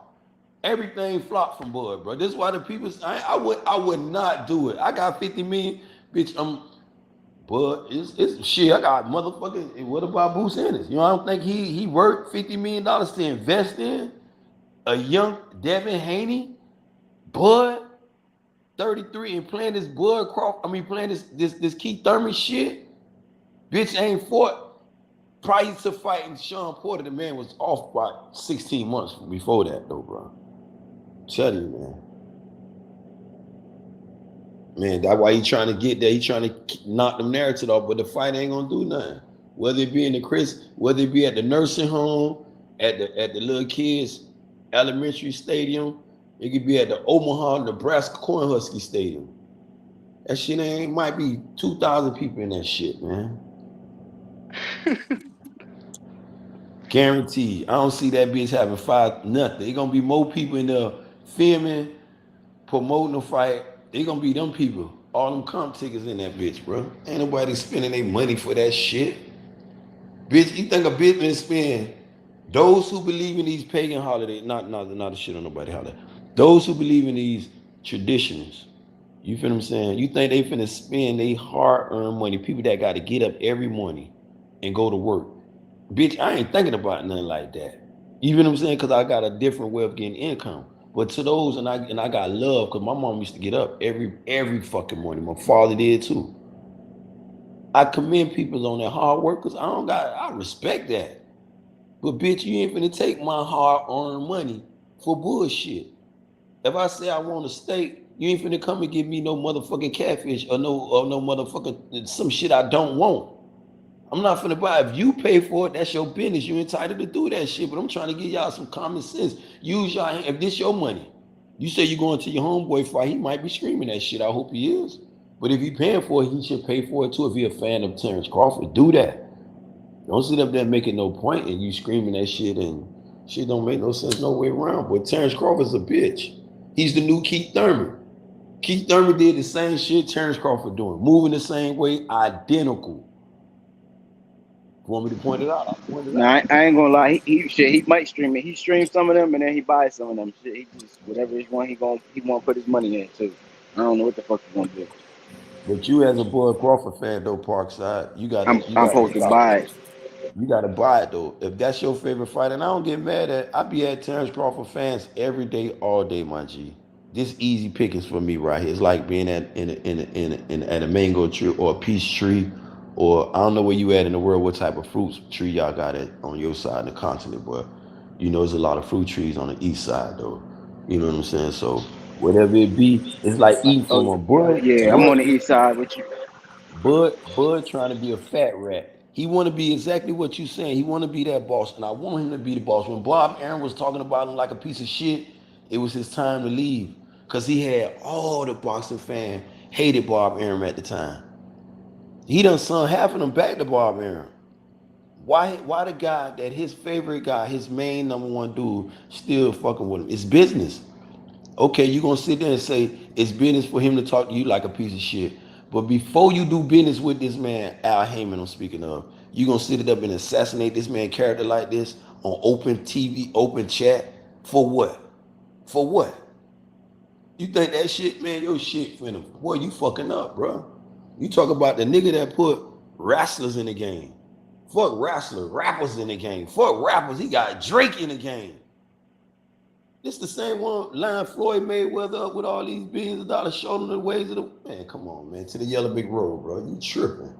A: Everything flopped from Bud, bro. This is why the people, I would not do it. I got 50 million, bitch. But it's shit. I got motherfucking. What about Bruce Ennis? You know, I don't think he worked $50 million to invest in a young Devin Haney, Bud, 33, and playing this Bud Crawford. I mean, playing this Keith Thurman shit. Bitch ain't fought prior to fighting Sean Porter. The man was off by 16 months before that, though, bro. Tell you, man. Man, that's why he trying to get there. He trying to knock them narrative off, but the fight ain't gonna do nothing. Whether it be in whether it be at the nursing home, at the little kids elementary stadium, it could be at the Omaha, Nebraska Cornhusker Stadium. That shit might be 2,000 people in that shit, man. Guaranteed. I don't see that bitch having nothing. It gonna be more people in there filming, promoting the fight. They gonna be them people. All them comp tickets in that bitch, bro. Ain't nobody spending their money for that shit. Bitch, you think a bitch been spending? Those who believe in these pagan holidays, not a shit on nobody holiday. Those who believe in these traditions, you feel what I'm saying? You think they finna spend their hard-earned money? People that got to get up every morning and go to work. Bitch, I ain't thinking about nothing like that. You feel what I'm saying? Because I got a different way of getting income. But to those, and I got love, because my mom used to get up every fucking morning. My father did too. I commend people on their hard work because I respect that. But bitch, you ain't finna take my hard-earned money for bullshit. If I say I want a steak, you ain't finna come and give me no motherfucking catfish or no motherfucking some shit I don't want. I'm not finna buy. If you pay for it, that's your business. You're entitled to do that shit. But I'm trying to give y'all some common sense. Use y'all. If this your money, you say you're going to your homeboy fight, he might be screaming that shit. I hope he is. But if he paying for it, he should pay for it too. If he a fan of Terence Crawford, do that. Don't sit up there making no point and you screaming that shit and shit don't make no sense no way around. But Terence Crawford's a bitch. He's the new Keith Thurman. Keith Thurman did the same shit Terence Crawford doing, moving the same way, identical. Want me to point it out? I'll point it out.
G: I ain't gonna lie. He might stream it. He streams some of them and then he buys some of them. Shit, he just whatever he want to put his money in too. I don't know what the fuck he's gonna do.
A: But you as a Bud Crawford fan though, Parkside,
G: I'm supposed to buy it.
A: You gotta buy it though. If that's your favorite fight, and I don't get mad at, I be at Terence Crawford fans every day, all day, my G. This easy pickings for me right here. It's like being at a mango tree or a peach tree. Or I don't know where you at in the world, what type of fruits tree y'all got on your side of the continent, but you know there's a lot of fruit trees on the east side though. You know what I'm saying? So whatever it be, it's like eating from a bud.
G: Yeah, I'm on the east side with you.
A: Bud trying to be a fat rat. He want to be exactly what you saying. He want to be that boss, and I want him to be the boss. When Bob Arum was talking about him like a piece of shit, it was his time to leave because he had all the boxing fans hated Bob Arum at the time. He done sung half of them back to Bob Arum. Why the guy that his favorite guy, his main number one dude, still fucking with him? It's business. Okay, you gonna sit there and say it's business for him to talk to you like a piece of shit. But before you do business with this man, Al Heyman I'm speaking of, you gonna sit it up and assassinate this man character like this on open TV, open chat? For what? For what? You think that shit, man, your shit finna, boy, you fucking up, bro. You talk about the nigga that put wrestlers in the game. Fuck wrestlers, rappers in the game. Fuck rappers, he got Drake in the game. This the same one line Floyd Mayweather up with all these billions of dollars showing the ways of the, man, come on, man, to the yellow brick road, bro. You tripping.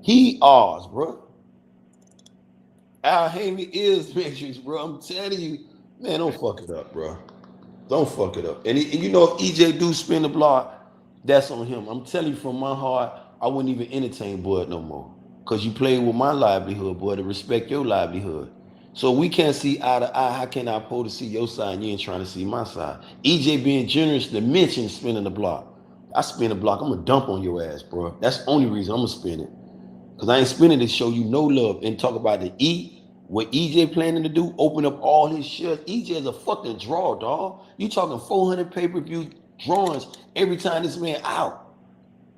A: He ours, bro. Al Heyman is Matrix, bro. I'm telling you, man, don't fuck it up, bro. Don't fuck it up. And you know, if EJ do spin the block, that's on him. I'm telling you from my heart, I wouldn't even entertain Bud no more. Because you played with my livelihood, boy, to respect your livelihood. So we can't see eye to eye. How can I supposed to see your side and you ain't trying to see my side? EJ being generous to mention spinning the block. I spin the block, I'm going to dump on your ass, bro. That's the only reason I'm going to spin it. Because I ain't spinning to show you no love and talk about the E. What EJ planning to do, open up all his shares. EJ is a fucking draw, dog. You talking 400 pay-per-view drawings every time this man out.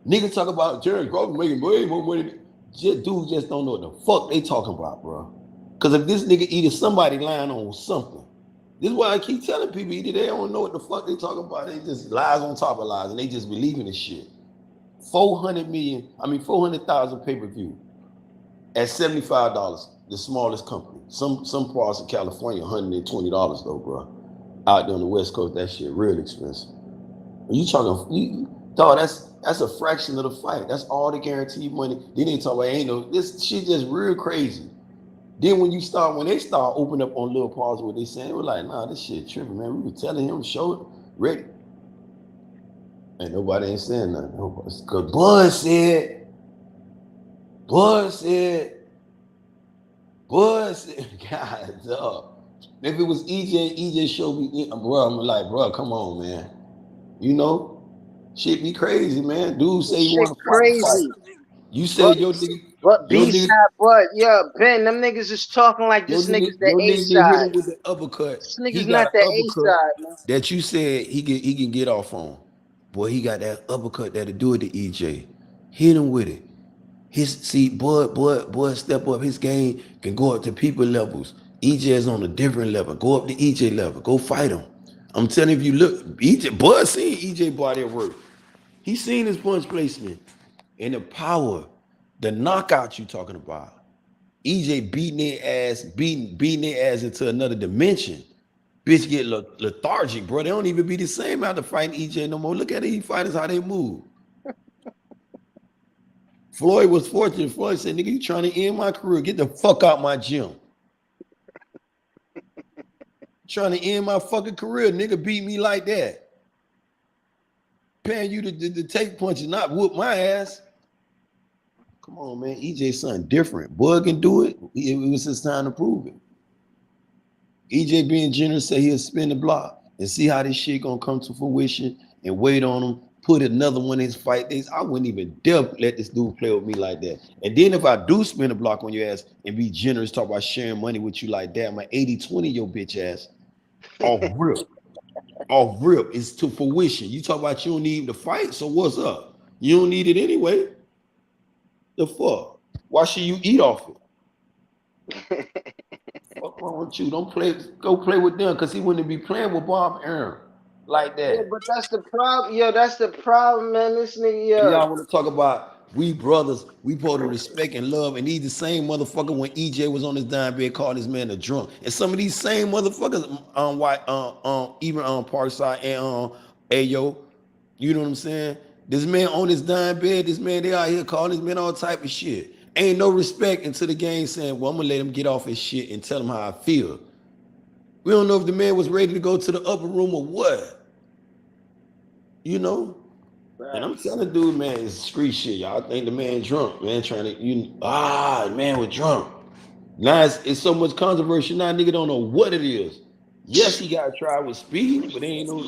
A: Niggas talk about Terence Crawford making way more money. Dudes just don't know what the fuck they talking about, bro. Because if this nigga either somebody lying on something. This is why I keep telling people either they don't know what the fuck they talking about. They just lies on top of lies and they just believe in this shit. 400,000 pay-per-view at $75, the smallest company. Some parts of California, $120 though, bro. Out there on the West Coast, that shit real expensive. You talking, dog, that's a fraction of the fight. That's all the guaranteed money. Then they talk about ain't no, this shit just real crazy. Then when they start opening up on little parts what they saying, they were like, nah, this shit tripping, man. We were telling him, show it, ready. And nobody ain't saying nothing. Because Bud said, God, dog. If it was EJ showed me, bro, I'm like, bro, come on, man. You know, shit be crazy, man. Dude say you want to
C: crazy.
A: You said your nigga.
C: But B-side, but yeah, Ben, them niggas is talking like this nigga's the A-side.
A: Hit him with the uppercut.
C: This nigga's not the A-side, man.
A: That you said he can get off on. Boy, he got that uppercut that'll do it to EJ. Hit him with it. Bud step up. His game can go up to people levels. EJ is on a different level. Go up to EJ level. Go fight him. I'm telling you, if you look, EJ, Bud seen EJ body at work. He seen his punch placement and the power, the knockout you talking about. EJ beating their ass into another dimension. Bitch get lethargic, bro. They don't even be the same after fighting EJ no more. Look at these fighters, how they move. Floyd was fortunate. Floyd said, nigga, you trying to end my career. Get the fuck out my gym. Trying to end my fucking career. Nigga beat me like that. Paying you to take punches, not whoop my ass. Come on, man. EJ's something different. Bud can do it. It was his time to prove it. EJ being generous, say he'll spin the block and see how this shit gonna come to fruition and wait on him, put another one in his fight days. I wouldn't even dare let this dude play with me like that. And then if I do spin the block on your ass and be generous, talk about sharing money with you like that, my 80-20 your bitch ass. Off rip. It's to fruition. You talk about you don't need to fight, so what's up? You don't need it anyway. The fuck? Why should you eat off it? Fuck wrong with you? Don't play. Go play with them because he wouldn't be playing with Bob Arum like that.
C: Yeah, but that's the problem. Yo, that's the problem, man. This nigga, yo.
A: Y'all want to talk about we brothers, we supposed to respect and love, and he's the same motherfucker when EJ was on his dime bed calling this man a drunk. And some of these same motherfuckers even on Parkside and Ayo, you know what I'm saying? This man on his dime bed, this man, they out here calling this man all type of shit. Ain't no respect into the game saying, well, I'm gonna let him get off his shit and tell him how I feel. We don't know if the man was ready to go to the upper room or what. You know? And I'm telling dude, man, it's street shit. Y'all think the man drunk, man, trying to, man was drunk. Now it's so much controversy now, nigga don't know what it is. Yes, he got tried with speed, but ain't no.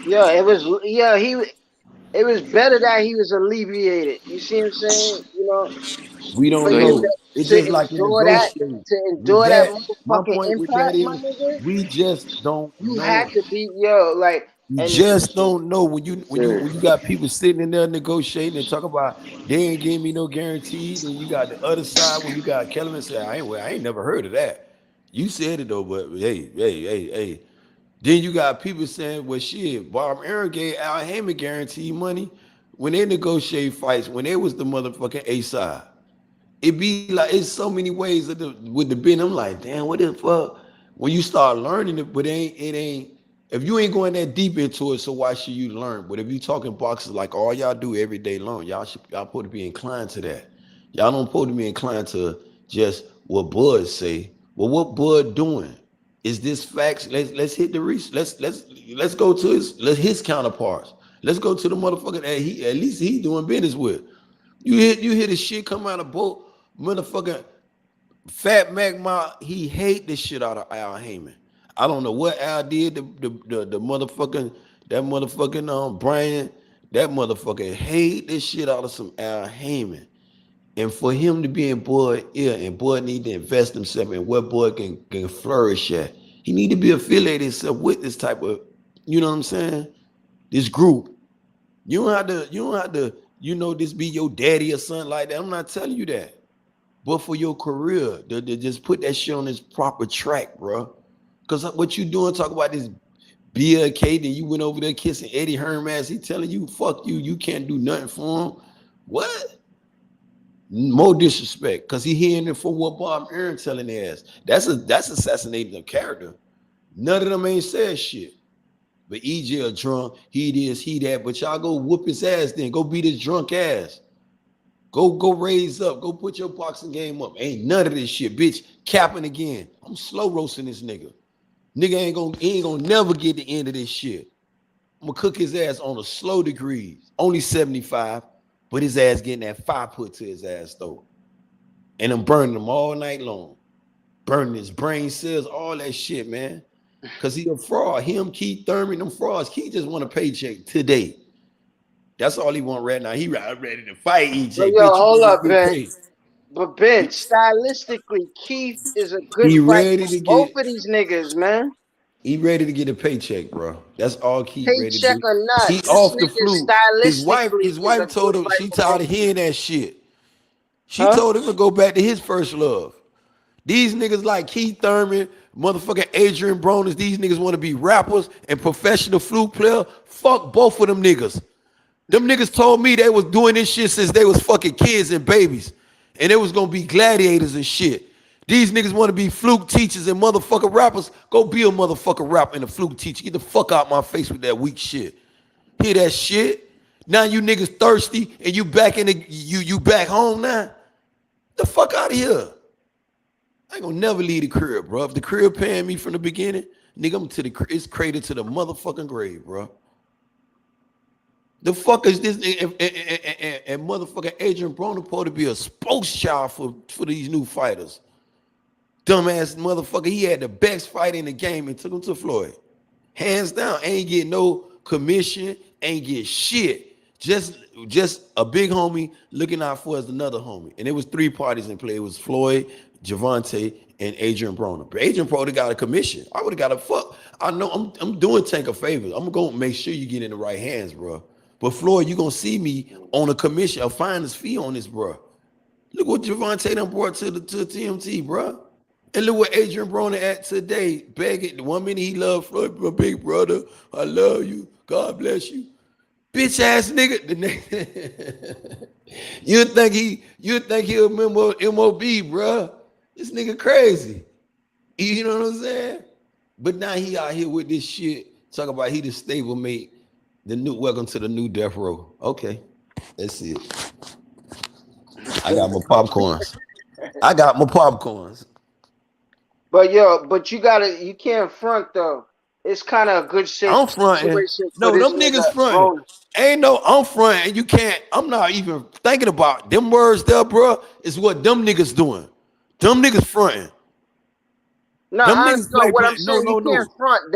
C: Yeah, it was better that he was alleviated. You see what I'm saying?
A: We
C: For
A: don't
C: him
A: know. It's
C: to
A: just like in
C: endure that,
A: negotiating.
C: to
A: With
C: endure that
A: that, my
C: motherfucking
A: point with that
C: impact, my
A: is
C: nigga,
A: we just don't
C: you
A: know.
C: had to be
A: You
C: and
A: just don't know
C: sir.
A: when you got people sitting in there negotiating and talk about they ain't giving me no guarantee. Then you got the other side when you got Kellerman say I ain't never heard of that. You said it though, but hey. Then you got people saying, well, shit, Bob Aaron gave Al Heyman guarantee money when they negotiate fights when they was the motherfucking A side. It be like it's so many ways with the bin. I'm like, damn, what the fuck? When you start learning it, but it ain't. If you ain't going that deep into it, so why should you learn? But if you talking boxes like all y'all do every day long, y'all supposed to be inclined to that. Y'all don't supposed to be inclined to just what Bud say. Well, what Bud doing? Is this facts? Let's hit the research. Let's go to his counterparts. Let's go to the motherfucker that at least he doing business with. You hear the shit come out of both motherfucking Fat Magma. He hate the shit out of Al Heyman. I don't know what Al did. The motherfucking that motherfucking Brian. That motherfucker hate this shit out of some Al Heyman. And for him to be in Bud ear and Bud need to invest himself in what Bud can flourish at. He need to be affiliated himself with this type of, you know what I'm saying? This group. You don't have to, this be your daddy or something like that. I'm not telling you that. But for your career, to just put that shit on this proper track, bro. Because what you doing, talk about this BLK, then you went over there kissing Eddie Herman. He telling you, fuck you, you can't do nothing for him. What? More disrespect, because he hearing it from what Bob Aaron telling their ass. That's assassinating a character. None of them ain't said shit. But EJ a drunk, he this, he that. But y'all go whoop his ass then. Go beat his drunk ass. Go raise up. Go put your boxing game up. Ain't none of this shit, bitch. Capping again. I'm slow roasting this nigga. Nigga ain't gonna never get the end of this shit. I'm gonna cook his ass on a slow degrees. Only 75, but his ass getting that 5 put to his ass though. And I'm burning him all night long. Burning his brain cells, all that shit, man. Because he a fraud. Him, Keith Thurman, them frauds. Keith just want a paycheck today. That's all he want right now. He ready to fight EJ.
C: But
A: Bitch, you
C: hold
A: gonna
C: up,
A: get
C: Ben.
A: paid.
C: But Ben, stylistically, Keith is a good
A: He
C: fight
A: ready
C: for
A: to
C: both
A: get
C: of these niggas, man.
A: he ready to get a paycheck, bro. That's all Keith ready to
C: Paycheck
A: do.
C: or not,
A: He
C: this
A: off the
C: nigga
A: flu. His wife
C: stylistically is a good
A: told him
C: fight
A: she
C: for both
A: tired of
C: of them.
A: hearing that shit. She
C: Huh?
A: told him to go back to his first love. These niggas like Keith Thurman, motherfucking Adrian Broner, these niggas want to be rappers and professional flute player. Fuck both of them niggas. Them niggas told me they was doing this shit since they was fucking kids and babies. And they was gonna be gladiators and shit. These niggas want to be fluke teachers and motherfucking rappers. Go be a motherfucking rapper and a fluke teacher. Get the fuck out my face with that weak shit. Hear that shit? Now you niggas thirsty and you back in the you back home now? The fuck out of here. I ain't gonna never leave the crib, bro. If the crib paying me from the beginning, nigga, it's crated to the motherfucking grave, bro. The fuck is this? And motherfucking Adrian Broner supposed to be a spokes child for these new fighters. Dumbass motherfucker. He had the best fight in the game and took him to Floyd. Hands down, ain't get no commission, ain't get shit. Just a big homie looking out for us another homie. And it was 3 parties in play. It was Floyd, Javante, and Adrian Broner. But Adrian Broner got a commission. I would have got a fuck. I know I'm doing Tank a favor. I'm gonna make sure you get in the right hands, bro. But Floyd, you gonna see me on a commission, a finder's fee on this, bro. Look what Javante done brought to TMT, bro. And look what Adrian Broner at today, begging. The 1 minute he loved Floyd, my big brother. I love you. God bless you. Bitch ass nigga. The nigga you think he'll remember MOB, bro. This nigga crazy. You know what I'm saying? But now he out here with this shit. Talk about he the stable mate. Welcome to the new death row. Okay. That's it. I got my popcorns.
C: But you can't front though. it's kind of a good
A: I'm fronting.
C: situation for
A: No,
C: this
A: them
C: nigga
A: niggas fronting.
C: Broner.
A: Ain't no I'm fronting. You can't. I'm not even thinking about them words there, bro. Is what them niggas doing. Them niggas fronting.
C: No,
A: Them
C: I
A: niggas
C: no.
A: play
C: What I'm
A: play. No,
C: saying, you
A: no,
C: can't
A: no.
C: front.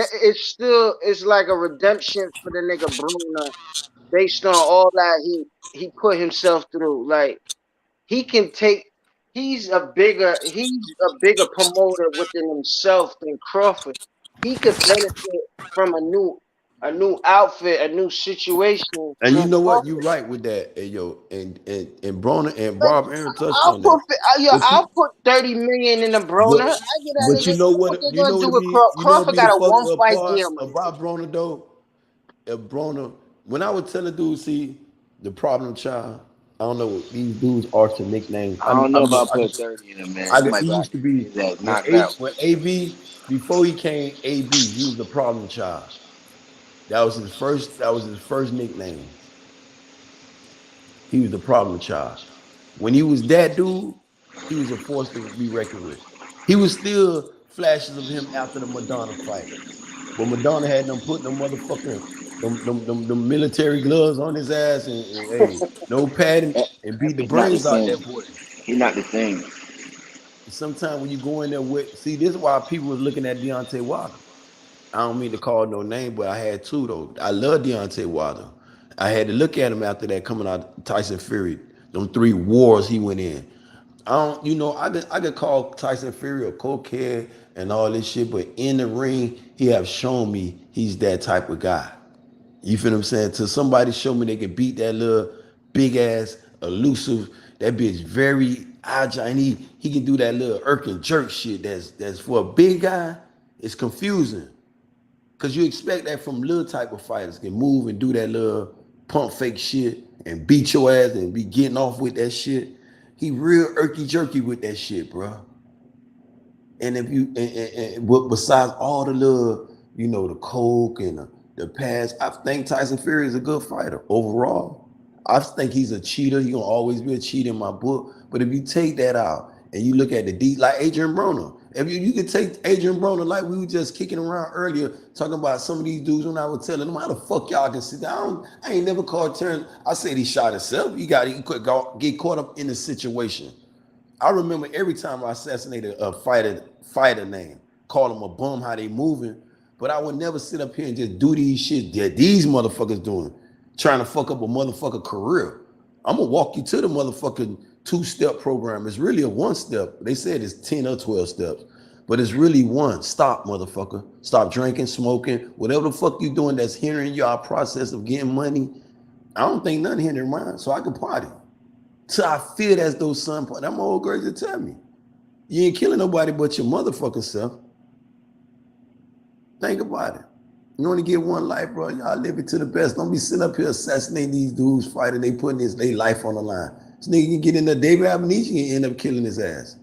C: It's like a redemption for the nigga Bruno, based on all that he put himself through. Like he can take. He's a bigger promoter within himself than Crawford. He could benefit from a new outfit, a new situation
A: And you
C: than
A: know what? You
C: Crawford.
A: right with that, hey, yo. And Broner and
C: Like
A: Bob Aaron touched on that. But
C: I'll
A: you,
C: put 30 million in the
A: but
C: Broner. I get that
A: but
C: nigga.
A: you know
C: What
A: what?
C: they
A: You
C: gonna
A: know
C: do
A: what
C: with
A: be
C: Crawford?
A: you know what
C: Crawford
A: be the
C: got a
A: fucked
C: one
A: up
C: fight
A: part
C: deal, my nigga.
A: about Broner though? If Broner, when I would tell a dude, see the problem child. I don't know what these dudes are to nicknames.
G: I don't
A: I
G: know
A: remember
G: about putting 30 in him, man.
A: I
G: He
A: could,
G: might
A: he
G: be
A: used to be
G: his ass knocked out.
A: when AB before he came AB, he was the problem child. That was his first nickname. He was the problem child. When he was that dude, he was a force to be reckoned with. He was still flashes of him after the Madonna fight. But Madonna had them putting them motherfucking them military gloves on his ass and hey, no padding and beat the
G: It's not the
A: brains out
G: same.
A: that boy.
G: He's not the same.
A: Sometimes when you go in there with see, this is why people was looking at Deontay Wilder. I don't mean to call no name, but I had to though. I love Deontay Wilder. I had to look at him after that coming out Tyson Fury. Them 3 wars he went in. I don't, I could call Tyson Fury a cokehead and all this shit, but in the ring, he have shown me he's that type of guy. You feel what I'm saying? Till somebody show me they can beat that little big ass, elusive, that bitch very agile, and he can do that little irk and jerk shit that's for a big guy, it's confusing. Cause you expect that from little type of fighters can move and do that little pump fake shit and beat your ass and be getting off with that shit. He real irky jerky with that shit, bro. And if you besides all the little, the coke and the pads, I think Tyson Fury is a good fighter overall. I think he's a cheater. He gonna always be a cheater in my book. But if you take that out and you look at the deep, like Adrian Broner, if you could take Adrian Broner, like we were just kicking around earlier, talking about some of these dudes when I was telling them how the fuck y'all can sit down. I ain't never called Terence. I said he shot himself. He could get caught up in the situation. I remember every time I assassinated a fighter name, call them a bum, how they moving. But I would never sit up here and just do these shit that these motherfuckers doing, trying to fuck up a motherfucker career. I'm gonna walk you to the motherfucking 2-step program. It's really a 1-step. They said it's 10 or 12 steps, but it's really 1. Stop, motherfucker. Stop drinking, smoking, whatever the fuck you doing that's hindering your process of getting money. I don't think nothing hindering mine, so I can party. So I feel as though son, that my old girl to tell me, you ain't killing nobody but your motherfucking self. Think about it. You only get one life, bro. Y'all live it to the best. Don't be sitting up here assassinating these dudes, fighting. They putting their life on the line. This nigga can get in there, David Amnesia and end up killing his ass.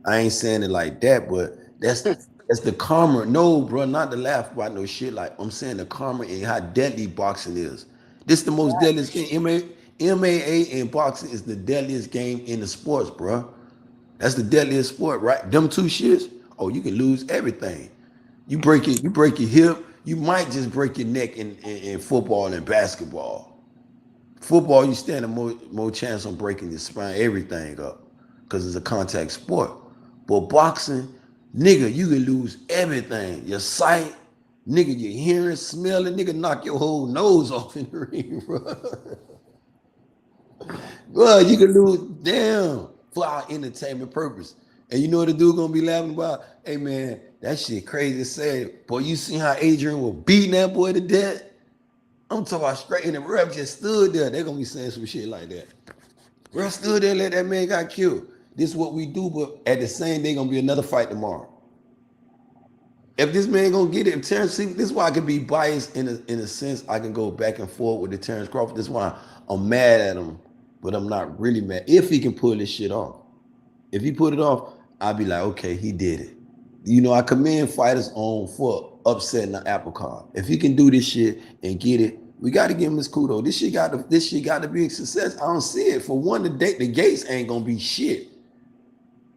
A: I ain't saying it like that, but that's the karma. No, bro, not to laugh about no shit. Like I'm saying the karma and how deadly boxing is. This the most deadliest game. MMA and boxing is the deadliest game in the sports, bro. That's the deadliest sport, right? Them 2 shits. Oh, you can lose everything. You break your hip. You might just break your neck in football and basketball. Football, you stand a more chance on breaking your spine, everything up, because it's a contact sport. But boxing, nigga, you can lose everything. Your sight, nigga, your hearing, smelling, nigga, knock your whole nose off in the ring, bro. Bro, you can lose damn for our entertainment purpose. And you know what the dude gonna be laughing about? Hey man, that shit crazy sad. Boy, you seen how Adrian was beating that boy to death? I'm talking about straight in the rep just stood there. They're gonna be saying some shit like that. Ref stood there, let that man got killed. This is what we do, but at the same day, gonna be another fight tomorrow. If this man gonna get it, if Terence, this is why I can be biased in a sense. I can go back and forth with the Terence Crawford. This is why I'm mad at him, but I'm not really mad. If he can pull this shit off. If he put it off, I'll be like, okay, he did it. I commend fighters on for upsetting the apple cart. If he can do this shit and get it, we got to give him his kudos. This shit got to be a success. I don't see it. For one, the Gates ain't gonna be shit.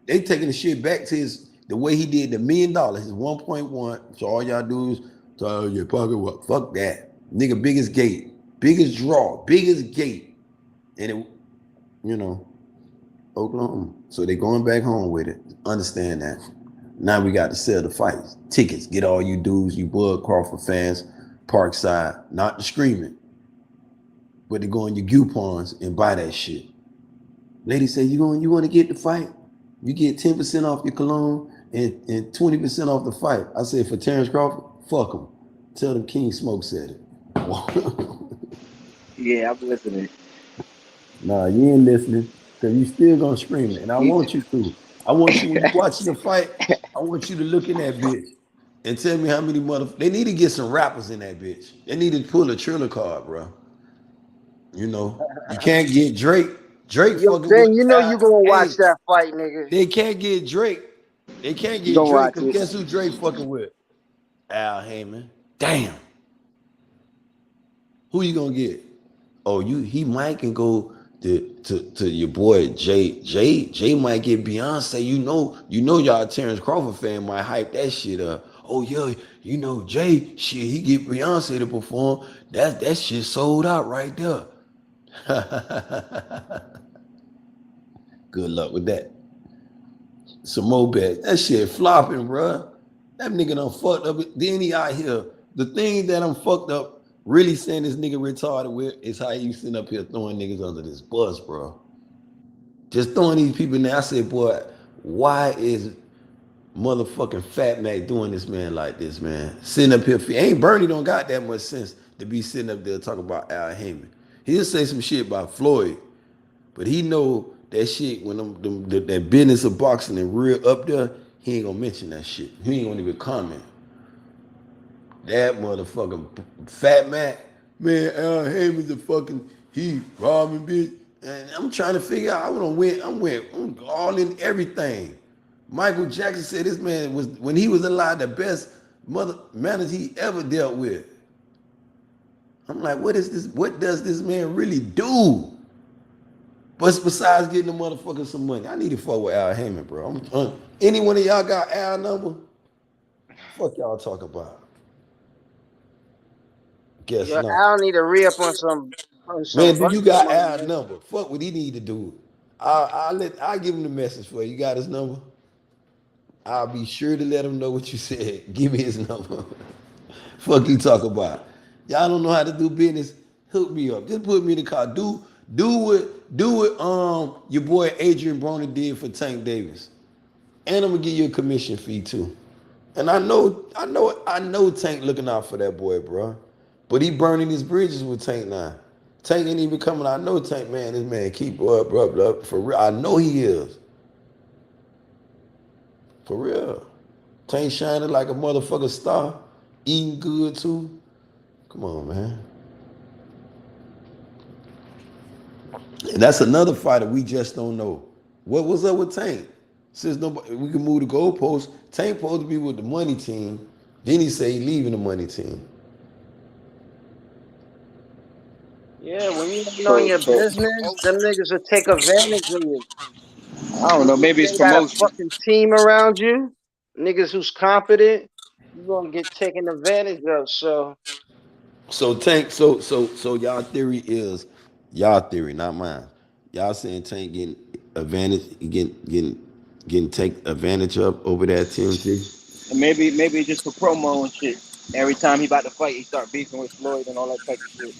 A: They taking the shit back to the way he did the $1 million, his 1.1. So all y'all dudes So your pocket what? Fuck that. Nigga, biggest gate, biggest draw, biggest gate. And it, you know, Oklahoma. So they going back home with it. Understand that. Now we got to sell the fights. Tickets. Get all you dudes, you Bud Crawford fans, Parkside, not the screaming. But they go in your coupons and buy that shit. Lady say, you want to get the fight? You get 10% off your cologne and 20% off the fight. I said, for Terence Crawford, fuck him. Tell them King Smoke said it.
G: Yeah, I'm listening.
A: Nah, you ain't listening because you still gonna scream it. And I want you to. I want you, when you watching the fight, I want you to look in that bitch and tell me how many they need to get some rappers in that bitch. They need to pull a Triller card, bro. You know, you can't get Drake. Drake
C: Yo,
A: fucking
C: Ben,
A: with
C: you know you gonna watch
A: hey,
C: that fight, nigga.
A: they can't get Drake. They can't
C: You
A: get
C: gonna
A: Drake
C: watch
A: because
C: it.
A: guess who Drake fucking with? Al Heyman. Damn. Who you gonna get? Oh, he might can go to your boy Jay. Jay might get Beyonce. You know y'all Terence Crawford fan might hype that shit up. Oh yeah, you know Jay, shit, he get Beyonce to perform. That shit sold out right there. Good luck with that. Some more bets. That shit flopping, bruh. That nigga done fucked up. Then he out here. The thing that I'm fucked up really saying this nigga retarded with is how you sitting up here throwing niggas under this bus, bro. Just throwing these people in there. I said, boy, why is motherfucking Fat Mac doing this man like this, man? Sitting up here. Ain't Bernie don't got that much sense to be sitting up there talking about Al Heyman. He'll say some shit about Floyd, but he know that shit when that business of boxing and real up there, he ain't gonna mention that shit. He ain't gonna even comment. That motherfucking Fat Mac, man, Al Heyman's a fucking, he robbing bitch. And I'm trying to figure out, I'm all in everything. Michael Jackson said this man was, when he was alive, the best manners he ever dealt with. I'm like, what does this man really do? But besides getting the motherfucker some money, I need to fuck with Al Heyman, bro. Any one of y'all got Al number? Fuck y'all talk about. Guess
C: Yo,
A: not.
C: Al need to re-up on some
A: Man, do you got
C: money,
A: Al
C: man.
A: number? Fuck what he need to do. I'll give him the message for you. You got his number? I'll be sure to let him know what you said. Give me his number. Fuck you talk about. Y'all don't know how to do business. Hook me up. Just put me in the car. Do what your boy Adrian Broner did for Tank Davis. And I'm gonna give you a commission fee too. And I know Tank looking out for that boy, bro. But he burning his bridges with Tank now. Tank ain't even coming. I know Tank, man, this man keep up, bro. For real. I know he is. For real. Tank shining like a motherfucking star. Eating good too. Come on, man. And that's another fighter we just don't know. What was up with Tank? Since nobody, we can move the goalposts. Tank supposed to be with the money team. Then he say he leaving the money team.
C: Yeah, when you know your business, them niggas will take advantage of you.
G: I don't know. Maybe it's
C: You got a
G: promotion.
C: fucking team around you, niggas who's competent, you gonna get taken advantage of.
A: So Tank, so y'all theory is, not mine. Y'all saying Tank getting advantage, getting take advantage of over that TMT?
G: And maybe it's just for promo and shit. Every time he about to fight, he start beefing with Floyd and all that type of shit.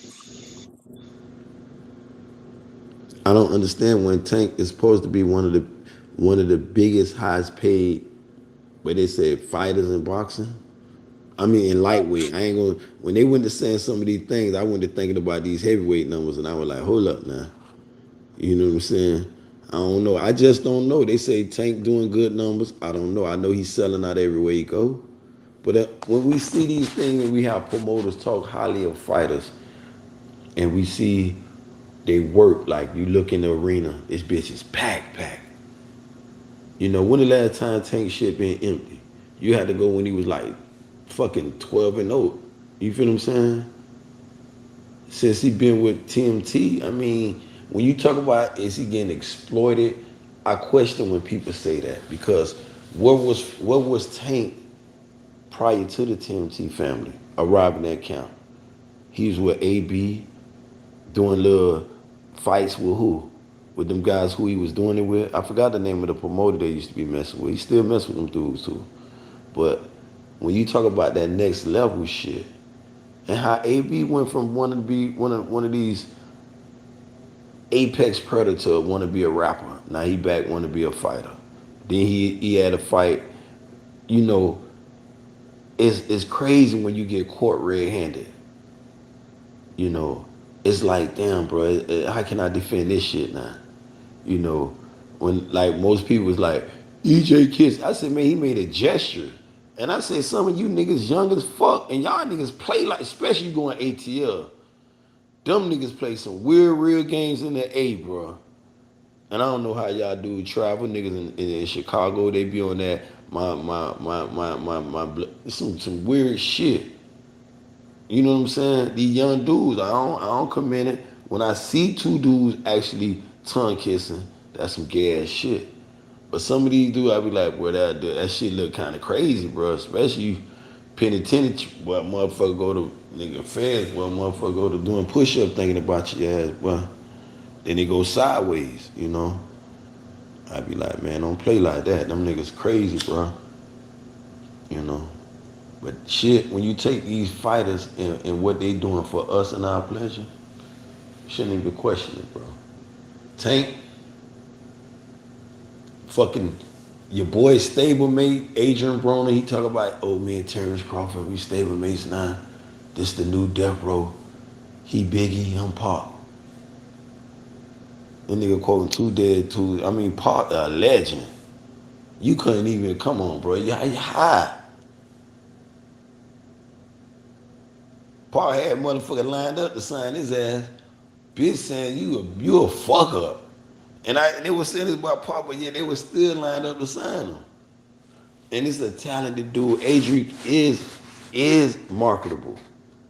A: I don't understand when Tank is supposed to be one of the biggest, highest paid, but they said fighters in boxing. I mean, in lightweight. I ain't gonna. When they went to saying some of these things, I went to thinking about these heavyweight numbers, and I was like, hold up now. You know what I'm saying? I don't know. I just don't know. They say Tank doing good numbers. I don't know. I know he's selling out everywhere he go. But when we see these things and we have promoters talk highly of fighters, and we see they work, like you look in the arena, this bitch is packed. You know, when the last time Tank shit been empty? You had to go when he was like fucking 12-0. You feel what I'm saying? Since he been with TMT, I mean, when you talk about is he getting exploited, I question when people say that, because what was Tank prior to the TMT family? arriving at camp. He was with AB doing little fights with who? With them guys who he was doing it with. I forgot the name of the promoter they used to be messing with. He still mess with them dudes too. But when you talk about that next level shit, and how AB went from wanting to be one of these apex predator, want to be a rapper. Now he back want to be a fighter. Then he had a fight. You know, it's crazy when you get caught red-handed. You know, it's like, damn, bro, how can I defend this shit now? You know, when like most people was like, EJ Kiss, I said, man, he made a gesture. And I said, some of you niggas young as fuck, and y'all niggas play like, especially you going ATL. Them niggas play some weird, real games in the A, bro. And I don't know how y'all do travel. Niggas in Chicago, they be on that, some weird shit. You know what I'm saying? These young dudes, I don't commend it. When I see two dudes actually tongue kissing, that's some gay ass shit. But some of these dudes, I be like, boy, that shit look kind of crazy, bro. Especially penitentiary, boy, motherfucker go to nigga feds, boy, motherfucker go to doing push-up thinking about your ass, boy. Then it goes sideways, you know. I be like, man, don't play like that. Them niggas crazy, bro. You know. But shit, when you take these fighters and what they doing for us and our pleasure, shouldn't even question it, bro. Tank, fucking your boy stablemate, Adrian Broner, he talk about, oh, me and Terence Crawford, we stablemates now. This the new death row. He Biggie, I'm Pac. That nigga quoting two dead, Pac, a legend. You couldn't even, come on, bro. You high. Paul had motherfucker lined up to sign his ass. Bitch saying you a fuck up. And they were saying this about Paul, but yeah, they were still lined up to sign him. And it's a talented dude. Adrian is marketable.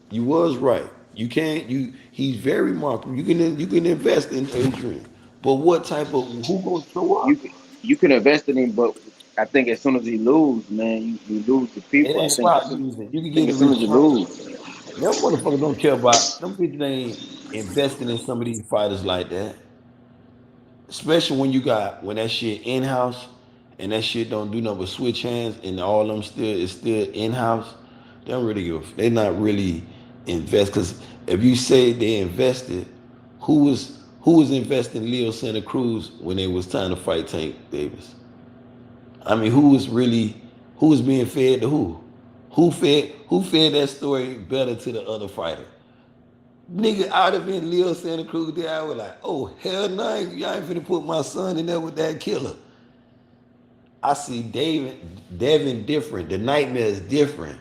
A: You was right. He's very marketable. You can invest in Adrian. But what type of who gonna show up?
G: You can invest in him, but I think as soon as he lose, man, you lose the
A: It
G: people.
A: ain't about losing. You can get
G: As
A: a
G: soon as you
A: return.
G: lose.
A: Them motherfuckers don't care about them bitches ain't investing in some of these fighters like that. Especially when that shit in house and that shit don't do nothing but switch hands and all them still in house. They don't really give. They not really invest because if you say they invested, who was investing Leo Santa Cruz when it was time to fight Tank Davis? I mean, who was being fed to who? Who fed that story better to the other fighter? Nigga, I'd have been Leo Santa Cruz there. I was like, oh, hell no, y'all ain't finna put my son in there with that killer. I see Devin different. The nightmare is different.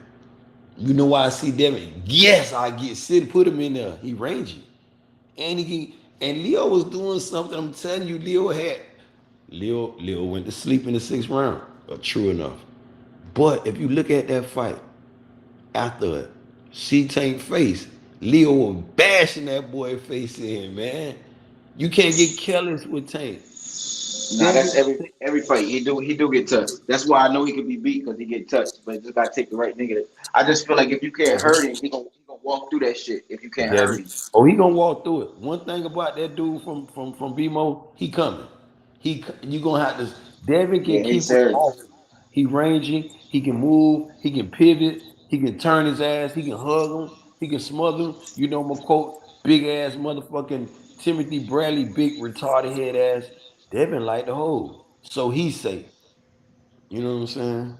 A: You know why I see Devin? Yes, I get Sid, put him in there. He rangy. And Leo was doing something. I'm telling you, Leo went to sleep in the 6th round. True enough. But if you look at that fight, after Tank face, Leo was bashing that boy face in, man. You can't get careless with Tank.
G: Nah, that's every fight. He do get touched. That's why I know he can be beat because he get touched. But just gotta take the right nigga. I just feel like if you can't hurt him, he gonna walk through that shit. If you can't hurt him.
A: Oh, he gonna walk through it. One thing about that dude from BMO, he coming. You gonna have to. Devin can keep it off. He rangy. He can move. He can pivot. He can turn his ass. He can hug him. He can smother him. You know my quote, big ass motherfucking Timothy Bradley, big retarded head ass. Devin like the hold. So he's safe. You know what I'm saying?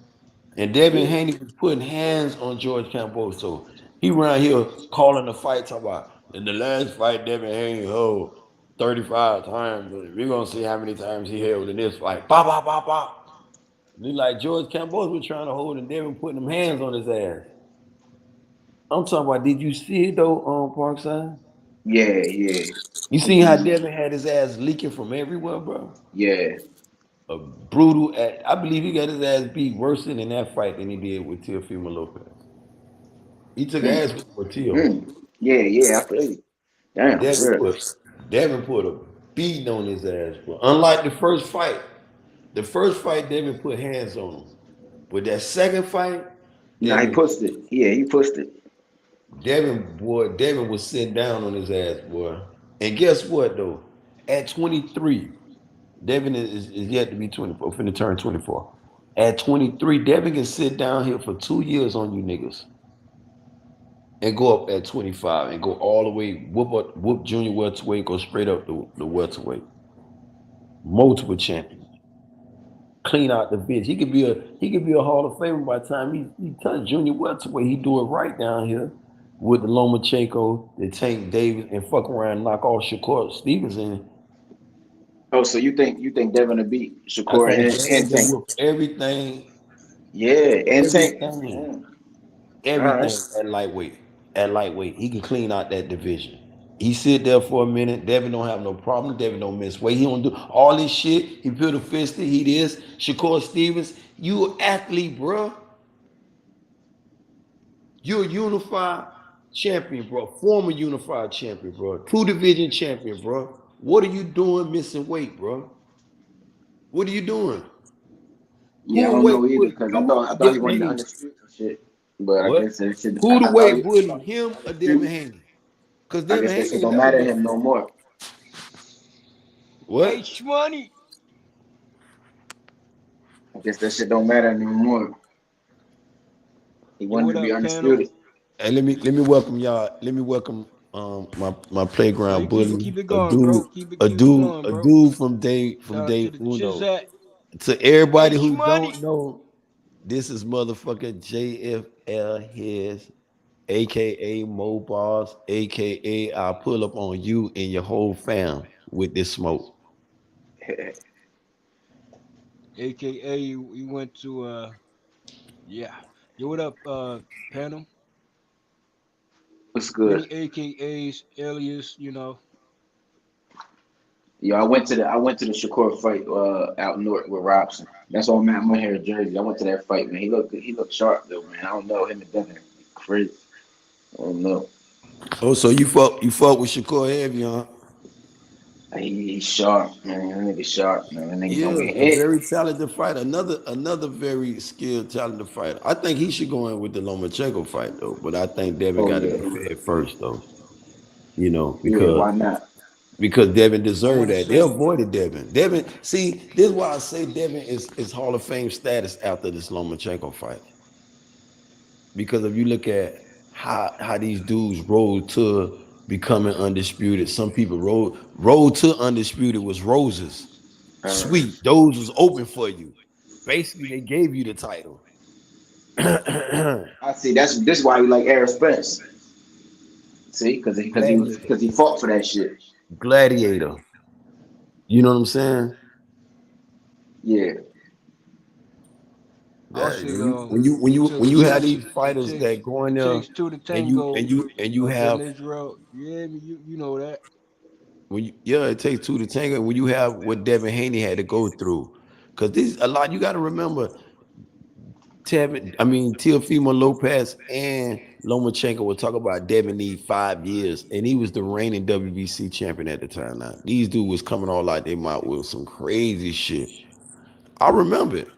A: And Devin Haney was putting hands on George Camboso. So he around here calling the fight, talking about in the last fight, Devin Haney held 35 times. We're gonna see how many times he held in this fight. Bop, bop, bop, bop. Look like George Camboso was trying to hold and Devin putting them hands on his ass. I'm talking about, did you see it though on Parkside?
G: Yeah.
A: You seen how Devin had his ass leaking from everywhere, bro?
G: Yeah.
A: A brutal act. I believe he got his ass beat worse in that fight than he did with Teofimo Lopez. He took ass with Teo.
G: Yeah, I feel you. Damn,
A: Devin put a beating on his ass, bro. Unlike the first fight. The first fight, Devin put hands on him. But that second fight,
G: nah, he pushed it. Yeah, he pushed it.
F: Devin was sitting down on his ass, boy. And guess what though? At 23, Devin is yet to be 24, finna turn 24. At 23, Devin can sit down here for 2 years on you niggas and go up at 25 and go all the way, whoop junior welterweight, go straight up the welterweight. Multiple champion. Clean out the bitch. He could be a Hall of Famer by the time he touch junior welterweight. He do it right down here with the Lomachenko, the Tank Davis, and fuck around and knock off Shakur Stevenson.
G: Oh, so you think Devin will beat
F: I
G: Shakur
F: think
G: and
F: Devin
G: Tank?
F: will everything.
G: Yeah, and Tank.
F: Everything
G: Right.
F: at lightweight. At lightweight, he can clean out that division. He sit there for a minute. Devin don't have no problem. Devin don't miss weight. He don't do all this shit. He put a fisted. He this. Shakur Stevens, you an athlete, bro. You're a unified champion, bro. Former unified champion, bro. 2 division champion, bro. What are you doing missing weight, bro? What are you doing?
G: Yeah, I
F: Who
G: don't know
F: weight
G: either
F: put
G: because I
F: you
G: thought
F: or
G: he
F: Devin
G: wanted the
F: Haney?
G: undisputed shit, but I
F: What?
G: guess that shit.
F: Who the
G: I thought
F: weight
G: he.
F: bullying, him or Devin Haney? Because
G: I
F: Devin
G: guess that
F: Haney
G: shit
F: ain't
G: don't
F: never
G: matter to
F: been
G: him no
F: fought.
G: more.
F: What?
S: H money.
G: I guess that shit don't matter anymore. He
S: Yo,
G: wanted
S: what
G: to be
S: up, panel?
G: undisputed.
F: Hey, let me welcome y'all. Let me welcome my
S: No,
F: playground
S: you
F: bully,
S: keep it going, bro. Keep it going,
F: a
S: bro.
F: dude from
S: Shout out
F: day
S: to the
F: uno.
S: Chizat.
F: To everybody
S: H
F: who
S: money.
F: don't know, this is motherfucker JFL His, aka Mo Boss, aka I'll pull up on you and your whole fam with this smoke.
S: AKA you went to yeah. Yo, what up, panel?
G: What's good?
S: Many AKAs, alias,
G: Yo, I went to the Shakur fight out north with Robson. That's all man. I'm here in Jersey. I went to that fight, man. He looked sharp though, man. I don't know him and Devin. Crazy. I don't know.
F: Oh, so you fuck with Shakur heavy, huh?
G: He's sharp, man. That nigga sharp, man. That nigga
F: Yeah,
G: gonna get
F: a
G: hit.
F: very talented fighter. Another very skilled, talented fighter. I think he should go in with the Lomachenko fight though, but I think Devin
G: Oh
F: got to
G: yeah,
F: be fed first though.
G: yeah. Why not?
F: Because Devin
S: I
F: deserved
S: want to
F: that. They
S: say,
F: avoided Devin. See, this is why I say Devin is Hall of Fame status after this Lomachenko fight. Because if you look at how these dudes rolled to becoming undisputed, some people rolled to undisputed was roses. Sweet. Those was open for you. Basically, they gave you the title.
G: I see. This why we like Errol Spence. See,
F: Gladiator.
G: because he fought for that shit.
F: Gladiator. You know what I'm saying?
G: Yeah.
S: I'll
F: That
S: say,
F: when you have these fighters that go in
S: it
F: there
S: takes two to
F: and you
S: tango.
F: and you and you
S: Ben
F: have
S: Israel, yeah, you know that.
F: it takes two to tango when you have what Devin Haney had to go through. Cause this a lot you gotta remember Teofimo Lopez and Lomachenko will talk about Devin need 5 years, and he was the reigning WBC champion at the time. Now these dudes was coming all like they might with some crazy shit. I remember it.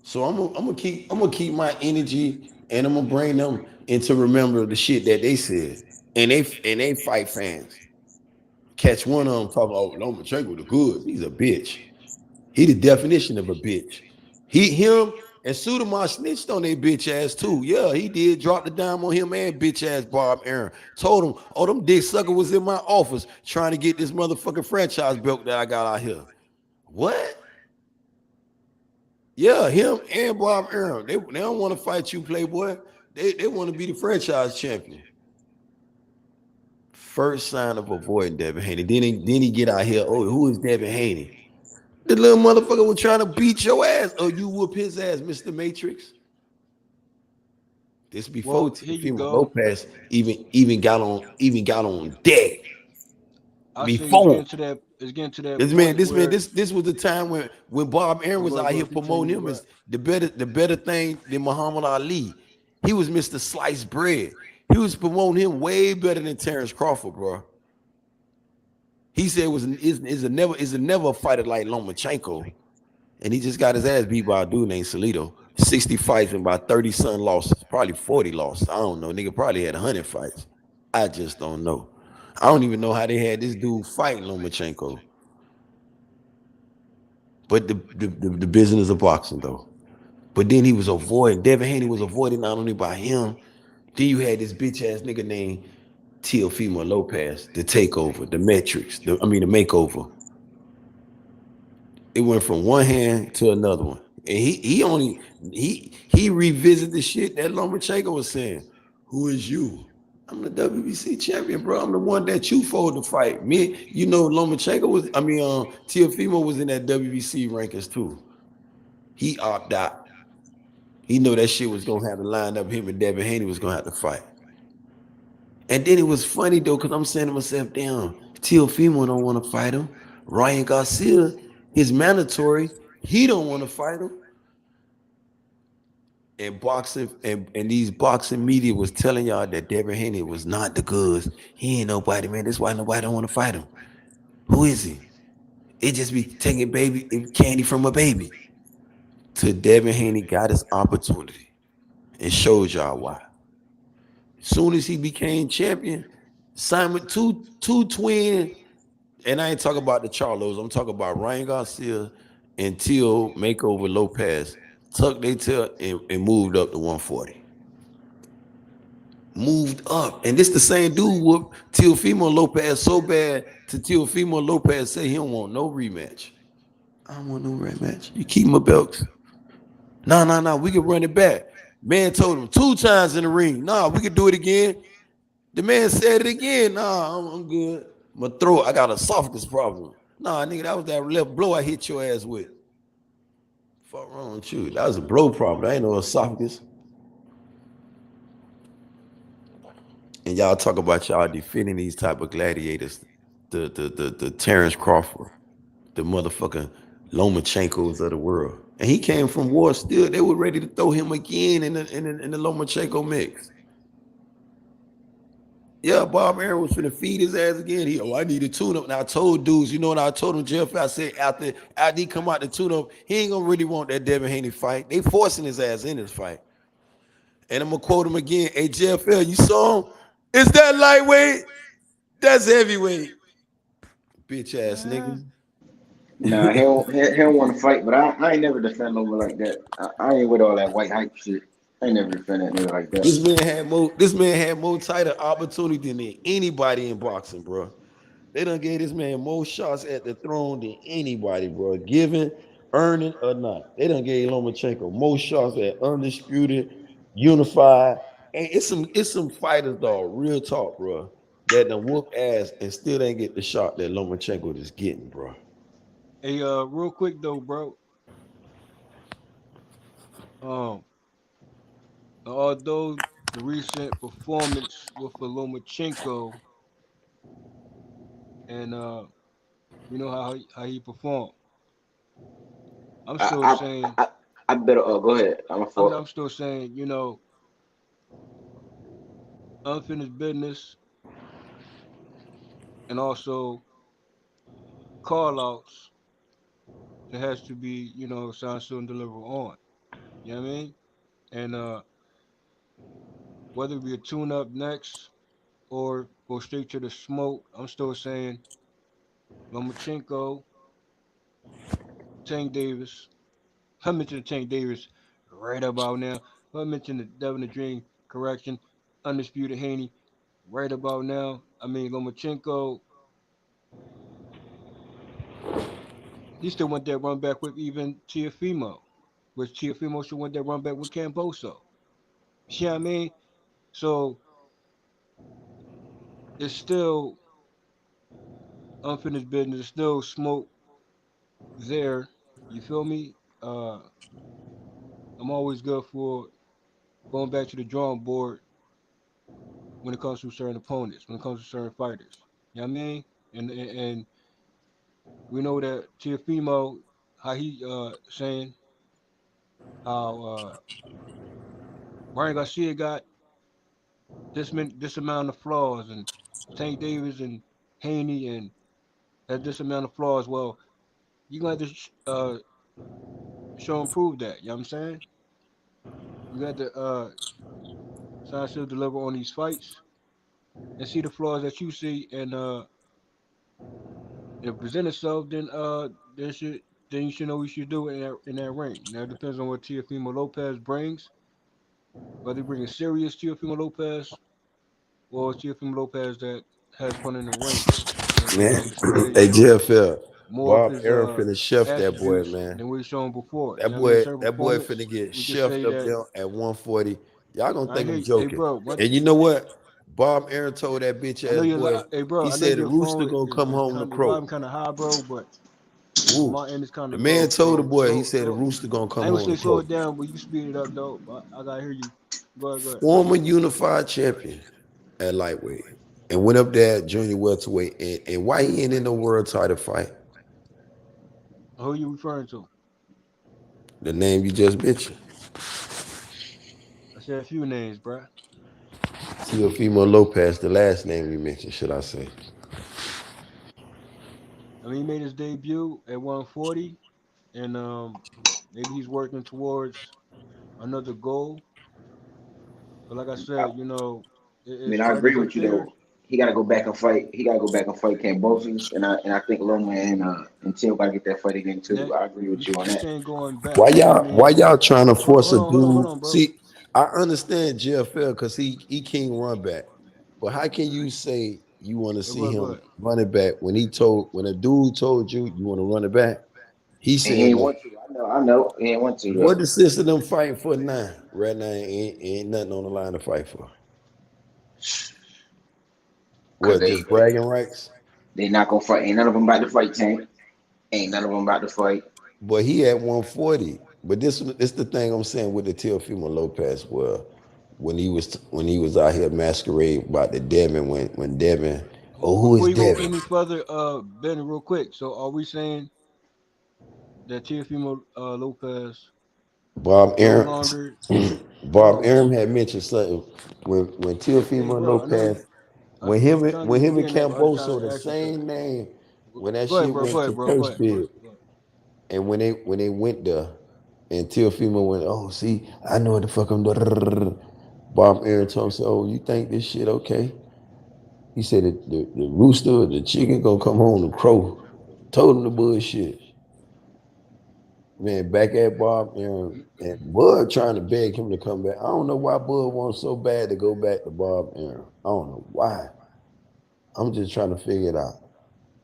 F: So I'm gonna keep my energy and I'm gonna bring them into remember the shit that they said. And they fight fans. Catch one of them talking, oh, Lomachenko the good. He's a bitch. He the definition of a bitch. Him and Sudamar snitched on their bitch ass too. Yeah, he did drop the dime on him and bitch ass Bob Aaron. Told him, oh, them dick sucker was in my office trying to get this motherfucking franchise built that I got out here. What? Yeah, him and Bob Aaron. They don't want to fight you, Playboy. They want to be the franchise champion. First sign of avoiding Devin Haney. Then he get out here. Oh, who is Devin Haney? The little motherfucker was trying to beat your ass. Oh, you whoop his ass, Mr. Matrix. This before
S: Here you
F: Teofimo
S: go.
F: Lopez even got on deck.
S: I say it's
F: Before
S: getting to that. It's getting to that
F: this
S: point where
F: was the time when Bob Aaron was out here promoting him as the better thing than Muhammad Ali. He was Mr. Sliced Bread. He was promoting him way better than Terence Crawford, bro. He said is a never a fighter like Lomachenko, and he just got his ass beat by a dude named Salito. 60 fights and about 30-something losses, probably 40 losses. I don't know. Nigga probably had 100 fights. I just don't know. I don't even know how they had this dude fighting Lomachenko. But the business of boxing, though. But then he was avoiding, Devin Haney was avoided not only by him, then you had this bitch ass nigga named Teofimo Lopez, the takeover, the metrics, the makeover. It went from one hand to another one. And he revisited the shit that Lomachenko was saying. Who is you? I'm the WBC champion, bro. I'm the one that you fought to fight. Me, Lomachenko was, Teofimo was in that WBC rankings too. He opted out. He knew that shit was gonna have to line up. Him and Devin Haney was gonna have to fight. And then it was funny though, because I'm saying to myself, damn, Teofimo don't want to fight him. Ryan Garcia, his mandatory, he don't want to fight him. And boxing and these boxing media was telling y'all that Devin Haney was not the goods. He ain't nobody, man. That's why nobody don't want to fight him. Who is he? It just be taking baby candy from a baby. Till Devin Haney got his opportunity and showed y'all why. Soon as he became champion, Simon two twin, and I ain't talking about the Charlos. I'm talking about Ryan Garcia and Teo Makeover Lopez. Tucked their tail and moved up to 140. Moved up. And this the same dude with Teofimo Lopez so bad to Teofimo Lopez say he don't want no rematch. I don't want no rematch. You keep my belts. No, we can run it back. Man told him 2 times in the ring. Nah, we can do it again. The man said it again. Nah, I'm good. My throat, I got a esophagus problem. Nah, nigga, that was that left blow I hit your ass with. Fuck wrong with you? That was a blow problem. That ain't no esophagus. And y'all talk about y'all defending these type of gladiators, the Terence Crawford, the motherfucking Lomachenkos of the world. And he came from war still. They were ready to throw him again in the Lomachenko mix. Yeah, Bob Aaron was finna feed his ass again. I need a tune-up. And I told dudes, you know what I told him, Jeff? I said after he come out the tune-up, he ain't gonna really want that Devin Haney fight. They forcing his ass in this fight. And I'm gonna quote him again. Hey, JFL, you saw him? Is that lightweight? That's heavyweight. Bitch ass nigga.
G: Nah, he don't want to fight, but I ain't never defend over like that. I ain't with all that white hype shit. I ain't never defend that nigga like that.
F: This man had more title opportunity than anybody in boxing, bro. They done gave this man more shots at the throne than anybody, bro. Given, earning, or not. They done gave Lomachenko more shots at undisputed, unified. And it's some fighters, dog, real talk, bro, that done whoop ass and still ain't get the shot that Lomachenko is getting, bro.
D: Hey, real quick though, bro. Although the recent performance with Lomachenko and you know how he performed, I'm still saying.
G: I better. Go ahead.
D: I'm still saying, unfinished business and also call outs that has to be, signed, sealed, and delivered on. You know what I mean? And whether it be a tune up next or go straight to the smoke, I'm still saying Lomachenko, Tank Davis. I mentioned Tank Davis right about now. I mentioned the Devin the Dream correction, Undisputed Haney right about now. I mean, Lomachenko, he still went that run back with even Teofimo, which Teofimo should went that run back with Camboso. You know what I mean? So it's still unfinished business. It's still smoke there. You feel me? I'm always good for going back to the drawing board when it comes to certain opponents, when it comes to certain fighters. You know what I mean? And we know that Teofimo, how he saying how Ryan Garcia got this amount of flaws, and Tank Davis and Haney and had this amount of flaws. Well, you're gonna have to show and prove that. You know what I'm saying? You got to sign, seal, deliver on these fights and see the flaws that you see, and if present itself, then you should know what you should do in that ring. Now it depends on what Teofimo Lopez brings, whether he brings serious Teofimo Lopez or Teofimo Lopez that has fun in the ring
A: Man,
D: and display,
A: hey JFL,
D: more of
A: Bob
D: his
A: Aaron finna chef that boy,
D: attributes
A: man.
D: than what he's shown before. You
A: That
D: know what I mean?
A: boy,
D: Certain
A: that boy
D: performance,
A: finna get
D: we could
A: chefed
D: say
A: up
D: that.
A: there at 140. Y'all gonna
D: I
A: think
D: hear
A: I'm
D: you. Hey,
A: joking.
D: bro,
A: And you know what? Bob Aaron told that bitch
D: I know
A: ass
D: you're.
A: boy,
D: Hey, bro,
A: he
D: I know
A: said the
D: your
A: rooster
D: phone
A: gonna come
D: is
A: home to
D: kind of
A: crow.
D: vibing kind of high, bro, but on
A: Ooh.
D: my end it's kind
A: The
D: of
A: man
D: low.
A: told the
D: So
A: boy, he said the
D: slow.
A: rooster gonna
D: I
A: come
D: ain't gonna
A: home
D: say
A: to
D: slow
A: crow.
D: it down, but you speed it up though. I gotta hear you. Go ahead, go ahead.
A: Former unified champion at lightweight. And went up there at junior welterweight. And why he ain't in no world title fight?
D: Who are you referring to?
A: The name you just mentioned.
D: I said a few names, bro.
A: Teofimo Lopez, the last name you mentioned, should I say.
D: I mean, he made his debut at 140, and maybe he's working towards another goal. But like I
G: I,
D: said,
G: I mean,
D: his
G: I agree
D: fighters
G: with
D: up
G: you
D: there.
G: though. He got to go back and fight. He got to go back and fight Cambosos, and I think Loma and Till got to get that fight again
D: Now,
G: too. I agree with you on
D: you
G: that.
D: saying going back?
A: Why
D: You know what I
A: y'all why
D: mean?
A: y'all trying to force a
D: Hold
A: dude?
D: on, bro.
A: See, I understand JFL because he can't run back. But how can you say you want to
D: Go
A: see
D: ahead, go
A: him
D: ahead.
A: running back when a dude told you you want to run it back? He
G: And he
A: said
G: ain't
A: no.
G: want to. I know. He ain't want to
A: What
G: though.
A: the sister them fighting for now? Right now ain't nothing on the line to fight for.
G: Cause
A: What, just bragging rights?
G: they not gonna fight. Ain't none of them about to fight Tank. Ain't none of them about to fight.
A: But he at 140. But this the thing I'm saying with the Teofimo Lopez. Well, when he was out here masquerading about the Devin when Devin, oh, who is
D: Before you go
A: Devin?
D: any further, Ben, real quick. So, are we saying that Teofimo Lopez
A: Bob
D: no
A: Aaron.
D: longer?
A: Bob Aaron had mentioned something when
D: Hey,
A: Teofimo
D: bro, I know you.
A: Lopez when him
D: Trying to
A: when him and
D: understand that, but I just
A: Camboso
D: gotta
A: the
D: ask you something.
A: same name when that
D: Go ahead,
A: shit
D: bro. Go
A: went
D: ahead,
A: to
D: bro. Go
A: Curse
D: ahead. Go ahead.
A: Bid.
D: Go ahead.
A: And when they went there, and Teofimo went, oh, see, I know what the fuck I'm doing. Bob Aaron told him, so, oh, you think this shit okay? He said the rooster, the chicken gonna come home and crow. Told him the bullshit. Man, back at Bob Aaron and Bud trying to beg him to come back. I don't know why Bud wants so bad to go back to Bob Aaron. I don't know why. I'm just trying to figure it out.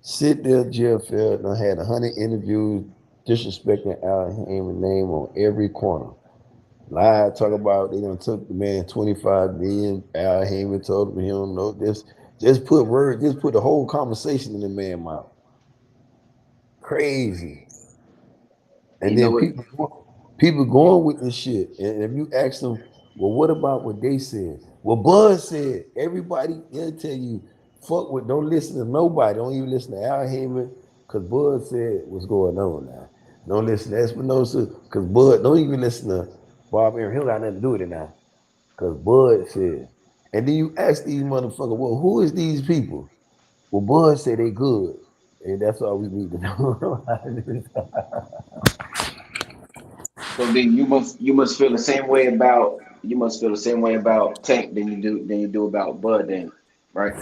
A: Sit there, Jeff Feld, I had 100 interviews disrespecting Al Heyman's name on every corner. Lied, talk about they done took the man 25 million. Al Heyman told him he don't know this. Just put the whole conversation in the man's mouth. Crazy.
G: You
A: And
G: know
A: then
G: what?
A: people going with this shit. And if you ask them, well, what about what they said? Well, Bud said, everybody, they'll tell you, fuck with, don't listen to nobody. Don't even listen to Al Heyman, because Bud said what's going on now. Don't listen to Espinosa, because Bud, don't even listen to Bob Aaron. He don't got nothing to do with it now, because Bud said. And then you ask these motherfuckers, well, who is these people? Well, Bud said they good. And that's all we need to know.
G: So then you must feel the same way about Tank than you do about Bud then, right?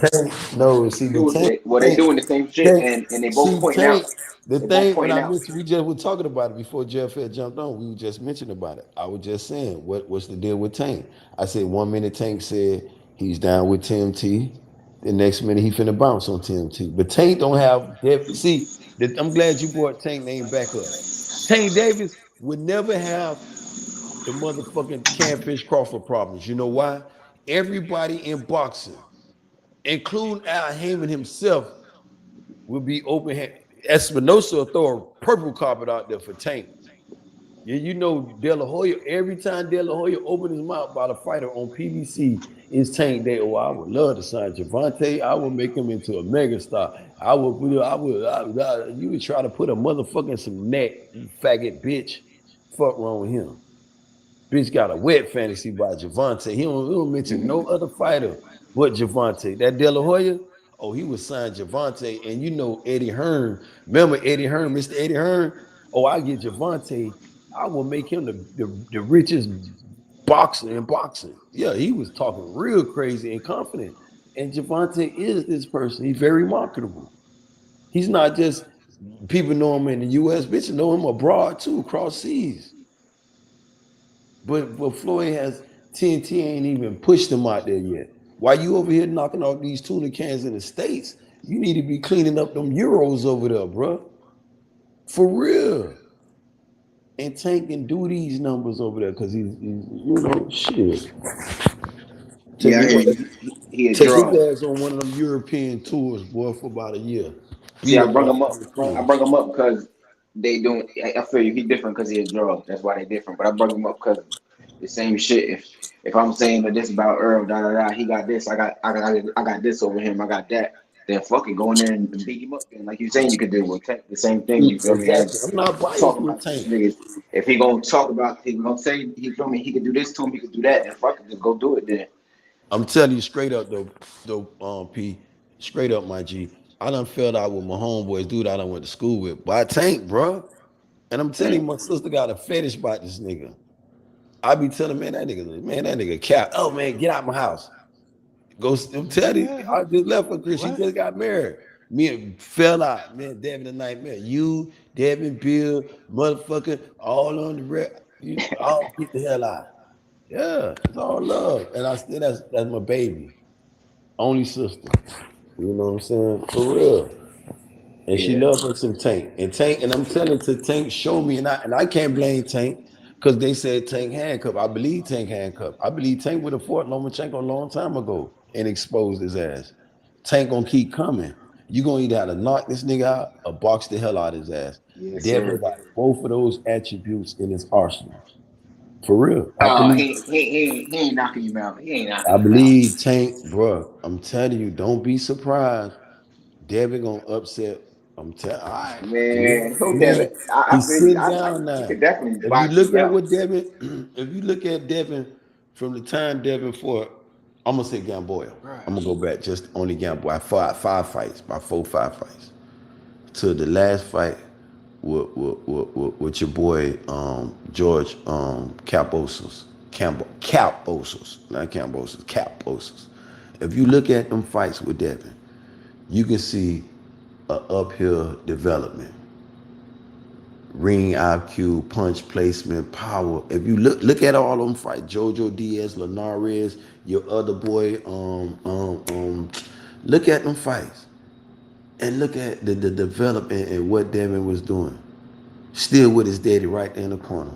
A: No, see the tank,
G: They
A: tank,
G: doing the same shit
A: tank.
G: and they both
A: See
G: pointing out.
A: tank. The
G: They both
A: thing when
G: pointing
A: I
G: out.
A: mentioned, we just were talking about it before Jeff had jumped on. We were just mentioning about it. I was just saying, what's the deal with Tank? I said 1 minute Tank said he's down with TMT. The next minute he finna bounce on TMT. But Tank don't have depth. See, I'm glad you brought Tank name back up. Tank Davis would never have the motherfucking Canfish Crawford problems. You know why? Everybody in boxing, including Al Heyman himself, will be open hand. Espinosa will throw a purple carpet out there for Tank. Yeah, you know De La Hoya, every time De La Hoya opened his mouth about a fighter on PBC, it's Tank Day. Oh, I would love to sign Javante. I would make him into a megastar. You would try to put a motherfucking some neck, you faggot bitch. Fuck wrong with him. Bitch got a wet fantasy by Javante. He don't mention no other fighter but Javante. That De La Hoya, oh, he was signed Javante. And you know Eddie Hearn. Remember Eddie Hearn, Mr. Eddie Hearn? Oh, I get Javante. I will make him the richest boxing. Yeah, he was talking real crazy and confident. And Javante is this person. He's very marketable. He's not just people know him in the U.S. Bitches know him abroad too, across seas. But Floyd has TNT ain't even pushed him out there yet. Why you over here knocking off these tuna cans in the States? You need to be cleaning up them euros over there, bro. For real. And Tank can do these numbers over there because he's shit.
G: Yeah, I hear
A: Take,
G: you. He a
A: take his
G: draw.
A: ass on one of them European tours, boy, for about a year.
G: See,
A: Beat
G: I
A: up
G: bring
A: all
G: him up.
A: the
G: I
A: tours.
G: bring him up because they doing. I feel you. He different because he a draw. That's why they different. But I bring him up because the same shit. If I'm saying that this about Earl, da da da, he got this. I got this over him. I got that. Then fucking go in there and beat him up. And like you saying, you could do with Tank the same thing. You feel me?
A: Exactly.
G: As
A: I'm not
G: talk
A: biased with
G: about these
A: Tank.
G: niggas. If he gonna talk about, he gonna say, he feel me? He could do this to him. He could do that. Then fucking just go do it. Then.
A: I'm telling you straight up though, P, straight up, my G. I done fell out with my homeboys, dude I done went to school with. But I Tank, bro. And I'm telling you, my sister got a fetish about this nigga. I be telling man, that nigga cap. Oh man, get out my house. Go. I'm telling you, I just left her because she just got married. Me and fell out, man. Devin the nightmare. You, Devin, Bill, motherfucker, all on the rep. You all get the hell out. Yeah, it's all love, and I still that's my baby, only sister. You know what I'm saying? For real. And she
G: Yeah.
A: loves her some Tank. And I'm telling to Tank, show me, and I can't blame Tank because they said Tank handcuffed. I believe Tank handcuffed. I believe Tank would have fought Lomachenko a long time ago and exposed his ass. Tank gonna keep coming. You gonna either have to knock this nigga out or box the hell out of his ass.
G: Yes,
A: Devin
G: sir.
A: got both of those attributes in his arsenal. For real. I believe
G: He ain't knocking you out. He ain't knocking
A: I
G: you out.
A: believe Tank, bro. I'm telling you, don't be surprised. Devin gonna upset. I'm telling. All right,
G: Man, who
A: man.
G: Devin? I
A: He's
G: feel you.
A: sitting down
G: He
A: now.
G: could definitely
A: If you
G: box
A: look
G: you
A: at
G: out.
A: what Devin, if you look at Devin from the time Devin fought, I'm gonna say Gamboa. I'm gonna go back just only Gamboa. Five fights, about 4-5 fights, to the last fight with your boy George Caposos. Caposos, not Cambosos, Caposos. If you look at them fights with Devin, you can see an uphill development. Ring IQ, punch placement, power. If you look at all them fights, Jojo Diaz, Linares, your other boy, look at them fights and look at the development and what Devin was doing. Still with his daddy right there in the corner.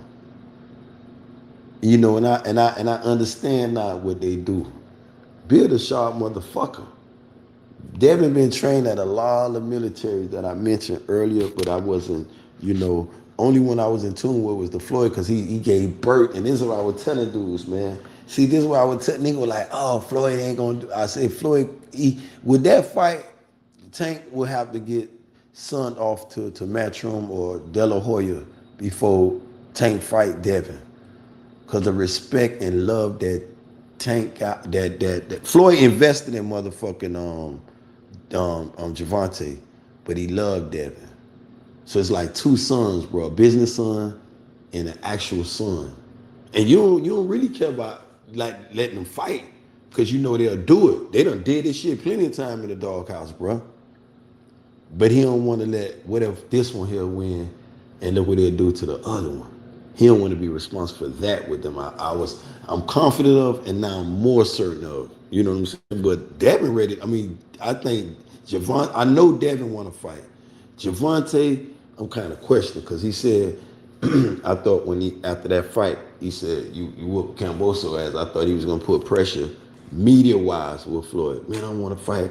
A: You know, and I understand now what they do. Build a sharp motherfucker. Devin been trained at a lot of militaries that I mentioned earlier, but I wasn't, only one I was in tune with was the Floyd because he gave birth, and this is what I was telling dudes, man. See, this is what I would tell niggas like, oh, Floyd ain't gonna do. I said, Floyd, with that fight, Tank will have to get sunned off to Matchroom or De La Hoya before Tank fight Devin. Cause the respect and love that Tank got, that Floyd invested in motherfucking Javante, but he loved Devin. So it's like two sons, bro, a business son and an actual son. And you don't really care about like letting them fight, cause you know they'll do it. They done did this shit plenty of time in the doghouse, bro. But he don't want to let what if this one here win, and look what they'll do to the other one. He don't want to be responsible for that with them. I'm confident of, and now I'm more certain of. You know what I'm saying? But Devin ready. I mean, I think Javante. I know Devin want to fight. Javante, I'm kind of questioning because he said, I thought after that fight, he said you whooped Camboso ass. I thought he was gonna put pressure media wise with Floyd. Man, I want to fight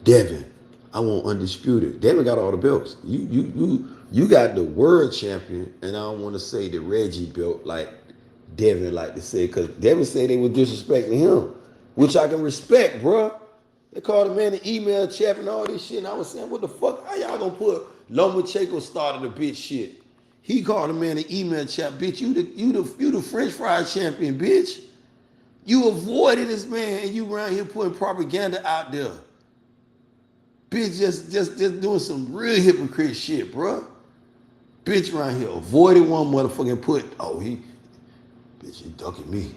A: Devin. I want undisputed. Devin got all the belts. You got the world champion, and I don't want to say the Reggie belt like Devin like to say, because Devin said they were disrespecting him, which I can respect, bro. They called the man an email champ and all this shit, and I was saying, what the fuck? How y'all gonna put Lomachenko started a bitch shit? He called the man an email champ, bitch. You the French fry champion, bitch. You avoided this man, and you around here putting propaganda out there. Bitch, just doing some real hypocrite shit, bro. Bitch around here avoided one motherfucking bitch, he ducking me.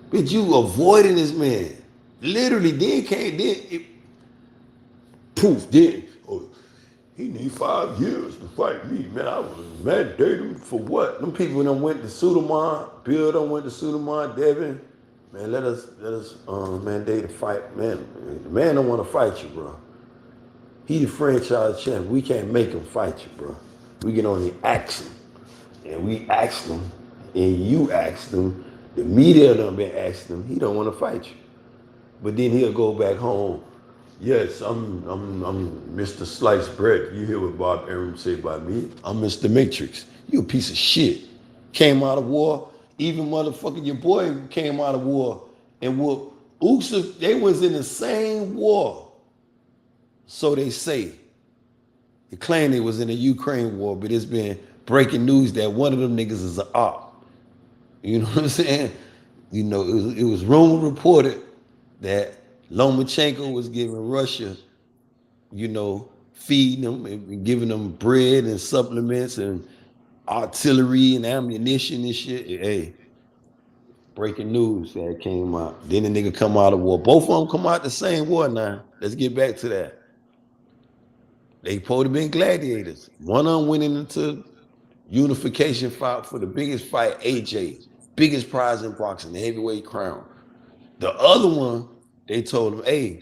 F: But you avoiding this man. Literally, proof, oh, he need 5 years to fight me, man. I was mandated for what? Them people done went to Suleiman, Bill done went to Suleiman, Devin. Man, let us mandate a fight, man. The man don't want to fight you, bro. He the franchise champ. We can't make him fight you, bro. We can only ask him. And we asked him, and you asked him, the media done been asking him, he don't want to fight you. But then he'll go back home. Yes, I'm Mr. Sliced Bread. You hear what Bob Arum say about me? I'm Mr. Matrix. You a piece of shit. Came out of war. Even motherfucking your boy came out of war and whooped Usyk. They was in the same war. So they say. They claim they was in the Ukraine war, but it's been breaking news that one of them niggas is an op. You know what I'm saying? You know, it was rumor reported that Lomachenko was giving Russia, you know, feeding them and giving them bread and supplements and artillery and ammunition and shit. Hey, breaking news that came out. Then the nigga come out of war. Both of them come out the same war now. Let's get back to that. They supposed to been gladiators. One of them went into unification fight for the biggest fight, AJ. Biggest prize in boxing, the heavyweight crown. The other one, they told him, hey,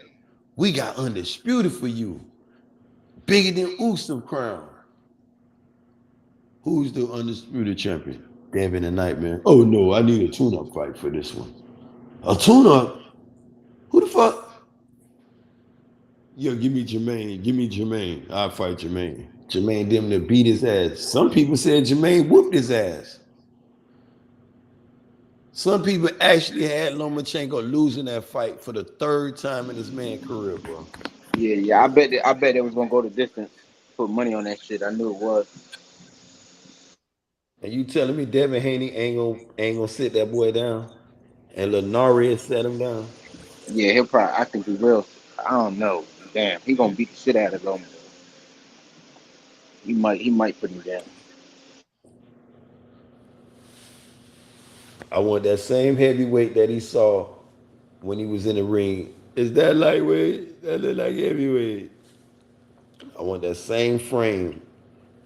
F: we got undisputed for you. Bigger than Usyk crown. Who's the undisputed champion? Devin the Nightmare. Oh no, I need a tune-up fight for this one. A tune-up? Who the fuck? Yo, give me Jermaine. I'll fight Jermaine. Jermaine damn near beat his ass. Some people said Jermaine whooped his ass. Some people actually had Lomachenko losing that fight for the 3rd time in his man's career, bro.
G: Yeah. I bet they was gonna go the distance. Put money on that shit. I knew it was.
F: And you telling me Devin Haney ain't gonna sit that boy down? And Lenari set him down?
G: Yeah, he'll probably. I think he will. I don't know. Damn, he gonna beat the shit out of Loma. He might put him down.
F: I want that same heavyweight that he saw when he was in the ring. Is that lightweight? That look like heavyweight. I want that same frame.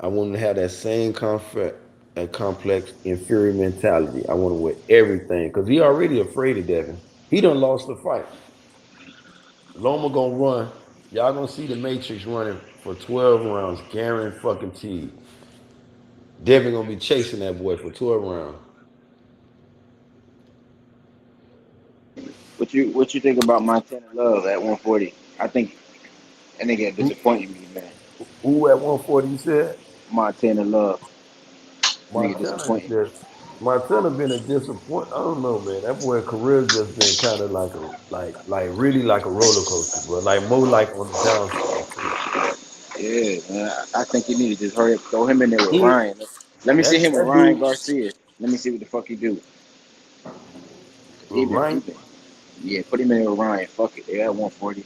F: I want him to have that same complex inferior mentality. I want him with everything. Because he already afraid of Devin. He done lost the fight. Loma gonna run. Y'all gonna see the Matrix running for 12 rounds. Guaranteed. Devin gonna be chasing that boy for 12 rounds.
G: What you think about Montana Love at 140? I think that nigga disappointed me, man.
F: Who at 140 you said?
G: Montana Love. Nigga disappointed.
F: Montana been a disappointment. I don't know, man. That boy career just been kind of like really like a roller coaster, bro. Like more like on the downside too.
G: Yeah, man. I think he need to just hurry up, throw him in there with Ryan. Let me see him with Ryan Garcia. Let me see what the fuck he do. Yeah, put him in there with Ryan. Fuck it, they at 140.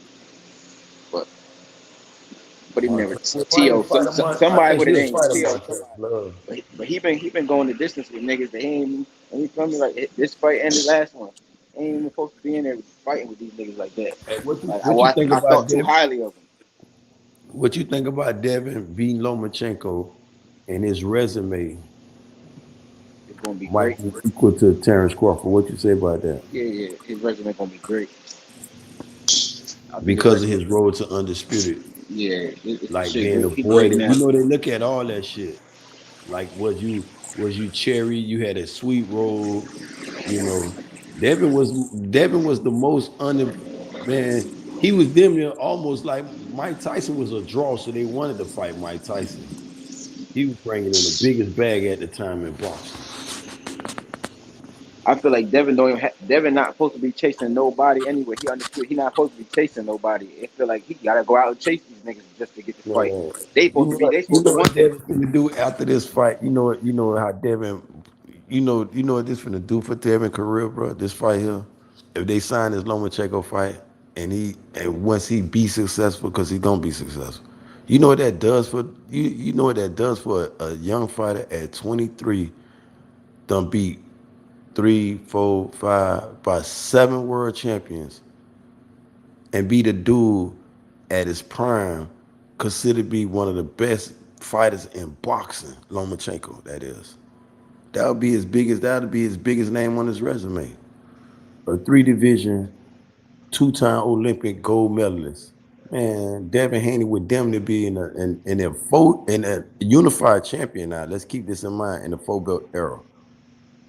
G: But put him there with T.O. Somebody with a name T.O. But he been going the distance with niggas that ain't feel me like this fight and the last one. Ain't even supposed to be in there fighting with these niggas like that.
F: Hey, what you think
G: I
F: about
G: thought
F: Devin?
G: too highly of him.
F: What you think about Devin beating Lomachenko and his resume?
G: It's gonna be
F: might
G: great.
F: be equal to Terence Crawford. What you say about that?
G: Yeah. His resume gonna be great.
F: Because of his road to undisputed.
G: Yeah,
F: like being the boy that you know they look at all that shit. Like was you cherry? You had a sweet roll. You know, Devin was the most man. He was damn near almost like Mike Tyson was a draw, so they wanted to fight Mike Tyson. He was bringing in the biggest bag at the time in boxing.
G: I feel like Devin not supposed to be chasing nobody anyway. He understood he not supposed to be chasing nobody. I feel like he gotta go out and chase these niggas just to get the fight. They supposed to want
F: Devin's gonna do after this fight. You know how Devin. You know what this finna do for Devin career, bro. This fight here. If they sign this Lomachenko fight and once he be successful, because he gonna be successful. You know what that does for a young fighter at 23, done beat
A: 3, 4, 5, about 7 world champions, and be the dude at his prime, considered to be one of the best fighters in boxing, Lomachenko, that is. That'll be his biggest name on his resume. A 3 division, 2-time Olympic gold medalist. Man, Devin Haney would damn near be in a unified champion now. Let's keep this in mind in the 4-belt era.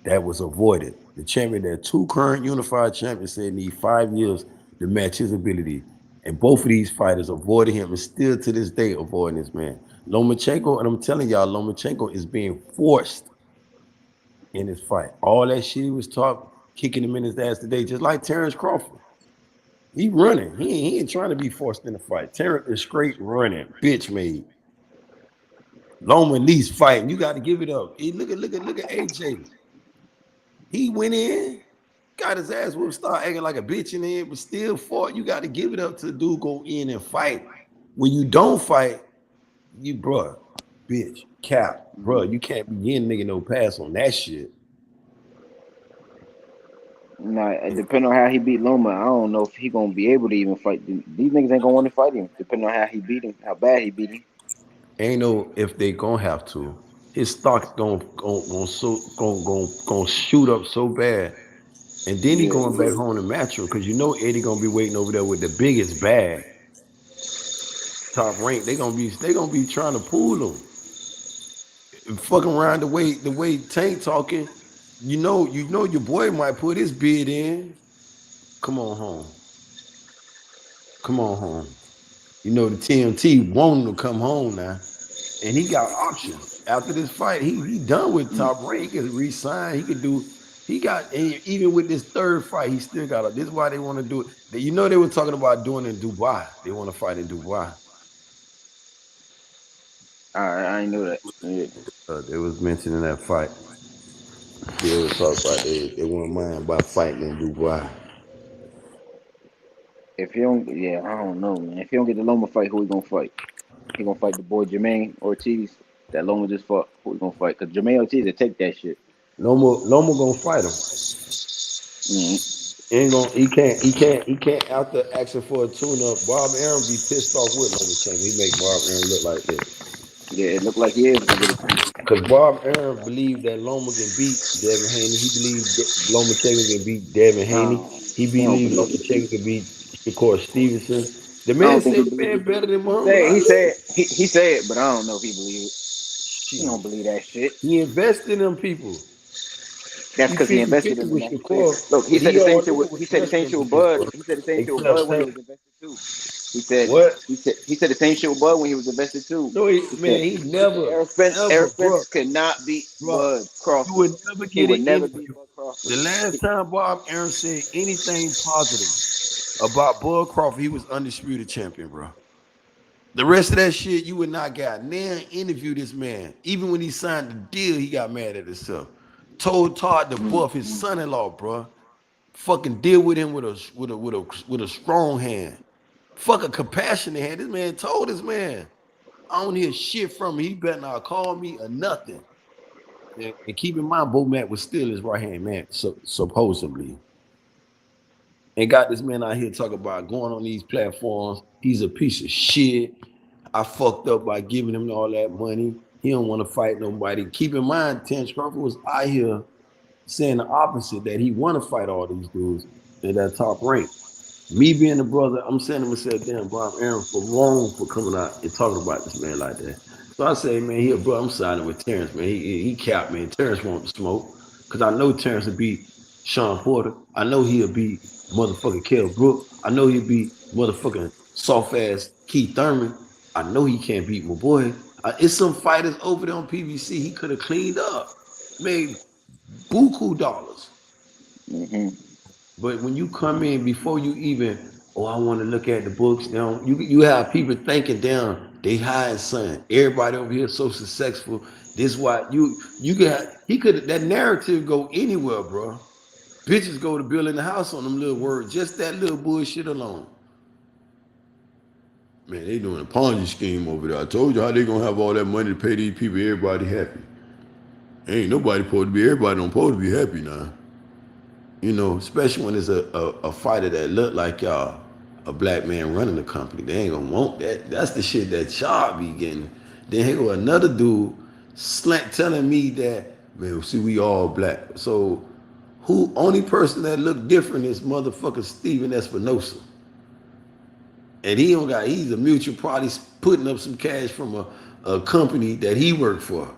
A: That was avoided. The champion, there are 2 current unified champions said need 5 years to match his ability. And both of these fighters avoided him and still to this day avoiding this man. Lomachenko, and I'm telling y'all, Lomachenko is being forced in his fight. All that shit he was taught, kicking him in his ass today, just like Terence Crawford. He running. He ain't trying to be forced in the fight. Terrence is straight running, bitch made. Loma least fighting. You got to give it up. Look at AJ. He went in, got his ass whooped, start acting like a bitch in there, but still fought. You got to give it up to the dude go in and fight. When you don't fight, you bruh, bitch, cap, bruh, you can't be getting nigga no pass on that shit.
G: Nah, depending on how he beat Loma, I don't know if he gonna be able to even fight. These niggas ain't gonna want to fight him, depending on how he beat him, how bad he beat him.
A: Ain't no if they gonna have to. His stock's gonna shoot up so bad, and then he going back home to match him because you know Eddie gonna be waiting over there with the biggest bag, top rank. They gonna be trying to pull him. Fucking around the way Tank talking. You know your boy might put his bid in. Come on home. Come on home. You know the TMT wanting to come home now. And he got options. After this fight, he done with top rank. He can resign. Even with this 3rd fight, he still got this is why they want to do it. You know they were talking about doing it in Dubai. They want to fight in Dubai.
G: I ain't know that. Yeah.
A: They was mentioning that fight. They was talking about they wouldn't mind about fighting in Dubai.
G: If he don't, I don't know, man. If he don't get the Loma fight, who he gonna fight? He gonna fight the boy Jermaine Ortiz that Loma just fought. Who he gonna fight? Cause Jermaine Ortiz will take that shit.
A: Loma gonna fight him. He can't after asking for a tune-up. Bob Arum be pissed off with Lomachenko. He make Bob Arum look like this.
G: Yeah, it looked like he is gonna get a tune-up.
A: Because Bob Arum believed that Loma can beat Devin Haney. He believed Lomachenko can beat Devin Haney. He believed Lomachenko can beat Shakur Stevenson. The man said the man better than Muhammad.
G: He said, but I don't know if he believe it. He don't believe that shit.
A: He invested in them people.
G: That's because he invested in them. Look, he said the same shit with Bud. He said the same shit with Bud when he was invested too. He said what? He said the same shit with Bud when he was invested too.
A: No, he never.
G: Errol Spence could not beat Bud Crawford.
A: You would never get it. The last time Bob Arum said anything positive about Bud Crawford, he was undisputed champion, bro. The rest of that shit you would not get. Now interview this man. Even when he signed the deal, he got mad at himself. Told Todd to buff his son-in-law, bro. Fucking deal with him with a strong hand. Fuck a compassionate hand. This man told this man, I don't hear shit from him. He better not call me or nothing. And keep in mind, Bo Matt was still his right-hand man, supposedly. And got this man out here talking about going on these platforms. He's a piece of shit. I fucked up by giving him all that money. He don't want to fight nobody. Keep in mind, Terence Crawford was out here saying the opposite, that he want to fight all these dudes in that top rank. Me being the brother, I'm saying to myself, damn, Bob Arum for wrong for coming out and talking about this man like that. So I say, man, he a brother. I'm siding with Terence, man. He capped, man. Terence wants to smoke because I know Terence will beat Sean Porter. I know he'll beat motherfucking Kell Brook. I know he'll beat motherfucking soft-ass Keith Thurman. I know he can't beat my boy. It's some fighters over there on PBC he could have cleaned up, made buku dollars. But when you come in before you even, I want to look at the books now. You have people thinking down, they high son. Everybody over here so successful. This why that narrative go anywhere, bro. Bitches go to building the house on them little words, just that little bullshit alone. Man, they doing a Ponzi scheme over there. I told you how they gonna have all that money to pay these people, everybody happy. Ain't nobody supposed to be, everybody don't supposed to be happy now. You know, especially when it's a fighter that look like y'all, a black man running the company. They ain't gonna want that. That's the shit that y'all be getting. Then here go another dude slant telling me that, man, see, we all black. So who only person that look different is motherfucker Steven Espinosa. And he don't got, he's a mutual party putting up some cash from a company that he worked for.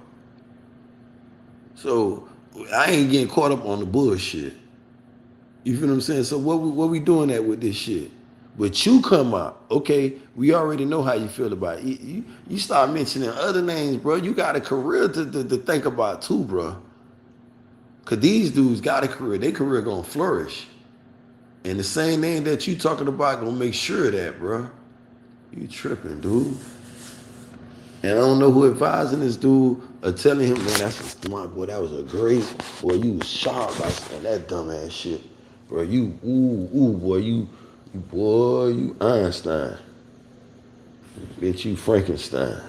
A: So I ain't getting caught up on the bullshit. You feel what I'm saying? So what we doing that with this shit? But you come out, okay, we already know how you feel about it. You start mentioning other names, bro. You got a career to think about too, bro. Cause these dudes got a career. Their career gonna flourish. And the same name that you talking about gonna make sure of that, bro. You tripping, dude. And I don't know who advising this dude or telling him, man, that's a smart boy. That was a great boy. You was sharp by saying that dumbass shit. Bro, you, boy, you Einstein. Bitch, you Frankenstein.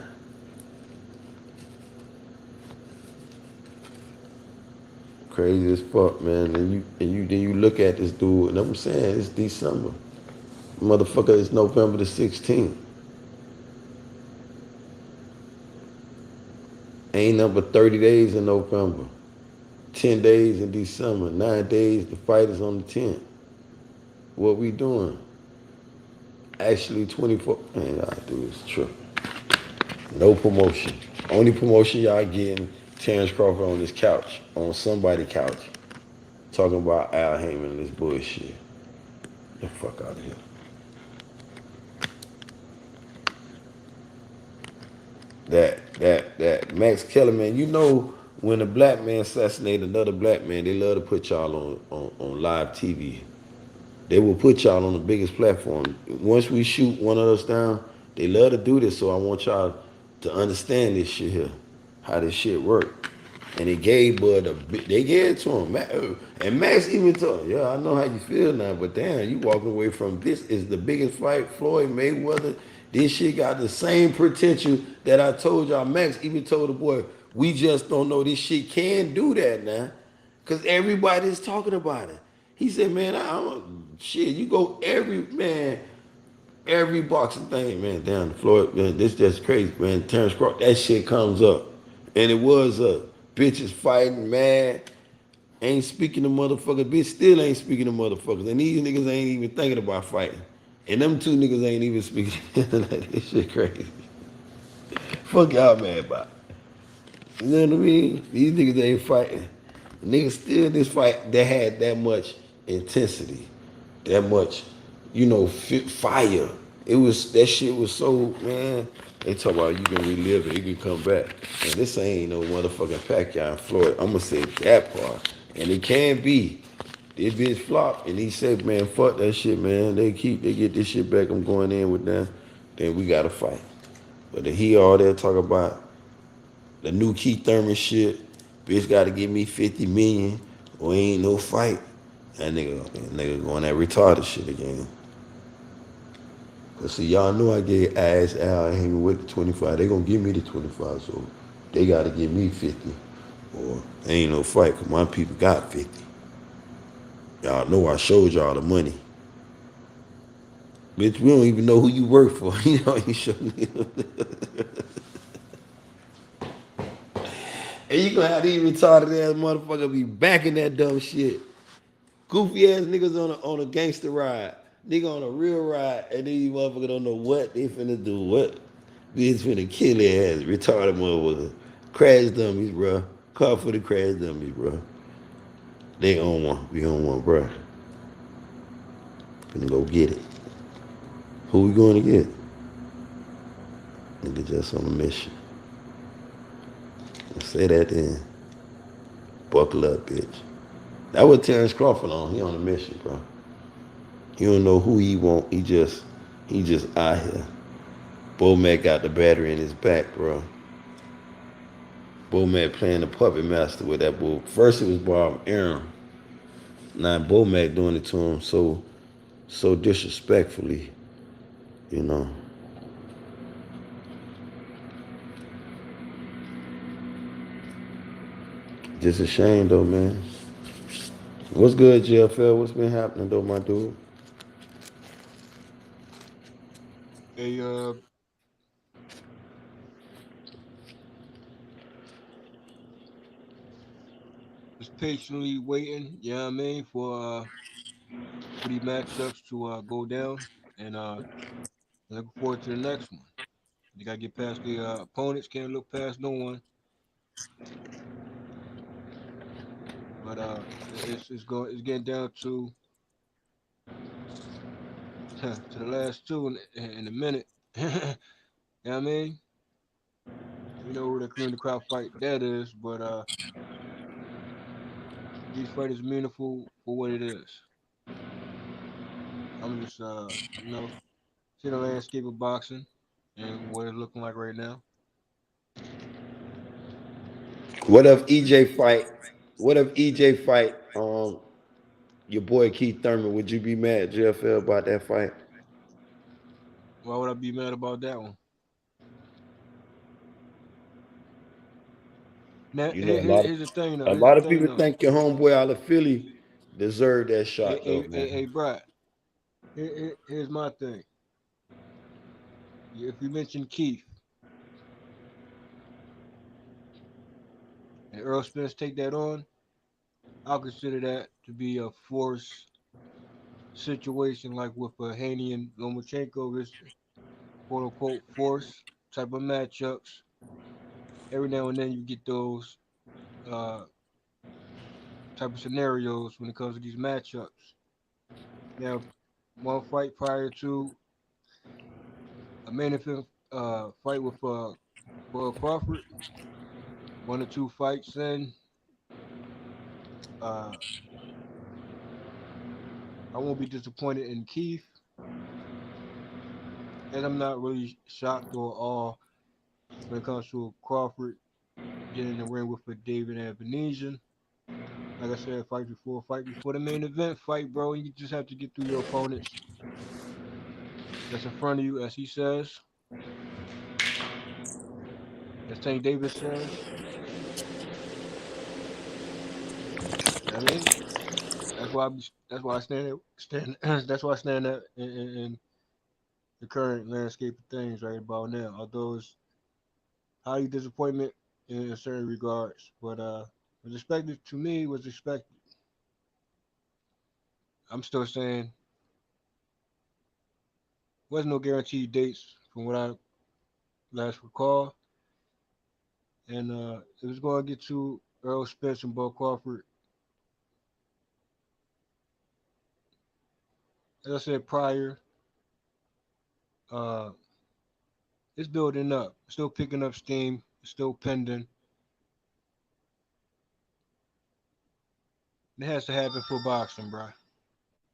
A: Crazy as fuck, man. And you look at this dude, and I'm saying it's December. Motherfucker, it's November the 16th. Ain't number 30 days in November. 10 days in December. 9 days, the fight is on the 10th. What we doing? Actually, 24. Man, y'all do is tripping. No promotion. Only promotion y'all getting, Terence Crawford on this couch, on somebody's couch, talking about Al Heyman and this bullshit. Get the fuck out of here. That Max Kellerman, you know, when a black man assassinated another black man, they love to put y'all on live TV. They will put y'all on the biggest platform. Once we shoot one of us down, they love to do this, so I want y'all to understand this shit here, how this shit work. And they gave Bud they gave it to him. And Max even told him, yeah, I know how you feel now, but damn, you walking away from this is the biggest fight, Floyd Mayweather. This shit got the same potential that I told y'all. Max even told the boy, we just don't know this shit can do that now. Cause everybody's talking about it. He said, man, shit, you go every boxing thing, man, down the floor, man, this just crazy, man. Terence Crawford, that shit comes up. And it was bitches fighting, mad, ain't speaking to motherfuckers, bitch still ain't speaking to motherfuckers. And these niggas ain't even thinking about fighting. And them two niggas ain't even speaking. This shit crazy. Fuck y'all mad about. You know what I mean? These niggas ain't fighting. Niggas still in this fight that had that much intensity, that much, you know, fire. It was, that shit was so, man, they talk about you can relive it, you can come back. And this ain't no motherfucking Pacquiao in Florida. I'm gonna say that part. And it can be. This bitch flop, and he said, man, fuck that shit, man. They get this shit back, I'm going in with them, then we gotta fight. But he all there talk about the new Keith Thurman shit, bitch gotta give me 50 million or ain't no fight. That nigga going that retarded shit again. Cause see, y'all know I gave ass Al Heyman with the 25. They gonna give me the 25, so they gotta give me 50. Or ain't no fight, cause my people got 50. Y'all know I showed y'all the money. Bitch, we don't even know who you work for. You know, you showed me. And you gonna have these retarded ass motherfucker be backing that dumb shit. Goofy ass niggas on a gangster ride. Nigga on a real ride, and these motherfuckers don't know what they finna do. What? Bitch finna kill their ass. Retarded motherfucker. Crash dummies, bro. Call for the crash dummies, bro. They on one. We on one, bro. Finna go get it. Who we going to get? Nigga just on a mission. Say that then. Buckle up, bitch. That was Terence Crawford on. He on a mission, bro. He don't know who he want. He just out here. Bo-Mac got the battery in his back, bro. Bo-Mac playing the puppet master with that bull. First it was Bob Arum. Now Bo-Mac doing it to him so disrespectfully, you know. Just a shame though, man. What's good, JFL? What's been happening though, my dude?
D: Hey, just patiently waiting, you know what I mean, for these matchups to go down, and looking forward to the next one. You gotta get past the opponents, can't look past no one. But it's getting down to to the last two in a minute. You know what I mean? We know who the cream of the crop fight that is, but each fight is meaningful for what it is. I'm just see the landscape of boxing and what it's looking like right now.
A: What if EJ fight? What if EJ fight? Your boy Keith Thurman. Would you be mad, JFL, about that fight?
D: Why would I be mad about that one? Now,
A: You know,
D: here's the thing though.
A: a
D: Here's the
A: lot of
D: thing
A: people
D: though.
A: think your homeboy out of Philly deserved that
D: Hey,
A: shot, though,
D: hey, hey,
A: man.
D: hey, Brad. Here's my thing. If you mention Keith and Earl Spence take that on, I'll consider that to be a force situation like with Haney and Lomachenko. This quote unquote force type of matchups. Every now and then you get those uh, type of scenarios when it comes to these matchups. Now, one fight prior to a main event fight with Bud Crawford, 1 or 2 fights in, uh, I won't be disappointed in Keith, and I'm not really shocked or awe when it comes to Crawford getting in the ring with a David Avenesian. Like I said, fight before the main event fight, bro. You just have to get through your opponents that's in front of you, as he says, as Tank Davis says. I mean, that's why I stand that's why I stand at in the current landscape of things right about now. Although it's highly disappointment in certain regards, but was expected to me was expected. I'm still saying wasn't no guaranteed dates from what I last recall, and it was going to get to Errol Spence and Bo Crawford. As I said prior, uh, it's building up, still picking up steam, still pending. It has to happen for boxing, bro.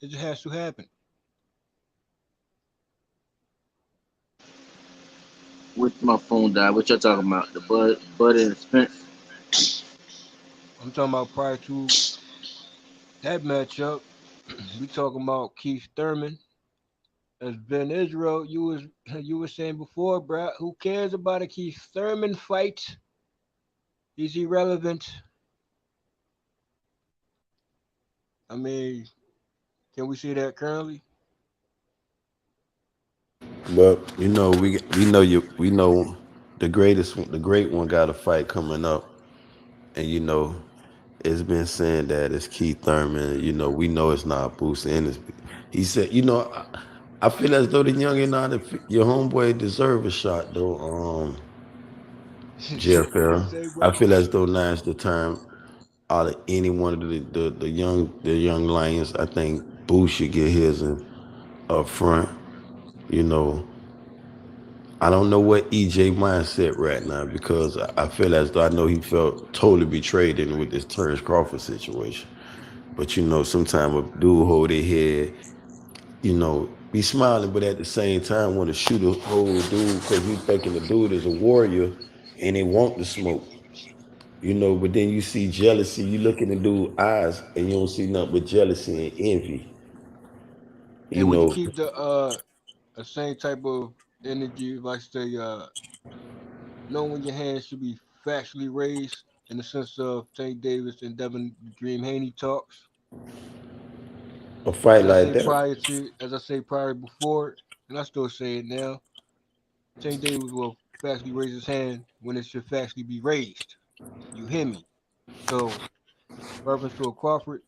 D: It just has to happen.
R: With my phone died. What y'all talking about? The Bud and Spence.
D: I'm talking about prior to that matchup. We talking about Keith Thurman as Ben Israel. You was saying before, bro. Who cares about a Keith Thurman fight? He's irrelevant. I mean, can we see that currently?
A: But we know the great one got a fight coming up, and it's been saying that it's Keith Thurman. We know it's not Boost Ennis. He said, I feel as though the youngin out of your homeboy deserve a shot though.
D: What you
A: JFL.
D: say,
A: I
D: bro?
A: feel as though now's the time out of any one of the young lions. I think Boost should get his up front. You know, I don't know what EJ mindset right now because I feel as though I know he felt totally betrayed in with this Terence Crawford situation. But sometimes a dude hold their head, be smiling, but at the same time want to shoot a whole dude because you thinking the dude is a warrior and they want the smoke. But then you see jealousy, you look in the dude's eyes and you don't see nothing but jealousy and envy. You
D: And when you
A: know,
D: keep the same type of energy, like say, knowing your hands should be factually raised in the sense of Tank Davis and Devin Dream Haney talks.
A: A fight
D: As I
A: like
D: say
A: that.
D: prior before, and I still say it now. Tank Davis will factually raise his hand when it should factually be raised. You hear me? So, reference to a Crawford,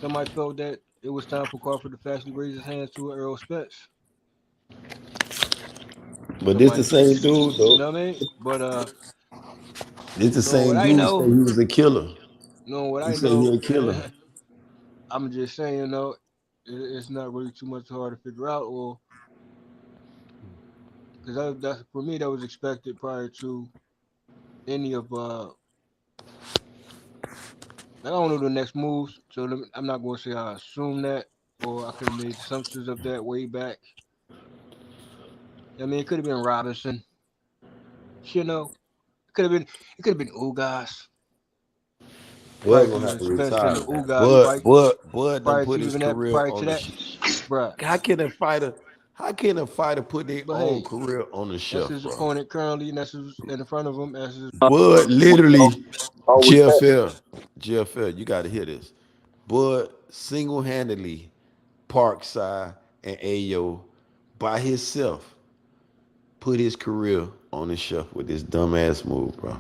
D: somebody felt that it was time for Crawford to factually raise his hands to Errol Spence.
A: But this the
D: Somebody,
A: same dude
D: you
A: though.
D: know what I mean? But
A: This the
D: knowing what
A: same
D: I
A: dude say
D: know,
A: he was a killer.
D: knowing what
A: He
D: I
A: say he
D: know,
A: a killer.
D: I'm just saying, it's not really too much hard to figure out, or because that's for me that was expected prior to any of I don't know the next moves, so I'm not going to say I assume that, or I could have made assumptions of that way back. I mean, it could have been Robinson, you know, it could have been Ugas prior
A: Bud
D: to
A: gonna have
D: even
A: to
D: Spence in
A: retire,
D: the
A: man.
D: Ugas
A: Bud,
D: fight,
A: Bud, Bud done
D: prior to
A: put his
D: even that,
A: career
D: prior to
A: on the
D: that, bruh.
A: how can a fighter put their
D: But
A: own
D: hey,
A: career on the
D: that's
A: shelf,
D: his
A: bro?
D: opponent currently, and that's who's in front of him as his.
A: Bud literally
T: All respect.
A: GFL, you gotta hear this. Bud single-handedly Parkside and Ayo by himself put his career on the shelf with this dumbass move, bro.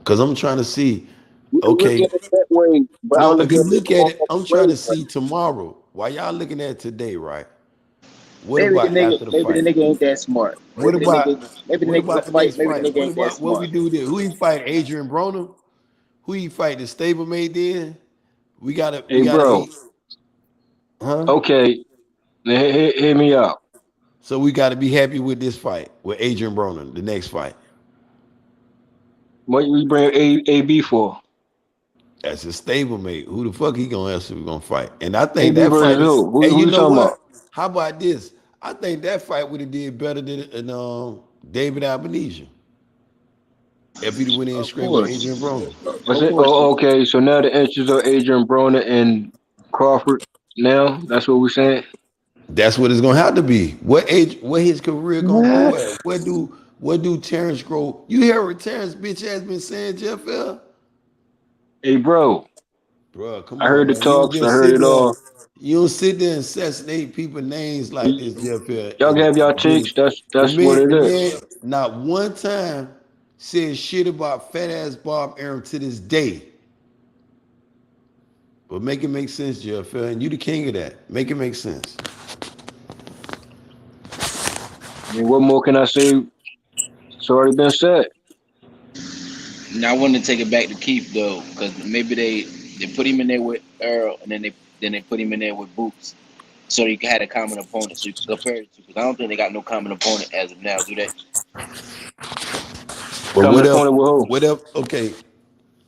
A: Cause I'm trying to see,
T: You can look
A: okay,
T: at it that way, but I
A: no,
T: look
A: if
T: at
A: you
T: it
A: look
T: from
A: at
T: a
A: it, I'm trying
T: slave.
A: to see tomorrow. While y'all looking at today, right? What
G: Maybe the
A: about
G: nigga,
A: after the
G: maybe the
A: fight?
G: nigga ain't that smart.
A: What about
G: Maybe the
A: what
G: nigga
A: about
G: gonna
A: the
G: fight.
A: next
G: Maybe the
A: fight?
G: nigga
A: What
G: ain't that
A: about what we
G: smart.
A: do there? Who he fight? Adrian Broner? Who he fight? The stablemate then? We
D: Hey,
A: gotta
D: bro.
A: eat, huh?
D: Okay, now hear me out.
A: So we gotta be happy with this fight with Adrian Broner, the next fight.
D: What we bring AB for?
A: That's a stablemate. Who the fuck he gonna ask if we gonna fight? And I think
D: AB
A: that
D: versus
A: fight is.
D: who?
A: Hey,
D: Who
A: you
D: you
A: know
D: talking about?
A: what? How about this? I think that fight would have did better than David Albanese if he'd went in
G: Of
A: straight with
G: course,
A: Adrian Broner.
D: What's
G: of
D: it?
G: course.
D: Oh, okay. So now the interest of Adrian Broner and Crawford. Now that's what we're saying.
A: That's what it's gonna have to be. What age? What his career gonna go at? What do Terence grow? You hear what Terence bitch ass been saying, Jeff L?
D: Hey, bro.
A: Bro, come
D: I
A: on,
D: heard the
A: man. You don't
D: talks. I
A: just
D: heard
A: sit
D: it
A: there.
D: all.
A: You don't sit there and assassinate people names like this, Jeff L.
D: Y'all
A: And
D: have y'all
A: then
D: takes. That's what
A: the
D: it
A: man,
D: is.
A: not one time said shit about fat ass Bob Arum to this day. But make it make sense, Jeff L. And you the king of that. Make it make sense.
D: I mean, what more can I say? It's already been said.
G: Now I want to take it back to Keith though, because maybe they put him in there with Earl, and then they put him in there with Boots, so you had a common opponent, so you can compare it to. Because I don't think they got no common opponent as of now, do they?
A: But
D: Coming opponent with who?
A: what if, okay,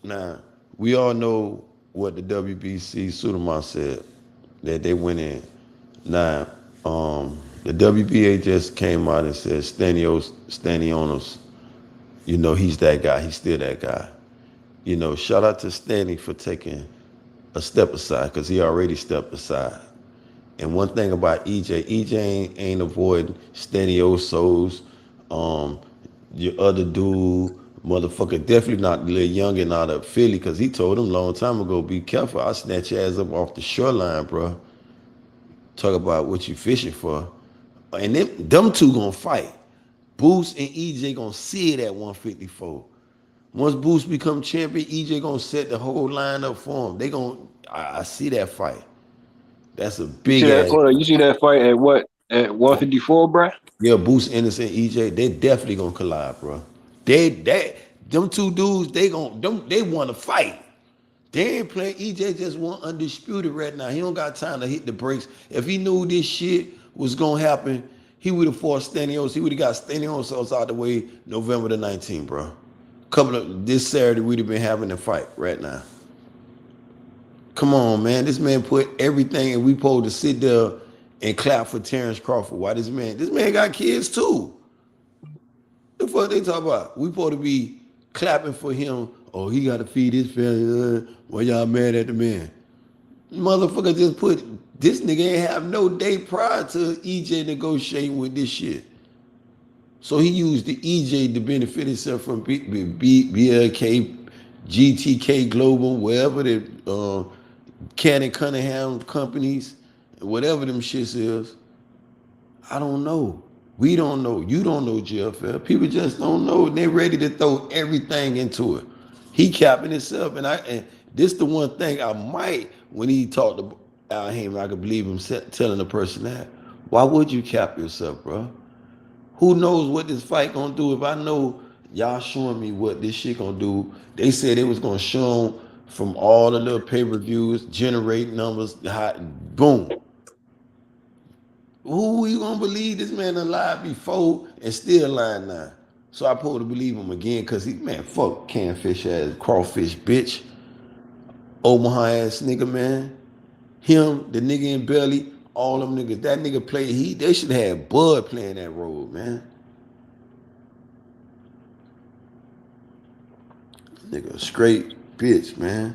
A: now, we all know what the WBC Suleiman said, that they went in. Now, the WBA just came out and said Stanionis, he's that guy. He's still that guy. Shout out to Stanley for taking a step aside because he already stepped aside. And one thing about EJ ain't avoiding Staniosos, um, your other dude, motherfucker, definitely not the little youngin' out of Philly, because he told him a long time ago, be careful, I'll snatch your ass up off the shoreline, bro. Talk about what you fishing for. And them two gonna fight. Boost and EJ gonna see it at 154. Once Boost become champion, EJ gonna set the whole line up for him. I see that fight. That's a
D: You see
A: big
D: that?
A: ass.
D: Hold on. You see that fight at what? At 154, bruh?
A: Yeah, Boost Anderson, EJ, they definitely gonna collide, bro. Them two dudes, they want to fight. They ain't playing. EJ just want undisputed right now. He don't got time to hit the brakes. If he knew this shit was gonna happen, he would have forced Stanios. He would have got Stanios out the way November the 19th, bro. This Saturday, we'd have been having a fight right now. Come on, man. This man put everything, and we supposed to sit there and clap for Terence Crawford. Why this man got kids too. The fuck they talk about? We supposed to be clapping for him. Oh, he got to feed his family. Why y'all mad at the man? Motherfucker just put, this nigga ain't have no day prior to EJ negotiating with this shit. So he used the EJ to benefit himself from BLK, GTK Global, wherever the Cannon Cunningham companies, whatever them shits is. I don't know. We don't know. You don't know, JFL. People just don't know. They're ready to throw everything into it. He capping himself, and this the one thing I might, when he talked to Al Heyman, I could believe him telling the person that. Why would you cap yourself, bro? Who knows what this fight gonna do? If I know y'all showing me what this shit gonna do, they said it was gonna show 'em from all the little pay-per-views, generate numbers, boom. Who you gonna believe this man alive before and still lying now? So I supposed to believe him again because he, man, fuck canfish ass, crawfish bitch, Omaha ass nigga, man. Him, the nigga in Belly, all them niggas. That nigga played, they should have Bud playing that role, man. Nigga, straight bitch, man.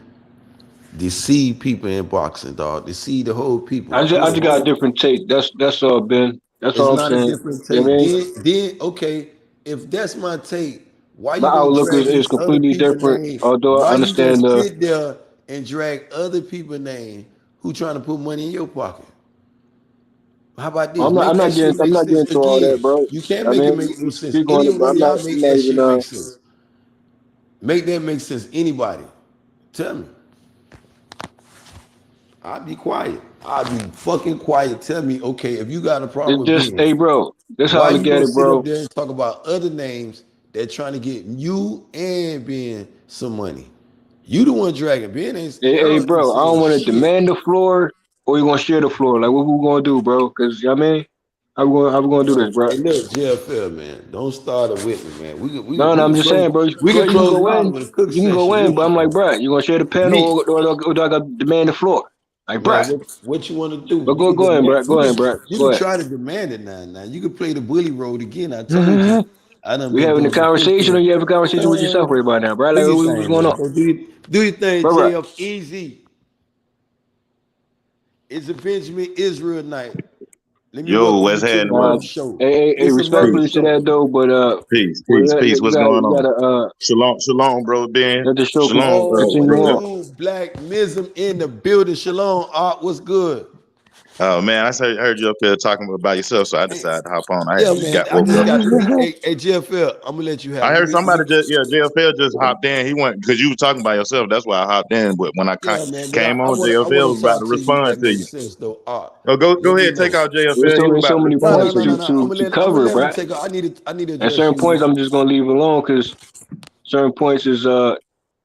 A: Deceive people in boxing, dog. Deceive the whole people.
D: I just got a different take. That's all, Ben. That's
A: It's
D: all I'm
A: not a
D: saying.
A: different
D: You know what I mean?
A: take. Then okay, if that's my take, why
D: My
A: you gonna
D: outlook
A: drag
D: is
A: these other
D: completely
A: people's
D: different.
A: name?
D: Although I
A: Why you
D: understand
A: just sit there and drag other people's name who trying to put money in your pocket? How about this? Make
D: I'm
A: that
D: not
A: shit
D: getting
A: make sense
D: into all that,
A: again.
D: bro.
A: You can't
D: I
A: make it
D: mean,
A: make no
D: we
A: sense.
D: keep going,
A: Any
D: but
A: one of y'all
D: I'm
A: make
D: not
A: that
D: even
A: shit make sense. Make that make sense. Anybody. Tell me. I'll be quiet. I'll be fucking quiet. Tell me, okay, if you got a problem
D: It's
A: with
D: just,
A: being,
D: hey, bro. That's how I
A: why
D: look
A: you
D: at
A: gonna
D: it,
A: sit up
D: bro.
A: there and talk about other names that trying to get you and Ben some money? You the one dragging Ben ain't
D: Hey,
A: Errol ain't
D: bro. I don't
A: saying
D: want to
A: shit.
D: demand the floor, or you gonna share the floor. Like, what we gonna do, bro? Because you know what I mean, how we gonna do this, bro?
A: Hey, look, JFL, man, don't start it with me, man.
D: No, I'm just saying, bro.
A: We
D: Bro,
A: can
D: you can
A: close
D: go
A: them out
D: in.
A: with a cook
D: You can go
A: session.
D: in,
A: This
D: but I'm
A: shit,
D: like, bro, you gonna share the panel,
A: me,
D: or do I got to demand the floor? Like, bro,
A: man. What you want to do?
D: but
A: You can
D: go in,
A: demand.
D: bro. Go in, bro.
A: You
D: Go
A: can
D: ahead.
A: try to demand it now. Now you can play the bully road again. I told you, I done
D: We
A: been
D: having a
A: doing some
D: conversation, or
A: fixing.
D: you have a conversation with yourself right about now, bro?
A: Do
D: Like,
A: your
D: what's
A: thing,
D: going
A: man.
D: on,
A: Go do your thing,
D: bro?
A: JF. Easy. It's a Benjamin Israel night. Let me
H: Yo,
A: welcome
H: what's
A: you to the
H: happening,
D: Uh,
H: brother?
A: mother show.
D: hey,
A: It's a mother
D: respectfully to
A: show.
D: that though, but
H: Peace,
D: well,
H: peace, peace. What's going
D: you
H: on?
D: gotta
H: Shalom, shalom, bro, Ben.
D: let the show
H: Shalom,
D: continue
H: brother.
D: on.
A: Oh, Black Mism in the building. Shalom, Art. What's good?
H: Oh man, heard you up there talking about yourself, so I decided to hop on. I
A: Yeah,
H: had just
A: man.
H: got
A: I
H: woke
A: just
H: up.
A: got hey, JFL. I'm gonna let you have
H: I
A: it.
H: heard somebody just JFL just hopped in. He went because you were talking about yourself. That's why I hopped in. But when I
A: Yeah, man. But
H: came
A: I
H: on,
A: want I
H: JFL
A: want
H: was
A: to
H: about
A: talk
H: to
A: to you
H: respond
A: that
H: to you.
A: makes sense though, Art.
H: Oh,
A: Let
H: go
A: me
H: ahead, take
A: know.
H: out
D: There's
H: JFL.
D: so
H: He was
D: many
H: about
D: so
H: to
D: many
H: respond
D: points
H: to you.
D: to
A: I'm gonna
D: cover,
A: let him
D: bro.
A: take. I need to
D: At
A: address
D: certain points,
A: you.
D: I'm just gonna leave it alone because certain points is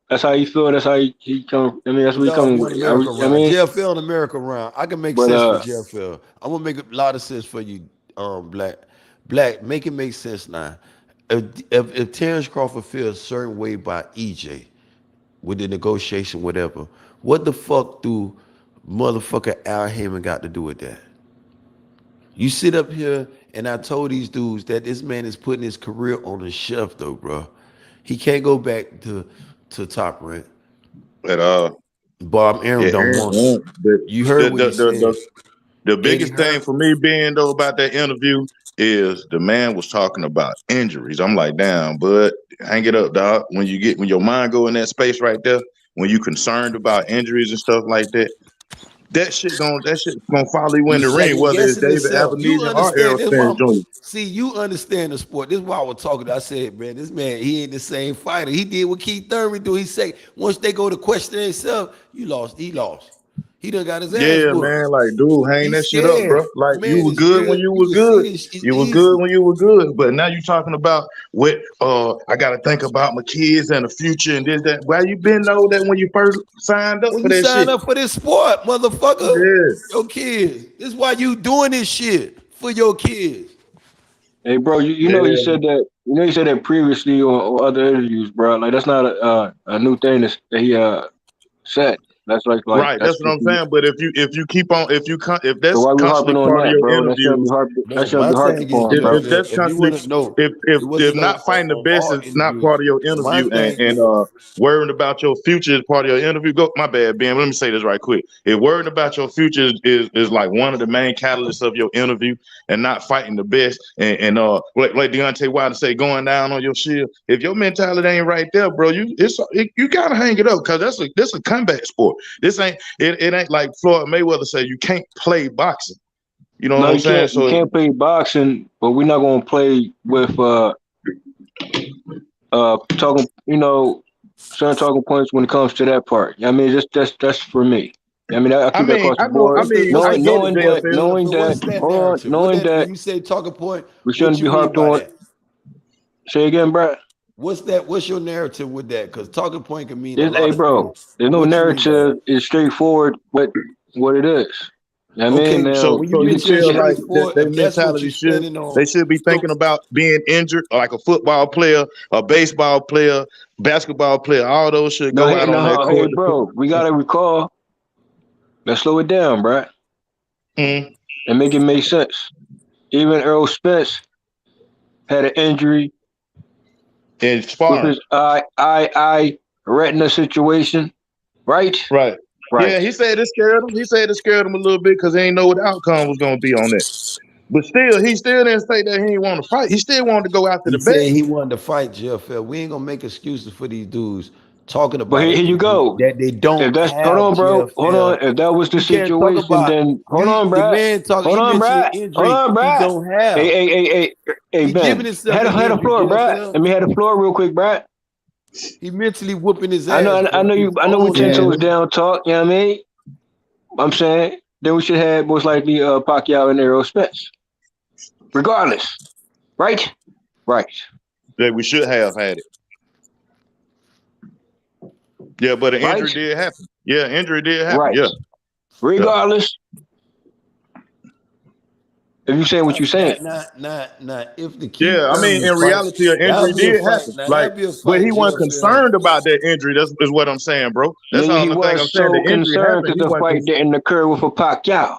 D: that's how you feel. That's how he come. I mean, that's what he
A: Dog,
D: coming
A: one
D: with.
A: America
D: I
A: round.
D: mean,
A: JFL and America round. I can make
D: but
A: sense for JFL. I'm gonna make a lot of sense for you, Black. Make it make sense now. If Terence Crawford feels a certain way by EJ with the negotiation, whatever, what the fuck do motherfucker Al Heyman got to do with that? You sit up here and I told these dudes that this man is putting his career on the shelf though, bro. He can't go back to Top Rank.
H: But
A: Bob Arum
H: yeah,
A: don't want it.
H: and the,
A: You heard
H: the,
A: what he
H: the, the,
A: said.
H: the The
A: Eddie
H: biggest thing
A: Hearn.
H: for me being though about that interview is the man was talking about injuries. I'm like, damn, bud, hang it up, dog. When your mind go in that space right there, when you concerned about injuries and stuff like that, that shit gonna follow you in
A: You
H: the ring,
A: second
H: whether it's
A: guessing
H: David
A: yourself. You
H: Avenesian or
A: understand
H: Errol
A: this?
H: Spence
A: Why?
H: Jr.
A: See, you understand the sport. This is why I was talking. I said, man, this man, he ain't the same fighter. He did what Keith Thurman do. He say, once they go to question himself, you lost. He lost. He done got his ass
H: Yeah,
A: whooped.
H: man, like, dude, hang
A: He's
H: that shit up, bro.
A: scared.
H: Like, you
A: Man
H: were
A: is
H: good when
A: real.
H: you
A: You
H: were
A: can see
H: good.
A: this. It's
H: You were good
A: easy.
H: when you were good, but now you talking about what I gotta think about my kids and the future and this, that. Why you been know that when you first signed up
A: When
H: for
A: you
H: that
A: sign
H: shit?
A: up for this sport, motherfucker,
H: Yeah.
A: your kids. This is why you doing this shit for your kids.
D: hey, bro, you know he
H: Yeah.
D: said that. You know he said that previously or other interviews, bro. Like that's not a new thing that he said. That's
H: Right,
D: that's
H: that's what I'm saying. But if you keep on if
D: so
H: that's
D: why we
H: constantly
D: harping on
H: part of
D: that,
H: your
D: bro? That shouldn't
H: interview,
D: be harping. That
A: No,
D: shouldn't
A: my
D: be harping
A: thing is
D: for him, bro.
H: if that's
A: JFL. If you
H: constantly
A: want to know,
H: if
A: it wasn't
H: not fighting the
A: no
H: best
A: art
H: is not
A: interview.
H: part of your
A: My
H: interview
A: thing
H: and
A: is,
H: worrying about your future is part of your interview. Go my bad, Ben. Let me say this right quick. If worrying about your future is like one of the main catalysts of your interview and not fighting the best and like Deontay Wilder say going down on your shield. If your mentality ain't right there, bro, you gotta hang it up because that's a combat sport. sport. This ain't it ain't like Floyd Mayweather said you can't play boxing. You know
P: No,
H: what I'm
P: you
H: saying?
P: can't. You can't play boxing, but we're not gonna play with talking. Certain talking points when it comes to that part. I mean, that's for me. I mean, I keep that across the board.
H: I get it, JFL.
A: So what's that narrative? When you say talking point,
P: we
A: what
P: shouldn't
A: you
P: be
A: mean
P: harped
A: by
P: on.
A: that?
P: Say again, Brad.
A: What's that? What's your narrative with that? Because talking point can mean a
P: Hey,
A: lot of
P: bro,
A: things.
P: there's no
A: What you mean by that?
P: narrative. It's straightforward. What it is. You know what I mean,
A: Okay,
H: So
P: now
H: when
A: if
H: you
A: it's
H: feel like
A: straightforward,
H: their
A: if that's what you're
H: mentality
A: standing on,
H: they should be thinking about being injured, like a football player, a baseball player, basketball player. All those should go out on that
P: hey,
H: court.
P: bro, we gotta recall. Let's slow it down, bro, and make it make sense. Even Errol Spence had an injury
H: in
P: with
H: sparring.
P: his eye retina situation, right?
H: Right.
P: Right.
H: Yeah, he said it scared him. He said it scared him a little bit because he ain't know what the outcome was going to be on that. But still, he still didn't say that he didn't want to fight. He still wanted to go after
A: he
H: the belt.
A: said he wanted to fight JFL. We ain't gonna make excuses for these dudes talking
P: But
A: about
P: here
A: an
P: you
A: injury
P: go.
A: that they don't
P: If that's
A: have.
P: hold on, bro. Hold
A: JFL.
P: on. If that was the
A: You can't talk
P: situation,
A: about
P: then hold
A: you.
P: on,
A: The
P: Brad.
A: man talking.
P: Hold
A: He
P: on,
A: mentioned an
P: Brad. Hold
A: injury
P: on,
A: he
P: Brad.
A: don't have.
P: Hey,
A: He
P: Ben.
A: giving himself
P: Had
A: an
P: a
A: injury.
P: floor, Brad.
A: JFL.
P: Let me have the floor real quick, Brad.
A: He mentally whooping his
P: I
A: ass.
P: know. I
A: Bro.
P: know
A: His
P: you. I know we
A: own
P: 10 toes
A: ass.
P: down talk. You know what I mean? I'm saying then we should have most likely Pacquiao and Errol Spence. Regardless, right? Right.
H: That we should have had it. Yeah, but an injury
P: Right?
H: did happen. Yeah, injury did happen.
P: Right.
H: Yeah.
P: Regardless, if you saying what you're saying.
A: Not if the Keith
H: Yeah, I mean,
A: Thurman
H: in
A: fight,
H: reality, an
A: that'll
H: injury
A: be a
H: did
A: fight.
H: happen.
A: Now
H: Like,
A: that'll be a
H: but
A: fight.
H: he wasn't
A: JFL.
H: concerned about that injury. That's is what I'm saying, bro. That's all
P: He
H: the thing I'm
P: was
H: saying.
P: so
H: The injury
P: concerned
H: happened.
P: because
H: He
P: the
H: wasn't
P: fight didn't occur with a Pacquiao.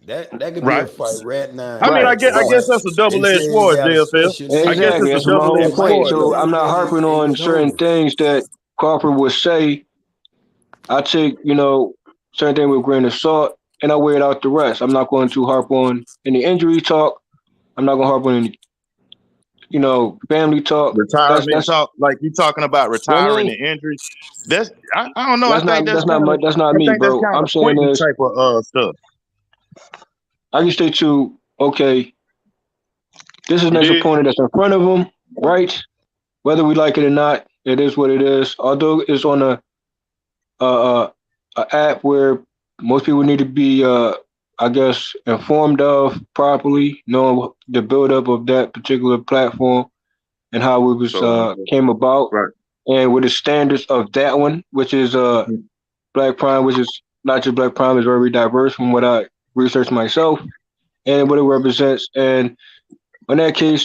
A: That could be a
H: right.
A: fight right now.
H: I mean, I
P: Right.
H: guess that's a
A: They
H: double-edged
A: say they
H: sword,
A: got a
H: JFL.
A: special
H: I guess
A: needs.
P: Exactly.
H: it's a
P: That's my whole
A: That
H: double-edged
A: might
P: point.
H: sword,
A: be
H: though.
P: So I'm
A: meaning
P: not
A: that
P: harping on
A: ain't
P: certain
A: over.
P: things that Crawford would say. I take, certain things with a grain of salt and I weigh it out the rest. I'm not going to harp on any injury talk. I'm not going to harp on any, family talk.
H: Retirement talk, like you talking about
P: You know what I
H: retiring
P: mean?
H: and injury. That's I don't know. I
P: That's
H: think
P: not
H: that's
P: that's not
H: kind
P: my,
H: of
P: that's not
H: I
P: me,
H: think that's
P: bro.
H: kind
P: I'm
H: of
P: saying
H: Quentin
P: is
H: type of stuff.
P: I can stay to this is
H: You
P: next
H: did?
P: opponent that's in front of him, right? Whether we like it or not, it is what it is. Although it's on a app where most people need to be, I guess, informed of properly, knowing the buildup of that particular platform and how it was came about,
H: Right.
P: and with the standards of that one, which is Black Prime, which is not just Black Prime, is very diverse from what I researched myself and what it represents. And in that case,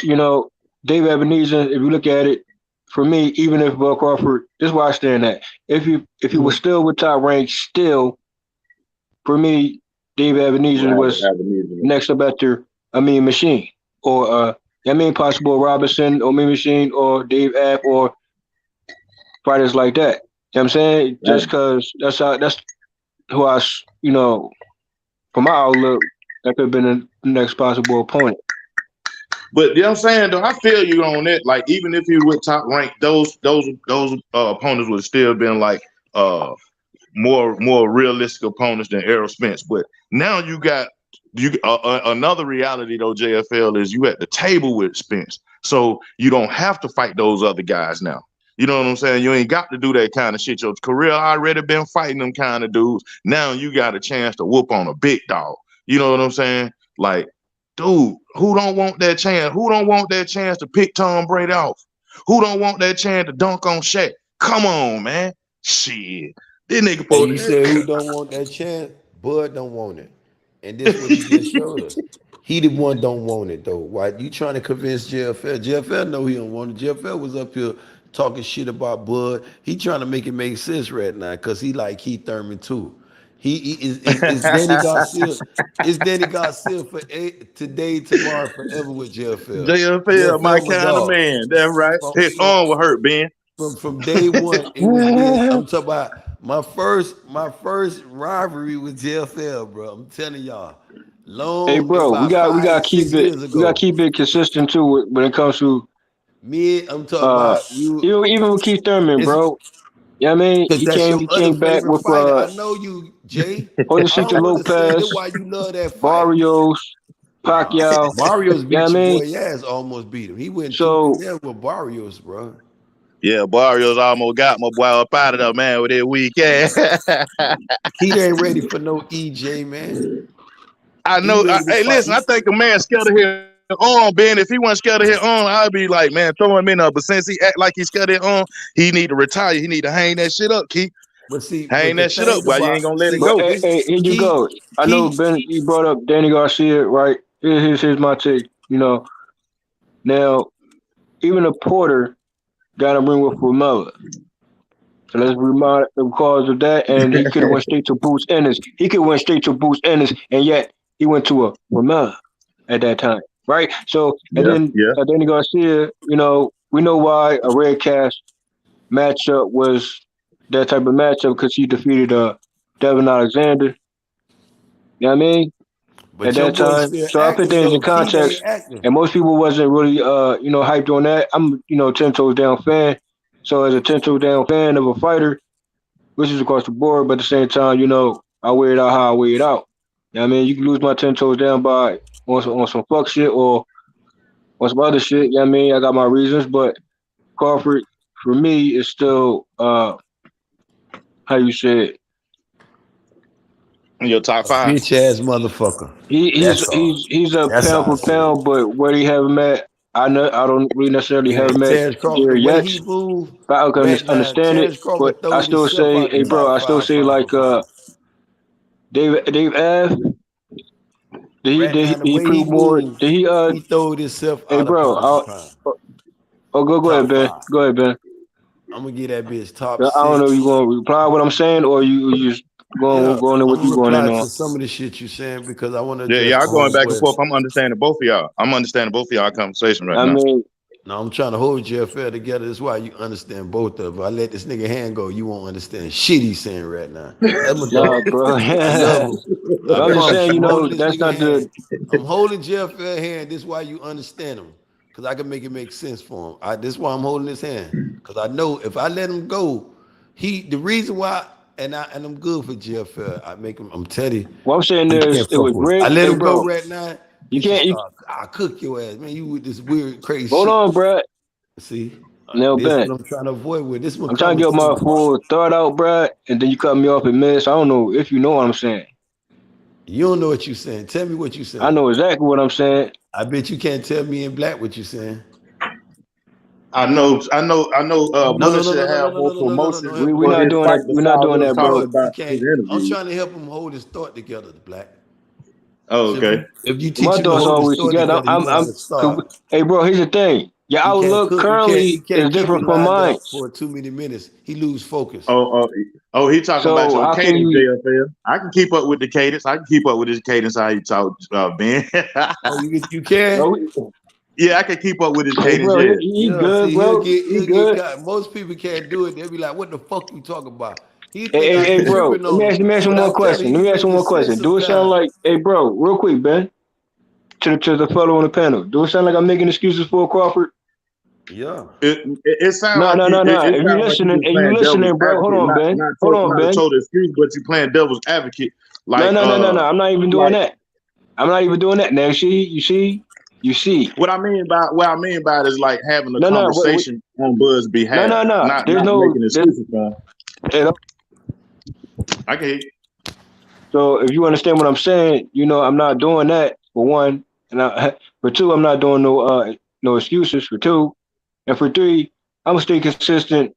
P: Dave Ebenezer, if you look at it, for me, even if Bud Crawford, this is where I stand at. If he was still with top rank, still, for me, Dave Ebenezer was next up after Amin Machine. Or Possible Robinson or Amin Machine or Dave App or fighters like that. You know what I'm saying? Just because that's who from my outlook, that could have been the next possible opponent.
H: But you know what I'm saying, though, I feel you on it. Like, even if you were top ranked, those opponents would have still been like more realistic opponents than Errol Spence. But now you got another reality though, JFL, is you at the table with Spence. So you don't have to fight those other guys now. You know what I'm saying? You ain't got to do that kind of shit. Your career already been fighting them kind of dudes. Now you got a chance to whoop on a big dog. You know what I'm saying? Like, dude, who don't want that chance? Who don't want that chance to pick Tom Brady off? Who don't want that chance to dunk on Shaq? Come on, man. Shit. This nigga
A: And
H: supposed
A: you
H: to.
A: say who don't want that chance? Bud don't want it. And this what he just showed us. He the one don't want it though. Why you trying to convince JFL? JFL know he don't want it. JFL was up here talking shit about Bud. He trying to make it make sense right now because he like Keith Thurman too. He is Danny Garcia. Is Danny Garcia for today, tomorrow, forever with JFL.
H: JFL, my
A: JFL was
H: kind of
A: off.
H: man. That's right. His arm will hurt, Ben.
A: From day one, it was me. I'm talking about my first rivalry with JFL, bro. I'm telling y'all,
P: Hey, bro, we
A: about
P: gotta
A: 6
P: keep it.
A: years
P: We gotta
A: ago.
P: keep it consistent too when it comes to
A: I'm talking about you.
P: even with Keith Thurman,
A: It's
P: bro.
D: Yeah, I mean,
A: Because
D: he
A: that's
D: came
A: your
D: he
A: other
D: came back
A: favorite
D: with
A: fighter. I know you, Jay. I
D: Josecito
A: don't understand. That's
D: Lopez,
A: why you love that fight.
D: Barrios, Pacquiao.
A: Barrios
D: Yeah, I
A: beat your
D: mean,
A: boy ass, almost beat him. He went 2-3
D: so
A: there with Barrios, bro.
H: Yeah, Barrios almost got my boy up out of there, man, with that weekend.
A: He ain't ready for no EJ, man.
H: I
A: He
H: know.
A: ready to
H: Hey,
A: fight.
H: listen, I think a man scared of his arm, Ben. If he wasn't scared of his arm, I'd be like, man, throw him in there. But since he act like he's scared of his arm, he need to retire. He need to hang that shit up, Keith.
A: But see,
H: Hang
A: but the
H: that shit up,
A: thing
H: boy. You ain't
A: about
H: gonna let it
A: see,
D: but
H: go.
D: hey,
A: this
D: hey, here you
A: Key,
D: go. I know
A: Key.
D: Ben, you brought up Danny Garcia, right? Here's my take. Now even a Porter got a ring with Formella. So let's remind the cause of that, and he could have went straight to Bruce Ennis. And yet he went to a Formella at that time, right? So and
H: Yeah,
D: then
H: yeah.
D: Danny Garcia, we know why a red cast matchup was that type of matchup because he defeated Devin Alexander. You know what I mean? At
A: But your
D: that
A: boy
D: time.
A: still
D: So I put
A: active
D: things in
A: though. Key
D: context,
A: ain't active.
D: and most people wasn't really hyped on that. I'm 10 toes down fan. So as a 10 toes down fan of a fighter, which is across the board, but at the same time, I weigh it out how I weigh it out. You know what I mean? You can lose my 10 toes down by on some fuck shit or on some other shit. You know what I mean? I got my reasons, but Crawford for me is still how you say it.
H: In your top five.
A: Bitch ass motherfucker.
D: He's
A: That's all.
D: he's he's a
A: That's
D: pound
A: how I
D: for
A: see it.
D: pound, but where do you have him at? I don't really necessarily have
A: Man,
D: him at
A: Terence Crawford,
D: there
A: the way
D: yet.
A: he moved,
D: But I can
A: man, now
D: understand it.
A: Terence
D: But
A: Crawford
D: I
A: throwed
D: still
A: himself
D: say,
A: out the
D: hey bro,
A: top
D: I still
A: five,
D: say
A: five for
D: like
A: five.
D: Dave Ave.
A: Right now, the
D: Did he
A: way he
D: prove more?
A: moved,
D: Did he
A: he throwed himself
D: hey
A: out of
D: bro,
A: pound for pound.
D: go ahead,
A: Top
D: Ben.
A: five.
D: Go ahead, Ben.
A: I'm gonna get that bitch top
D: I don't know if you
A: 6.
D: gonna reply what I'm saying or you just
A: Yeah,
D: going in
A: I'm
D: what
A: gonna
D: you going in
A: reply
D: on.
A: to some of the shit you saying because I want to
H: Yeah,
A: address
H: yeah.
A: my
H: I'm going back and
A: homeboy.
H: forth. I'm understanding both of y'all. I'm understanding both of y'all conversation right
D: I
H: now.
D: mean,
A: No, I'm trying to hold JFL together. That's why you understand both of them. I let this nigga hand go, you won't understand shit he's saying right now. That's my
D: nah,
A: dog.
D: bro.
A: I love him. I
D: But I'm just
A: promise
D: saying,
A: you. I'm holding this
D: that's
A: nigga
D: not the
A: hand. I'm holding JFL hand. This is why you understand him. Because I can make it make sense for him. This is why I'm holding his hand. Because I know if I let him go, the reason why, and I'm good for JFL. I make him, I'm telling you,
D: what I'm saying
A: he
D: is
A: can't
D: it
A: fuck
D: was
A: with. I
D: rigged.
A: let
D: Hey
A: him go
D: bro,
A: right now.
D: you
A: He should
D: can't
A: start. I'll cook your ass, man. You with this weird, crazy
D: hold
A: shit.
D: on, bro.
A: See,
D: Now
A: this is
D: Ben.
A: what I'm trying to avoid with. This is my
D: I'm trying to get my
A: conversation partner.
D: full thought out, bro, and then you cut me off in minutes. I don't know if you know what I'm saying.
A: You don't know what you're saying. Tell me what you're
D: I
A: saying.
D: know exactly what I'm saying.
A: I bet you can't tell me in black what you're saying.
H: I know.
A: No, no,
H: Bud
A: no,
H: should
A: no, no, no,
H: have
A: no,
H: more
A: no, no, no, no, no.
H: promotion
A: Help him
D: We're
H: for
A: hold
D: not
H: his
A: his
D: doing
H: fight
D: that.
A: thought.
D: We're not
H: besides
D: doing
H: us
D: that,
H: talking
D: bro.
A: Bro,
H: about
A: you
H: his
A: can't. I'm
H: interview.
A: trying to help him hold his thought together, black.
H: Oh,
A: So
H: okay.
A: if you
D: My
A: teach him to
D: thoughts
A: hold his
D: always
A: thought
D: together.
A: together, he know how to start.
D: Hey, bro. Here's the thing. Your
A: He can't
D: outlook
A: cook. He
D: currently is
A: can't keep it
D: different from
A: lined
D: mine.
A: up for too many minutes. He lose focus.
H: He talking about
D: So
H: your
D: how can
H: cadence,
D: you?
H: JFL. I can keep up with the cadence. I can keep up with his cadence. How he talk, Ben.
A: Oh, you can.
H: Yeah, I can keep up with his
D: Hey,
H: cadence.
D: bro.
H: Yeah.
D: He
A: Yeah,
D: good,
A: see,
D: bro. He
A: he'll get
D: good.
A: caught. Most people can't do it. They'll be like, "What the fuck you talking about?" He
D: Hey,
A: think I
D: hey,
A: be
D: bro.
A: tripping on him,
D: Let me ask you
A: but
D: one
A: I
D: more
A: tell
D: question.
A: you,
D: Let
A: he
D: me ask you one
A: making
D: more
A: sense
D: question. Do it sound
A: sometimes.
D: like, hey, bro, real quick, Ben, to the fellow on the panel. Do it sound like I'm making excuses for Crawford?
A: Yeah.
H: It sounds
D: No,
H: like
D: no,
H: you.
D: no,
H: It,
D: no.
H: it
D: If you
H: sounds like you
D: listening,
H: just playing devil's
D: bro, hold
H: advocate,
D: on, Ben. Hold on,
H: not a
D: Ben.
H: total excuse, but you playing devil's advocate.
D: No,
H: Like
D: no, no, no, no. I'm not even doing
H: like
D: that. I'm not even doing that. Now, you see.
H: what I mean by it is like having a
D: No, no,
H: conversation on Bud's
D: no,
H: behalf,
D: no, no.
H: not making excuses for him.
D: There's
H: I can.
D: So if you understand what I'm saying, I'm not doing that for one, and for two, I'm not doing no excuses for two, and for three, I'm gonna stay consistent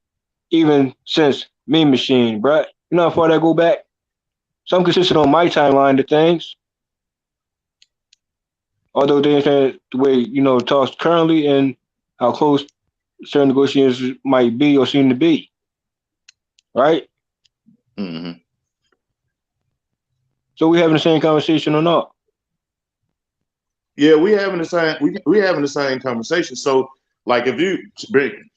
D: even since Mean Machine, bruh. You know how far that go back? So I'm consistent on my timeline of things, although they understand the way talks currently and how close certain negotiations might be or seem to be, right?
H: Mm-hmm.
D: So we having the same conversation or not?
H: Yeah, we having the same conversation. So, like, if you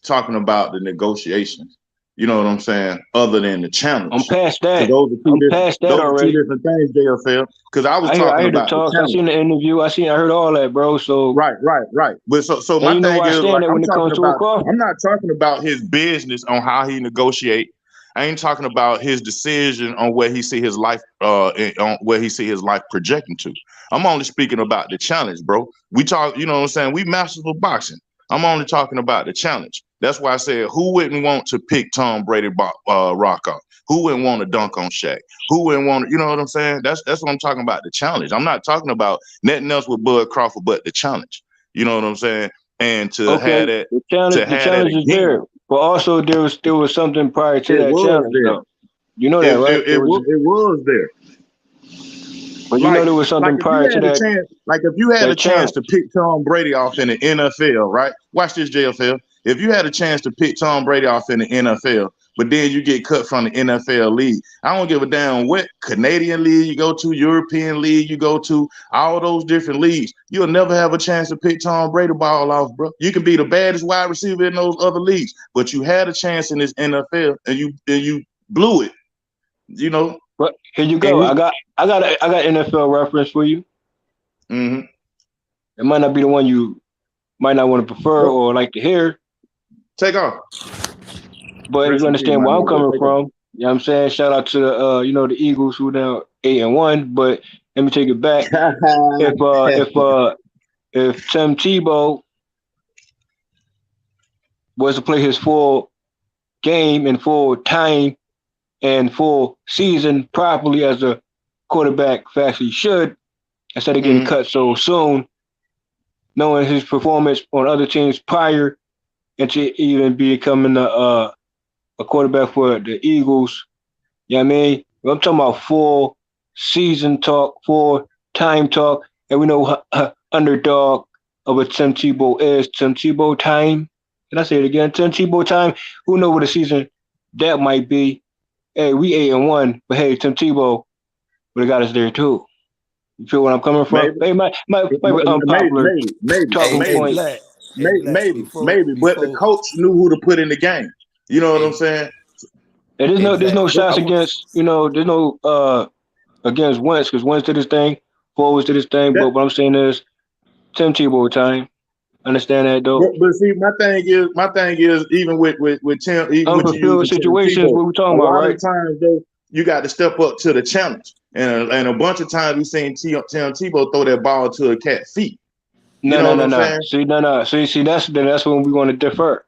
H: talking about the negotiations, you know what I'm saying? Other than the challenge,
D: I'm past
H: because
D: that. I'm past that
H: those are two
D: already.
H: different things. JFL. Because I was
D: I
H: talking
D: heard the
H: about the
D: talks. I
H: challenge.
D: seen the interview. I heard all that, bro. So
H: Right. But so
D: and
H: my
D: you know
H: thing
D: where I
H: is
D: stand
H: like
D: at when it comes to a Crawford.
H: I'm not talking about his business on how he negotiate. I ain't talking about his decision on where he see his life, on where he see his life projecting to. I'm only speaking about the challenge, bro. We talk, you know what I'm saying? We masters of boxing. I'm only talking about the challenge. That's why I said, who wouldn't want to pick Tom Brady rock off? Who wouldn't want to dunk on Shaq? Who wouldn't want to, you know what I'm saying? That's what I'm talking about, the challenge. I'm not talking about nothing else with Bud Crawford but the challenge. You know what I'm saying? And to have that,
P: the challenge is there, but also there was something prior to that challenge, though. You know that, right?
H: It was there.
P: But you know there was something prior to that.
H: If you had a chance to pick Tom Brady off in the NFL, right? Watch this, JFL. If you had a chance to pick Tom Brady off in the NFL, but then you get cut from the NFL league, I don't give a damn what Canadian league you go to, European league you go to, all those different leagues. You'll never have a chance to pick Tom Brady ball off, bro. You can be the baddest wide receiver in those other leagues, but you had a chance in this NFL and you blew it. You know.
P: But here you go. I got NFL reference for you.
H: Mm-hmm.
P: It might not be the one you might not want to prefer or like to hear.
H: Take off.
P: But you understand where I'm coming from. You know what I'm saying? Shout out to the the Eagles who now 8-1. But let me take it back. if Tim Tebow was to play his full game and full time and full season properly as a quarterback factually should, instead of getting cut so soon, knowing his performance on other teams prior and to even becoming a quarterback for the Eagles, you know what I mean? I'm talking about full season talk, full time talk, and we know underdog of what Tim Tebow is. Tim Tebow time. Can I say it again? Tim Tebow time. Who knows what a season that might be? Hey, we 8-1, but hey, Tim Tebow would have got us there too. You feel where I'm coming from? Maybe might be unpopular talking point.
H: Maybe, but the coach knew who to put in the game. You know what I'm saying?
P: And there's no shots against, there's no against Wentz, because Wentz did his thing, forwards did his thing, but what I'm saying is Tim Tebow time. Understand that though.
H: But see, my thing is even with Tim, even
P: unfulfilled situations, what we talking about, right?
H: A lot of times though, you got to step up to the challenge, and a bunch of times we seen Tim Tebow throw that ball to a cat's feet.
P: No. See, that's when we want to defer.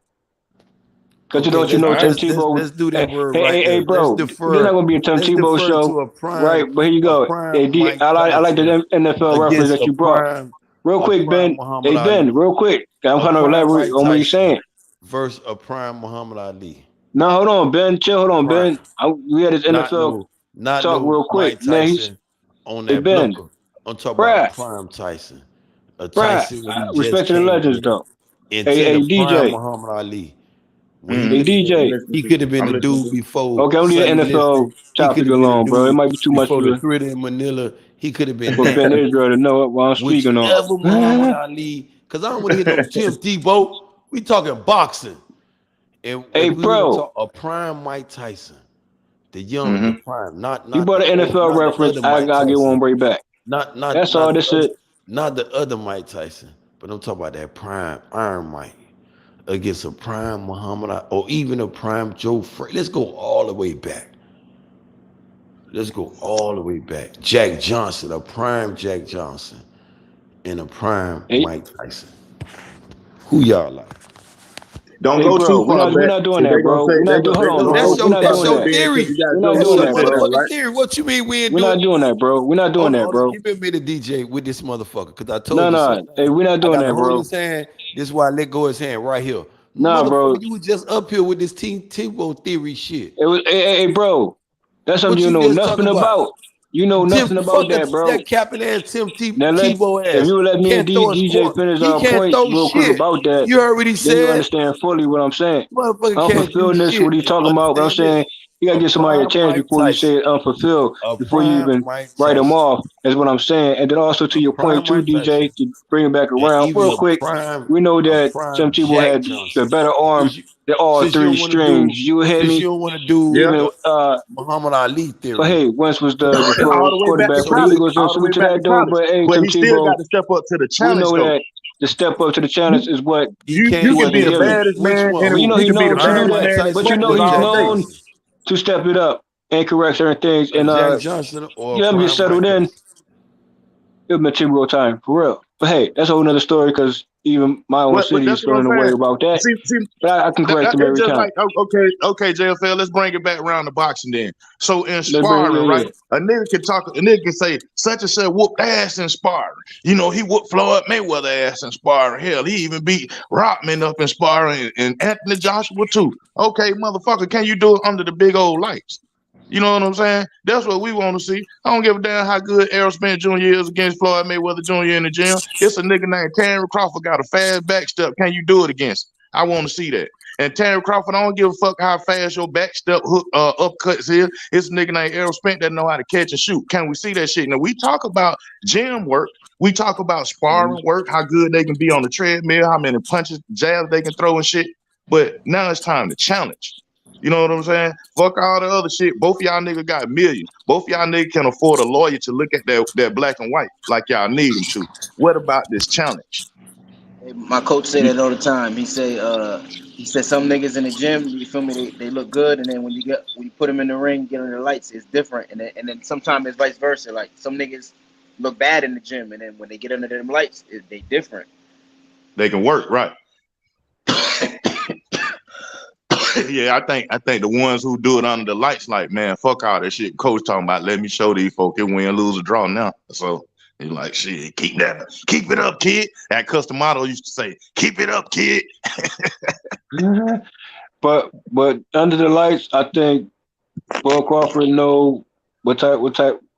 P: Because Tim Tebow.
A: Let's do that word
P: hey, bro. It's not going to be a Tim Tebow show, right? But here you go. Hey, I like the NFL reference that you brought. Real quick, Ben. Hey, Ben, real quick. I'm trying to elaborate on what you're saying.
A: Versus a prime Muhammad Ali.
P: No, hold on, Ben. Chill, hold on, Ben. We had this NFL talk real quick.
A: Tyson on that blocker. I'm talking about prime Tyson. Tyson
P: respect to the legends, though.
A: Hey, DJ. Muhammad Ali.
P: Hey, DJ.
A: He could have been the dude before.
P: Okay, I'm leaving the NFL topic alone, bro. It might be too much
A: for the Thriller in Manila. He could have been
P: for Ben Israel to know it while I'm speaking on.
A: Muhammad Ali, because I don't want to hear no Tim Tebow. We talking boxing. And
P: hey, bro,
A: a prime Mike Tyson, the young, the prime, not
P: you brought an NFL reference. I gotta get one right back.
A: Not
P: that's all this is.
A: Not the other Mike Tyson, but I'm talking about that prime Iron Mike against a prime Muhammad Ali, or even a prime Joe Frazier. Let's go all the way back. Jack Johnson, a prime Jack Johnson, and a prime Mike Tyson. Who y'all like?
H: Don't go too far.
P: We're not doing that, bro.
A: That's your theory.
P: We're not doing that, bro.
A: Theory. What you mean we ain't
P: doing? We're not doing that, bro. We're not doing that, bro.
A: Keep it me the DJ with this motherfucker, because I told you.
P: No. Hey, we're not doing that, bro.
A: This is why I let go his hand right here.
P: Nah, bro.
A: You was just up here with this Tebow theory shit.
P: It was, hey, bro. That's something you know nothing about. You know nothing about that, bro.
A: That capping ass Tebow ass.
P: If you let me and DJ finish our points real quick about that,
A: you already said.
P: You understand fully what I'm saying. Unfulfilledness, what he's talking about. But I'm saying you gotta give somebody a chance before you say it unfulfilled, before you even write them off. Is what I'm saying. And then also to your point too, DJ, to bring it back around real quick. We know that Tim Tebow had the better arm than all three strings. You hit me.
A: You don't want to do Muhammad Ali theory.
P: But hey, Wentz was the quarterback for the Eagles. And switch to that dude. But hey,
H: Tim Tebow got to step up to the challenge.
P: We know that the step up to the challenge is what
H: you can be the baddest man.
P: You know he's known. But you know he's known.
D: to step it up and correct certain things. And
A: Jack Johnson or
D: get
A: Prime
D: settled in.
A: Records.
D: It'll be typical time for real. But hey, that's a whole nother story because even my own
H: But
D: city is
H: that's what I'm
D: feeling away
H: saying.
D: about that.
H: See,
D: But I can correct them
H: it's
D: every
H: just
D: time.
H: like okay, JFL. Let's bring it back around to boxing then. So in
D: Let's bring it-
H: sparring,
D: yeah,
H: right? A nigga can say such and such whooped ass in sparring. You know, he whooped Floyd Mayweather ass in sparring. Hell, he even beat Rockman up in sparring and Anthony Joshua too. Okay, motherfucker, can you do it under the big old lights? You know what I'm saying? That's what we want to see. I don't give a damn how good Errol Spence Jr. is against Floyd Mayweather Jr. in the gym. It's a nigga named Terence Crawford got a fast back step. Can you do it against him? I want to see that. And Terence Crawford, I don't give a fuck how fast your back step hook upcuts is. It's a nigga named Errol Spence that know how to catch and shoot. Can we see that shit? Now we talk about gym work. We talk about sparring work, how good they can be on the treadmill, how many punches, jabs they can throw and shit. But now it's time to challenge. You know what I'm saying? Fuck all the other shit. Both y'all niggas got millions. Both y'all niggas can afford a lawyer to look at that black and white like y'all need them to. What about this challenge?
G: My coach say that all the time. He said some niggas in the gym, you feel me, they look good, and then when you put them in the ring, get under the lights, it's different. And then sometimes it's vice versa. Like some niggas look bad in the gym, and then when they get under them lights, they different.
H: They can work, right? Yeah, I think the ones who do it under the lights, like, man, fuck all that shit. Coach talking about, let me show these folks it win, lose, or draw now. So he's like, shit, keep it up, kid. That custom model used to say, keep it up, kid.
D: But under the lights, I think Bud Crawford know what type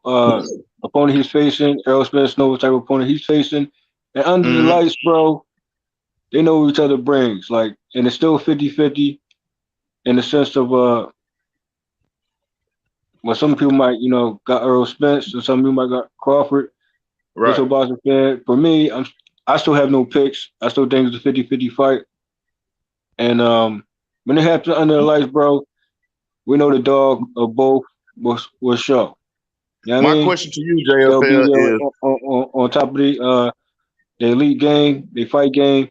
D: opponent he's facing. Errol Spence know what type of opponent he's facing. And under the lights, bro, they know what each other brings. Like, and it's still 50-50 in the sense of well, some people might, got Errol Spence, and some people might got Crawford.
H: Right.
D: So Boston fan. For me, I still have no picks. I still think it's a 50-50 fight. And when it happens under the lights, bro, we know the dog of both will show. You know what I mean?
H: Question to you, JFL, is
D: on top of the elite game, they fight game,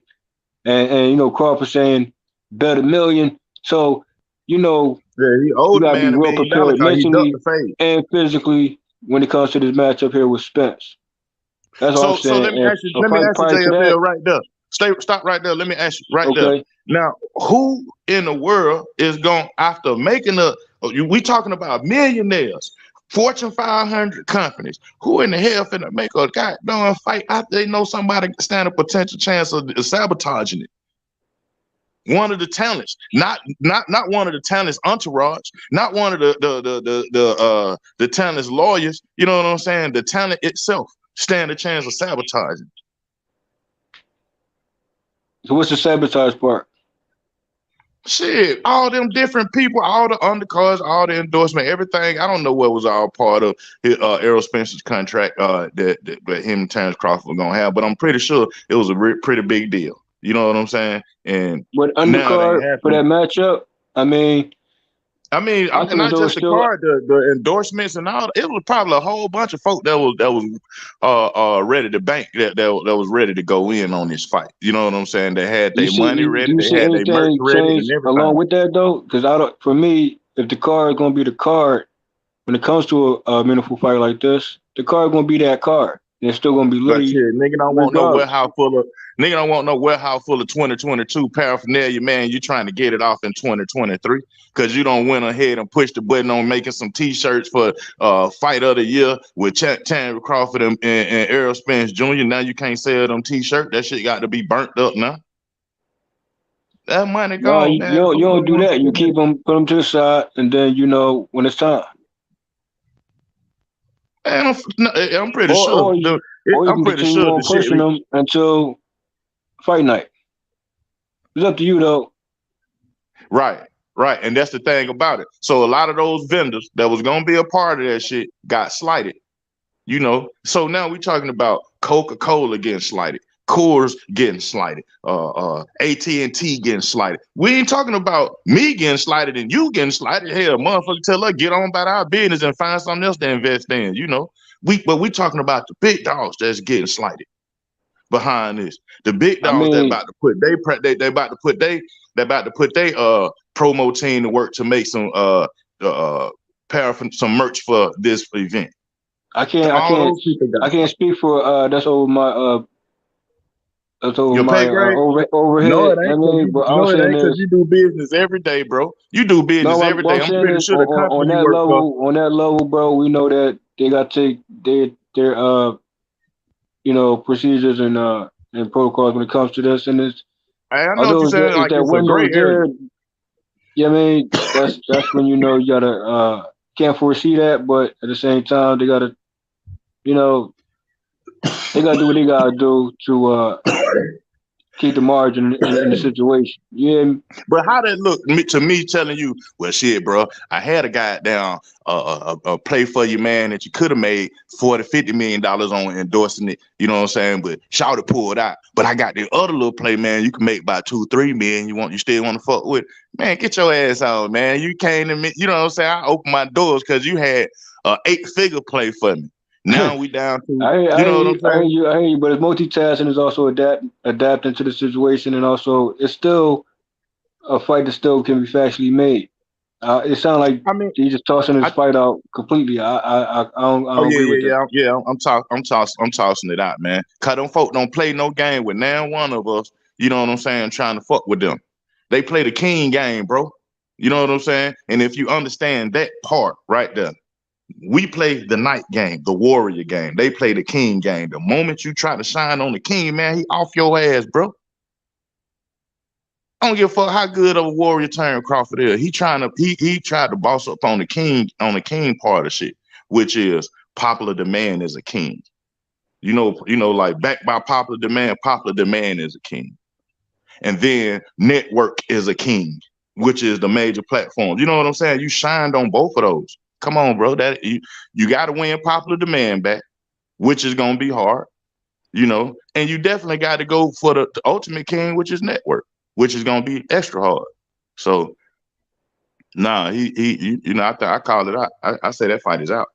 D: and Crawford saying bet $1 million. So yeah,
H: he old
D: you gotta
H: man
D: be real prepared mentally and physically when it comes to this matchup here with Spence. That's all I'm saying.
H: So let me ask you, JFL, right there. Stop right there. Let me ask you right there. Now, who in the world is going after making we talking about millionaires, Fortune 500 companies, who in the hell finna make a goddamn fight after they know somebody stand a potential chance of sabotaging it? One of the talents, not one of the talents entourage, not one of the talents lawyers. You know what I'm saying? The talent itself stand a chance of sabotaging.
D: So what's the sabotage part?
H: Shit, all them different people, all the undercards, all the endorsement, everything. I don't know what was all part of Errol Spence's contract that him and Terence Crawford were gonna have, but I'm pretty sure it was a pretty big deal. You know what I'm saying? And
D: with undercard for that matchup, I mean,
H: not just the card, the endorsements and all. It was probably a whole bunch of folk that was ready to bank, that was ready to go in on this fight. You know what I'm saying? They had their money ready, they had their merch ready, and everything.
D: Along with that, though, because for me, if the card is gonna be the card, when it comes to a meaningful fight like this, the card gonna be that card. And it's still gonna be lit.
H: Nigga don't want no warehouse full of 2022 paraphernalia, man. You trying to get it off in 2023 because you don't went ahead and pushed the button on making some T-shirts for fight of the year with Terence Crawford and Errol Spence Jr. Now you can't sell them T-shirts. That shit got to be burnt up now. That money gone, man.
D: You don't do that. You keep them, put them to the side, and then when it's time.
H: Man, I'm pretty sure. I'm pretty sure
D: pushing them until fight night. It's up to you, though.
H: Right, and that's the thing about it. So a lot of those vendors that was gonna be a part of that shit got slighted. So now we're talking about Coca-Cola getting slighted, Coors getting slighted, AT&T getting slighted. We ain't talking about me getting slighted and you getting slighted. Hell, motherfucker, tell her get on about our business and find something else to invest in. But we talking about the big dogs that's getting slighted behind this. The big dogs that about to put they about to put they promo team to work to make some some merch for this event.
U: I can't
H: All those people got
U: I can't speak for that's over my
H: your pay grade. No,
U: overhead.
H: it
U: I
H: ain't because
U: mean,
H: you.
U: but all I'm
H: No, it
U: saying
H: ain't because
U: is
H: you do business every day, bro. You do
U: no.
H: business every
U: What
H: day.
U: I'm
H: I'm
U: saying
H: pretty
U: is
H: sure the
U: on
H: company you
U: that
H: work for.
U: level, bro. We know that they got to take their procedures and protocols when it comes to this. And it's
H: I know what you're
U: although
H: saying.
U: if
H: Like
U: that
H: it's a gray
U: window's
H: area.
U: there, yeah, I mean that's when you gotta can't foresee that, but at the same time they gotta you know they gotta do what they gotta do to keep the margin in the situation. Yeah,
H: But how that look to me telling you, well, shit, bro, I had a guy down play for you, man, that you could have made $40-50 million on endorsing it. You know what I'm saying? But shout it pulled out. But I got the other little play, man. You can make about 2-3 million. You still want to fuck with? Man, get your ass out, man. You came to me. You know what I'm saying? I opened my doors because you had 8-figure play for me. Now we down to, you know what I'm saying?
U: I hear you, but it's multitasking is also adapting to the situation, and also it's still a fight that still can be factually made. It sounds like he's just tossing his fight out completely. I
H: Oh
U: don't agree with that.
H: yeah. I'm tossing it out, man. Cause them folk don't play no game with now one of us. You know what I'm saying? Trying to fuck with them. They play the king game, bro. You know what I'm saying? And if you understand that part right there, we play the night game, the warrior game. They play the king game. The moment you try to shine on the king, man, he off your ass, bro. I don't give a fuck how good of a warrior Terence Crawford is. He tried to boss up on the king part of shit, which is popular demand is a king. You know, like backed by popular demand is a king. And then network is a king, which is the major platform. You know what I'm saying? You shined on both of those. Come on, bro. That you got to win popular demand back, which is gonna be hard, and you definitely got to go for the ultimate king, which is network, which is gonna be extra hard. So, nah, I call it out. I say that fight is out.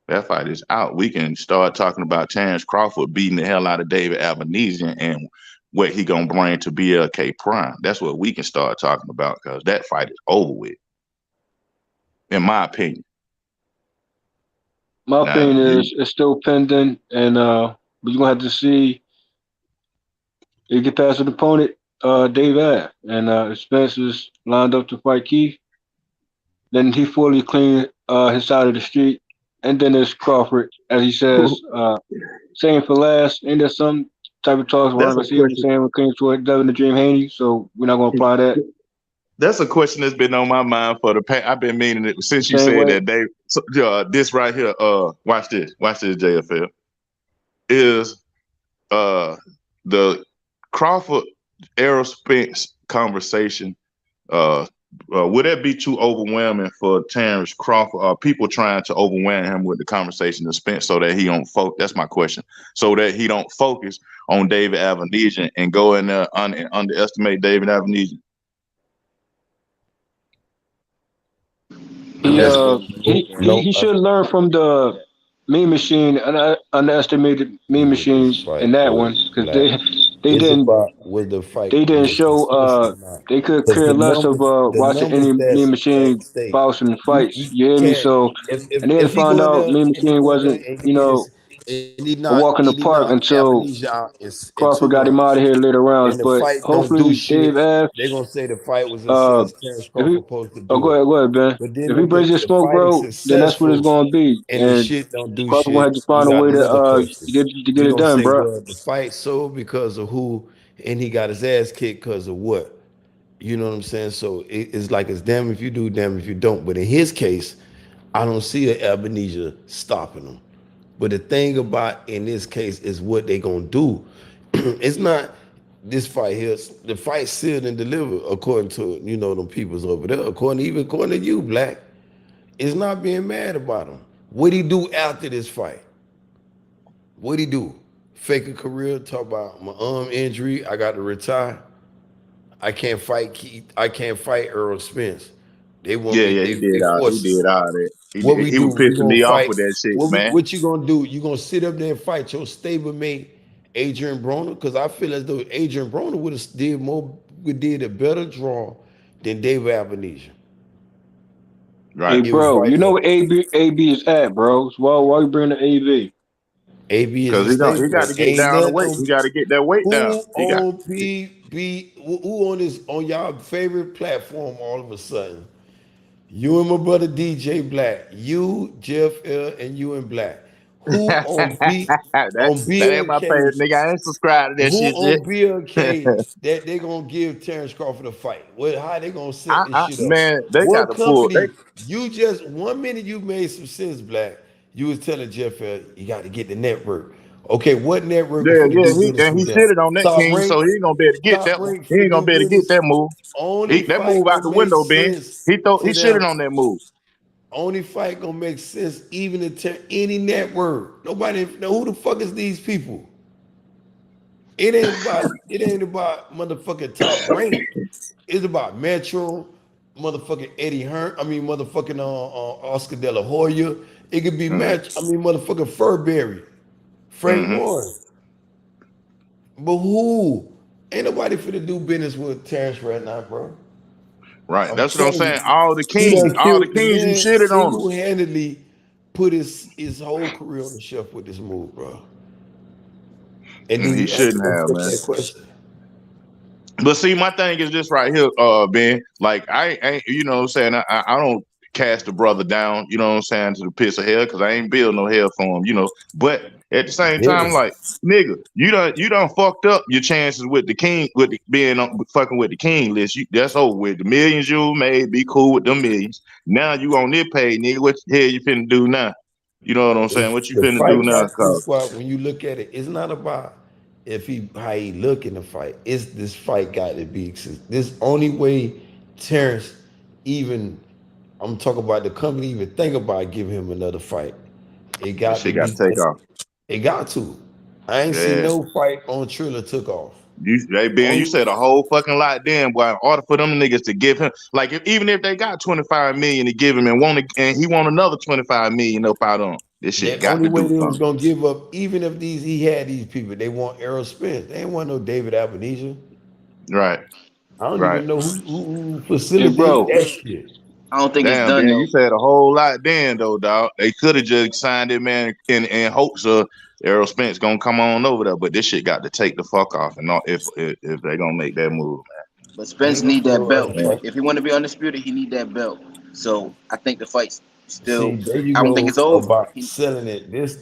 H: That fight is out. We can start talking about Terence Crawford beating the hell out of David Albanese and what he gonna bring to BLK Prime. That's what we can start talking about because that fight is over with, in my opinion.
U: My opinion is it's still pending, and we're gonna have to see if he get past an opponent, Dave Ave, and Spence is lined up to fight Keith. Then he fully clean his side of the street, and then there's Crawford, as he says, saying for last. Ain't there some type of talks
H: That's
U: around? I
H: a
U: see what he's
H: question.
U: saying when it comes to Devin the Dream Haney, so we're not gonna apply that.
H: That's a question that's been on my mind for the past. I've been meaning it since you
U: Same
H: said
U: way.
H: that, Dave. So, this right here. Watch this, JFL. Is the Crawford Errol Spence conversation? Would that be too overwhelming for Terence Crawford? People trying to overwhelm him with the conversation of Spence so that he don't focus? That's my question. So that he don't focus on David Avenesian and go in there and underestimate David Avenesian.
U: He should learn from the Mean Machine and underestimated Mean Machines in that one because they
A: It's
U: didn't
A: about was the fight
U: they didn't
A: was
U: show
A: successful or not.
U: they could
A: Because
U: care less of
A: the
U: watching
A: numbers
U: any Mean
A: that
U: Machine
A: state
U: boxing and fights.
A: you
U: You hear me?
A: can't
U: So and they had to
A: if he
U: find
A: go in
U: out
A: there
U: Mean
A: and he
U: Machine
A: go in there
U: wasn't
A: and he gets and
U: a walk in the
A: he
U: park
A: knock
U: until
A: Avenija out in
U: Crawford
A: two
U: got him out
A: rounds
U: of here later rounds.
A: and the
U: But
A: fight don't do
U: hopefully Dave
A: shit,
U: Ave,
A: they're gonna say the fight was success. Terence
U: if he
A: Crawford supposed to do it.
U: go ahead, Ben.
A: But then
U: If he
A: if
U: brings his
A: the
U: smoke,
A: fight is
U: bro, then that's what it's
A: successful
U: gonna be.
A: and the
U: And
A: shit don't do
U: Crawford gonna have
A: shit,
U: to
A: you
U: find a
A: got
U: way
A: another question.
U: to get
A: They're
U: it
A: gonna
U: done,
A: say,
U: bro.
A: well, the fight sold because of who, and he got his ass kicked because of what? You know what I'm saying? So it's like it's damn if you do, damn if you don't. But in his case, I don't see an Ebenezer stopping him. But the thing about in this case is what they gonna do. It's not this fight here. The fight sealed and delivered according to them peoples over there. According to you, Black. It's not being mad about him. What'd he do after this fight? What'd he do? Fake a career, talk about my arm injury, I got to retire. I can't fight Keith. I can't fight Errol Spence. They want
H: Yeah,
A: me.
H: yeah,
A: They
H: he
A: force.
H: did all that.
A: What we
H: He
A: do?
H: was
A: We
H: pissing
A: gonna
H: me off
A: fight.
H: with that shit, man.
A: What you gonna do? You gonna sit up there and fight your stablemate Adrian Broner? Because I feel as though Adrian Broner would have did a better draw than David Avenesian.
P: Right.
U: Hey,
A: It was
U: bro,
A: right
U: you know
A: there.
U: where AB is at, bro. Well, why you bring the AB?
A: AB is
H: Because
A: a
H: he got
A: staple.
H: to get
A: Ain't
H: down the
A: nothing
H: weight.
A: on
H: He got to get that weight down.
A: who
H: He got
A: on who on this on y'all favorite platform all of a sudden. You and my brother DJ Black, you, Jeff L, and you and Black. Who
H: that
A: on
H: that ain't my favorite
A: BLK
H: nigga. I ain't subscribed to that
A: who
H: shit yet.
A: on BLK that they gonna give Terence Crawford a fight? What how they gonna set this shit up?
H: Man, they got
A: What
H: to pull. They
A: company? You just 1 minute you made some sense, Black. You was telling Jeff L, you got to get the network. Okay, what network
H: Yeah,
A: finna
H: yeah,
A: do business
H: he
A: with them?
H: shitted on that
A: Top
H: king,
A: rank,
H: so he ain't gonna be able to get
A: top
H: that one.
A: rank
H: He
A: finna
H: ain't gonna
A: do
H: be able to get
A: business.
H: that move.
A: Only
H: That
A: fight
H: move out
A: gonna
H: the
A: make
H: window, Ben.
A: sense
H: He thought he
A: to
H: shitted
A: them.
H: on that move.
A: Only fight gonna make sense even to any network. Nobody know who the fuck is these people. It ain't about motherfucking top rank. It's about Metro, motherfucking Eddie Hearn. I mean motherfucking Oscar De La Hoya. It could be
H: Mm-hmm.
A: motherfucking Furberry, Frank
H: Mm-hmm.
A: Warren. But who? Ain't nobody finna do business with Terrence right now, bro.
H: Right.
A: I'm
H: That's what I'm
A: telling
H: saying.
A: you,
H: All the
A: he
H: kings,
A: done
H: all the
A: killed the
H: kings, you
A: man
H: shitted on them.
A: single-handedly put his whole career on the shelf with this move, bro. And then
H: He
A: you ask
H: shouldn't have,
A: yourself
H: man.
A: that question.
H: But see, my thing is this right here, Ben. Like I ain't, you know what I'm saying? I don't cast the brother down, you know what I'm saying, to the pits of hell, because I ain't build no hell for him, you know. But at the same
A: Yeah.
H: time, like, nigga, you done fucked up your chances with the king, with being on fucking with the king list. That's over with. The millions you made, be cool with them millions. Now you on this page, nigga. What the hell you finna do now? You know what I'm saying? What you
A: The
H: finna do
A: fight
H: now,
A: got this
H: cuz?
A: spot when you look at it. It's not about if he how he look in the fight. It's this fight got to be this only way Terrence even I'm talking about the company even think about giving him another fight. It
H: That
A: got to
H: shit got
A: be
H: to take off.
A: it got to. I ain't see
H: Yeah.
A: no fight on Triller took off.
H: Hey Ben, you
A: Only
H: said a whole fucking lot, damn boy. In order for them niggas to give him, like, even if they got 25 million to give him and he want another 25 million up out on him, this shit
A: the
H: got
A: only
H: to
A: way
H: do
A: they was
H: something.
A: gonna give up, even if he had these people, they want Errol Spence. They ain't want no David Albanese.
H: Right,
A: I don't
H: right.
A: even know who
U: Hey,
A: facilitate
U: bro.
A: that shit.
R: I don't think it's
H: Damn,
R: done
H: Ben, you
R: though.
H: said a whole lot then though, dog. They could have just signed it, man, in hopes of Errol Spence gonna come on over there, but this shit got to take the fuck off, and not if they gonna make that move,
R: But
A: He
R: Spence
A: gonna
R: need that
A: throw
R: belt.
A: out a
H: man.
A: fight.
R: If he want to be undisputed, he need that belt. So I think the fight's
A: See,
R: still.
A: there you
R: I don't think it's
A: go
R: over.
A: about
R: He,
A: selling it. This.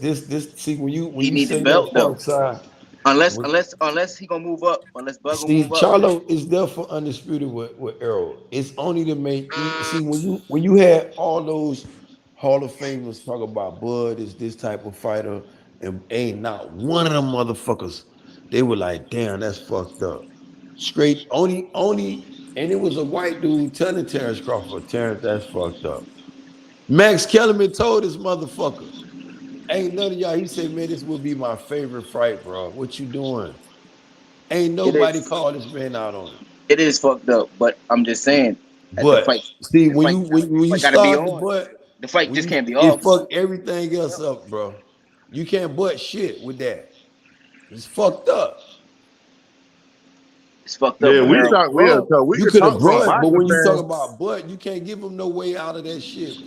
A: See, when
R: he
A: you
R: need the
A: say that
R: belt though.
A: park side,
R: Unless he gonna move up. Unless Bug gonna
A: see,
R: move up.
A: Charlo is there for undisputed with Errol. It's only to make see when you had all those Hall of Famers talk about Bud is this type of fighter, and ain't not one of them motherfuckers. They were like, damn, that's fucked up. Straight only, and it was a white dude telling Terrence Crawford, Terrence, that's fucked up. Max Kellerman told this motherfucker, ain't none of y'all. He said, man, this would be my favorite fight, bro. What you doing? Ain't
R: It
A: nobody
R: is.
A: called this man out on it.
R: It is fucked up. But I'm just saying that
A: But see,
R: the fight,
A: when you
R: got to be
A: start the
R: on.
A: butt,
R: The fight
A: when
R: just
A: you
R: can't be
A: it
R: off.
A: fuck everything else up, bro. You can't butt shit with that. It's fucked up.
R: It's fucked up.
H: Yeah,
R: But
H: we
R: Errol,
H: talk. We
A: You
H: could
A: could have
H: talk some
A: butt, but
H: boxing
A: when you talk
H: fans.
A: about butt, you can't give him no way out of that shit,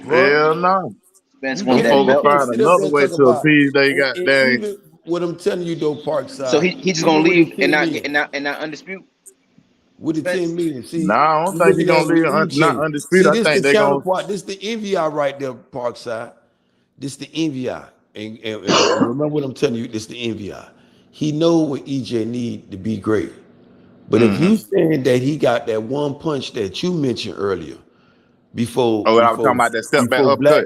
A: bro.
H: Hell no.
R: Spence
A: You
H: Them
R: want
A: can't
R: that
H: folks
A: you
H: will
R: belt.
A: can't
H: find
A: sit up
H: another
A: there and
H: way
A: talk
H: to
A: about
H: appease they
A: and,
H: got
A: and
H: dang.
A: even what I'm telling you though,
R: So
A: Parkside,
R: he just gonna
A: even with the
R: leave and
A: 10 million,
R: not undisputed.
A: with the 10
R: Spence.
A: million. See,
H: Nah, I don't
A: you
H: think
A: looking
H: he's
A: at it
H: gonna
A: with
H: leave not
A: EJ.
H: undisputed.
A: See,
H: I
A: this the
H: think they're gonna
A: counterpart. This the NVI right there, Parkside. This the NVI. And remember what I'm telling you, this the NVI. He know what EJ need to be great. But if
H: mm-hmm.
A: you saying that he got that one punch that you mentioned earlier, before
H: Oh, I was
A: before
H: talking about that step back
A: before
H: upcut.
A: black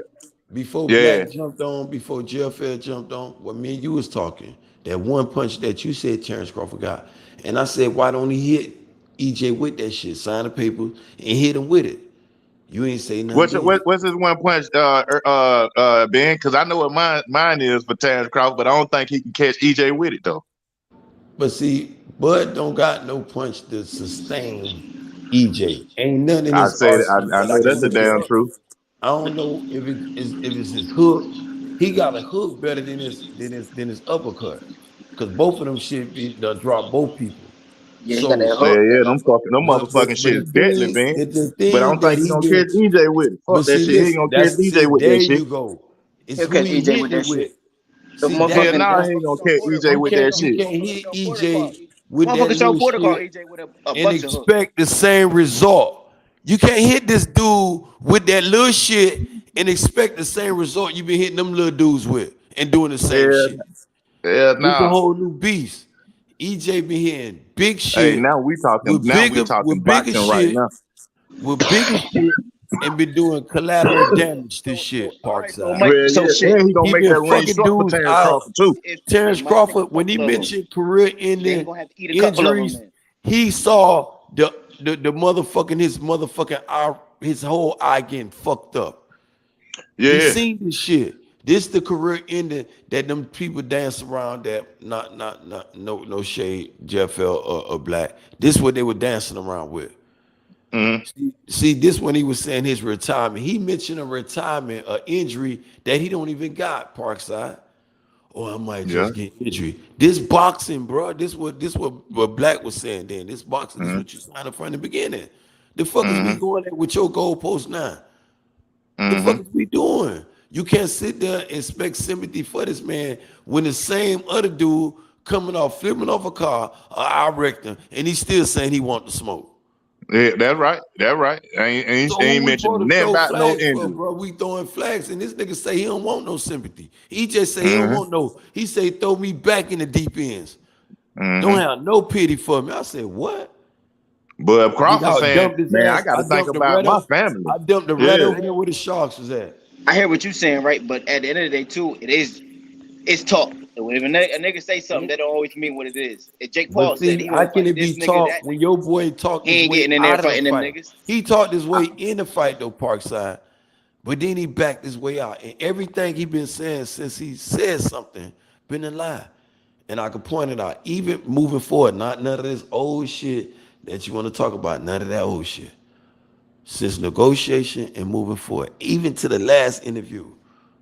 A: before
H: Yeah.
A: black jumped on, before JFL jumped on, what me and you was talking, that one punch that you said Terrence Crawford got. And I said, why don't he hit EJ with that shit? Sign the paper and hit him with it. You ain't say nothing then.
H: What's his one punch, Ben? Because I know what mine is for Terrence Crawford, but I don't think he can catch EJ with it though.
A: But see, Bud don't got no punch to sustain EJ. Ain't nothing in
H: I
A: his
H: said
A: arsenal
H: I
A: that I
H: know
A: can
H: that's the
A: look
H: damn
A: at.
H: truth.
A: I don't know if it's his hook. He got a hook better than his uppercut. Cause both of them shit be done drop both people.
G: Yeah, he got that
A: So,
H: Yeah,
G: hook.
H: yeah,
G: That
H: them
G: motherfucker.
H: motherfucking
A: but
H: shit
A: the
H: is deadly,
A: thing,
H: man.
A: the
H: But I
A: thing
H: don't think
A: that
H: he
A: he
H: gonna catch
A: getting,
H: EJ with it.
A: but
H: Fuck that
A: see,
H: shit. He ain't
A: listen,
H: gonna catch
A: see,
H: EJ with
A: there
H: that shit.
A: you go. It's
G: He'll
A: who
G: catch
A: he
G: EJ with
A: hitting
G: that
A: it
G: shit.
A: with.
G: The
A: See,
H: Hell
A: that's
G: motherfucking
H: nah, he ain't gonna catch EJ
A: you
H: with that
A: can't you
H: shit.
A: can't hit EJ with that
G: motherfucker Sean
A: little
G: Porter caught
A: shit
G: AJ with a
A: and
G: boxing hook.
A: expect the same result. You can't hit this dude with that little shit and expect the same result you've been hitting them little dudes with and doing the same
H: Yeah,
A: shit.
H: yeah,
A: This a
H: nah.
A: whole new beast. EJ been hitting big
H: Hey,
A: shit
H: now we talking.
A: with
H: Now we
A: bigger
H: talking
A: with bigger
H: boxing right
A: shit
H: now.
A: with bigger shit and been doing collateral damage to
G: So
A: shit
G: all right, so
A: Parkside.
G: Mike,
H: Well,
G: so
H: yeah,
G: shit.
H: and he gonna
A: He
H: make
A: been
H: that range
A: fucking
H: short for
A: dudes
H: Terence
A: out.
H: Crawford too.
G: If
A: Terrence
G: Mike take
A: Crawford,
G: a
A: when he
G: couple of them,
A: mentioned career
G: then he
A: ending
G: gonna have to eat a couple of them.
A: injuries,
G: Then
A: he saw the motherfucking his motherfucking eye, his whole eye getting fucked up. He
H: Yeah,
A: seen this shit. This the career ending that them people dance around that not no shade, Jeff L or Black. This what they were dancing around with.
H: mm-hmm.
A: See, this when he was saying his retirement. He mentioned a retirement, an injury that he don't even got, Parkside. Or I might
H: Yeah,
A: just get injury. This boxing, bro. What Black was saying then. This boxing, this
H: mm-hmm.
A: what you signed up from the beginning. The fuck is we
H: Mm-hmm.
A: going at with your goalpost now? The
H: Mm-hmm.
A: fuck is we doing? You can't sit there and expect sympathy for this man when the same other dude coming off, flipping off a car, I wrecked him, and he's still saying he want to smoke.
H: Yeah, that's right. That's right.
A: So
H: Ain't
A: who we
H: mentioning
A: supposed to
H: nothing
A: throw
H: about no
A: flags for,
H: injury.
A: bro? We throwing flags, and this nigga say he don't want no sympathy. He just say he don't
H: Mm-hmm.
A: want no. He say throw me back in the deep ends. Don't
H: Mm-hmm.
A: have no pity for me. I said what?
H: But if
A: Nigga,
H: Crawford
A: I
H: saying,
A: dumped his
H: "Man, I
A: ass.
H: got
A: I
H: to think
A: dumped the
H: about
A: red
H: my
A: up.
H: family."
A: I dumped the red
H: Yeah,
A: over there where the sharks was at.
G: I hear what you saying, right? But at the end of the day, too, it's talk. So when a nigga say something, that don't always mean what it is. If Jake Paul
A: But
G: said
A: see,
G: he
A: how
G: want to
A: can
G: fight
A: it
G: this
A: be
G: nigga,
A: taught
G: that
A: when
G: nigga,
A: your boy talked
G: he
A: his
G: ain't
A: way
G: getting in there
A: out of the
G: fighting them
A: fight?
G: niggas.
A: He talked his way in the fight though, Parkside, but then he backed his way out. And everything he been saying since he said something been a lie. And I could point it out, even moving forward, not none of this old shit that you want to talk about, none of that old shit. Since negotiation and moving forward, even to the last interview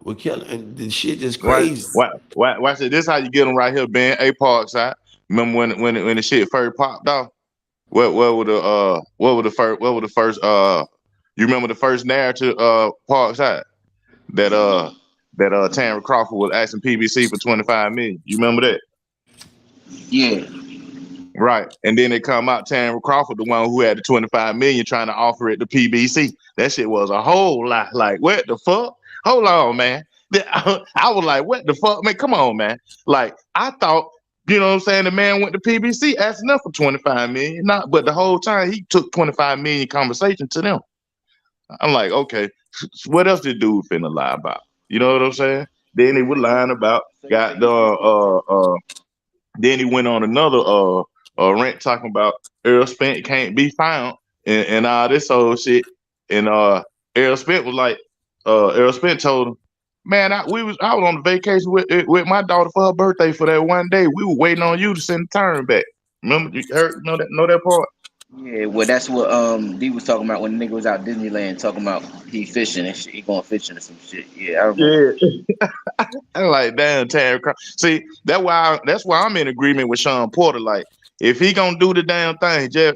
A: with Kelly, and the shit just
H: right.
A: crazy.
H: Watch it. This how you get them right here, Ben. A Parkside. Remember when the shit first popped off? What were the first you remember the first narrative Parkside that Terence Crawford was asking PBC for 25 million. You remember that?
G: Yeah.
H: Right. And then it come out Terence Crawford, the one who had the 25 million trying to offer it to PBC. That shit was a whole lot like, what the fuck? Hold on, man. I was like, what the fuck? Man, come on, man. Like, I thought, you know what I'm saying, the man went to PBC asking enough for 25 million. Not, but the whole time he took 25 million conversation to them. I'm like, okay, what else did dude finna lie about? You know what I'm saying? Then he was lying about got the then he went on another rant talking about Errol Spence can't be found and all this old shit. And Errol Spence was like, Errol Spence told him, man, I was on vacation with my daughter for her birthday for that one day. We were waiting on you to send the turn back. Remember, you know that part?
G: Yeah, well, that's what D was talking about when the nigga was out Disneyland talking about he fishing and shit. He going fishing or some shit. Yeah, I remember.
H: Yeah. I'm like, damn, Terry. See, that's why I'm in agreement with Sean Porter. Like, if he gonna do the damn thing, Jeff,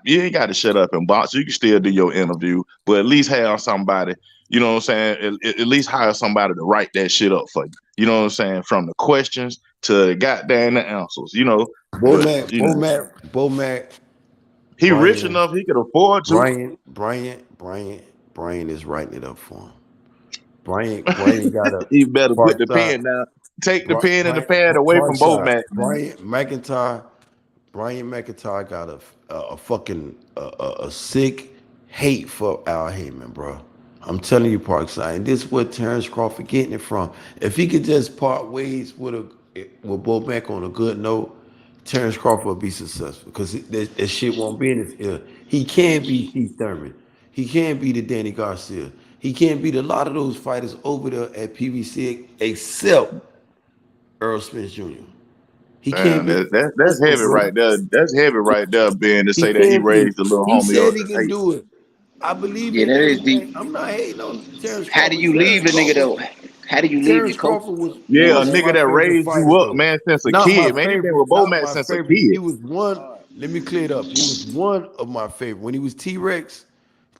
H: you ain't got to shut up and box. You can still do your interview, but at least have somebody. You know what I'm saying? At least hire somebody to write that shit up for you. You know what I'm saying? From the questions to the goddamn the answers. You know, but you know,
A: Bomac,
H: he rich enough he could afford to.
A: Brian is writing it up for him. Brian got a
H: He better put the
A: Parkside.
H: pen down. Take the pen and the pad away from both man.
A: Brian McIntyre got a fucking sick hate for Al Heyman, bro. I'm telling you, Parkside, and this is where Terence Crawford getting it from. If he could just part ways with Bomac on a good note, Terence Crawford will be successful because that shit won't be in his ear. He can't be Keith Thurman. He can't be the Danny Garcia. He can't beat a lot of those fighters over there at PBC except Errol Spence Jr. He can't
H: Damn,
A: be.
H: that's heavy right there. That's heavy right there, Ben, to
A: He
H: say that he
A: can't be.
H: raised the little
A: He
H: homie
A: said
H: up
A: he
H: to
A: can
H: eight.
A: do it. I believe
G: Yeah,
A: in
G: that is
A: everything.
G: deep.
A: I'm not hating on Terence
G: How do
A: Crawford.
G: you leave the nigga though? How do you leave
A: Terence
G: your coach?
A: Crawford was
H: Yeah, a
A: one of
H: nigga
A: my
H: that
A: favorite
H: raised you
A: fighters,
H: up,
A: though.
H: man, since a
A: Not my
H: kid. Man, he been
A: favorite.
H: with
A: Not
H: Bomac
A: my
H: since a
A: favorite.
H: kid.
A: He was one Let me clear it up. He was one of my favorite. When he was T-Rex,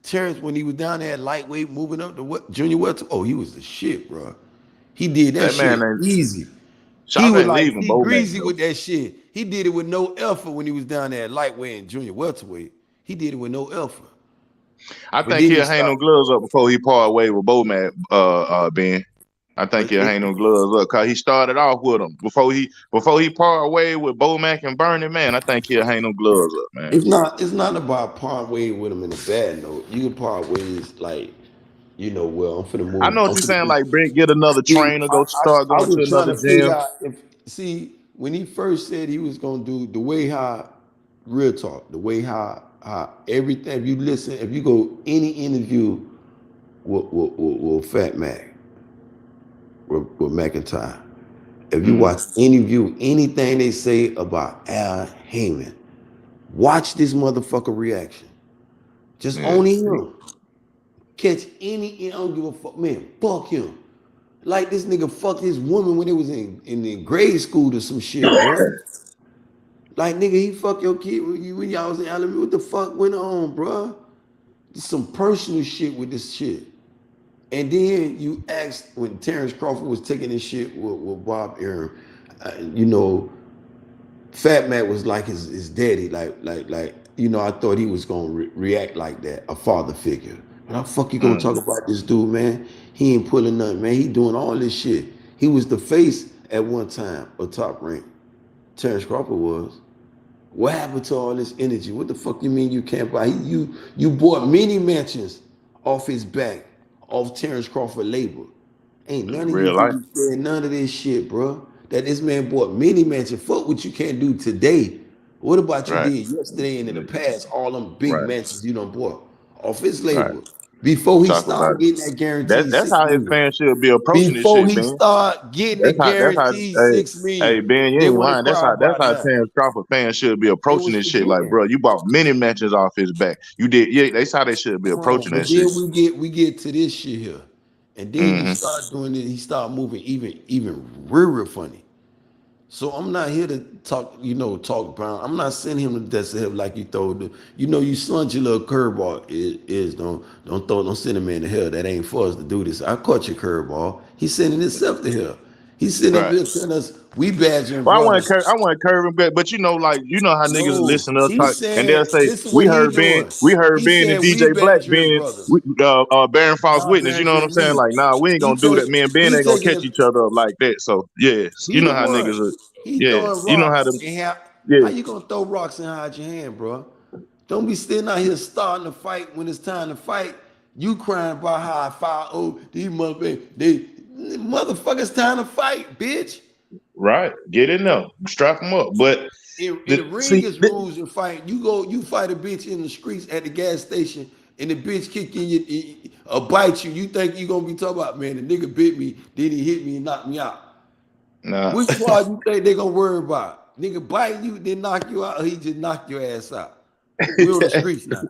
A: Terrence, when he was down there at lightweight, moving up to what junior welter, oh, he was the shit, bro. He did that
H: That man
A: shit
H: ain't
A: easy. He
H: Shop
A: was
H: ain't
A: like
H: leaving
A: T
H: Bowman
A: Greasy
H: though.
A: with that shit. He did it with no effort when he was down there at lightweight and junior welterweight. He did it with no effort.
H: I
A: But
H: think
A: then he
H: he'll hang them
A: stopped.
H: gloves up before he part way with Bowman, Ben. I think
A: But
H: he'll hang them gloves up because he started off with them before he part away with Bomac and Bernie. Man, I think he'll hang them gloves up, man.
A: it's not about part ways with him in a bad note. You can part ways like, well, I'm finna
H: I
A: move.
H: know what
A: I'm
H: you're
A: finna
H: saying.
A: move.
H: Like, Brent, get another
A: See,
H: trainer, go start
A: I
H: going to
A: was trying
H: another
A: to figure
H: gym.
A: out when he first said he was gonna do the way how real talk, the way how everything. If you listen, if you go any interview with Fat Mac, with McIntyre, if you watch interview anything they say about Al Heyman, watch this motherfucker reaction. Just
H: Yeah,
A: only him. Catch any, I don't give a fuck, man. Fuck him. Like this nigga fucked his woman when it was in the grade school or some shit, bro. Like nigga, he fucked your kid when y'all was in elementary. What the fuck went on, bro? Some personal shit with this shit. And then you asked when Terence Crawford was taking this shit with Bob Arum, Fat Matt was like his daddy, like I thought he was gonna react like that, a father figure. But how the fuck you gonna talk about this dude, man? He ain't pulling nothing, man. He doing all this shit. He was the face at one time of Top Rank. Terence Crawford was. What happened to all this energy? What the fuck you mean you can't buy? You bought many mansions off his back, off Terence Crawford labor. Ain't none of you
H: real life.
A: do none of this shit, bro. That this man bought many mansions. Fuck what you can't do today. What about you
H: Right,
A: did yesterday and in the past? All them big
H: right,
A: mansions you done bought off his
H: right.
A: labor. Before he
H: Talk about
A: started
H: it.
A: getting that guaranteed
H: That's
A: 6
H: how his
A: million.
H: fans should be approaching this
A: Before
H: shit,
A: he
H: Ben.
A: start getting the
H: That's how.
A: guaranteed six
H: Hey,
A: million,
H: Ben, you
A: they
H: ain't
A: want to
H: lying.
A: cry
H: That's
A: about
H: how
A: now.
H: Terence Crawford fans should be
A: They
H: approaching
A: was
H: this shit. Like,
A: forgetting.
H: bro, you bought many matches off his back. You did. Yeah, that's how they should be approaching
A: But
H: that shit.
A: then we get to this shit here, and then you
H: Hmm.
A: start doing it. He start moving even real funny. So I'm not here to talk, talk brown. I'm not sending him to death hell like you throw the, you slunge your little curveball. Don't send a man to hell. That ain't for us to do this. I caught your curveball. He's sending himself to hell. He's sitting up
H: Right.
A: here telling us we badgering
H: Well,
A: brothers.
H: I want Curvin back, but you know how niggas
A: No,
H: listen to us talk,
A: he's
H: and they'll
A: saying,
H: say
A: listen what he doing.
H: we heard
A: He
H: Ben and
A: said we
H: DJ Black
A: badgering
H: Ben,
A: brothers.
H: bearing false
A: Y'all
H: witness. You know what I'm
A: badgering
H: saying?
A: me.
H: Like, nah, we ain't
A: He
H: gonna do
A: take
H: that. Me and Ben
A: he
H: ain't gonna
A: taking
H: catch
A: it.
H: each other up like that. So yeah,
A: He
H: you
A: the
H: know how
A: one.
H: niggas are.
A: He
H: Yeah,
A: throwing
H: you know how
A: rocks
H: them.
A: and how
H: Yeah,
A: you gonna throw rocks and hide your hand, bro? Don't be sitting out here starting to fight when it's time to fight. You crying about how I fought. Oh, these motherfuckers time to fight, bitch.
H: right. Get in there, strap them up. But
A: In the ring is rules and fight. You fight a bitch in the streets at the gas station, and the bitch kick in you or bite you. You think you gonna be talking about, man, the nigga bit me, then he hit me and knocked me out.
H: nah,
A: Which part you think they gonna worry about? Nigga bite you, then knock you out, or he just knock your ass out? We on the streets now.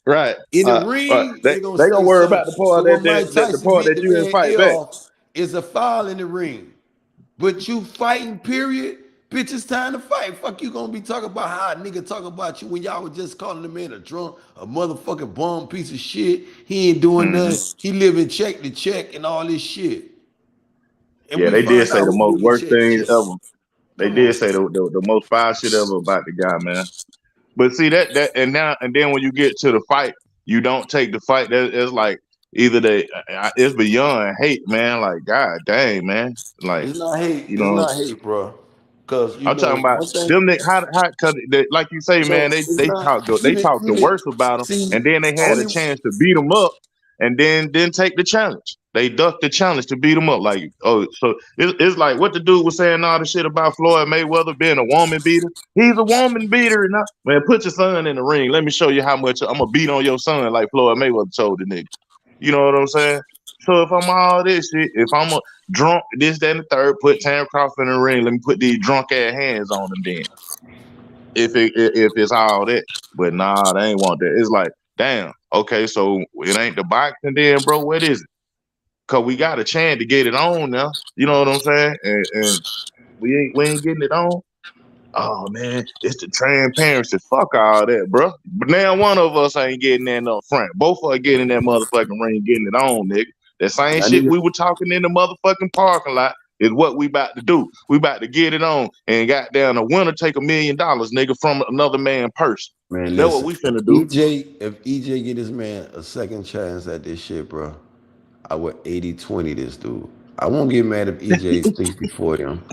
H: right.
A: In the ring,
H: They
A: they gonna
H: they gonna
A: say
H: worry
A: something.
H: about the part
A: So
H: that
A: when Mike
H: the
A: Tyson
H: part
A: bit
H: that
A: the
H: you didn't
A: man
H: fight
A: ear
H: back.
A: off, it's a foul in the ring. But you fighting, period. Bitch, it's time to fight. Fuck you gonna be talking about how a nigga talk about you when y'all was just calling the man a drunk, a motherfucking bum piece of shit. He ain't doing
H: Hmm.
A: nothing. He living check to check and all this shit. And
H: Yeah,
A: we
H: they did
A: find
H: say
A: out
H: the
A: who
H: most
A: living
H: worst
A: check to
H: things
A: check.
H: ever. They
A: Come on,
H: did say the most foul shit ever about the guy, man. But see that and then when you get to the fight, you don't take the fight. It's like either it's beyond hate, man. Like God dang, man. Like
A: it's not hate.
H: you
A: It's
H: know,
A: not hate, bro. Cause
H: I'm talking about
A: one thing.
H: them. How cause like you say,
A: So
H: man.
A: it's not.
H: They talk the worst about him,
A: See.
H: and then they had a
A: Only
H: chance to beat him up, and then take the challenge. They ducked the challenge to beat him up. Like so it's like what the dude was saying all the shit about Floyd Mayweather being a woman beater. He's a woman beater, and man, put your son in the ring. Let me show you how much I'm gonna beat on your son, like Floyd Mayweather told the nigga. You know what I'm saying? So if I'm all this shit, if I'm a drunk, this, that, and the third, put Terence Crawford in the ring. Let me put these drunk ass hands on him. Then, if it's all that, but nah, they ain't want that. It's like, damn, okay, so it ain't the boxing, then, bro. What is it? Cause we got a chance to get it on now. You know what I'm saying? And we ain't getting it on. Oh man, it's the transparency. Fuck all that, bro. But now one of us ain't getting in up front. Both of us getting in that motherfucking ring, getting it on, nigga. That same
C: That
H: shit
C: nigga,
H: we were talking in the motherfucking parking lot is what we about to do. We about to get it on and goddamn a winner take $1 million, nigga, from another man's purse.
A: Man,
H: That's what
A: listen.
H: we finna do.
A: If EJ get this man a second chance at this shit, bro, I would 80-20 this dude. I won't get mad if EJ 60-40 him.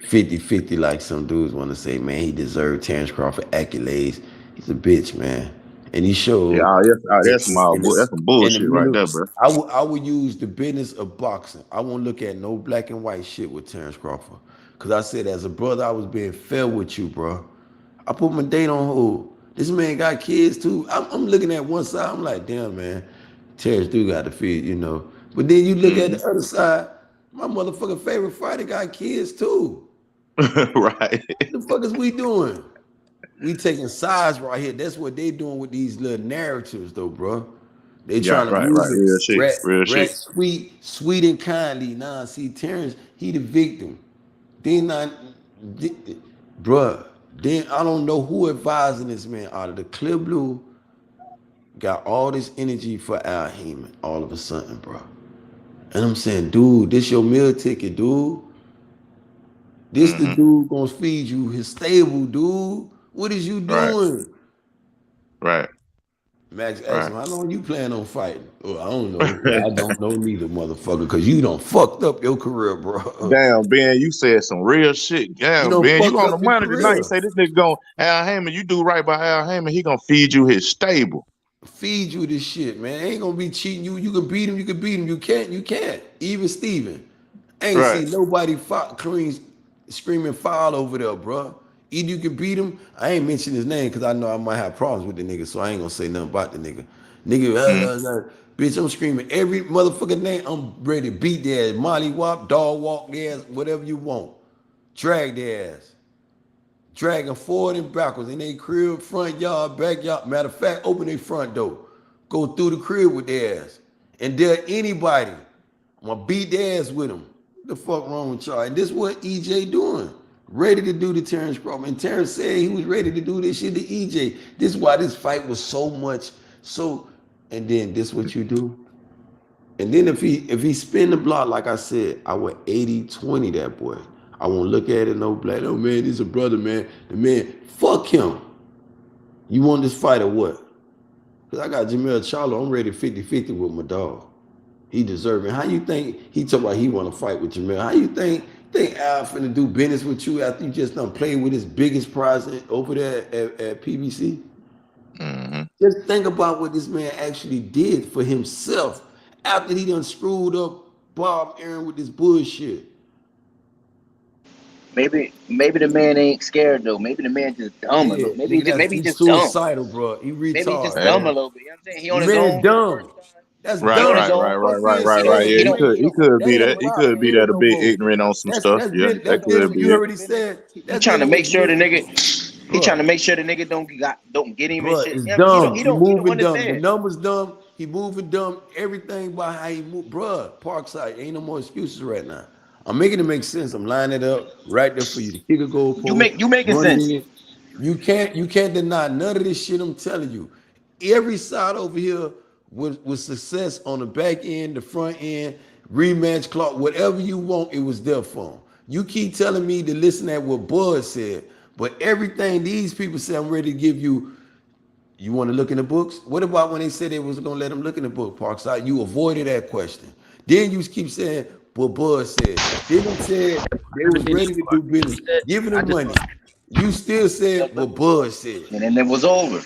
A: 50-50 like some dudes want to say, man, he deserved Terence Crawford accolades. He's a bitch, man. And he showed
H: Yeah, that's my
A: this
H: that's some
A: in the
H: bullshit right
A: middle.
H: there, bro.
A: I would use the business of boxing. I won't look at no black and white shit with Terence Crawford. Cause I said as a brother, I was being fair with you, bro. I put my date on hold. This man got kids too. I'm looking at one side, I'm like, damn man, Terrence do got to feed, you know. But then you look at the other side, my motherfucking favorite fighter got kids too.
H: Right.
A: What the fuck is we doing? We taking sides right here. That's what they doing with these little narratives though, bro. They
H: Yeah,
A: trying to
H: right,
A: use
H: right. Real
A: it.
H: shit. Real shit.
A: Sweet and kindly. Nah, see, Terrence, he the victim. Then I, bruh, then I don't know who advising this man out of the Clear Blue got all this energy for Al Heyman all of a sudden, bro. And I'm saying, dude, this your meal ticket, dude. This the dude gonna feed you his stable, dude. What is you
H: Right.
A: doing?
H: Right.
A: Max asked
H: Right.
A: him, how long you plan on fighting? Oh, I don't know. I don't know neither, motherfucker, because you done fucked up your career, bro.
H: Damn, Ben, you said some real shit.
A: You
H: Damn,
A: done
H: Ben, you
A: fucked
H: on the
A: up your
H: money tonight. You
A: career.
H: say this nigga going Al Heyman, you do right by Al Heyman, he gonna feed you his stable.
A: Feed you this shit, man. Ain't gonna be cheating you. You can beat him, you can beat him. You can't. Even Steven. Ain't
H: Right.
A: see nobody screaming foul over there, bro. Either you can beat him. I ain't mention his name because I know I might have problems with the nigga, so I ain't gonna say nothing about the nigga. Bitch, I'm screaming every motherfucking name. I'm ready to beat their ass. Molly Wop, dog walk their ass, whatever you want. Drag their ass. Dragging forward and backwards in their crib, front yard, backyard. Matter of fact, open their front door. Go through the crib with their ass. And dare anybody. I'm gonna beat their ass with them. What the fuck wrong with y'all? And this is what EJ doing. Ready to do to Terence Crawford. And Terence said he was ready to do this shit to EJ. This is why this fight was so much. And then this what you do? And then if he spin the block, like I said, I would 80-20 that boy. I won't look at it no black. Oh man, he's a brother, man. The man, fuck him. You want this fight or what? Because I got Jamel Charlo. I'm ready 50-50 with my dog. He deserving. How you think he talk about he want to fight with Jamel? How you think Al finna do business with you after you just done played with his biggest prize over there at PBC? Just think about what this man actually did for himself after he done screwed up Bob Aaron with this bullshit.
G: Maybe the man ain't scared though. Maybe the man just dumb a
A: Yeah,
G: little.
A: nigga,
G: Maybe he
A: he's
G: just dumb.
A: suicidal, bro. He
G: Maybe he just
A: retarded,
G: dumb a
A: man.
G: little bit. You know what I'm saying? He
A: The
G: on his
A: man
G: own for the
A: dumb.
G: first time.
A: That's
G: He
H: Right,
G: on
A: dumb.
G: his
H: right,
G: own.
H: right,
A: Fuck
H: right, right,
A: being
H: right,
G: He
H: right.
G: don't.
H: Yeah,
G: He
A: scared.
H: he
G: don't.
H: could
G: He
H: he
G: don't.
H: could
A: That
H: be
A: ain't
H: that
A: no
H: he
A: out
H: could
A: of
H: be that
A: bed
H: a
A: no
H: bit
A: more.
H: ignorant on some
A: That's
H: stuff.
A: that's
H: Yeah,
A: been
H: that
A: that's
H: could
A: been
H: be
A: you
H: it.
A: already said
G: He
A: that's
G: trying to
A: been
G: make
A: what's
G: sure the
A: been,
G: nigga. He trying
A: bro.
G: to make sure the nigga don't get him and
A: Bro,
G: shit.
A: it's
G: Yeah,
A: dumb. He
G: he don't
A: moving dumb. The
G: understand.
A: numbers dumb. He moving dumb. Everything about how he move. Bro, Parkside, ain't no more excuses right now. I'm making it make sense. I'm lining it up right there for you to kick a goal post,
G: You making
A: run it
G: sense.
A: in. You can't deny none of this shit I'm telling you. Every side over here was success on the back end, the front end, rematch clock, whatever you want, it was there for them. You keep telling me to listen at what Bud said, but everything these people say, I'm ready to give you. You want to look in the books? What about when they said they was gonna let them look in the book, Parkside? You avoided that question. Then you keep saying what Bud said. Then they said they was ready to do business, giving them money. You still said what Bud said.
G: And then it was over.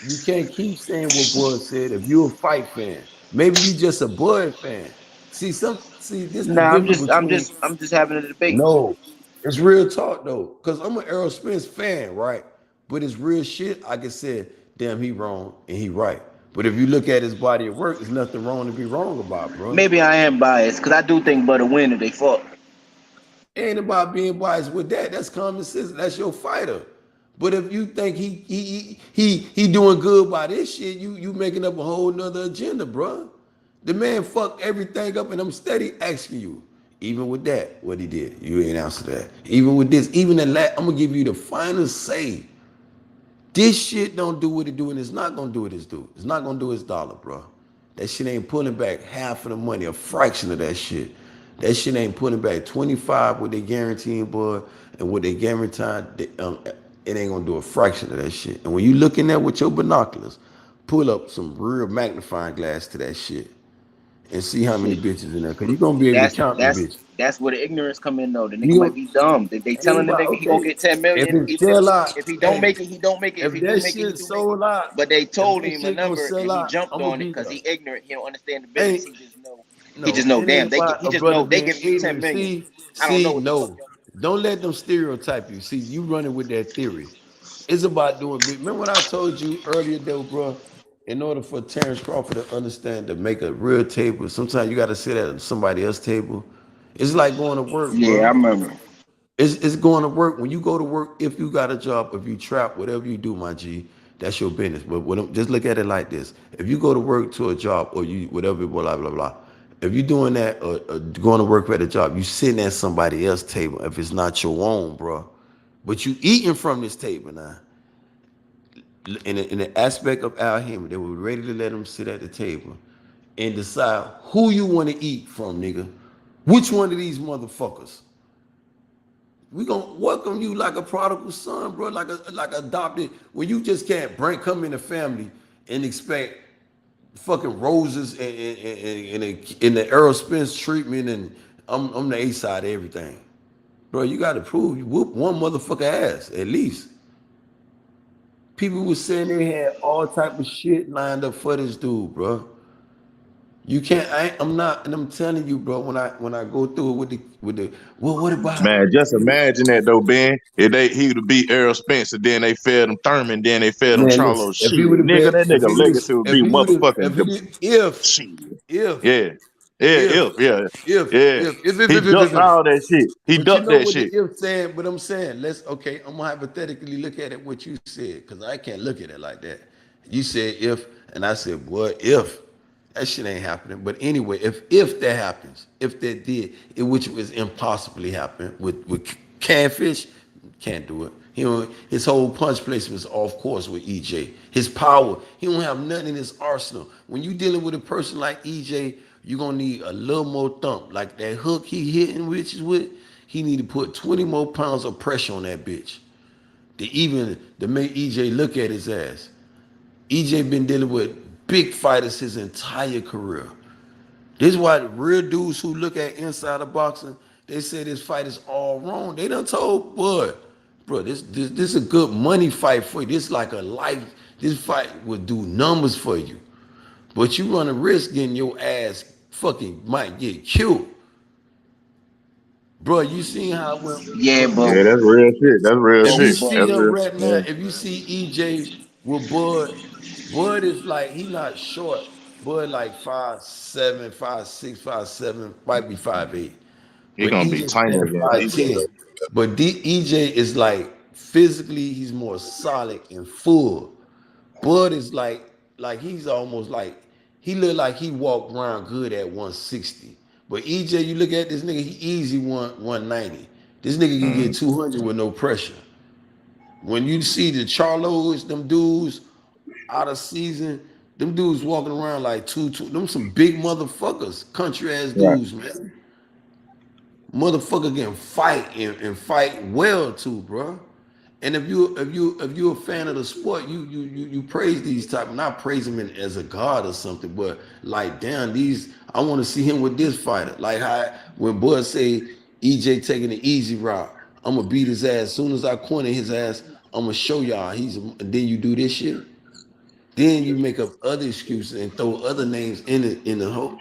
A: You can't keep saying what Bud said if you're a fight fan. Maybe you just a Bud fan. See this the
G: Nah,
A: difference between
G: I'm just having a debate.
A: no. It's real talk though. Cause I'm an Errol Spence fan, right? But it's real shit. I can say, damn, he wrong and he right. But if you look at his body of work, there's nothing wrong to be wrong about, bro.
G: Maybe I am biased because I do think but a winner they fought.
A: Ain't about being biased with that. That's common sense. That's your fighter. But if you think he doing good by this shit, you making up a whole nother agenda, bro. The man fucked everything up, and I'm steady asking you. Even with that, what he did, you ain't answer that. Even with this, even the last, I'm gonna give you the final say. This shit don't do what it do, and it's not gonna do what it's do. It's not gonna do its dollar, bro. That shit ain't pulling back half of the money, a fraction of that shit. That shit ain't pulling back 25 what they guaranteeing, boy, and what they guaranteed. It ain't gonna do a fraction of that shit. And when you looking at with your binoculars, pull up some real magnifying glass to that shit and see how many
G: Shit.
A: bitches in there, cause you gonna be able to count the bitches.
G: That's where the ignorance come in though. The nigga
A: You
G: might
A: gonna,
G: be dumb. They telling the nigga he gonna
A: okay.
G: get 10
A: If
G: million.
A: it sell out,
G: If he don't
A: hey,
G: make it, he don't make it. If
A: if
G: he do
A: that
G: make it, he
A: shit
G: do make it.
A: sold out,
G: But they
A: if
G: told
A: that
G: him a
A: shit gonna
G: number and
A: sell
G: he
A: out,
G: jumped
A: I'm gonna
G: on it
A: be
G: because
A: there.
G: he ignorant. He don't understand the business.
A: Ain't
G: He just know. He
A: no,
G: just know.
A: it
G: Damn,
A: ain't
G: they
A: about
G: he
A: a
G: just
A: brother
G: know they
A: being
G: give you 10
A: ignorant.
G: million.
A: See,
G: I don't know what the fuck
A: no, don't let them stereotype you. See, you running with that theory. It's about doing big. Remember what I told you earlier, though, bro? In order for Terence Crawford to understand to make a real table, sometimes you got to sit at somebody else's table. It's like going to work,
G: Yeah, I
A: bro.
G: remember.
A: It's going to work. When you go to work, if you got a job, if you trap, whatever you do, my G, that's your business. But just look at it like this: if you go to work to a job or you whatever, blah blah blah, if you're doing that or going to work at a job, you sitting at somebody else's table. If it's not your own, bro, but you eating from this table now. In the aspect of Al Hammond, they were ready to let him sit at the table and decide who you want to eat from, nigga. Which one of these motherfuckers? We gonna welcome you like a prodigal son, bro, like adopted. When you just can't come in the family and expect fucking roses and the Errol Spence treatment, and I'm the A side of everything, bro. You got to prove you whoop one motherfucker ass at least. People was saying they had all type of shit lined up for this dude, bro. You can't. I'm not, and I'm telling you, bro. When I go through it with the well, what about
H: Man, just imagine that though, Ben. If he would beat Errol Spence, and then they fed him Thurman, then they fed him
A: man? Listen,
H: Charlo.
A: if
H: Shit,
A: he would have
H: nigga,
A: been,
H: that
A: if
H: nigga
A: he would have,
H: legacy would
A: if
H: be
A: he would have,
H: motherfucking shit.
A: if
H: Yeah, yeah,
A: if
H: yeah,
A: if
H: yeah.
A: if if if
H: He
A: if if, if,
H: ducked
A: if.
H: all that shit. He
A: But you
H: ducked
A: know
H: that
A: what the
H: shit.
A: if saying, but I'm saying, I'm gonna hypothetically look at it what you said, because I can't look at it like that. You said if, and I said, what if? That shit ain't happening. But anyway, if that happens, if that did, which was impossibly happen with Catfish, can't do it. His whole punch placement was off course with EJ. His power, he don't have nothing in his arsenal. When you dealing with a person like EJ, you're gonna need a little more thump. Like that hook he hitting bitches with, he need to put 20 more pounds of pressure on that bitch. To make EJ look at his ass. EJ been dealing with big fighters his entire career. This is why the real dudes who look at inside of boxing, they say this fight is all wrong. They done told, bro, this is a good money fight for you. This like a life. This fight would do numbers for you. But you run a risk getting your ass fucking might get killed. Bro, you seen how it went,
G: Yeah,
A: bro.
H: Yeah, that's real shit. That's real
A: If you
H: shit.
A: see
H: That's
A: him
H: real.
A: right now,
H: Yeah.
A: if you see EJ with Bud is like, he not short. Bud like 5'7", 5'6", 5'7", might be 5'8".
H: He
A: But
H: gonna be
A: EJ
H: tiny
A: stand
H: against EJ
A: 5'10".
H: though.
A: But EJ is like physically, he's more solid and full. Bud is like he's almost like he look like he walked around good at 160. But EJ, you look at this nigga, he easy 190. This nigga can get 200 with no pressure. When you see the Charlos, them dudes out of season, them dudes walking around like them some big motherfuckers, country ass
H: Right.
A: dudes, man. Motherfucker can fight and fight well too, bro. And if you a fan of the sport, you praise these type, not praise him as a god or something, but like damn, I want to see him with this fighter. Like how when Bud say EJ taking the easy route, I'm gonna beat his ass. As soon as I corner his ass, I'm gonna show y'all and then you do this shit. Then you make up other excuses and throw other names in the hope.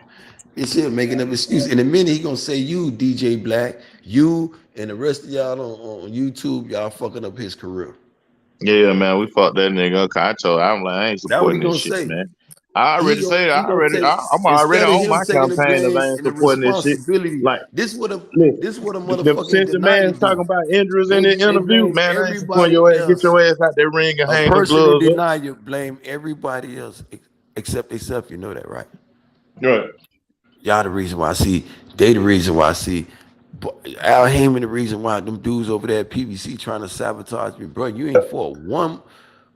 A: It's him making up excuses. In a minute, he gonna say you, DJ Black, you and the rest of y'all on YouTube, y'all fucking up his career.
H: Yeah, man, we fucked that nigga up. I'm like, I ain't
A: That's what he
H: supporting this
A: gonna
H: shit,
A: say.
H: man. I already say,
A: He gonna take
H: I'm already
A: instead of
H: on
A: him
H: my
A: taking the
H: campaign if
A: blame
H: I ain't
A: and the
H: supporting this shit.
A: responsibility.
H: Like,
A: This what a
H: listen, the
A: motherfucking
H: Simpson man's
A: denier
H: talking
A: do.
H: about injuries in
A: They
H: the
A: they
H: interview,
A: blame
H: man. I ain't supporting
A: everybody
H: your ass. Get
A: else.
H: your ass out there ring and
A: A
H: hang them
A: person in
H: gloves up.
A: denial blame everybody else except themselves. You know that, right?
H: Right.
A: Y'all the reason why I see. They the reason why I see. Al Heyman the reason why them dudes over there at PBC trying to sabotage me, bro. You ain't fought one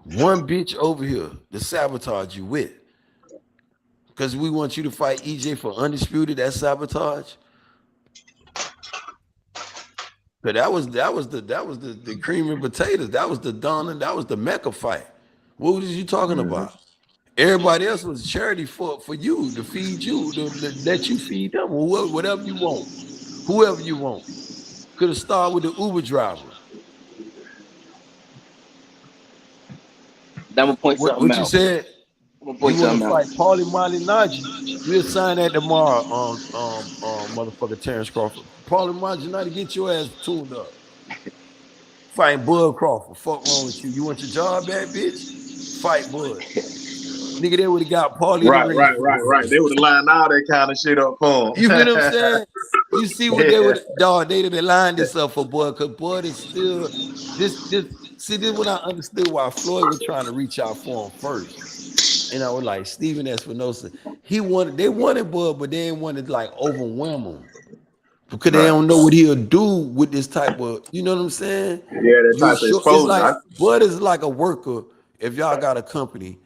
A: bitch over here to sabotage you with. Because we want you to fight EJ for undisputed. That's sabotage. But that was the cream and potatoes. That was the Donna. That was the Mecca fight. What was you talking about? Everybody else was charity for you to feed you, to let you feed them, or whatever you want, whoever you want. Could have started with the Uber driver.
G: I'm gonna point something
A: What you
G: out.
A: said?
G: I'm gonna
A: You
G: point
A: want to
G: something out.
A: fight Paulie Malignaggi? We'll sign that tomorrow. Motherfucker Terence Crawford. Paulie Malignaggi, get your ass tuned up. Fighting Bud Crawford. Fuck wrong with you? You want your job back, bitch? Fight Bud. Nigga, they would have got Paulie in the ring for Bud.
H: They would have lined all that kind of shit up for
A: You
H: him.
A: feel what I'm saying? You see what they
H: Yeah.
A: would, dog, they'd have lined this up for Bud, because Bud is still, see, this is when I understood why Floyd was trying to reach out for him first. And I was like, Steven Espinosa, they wanted Bud, but they didn't want to like overwhelm him. Because they
H: Right.
A: don't know what he'll do with this type of, you know what I'm saying?
H: Yeah, that
A: You
H: type of
A: sure it's like
H: exposure.
A: Bud is like a worker. If y'all got a company,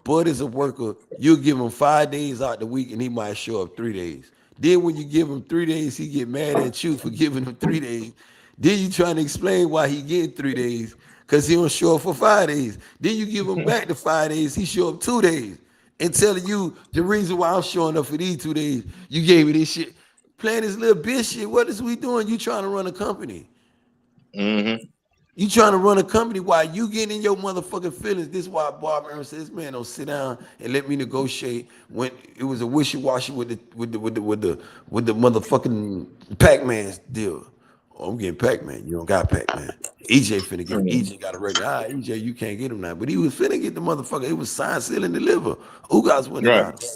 A: Bud is a worker. You give him 5 days out the week and he might show up 3 days. Then when you give him 3 days, he get mad at you for giving him 3 days. Then you trying to explain why he get 3 days, because he don't show up for 5 days. Then you give him back the 5 days, he show up 2 days. And telling you the reason why I'm showing up for these 2 days, you gave me this shit. Playing this little bitch shit. What is we doing? You trying to run a company.
H: Mm-hmm.
A: You trying to run a company while you getting in your motherfucking feelings. This is why Bob Aaron said, this man don't sit down and let me negotiate when it was a wishy-washy with the motherfucking Pac-Man's deal. Oh, I'm getting Pac-Man. You don't got Pac-Man. EJ finna get EJ got a record. EJ, you can't get him now. But he was finna get the motherfucker. It was sign, seal, and deliver. Ugas wouldn't have got him.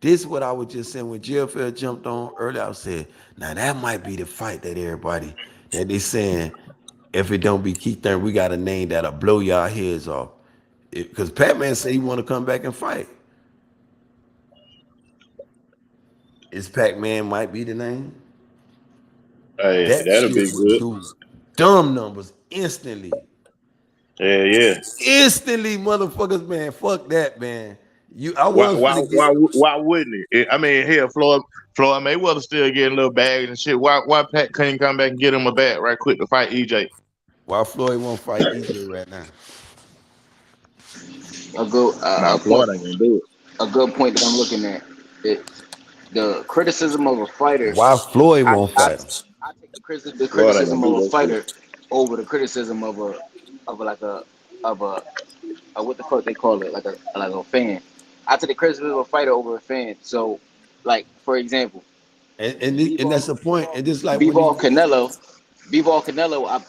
A: This is what I was just saying when JFL jumped on earlier. I said, now that might be the fight that everybody that they saying, if it don't be Keith Thurman, we got a name that'll blow y'all heads off. Because Pac-Man said he want to come back and fight. Is Pac-Man might be the name?
H: Hey,
A: That
H: that'll
A: shit
H: be
A: would
H: good.
A: do dumb numbers instantly.
H: Yeah.
A: Instantly, motherfuckers, man. Fuck that, man. I was finna get.
H: Why wouldn't it? I mean, hell, Floyd Mayweather still getting a little bags and shit. Why Pat couldn't come back and get him a bag right quick to fight EJ?
A: Why Floyd won't fight EJ right now?
G: A good
H: Floyd ain't gonna do it.
G: a good point that I'm looking at. The criticism of a fighter.
A: Why Floyd won't fight him?
G: I take the criticism of a fighter over the criticism of a what the fuck they call it, like a fan. I take the criticism of a fighter over a fan. So, like for example,
A: and that's the point. And just like
G: Bivol Canelo,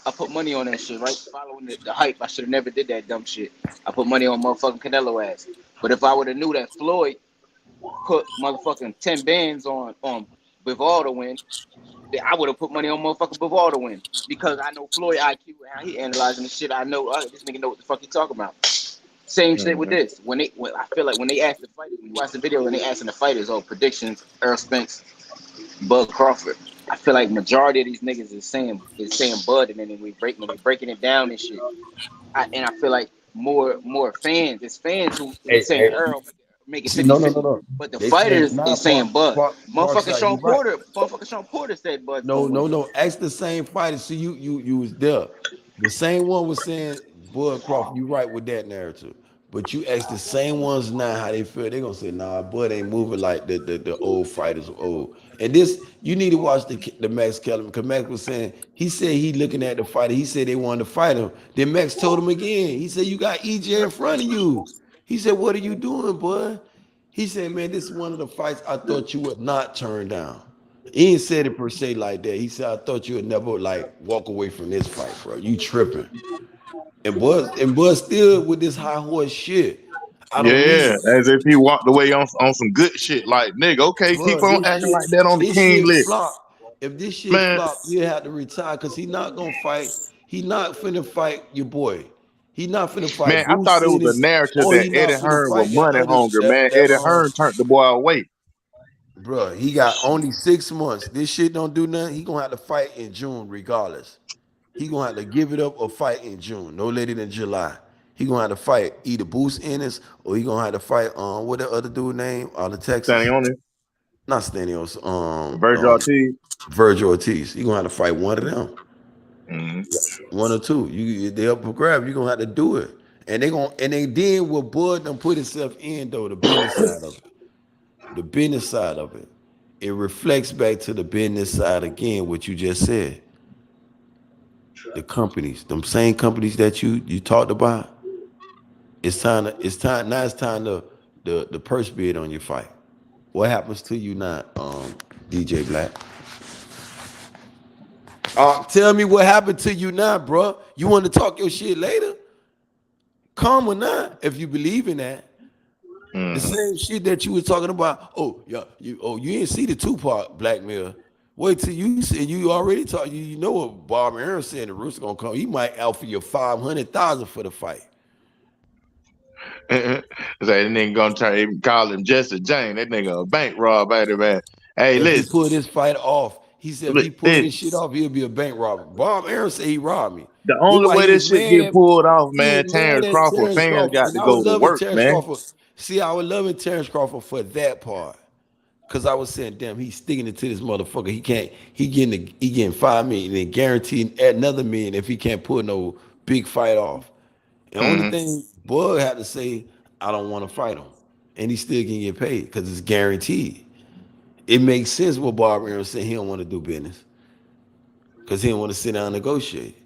G: I put money on that shit, right? Following the hype, I should have never did that dumb shit. I put money on motherfucking Canelo ass. But if I would have knew that Floyd put motherfucking 10 bands on Bivol to win, I would have put money on motherfucking Bivol to win, because I know Floyd IQ and how he analyzing the shit. I know this nigga know what the fuck he talking about. Same shit with this. When I feel like when they ask the fighters, when you watch the video and they asking the fighters, predictions, Errol Spence, Bud Crawford. I feel like majority of these niggas is saying Bud, and then when they breaking it down and shit. I feel like more fans. It's fans who saying Earl make it 50-50.
A: No.
G: But the fighters is saying Bud. Motherfucking Sean
A: Right.
G: Porter said Bud.
A: No. Ask the same fighter. See, you was there. The same one was saying Bud Crawford. You right with that narrative. But you ask the same ones now how they feel. They're gonna say, nah, Bud ain't moving like the old fighters old. And this, you need to watch the Max Kellerman, because Max was saying, he said he looking at the fighter. He said they wanted to fight him. Then Max told him again. He said, you got EJ in front of you. He said, what are you doing, bud? He said, man, this is one of the fights I thought you would not turn down. He ain't said it per se like that. He said, I thought you would never like walk away from this fight, bro. You tripping. And Bud still with this high horse shit.
H: As if he walked away on some good shit. Like, nigga, okay, keep on acting like that on the king list.
A: If this shit flop, you have to retire, because he not gonna fight. He not finna fight your boy. He not finna fight.
H: Man, I thought it was a narrative that Eddie Hearn was money hungry, man. Eddie Hearn turned the boy away.
A: Bro, he got only 6 months. This shit don't do nothing. He gonna have to fight in June regardless. He gonna have to give it up or fight in June, no later than July. He gonna have to fight either Boost Ennis or he gonna have to fight what the other dude name out of
H: Standing
A: Texas.
H: on it.
A: Not Stanios,
H: Virgil Ortiz.
A: Virgil Ortiz. He gonna have to fight one of them.
H: Mm-hmm.
A: One or two. They up for grab. You gonna have to do it. And they then what Bud done put himself in though, the business side of it. The business side of it. It reflects back to the business side again, what you just said. The companies, them same companies that you talked about. It's time to the purse bid on your fight. What happens to you now, DJ Black? Tell me what happened to you now, bro. You want to talk your shit later? Come or not, if you believe in that. The same shit that you were talking about. Oh, yeah, you didn't see the Tupac blackmail. Wait till you see. You already talked. You know what Bob Aaron said. The Rooster gonna come. He might offer you 500,000 for the fight.
H: That nigga gonna try to call him Jesse James. That nigga a bank robber, man. Hey,
A: If
H: listen.
A: he pull this fight off, he said if he pull this shit off, he'll be a bank robber. Bob Aaron said he robbed me.
H: The only way this shit get pulled off, man,
A: He was mad
H: Terence
A: at
H: Crawford
A: Terence
H: fans
A: Crawford.
H: got
A: And
H: to
A: I
H: go
A: was
H: to
A: loving
H: work,
A: Terence
H: man.
A: Crawford. See, I was loving Terence Crawford for that part. Cause I was saying, damn, he's sticking it to this motherfucker. He getting 5 million and guaranteed another million if he can't put no big fight off. And the only thing Bud had to say, I don't want to fight him. And he still can get paid because it's guaranteed. It makes sense what Bob Aaron said he don't want to do business. Because he don't want to sit down and negotiate.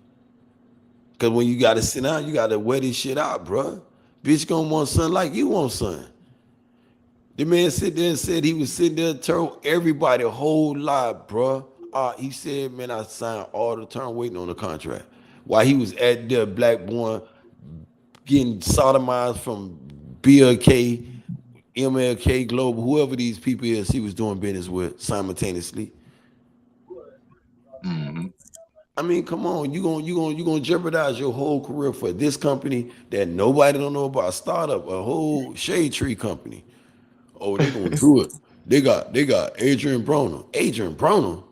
A: Because when you got to sit down, you got to wear this shit out, bro. Bitch gonna want something like you want something. The man sit there and said he was sitting there telling everybody a whole lot, bro. He said, man, I signed all the term waiting on the contract. While he was at the Black Boy getting sodomized from BLK, MLK Global, whoever these people is he was doing business with simultaneously. I mean, come on, you gonna jeopardize your whole career for this company that nobody don't know about, a startup, a whole shade tree company. Oh, they gonna do it. They got Adrian Broner. Adrian Broner.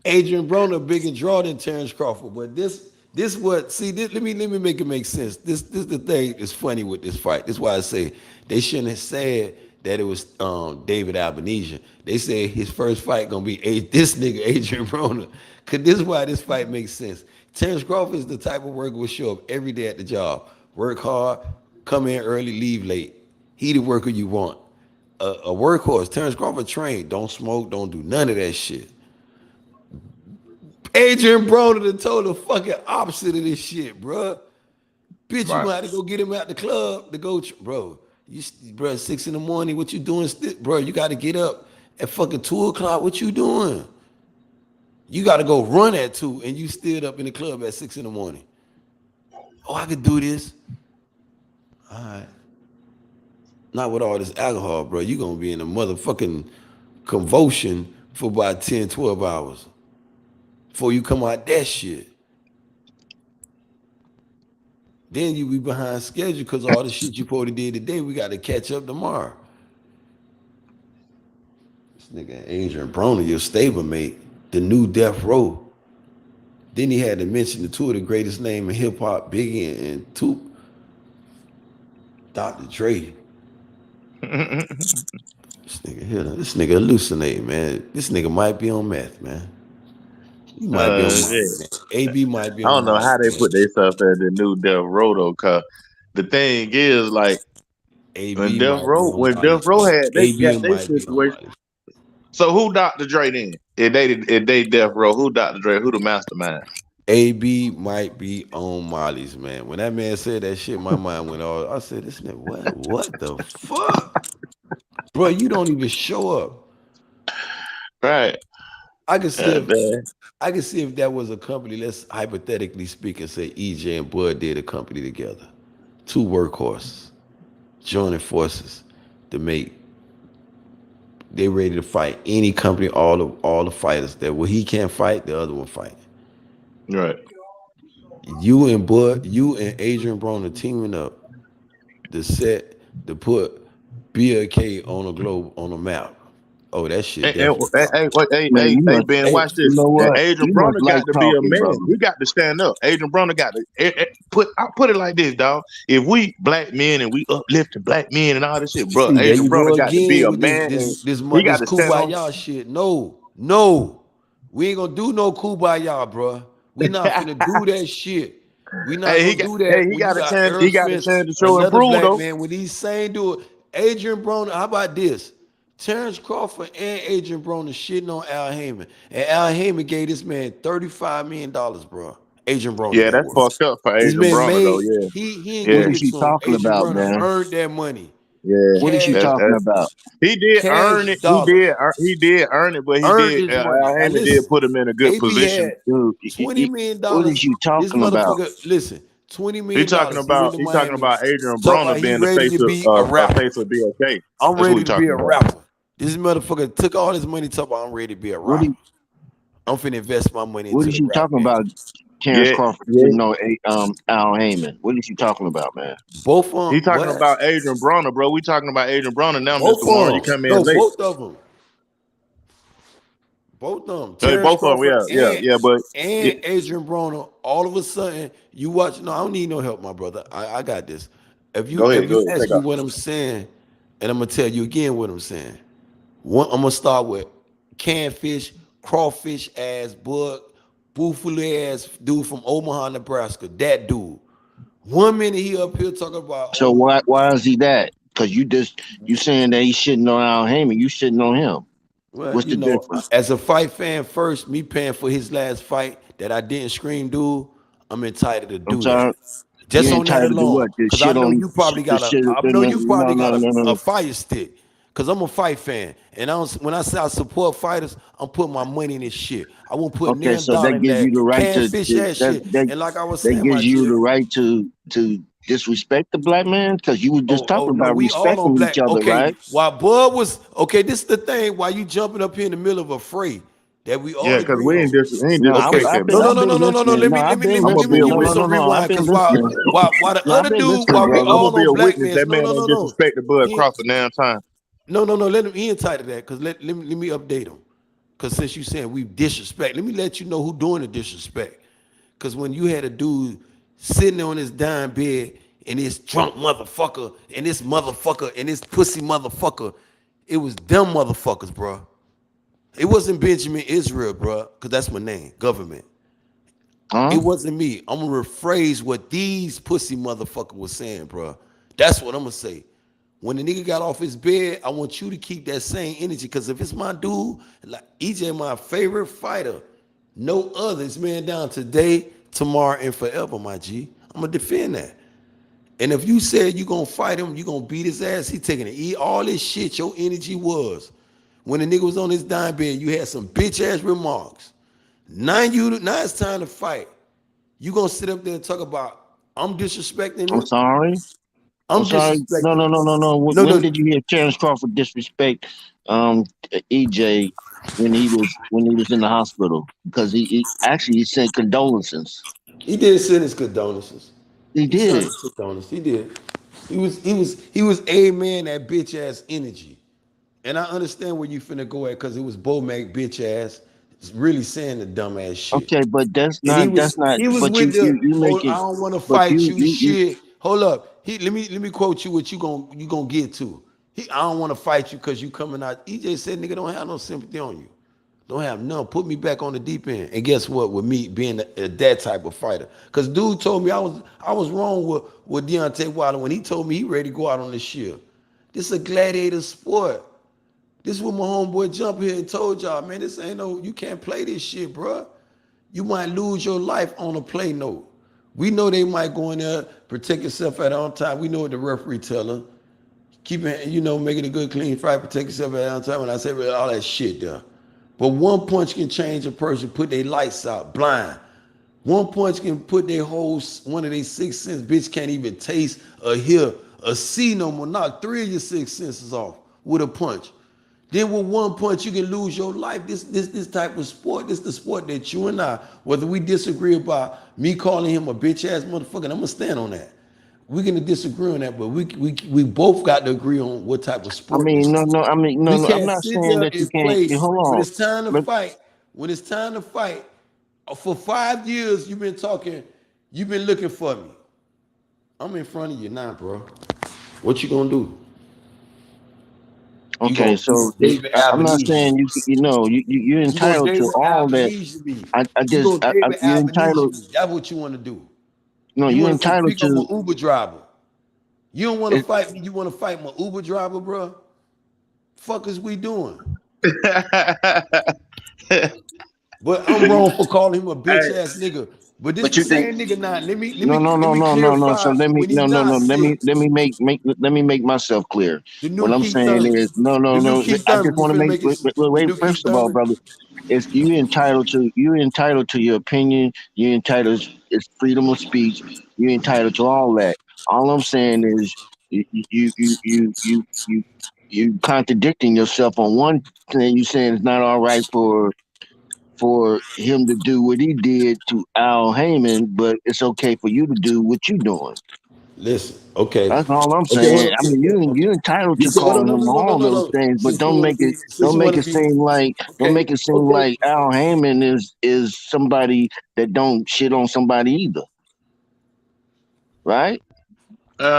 A: Adrian Broner bigger draw than Terence Crawford. But this what see this, let me make it make sense. This the thing is funny with this fight. This is why I say they shouldn't have said that it was David Albanese. They said his first fight gonna be this nigga Adrian Broner. Cause this is why this fight makes sense. Terence Crawford is the type of worker who will show up every day at the job. Work hard, come in early, leave late. He the worker you want. A workhorse. Terence Crawford trained. Don't smoke, don't do none of that shit. Adrian Broner the total fucking opposite of this shit, bro. Bitch, you gonna have to go get him out the club to go, bro. Bro, 6 a.m, what you doing? Bro, you got to get up at fucking 2 o'clock. What you doing? You got to go run at 2 and you still up in the club at 6 a.m. Oh, I could do this. All right. Not with all this alcohol, bro. You gonna be in a motherfucking convulsion for about 10, 12 hours before you come out that shit. Then you be behind schedule because all the shit you probably did today, we got to catch up tomorrow. This nigga Adrian Broner, your stablemate, the new Death Row. Then he had to mention the two of the greatest names in hip hop, Biggie and Tupac. Dr. Dre. This nigga hallucinate, man. This nigga might be on meth, man. He might be on meth, man. AB might be on
H: I don't know how they
A: man.
H: put themselves at the new Death Row though, cause the thing is like when Death Row had they got their situation. So who Dr. Dre then? If they Death Row, who Dr. Dre? Who the mastermind?
A: AB might be on Molly's, man. When that man said that shit, my mind went all. I said, "This nigga, what the fuck, bro? You don't even show up."
H: Right.
A: I can see if that was a company. Let's hypothetically speak and say EJ and Bud did a company together, two workhorses, joining forces to make. They ready to fight any company, all the fighters that he can't fight, the other one fight.
H: Right.
A: You and Adrian Broner teaming up to set to put BLK on a globe on a map. Oh, that shit
H: Hey,
A: definitely come.
T: Man, you must.
H: Ben,
A: Hey,
H: watch
T: You
H: this.
T: know what?
H: Adrian
T: You must
H: Broner
T: like
H: got to be a
T: talking,
H: man.
T: brother.
H: We got to stand up. Adrian Broner got to I put it like this, dog. If we black men and we uplift the black men and all this shit, bro,
A: see, there
H: Adrian
A: you go
H: Broner got to be
A: again
H: a
A: with this
H: man
A: this
H: and
A: this
H: he
A: mu-
H: got
A: this
H: to stand on.
A: kumbaya shit. No, we ain't gonna do no kumbaya, bro. We not finna do that shit. We not gonna do that
H: He
A: when you
H: got a
A: got
H: chance.
A: Errol
H: He got a
A: Spence,
H: chance to show and
A: another
H: prove
A: black
H: though.
A: man. When these same dude, Adrian Broner. How about this? Terence Crawford and Adrian Broner shitting on Al Heyman, and Al Heyman gave this man $35 million, bro. Adrian Broner
H: Yeah,
A: that
H: that's
A: was.
H: fucked up for
A: This
H: Adrian
A: man
H: Broner though.
A: made
H: Yeah,
A: he ain't
T: What
A: give
H: yeah,
T: is
A: it
T: you
A: to him.
T: talking
A: Adrian
T: about,
A: Broner
T: man?
A: earned that money.
H: yeah.
T: What is you
A: Cash,
T: talking about?
H: He did
A: cash
H: earn it.
A: dollars.
H: He did earn it, but he
A: Earned
H: did.
A: his money.
H: Al
A: Now
H: Heyman did
A: listen,
H: put him in a good
A: AB
H: position.
A: had
T: Dude,
A: $20 million.
T: what is you
A: This
T: talking about?
A: motherfucker, listen, $20 million. He went to
H: He talking
A: Miami.
H: about Adrian
A: Talk
H: Broner
A: about he
H: being the
A: ready to be a rapper.
H: face of BLK.
A: I'm
H: That's what
A: ready
H: he
A: to be
H: talking
A: a
H: about.
A: rapper. This motherfucker took all his money, talk about I'm ready to be a
T: What
A: rapper.
T: is
A: I'm finna invest my money
T: what
A: into
T: is
A: the
T: you
A: rap
T: talking
A: game.
T: about? Terrence
H: Yeah,
T: Crawford
H: yeah.
T: didn't know Al Heyman. What is you talking about, man?
A: Both of
H: He
A: them,
H: talking
A: what?
H: about Adrian Broner, bro. We talking about Adrian Broner now, Mr.
A: Both
H: Warren. You
A: of them.
H: come in
A: No,
H: late.
A: both of them. Both of them.
H: Hey,
A: Terence
H: both of them,
A: Crawford
H: yeah. But yeah,
A: and Adrian Broner. All of a sudden, you watch. No, I don't need no help, my brother. I got this. If
H: go
A: you
H: ahead,
A: ask
H: take
A: me
H: off.
A: what I'm saying, and I'm gonna tell you again what I'm saying. One, I'm gonna start with canfish, crawfish ass bug, buffalo ass dude from Omaha, Nebraska. That dude. 1 minute he up here talking about
T: So
A: oh
T: why is he that? Because you saying that he's shitting on Al Heyman. You shitting on him.
A: well,
T: What's
A: you
T: the
A: know,
T: difference?
A: as a fight fan first, me paying for his last fight that I didn't scream dude, I'm entitled to
T: I'm
A: do that.
T: sorry.
A: Just
T: You're
A: on that
T: entitled to
A: alone.
T: what? The
A: Cause I
T: shit
A: know
T: on
A: you probably
T: the
A: got
T: shit. No, no,
A: a
T: no.
A: fire stick. Cause I'm a fight fan. And when I say I support fighters, I'm putting my money in this shit. I won't put
T: Okay,
A: near
T: so
A: dollar
T: that
A: in
T: gives
A: that
T: you the right
A: catfish ass shit. And like I was
T: that
A: saying, my
T: gives you
A: G,
T: the right to disrespect the black man because you were just
A: oh
T: talking
A: no,
T: about
A: we all on
T: respecting each
A: black.
T: other,
A: Okay,
T: right?
A: while Bud was okay, this is the thing. While you jumping up here in the middle of a fray that we all
H: Yeah, because
A: agree on.
H: we ain't
T: No,
A: Okay,
H: disrespect that,
A: no,
H: man.
A: no, no, no, no, no, no.
T: listening. No,
H: I'm gonna
A: Let me
H: be a
A: give me
H: witness.
A: some
T: I've
A: rewind.
T: been
A: Cause
T: listening.
A: while the
T: No, I've
A: other
T: been
A: dude,
T: listening,
A: while we
H: I'm
T: brother.
H: gonna
A: all
H: be
A: on
H: a
A: black
H: witness.
A: mans,
H: That
A: no,
H: man
A: no,
H: don't
A: no, no.
H: disrespect the Bud
A: He,
H: Crawford now time.
A: no. Let him. He entitled to that. Cause let me update him. Cause since you saying we disrespect, let me let you know who doing the disrespect. Cause when you had a dude sitting on his dime bed and this drunk motherfucker and this motherfucker and this pussy motherfucker, it was them motherfuckers, bro. It wasn't Benjamin Israel, bro. Cause that's my name, government.
T: Huh?
A: It wasn't me. I'm gonna rephrase what these pussy motherfucker was saying, bro. That's what I'm gonna say. When the nigga got off his bed, I want you to keep that same energy. Because if it's my dude, like EJ, my favorite fighter, no others, man, down today, tomorrow, and forever, my G. I'm gonna defend that. And if you said you gonna fight him, you gonna beat his ass, he taking it. Eat all this shit your energy was. When the nigga was on his dime bed, you had some bitch ass remarks. Now it's time to fight. You gonna sit up there and talk about I'm disrespecting
T: I'm
A: him?
T: sorry. I'm
A: I'm
T: sorry. No,
A: disrespecting
T: no,
A: him.
T: no, no, no.
A: No,
T: When
A: no.
T: did you hear Terrence Crawford disrespect EJ when he was in the hospital? Because he actually he sent condolences.
A: He did send his condolences.
T: He
A: He sent
T: did.
A: his condolences. He did. He was a man that bitch ass energy. And I understand where you finna go at because it was Bo Mac bitch ass really saying the dumb ass shit.
T: Okay, but
A: And
T: that's not.
A: he was
T: But
A: with the
T: you
A: oh
T: make
A: I
T: it.
A: don't want to
T: But
A: fight you
T: you
A: shit. Hold up. Let me quote you what you gonna get to. I don't want to fight you because you coming out. EJ said nigga don't have no sympathy on you. Don't have none. Put me back on the deep end. And guess what? With me being that type of fighter. Because dude told me I was wrong with Deontay Wilder when he told me he ready to go out on this shield. This is a gladiator sport. This is what my homeboy jump here and told y'all, man, this ain't no, you can't play this shit, bro. You might lose your life on a play note. We know they might go in there, protect yourself at all time. We know what the referee tell them. Keep it, making a good, clean fight, protect yourself at all time. When I say all that shit there. But one punch can change a person, put their lights out, blind. One punch can put their whole, one of their six senses, bitch can't even taste or hear or see no more. Knock 3 of your 6 senses off with a punch. Then with one punch, you can lose your life. This type of sport, this the sport that you and I, whether we disagree about me calling him a bitch ass motherfucker, I'm gonna stand on that. We're gonna disagree on that, but we both got to agree on what type of
N: I
A: sport this
N: mean,
A: is. We
N: no. I'm
A: can't
N: not
A: sit
N: saying
A: there
N: that you
A: and
N: can't.
A: play
N: Hold
A: when
N: on.
A: it's time to
N: But
A: fight. When it's time to fight, for 5 years you've been talking, you've been looking for me. I'm in front of you now, bro. What you gonna do?
N: okay,
A: You
N: so
A: gonna David
N: I'm not
A: Avenese me.
N: saying you're
A: You gonna
N: entitled to
A: David
N: all that.
A: Avenese me.
N: I
A: You
N: just
A: gonna David
N: you're
A: Avenese
N: entitled.
A: me. That's what you want to do.
N: No,
A: You
N: you're
A: want to say
N: entitled
A: pick up my
N: to.
A: Uber driver. You don't want to
N: It,
A: fight me. You want to fight my Uber driver, bro? Fuck is we doing? But I'm wrong for calling him a bitch
G: Hey,
A: ass nigga. But this
G: but
A: the
G: you think
A: same nigga now. Let
N: no, no, no,
A: me
N: no, no, no. So
A: clarify
N: let me
A: when he's not sick.
N: let me let me make myself clear.
A: The new
N: What I'm
A: Keith
N: saying
A: Thurman.
N: is no, no,
A: The new
N: no.
A: Keith
N: I just
A: Thurman. You
N: want to
A: finna
N: make
A: make it the
N: wait.
A: new Keith
N: First of all,
A: Thurman?
N: brother, it's you're entitled to your opinion. You're entitled. It's freedom of speech. You're entitled to all that. All I'm saying is you contradicting yourself on one thing. You saying it's not all right for him to do what he did to Al Heyman, but it's okay for you to do what you're doing.
A: Listen, okay.
N: That's all I'm
A: Okay, hold
N: saying.
A: on.
N: I mean, you entitled
A: You
N: to
A: said, oh, no,
N: calling
A: no,
N: them
A: no, no, no,
N: all
A: no,
N: those
A: no.
N: things, but
A: Since you want to be, since
N: don't
A: you want
N: make
A: to
N: it
A: be,
N: seem like
A: okay, okay.
N: Al Heyman is somebody that don't shit on somebody either, right?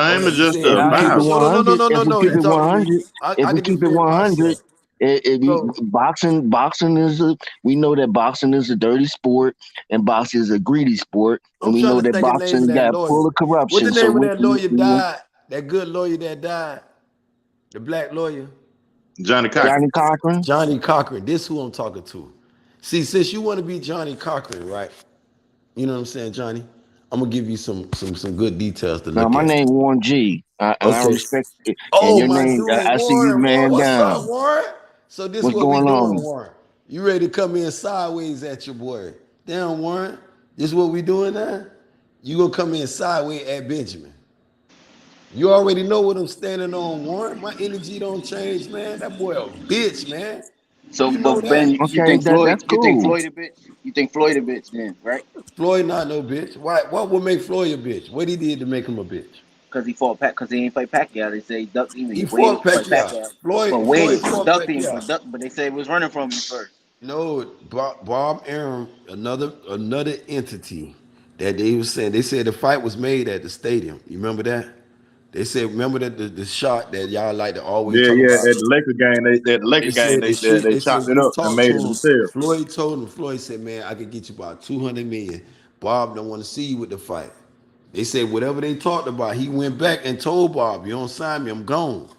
H: Him is
A: You
H: just
A: say
H: a
N: If we
A: Al
N: keep it
A: Heyman?
H: bouncer.
A: No, no, no, no,
N: 100,
A: no,
N: if
A: no,
N: we
A: no.
N: keep
A: You
N: it
A: talking to me?
N: 100,
A: I
N: if we
A: can
N: keep it
A: defend
N: 100,
A: myself. So
N: boxing is we know that boxing is a dirty sport and boxing is a greedy sport, and
A: I'm
N: we
A: trying
N: know
A: to
N: that
A: think of the name of
N: boxing
A: that
N: got
A: lawyer.
N: full of
A: What the
N: corruption. So
A: name of
N: what
A: that
N: you,
A: lawyer died? That good lawyer that died? The black lawyer?
H: Johnny Cochran.
N: Johnny Cochran?
A: Johnny Cochran. This who I'm talking to. See, since you want to be Johnny Cochran, right? You know what I'm saying, Johnny? I'm gonna give you some good details to
N: Now
A: look
N: my
A: at.
N: name Warren G, and I
A: Okay.
N: respect it. And
A: Oh,
N: your
A: my
N: name,
A: dude,
N: I see you
A: Warren. Warren,
N: man
A: what's up,
N: down.
A: Warren? So this
N: What's
A: what we
N: going
A: doing,
N: on?
A: Warren. You ready to come in sideways at your boy. Damn, Warren. This what we doing now? You gonna come in sideways at Benjamin. You already know what I'm standing on, Warren. My energy don't change, man. That boy a bitch, man.
G: so?
A: You know
G: But Ben,
A: that?
G: you
N: Okay,
G: think Floyd?
N: that's
G: You think
N: cool.
G: Floyd a bitch? You think Floyd a bitch then, right?
A: Floyd not no bitch. Why? What would make Floyd a bitch? What he did to make him a bitch?
G: Because he fought Pac. Because he ain't fight Pacquiao. They say he ducked him.
A: He
G: He waited
A: fought
G: to fight
A: Pacquiao.
G: Pacquiao, but
A: Floyd
G: waited,
A: fought
G: ducked him,
A: Pacquiao.
G: but they said it was running from him first.
A: No, Bob Arum, another entity that they was saying. They said the fight was made at the stadium. You remember that? They said, remember that the shot that y'all like to always
H: Yeah,
A: talk
H: yeah.
A: about.
H: At the Lakers game,
A: They said the shit.
H: they
A: They said
H: chopped it
A: when he
H: up and
A: talked
H: made it
A: to him,
H: themselves.
A: Floyd told him. Floyd said, "Man, I could get you about 200 million. Bob don't want to see you with the fight." They said whatever they talked about, he went back and told Bob, "You don't sign me, I'm gone."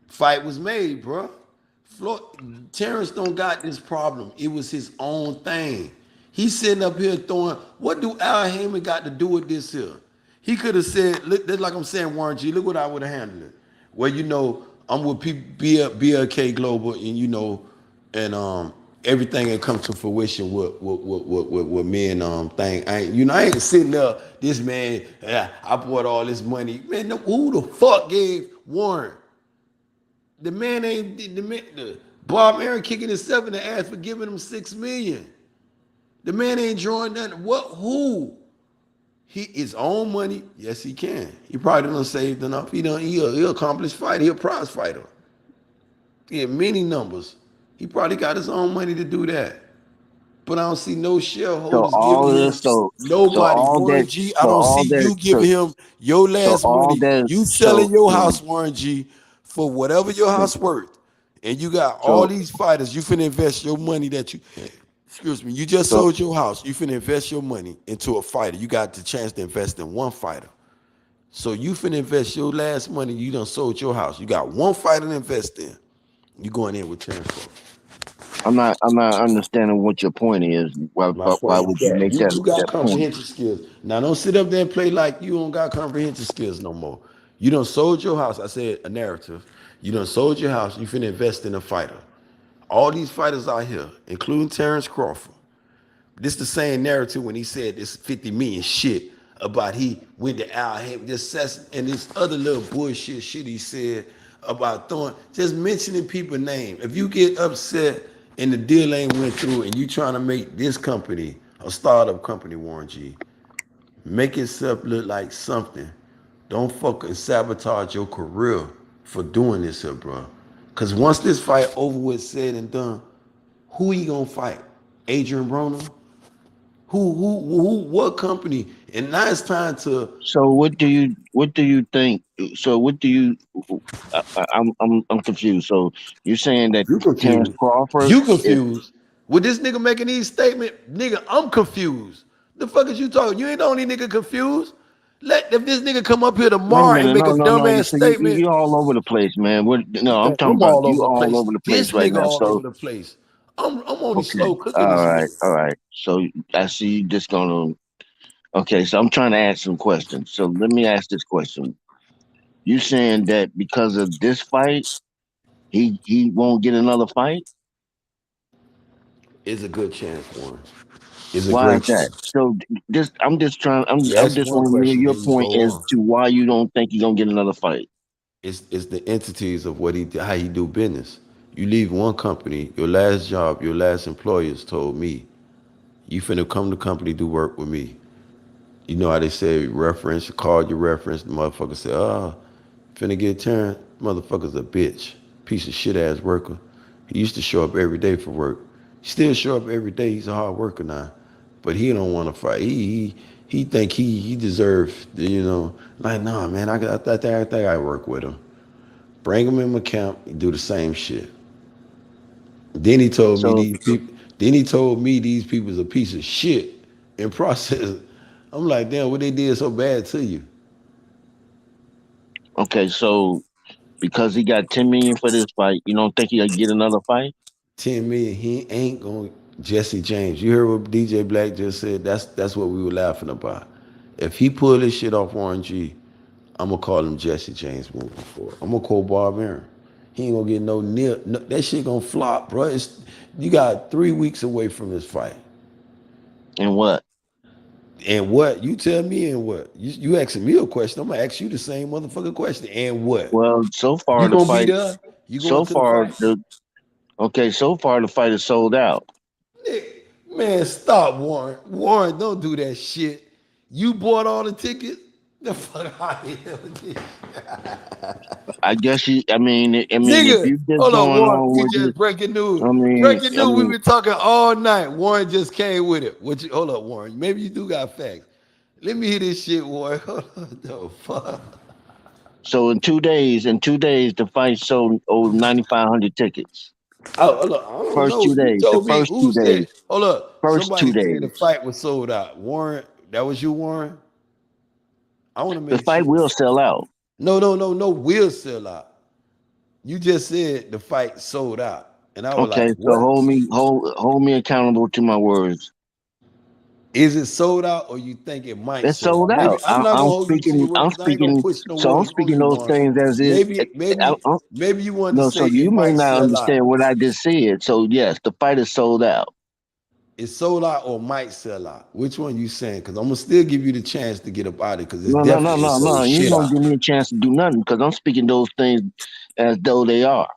A: Fight was made, bro. Floyd, Terrence don't got this problem. It was his own thing. He's sitting up here throwing. What do Al Heyman got to do with this here? He could have said, look, like I'm saying, Warren G, look what I would have handled it. Well, you know, I'm with BLK Global, and you know, and everything ain't come to fruition with me and thing. I ain't sitting there. This man, I bought all this money. Man, who the fuck gave Warren? The man ain't Bob Aaron kicking himself in the ass for giving him $6 million. The man ain't drawing nothing. What? Who? He his own money. Yes, he can. He probably done saved enough. He'll accomplished fighter. He a prize fighter. He had many numbers. He probably got his own money to do that. But I don't see no
N: So
A: shareholders giving
N: all of
A: him
N: this,
A: nobody. Warren G, I don't see you giving him your last
N: all
A: money.
N: that,
A: You selling your house, Warren G, for whatever your house worth. And you got all
N: so
A: these fighters. You finna invest your money that you, excuse me, you just
N: so
A: sold your house. You finna invest your money into a fighter. You got the chance to invest in one fighter. So you finna invest your last money. You done sold your house. You got one fighter to invest in. You going in with Terence Crawford.
N: I'm not understanding what your point is.
A: My
N: Why
A: point is
N: would you
A: that
N: make
A: you got
N: that point?
A: comprehensive skills. Now don't sit up there and play like you don't got comprehensive skills no more. You done sold your house. I said a narrative. You done sold your house. You finna invest in a fighter. All these fighters out here, including Terence Crawford. This the same narrative when he said this 50 million shit about he went to Al Haymon, and this other little bullshit shit he said about just mentioning people's name. If you get upset and the deal ain't went through and you trying to make this company a startup company, Warren G, make itself look like something. Don't fucking sabotage your career for doing this here, bro. Cause once this fight over with, said and done, who he gonna fight? Adrian Broner? What company? And now it's time to.
N: So what do you think? So what do you? I'm confused. So you're saying that
A: You
N: Terence
A: confused.
N: Crawford
A: You
N: is
A: confused. With this nigga making these statements, nigga, I'm confused. The fuck is you talking? You ain't the only nigga confused. If this nigga come up here
N: wait a
A: tomorrow and
N: minute?
A: make
N: No,
A: a
N: no, no. You
A: dumbass
N: so
A: statement,
N: you all over the place, man. No, I'm
A: man,
N: talking
A: I'm
N: about
A: all
N: you
A: over the
N: all
A: place.
N: over the place
A: This
N: right
A: nigga
N: now.
A: all
N: So
A: over the place. I'm only
N: okay,
A: slow cooking this nigga.
N: all right. So I see you just gonna. Okay, so I'm trying to ask some questions. So let me ask this question. You saying that because of this fight, he won't get another fight?
A: It's a good chance, Warren. It's a
N: Why is
A: great
N: that?
A: chance.
N: So this, I'm just trying.
A: You
N: I'm
A: ask
N: just
A: one
N: want to hear
A: question,
N: your
A: then you
N: point
A: go
N: as
A: on.
N: to why you don't think you're gonna get another fight.
A: It's the entities of how he do business. You leave one company, your last job, your last employers told me, you finna come to company do work with me. You know how they say reference, call your reference. The motherfucker say, finna get Terrence. Motherfucker's a bitch. Piece of shit ass worker. He used to show up every day for work. He still show up every day. He's a hard worker now. But he don't want to fight. He think he deserves, like, nah, man, I think I work with him. Bring him in my camp, do the same shit. Then he told me
N: So
A: these people. Then he told me these people's a piece of shit in process. I'm like, damn, what they did so bad to you?
N: okay, so because he got 10 million for this fight, you don't think he'll get another fight?
A: 10 million, he ain't going. Jesse James, you heard what DJ Black just said? That's what we were laughing about. If he pull this shit off Warren G, I'm gonna call him Jesse James moving forward. I'm gonna call Bob Aaron. He ain't gonna get no, that shit gonna flop, bro. You got 3 weeks away from this fight.
N: And what?
A: And what? You tell me and what? You asking me a question. I'm gonna ask you the same motherfucking question. And what?
N: Well, so far
A: You
N: the
A: gonna be
N: fight,
A: there? You going
N: so
A: to the
N: far
A: fight?
N: so far the fight is sold out.
A: Man, stop, Warren. Warren, don't do that shit. You bought all the tickets? The fuck out of here with this.
N: I guess I mean, if
A: Nigga,
N: you just
A: hold on,
N: going
A: Warren.
N: on
A: We
N: with
A: just
N: it,
A: breaking news.
N: I mean,
A: Breaking
N: I
A: news. We've
N: mean,
A: been talking all night. Warren just came with it. Hold up, Warren. Maybe you do got facts. Let me hear this shit, Warren. Hold on, the fuck.
N: so in 2 days, the fight sold over 9,500 tickets.
A: Oh, hold up. I don't
N: First
A: know.
N: two
A: You
N: days, the
A: told me.
N: first
A: Who
N: two
A: said?
N: days,
A: Hold up.
N: first
A: Somebody
N: two
A: said the
N: days.
A: fight was sold out. Warren, that was you, Warren? I want to
N: The
A: make
N: fight
A: sure.
N: will sell out.
A: No. Will sell out. You just said the fight sold out. And I was
N: Okay,
A: like,
N: so
A: what?
N: hold me accountable to my words.
A: Is it sold out or you think it might
N: It's
A: sell
N: sold
A: out? Maybe
N: out.
A: I'm not gonna
N: I'm
A: hold you to your
N: speaking.
A: word
N: I'm
A: because I ain't gonna
N: speaking.
A: push no
N: So I'm
A: words on
N: speaking
A: you,
N: those
A: Warren.
N: things as is.
A: Maybe,
N: I,
A: maybe,
N: I'm,
A: maybe you wanted to
N: no,
A: say
N: so
A: it
N: you may
A: might
N: not
A: sell out.
N: understand what I just said. So yes, the fight is sold out.
A: It's sold out or might sell out. Which one you saying? Because I'm gonna still give you the chance to get up out of it because it's
N: No, no, no,
A: definitely
N: no, no.
A: sold
N: You ain't
A: shit
N: gonna
A: out.
N: give me a chance to do nothing because I'm speaking those things as though they are.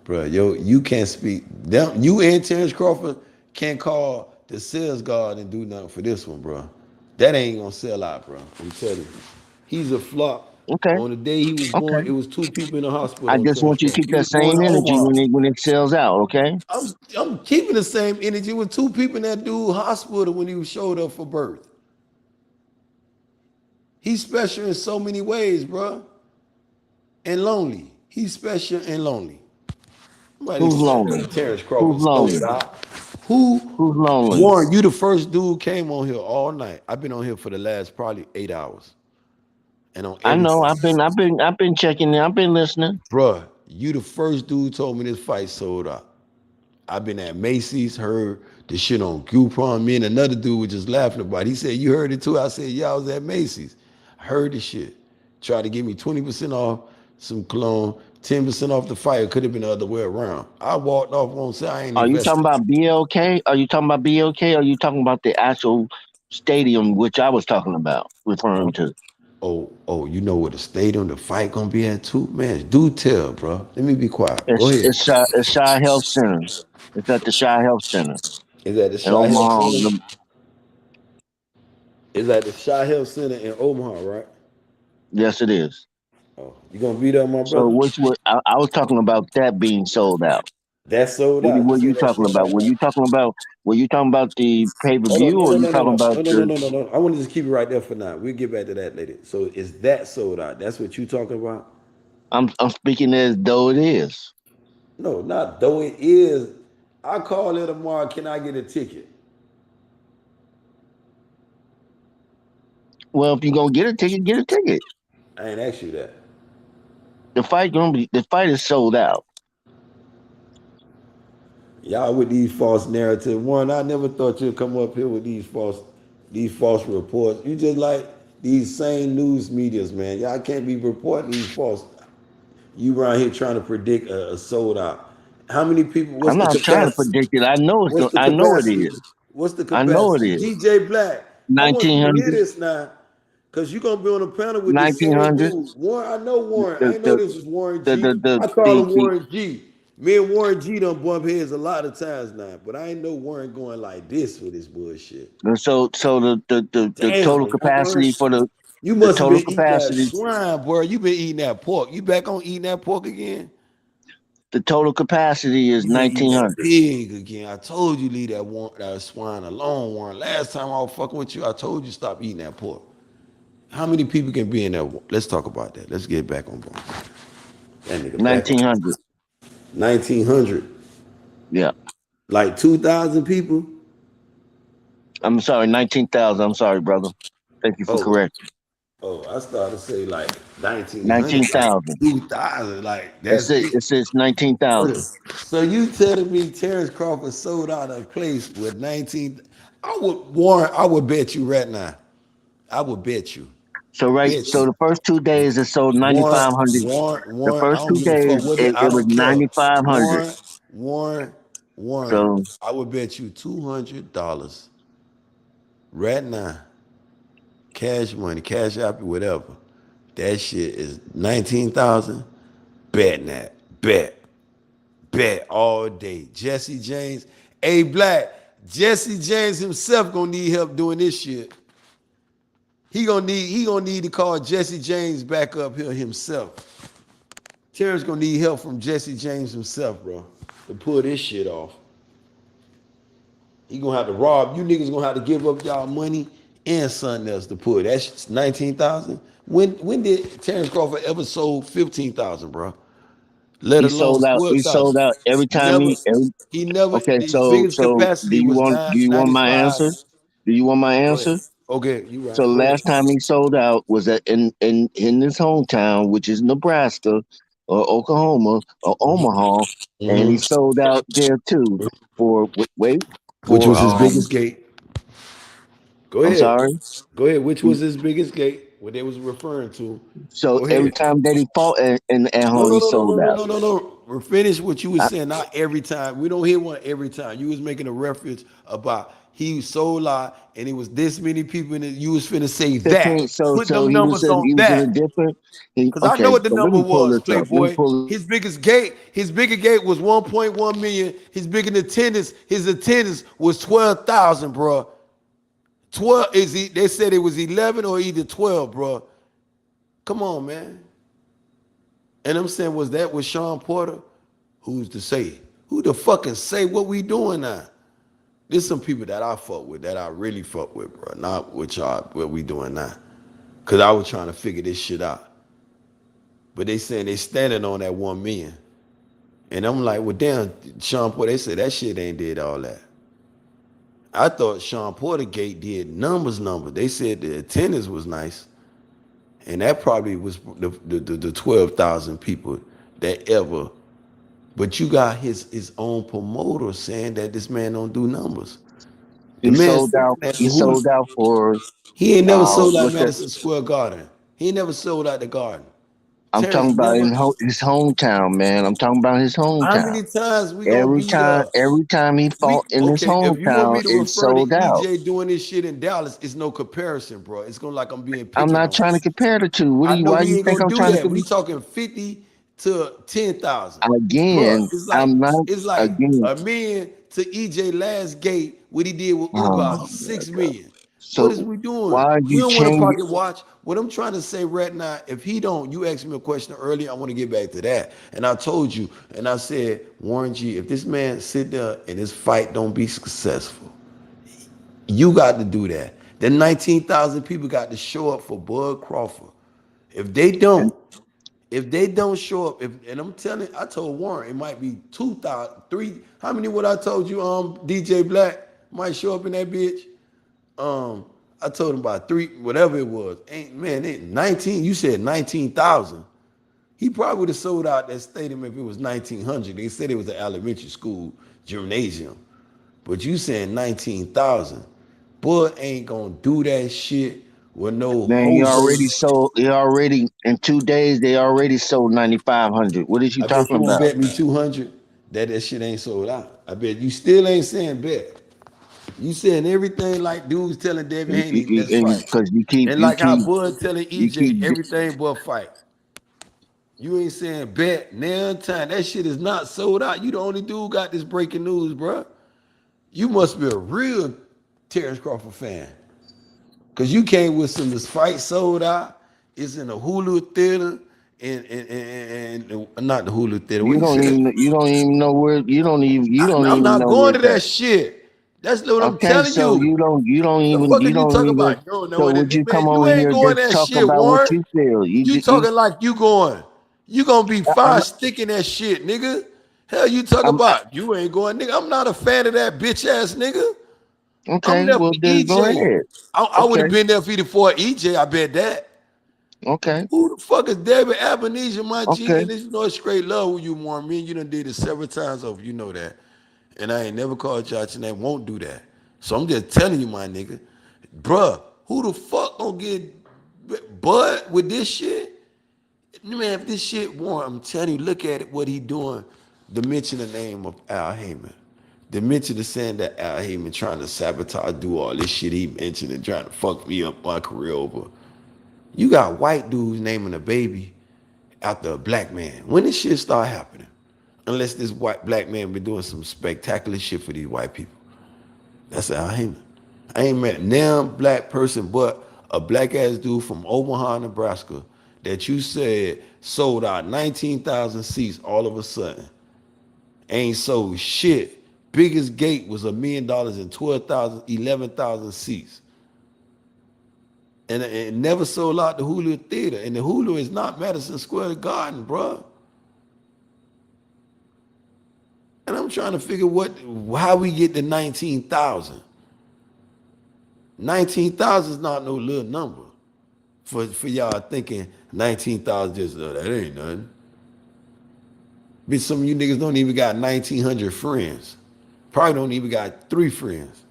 A: Bro, you can't speak. You and Terence Crawford can't call the sales guard and do nothing for this one, bro. That ain't gonna sell out, bro. I'm telling you. He's a flop.
N: Okay,
A: On the day he was
N: okay.
A: born, it was 2 people in the
N: I
A: hospital on
N: just
A: Terence
N: want you to
A: Crawford.
N: keep
A: He
N: that
A: was born
N: same
A: in
N: energy
A: Omaha.
N: when it sells out. Okay.
A: I'm keeping the same energy with 2 people in that dude hospital when he showed up for birth. He's special in so many ways, bro. And lonely. He's special and lonely. Somebody
N: Who's
A: said
N: lonely?
A: Terrence
N: Who's
A: Crawford sold
N: lonely?
A: out. Who?
N: Who's lonely?
A: Warren, you the first dude came on here all night. I've been on here for the last probably 8 hours. And on
N: I
A: every
N: know.
A: fight.
N: I've been checking. I've been listening.
A: Bruh, you the first dude told me this fight sold out. I've been at Macy's, heard the shit on Groupon. Me and another dude was just laughing about it. He said, you heard it too? I said, yeah, I was at Macy's. I heard the shit. Tried to give me 20% off some cologne, 10% off the fight. It could have been the other way around. I walked off, won't say I ain't
N: Are you talking
A: invested.
N: about BLK? Are you talking about BLK? Or are you talking about the actual stadium, which I was talking about, referring to?
A: Oh, you know where the stadium, the fight gonna be at too? Man, do tell, bro. Let me be quiet. Go
N: It's
A: ahead.
N: it's Shy Health Center. It's at the Shy Health Center
A: Is that the
N: in
A: Shy Health
N: Omaha.
A: Center? Is that the Shy Health Center in Omaha, right?
N: Yes, it is.
A: Oh, you gonna be there, my
N: So
A: brother?
N: which what I was talking about that being sold out.
A: That's sold
N: What
A: out. You
N: were
A: say
N: you
A: that's
N: talking
A: sold
N: about?
A: out now?
N: Were you talking about the pay per
A: Hold on,
N: view,
A: no,
N: or
A: no,
N: you
A: no, no,
N: talking
A: no,
N: about
A: no, no, no,
N: the?
A: no, no, no. I want to just keep it right there for now. We'll get back to that later. So is that sold out? That's what you talking about?
N: I'm speaking as though it is.
A: No, not though it is. I call it tomorrow. Can I get a ticket?
N: Well, if you're gonna get a ticket, get a ticket.
A: I ain't asked you that.
N: The fight is sold out.
A: Y'all with these false narratives. One, I never thought you'd come up here with these false reports. You just like these same news medias, man. Y'all can't be reporting these false. You around here trying to predict a sold out. How many people? What's
N: I'm
A: the
N: not trying to
A: capacity?
N: predict it. I know it's
A: What's
N: going.
A: the
N: I know it
A: capacity?
N: is.
A: What's the
N: I know it
A: capacity?
N: is.
A: DJ Black, I want you to hear
N: 1900,
A: this now, because you're going to be on a panel with the same
N: 1900.
A: dude. Warren, I know Warren. I
N: The
A: ain't know
N: the
A: this was Warren
N: the
A: G.
N: the the,
A: I call
N: the,
A: him
N: the
A: Warren G. Me and Warren G done bump heads a lot of times now, but I ain't know Warren going like this with his bullshit.
N: so the total
A: Damn, Warren,
N: capacity for
A: you
N: the
A: must have
N: total
A: been eating that
N: capacity
A: swine, boy. You been eating that pork. You back on eating that pork again?
N: the total capacity is
A: You been eating that
N: 1900.
A: pig again. I told you leave that swine alone, Warren. Last time I was fucking with you, I told you stop eating that pork. How many people can be in there? Let's talk about that. Let's get back on board. That nigga back on
N: 1900.
A: 1900.
N: Yeah.
A: Like 2,000 people?
N: I'm sorry, 19,000. I'm sorry, brother. Thank you for
A: Oh,
N: correcting.
A: I started to say like 1900, like
N: 19,000.
A: 2,000. Like,
N: That's
A: that's
N: it.
A: it.
N: It says 19,000.
A: So you telling me Terence Crawford sold out a place with 19? I would bet you right now. I would bet you. Bet
N: So
A: you.
N: the first 2 days it sold 9,500. The
A: I
N: first
A: don't
N: two
A: give a
N: days
A: fuck what I
N: it was
A: don't care.
N: 9,500.
A: Warren,
N: So
A: I would bet you $200 right now, cash money, cash app, whatever. That shit is 19,000. Bet that. Bet all day. Jesse James, Black. Jesse James himself gonna need help doing this shit. He gonna need to call Jesse James back up here himself. Terrence gonna need help from Jesse James himself, bro, to pull this shit off. He gonna have to rob you niggas. Gonna have to give up y'all money and something else to pull. That's 19,000. When did Terrence Crawford ever sold 15,000, bro? Let
N: he
A: alone
N: sold out. He
A: 12,000.
N: sold out every time
A: Never.
N: he.
A: He never.
N: Okay,
A: His biggest
N: so
A: capacity was
N: do you want my
A: 95.
N: answer? Do you want my
A: Go ahead.
N: answer?
A: Okay, you
N: So
A: right.
N: the
A: Go ahead.
N: last time he sold out was in his hometown, which is Nebraska or Oklahoma or Omaha, and he
A: Mhm.
N: sold out there too for wait
A: Which
N: for
A: was his biggest gate? Go
N: I'm
A: ahead.
N: sorry.
A: Go ahead. Which was his biggest gate? What they was referring to?
N: So
A: Go
N: every
A: ahead.
N: time that he fought at
A: No,
N: home,
A: no,
N: he
A: no, no, no,
N: sold
A: no,
N: out.
A: no, no, no. Finish what you was
N: I,
A: saying. Not every time. We don't hear one every time. You was making a reference about he sold out and it was this many people in it. You was finna say
N: 15.
A: that.
N: So
A: Put them numbers on
N: he was in a
A: that.
N: different.
A: Because I know
N: Okay,
A: what the
N: so let
A: number
N: me pull
A: was,
N: this up. Let me
A: Playboy.
N: pull.
A: His bigger gate was 1.1 million. His bigger attendance, his attendance was 12,000, bro. 12 is he? They said it was 11 or either 12, bro. Come on, man. And I'm saying, was that with Sean Porter? Who's to say? Who the fucking say what we doing now? There's some people that I fuck with, that I really fuck with, bro. Not with y'all, what we doing now. Cause I was trying to figure this shit out. But they saying they standing on that 1 million. And I'm like, well, damn, Sean Porter, they said that shit ain't did all that. I thought Sean Porter Gate did numbers. They said the attendance was nice. And that probably was the 12,000 people that ever. But you got his own promoter saying that this man don't do numbers. The
N: He
A: man
N: sold
A: saying
N: out.
A: that
N: He sold out for.
A: he ain't never sold out
N: What's that?
A: Madison Square Garden. He ain't never sold out the Garden.
N: I'm
A: Terrence
N: talking about
A: never.
N: his hometown, man. I'm talking about his
A: How
N: hometown.
A: many times we gonna be there?
N: Every time he fought in his
A: Okay, if you want
N: hometown,
A: me to
N: it
A: refer to
N: sold out.
A: EJ doing this shit in Dallas, it's no comparison, bro. It's gonna like I'm being
N: I'm not
A: pigeonholed.
N: trying to compare the two.
A: I know
N: Why
A: we
N: you
A: ain't
N: think
A: gonna
N: I'm
A: do
N: trying
A: that.
N: to?
A: We talking 50 to 10,000. Bro,
N: Again, I'm not.
A: it's like
N: Again,
A: a million to EJ last gate, what he did with Ugas,
N: oh,
A: 6 million. What is
N: So
A: we doing?
N: why are
A: We
N: you
A: don't want to
N: changing?
A: pocket watch. What I'm trying to say right now, if he don't, you asked me a question earlier. I want to get back to that. And I told you, and I said, Warren G, if this man sit there and his fight don't be successful, you got to do that. The 19,000 people got to show up for Bud Crawford. If they don't, show up, and I'm telling, I told Warren it might be 2,000, 3. How many? What I told you, DJ Black might show up in that bitch. I told him about 3, whatever it was. Ain't 19. You said 19,000. He probably would have sold out that stadium if it was 1,900. They said it was an elementary school gymnasium, but you saying 19,000. Bud ain't gonna do that shit with no
N: Man, he
A: Jose.
N: already sold. He already in 2 days. They already sold 9,500. What is you
A: I bet
N: talking
A: you won't
N: about?
A: bet me 200 that shit ain't sold out. I bet you still ain't saying bet. You saying everything like dudes telling Devin Haney, let's fight.
N: Because
A: And like how Bud telling EJ, everything but fight. You ain't saying bet now time. That shit is not sold out. You the only dude got this breaking news, bro. You must be a real Terence Crawford fan. Cause you came with some this fight sold out. It's in the Hulu theater and not the Hulu theater. What
N: you
A: you
N: don't
A: said?
N: even you don't even know where you don't
A: I'm
N: even
A: not
N: know
A: going
N: where
A: to
N: it's
A: that
N: at.
A: shit. That's what I'm
N: Okay,
A: telling
N: so
A: you.
N: you
A: The
N: don't
A: fuck is you talking
N: even.
A: about? You don't know
N: So
A: what it
N: would
A: is,
N: you come
A: man. You
N: on
A: ain't
N: here
A: going
N: just
A: that
N: talk
A: shit,
N: about what
A: Warren.
N: you feel?
A: You talking like you going. You gonna be
N: I'm
A: fire sticking that shit, nigga. Hell you talk
N: I'm
A: about. You ain't going, nigga. I'm not a fan of that bitch ass nigga. I'm
N: okay.
A: there for
N: Well then go
A: EJ.
N: ahead.
A: I would
N: Okay,
A: have been there for EJ, I bet that.
N: okay,
A: Who the fuck is David Ebenezer, my G?
N: okay.
A: And this, you know, it's straight love with you, Warren. Me and you done did it several times over. You know that. And I ain't never called you out your name. Won't do that. So I'm just telling you, my nigga. Bruh, who the fuck gonna get Bud with this shit? Man, if this shit, Warren, I'm telling you, look at it, what he doing. To mention the name of Al Heyman. To mention the saying that Al Heyman trying to sabotage, do all this shit he mentioned and trying to fuck me up my career over. You got white dudes naming a baby after a black man. When this shit start happening? Unless this black man been doing some spectacular shit for these white people. That's Al Heyman. I ain't met no black person but a black ass dude from Omaha, Nebraska that you said sold out 19,000 seats all of a sudden. Ain't sold shit. Biggest gate was $1,000,000 and 12,000, 11,000 seats. And it never sold out the Hulu Theater. And the Hulu is not Madison Square Garden, bro. And I'm trying to figure how we get to 19,000. 19,000 is not no little number. For y'all thinking 19,000 just, that ain't nothing. Bitch, some of you niggas don't even got 1,900 friends. Probably don't even got 3 friends.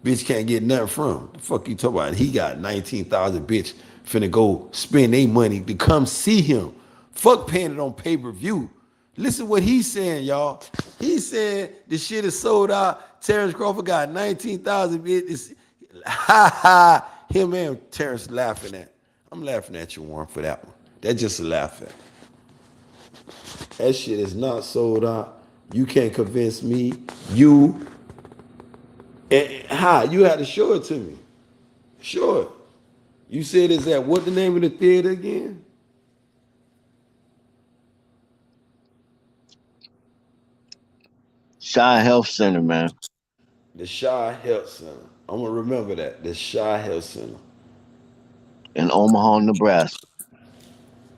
A: Bitch can't get nothing from. The fuck you talking about? He got 19,000 bitch finna go spend their money to come see him. Fuck paying it on pay-per-view. Listen what he's saying, y'all. He said the shit is sold out. Terence Crawford got 19,000 bitches. Ha ha. Him and Terence laughing at. I'm laughing at you, Warren, for that one. That's just a laugh at. That shit is not sold out. You can't convince me. You you had to show it to me. Show it. You said it's at what the name of the theater again?
N: Shy Health Center, man,
A: The Shaw Health Center. I'm gonna remember that. The Shaw Health Center.
N: in Omaha, Nebraska.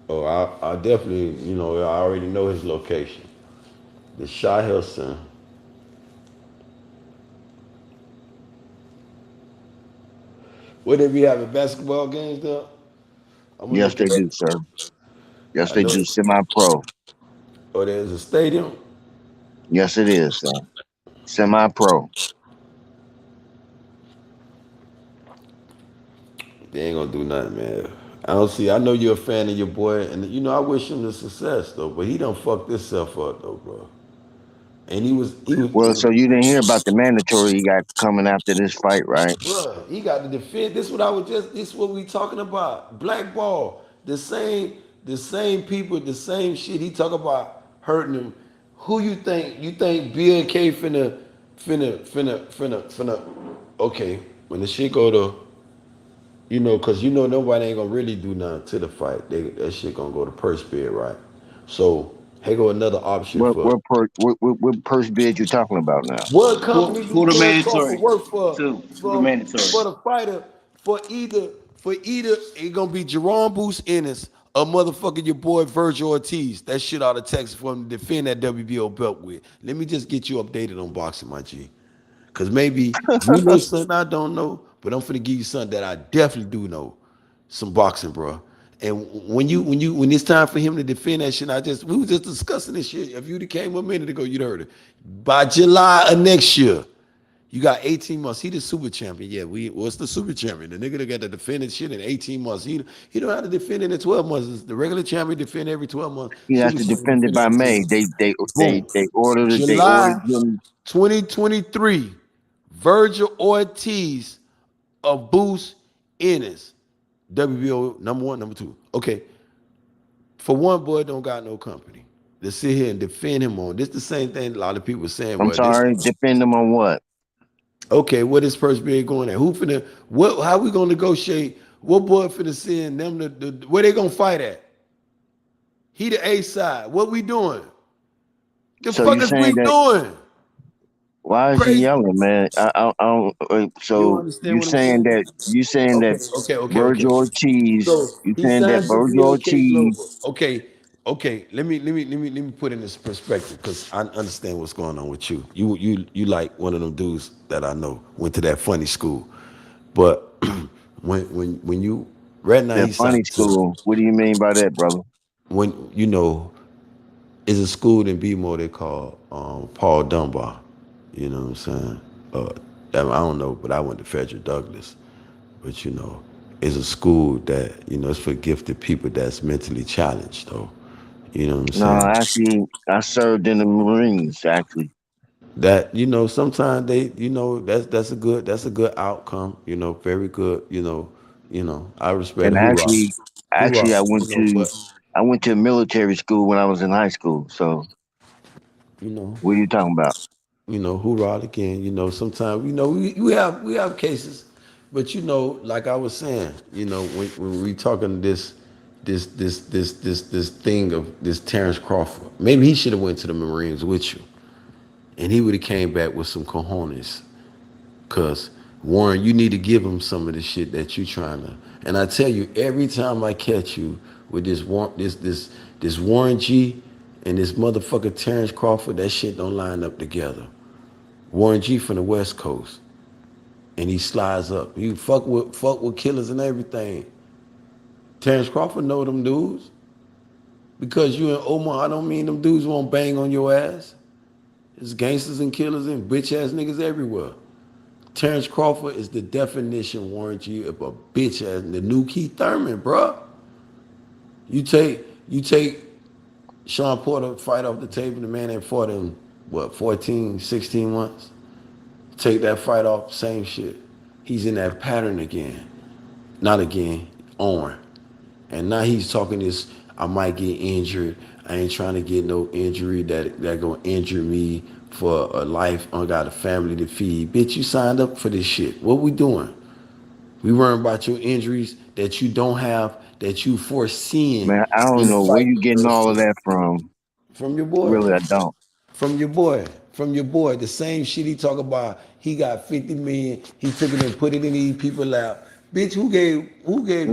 A: Oh, I definitely, I already know his location. The Shaw Health Center. Where they be having basketball games there? I'm gonna
N: Yes,
A: look
N: they
A: it up.
N: do, sir. Yes,
A: I
N: they
A: know.
N: do. Semi-pro.
A: Oh, there's a stadium.
N: Yes, it is, sir. Semi-pro.
A: They ain't gonna do nothing, man. I don't see. I know you're a fan of your boy, and I wish him the success though. But he done fucked himself up though, bro. And
N: Well, so you didn't hear about the mandatory he got coming after this fight, right?
A: bro. He got to defend. This is what we talking about. Blackball. The same people, the same shit. He talk about hurting him. Who you think? You think Bill K finna? Okay. when the shit go to, cause nobody ain't gonna really do nothing to the fight. That shit gonna go to purse bid, right? So here go another option for
N: What purse bid you talking about now?
A: what company do
G: Who the
A: Terence Crawford
G: mandatory?
A: work for?
G: Two. Who the
A: For
G: mandatory?
A: for the fighter, for either it gonna be Jerome Bruce Ennis or motherfucking your boy Virgil Ortiz. That shit out of Texas for him to defend that WBO belt with. Let me just get you updated on boxing, my G. Cause maybe you know something I don't know, but I'm finna give you something that I definitely do know. Some boxing, bro. And when it's time for him to defend that shit, we was just discussing this shit. If you'd have came a minute ago, you'd heard it. By July of next year, you got 18 months. He the super champion. Yeah, what's the super champion? The nigga that got to defend his shit in 18 months. He don't have to defend it in 12 months. The regular champion defend every 12 months.
N: He has
A: Super
N: to
A: champion
N: defend it
A: defend
N: by
A: every 12
N: May.
A: months.
N: They
A: Boom.
N: ordered it. They
A: July
N: ordered him.
A: 2023, Virgil Ortiz of Boost Ennis. WBO number 1, number 2. Okay. For one, boy, don't got no company to sit here and defend him on. This the same thing a lot of people saying.
N: I'm
A: Well, this
N: sorry. Defend him on what?
A: okay. What is first being going at? Who finna? What? How we gonna negotiate? What boy finna send them where they gonna fight at? He the A side. What we doing? The
N: So
A: fuck
N: you
A: is we
N: saying that?
A: doing?
N: Why is he
A: Crazy.
N: yelling, man? I don't.
A: You don't
N: So
A: understand what I'm saying?
N: you saying that
A: Okay.
N: Virgil Ortiz?
A: So
N: You
A: he
N: saying that
A: signed to be
N: Virgil
A: on Case Nova.
N: Ortiz?
A: Okay. Let me put in this perspective because I understand what's going on with you. You like one of them dudes that I know went to that funny school, but when you right now
N: That
A: he
N: funny
A: signed to
N: school. What do you mean by that, brother?
A: when is a school in B-more they call Paul Dunbar. You know what I'm saying? I don't know, but I went to Frederick Douglass. But it's a school that it's for gifted people that's mentally challenged, though. You know what I'm
N: No,
A: saying?
N: actually, I served in the Marines. Actually,
A: That sometimes they that's a good outcome. Very good. I respect
N: and
A: it. Hoorah,
N: actually,
A: hoorah. But
N: I went to military school when I was in high school. So,
A: you know,
N: what are you talking about?
A: hoorah again. Sometimes we have cases, but like I was saying, when we talking this thing of this Terence Crawford, maybe he should have went to the Marines with you, and he would have came back with some cojones. Cause Warren, you need to give him some of the shit that you trying to. And I tell you, every time I catch you with this Warren G and this motherfucker Terence Crawford, that shit don't line up together. Warren G from the West Coast, and he slides up. You fuck with killers and everything. Terence Crawford know them dudes. Because you in Omaha, don't mean them dudes won't bang on your ass. There's gangsters and killers and bitch ass niggas everywhere. Terence Crawford is the definition, Warren G, of a bitch ass, the new Keith Thurman, bruh. You take Sean Porter fight off the table, the man that fought in 14, 16 months. Take that fight off, same shit. He's in that pattern again. Not again, on. And now he's talking this, I might get injured. I ain't trying to get no injury that gonna injure me for a life. I got a family to feed. Bitch, you signed up for this shit. What we doing? We worrying about your injuries that you don't have, that you foreseeing
N: Man, I don't
A: in
N: know where
A: fighting
N: you getting
A: Errol
N: all of
A: Spence.
N: that from.
A: From your boy.
N: Really, I don't.
A: From your boy. From your boy. The same shit he talk about. He got 50 million. He took it and put it in these people's lap. Bitch, who gave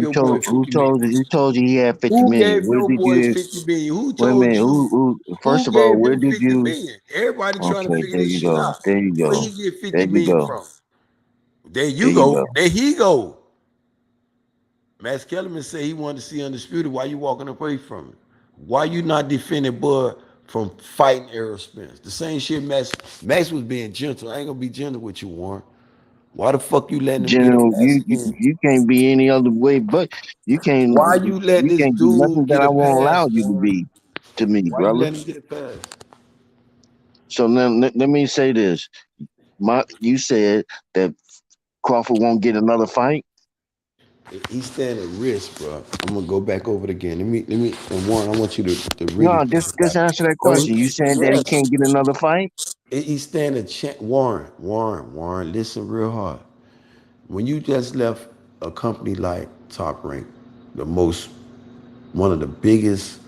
A: your boy 50 million?
N: Who told you he had 50
A: Who
N: million?
A: gave
N: Where
A: your
N: did
A: boys
N: you
A: 50 million? Who
N: wait a
A: told
N: minute?
A: you?
N: First
A: Who
N: of all,
A: gave
N: where
A: him
N: did
A: 50
N: you
A: million? Everybody trying to
N: okay,
A: figure
N: there
A: this
N: you
A: shit
N: go.
A: out.
N: There you
A: Where
N: go.
A: he get 50
N: There you
A: million
N: go.
A: from? There
N: There
A: you
N: you
A: go.
N: go.
A: There he go. Max Kellerman said he wanted to see Undisputed. Why you walking away from it? Why you not defending Bud from fighting Errol Spence? The same shit Max was being gentle. I ain't gonna be gentle with you, Warren. Why the fuck you letting him get a
N: General,
A: pass in?
N: you can't be any other way, but
A: Why you letting
N: you
A: this
N: can't be nothing
A: dude
N: that
A: get
N: I
A: a
N: won't allow
A: pass,
N: you to
A: Warren?
N: be to me,
A: Why you
N: brother.
A: letting him get a pass?
N: So now let me say this. You said that Crawford won't get another fight.
A: He's standing at risk, bro. I'm gonna go back over it again. And Warren, I want you to really
N: No,
A: think
N: just
A: about it.
N: answer that
A: Don't
N: question. You saying that he
A: yes.
N: can't get another fight?
A: He's standing a chance. Warren, listen real hard. When you just left a company like Top Rank, the most, one of the biggest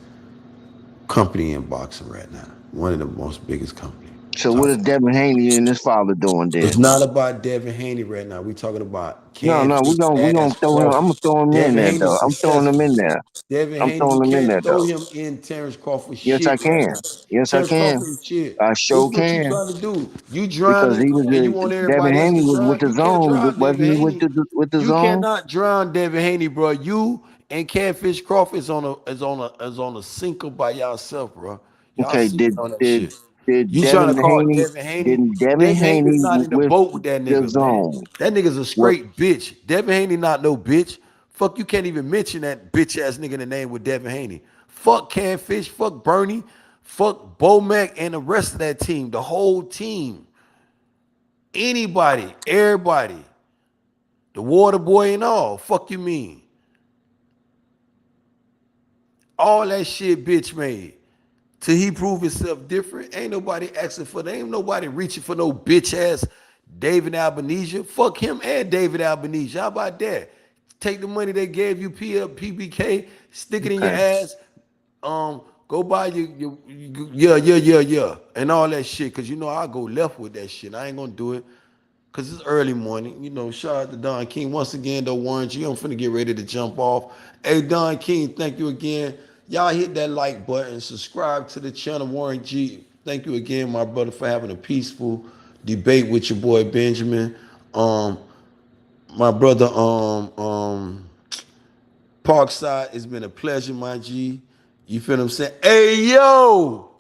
A: company in boxing right now, one of the most biggest company.
N: So what
A: Top.
N: is Devin Haney and his father doing then?
A: It's not about Devin Haney right now. We talking about
N: No,
A: Canfield
N: we gonna
A: Ass
N: throw him. I'm
A: Crawford.
N: gonna throw him in
A: Devin
N: there
A: Haney's
N: though. I'm throwing him
A: successful.
N: in there.
A: Devin
N: I'm
A: Haney, you
N: throwing him in
A: can't
N: there
A: throw
N: though.
A: him in Terence Crawford
N: Yes, I
A: shit right
N: can.
A: now.
N: Yes, I
A: Terence
N: can.
A: Crawford shit.
N: I
A: This
N: sure
A: is what you
N: can
A: trying to do. You
N: because
A: drowning
N: he was
A: and you want
N: Devin
A: everybody else
N: Haney
A: to
N: was with
A: drown.
N: the
A: You can't
N: zone,
A: drown
N: wasn't
A: Devin
N: he?
A: Haney.
N: With the
A: You
N: zone?
A: cannot drown Devin Haney, bro. You and Catfish Crawford is on a sinker by yourself, bro. Y'all
N: Okay,
A: sinking on that
N: did
A: shit.
N: did
A: You trying
N: Devin
A: to call
N: Haney
A: Devin Haney?
N: didn't Devin
A: Devin Haney is
N: Haney
A: not in the
N: with
A: boat with that
N: the
A: nigga, man.
N: zone?
A: That nigga's a
N: What?
A: straight bitch. Devin Haney not no bitch. Fuck, you can't even mention that bitch ass nigga in the name with Devin Haney. Fuck Canfish, fuck Bernie, fuck Bomac and the rest of that team, the whole team. Anybody, everybody, the water boy and all. Fuck you mean? All that shit bitch made. Till he prove himself different. Ain't nobody asking for that. Ain't nobody reaching for no bitch ass David Albanese. Fuck him and David Albanese. How about that? Take the money they gave you, PBK, stick it in your
N: Okay.
A: ass. Go buy yeah, and all that shit. Cause you know I go left with that shit. I ain't gonna do it. Cause it's early morning. You know, shout out to Don King. Once again, though, Warren G, I'm finna get ready to jump off. Hey, Don King, thank you again. Y'all hit that like button, subscribe to the channel, Warren G. Thank you again, my brother, for having a peaceful debate with your boy Benjamin. My brother, Parkside, it's been a pleasure, my G. You feel what I'm saying? Hey, yo!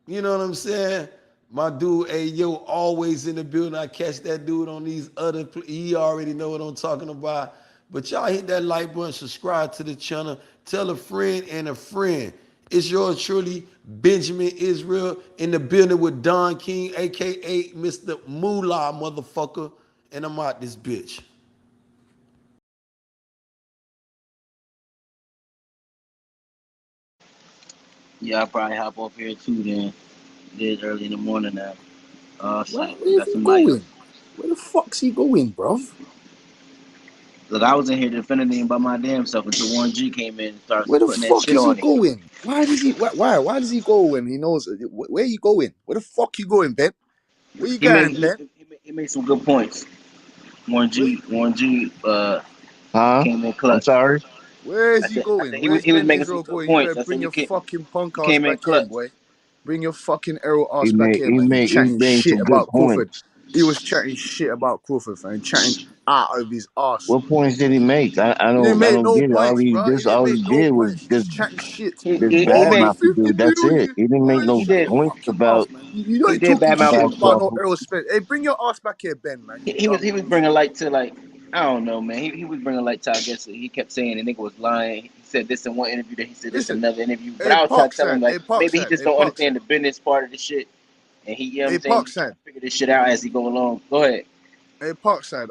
A: You know what I'm saying? My dude, hey, yo, always in the building. I catch that dude on these other, he already know what I'm talking about. But y'all hit that like button, subscribe to the channel, tell a friend and a friend. It's yours truly, Benjamin Israel, in the building with Don King, aka Mr. Moolah, motherfucker. And I'm out this bitch.
G: Yeah, I'll probably hop off here too then. It is early in the morning now. Shit, I
L: Where's
G: got
L: he
G: somebody else.
L: going? Where the fuck's he going, bruv?
G: Look, I was in here defending him by my damn self until Warren G came in and started
L: Where the
G: putting that
L: fuck
G: shit
L: is he
G: on him.
L: going? Why does he? Why does he go when he knows where you going? Where the fuck you going, Ben? Where you
G: He made
L: going,
G: he,
L: Ben?
G: he made some good points. Warren G
N: Huh?
G: came in
N: I'm
G: clutch.
N: sorry.
L: Where is
G: I
L: he
G: said I said
L: going?
G: he was
L: Where's
G: he was
L: Ben
G: making some
L: Israel
G: good
L: going? You better
G: points. I said
L: bring your fucking punk
G: you
L: ass
G: came in
L: back in,
G: clutch.
L: boy. Bring your fucking Errol ass back in, man. You
N: He
L: chatting
N: made
L: shit
N: some good
L: about Crawford.
N: points.
L: He was chatting shit about Crawford, fam. Chatting out of his ass.
N: What points did he make?
L: He didn't
N: I
L: make
N: don't
L: no
N: get it.
L: points, bro. He didn't
N: All he
L: make no
N: did was
L: points. He just chatting shit.
G: He
N: just
G: he, he
N: bad
L: Oh,
G: made
L: the
N: mouth the
L: 50
N: dude. That's it.
L: million.
N: He didn't make
L: Oh,
N: no
G: he
L: shut
G: did
L: your
N: points
L: fucking ass, man. You
G: he
L: ain't
G: did
L: talking
G: bad mouth
L: shit
N: about
G: him.
L: about no
N: Crawford.
L: Errol Spence. Hey, bring your ass back here, Ben, man. You
G: He was
L: dumbass.
G: bringing light to like I don't know, man. He was bringing light to I guess he kept saying the nigga was lying. He said this in one interview, then he said this in
L: Listen,
G: another interview. But
L: hey,
G: I was trying to tell him
L: Parkside.
G: like
L: Hey,
G: maybe he
L: Parkside.
G: just
L: Hey,
G: don't understand
L: Parkside.
G: the business part of the shit, and he you know what
L: Hey,
G: I'm saying. He's trying
L: Parkside.
G: to figure this shit out as he go along. Go ahead.
L: Hey, Parkside.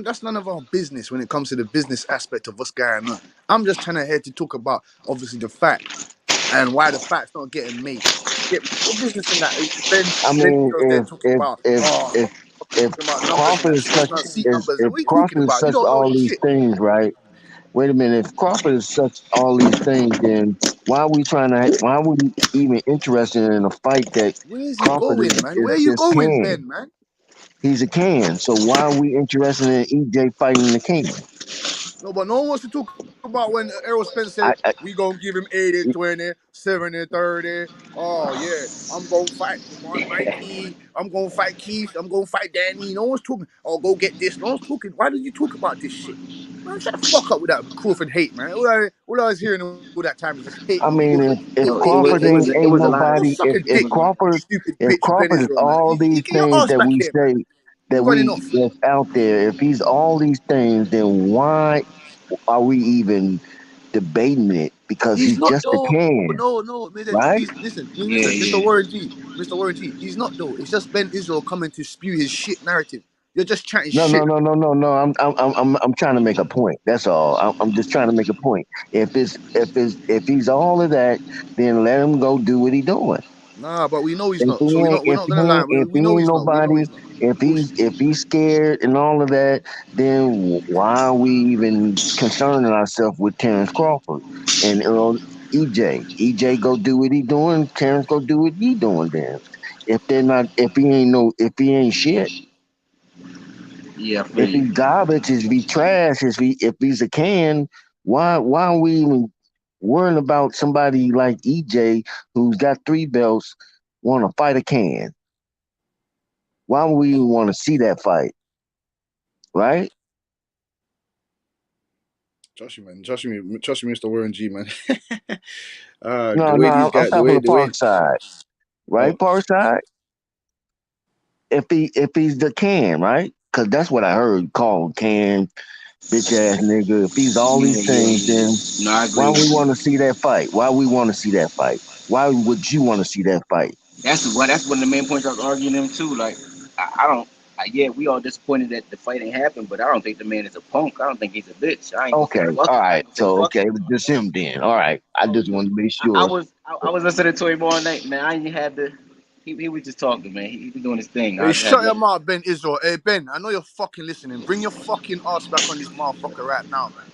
L: That's none of our business when it comes to the business aspect of what's going on. I'm just trying to here to talk about obviously the facts and why the facts not getting made. Get me? No business in that.
N: I
L: Ben
N: mean,
L: Israel's there talking about,
N: if
L: talking about numbers and
N: Crawford
L: that
N: is
L: seats,
N: such
L: not seat
N: is
L: numbers.
N: if
L: What are you talking
N: Crawford is
L: about? You
N: such
L: don't know
N: all these
L: shit.
N: things, right? Wait a minute. If Crawford is such all these things, then why are we even interested in a fight that
L: Where's he
N: Crawford
L: going, man?
N: is
L: Where you
N: just
L: going,
N: can?
L: Ben, man?
N: He's a can. So why are we interested in EJ fighting the can?
L: No, but no one wants to talk about when Errol Spence
N: I,
L: said,
N: I
L: we going to give him 80, 20, 70, 30. Oh, yeah, I'm going to fight Mikey. I'm going to fight Keith. I'm going to fight Danny. No one's talking, oh, go get this. No one's talking. Why did you talk about this shit? Man, shut the fuck up with that Crawford hate, man. All I was hearing all that time is just hate
N: I
L: on
N: mean,
L: Crawford.
N: if
G: No,
L: Hate,
G: it
L: hate,
G: was
N: Crawford
L: hate,
G: it
L: hate,
G: was
N: ain't
L: hate.
G: it
N: ain't
G: was a lot
L: Go
G: of
N: nobody,
L: suck a
N: if
L: dick,
G: it
L: you
N: Crawford
L: stupid
N: if
L: bitch, Ben
N: Crawford is
L: Israel, man.
N: all these
L: Get your
N: things
L: ass back here, man. You got enough.
N: that's out there, if he's all these things, then why are we even debating it? Because
L: He's
N: he's
L: not
N: just a
L: though.
N: can,
L: No.
N: right?
L: He's
G: yeah
L: listen, Mr.
G: yeah.
L: Warren G. Mr. Warren G. He's not though. It's just Ben Israel coming to spew his shit narrative. You're just chatting
N: No, no,
L: shit.
N: no, no, no, no. I'm trying to make a point. That's all. I'm just trying to make a point. If he's all of that, then let him go do what he doing.
O: Nah, but we know he's
N: If
O: not.
N: he
O: So
N: ain't,
O: we're
N: if
O: not
N: he
O: gonna lie.
N: ain't, if
O: We
N: he
O: know
N: ain't
O: he's not. We know
N: nobody,
O: he's not. Bullshit.
N: if he's scared and all of that, then why are we even concerning ourselves with Terence Crawford and Earl EJ? EJ go do what he doing. Terence go do what he doing. Then if they're not, if he ain't shit,
G: Yeah, I feel
N: if
G: you.
N: he's garbage, if he trash, if he's a can, why are we even worrying about somebody like EJ who's got 3 belts want to fight a can? Why would we even want to see that fight, right?
O: Trust me, man. Trust me, Mr. Warren G, man.
N: No,
O: The
N: no,
O: way these
N: I'm
O: guys,
N: talking from the
O: the
N: park
O: way.
N: side,
O: Oh,
N: right? Park side. If he's the can, right? Because that's what I heard. Call him can, bitch ass nigga. If he's all these things, then
G: No, I
N: why
G: agree.
N: we want to see that fight? Why we want to see that fight? Why would you want to see that fight?
G: That's one of the main points I was arguing them too. Like, I don't. Yeah, we all disappointed that the fight ain't happened, but I don't think the man is a punk. I don't think he's a bitch. I ain't gonna say
N: Okay,
G: fuck
N: all
G: it. I
N: right.
G: ain't gonna say
N: So
G: fuck
N: okay,
G: it.
N: it was just him then. All right. I just wanted to make sure.
G: I was listening to him all night, man. I ain't had to. He was just talking, man. He was doing his thing. I
O: hey,
G: just had
O: shut
G: to
O: your
G: let him.
O: mouth, Ben Israel. Hey, Ben, I know you're fucking listening. Bring your fucking ass back on this motherfucker right now, man.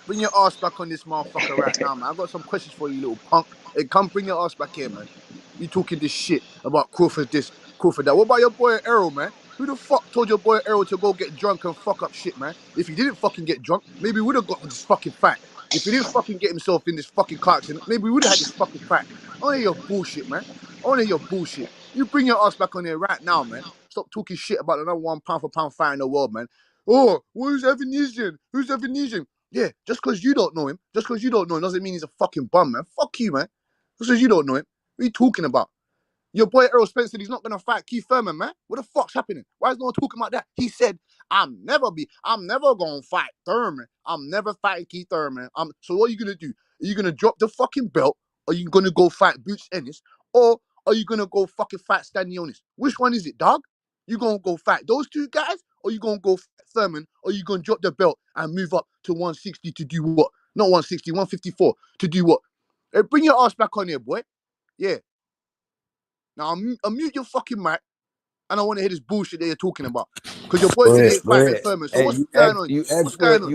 O: Bring your ass back on this motherfucker right now, man. I got some questions for you, little punk. Hey, come bring your ass back here, man. You talking this shit about Crawford this, Crawford that. What about your boy Errol, man? Who the fuck told your boy Errol to go get drunk and fuck up shit, man? If he didn't fucking get drunk, maybe we would have got this fucking fight. If he didn't fucking get himself in this fucking car accident, maybe we would have had this fucking fight. I want to hear your bullshit, man. I want to hear your bullshit. You bring your ass back on here right now, man. Stop talking shit about the number one pound for pound fight in the world, man. Oh, who's Evanesian? Who's Evanesian? Yeah, just because you don't know him, doesn't mean he's a fucking bum, man. Fuck you, man. Just because you don't know him. What are you talking about? Your boy Errol Spence said he's not gonna fight Keith Thurman, man. What the fuck's happening? Why is no one talking about that? He said, I'm never gonna fight Thurman. I'm never fighting Keith Thurman. So what are you gonna do? Are you gonna drop the fucking belt? Are you gonna go fight Boots Ennis? Or are you gonna go fucking fight Stanionis? Which one is it, dog? You gonna go fight those two guys? Or you gonna go fight Thurman? Or you gonna drop the belt and move up to 160 to do what? Not 160, 154 to do what? Hey, bring your ass back on here, boy. Yeah. Now, mute your fucking mic, and I want to hear this bullshit that you're talking about. Because your boy
F: Go
O: said he
F: ahead,
O: ain't
F: go
O: fighting
F: ahead.
O: Thurman. So
F: Hey,
O: what's going on? What's going on?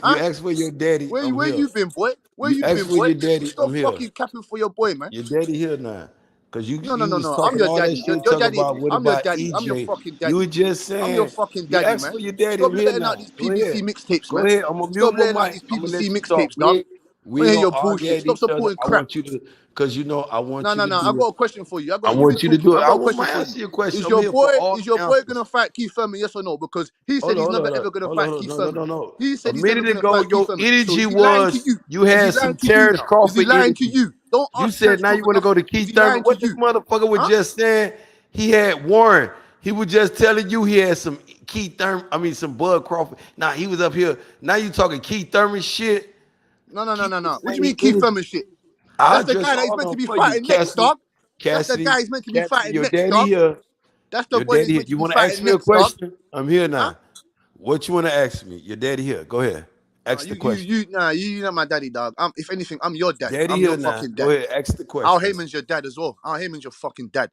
F: you
O: Huh?
F: asked for your daddy. I'm
O: Where
F: here.
O: you been, boy? Where
F: You
O: you
F: asked
O: been,
F: for
O: boy?
F: your daddy.
O: Stop
F: I'm here.
O: fucking capping for your boy, man.
F: Your daddy here now. Cause
O: No, no,
F: you
O: no,
F: was
O: no. I'm
F: talking
O: your
F: all that
O: daddy.
F: shit,
O: Your
F: talking
O: daddy.
F: about what
O: I'm your
F: about
O: daddy. I'm your
F: EJ?
O: fucking
F: You
O: daddy.
F: were just
O: I'm your
F: saying
O: fucking
F: you
O: daddy,
F: asked
O: man.
F: for your daddy.
O: Stop
F: I'm here
O: letting out
F: now.
O: these
F: Go ahead.
O: PVC mixtapes,
F: Go
O: man.
F: ahead. I'm gonna mute
O: Stop
F: my
O: letting out
F: mic.
O: these
F: I'm gonna
O: PVC
F: let you talk.
O: mixtapes, dog. I
F: We
O: want
F: ain't
O: to hear
F: gonna
O: your
F: argue
O: bullshit.
F: at
O: Stop
F: each other.
O: supporting
F: I
O: crap.
F: want you to, cause I want
O: No,
F: you
O: no,
F: to
O: no. I
F: do
O: got
F: it.
O: a question for you.
F: I
O: You've been
F: want you to
O: talking.
F: do it.
O: I
F: I
O: got a
F: want
O: question
F: my
O: for you.
F: answer your question. I'm here for all
O: Is your
F: the
O: boy
F: answers.
O: gonna fight Keith Thurman? Yes or no? Because he said
F: Hold on,
O: he's
F: hold on,
O: never
F: hold on,
O: ever gonna
F: hold on,
O: fight
F: hold on.
O: Keith
F: No, no,
O: Thurman.
F: no, no.
O: He
F: A
O: said he's never
F: minute
O: gonna
F: ago,
O: fight Keith
F: your
O: Thurman. So
F: energy
O: is he lying to
F: was
O: you?
F: you
O: Is he
F: had some
O: lying to you
F: Terrence
O: now? Is he
F: Crawford
O: lying to
F: energy.
O: you? Don't
F: You
O: ask
F: said
O: Terence
F: now you
O: Crawford
F: want to go
O: nothing.
F: to
O: Is
F: Keith
O: he
F: Thurman.
O: lying to
F: What this
O: you?
F: motherfucker was
O: Huh?
F: just saying, he had Warren. He was just telling you he had some Keith Thurman, some Bud Crawford. Now he was up here. Now you talking Keith Thurman shit.
O: No, no, no,
F: Keep
O: no,
F: the
O: no. What do you mean
F: same
O: Keith
F: energy.
O: Thurman shit?
F: I'll
O: That's the
F: address
O: guy that he's
F: all
O: meant
F: of
O: to
F: them
O: be
F: for you.
O: fighting next,
F: Cassidy,
O: dog. That's the guy he's meant to be
F: Cassidy,
O: fighting
F: your
O: next,
F: daddy
O: dog.
F: here.
O: That's the
F: Your
O: boy that
F: daddy
O: he's
F: here.
O: meant to
F: You
O: be
F: want to ask
O: fighting
F: me a
O: next, dog.
F: question? I'm here
O: Huh?
F: now. What you want to ask me? Your daddy here. Go ahead.
O: Nah,
F: Ask the question.
O: you're not my daddy, dog. If anything, I'm your dad.
F: Daddy
O: I'm your
F: here now.
O: fucking
F: Go
O: dad.
F: ahead. Ask the
O: Al
F: question.
O: Heyman's your dad as well. Al Heyman's your fucking dad.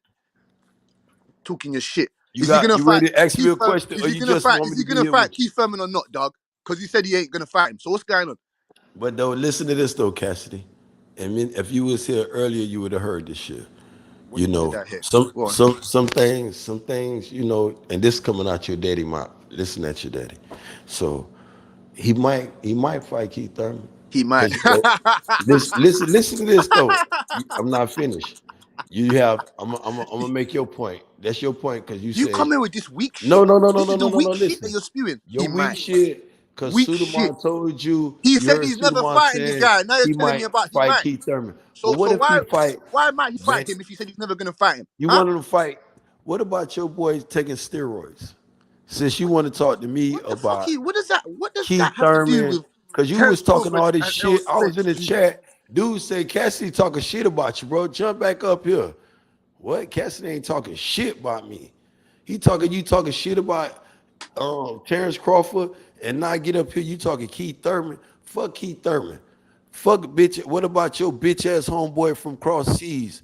O: Talking your shit.
F: You got you ready to ask me a question, or you just want
O: Is
F: me
O: he
F: to be
O: gonna
F: here
O: fight
F: with you?
O: Keith Thurman or not, dog? Because he said he ain't gonna fight him. So what's going on?
F: But though, listen to this though, Cassidy. And if you was here earlier, you would have heard this shit. You
O: What did
F: know,
O: I hear?
F: some
O: Go on.
F: some some things, you know, and this coming out your daddy mouth. Listen at your daddy. So he might fight Keith Thurman.
O: He might.
F: Cause you know, listen to this though. I'm not finished. You have I'm gonna make your point. That's your point because you
O: You come
F: said
O: in with this weak
F: no,
O: shit.
F: no, no, no,
O: This
F: no,
O: is the
F: no, no, no.
O: weak shit that
F: Listen,
O: you're spewing. He
F: your weak
O: might.
F: shit. Cause
O: Weak shit.
F: Suleiman told you.
O: He
F: You
O: said
F: heard
O: he's never
F: Suleiman
O: fighting the
F: saying
O: guy. Now you're
F: he
O: telling me
F: might
O: about he
F: fight
O: might.
F: Keith Thurman. But
O: So
F: what if he fight?
O: why might he fight
F: Man,
O: him if he said he's never gonna fight him?
F: you
O: Huh?
F: wanted to fight. What about your boys taking steroids? Since you want to talk to me
O: What the fuck
F: about
O: what does
F: Keith
O: that have to do
F: Thurman,
O: with
F: because you was
O: Terence
F: talking
O: Crawford
F: all this
O: and Errol
F: shit. I was in
O: Spence,
F: the
O: G?
F: chat. Dude say Cassidy talking shit about you, bro. Jump back up here. What? Cassidy ain't talking shit about me. You talking shit about Terence Crawford and not get up here. You talking Keith Thurman. Fuck Keith Thurman. Fuck bitch. What about your bitch ass homeboy from cross seas?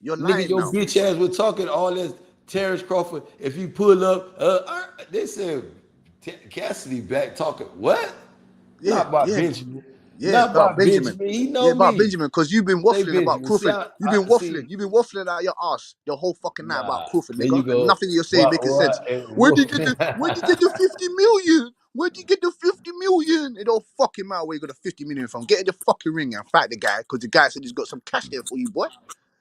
L: You're
A: Nigga,
L: lying
A: your
L: now.
A: bitch ass was talking all this Terence Crawford. If you pull up, they said Cassidy back talking. What?
L: Yeah,
A: Not by
L: yeah,
A: Benjamin.
L: yeah,
A: Not
L: about
A: by
L: Benjamin.
A: Benjamin. He
L: Yeah,
A: know
L: about
A: me.
L: Benjamin, because you've been
A: Say
L: waffling about
A: Benjamin. See,
L: Crawford. You've been waffling.
A: see.
L: You've been waffling out your ass the whole fucking night about
A: Nah,
L: Crawford,
A: there you
L: nigga. And
A: go.
L: nothing you're saying making sense. Where'd you get the 50 million? Where'd you get the 50 million? It don't fucking matter where you got the 50 million from. Get in the fucking ring and fight the guy, because the guy said he's got some cash there for you, boy.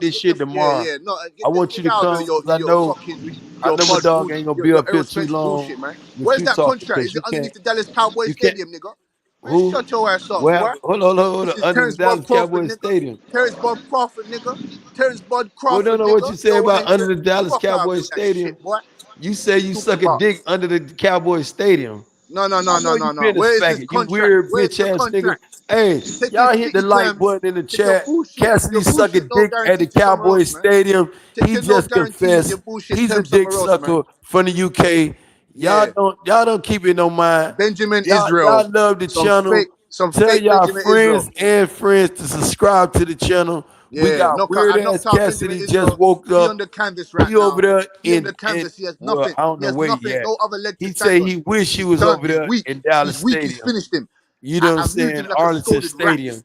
A: take this shit tomorrow.
O: Yeah. No,
A: I want you
O: get
A: to
O: out of
A: come because I
O: your
A: know
O: fucking
A: I
O: your
A: know my
O: mud
A: dog
O: bull,
A: ain't gonna be
O: your
A: up here
O: Errol
A: too
O: Spence
A: long
O: bullshit, man.
A: with
O: Where's
A: you
O: that
A: talking
O: contract?
A: because
O: Is it
A: you can't
O: underneath the Dallas Cowboys
A: you can't
O: Stadium, nigga? Man,
A: who
O: shut your ass up,
A: well
O: boy.
A: hold
O: This
A: on
O: is
A: under the
O: Terrence Bud
A: Dallas
O: Crawford,
A: Cowboys
O: nigga.
A: Stadium.
O: Terrence Bud Crawford, nigga. Terrence Bud
A: Well, don't
O: Crawford,
A: know what
O: nigga.
A: you say
O: You over
A: about
O: there
A: under
O: here.
A: the Dallas
O: Fuck out of here
A: Cowboys
O: with that
A: Stadium.
O: shit, boy.
A: You say you
O: Talking
A: suck a
O: about.
A: dick under the Cowboys Stadium.
O: No, no,
A: I
O: no,
A: know
O: no,
A: you
O: no, no.
A: been a
O: Where is this
A: faggot. You
O: contract?
A: weird
O: Where's
A: bitch
O: the
A: ass nigga.
O: contract?
A: Hey,
O: Take your
A: y'all hit the
O: sticky
A: like
O: terms.
A: button in the
O: Take your
A: chat.
O: bullshit.
A: Cassidy
O: Your
A: suck a
O: bullshit no
A: dick at
O: guarantee
A: the
O: to somewhere else,
A: Cowboys
O: man.
A: Stadium.
O: Take
A: He
O: your no
A: just
O: guarantee and your
A: confessed.
O: bullshit
A: He's a
O: terms
A: dick
O: somewhere else, man.
A: sucker from the UK.
O: Yeah.
A: Y'all don't keep it no mind.
O: Benjamin
A: Y'all
O: Israel.
A: love the channel.
O: Some
A: Tell
O: fake
A: y'all
O: Benjamin Israel.
A: friends to subscribe to the channel. We
O: Yeah.
A: got weird
O: I
A: ass
O: knocked out Benjamin
A: Cassidy just
O: Israel.
A: woke
O: He
A: up.
O: under canvas right
A: He over
O: now.
A: there
O: He under
A: in
O: canvas. He has
A: well,
O: nothing.
A: I don't
O: He
A: know
O: has
A: where
O: nothing.
A: yet.
O: No other leg to
A: He
O: stand
A: say
O: on.
A: he wish he
O: He's
A: was
O: done.
A: over
O: He's
A: there
O: weak.
A: in Dallas
O: He's weak. He's
A: Stadium.
O: finished him.
A: You know what I'm
O: I've used
A: saying?
O: him like a
A: Arlington
O: scalded rat.
A: Stadium.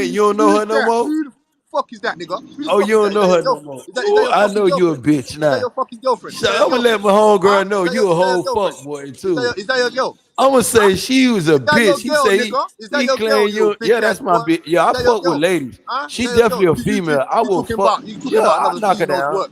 F: name? You don't know
O: Who's
F: her no
O: that?
F: more?
O: Who the fuck is that, nigga? Who the
F: Oh,
O: fuck
F: you
O: is
F: don't
O: that? Is that
F: know
O: your
F: her no
O: girlfriend?
F: more.
O: Is that
F: Oh,
O: your
F: I
O: fucking
F: know you a
O: girlfriend?
F: bitch
O: Is that
F: now.
O: your fucking girlfriend? Is
F: So
O: that your
F: I'm gonna
O: girl?
F: let my
O: Huh?
F: homegirl know you a
O: Is that your
F: whole
O: girlfriend?
F: fuck boy
O: Is that
F: too.
O: your girl?
F: I'm gonna
O: Huh?
F: say she was a
O: Is that your
F: bitch. He
O: girl,
F: say
O: nigga? Is that
F: he
O: your girl,
F: claim
O: you
F: you.
O: little
F: Yeah,
O: bitch ass
F: that's my
O: boy?
F: bitch. Yeah,
O: Is
F: I
O: that your
F: fuck with
O: girl?
F: ladies.
O: Huh? Is
F: She
O: that your girl?
F: definitely a female. I
O: You
F: will
O: talking
F: fuck.
O: about
F: Yeah, I
O: another
F: knock her
O: female's
F: down.
O: work?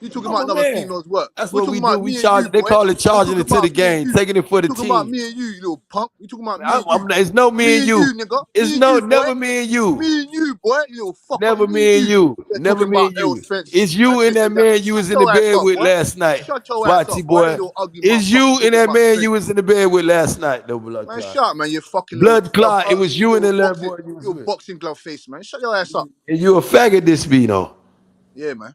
O: You talking
F: I'm
O: about
F: a
O: another
F: man.
O: female's work?
F: That's
O: We
F: what we
O: talking
F: do.
O: about
F: We
O: me and
F: charge.
O: you,
F: They
O: boy.
F: call it
O: We
F: charging
O: talking
F: it to the
O: about me and
F: game,
O: you.
F: taking it for
O: We
F: the
O: talking about
F: team.
O: me and you little punk. We talking about me and you.
F: It's no me
O: Me
F: and
O: and
F: you.
O: you, nigga.
F: It's
O: Me and
F: no
O: you, boy.
F: never me and you.
O: Me and you, boy. You little fucker.
F: Never
O: Me and
F: me and
O: you.
F: you.
O: They're
F: Never
O: talking
F: me
O: about
F: and
O: Errol
F: you.
O: Spence
F: It's
O: and
F: you and
O: this
F: that
O: and that.
F: man you was
O: Shut
F: in the
O: your ass
F: bed
O: up,
F: with
O: boy.
F: last night.
O: Shut your ass
F: Bati
O: up, boy. You
F: boy.
O: little ugly
F: It's
O: motherfucker
F: you and
O: talking
F: that
O: about
F: man
O: Spence.
F: you was in the bed with last night, though, blood
O: Man,
F: clot.
O: shut up, man. You fucking
F: Blood clot. It was you and the little boy you was
O: little
F: with.
O: boxing glove face, man. Shut your ass up.
F: And you a faggot this be though.
O: Yeah, man.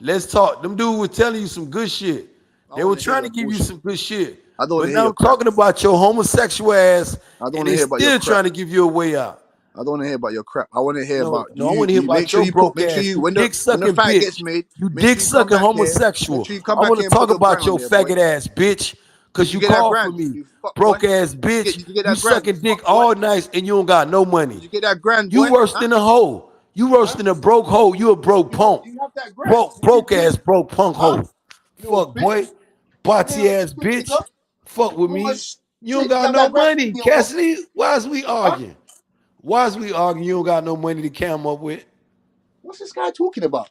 A: Let's talk. Them dudes were telling you some good shit.
O: I
A: They
O: don't
A: were
O: want to hear
A: trying to
O: your
A: give you
O: bullshit.
A: some good shit.
O: I don't want
A: But
O: to hear
A: now
O: your
A: I'm
O: crap.
A: talking about your homosexual ass,
O: I don't
A: and
O: want to
A: they
O: hear about your
A: still
O: crap.
A: trying to give you a way out.
O: I don't want to hear about your crap. I want to hear
A: No,
O: about
A: no, I want to hear
O: you make
A: about
O: sure
A: your
O: you put
A: broke
O: make sure
A: ass,
O: you
A: you
O: when
A: dick
O: the
A: sucking
O: fight gets
A: bitch.
O: made,
A: You
O: make
A: dick
O: sure you come
A: sucking
O: back here. Make
A: homosexual.
O: sure you come
A: I
O: back
A: want
O: here
A: to
O: and put
A: talk
O: your
A: about
O: grind on
A: your
O: there, boy.
A: faggot ass bitch,
O: Did
A: cause
O: you
A: you
O: get that
A: called for
O: grind?
A: me.
O: You fuck boy.
A: Broke ass bitch.
O: Did you get
A: You
O: that grind? You
A: sucking dick
O: fuck boy.
A: all night and you don't got no money.
O: Did you get that grind,
A: You
O: boy?
A: worse
O: Huh?
A: than a hoe. You worse
O: Huh?
A: than a broke hoe. You a broke punk.
O: Do you have that grind?
A: Broke ass broke punk
O: Huh?
A: hoe.
O: Little
A: Fuck boy.
O: bitch.
A: Botty
O: Little
A: ass
O: shit,
A: bitch.
O: nigga.
A: Fuck with
O: Little
A: me. You don't
O: shit. You
A: got
O: have
A: no
O: that grind? Give
A: money.
O: me your boy.
A: Cassidy, why is we
O: Huh?
A: arguing? Why is we arguing? You don't got no money to come up with.
O: What's this guy talking about?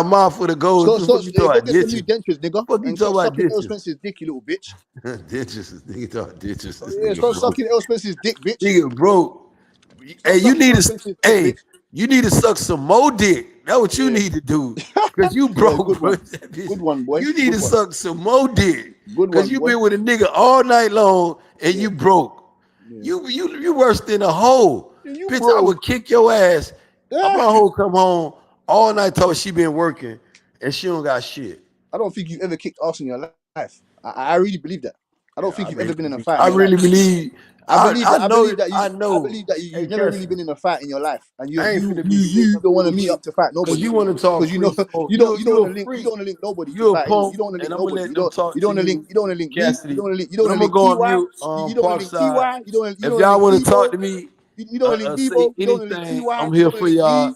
A: a mouthful to go. What the fuck you talking
O: Go
A: about?
O: get some new
A: Ditches.
O: dentures, nigga,
A: Fuck you
O: and
A: talking
O: stop
A: about
O: sucking Errol
A: ditches?
O: Spence's dick, you little bitch.
A: Ditches. Nigga talking ditches. This
O: Yeah,
A: nigga
O: stop
A: broke.
O: sucking Errol Spence's dick, bitch.
A: Nigga broke.
O: Stop
A: Hey, you
O: sucking
A: need
O: Errol
A: to.
O: Spence's dick,
A: Hey,
O: bitch.
A: you need to suck some more dick. That's what you
O: Yeah.
A: need to do. Cause you
O: Yeah,
A: broke,
O: good
A: bro.
O: one.
A: That bitch.
O: Good one, boy.
A: You need
O: Good
A: to
O: one.
A: suck some more dick.
O: Good
A: Cause
O: one,
A: you
O: boy.
A: been with a nigga all night long and
O: Yeah.
A: you broke.
O: Yeah.
A: You worse than a hoe.
O: Yeah, you
A: Bitch, I
O: broke.
A: would kick your ass.
O: Yeah.
A: My hoe come home all night told she been working and she don't got shit.
O: I don't think you've ever kicked ass in your life. I really believe that. I don't
A: Yeah,
O: think you've ever been in a fight
A: I
O: in your
A: really
O: life.
A: believe.
O: I believe that.
A: I know. I
O: I
A: know.
O: believe that
A: Hey,
O: you've never really
A: Cassie,
O: been in a fight in your life, and
A: I ain't finna be sitting
O: you
A: up
O: don't
A: here
O: want to
A: with
O: meet
A: you
O: up to fight
A: because
O: nobody
A: you want to talk
O: because
A: free smoke.
O: you don't
A: You
O: want
A: a
O: to link
A: freak.
O: nobody to
A: You a
O: fight anyway.
A: punk,
O: You don't want to
A: and
O: link
A: I'm gonna
O: nobody.
A: let them talk
O: You
A: to
O: don't want to link
A: you,
O: you don't want to link me. You
A: Cassidy.
O: don't want to link
A: But I'm gonna go on
O: Ty.
A: mute.
O: You don't want to link
A: Parkside.
O: Ty. You don't
A: If
O: want to
A: y'all
O: link
A: want to talk
O: Debo.
A: to me,
O: You don't want to link
A: say
O: Debo. You don't want to link
A: anything,
O: Ty.
A: I'm
O: You
A: here
O: don't want
A: for
O: to link
A: y'all.
O: me.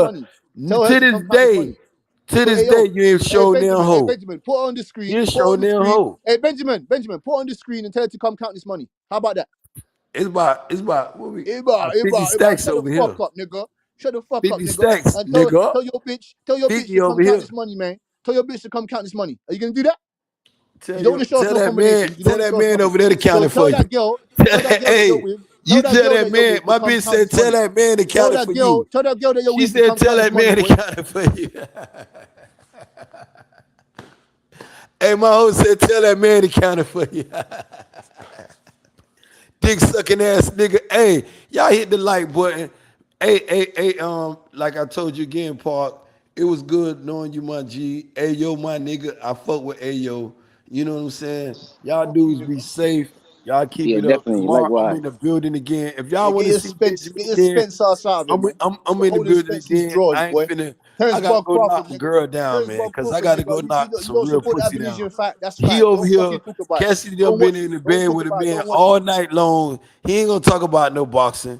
Q: money. Tell her
F: to
Q: to
F: this
Q: come count this
F: day,
Q: money. Put, hey,
F: you
Q: yo,
F: ain't
Q: hey
F: showing them
Q: Benjamin, hey
F: hoe.
Q: Benjamin, put her on the
F: You
Q: screen.
F: ain't
Q: Put her on
F: showing
Q: the
F: them
Q: screen.
F: hoe.
Q: Hey Benjamin, put her on the screen and tell her to come count this money. How about that?
F: It's about what we
Q: Iba,
F: 50
Q: Iba, Iba,
F: stacks
Q: shut the
F: over
Q: fuck
F: here.
Q: up, nigga. Shut the fuck up,
F: 50
Q: nigga.
F: stacks,
Q: And
F: nigga.
Q: tell your bitch
F: 50
Q: to come
F: over
Q: count
F: here.
Q: this money, man. Tell your bitch to come count this money. Are you gonna do that? You don't want to show us
F: Tell
Q: no
F: that man,
Q: combinations. You don't
F: tell
Q: want to
F: that
Q: show us
F: man
Q: nothing.
F: over there to count
Q: So
F: it for you.
Q: tell that girl that you're
F: Hey,
Q: with,
F: you
Q: tell that
F: tell
Q: girl
F: that
Q: that you're
F: man.
Q: with to
F: My
Q: come
F: bitch
Q: count
F: said,
Q: this
F: tell
Q: money.
F: that man to
Q: Tell
F: count it
Q: that
F: for you.
Q: girl that you're
F: She
Q: with to
F: said,
Q: come
F: tell
Q: count this
F: that
Q: money,
F: man to
Q: boy.
F: count it for you. Hey, my hoe said, tell that man to count it for you. Dick sucking ass nigga. Hey, y'all hit the like button. Hey, like I told you again, Park, it was good knowing you, my G. Hey, yo, my nigga, I fuck with Ayo. You know what I'm saying? Y'all
Q: Fuck you,
F: dudes be
Q: nigga.
F: safe. Y'all keep
G: Yeah,
F: it up.
G: definitely.
F: Tomorrow I'm
G: Likewise.
F: in the building again. If y'all
Q: Yeah,
F: want to see Benjamin
Q: get your
F: again,
Q: Spence ass out of here, man.
F: I'm
Q: You're
F: in the
Q: holding
F: building
Q: Spence's
F: again.
Q: drawers,
F: I ain't
Q: boy.
F: finna. I
Q: Terence
F: gotta
Q: Bud
F: go
Q: Crawford,
F: knock the
Q: nigga.
F: girl down,
Q: Terence
F: man,
Q: Bud
F: cause I
Q: Crawford,
F: gotta
Q: nigga.
F: go knock
Q: You
F: some
Q: don't
F: real
Q: support that
F: pussy down.
Q: Belizean fact. That's
F: He
Q: fine.
F: over
Q: Don't
F: here.
Q: fucking talk about it.
F: Cassidy done been in the
Q: Don't
F: bed
Q: talk
F: with a
Q: about it.
F: man
Q: Don't watch it.
F: all night long. He ain't gonna talk about no boxing.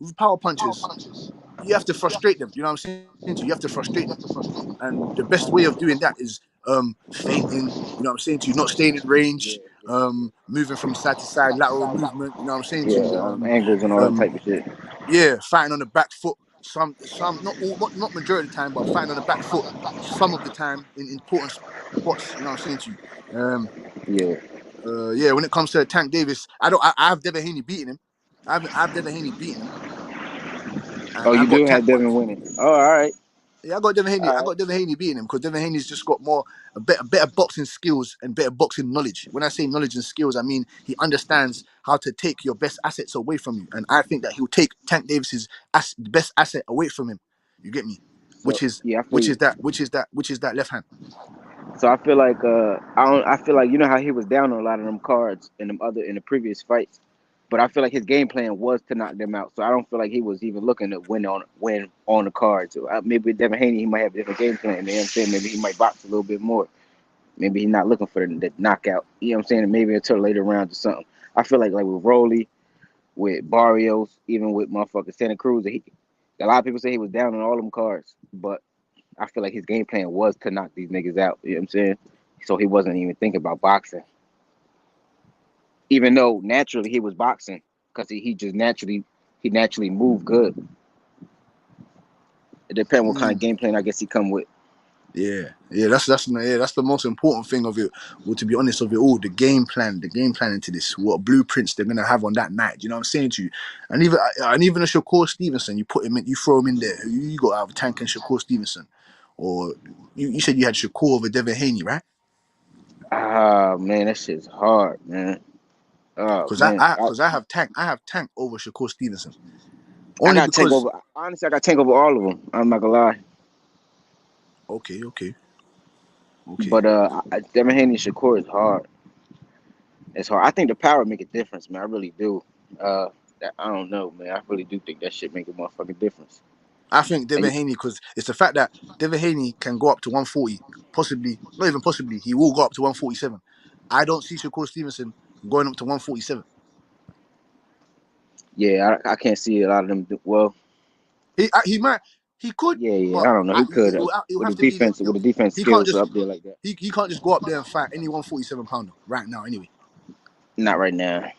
Q: with power punches. you have to frustrate them. You know what I'm saying? You have to frustrate them, and the best way of doing that is feinting. You know what I'm saying to you, not staying in range, moving from side to side, lateral movement. You know what I'm saying to you,
G: angles and all that type of shit.
Q: yeah, fighting on the back foot. Some not all, not majority of the time, but fighting on the back foot some of the time in important spots. You know what I'm saying to you.
G: Yeah.
Q: Yeah. When it comes to Tank Davis, I have Devin Haney beating him. I have Devin Haney beating him,
G: Oh,
Q: and I
G: you
Q: got
G: do
Q: Tank.
G: have Devin winning. Oh, all right.
Q: Yeah, I got Devin Haney.
G: All
Q: I
G: right.
Q: got Devin Haney beating him because Devin Haney's just got better boxing skills and better boxing knowledge. When I say knowledge and skills, I mean he understands how to take your best assets away from you, and I think that he'll take Tank Davis's best asset away from him. You get me?
G: So yeah, I feel you.
Q: Which is that left hand.
G: So I feel like I feel like you know how he was down on a lot of them cards in the previous fights, but I feel like his game plan was to knock them out. So I don't feel like he was even looking to win on the card. So maybe with Devin Haney he might have a different game plan. You know what I'm saying? Maybe he might box a little bit more. Maybe he's not looking for the knockout. You know what I'm saying? Maybe until later rounds or something. I feel like with Rolly, with Barrios, even with motherfucking Santa Cruz, a lot of people say he was down on all them cards, but I feel like his game plan was to knock these niggas out. You know what I'm saying? So he wasn't even thinking about boxing, even though naturally he was boxing because he naturally moved good. It depends what kind of game plan I guess he come with.
Q: Yeah, that's the most important thing of it. Well, to be honest, of it all, the game plan into this, what blueprints they're gonna have on that night. You know what I'm saying to you? And even a Shakur Stevenson, you put him in, you throw him in there. You got out of Tank and Shakur Stevenson, or you said you had Shakur over Devin Haney, right?
G: Ah man, that shit's hard, man. Oh man,
Q: Because I have Tank over Shakur Stevenson,
G: I
Q: only
G: got Tank
Q: because.
G: over. Honestly, I got Tank over all of them. I'm not gonna lie.
Q: Okay.
G: But Devin Haney and Shakur is hard. It's hard. I think the power make a difference, man. I really do. I don't know, man. I really do think that shit make a motherfucking difference.
Q: I think Devin Haney, because it's the fact that Devin Haney can go up to 140, possibly, not even possibly, he will go up to 147. I don't see Shakur Stevenson going up to 147.
G: Yeah, I can't see a lot of them. Well,
Q: He might, he could,
G: yeah.
Q: but
G: I don't know. He could
Q: it will
G: with
Q: have
G: the
Q: to be.
G: defense
Q: He can't
G: skills
Q: just
G: up there like that.
Q: he can't just go up there and fight any 147 pounder right now. Anyway,
G: Not right now.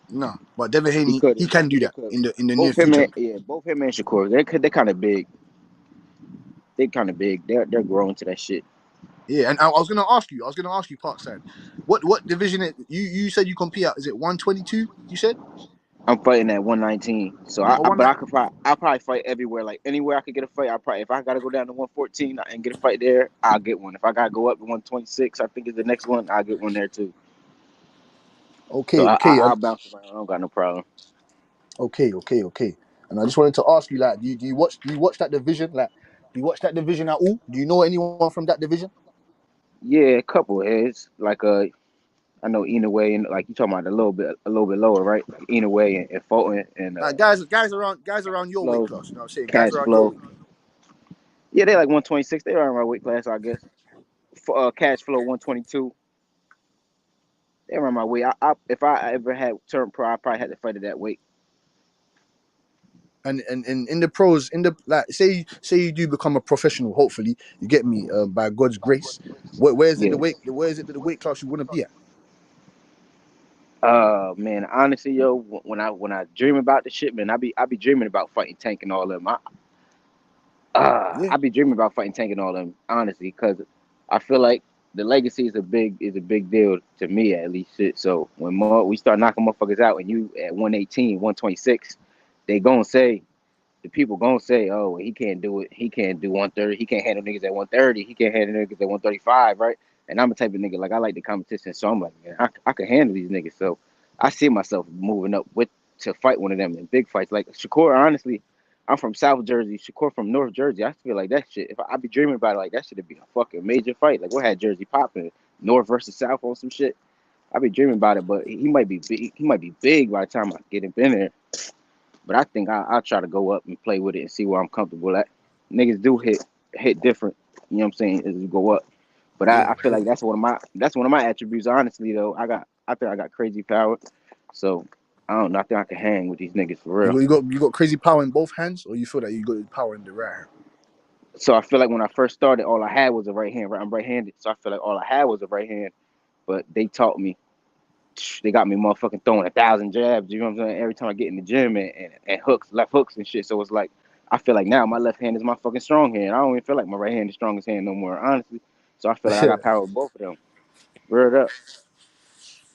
Q: no. But Devin
G: He
Q: Haney,
G: could.
Q: he can do
G: He
Q: that
G: could.
Q: in the near
G: Both him
Q: future.
G: and Shakur, they're kind of big. They kind of big. They're growing to that shit.
Q: Yeah, and I was gonna ask you, Parkside, what division you said you compete at? Is it 122? You said
G: I'm fighting at 119, so
Q: or one?
G: I'll probably fight everywhere. Like anywhere I could get a fight, if I gotta go down to 114 and get a fight there, I'll get one. If I gotta go up to 126, I think is the next one, I'll get one there too. So
Q: Okay.
G: I'll bounce around. I don't got no problem.
Q: Okay. And I just wanted to ask you, like, do you watch that division? Like, do you watch that division at all? Do you know anyone from that division?
G: Yeah, a couple of heads. Like I know Inoue and like you talking about a little bit lower, right? Like Inoue and Fulton and
Q: Like guys around your weight
G: Flow,
Q: class. You know what I'm saying? Guys
G: Cash
Q: around your
G: Flow.
Q: weight class.
G: Yeah, they like 126. They around my weight class, I guess. Cash Flow 122. They around my weight. If I ever had turned pro, I probably had to fight at that weight.
Q: And in the pros, in the like, say you do become a professional. Hopefully, you get me. By God's grace, where is it
G: Yeah.
Q: the weight? Where is it the weight class you want to be at?
G: Man, honestly, yo, when I dream about the shit, man, I be dreaming about fighting Tank and all them.
Q: Yeah.
G: I be dreaming about fighting Tank and all them, honestly, because I feel like the legacy is a big deal to me at least. Shit. So when we start knocking motherfuckers out and you at 118, 126, they gonna say the people gonna say, oh, he can't do it. He can't do 130. He can't handle niggas at 130. He can't handle niggas at 135, right? And I'm the type of nigga like I like the competition, so I'm like, man, I can handle these niggas. So I see myself moving up to fight one of them in big fights. Like Shakur, honestly, I'm from South Jersey. Shakur from North Jersey. I feel like that shit. If I be dreaming about it, like that should be a fucking major fight. Like what had Jersey popping, North versus South on some shit. I be dreaming about it, but he might be big. He might be big by the time I get him in there. But I think I'll try to go up and play with it and see where I'm comfortable at. Niggas do hit different, you know what I'm saying, as you go up. But I feel like that's one of my attributes. Honestly though, I think I got crazy power. So I don't know. I think I can hang with these niggas for
Q: You
G: real.
Q: got crazy power in both hands, or you feel that you got power in the right hand?
G: So I feel like when I first started, all I had was a right hand. Right, I'm right-handed, so I feel like all I had was a right hand. But they taught me. They got me motherfucking throwing 1,000 jabs. You know what I'm saying? Every time I get in the gym and hooks, left hooks and shit. So it's like I feel like now my left hand is my fucking strong hand. I don't even feel like my right hand is strongest hand no more, honestly. So I feel like I got power with both of them. Word up.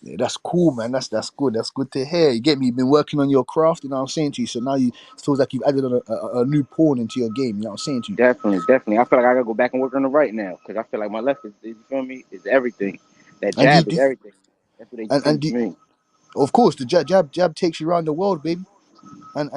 Q: Yeah, that's cool, man. That's good. That's good to hear. You get me? You've been working on your craft, you know what I'm saying to you. So now it feels like you've added a new pawn into your game, you know what I'm saying to you.
G: Definitely. I feel like I gotta go back and work on the right now because I feel like my left is, you feel me, is everything. That
Q: And
G: jab is everything. That's what they
Q: and
G: teach me.
Q: of course the jab takes you around the world, baby. And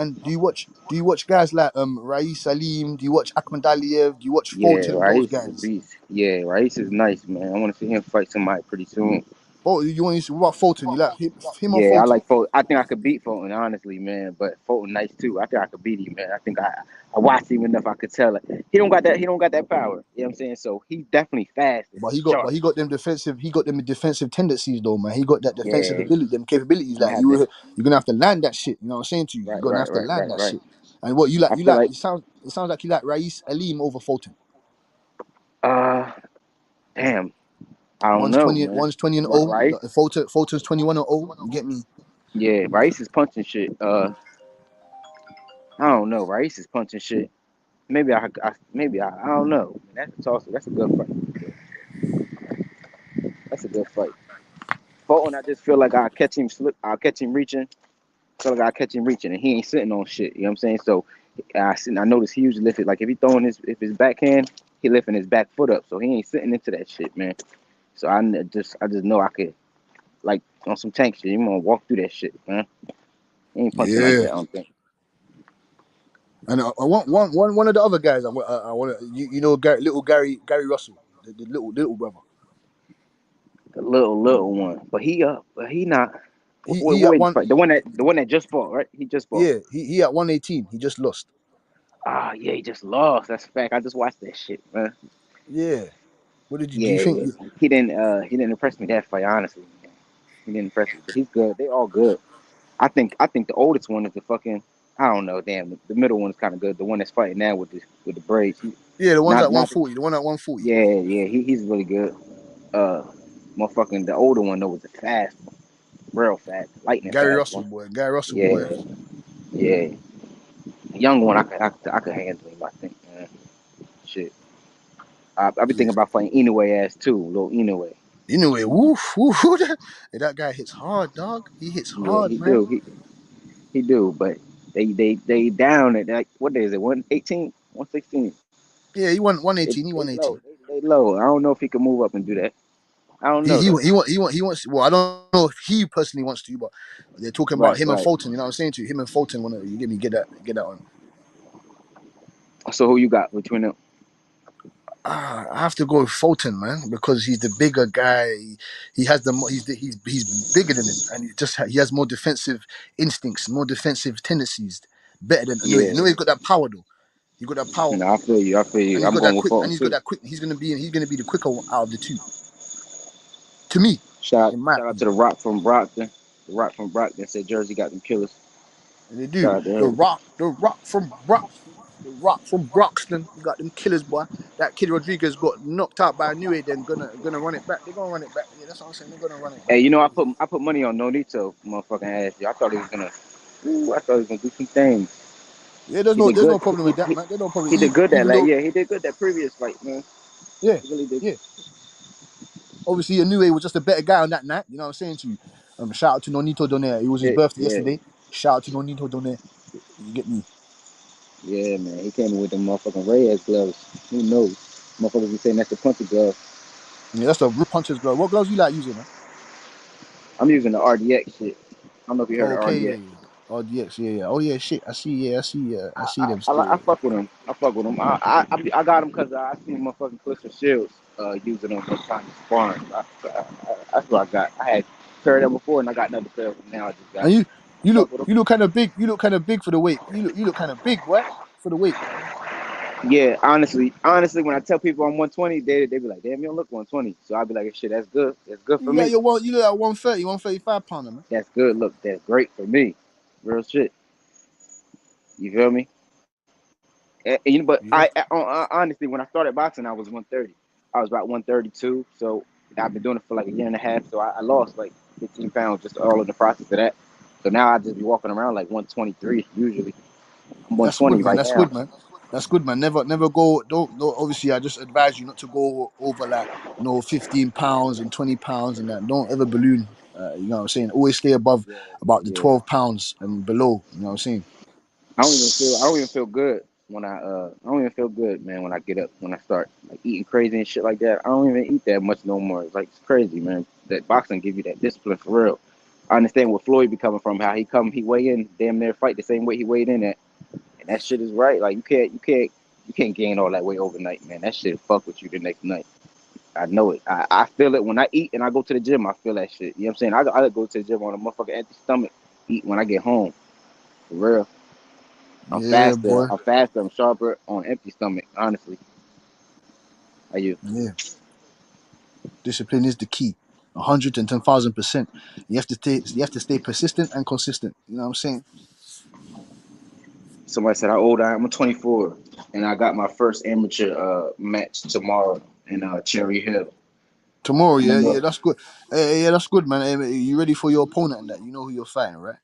Q: do you watch guys like Rais Salim? Do you watch Ahmed Aliev? Do you watch
G: Yeah,
Q: Fulton? Those
G: Rice is a
Q: guys.
G: beast. Yeah, Rice is nice, man. I want to see him fight somebody pretty soon.
Q: Oh, you want to see what Fulton? You like him or
G: Yeah, I
Q: Fulton?
G: like Fulton. I think I could beat Fulton, honestly, man. But Fulton nice too. I think I could beat him, man. I think I watched him enough. I could tell it. He don't got that. He don't got that power. You know what I'm saying? So he's definitely fast and
Q: But
G: sharp.
Q: he got them defensive. He got them defensive tendencies though, man. He got that defensive
G: Yeah,
Q: ability, them capabilities.
G: I'm gonna
Q: Like
G: have to.
Q: you're gonna have to land that shit. You know what I'm saying to you? You're gonna have to land that
G: Right.
Q: shit. And what you like?
G: I
Q: You
G: feel
Q: like?
G: like
Q: It sounds like you like Rais Alim over Fulton.
G: uh, damn, I don't
Q: One's
G: know,
Q: 20.
G: man.
Q: One's 20 and 0.
G: Rice,
Q: Fulton's 21 and 0. You get me?
G: yeah, Rice is punching shit. I don't know. Rice is punching shit. I don't know. That's a good fight. That's a good fight. Fulton, I just feel like I'll catch him slip. I'll catch him reaching. Feel like I'll catch him reaching, and he ain't sitting on shit. You know what I'm saying? So I notice he usually lift it. Like if he throwing his backhand, he lifting his back foot up. So he ain't sitting into that shit, man. So I just know I could like on some tank shit. You gonna walk through that shit, man. He ain't punching like
Q: Yeah.
G: that. I don't think.
Q: And I want one of the other guys. I want to you know Gary Russell, the little brother.
G: The little one, but he not.
Q: He at
G: Wait,
Q: one.
G: fight the one that just fought, right? He just fought.
Q: Yeah, he at 118. He just lost.
G: Ah, yeah, he just lost. That's a fact. I just watched that shit, man.
Q: Yeah. What did you do? You
G: Yeah,
Q: think?
G: yeah. He didn't impress me that fight, honestly. He didn't impress me, but he's good. They all good. I think the oldest one is the fucking I don't know, damn. The middle one is kind of good. The one that's fighting now with the braids.
Q: Yeah, the one's
G: Not
Q: at
G: not
Q: 140. The one at 140.
G: yeah. He's really good. Uh, motherfucking the older one though was the fast one, real fast, lightning
Q: Gary
G: fast
Q: Russell
G: one.
Q: boy. Gary Russell boy.
G: Yeah, yeah. The young one I could handle him. I think. Man. Shit. I be
Q: Yeah.
G: thinking about fighting Inoue ass too, little Inoue.
Q: Anyway, woof. That guy hits hard, dog. He hits
G: Yeah,
Q: hard,
G: he
Q: man.
G: do. He do. But they down at like what day is it? 118, 116.
Q: Yeah, he won
G: They
Q: 118. He won
G: they low.
Q: 18.
G: They low. I don't know if he can move up and do that. I don't
Q: He
G: know
Q: he
G: though.
Q: he wants. Well, I don't know if he personally wants to, but they're talking about
G: Right,
Q: him and
G: right.
Q: Fulton. You know what I'm saying to you? Him and Fulton want to. You get that on.
G: So who you got between them?
Q: I have to go with Fulton, man, because he's the bigger guy. He has he's bigger than him, and he has more defensive instincts, more defensive tendencies, better than Inoue.
G: Yeah.
Q: Inoue's got that power though. He got that power,
G: No, I feel you. I feel
Q: and
G: you.
Q: he's
G: I'm
Q: got
G: going
Q: that
G: with
Q: quick, and
G: Fulton
Q: he's got
G: too.
Q: that quick. He's gonna be the quicker one out of the two, to me,
G: Shout
Q: in my
G: shout out to
Q: opinion.
G: the Rock from Brockton. The Rock from Brockton said Jersey got them killers.
Q: And they do.
G: Shout out to
Q: The
G: him.
Q: Rock, the Rock from Broxton. You got them killers, boy. That kid Rodriguez got knocked out by Inoue. Then gonna run it back. They're gonna run it back. Yeah, that's what I'm saying. They're gonna run it back.
G: Hey, I put money on Nonito, motherfucking ass. I thought he was gonna. Ooh, I thought he was gonna do some things.
Q: Yeah, there's
G: He
Q: no
G: did
Q: there's
G: good.
Q: no problem with that, man. There's no problem.
G: He did good that
Q: Even
G: like
Q: though,
G: yeah, he did good that previous fight, man.
Q: yeah,
G: He really did.
Q: yeah. Obviously, Inoue was just a better guy on that night. You know what I'm saying to you? Shout out to Nonito Donaire. It was his
G: Yeah,
Q: birthday
G: yeah,
Q: yesterday. Shout out to Nonito Donaire. You get me?
G: yeah, man. He came in with them motherfucking Reyes gloves. Who knows? Motherfuckers be saying that's the puncher glove.
Q: Yeah, that's the rip puncher's glove. What gloves you like using, man?
G: I'm using the RDX shit. I don't know if you heard of
Q: Okay,
G: RDX.
Q: yeah. Oh, DX, yeah. Oh, yeah, shit. I see, yeah, I see them
G: I
Q: still.
G: fuck with him. I fuck with him. I got him because I seen motherfucking Clifford Shields using them one time in sparring. That's what I got. I had carried them before and I got another pair of them now. I just got
Q: And
G: it.
Q: you
G: I
Q: you look
G: fuck with
Q: you look kind of big. You look kind of big for the weight. You look kind of big, boy, for the weight.
G: Yeah, honestly, when I tell people I'm 120, they be like, damn, you don't look 120. So I'll be like, shit, that's good. That's good for
Q: You like
G: me.
Q: your one, you look like 130, 135 pounder, man.
G: That's good. Look, that's great for me. Real shit. You feel me? But
Q: Yeah.
G: honestly, when I started boxing, I was 130. I was about 132. So I've been doing it for like a year and a half. So I lost like 15 pounds just all in the process of that. So now I just be walking around like 123 usually. I'm
Q: That's
G: 120
Q: good, man.
G: right
Q: That's
G: now.
Q: good, man. That's good, man. Never go. Don't. Obviously, I just advise you not to go over like 15 pounds and 20 pounds and that. Don't ever balloon. You know what I'm saying? Always stay above about the
G: Yeah.
Q: 12 pounds and below. You know what I'm saying?
G: I don't even feel good when I don't even feel good, man, when I get up, when I start like eating crazy and shit like that. I don't even eat that much no more. It's like it's crazy, man. That boxing give you that discipline for real. I understand where Floyd be coming from, how he weigh in damn near fight the same way he weighed in at. And that shit is right. Like you can't gain all that weight overnight, man. That shit fuck with you the next night. I know it. I feel it when I eat and I go to the gym. I feel that shit. You know what I'm saying? I go to the gym on a motherfucking empty stomach, eat when I get home. For real. I'm
Q: Yeah,
G: faster.
Q: boy.
G: I'm faster. I'm sharper on empty stomach. Honestly, are you?
Q: Yeah. Discipline is the key. 110,000%. You have to stay. You have to stay persistent and consistent. You know what I'm saying?
G: Somebody said how old I am. I'm 24, and I got my first amateur match tomorrow in Cherry Hill.
Q: Tomorrow,
G: I'm
Q: yeah,
G: gonna
Q: yeah, that's good. Yeah, that's good, man. You ready for your opponent and that? You know who you're fighting, right?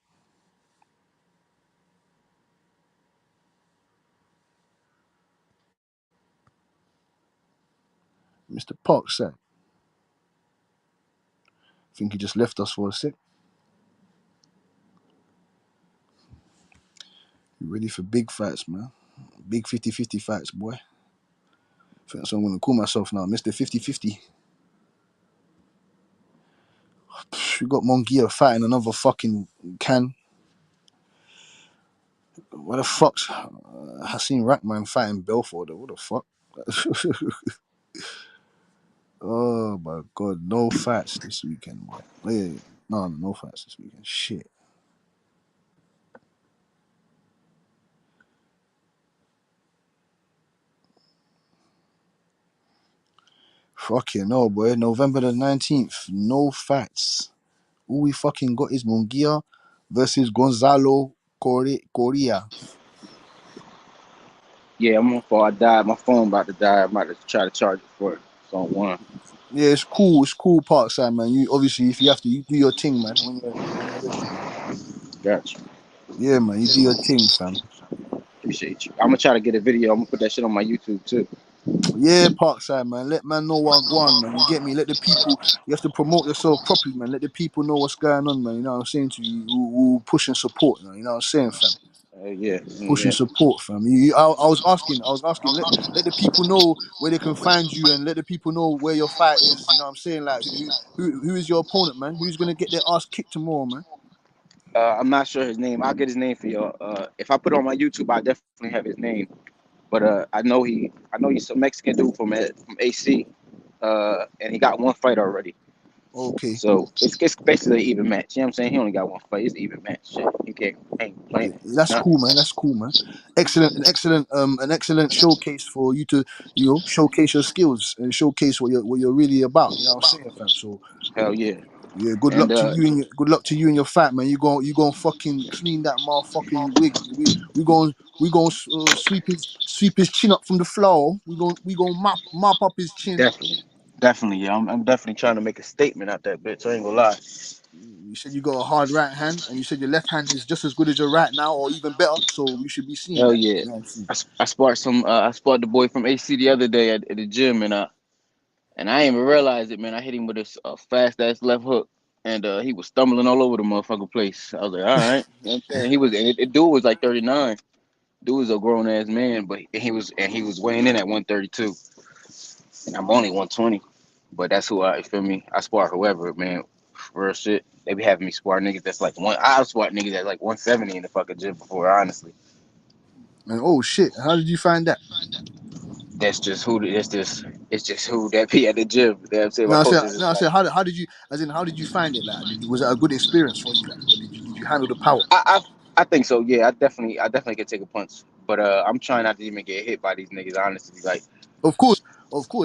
Q: Mr. Park said. I think he just left us for a sec. You ready for big fights, man? Big 50-50 fights, boy. I think that's what I'm going to call myself now, Mr. 50-50. We got Mongia fighting another fucking can. What the fuck's Hasim Rackman fighting Belfort? What the fuck? Oh my god, no fights this weekend, boy. Yeah, no fights this weekend. Shit. Fucking no, boy. November the 19th, no fights. All we fucking got is Mungia versus Gonzalo Correa.
G: Yeah, I'm on before I die. My phone about to die. I'm about to try to charge it for it. It's on one.
Q: Yeah, it's cool. It's cool, Parkside, man. You obviously, if you have to, you do your thing, man. When you're ready, man.
G: Gotcha.
Q: Yeah, man. You do your thing, fam.
G: Appreciate you. I'm gonna try to get a video. I'm gonna put that shit on my YouTube too.
Q: Yeah, Parkside, man. Let man know what go on, man. You get me? Let the people. You have to promote yourself properly, man. Let the people know what's going on, man. You know what I'm saying to you? Who push and support, man. You know what I'm saying, fam?
G: Yeah,
Q: Push and
G: yeah.
Q: support, fam. I was asking. Let the people know where they can find you, and let the people know where your fight is. You know what I'm saying? Like, who is your opponent, man? Who's gonna get their ass kicked tomorrow, man?
G: I'm not sure his name. I'll get his name for you. If I put it on my YouTube, I definitely have his name. But I know he's a Mexican dude from AC. And he got one fight already.
Q: Okay.
G: So it's basically an even match. You know what I'm saying? He only got one fight. It's an even match. Shit. You can't complain.
Q: That's
G: Nah.
Q: cool, man. That's cool, man. An excellent showcase for you to, showcase your skills and showcase what you're really about. You know what I'm saying, fam? So
G: Hell yeah.
Q: yeah, good
G: And
Q: luck to you and your fight, man. You going fucking clean that motherfucking wig. We going sweep his chin up from the floor. We going mop up his chin.
G: definitely, yeah. I'm definitely trying to make a statement out that bitch. I ain't gonna lie.
Q: You said you got a hard right hand, and you said your left hand is just as good as your right now, or even better. So you should be seeing
G: Hell
Q: that.
G: yeah.
Q: You know what I'm saying?
G: I sparred the boy from AC the other day at the gym, and I didn't even realize it, man. I hit him with a fast ass left hook, and he was stumbling all over the motherfucking place. I was like, all right. You know what I'm saying? The dude was like 39. Dude was a grown ass man, but he was weighing in at 132, and I'm only 120. But that's who I feel me. I spar whoever, man. Real shit. They be having me spar niggas that's like one. I've sparred niggas that's like 170 in the fucking gym before, honestly.
Q: And oh shit, how did you find that?
G: That's just who it's just who that be at the gym. You know what I'm saying?
Q: No,
G: My
Q: I said,
G: coaches
Q: no,
G: is
Q: I
G: like,
Q: said, how did you, as in, how did you find it? Like, was it a good experience for you? Like, or did you handle the power?
G: I think so. Yeah, I definitely could take a punch. But I'm trying not to even get hit by these niggas. Honestly, like
Q: Of course,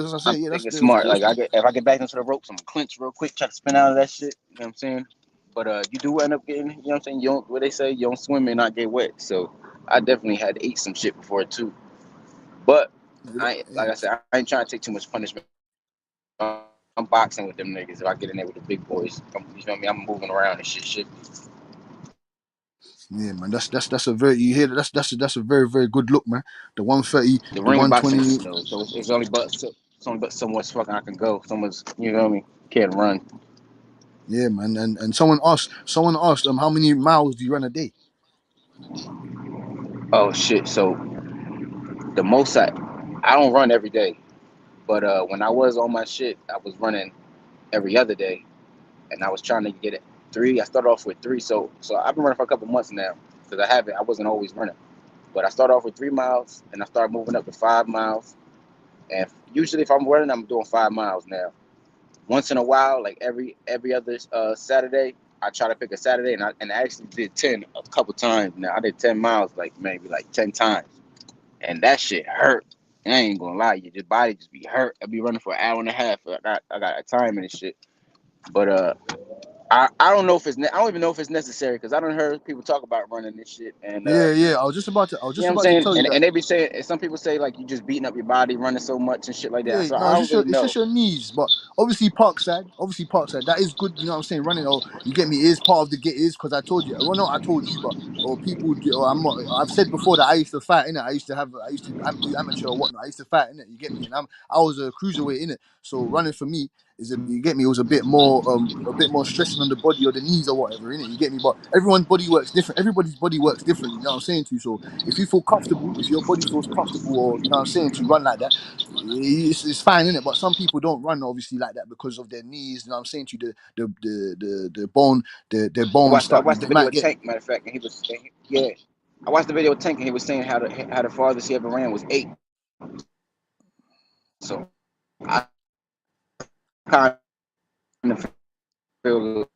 Q: as I
G: I'm
Q: say, yeah,
G: thinking
Q: of
G: smart.
Q: course.
G: Like if I get back into the ropes, I'm gonna clinch real quick, try to spin out of that shit. You know what I'm saying? But you do end up getting, you know what I'm saying? You don't, what they say, you don't swim and not get wet. So I definitely had to eat some shit before too. But like I said, I ain't trying to take too much punishment. I'm boxing with them niggas. If I get in there with the big boys, you feel me? I'm moving around and shit.
Q: Yeah, man, that's a very you hear that that's a very very good look, man. The 130,
G: The
Q: the
G: ring boxing,
Q: 120.
G: though, so it's only but so much fucking I can go. So much, you know what I mean? Can't run.
Q: Yeah, man, and someone asked how many miles do you run a day?
G: Oh shit! So the most I don't run every day, but when I was on my shit, I was running every other day, and I was trying to get it 3. I started off with 3, so I've been running for a couple months now because I wasn't always running, but I started off with 3 miles, and I started moving up to 5 miles, and usually if I'm running, I'm doing 5 miles now. Once in a while, like every other Saturday, I try to pick a Saturday, and I actually did 10 a couple times. Now I did 10 miles maybe 10 times, and that shit hurt. I ain't gonna lie, your body just be hurt. I be running for an hour and a half. I got a time and shit, but I don't know if I don't even know if it's necessary because I don't heard people talk about running this shit, and
Q: Yeah. I was just about
G: you know what I'm
Q: to
G: saying,
Q: tell you that.
G: and they be saying, and some people say like you just beating up your body running so much and shit like that.
Q: Yeah,
G: So
Q: no,
G: I don't really
Q: it's just
G: know.
Q: your knees, but obviously Parkside, that is good. You know what I'm saying? Running, or you get me, is part of the get is because I told you. Well, no, I told you, but or people, or I've said before that I used to fight in it. I used to do amateur or whatnot. I used to fight in it. You get me? And I was a cruiserweight in it. So running for me you get me. It was a bit more stressing on the body or the knees or whatever in it. You get me? But everyone's body works different. Everybody's body works differently. You know what I'm saying to you? So if you feel comfortable, if your body feels comfortable, or you know what I'm saying to run like that. It's fine, isn't it? But some people don't run obviously like that because of their knees. You know what I'm saying to you, the bone, their bones
G: I
Q: start.
G: watched the
Q: They
G: video
Q: might
G: with
Q: get.
G: Tank, matter of fact, and he was saying, yeah. I watched the video with Tank, and he was saying how the farthest he ever ran was 8. So I kind of feel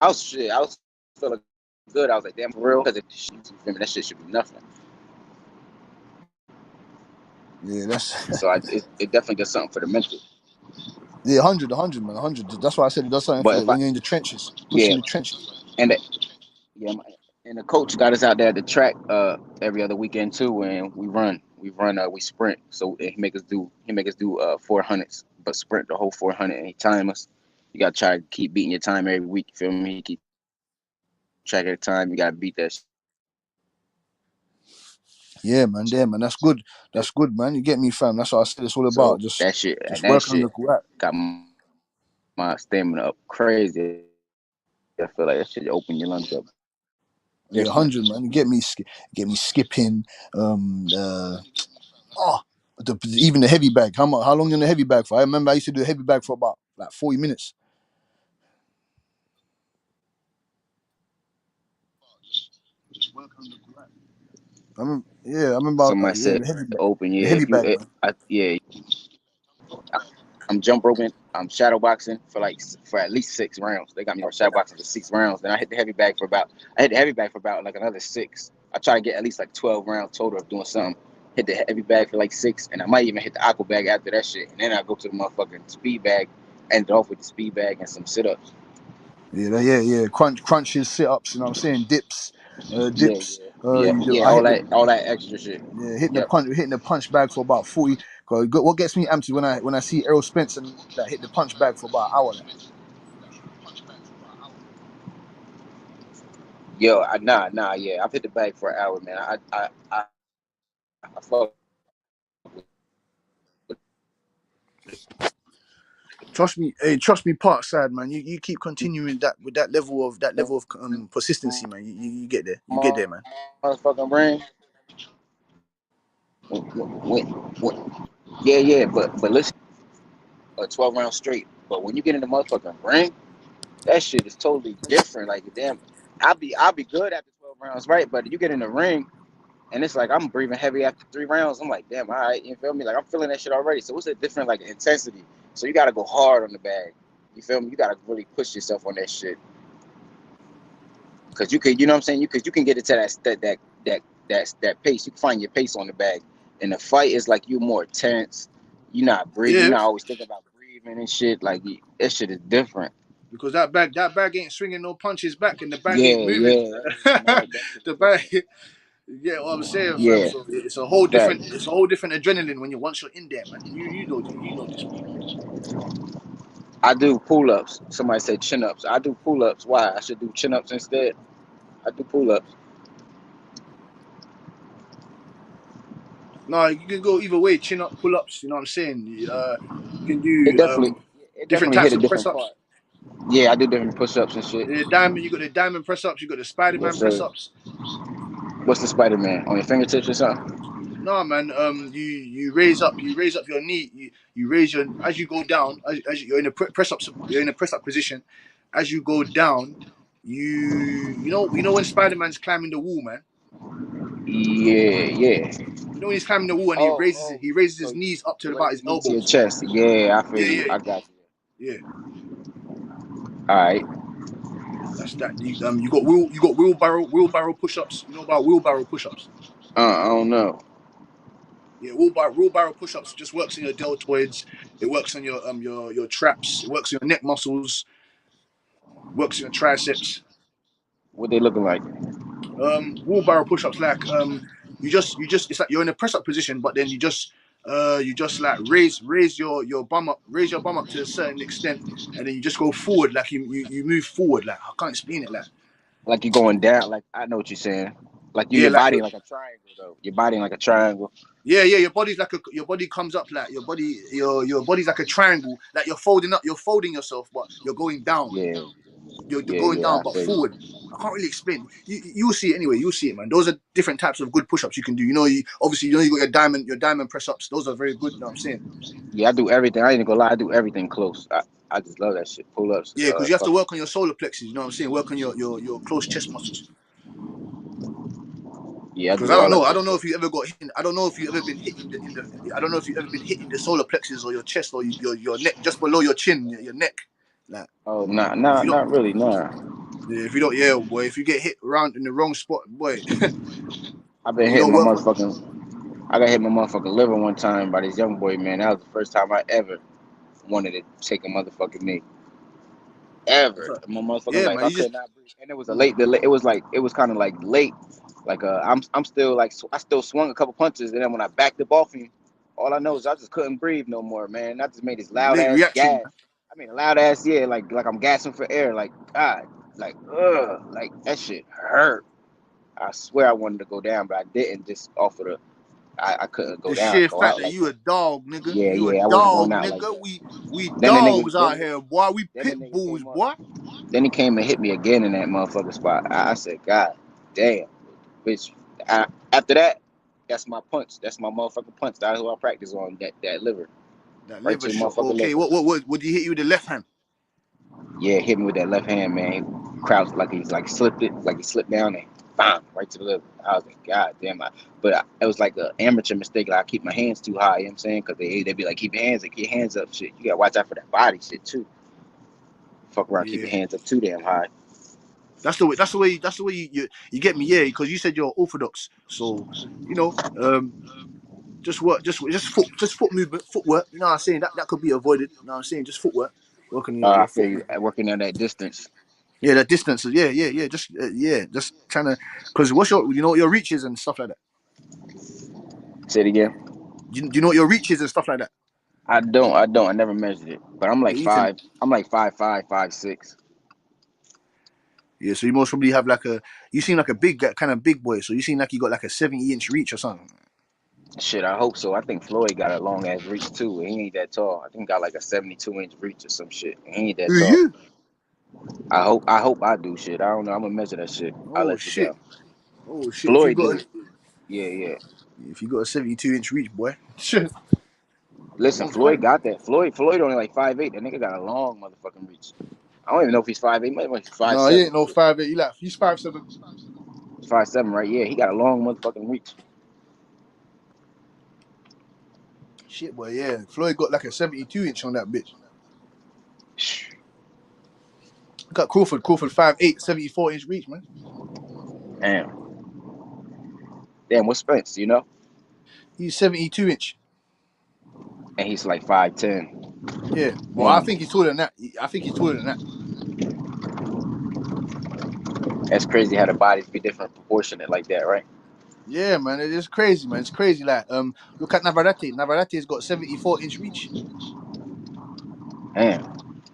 G: I was feeling good. I was like, damn, for real, because that shit should be nothing.
Q: Yeah, that's
G: So it definitely does something for the mental.
Q: yeah, 100, man, 100. That's why I said it does something
G: But
Q: for
G: if I,
Q: when you're in the trenches. Puts you
G: yeah,
Q: in the trenches.
G: and yeah, and the coach got us out there at the track every other weekend too, and we sprint. So he make us do 400s, but sprint the whole 400, and he time us. You gotta try to keep beating your time every week. You feel me? He keep track of the time. You gotta beat that
Q: Yeah, man, that's good.
G: shit.
Q: That's good, man. You get me, fam. That's what I said. It's all about
G: So
Q: just
G: that
Q: working on the
G: shit
Q: grab.
G: got my stamina up crazy. I feel like that shit open your lungs up
Q: Yeah,
G: different.
Q: 100, man. You get me skipping. Oh, even the heavy bag. How long you in the heavy bag for? I remember I used to do the heavy bag for about like 40 minutes. I remember.
G: Somebody
Q: Yeah,
G: said open,
Q: the
G: yeah.
Q: heavy bag, man.
G: Yeah, I'm jump roping. I'm shadow boxing for at least 6 rounds. They got me on shadow boxing for 6 rounds. Then I hit the heavy bag for about like another 6. I try to get at least like 12 rounds total of doing something. Hit the heavy bag for like 6, and I might even hit the aqua bag after that shit. And then I go to the motherfucking speed bag, end it off with the speed bag and some sit ups.
Q: Yeah. Crunches, sit ups. You know what I'm saying? Dips,
G: Yeah,
Q: dips.
G: yeah,
Q: You do.
G: yeah.
Q: I hit the
G: All that extra shit. Yep.
Q: hitting the punch bag for about 40. Cause what gets me amped is when I see Errol Spence and that hit the punch bag for about an hour. Like.
G: Yo, nah, yeah. I've hit the bag for an hour, man. I fuck.
Q: Trust me, part side, man. You keep continuing that with that level of persistency, man. You get there. You get there, man.
G: Motherfucking ring. Yeah, but listen, a 12 round straight. But when you get in the motherfucking ring, that shit is totally different. Like damn, I'll be good after 12 rounds, right? But you get in the ring and it's like I'm breathing heavy after 3 rounds. I'm like, damn, all right, you feel me? Like I'm feeling that shit already. So it's a different like intensity. So you gotta go hard on the bag. You feel me? You gotta really push yourself on that shit. Cause you can, you know what I'm saying? You can get it to that pace. You can find your pace on the bag. In the fight, it's like you more tense. You're not breathing. You're
Q: Yeah,
G: not always thinking about breathing and shit. Like that shit is different.
Q: because that bag ain't swinging no punches back, and the bag
G: Yeah,
Q: ain't moving.
G: yeah. That shit is
Q: The
G: different.
Q: bag, yeah, what I'm saying, fam.
G: Yeah,
Q: So it's a whole different,
G: facts.
Q: it's a whole different adrenaline when once you're in there, man. You know this, man.
G: I do pull-ups. Somebody said chin-ups. I do pull-ups. Why? I should do chin-ups instead. I do pull-ups.
Q: No, you can go either way, chin up, pull ups. You know what I'm saying? You can
G: It
Q: do
G: definitely, it
Q: different
G: definitely
Q: types
G: hit a
Q: of press
G: different
Q: ups.
G: part. Yeah, I do different push-ups and shit.
Q: The diamond, you got the diamond press ups. You got the Spider Man
G: Yes,
Q: press
G: sir.
Q: ups.
G: What's the Spider-Man on your fingertips or something?
Q: No, man. You raise up your knee. You raise your as you go down. As you're in a press up, you're in a press up position. As you go down, you know when Spider Man's climbing the wall, man.
G: Yeah, yeah.
Q: You know when he's climbing the wall and
G: Oh,
Q: he raises his
G: so
Q: knees up to
G: you raise
Q: about
G: your
Q: his
G: knee to your
Q: elbows.
G: chest. Yeah, I feel
Q: Yeah,
G: you.
Q: yeah,
G: I got
Q: yeah.
G: you. All right.
Q: That's that. You got wheelbarrow push ups. You know about wheelbarrow push ups.
G: I don't know.
Q: Yeah, wheelbarrow push-ups just works on your deltoids. It works on your traps. It works on your neck muscles. Works on your triceps.
G: What they looking like?
Q: Wheelbarrow push-ups like you just it's like you're in a press-up position, but then you just like raise your bum up to a certain extent, and then you just go forward like you move forward like I can't explain it like
G: Like you going down. Like I know what you're saying. Like
Q: yeah
G: your
Q: like
G: body like a triangle though. Your body like a triangle.
Q: yeah, your body's like your body comes up like your body's like a triangle, like you're folding yourself, but you're going down.
G: Yeah,
Q: You're
G: yeah,
Q: going
G: yeah.
Q: down
G: I
Q: but
G: feel you.
Q: forward. I can't really explain. You'll see it anyway. You'll see it, man. Those are different types of good push-ups you can do. You know, obviously you know you got your diamond press-ups. Those are very good. You know what I'm saying?
G: Yeah, I do everything. I ain't gonna lie. I do everything close. I just love that shit. Pull ups.
Q: Yeah, because you have to
G: Fuck.
Q: work on your solar plexus. You know what I'm saying? Work on your close chest muscles.
G: Yeah, I
Q: Because
G: do all that
Q: I
G: good
Q: don't know
G: shit.
Q: if you ever got hit. I don't know if you ever been hit in the. I don't know if you ever been hit in the solar plexus or your chest or your neck, just below your chin, your neck. Like
G: Oh, nah,
Q: if
G: nah,
Q: you don't,
G: not really, nah.
Q: yeah, if you don't, yeah, boy. If you get hit around in the wrong spot, boy,
G: I've been
Q: and you
G: hitting
Q: don't
G: my
Q: work on.
G: motherfucking. I got hit my motherfucking liver one time by this young boy, man. That was the first time I ever wanted to take a motherfucking knee. Ever in my motherfucking
Q: Yeah,
G: life.
Q: man.
G: I
Q: You just
G: could not breathe. And it was it was kind of like late. Like I'm still like I still swung a couple punches, and then when I backed up off him, all I know is I just couldn't breathe no more, man. I just made this loud
Q: late
G: ass
Q: reaction.
G: gas. I mean, a loud ass, yeah, like I'm gasping for air, like God, like like that shit hurt. I swear I wanted to go down, but I didn't. Just off of the, I couldn't
Q: The
G: go down,
Q: sheer
G: go
Q: fact
G: out
Q: that
G: like
Q: you
G: that.
Q: a dog, nigga.
G: Yeah,
Q: You a
G: yeah, I wasn't going
Q: dog,
G: out like
Q: nigga.
G: that.
Q: We
G: Then the
Q: dogs
G: nigga,
Q: out here, boy. We
G: then the
Q: pit
G: nigga
Q: bulls,
G: came up.
Q: boy.
G: Then he came and hit me again in that motherfucking spot. I said, God damn, bitch. After that, that's my punch. That's my motherfucking punch. That's who I practice on. That liver,
Q: That
G: right
Q: liver
G: to the
Q: shot.
G: motherfucking
Q: Okay,
G: liver.
Q: what would he hit you with the left hand?
G: Yeah, hit me with that left hand, man. He crouched like he's like slipped it, like he slipped down and bam, right to the liver. I was like, God damn. It was like an amateur mistake. Like I keep my hands too high. You know what I'm saying? Because they be like, keep your hands up, shit. You gotta watch out for that body shit too. Fuck around, keep
Q: Yeah,
G: your hands up too damn high.
Q: that's the way. That's the way you get me. Yeah, because you said you're orthodox, so you know, just work, just foot movement, footwork. You know what I'm saying? That could be avoided. You know what I'm saying? Just footwork, working
G: I
Q: your
G: feel
Q: foot.
G: you. Working on that distance.
Q: Yeah, that distances. Yeah. Just trying to, because what's you know what your reach is and stuff like that.
G: Say it again.
Q: Do you know what your reach is and stuff like that?
G: I don't. I never measured it, but I'm
Q: Yeah,
G: like
Q: you need to.
G: five. I'm like 5'5", 5'6".
Q: Yeah, so you most probably have like you seem like a big guy, kind of big boy. So you seem like you got like a 70-inch reach or something.
G: Shit, I hope so. I think Floyd got a long ass reach too. He ain't that tall. I think he got like a 72-inch reach or some shit. He ain't that
Q: Who
G: tall.
Q: you?
G: I hope I do shit. I don't know. I'm gonna measure that shit. I'll
Q: Oh
G: let you
Q: shit.
G: know.
Q: Oh shit.
G: Floyd do. Yeah, yeah.
Q: If you got a 72-inch reach, boy.
G: Listen,
Q: Most high.
G: Floyd got that. Floyd only like 5'8". That nigga got a long motherfucking reach. I don't even know if he's 5'8". Maybe he's
Q: No, he
G: 5'7".
Q: ain't no 5'8". He's 5'7".
G: He's 5'7", right? Yeah, he got a long motherfucking reach.
Q: Shit, boy, yeah. Floyd got like a 72-inch on that bitch. Got Crawford 5'8", 74-inch reach, man.
G: Damn, what's Spence, you know?
Q: He's 72-inch.
G: And he's like 5'10".
Q: Yeah. Well, I think he's taller than that. I think he's taller than that.
G: That's crazy how the bodies be different proportionate like that, right?
Q: Yeah, man. It is crazy, man. It's crazy. Like, look at Navarrete. Navarrete's got 74-inch reach.
G: Damn.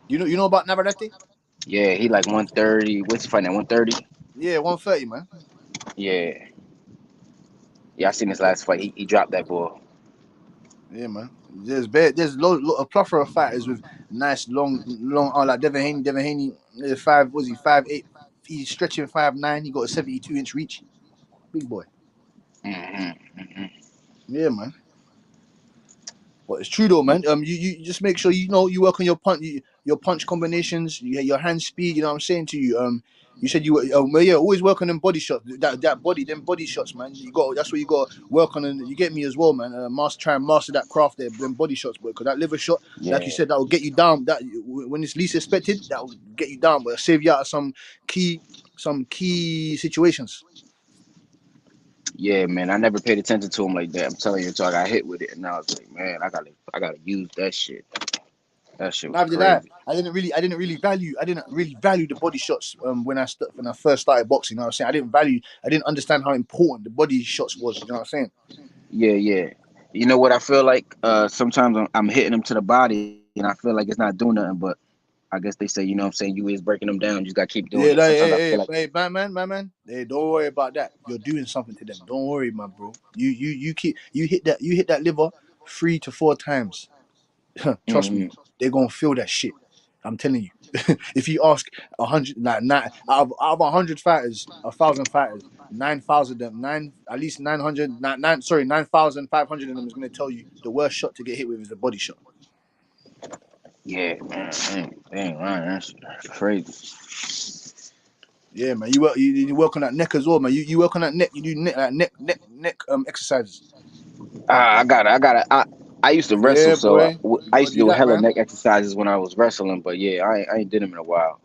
Q: You know about Navarrete?
G: Yeah, he like 130. What's he fighting at 130?
Q: Yeah, 130, man.
G: Yeah. Yeah, I seen his last fight. He dropped that ball.
Q: Yeah, man. There's a plethora of fighters with nice long like Devin Haney. Devin Haney, 5'8". He's stretching 5'9". He got a 72-inch reach. Big boy. Yeah, man. But it's true though, man. You just make sure you work on your punch combinations, your hand speed. You know what I'm saying to you. You said you were always work on them body shots. Them body shots, man. That's what you got to work on, and you get me as well, man. Try and master that craft there, them body shots, boy. Because that liver shot, like you
G: Yeah.
Q: said, that will get you down. That when it's least expected, that will get you down, but it'll save you out of some key situations.
G: Yeah, man. I never paid attention to him like that. I'm telling you, until I got hit with it, and I was like, man, I gotta use that shit. That shit was
Q: Neither did I.
G: crazy.
Q: I didn't really value the body shots when I first started boxing. You know what I'm saying? I didn't understand how important the body shots was. You know what I'm saying?
G: Yeah. You know what I feel like? Sometimes I'm hitting them to the body, and I feel like it's not doing nothing. But I guess they say, you know what I'm saying, you is breaking them down. You just gotta keep doing
Q: Yeah,
G: it. Sometimes I feel like,
Q: hey, man. Hey, don't worry about that. You're doing something to them. Don't worry, my bro. You hit that liver 3 to 4 times. Trust me, they're gonna feel that shit. I'm telling you. If you ask 100, like out of 100 fighters, 1,000 fighters, 9,000 of them, at least 9,500 of them is gonna tell you the worst shot to get hit with is a body shot.
G: yeah, man, dang, Ryan, that's crazy.
Q: Yeah, man. You work on that neck as well, man. You work on that neck. You do neck exercises.
G: I used to wrestle,
Q: Yeah,
G: so
Q: boy. You
G: I
Q: gotta
G: used to
Q: do
G: do
Q: that,
G: hella
Q: man.
G: neck exercises when I was wrestling. But yeah, I ain't did them in a while.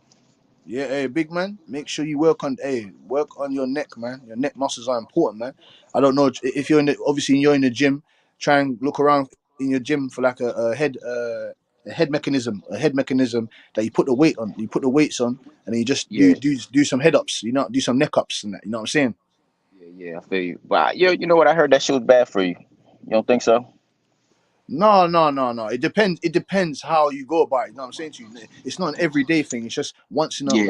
Q: Yeah, hey, big man. Make sure you work on your neck, man. Your neck muscles are important, man. I don't know if obviously you're in the gym. Try and look around in your gym for like a head mechanism that you put the weight on. You put the weights on, and then you just
G: Yeah,
Q: do some head ups. Do some neck ups and that. You know what I'm saying?
G: yeah, I feel you. But you know what? I heard that shit was bad for you. You don't think so?
Q: No. It depends. It depends how you go about it. You know what I'm saying to you? It's not an everyday thing. It's just
G: Yeah, I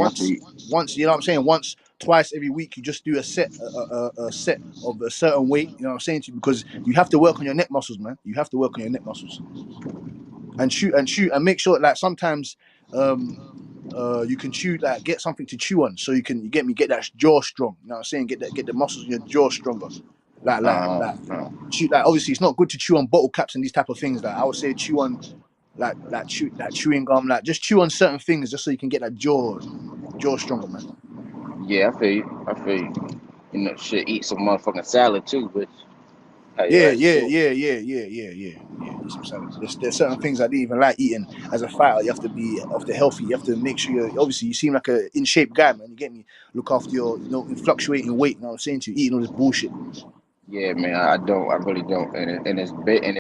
G: feel you.
Q: once. You know what I'm saying? Once, twice every week, you just do a set of a certain weight. You know what I'm saying to you? Because you have to work on your neck muscles, man. You have to work on your neck muscles and shoot and make sure like sometimes you can chew like get something to chew on so you get that jaw strong. You know what I'm saying? Get the muscles in your jaw stronger. Like chew like obviously it's not good to chew on bottle caps and these type of things. Like I would say chew on chewing gum, like just chew on certain things just so you can get that jaw stronger, man.
G: Yeah, I feel you. I feel you. You know, shit, eat some motherfucking salad too, but how you
Q: Yeah,
G: like
Q: yeah,
G: shit.
Q: yeah, yeah, yeah, yeah, yeah, yeah. Eat some salad. There's certain things I didn't even like eating as a fighter. You have to be after healthy. You have to make sure you're obviously you seem like a in shape guy, man. You get me? Look after your in fluctuating weight. You know what I'm saying to you? Eating all this bullshit.
G: Yeah, man, I don't. I really don't. And it's big. And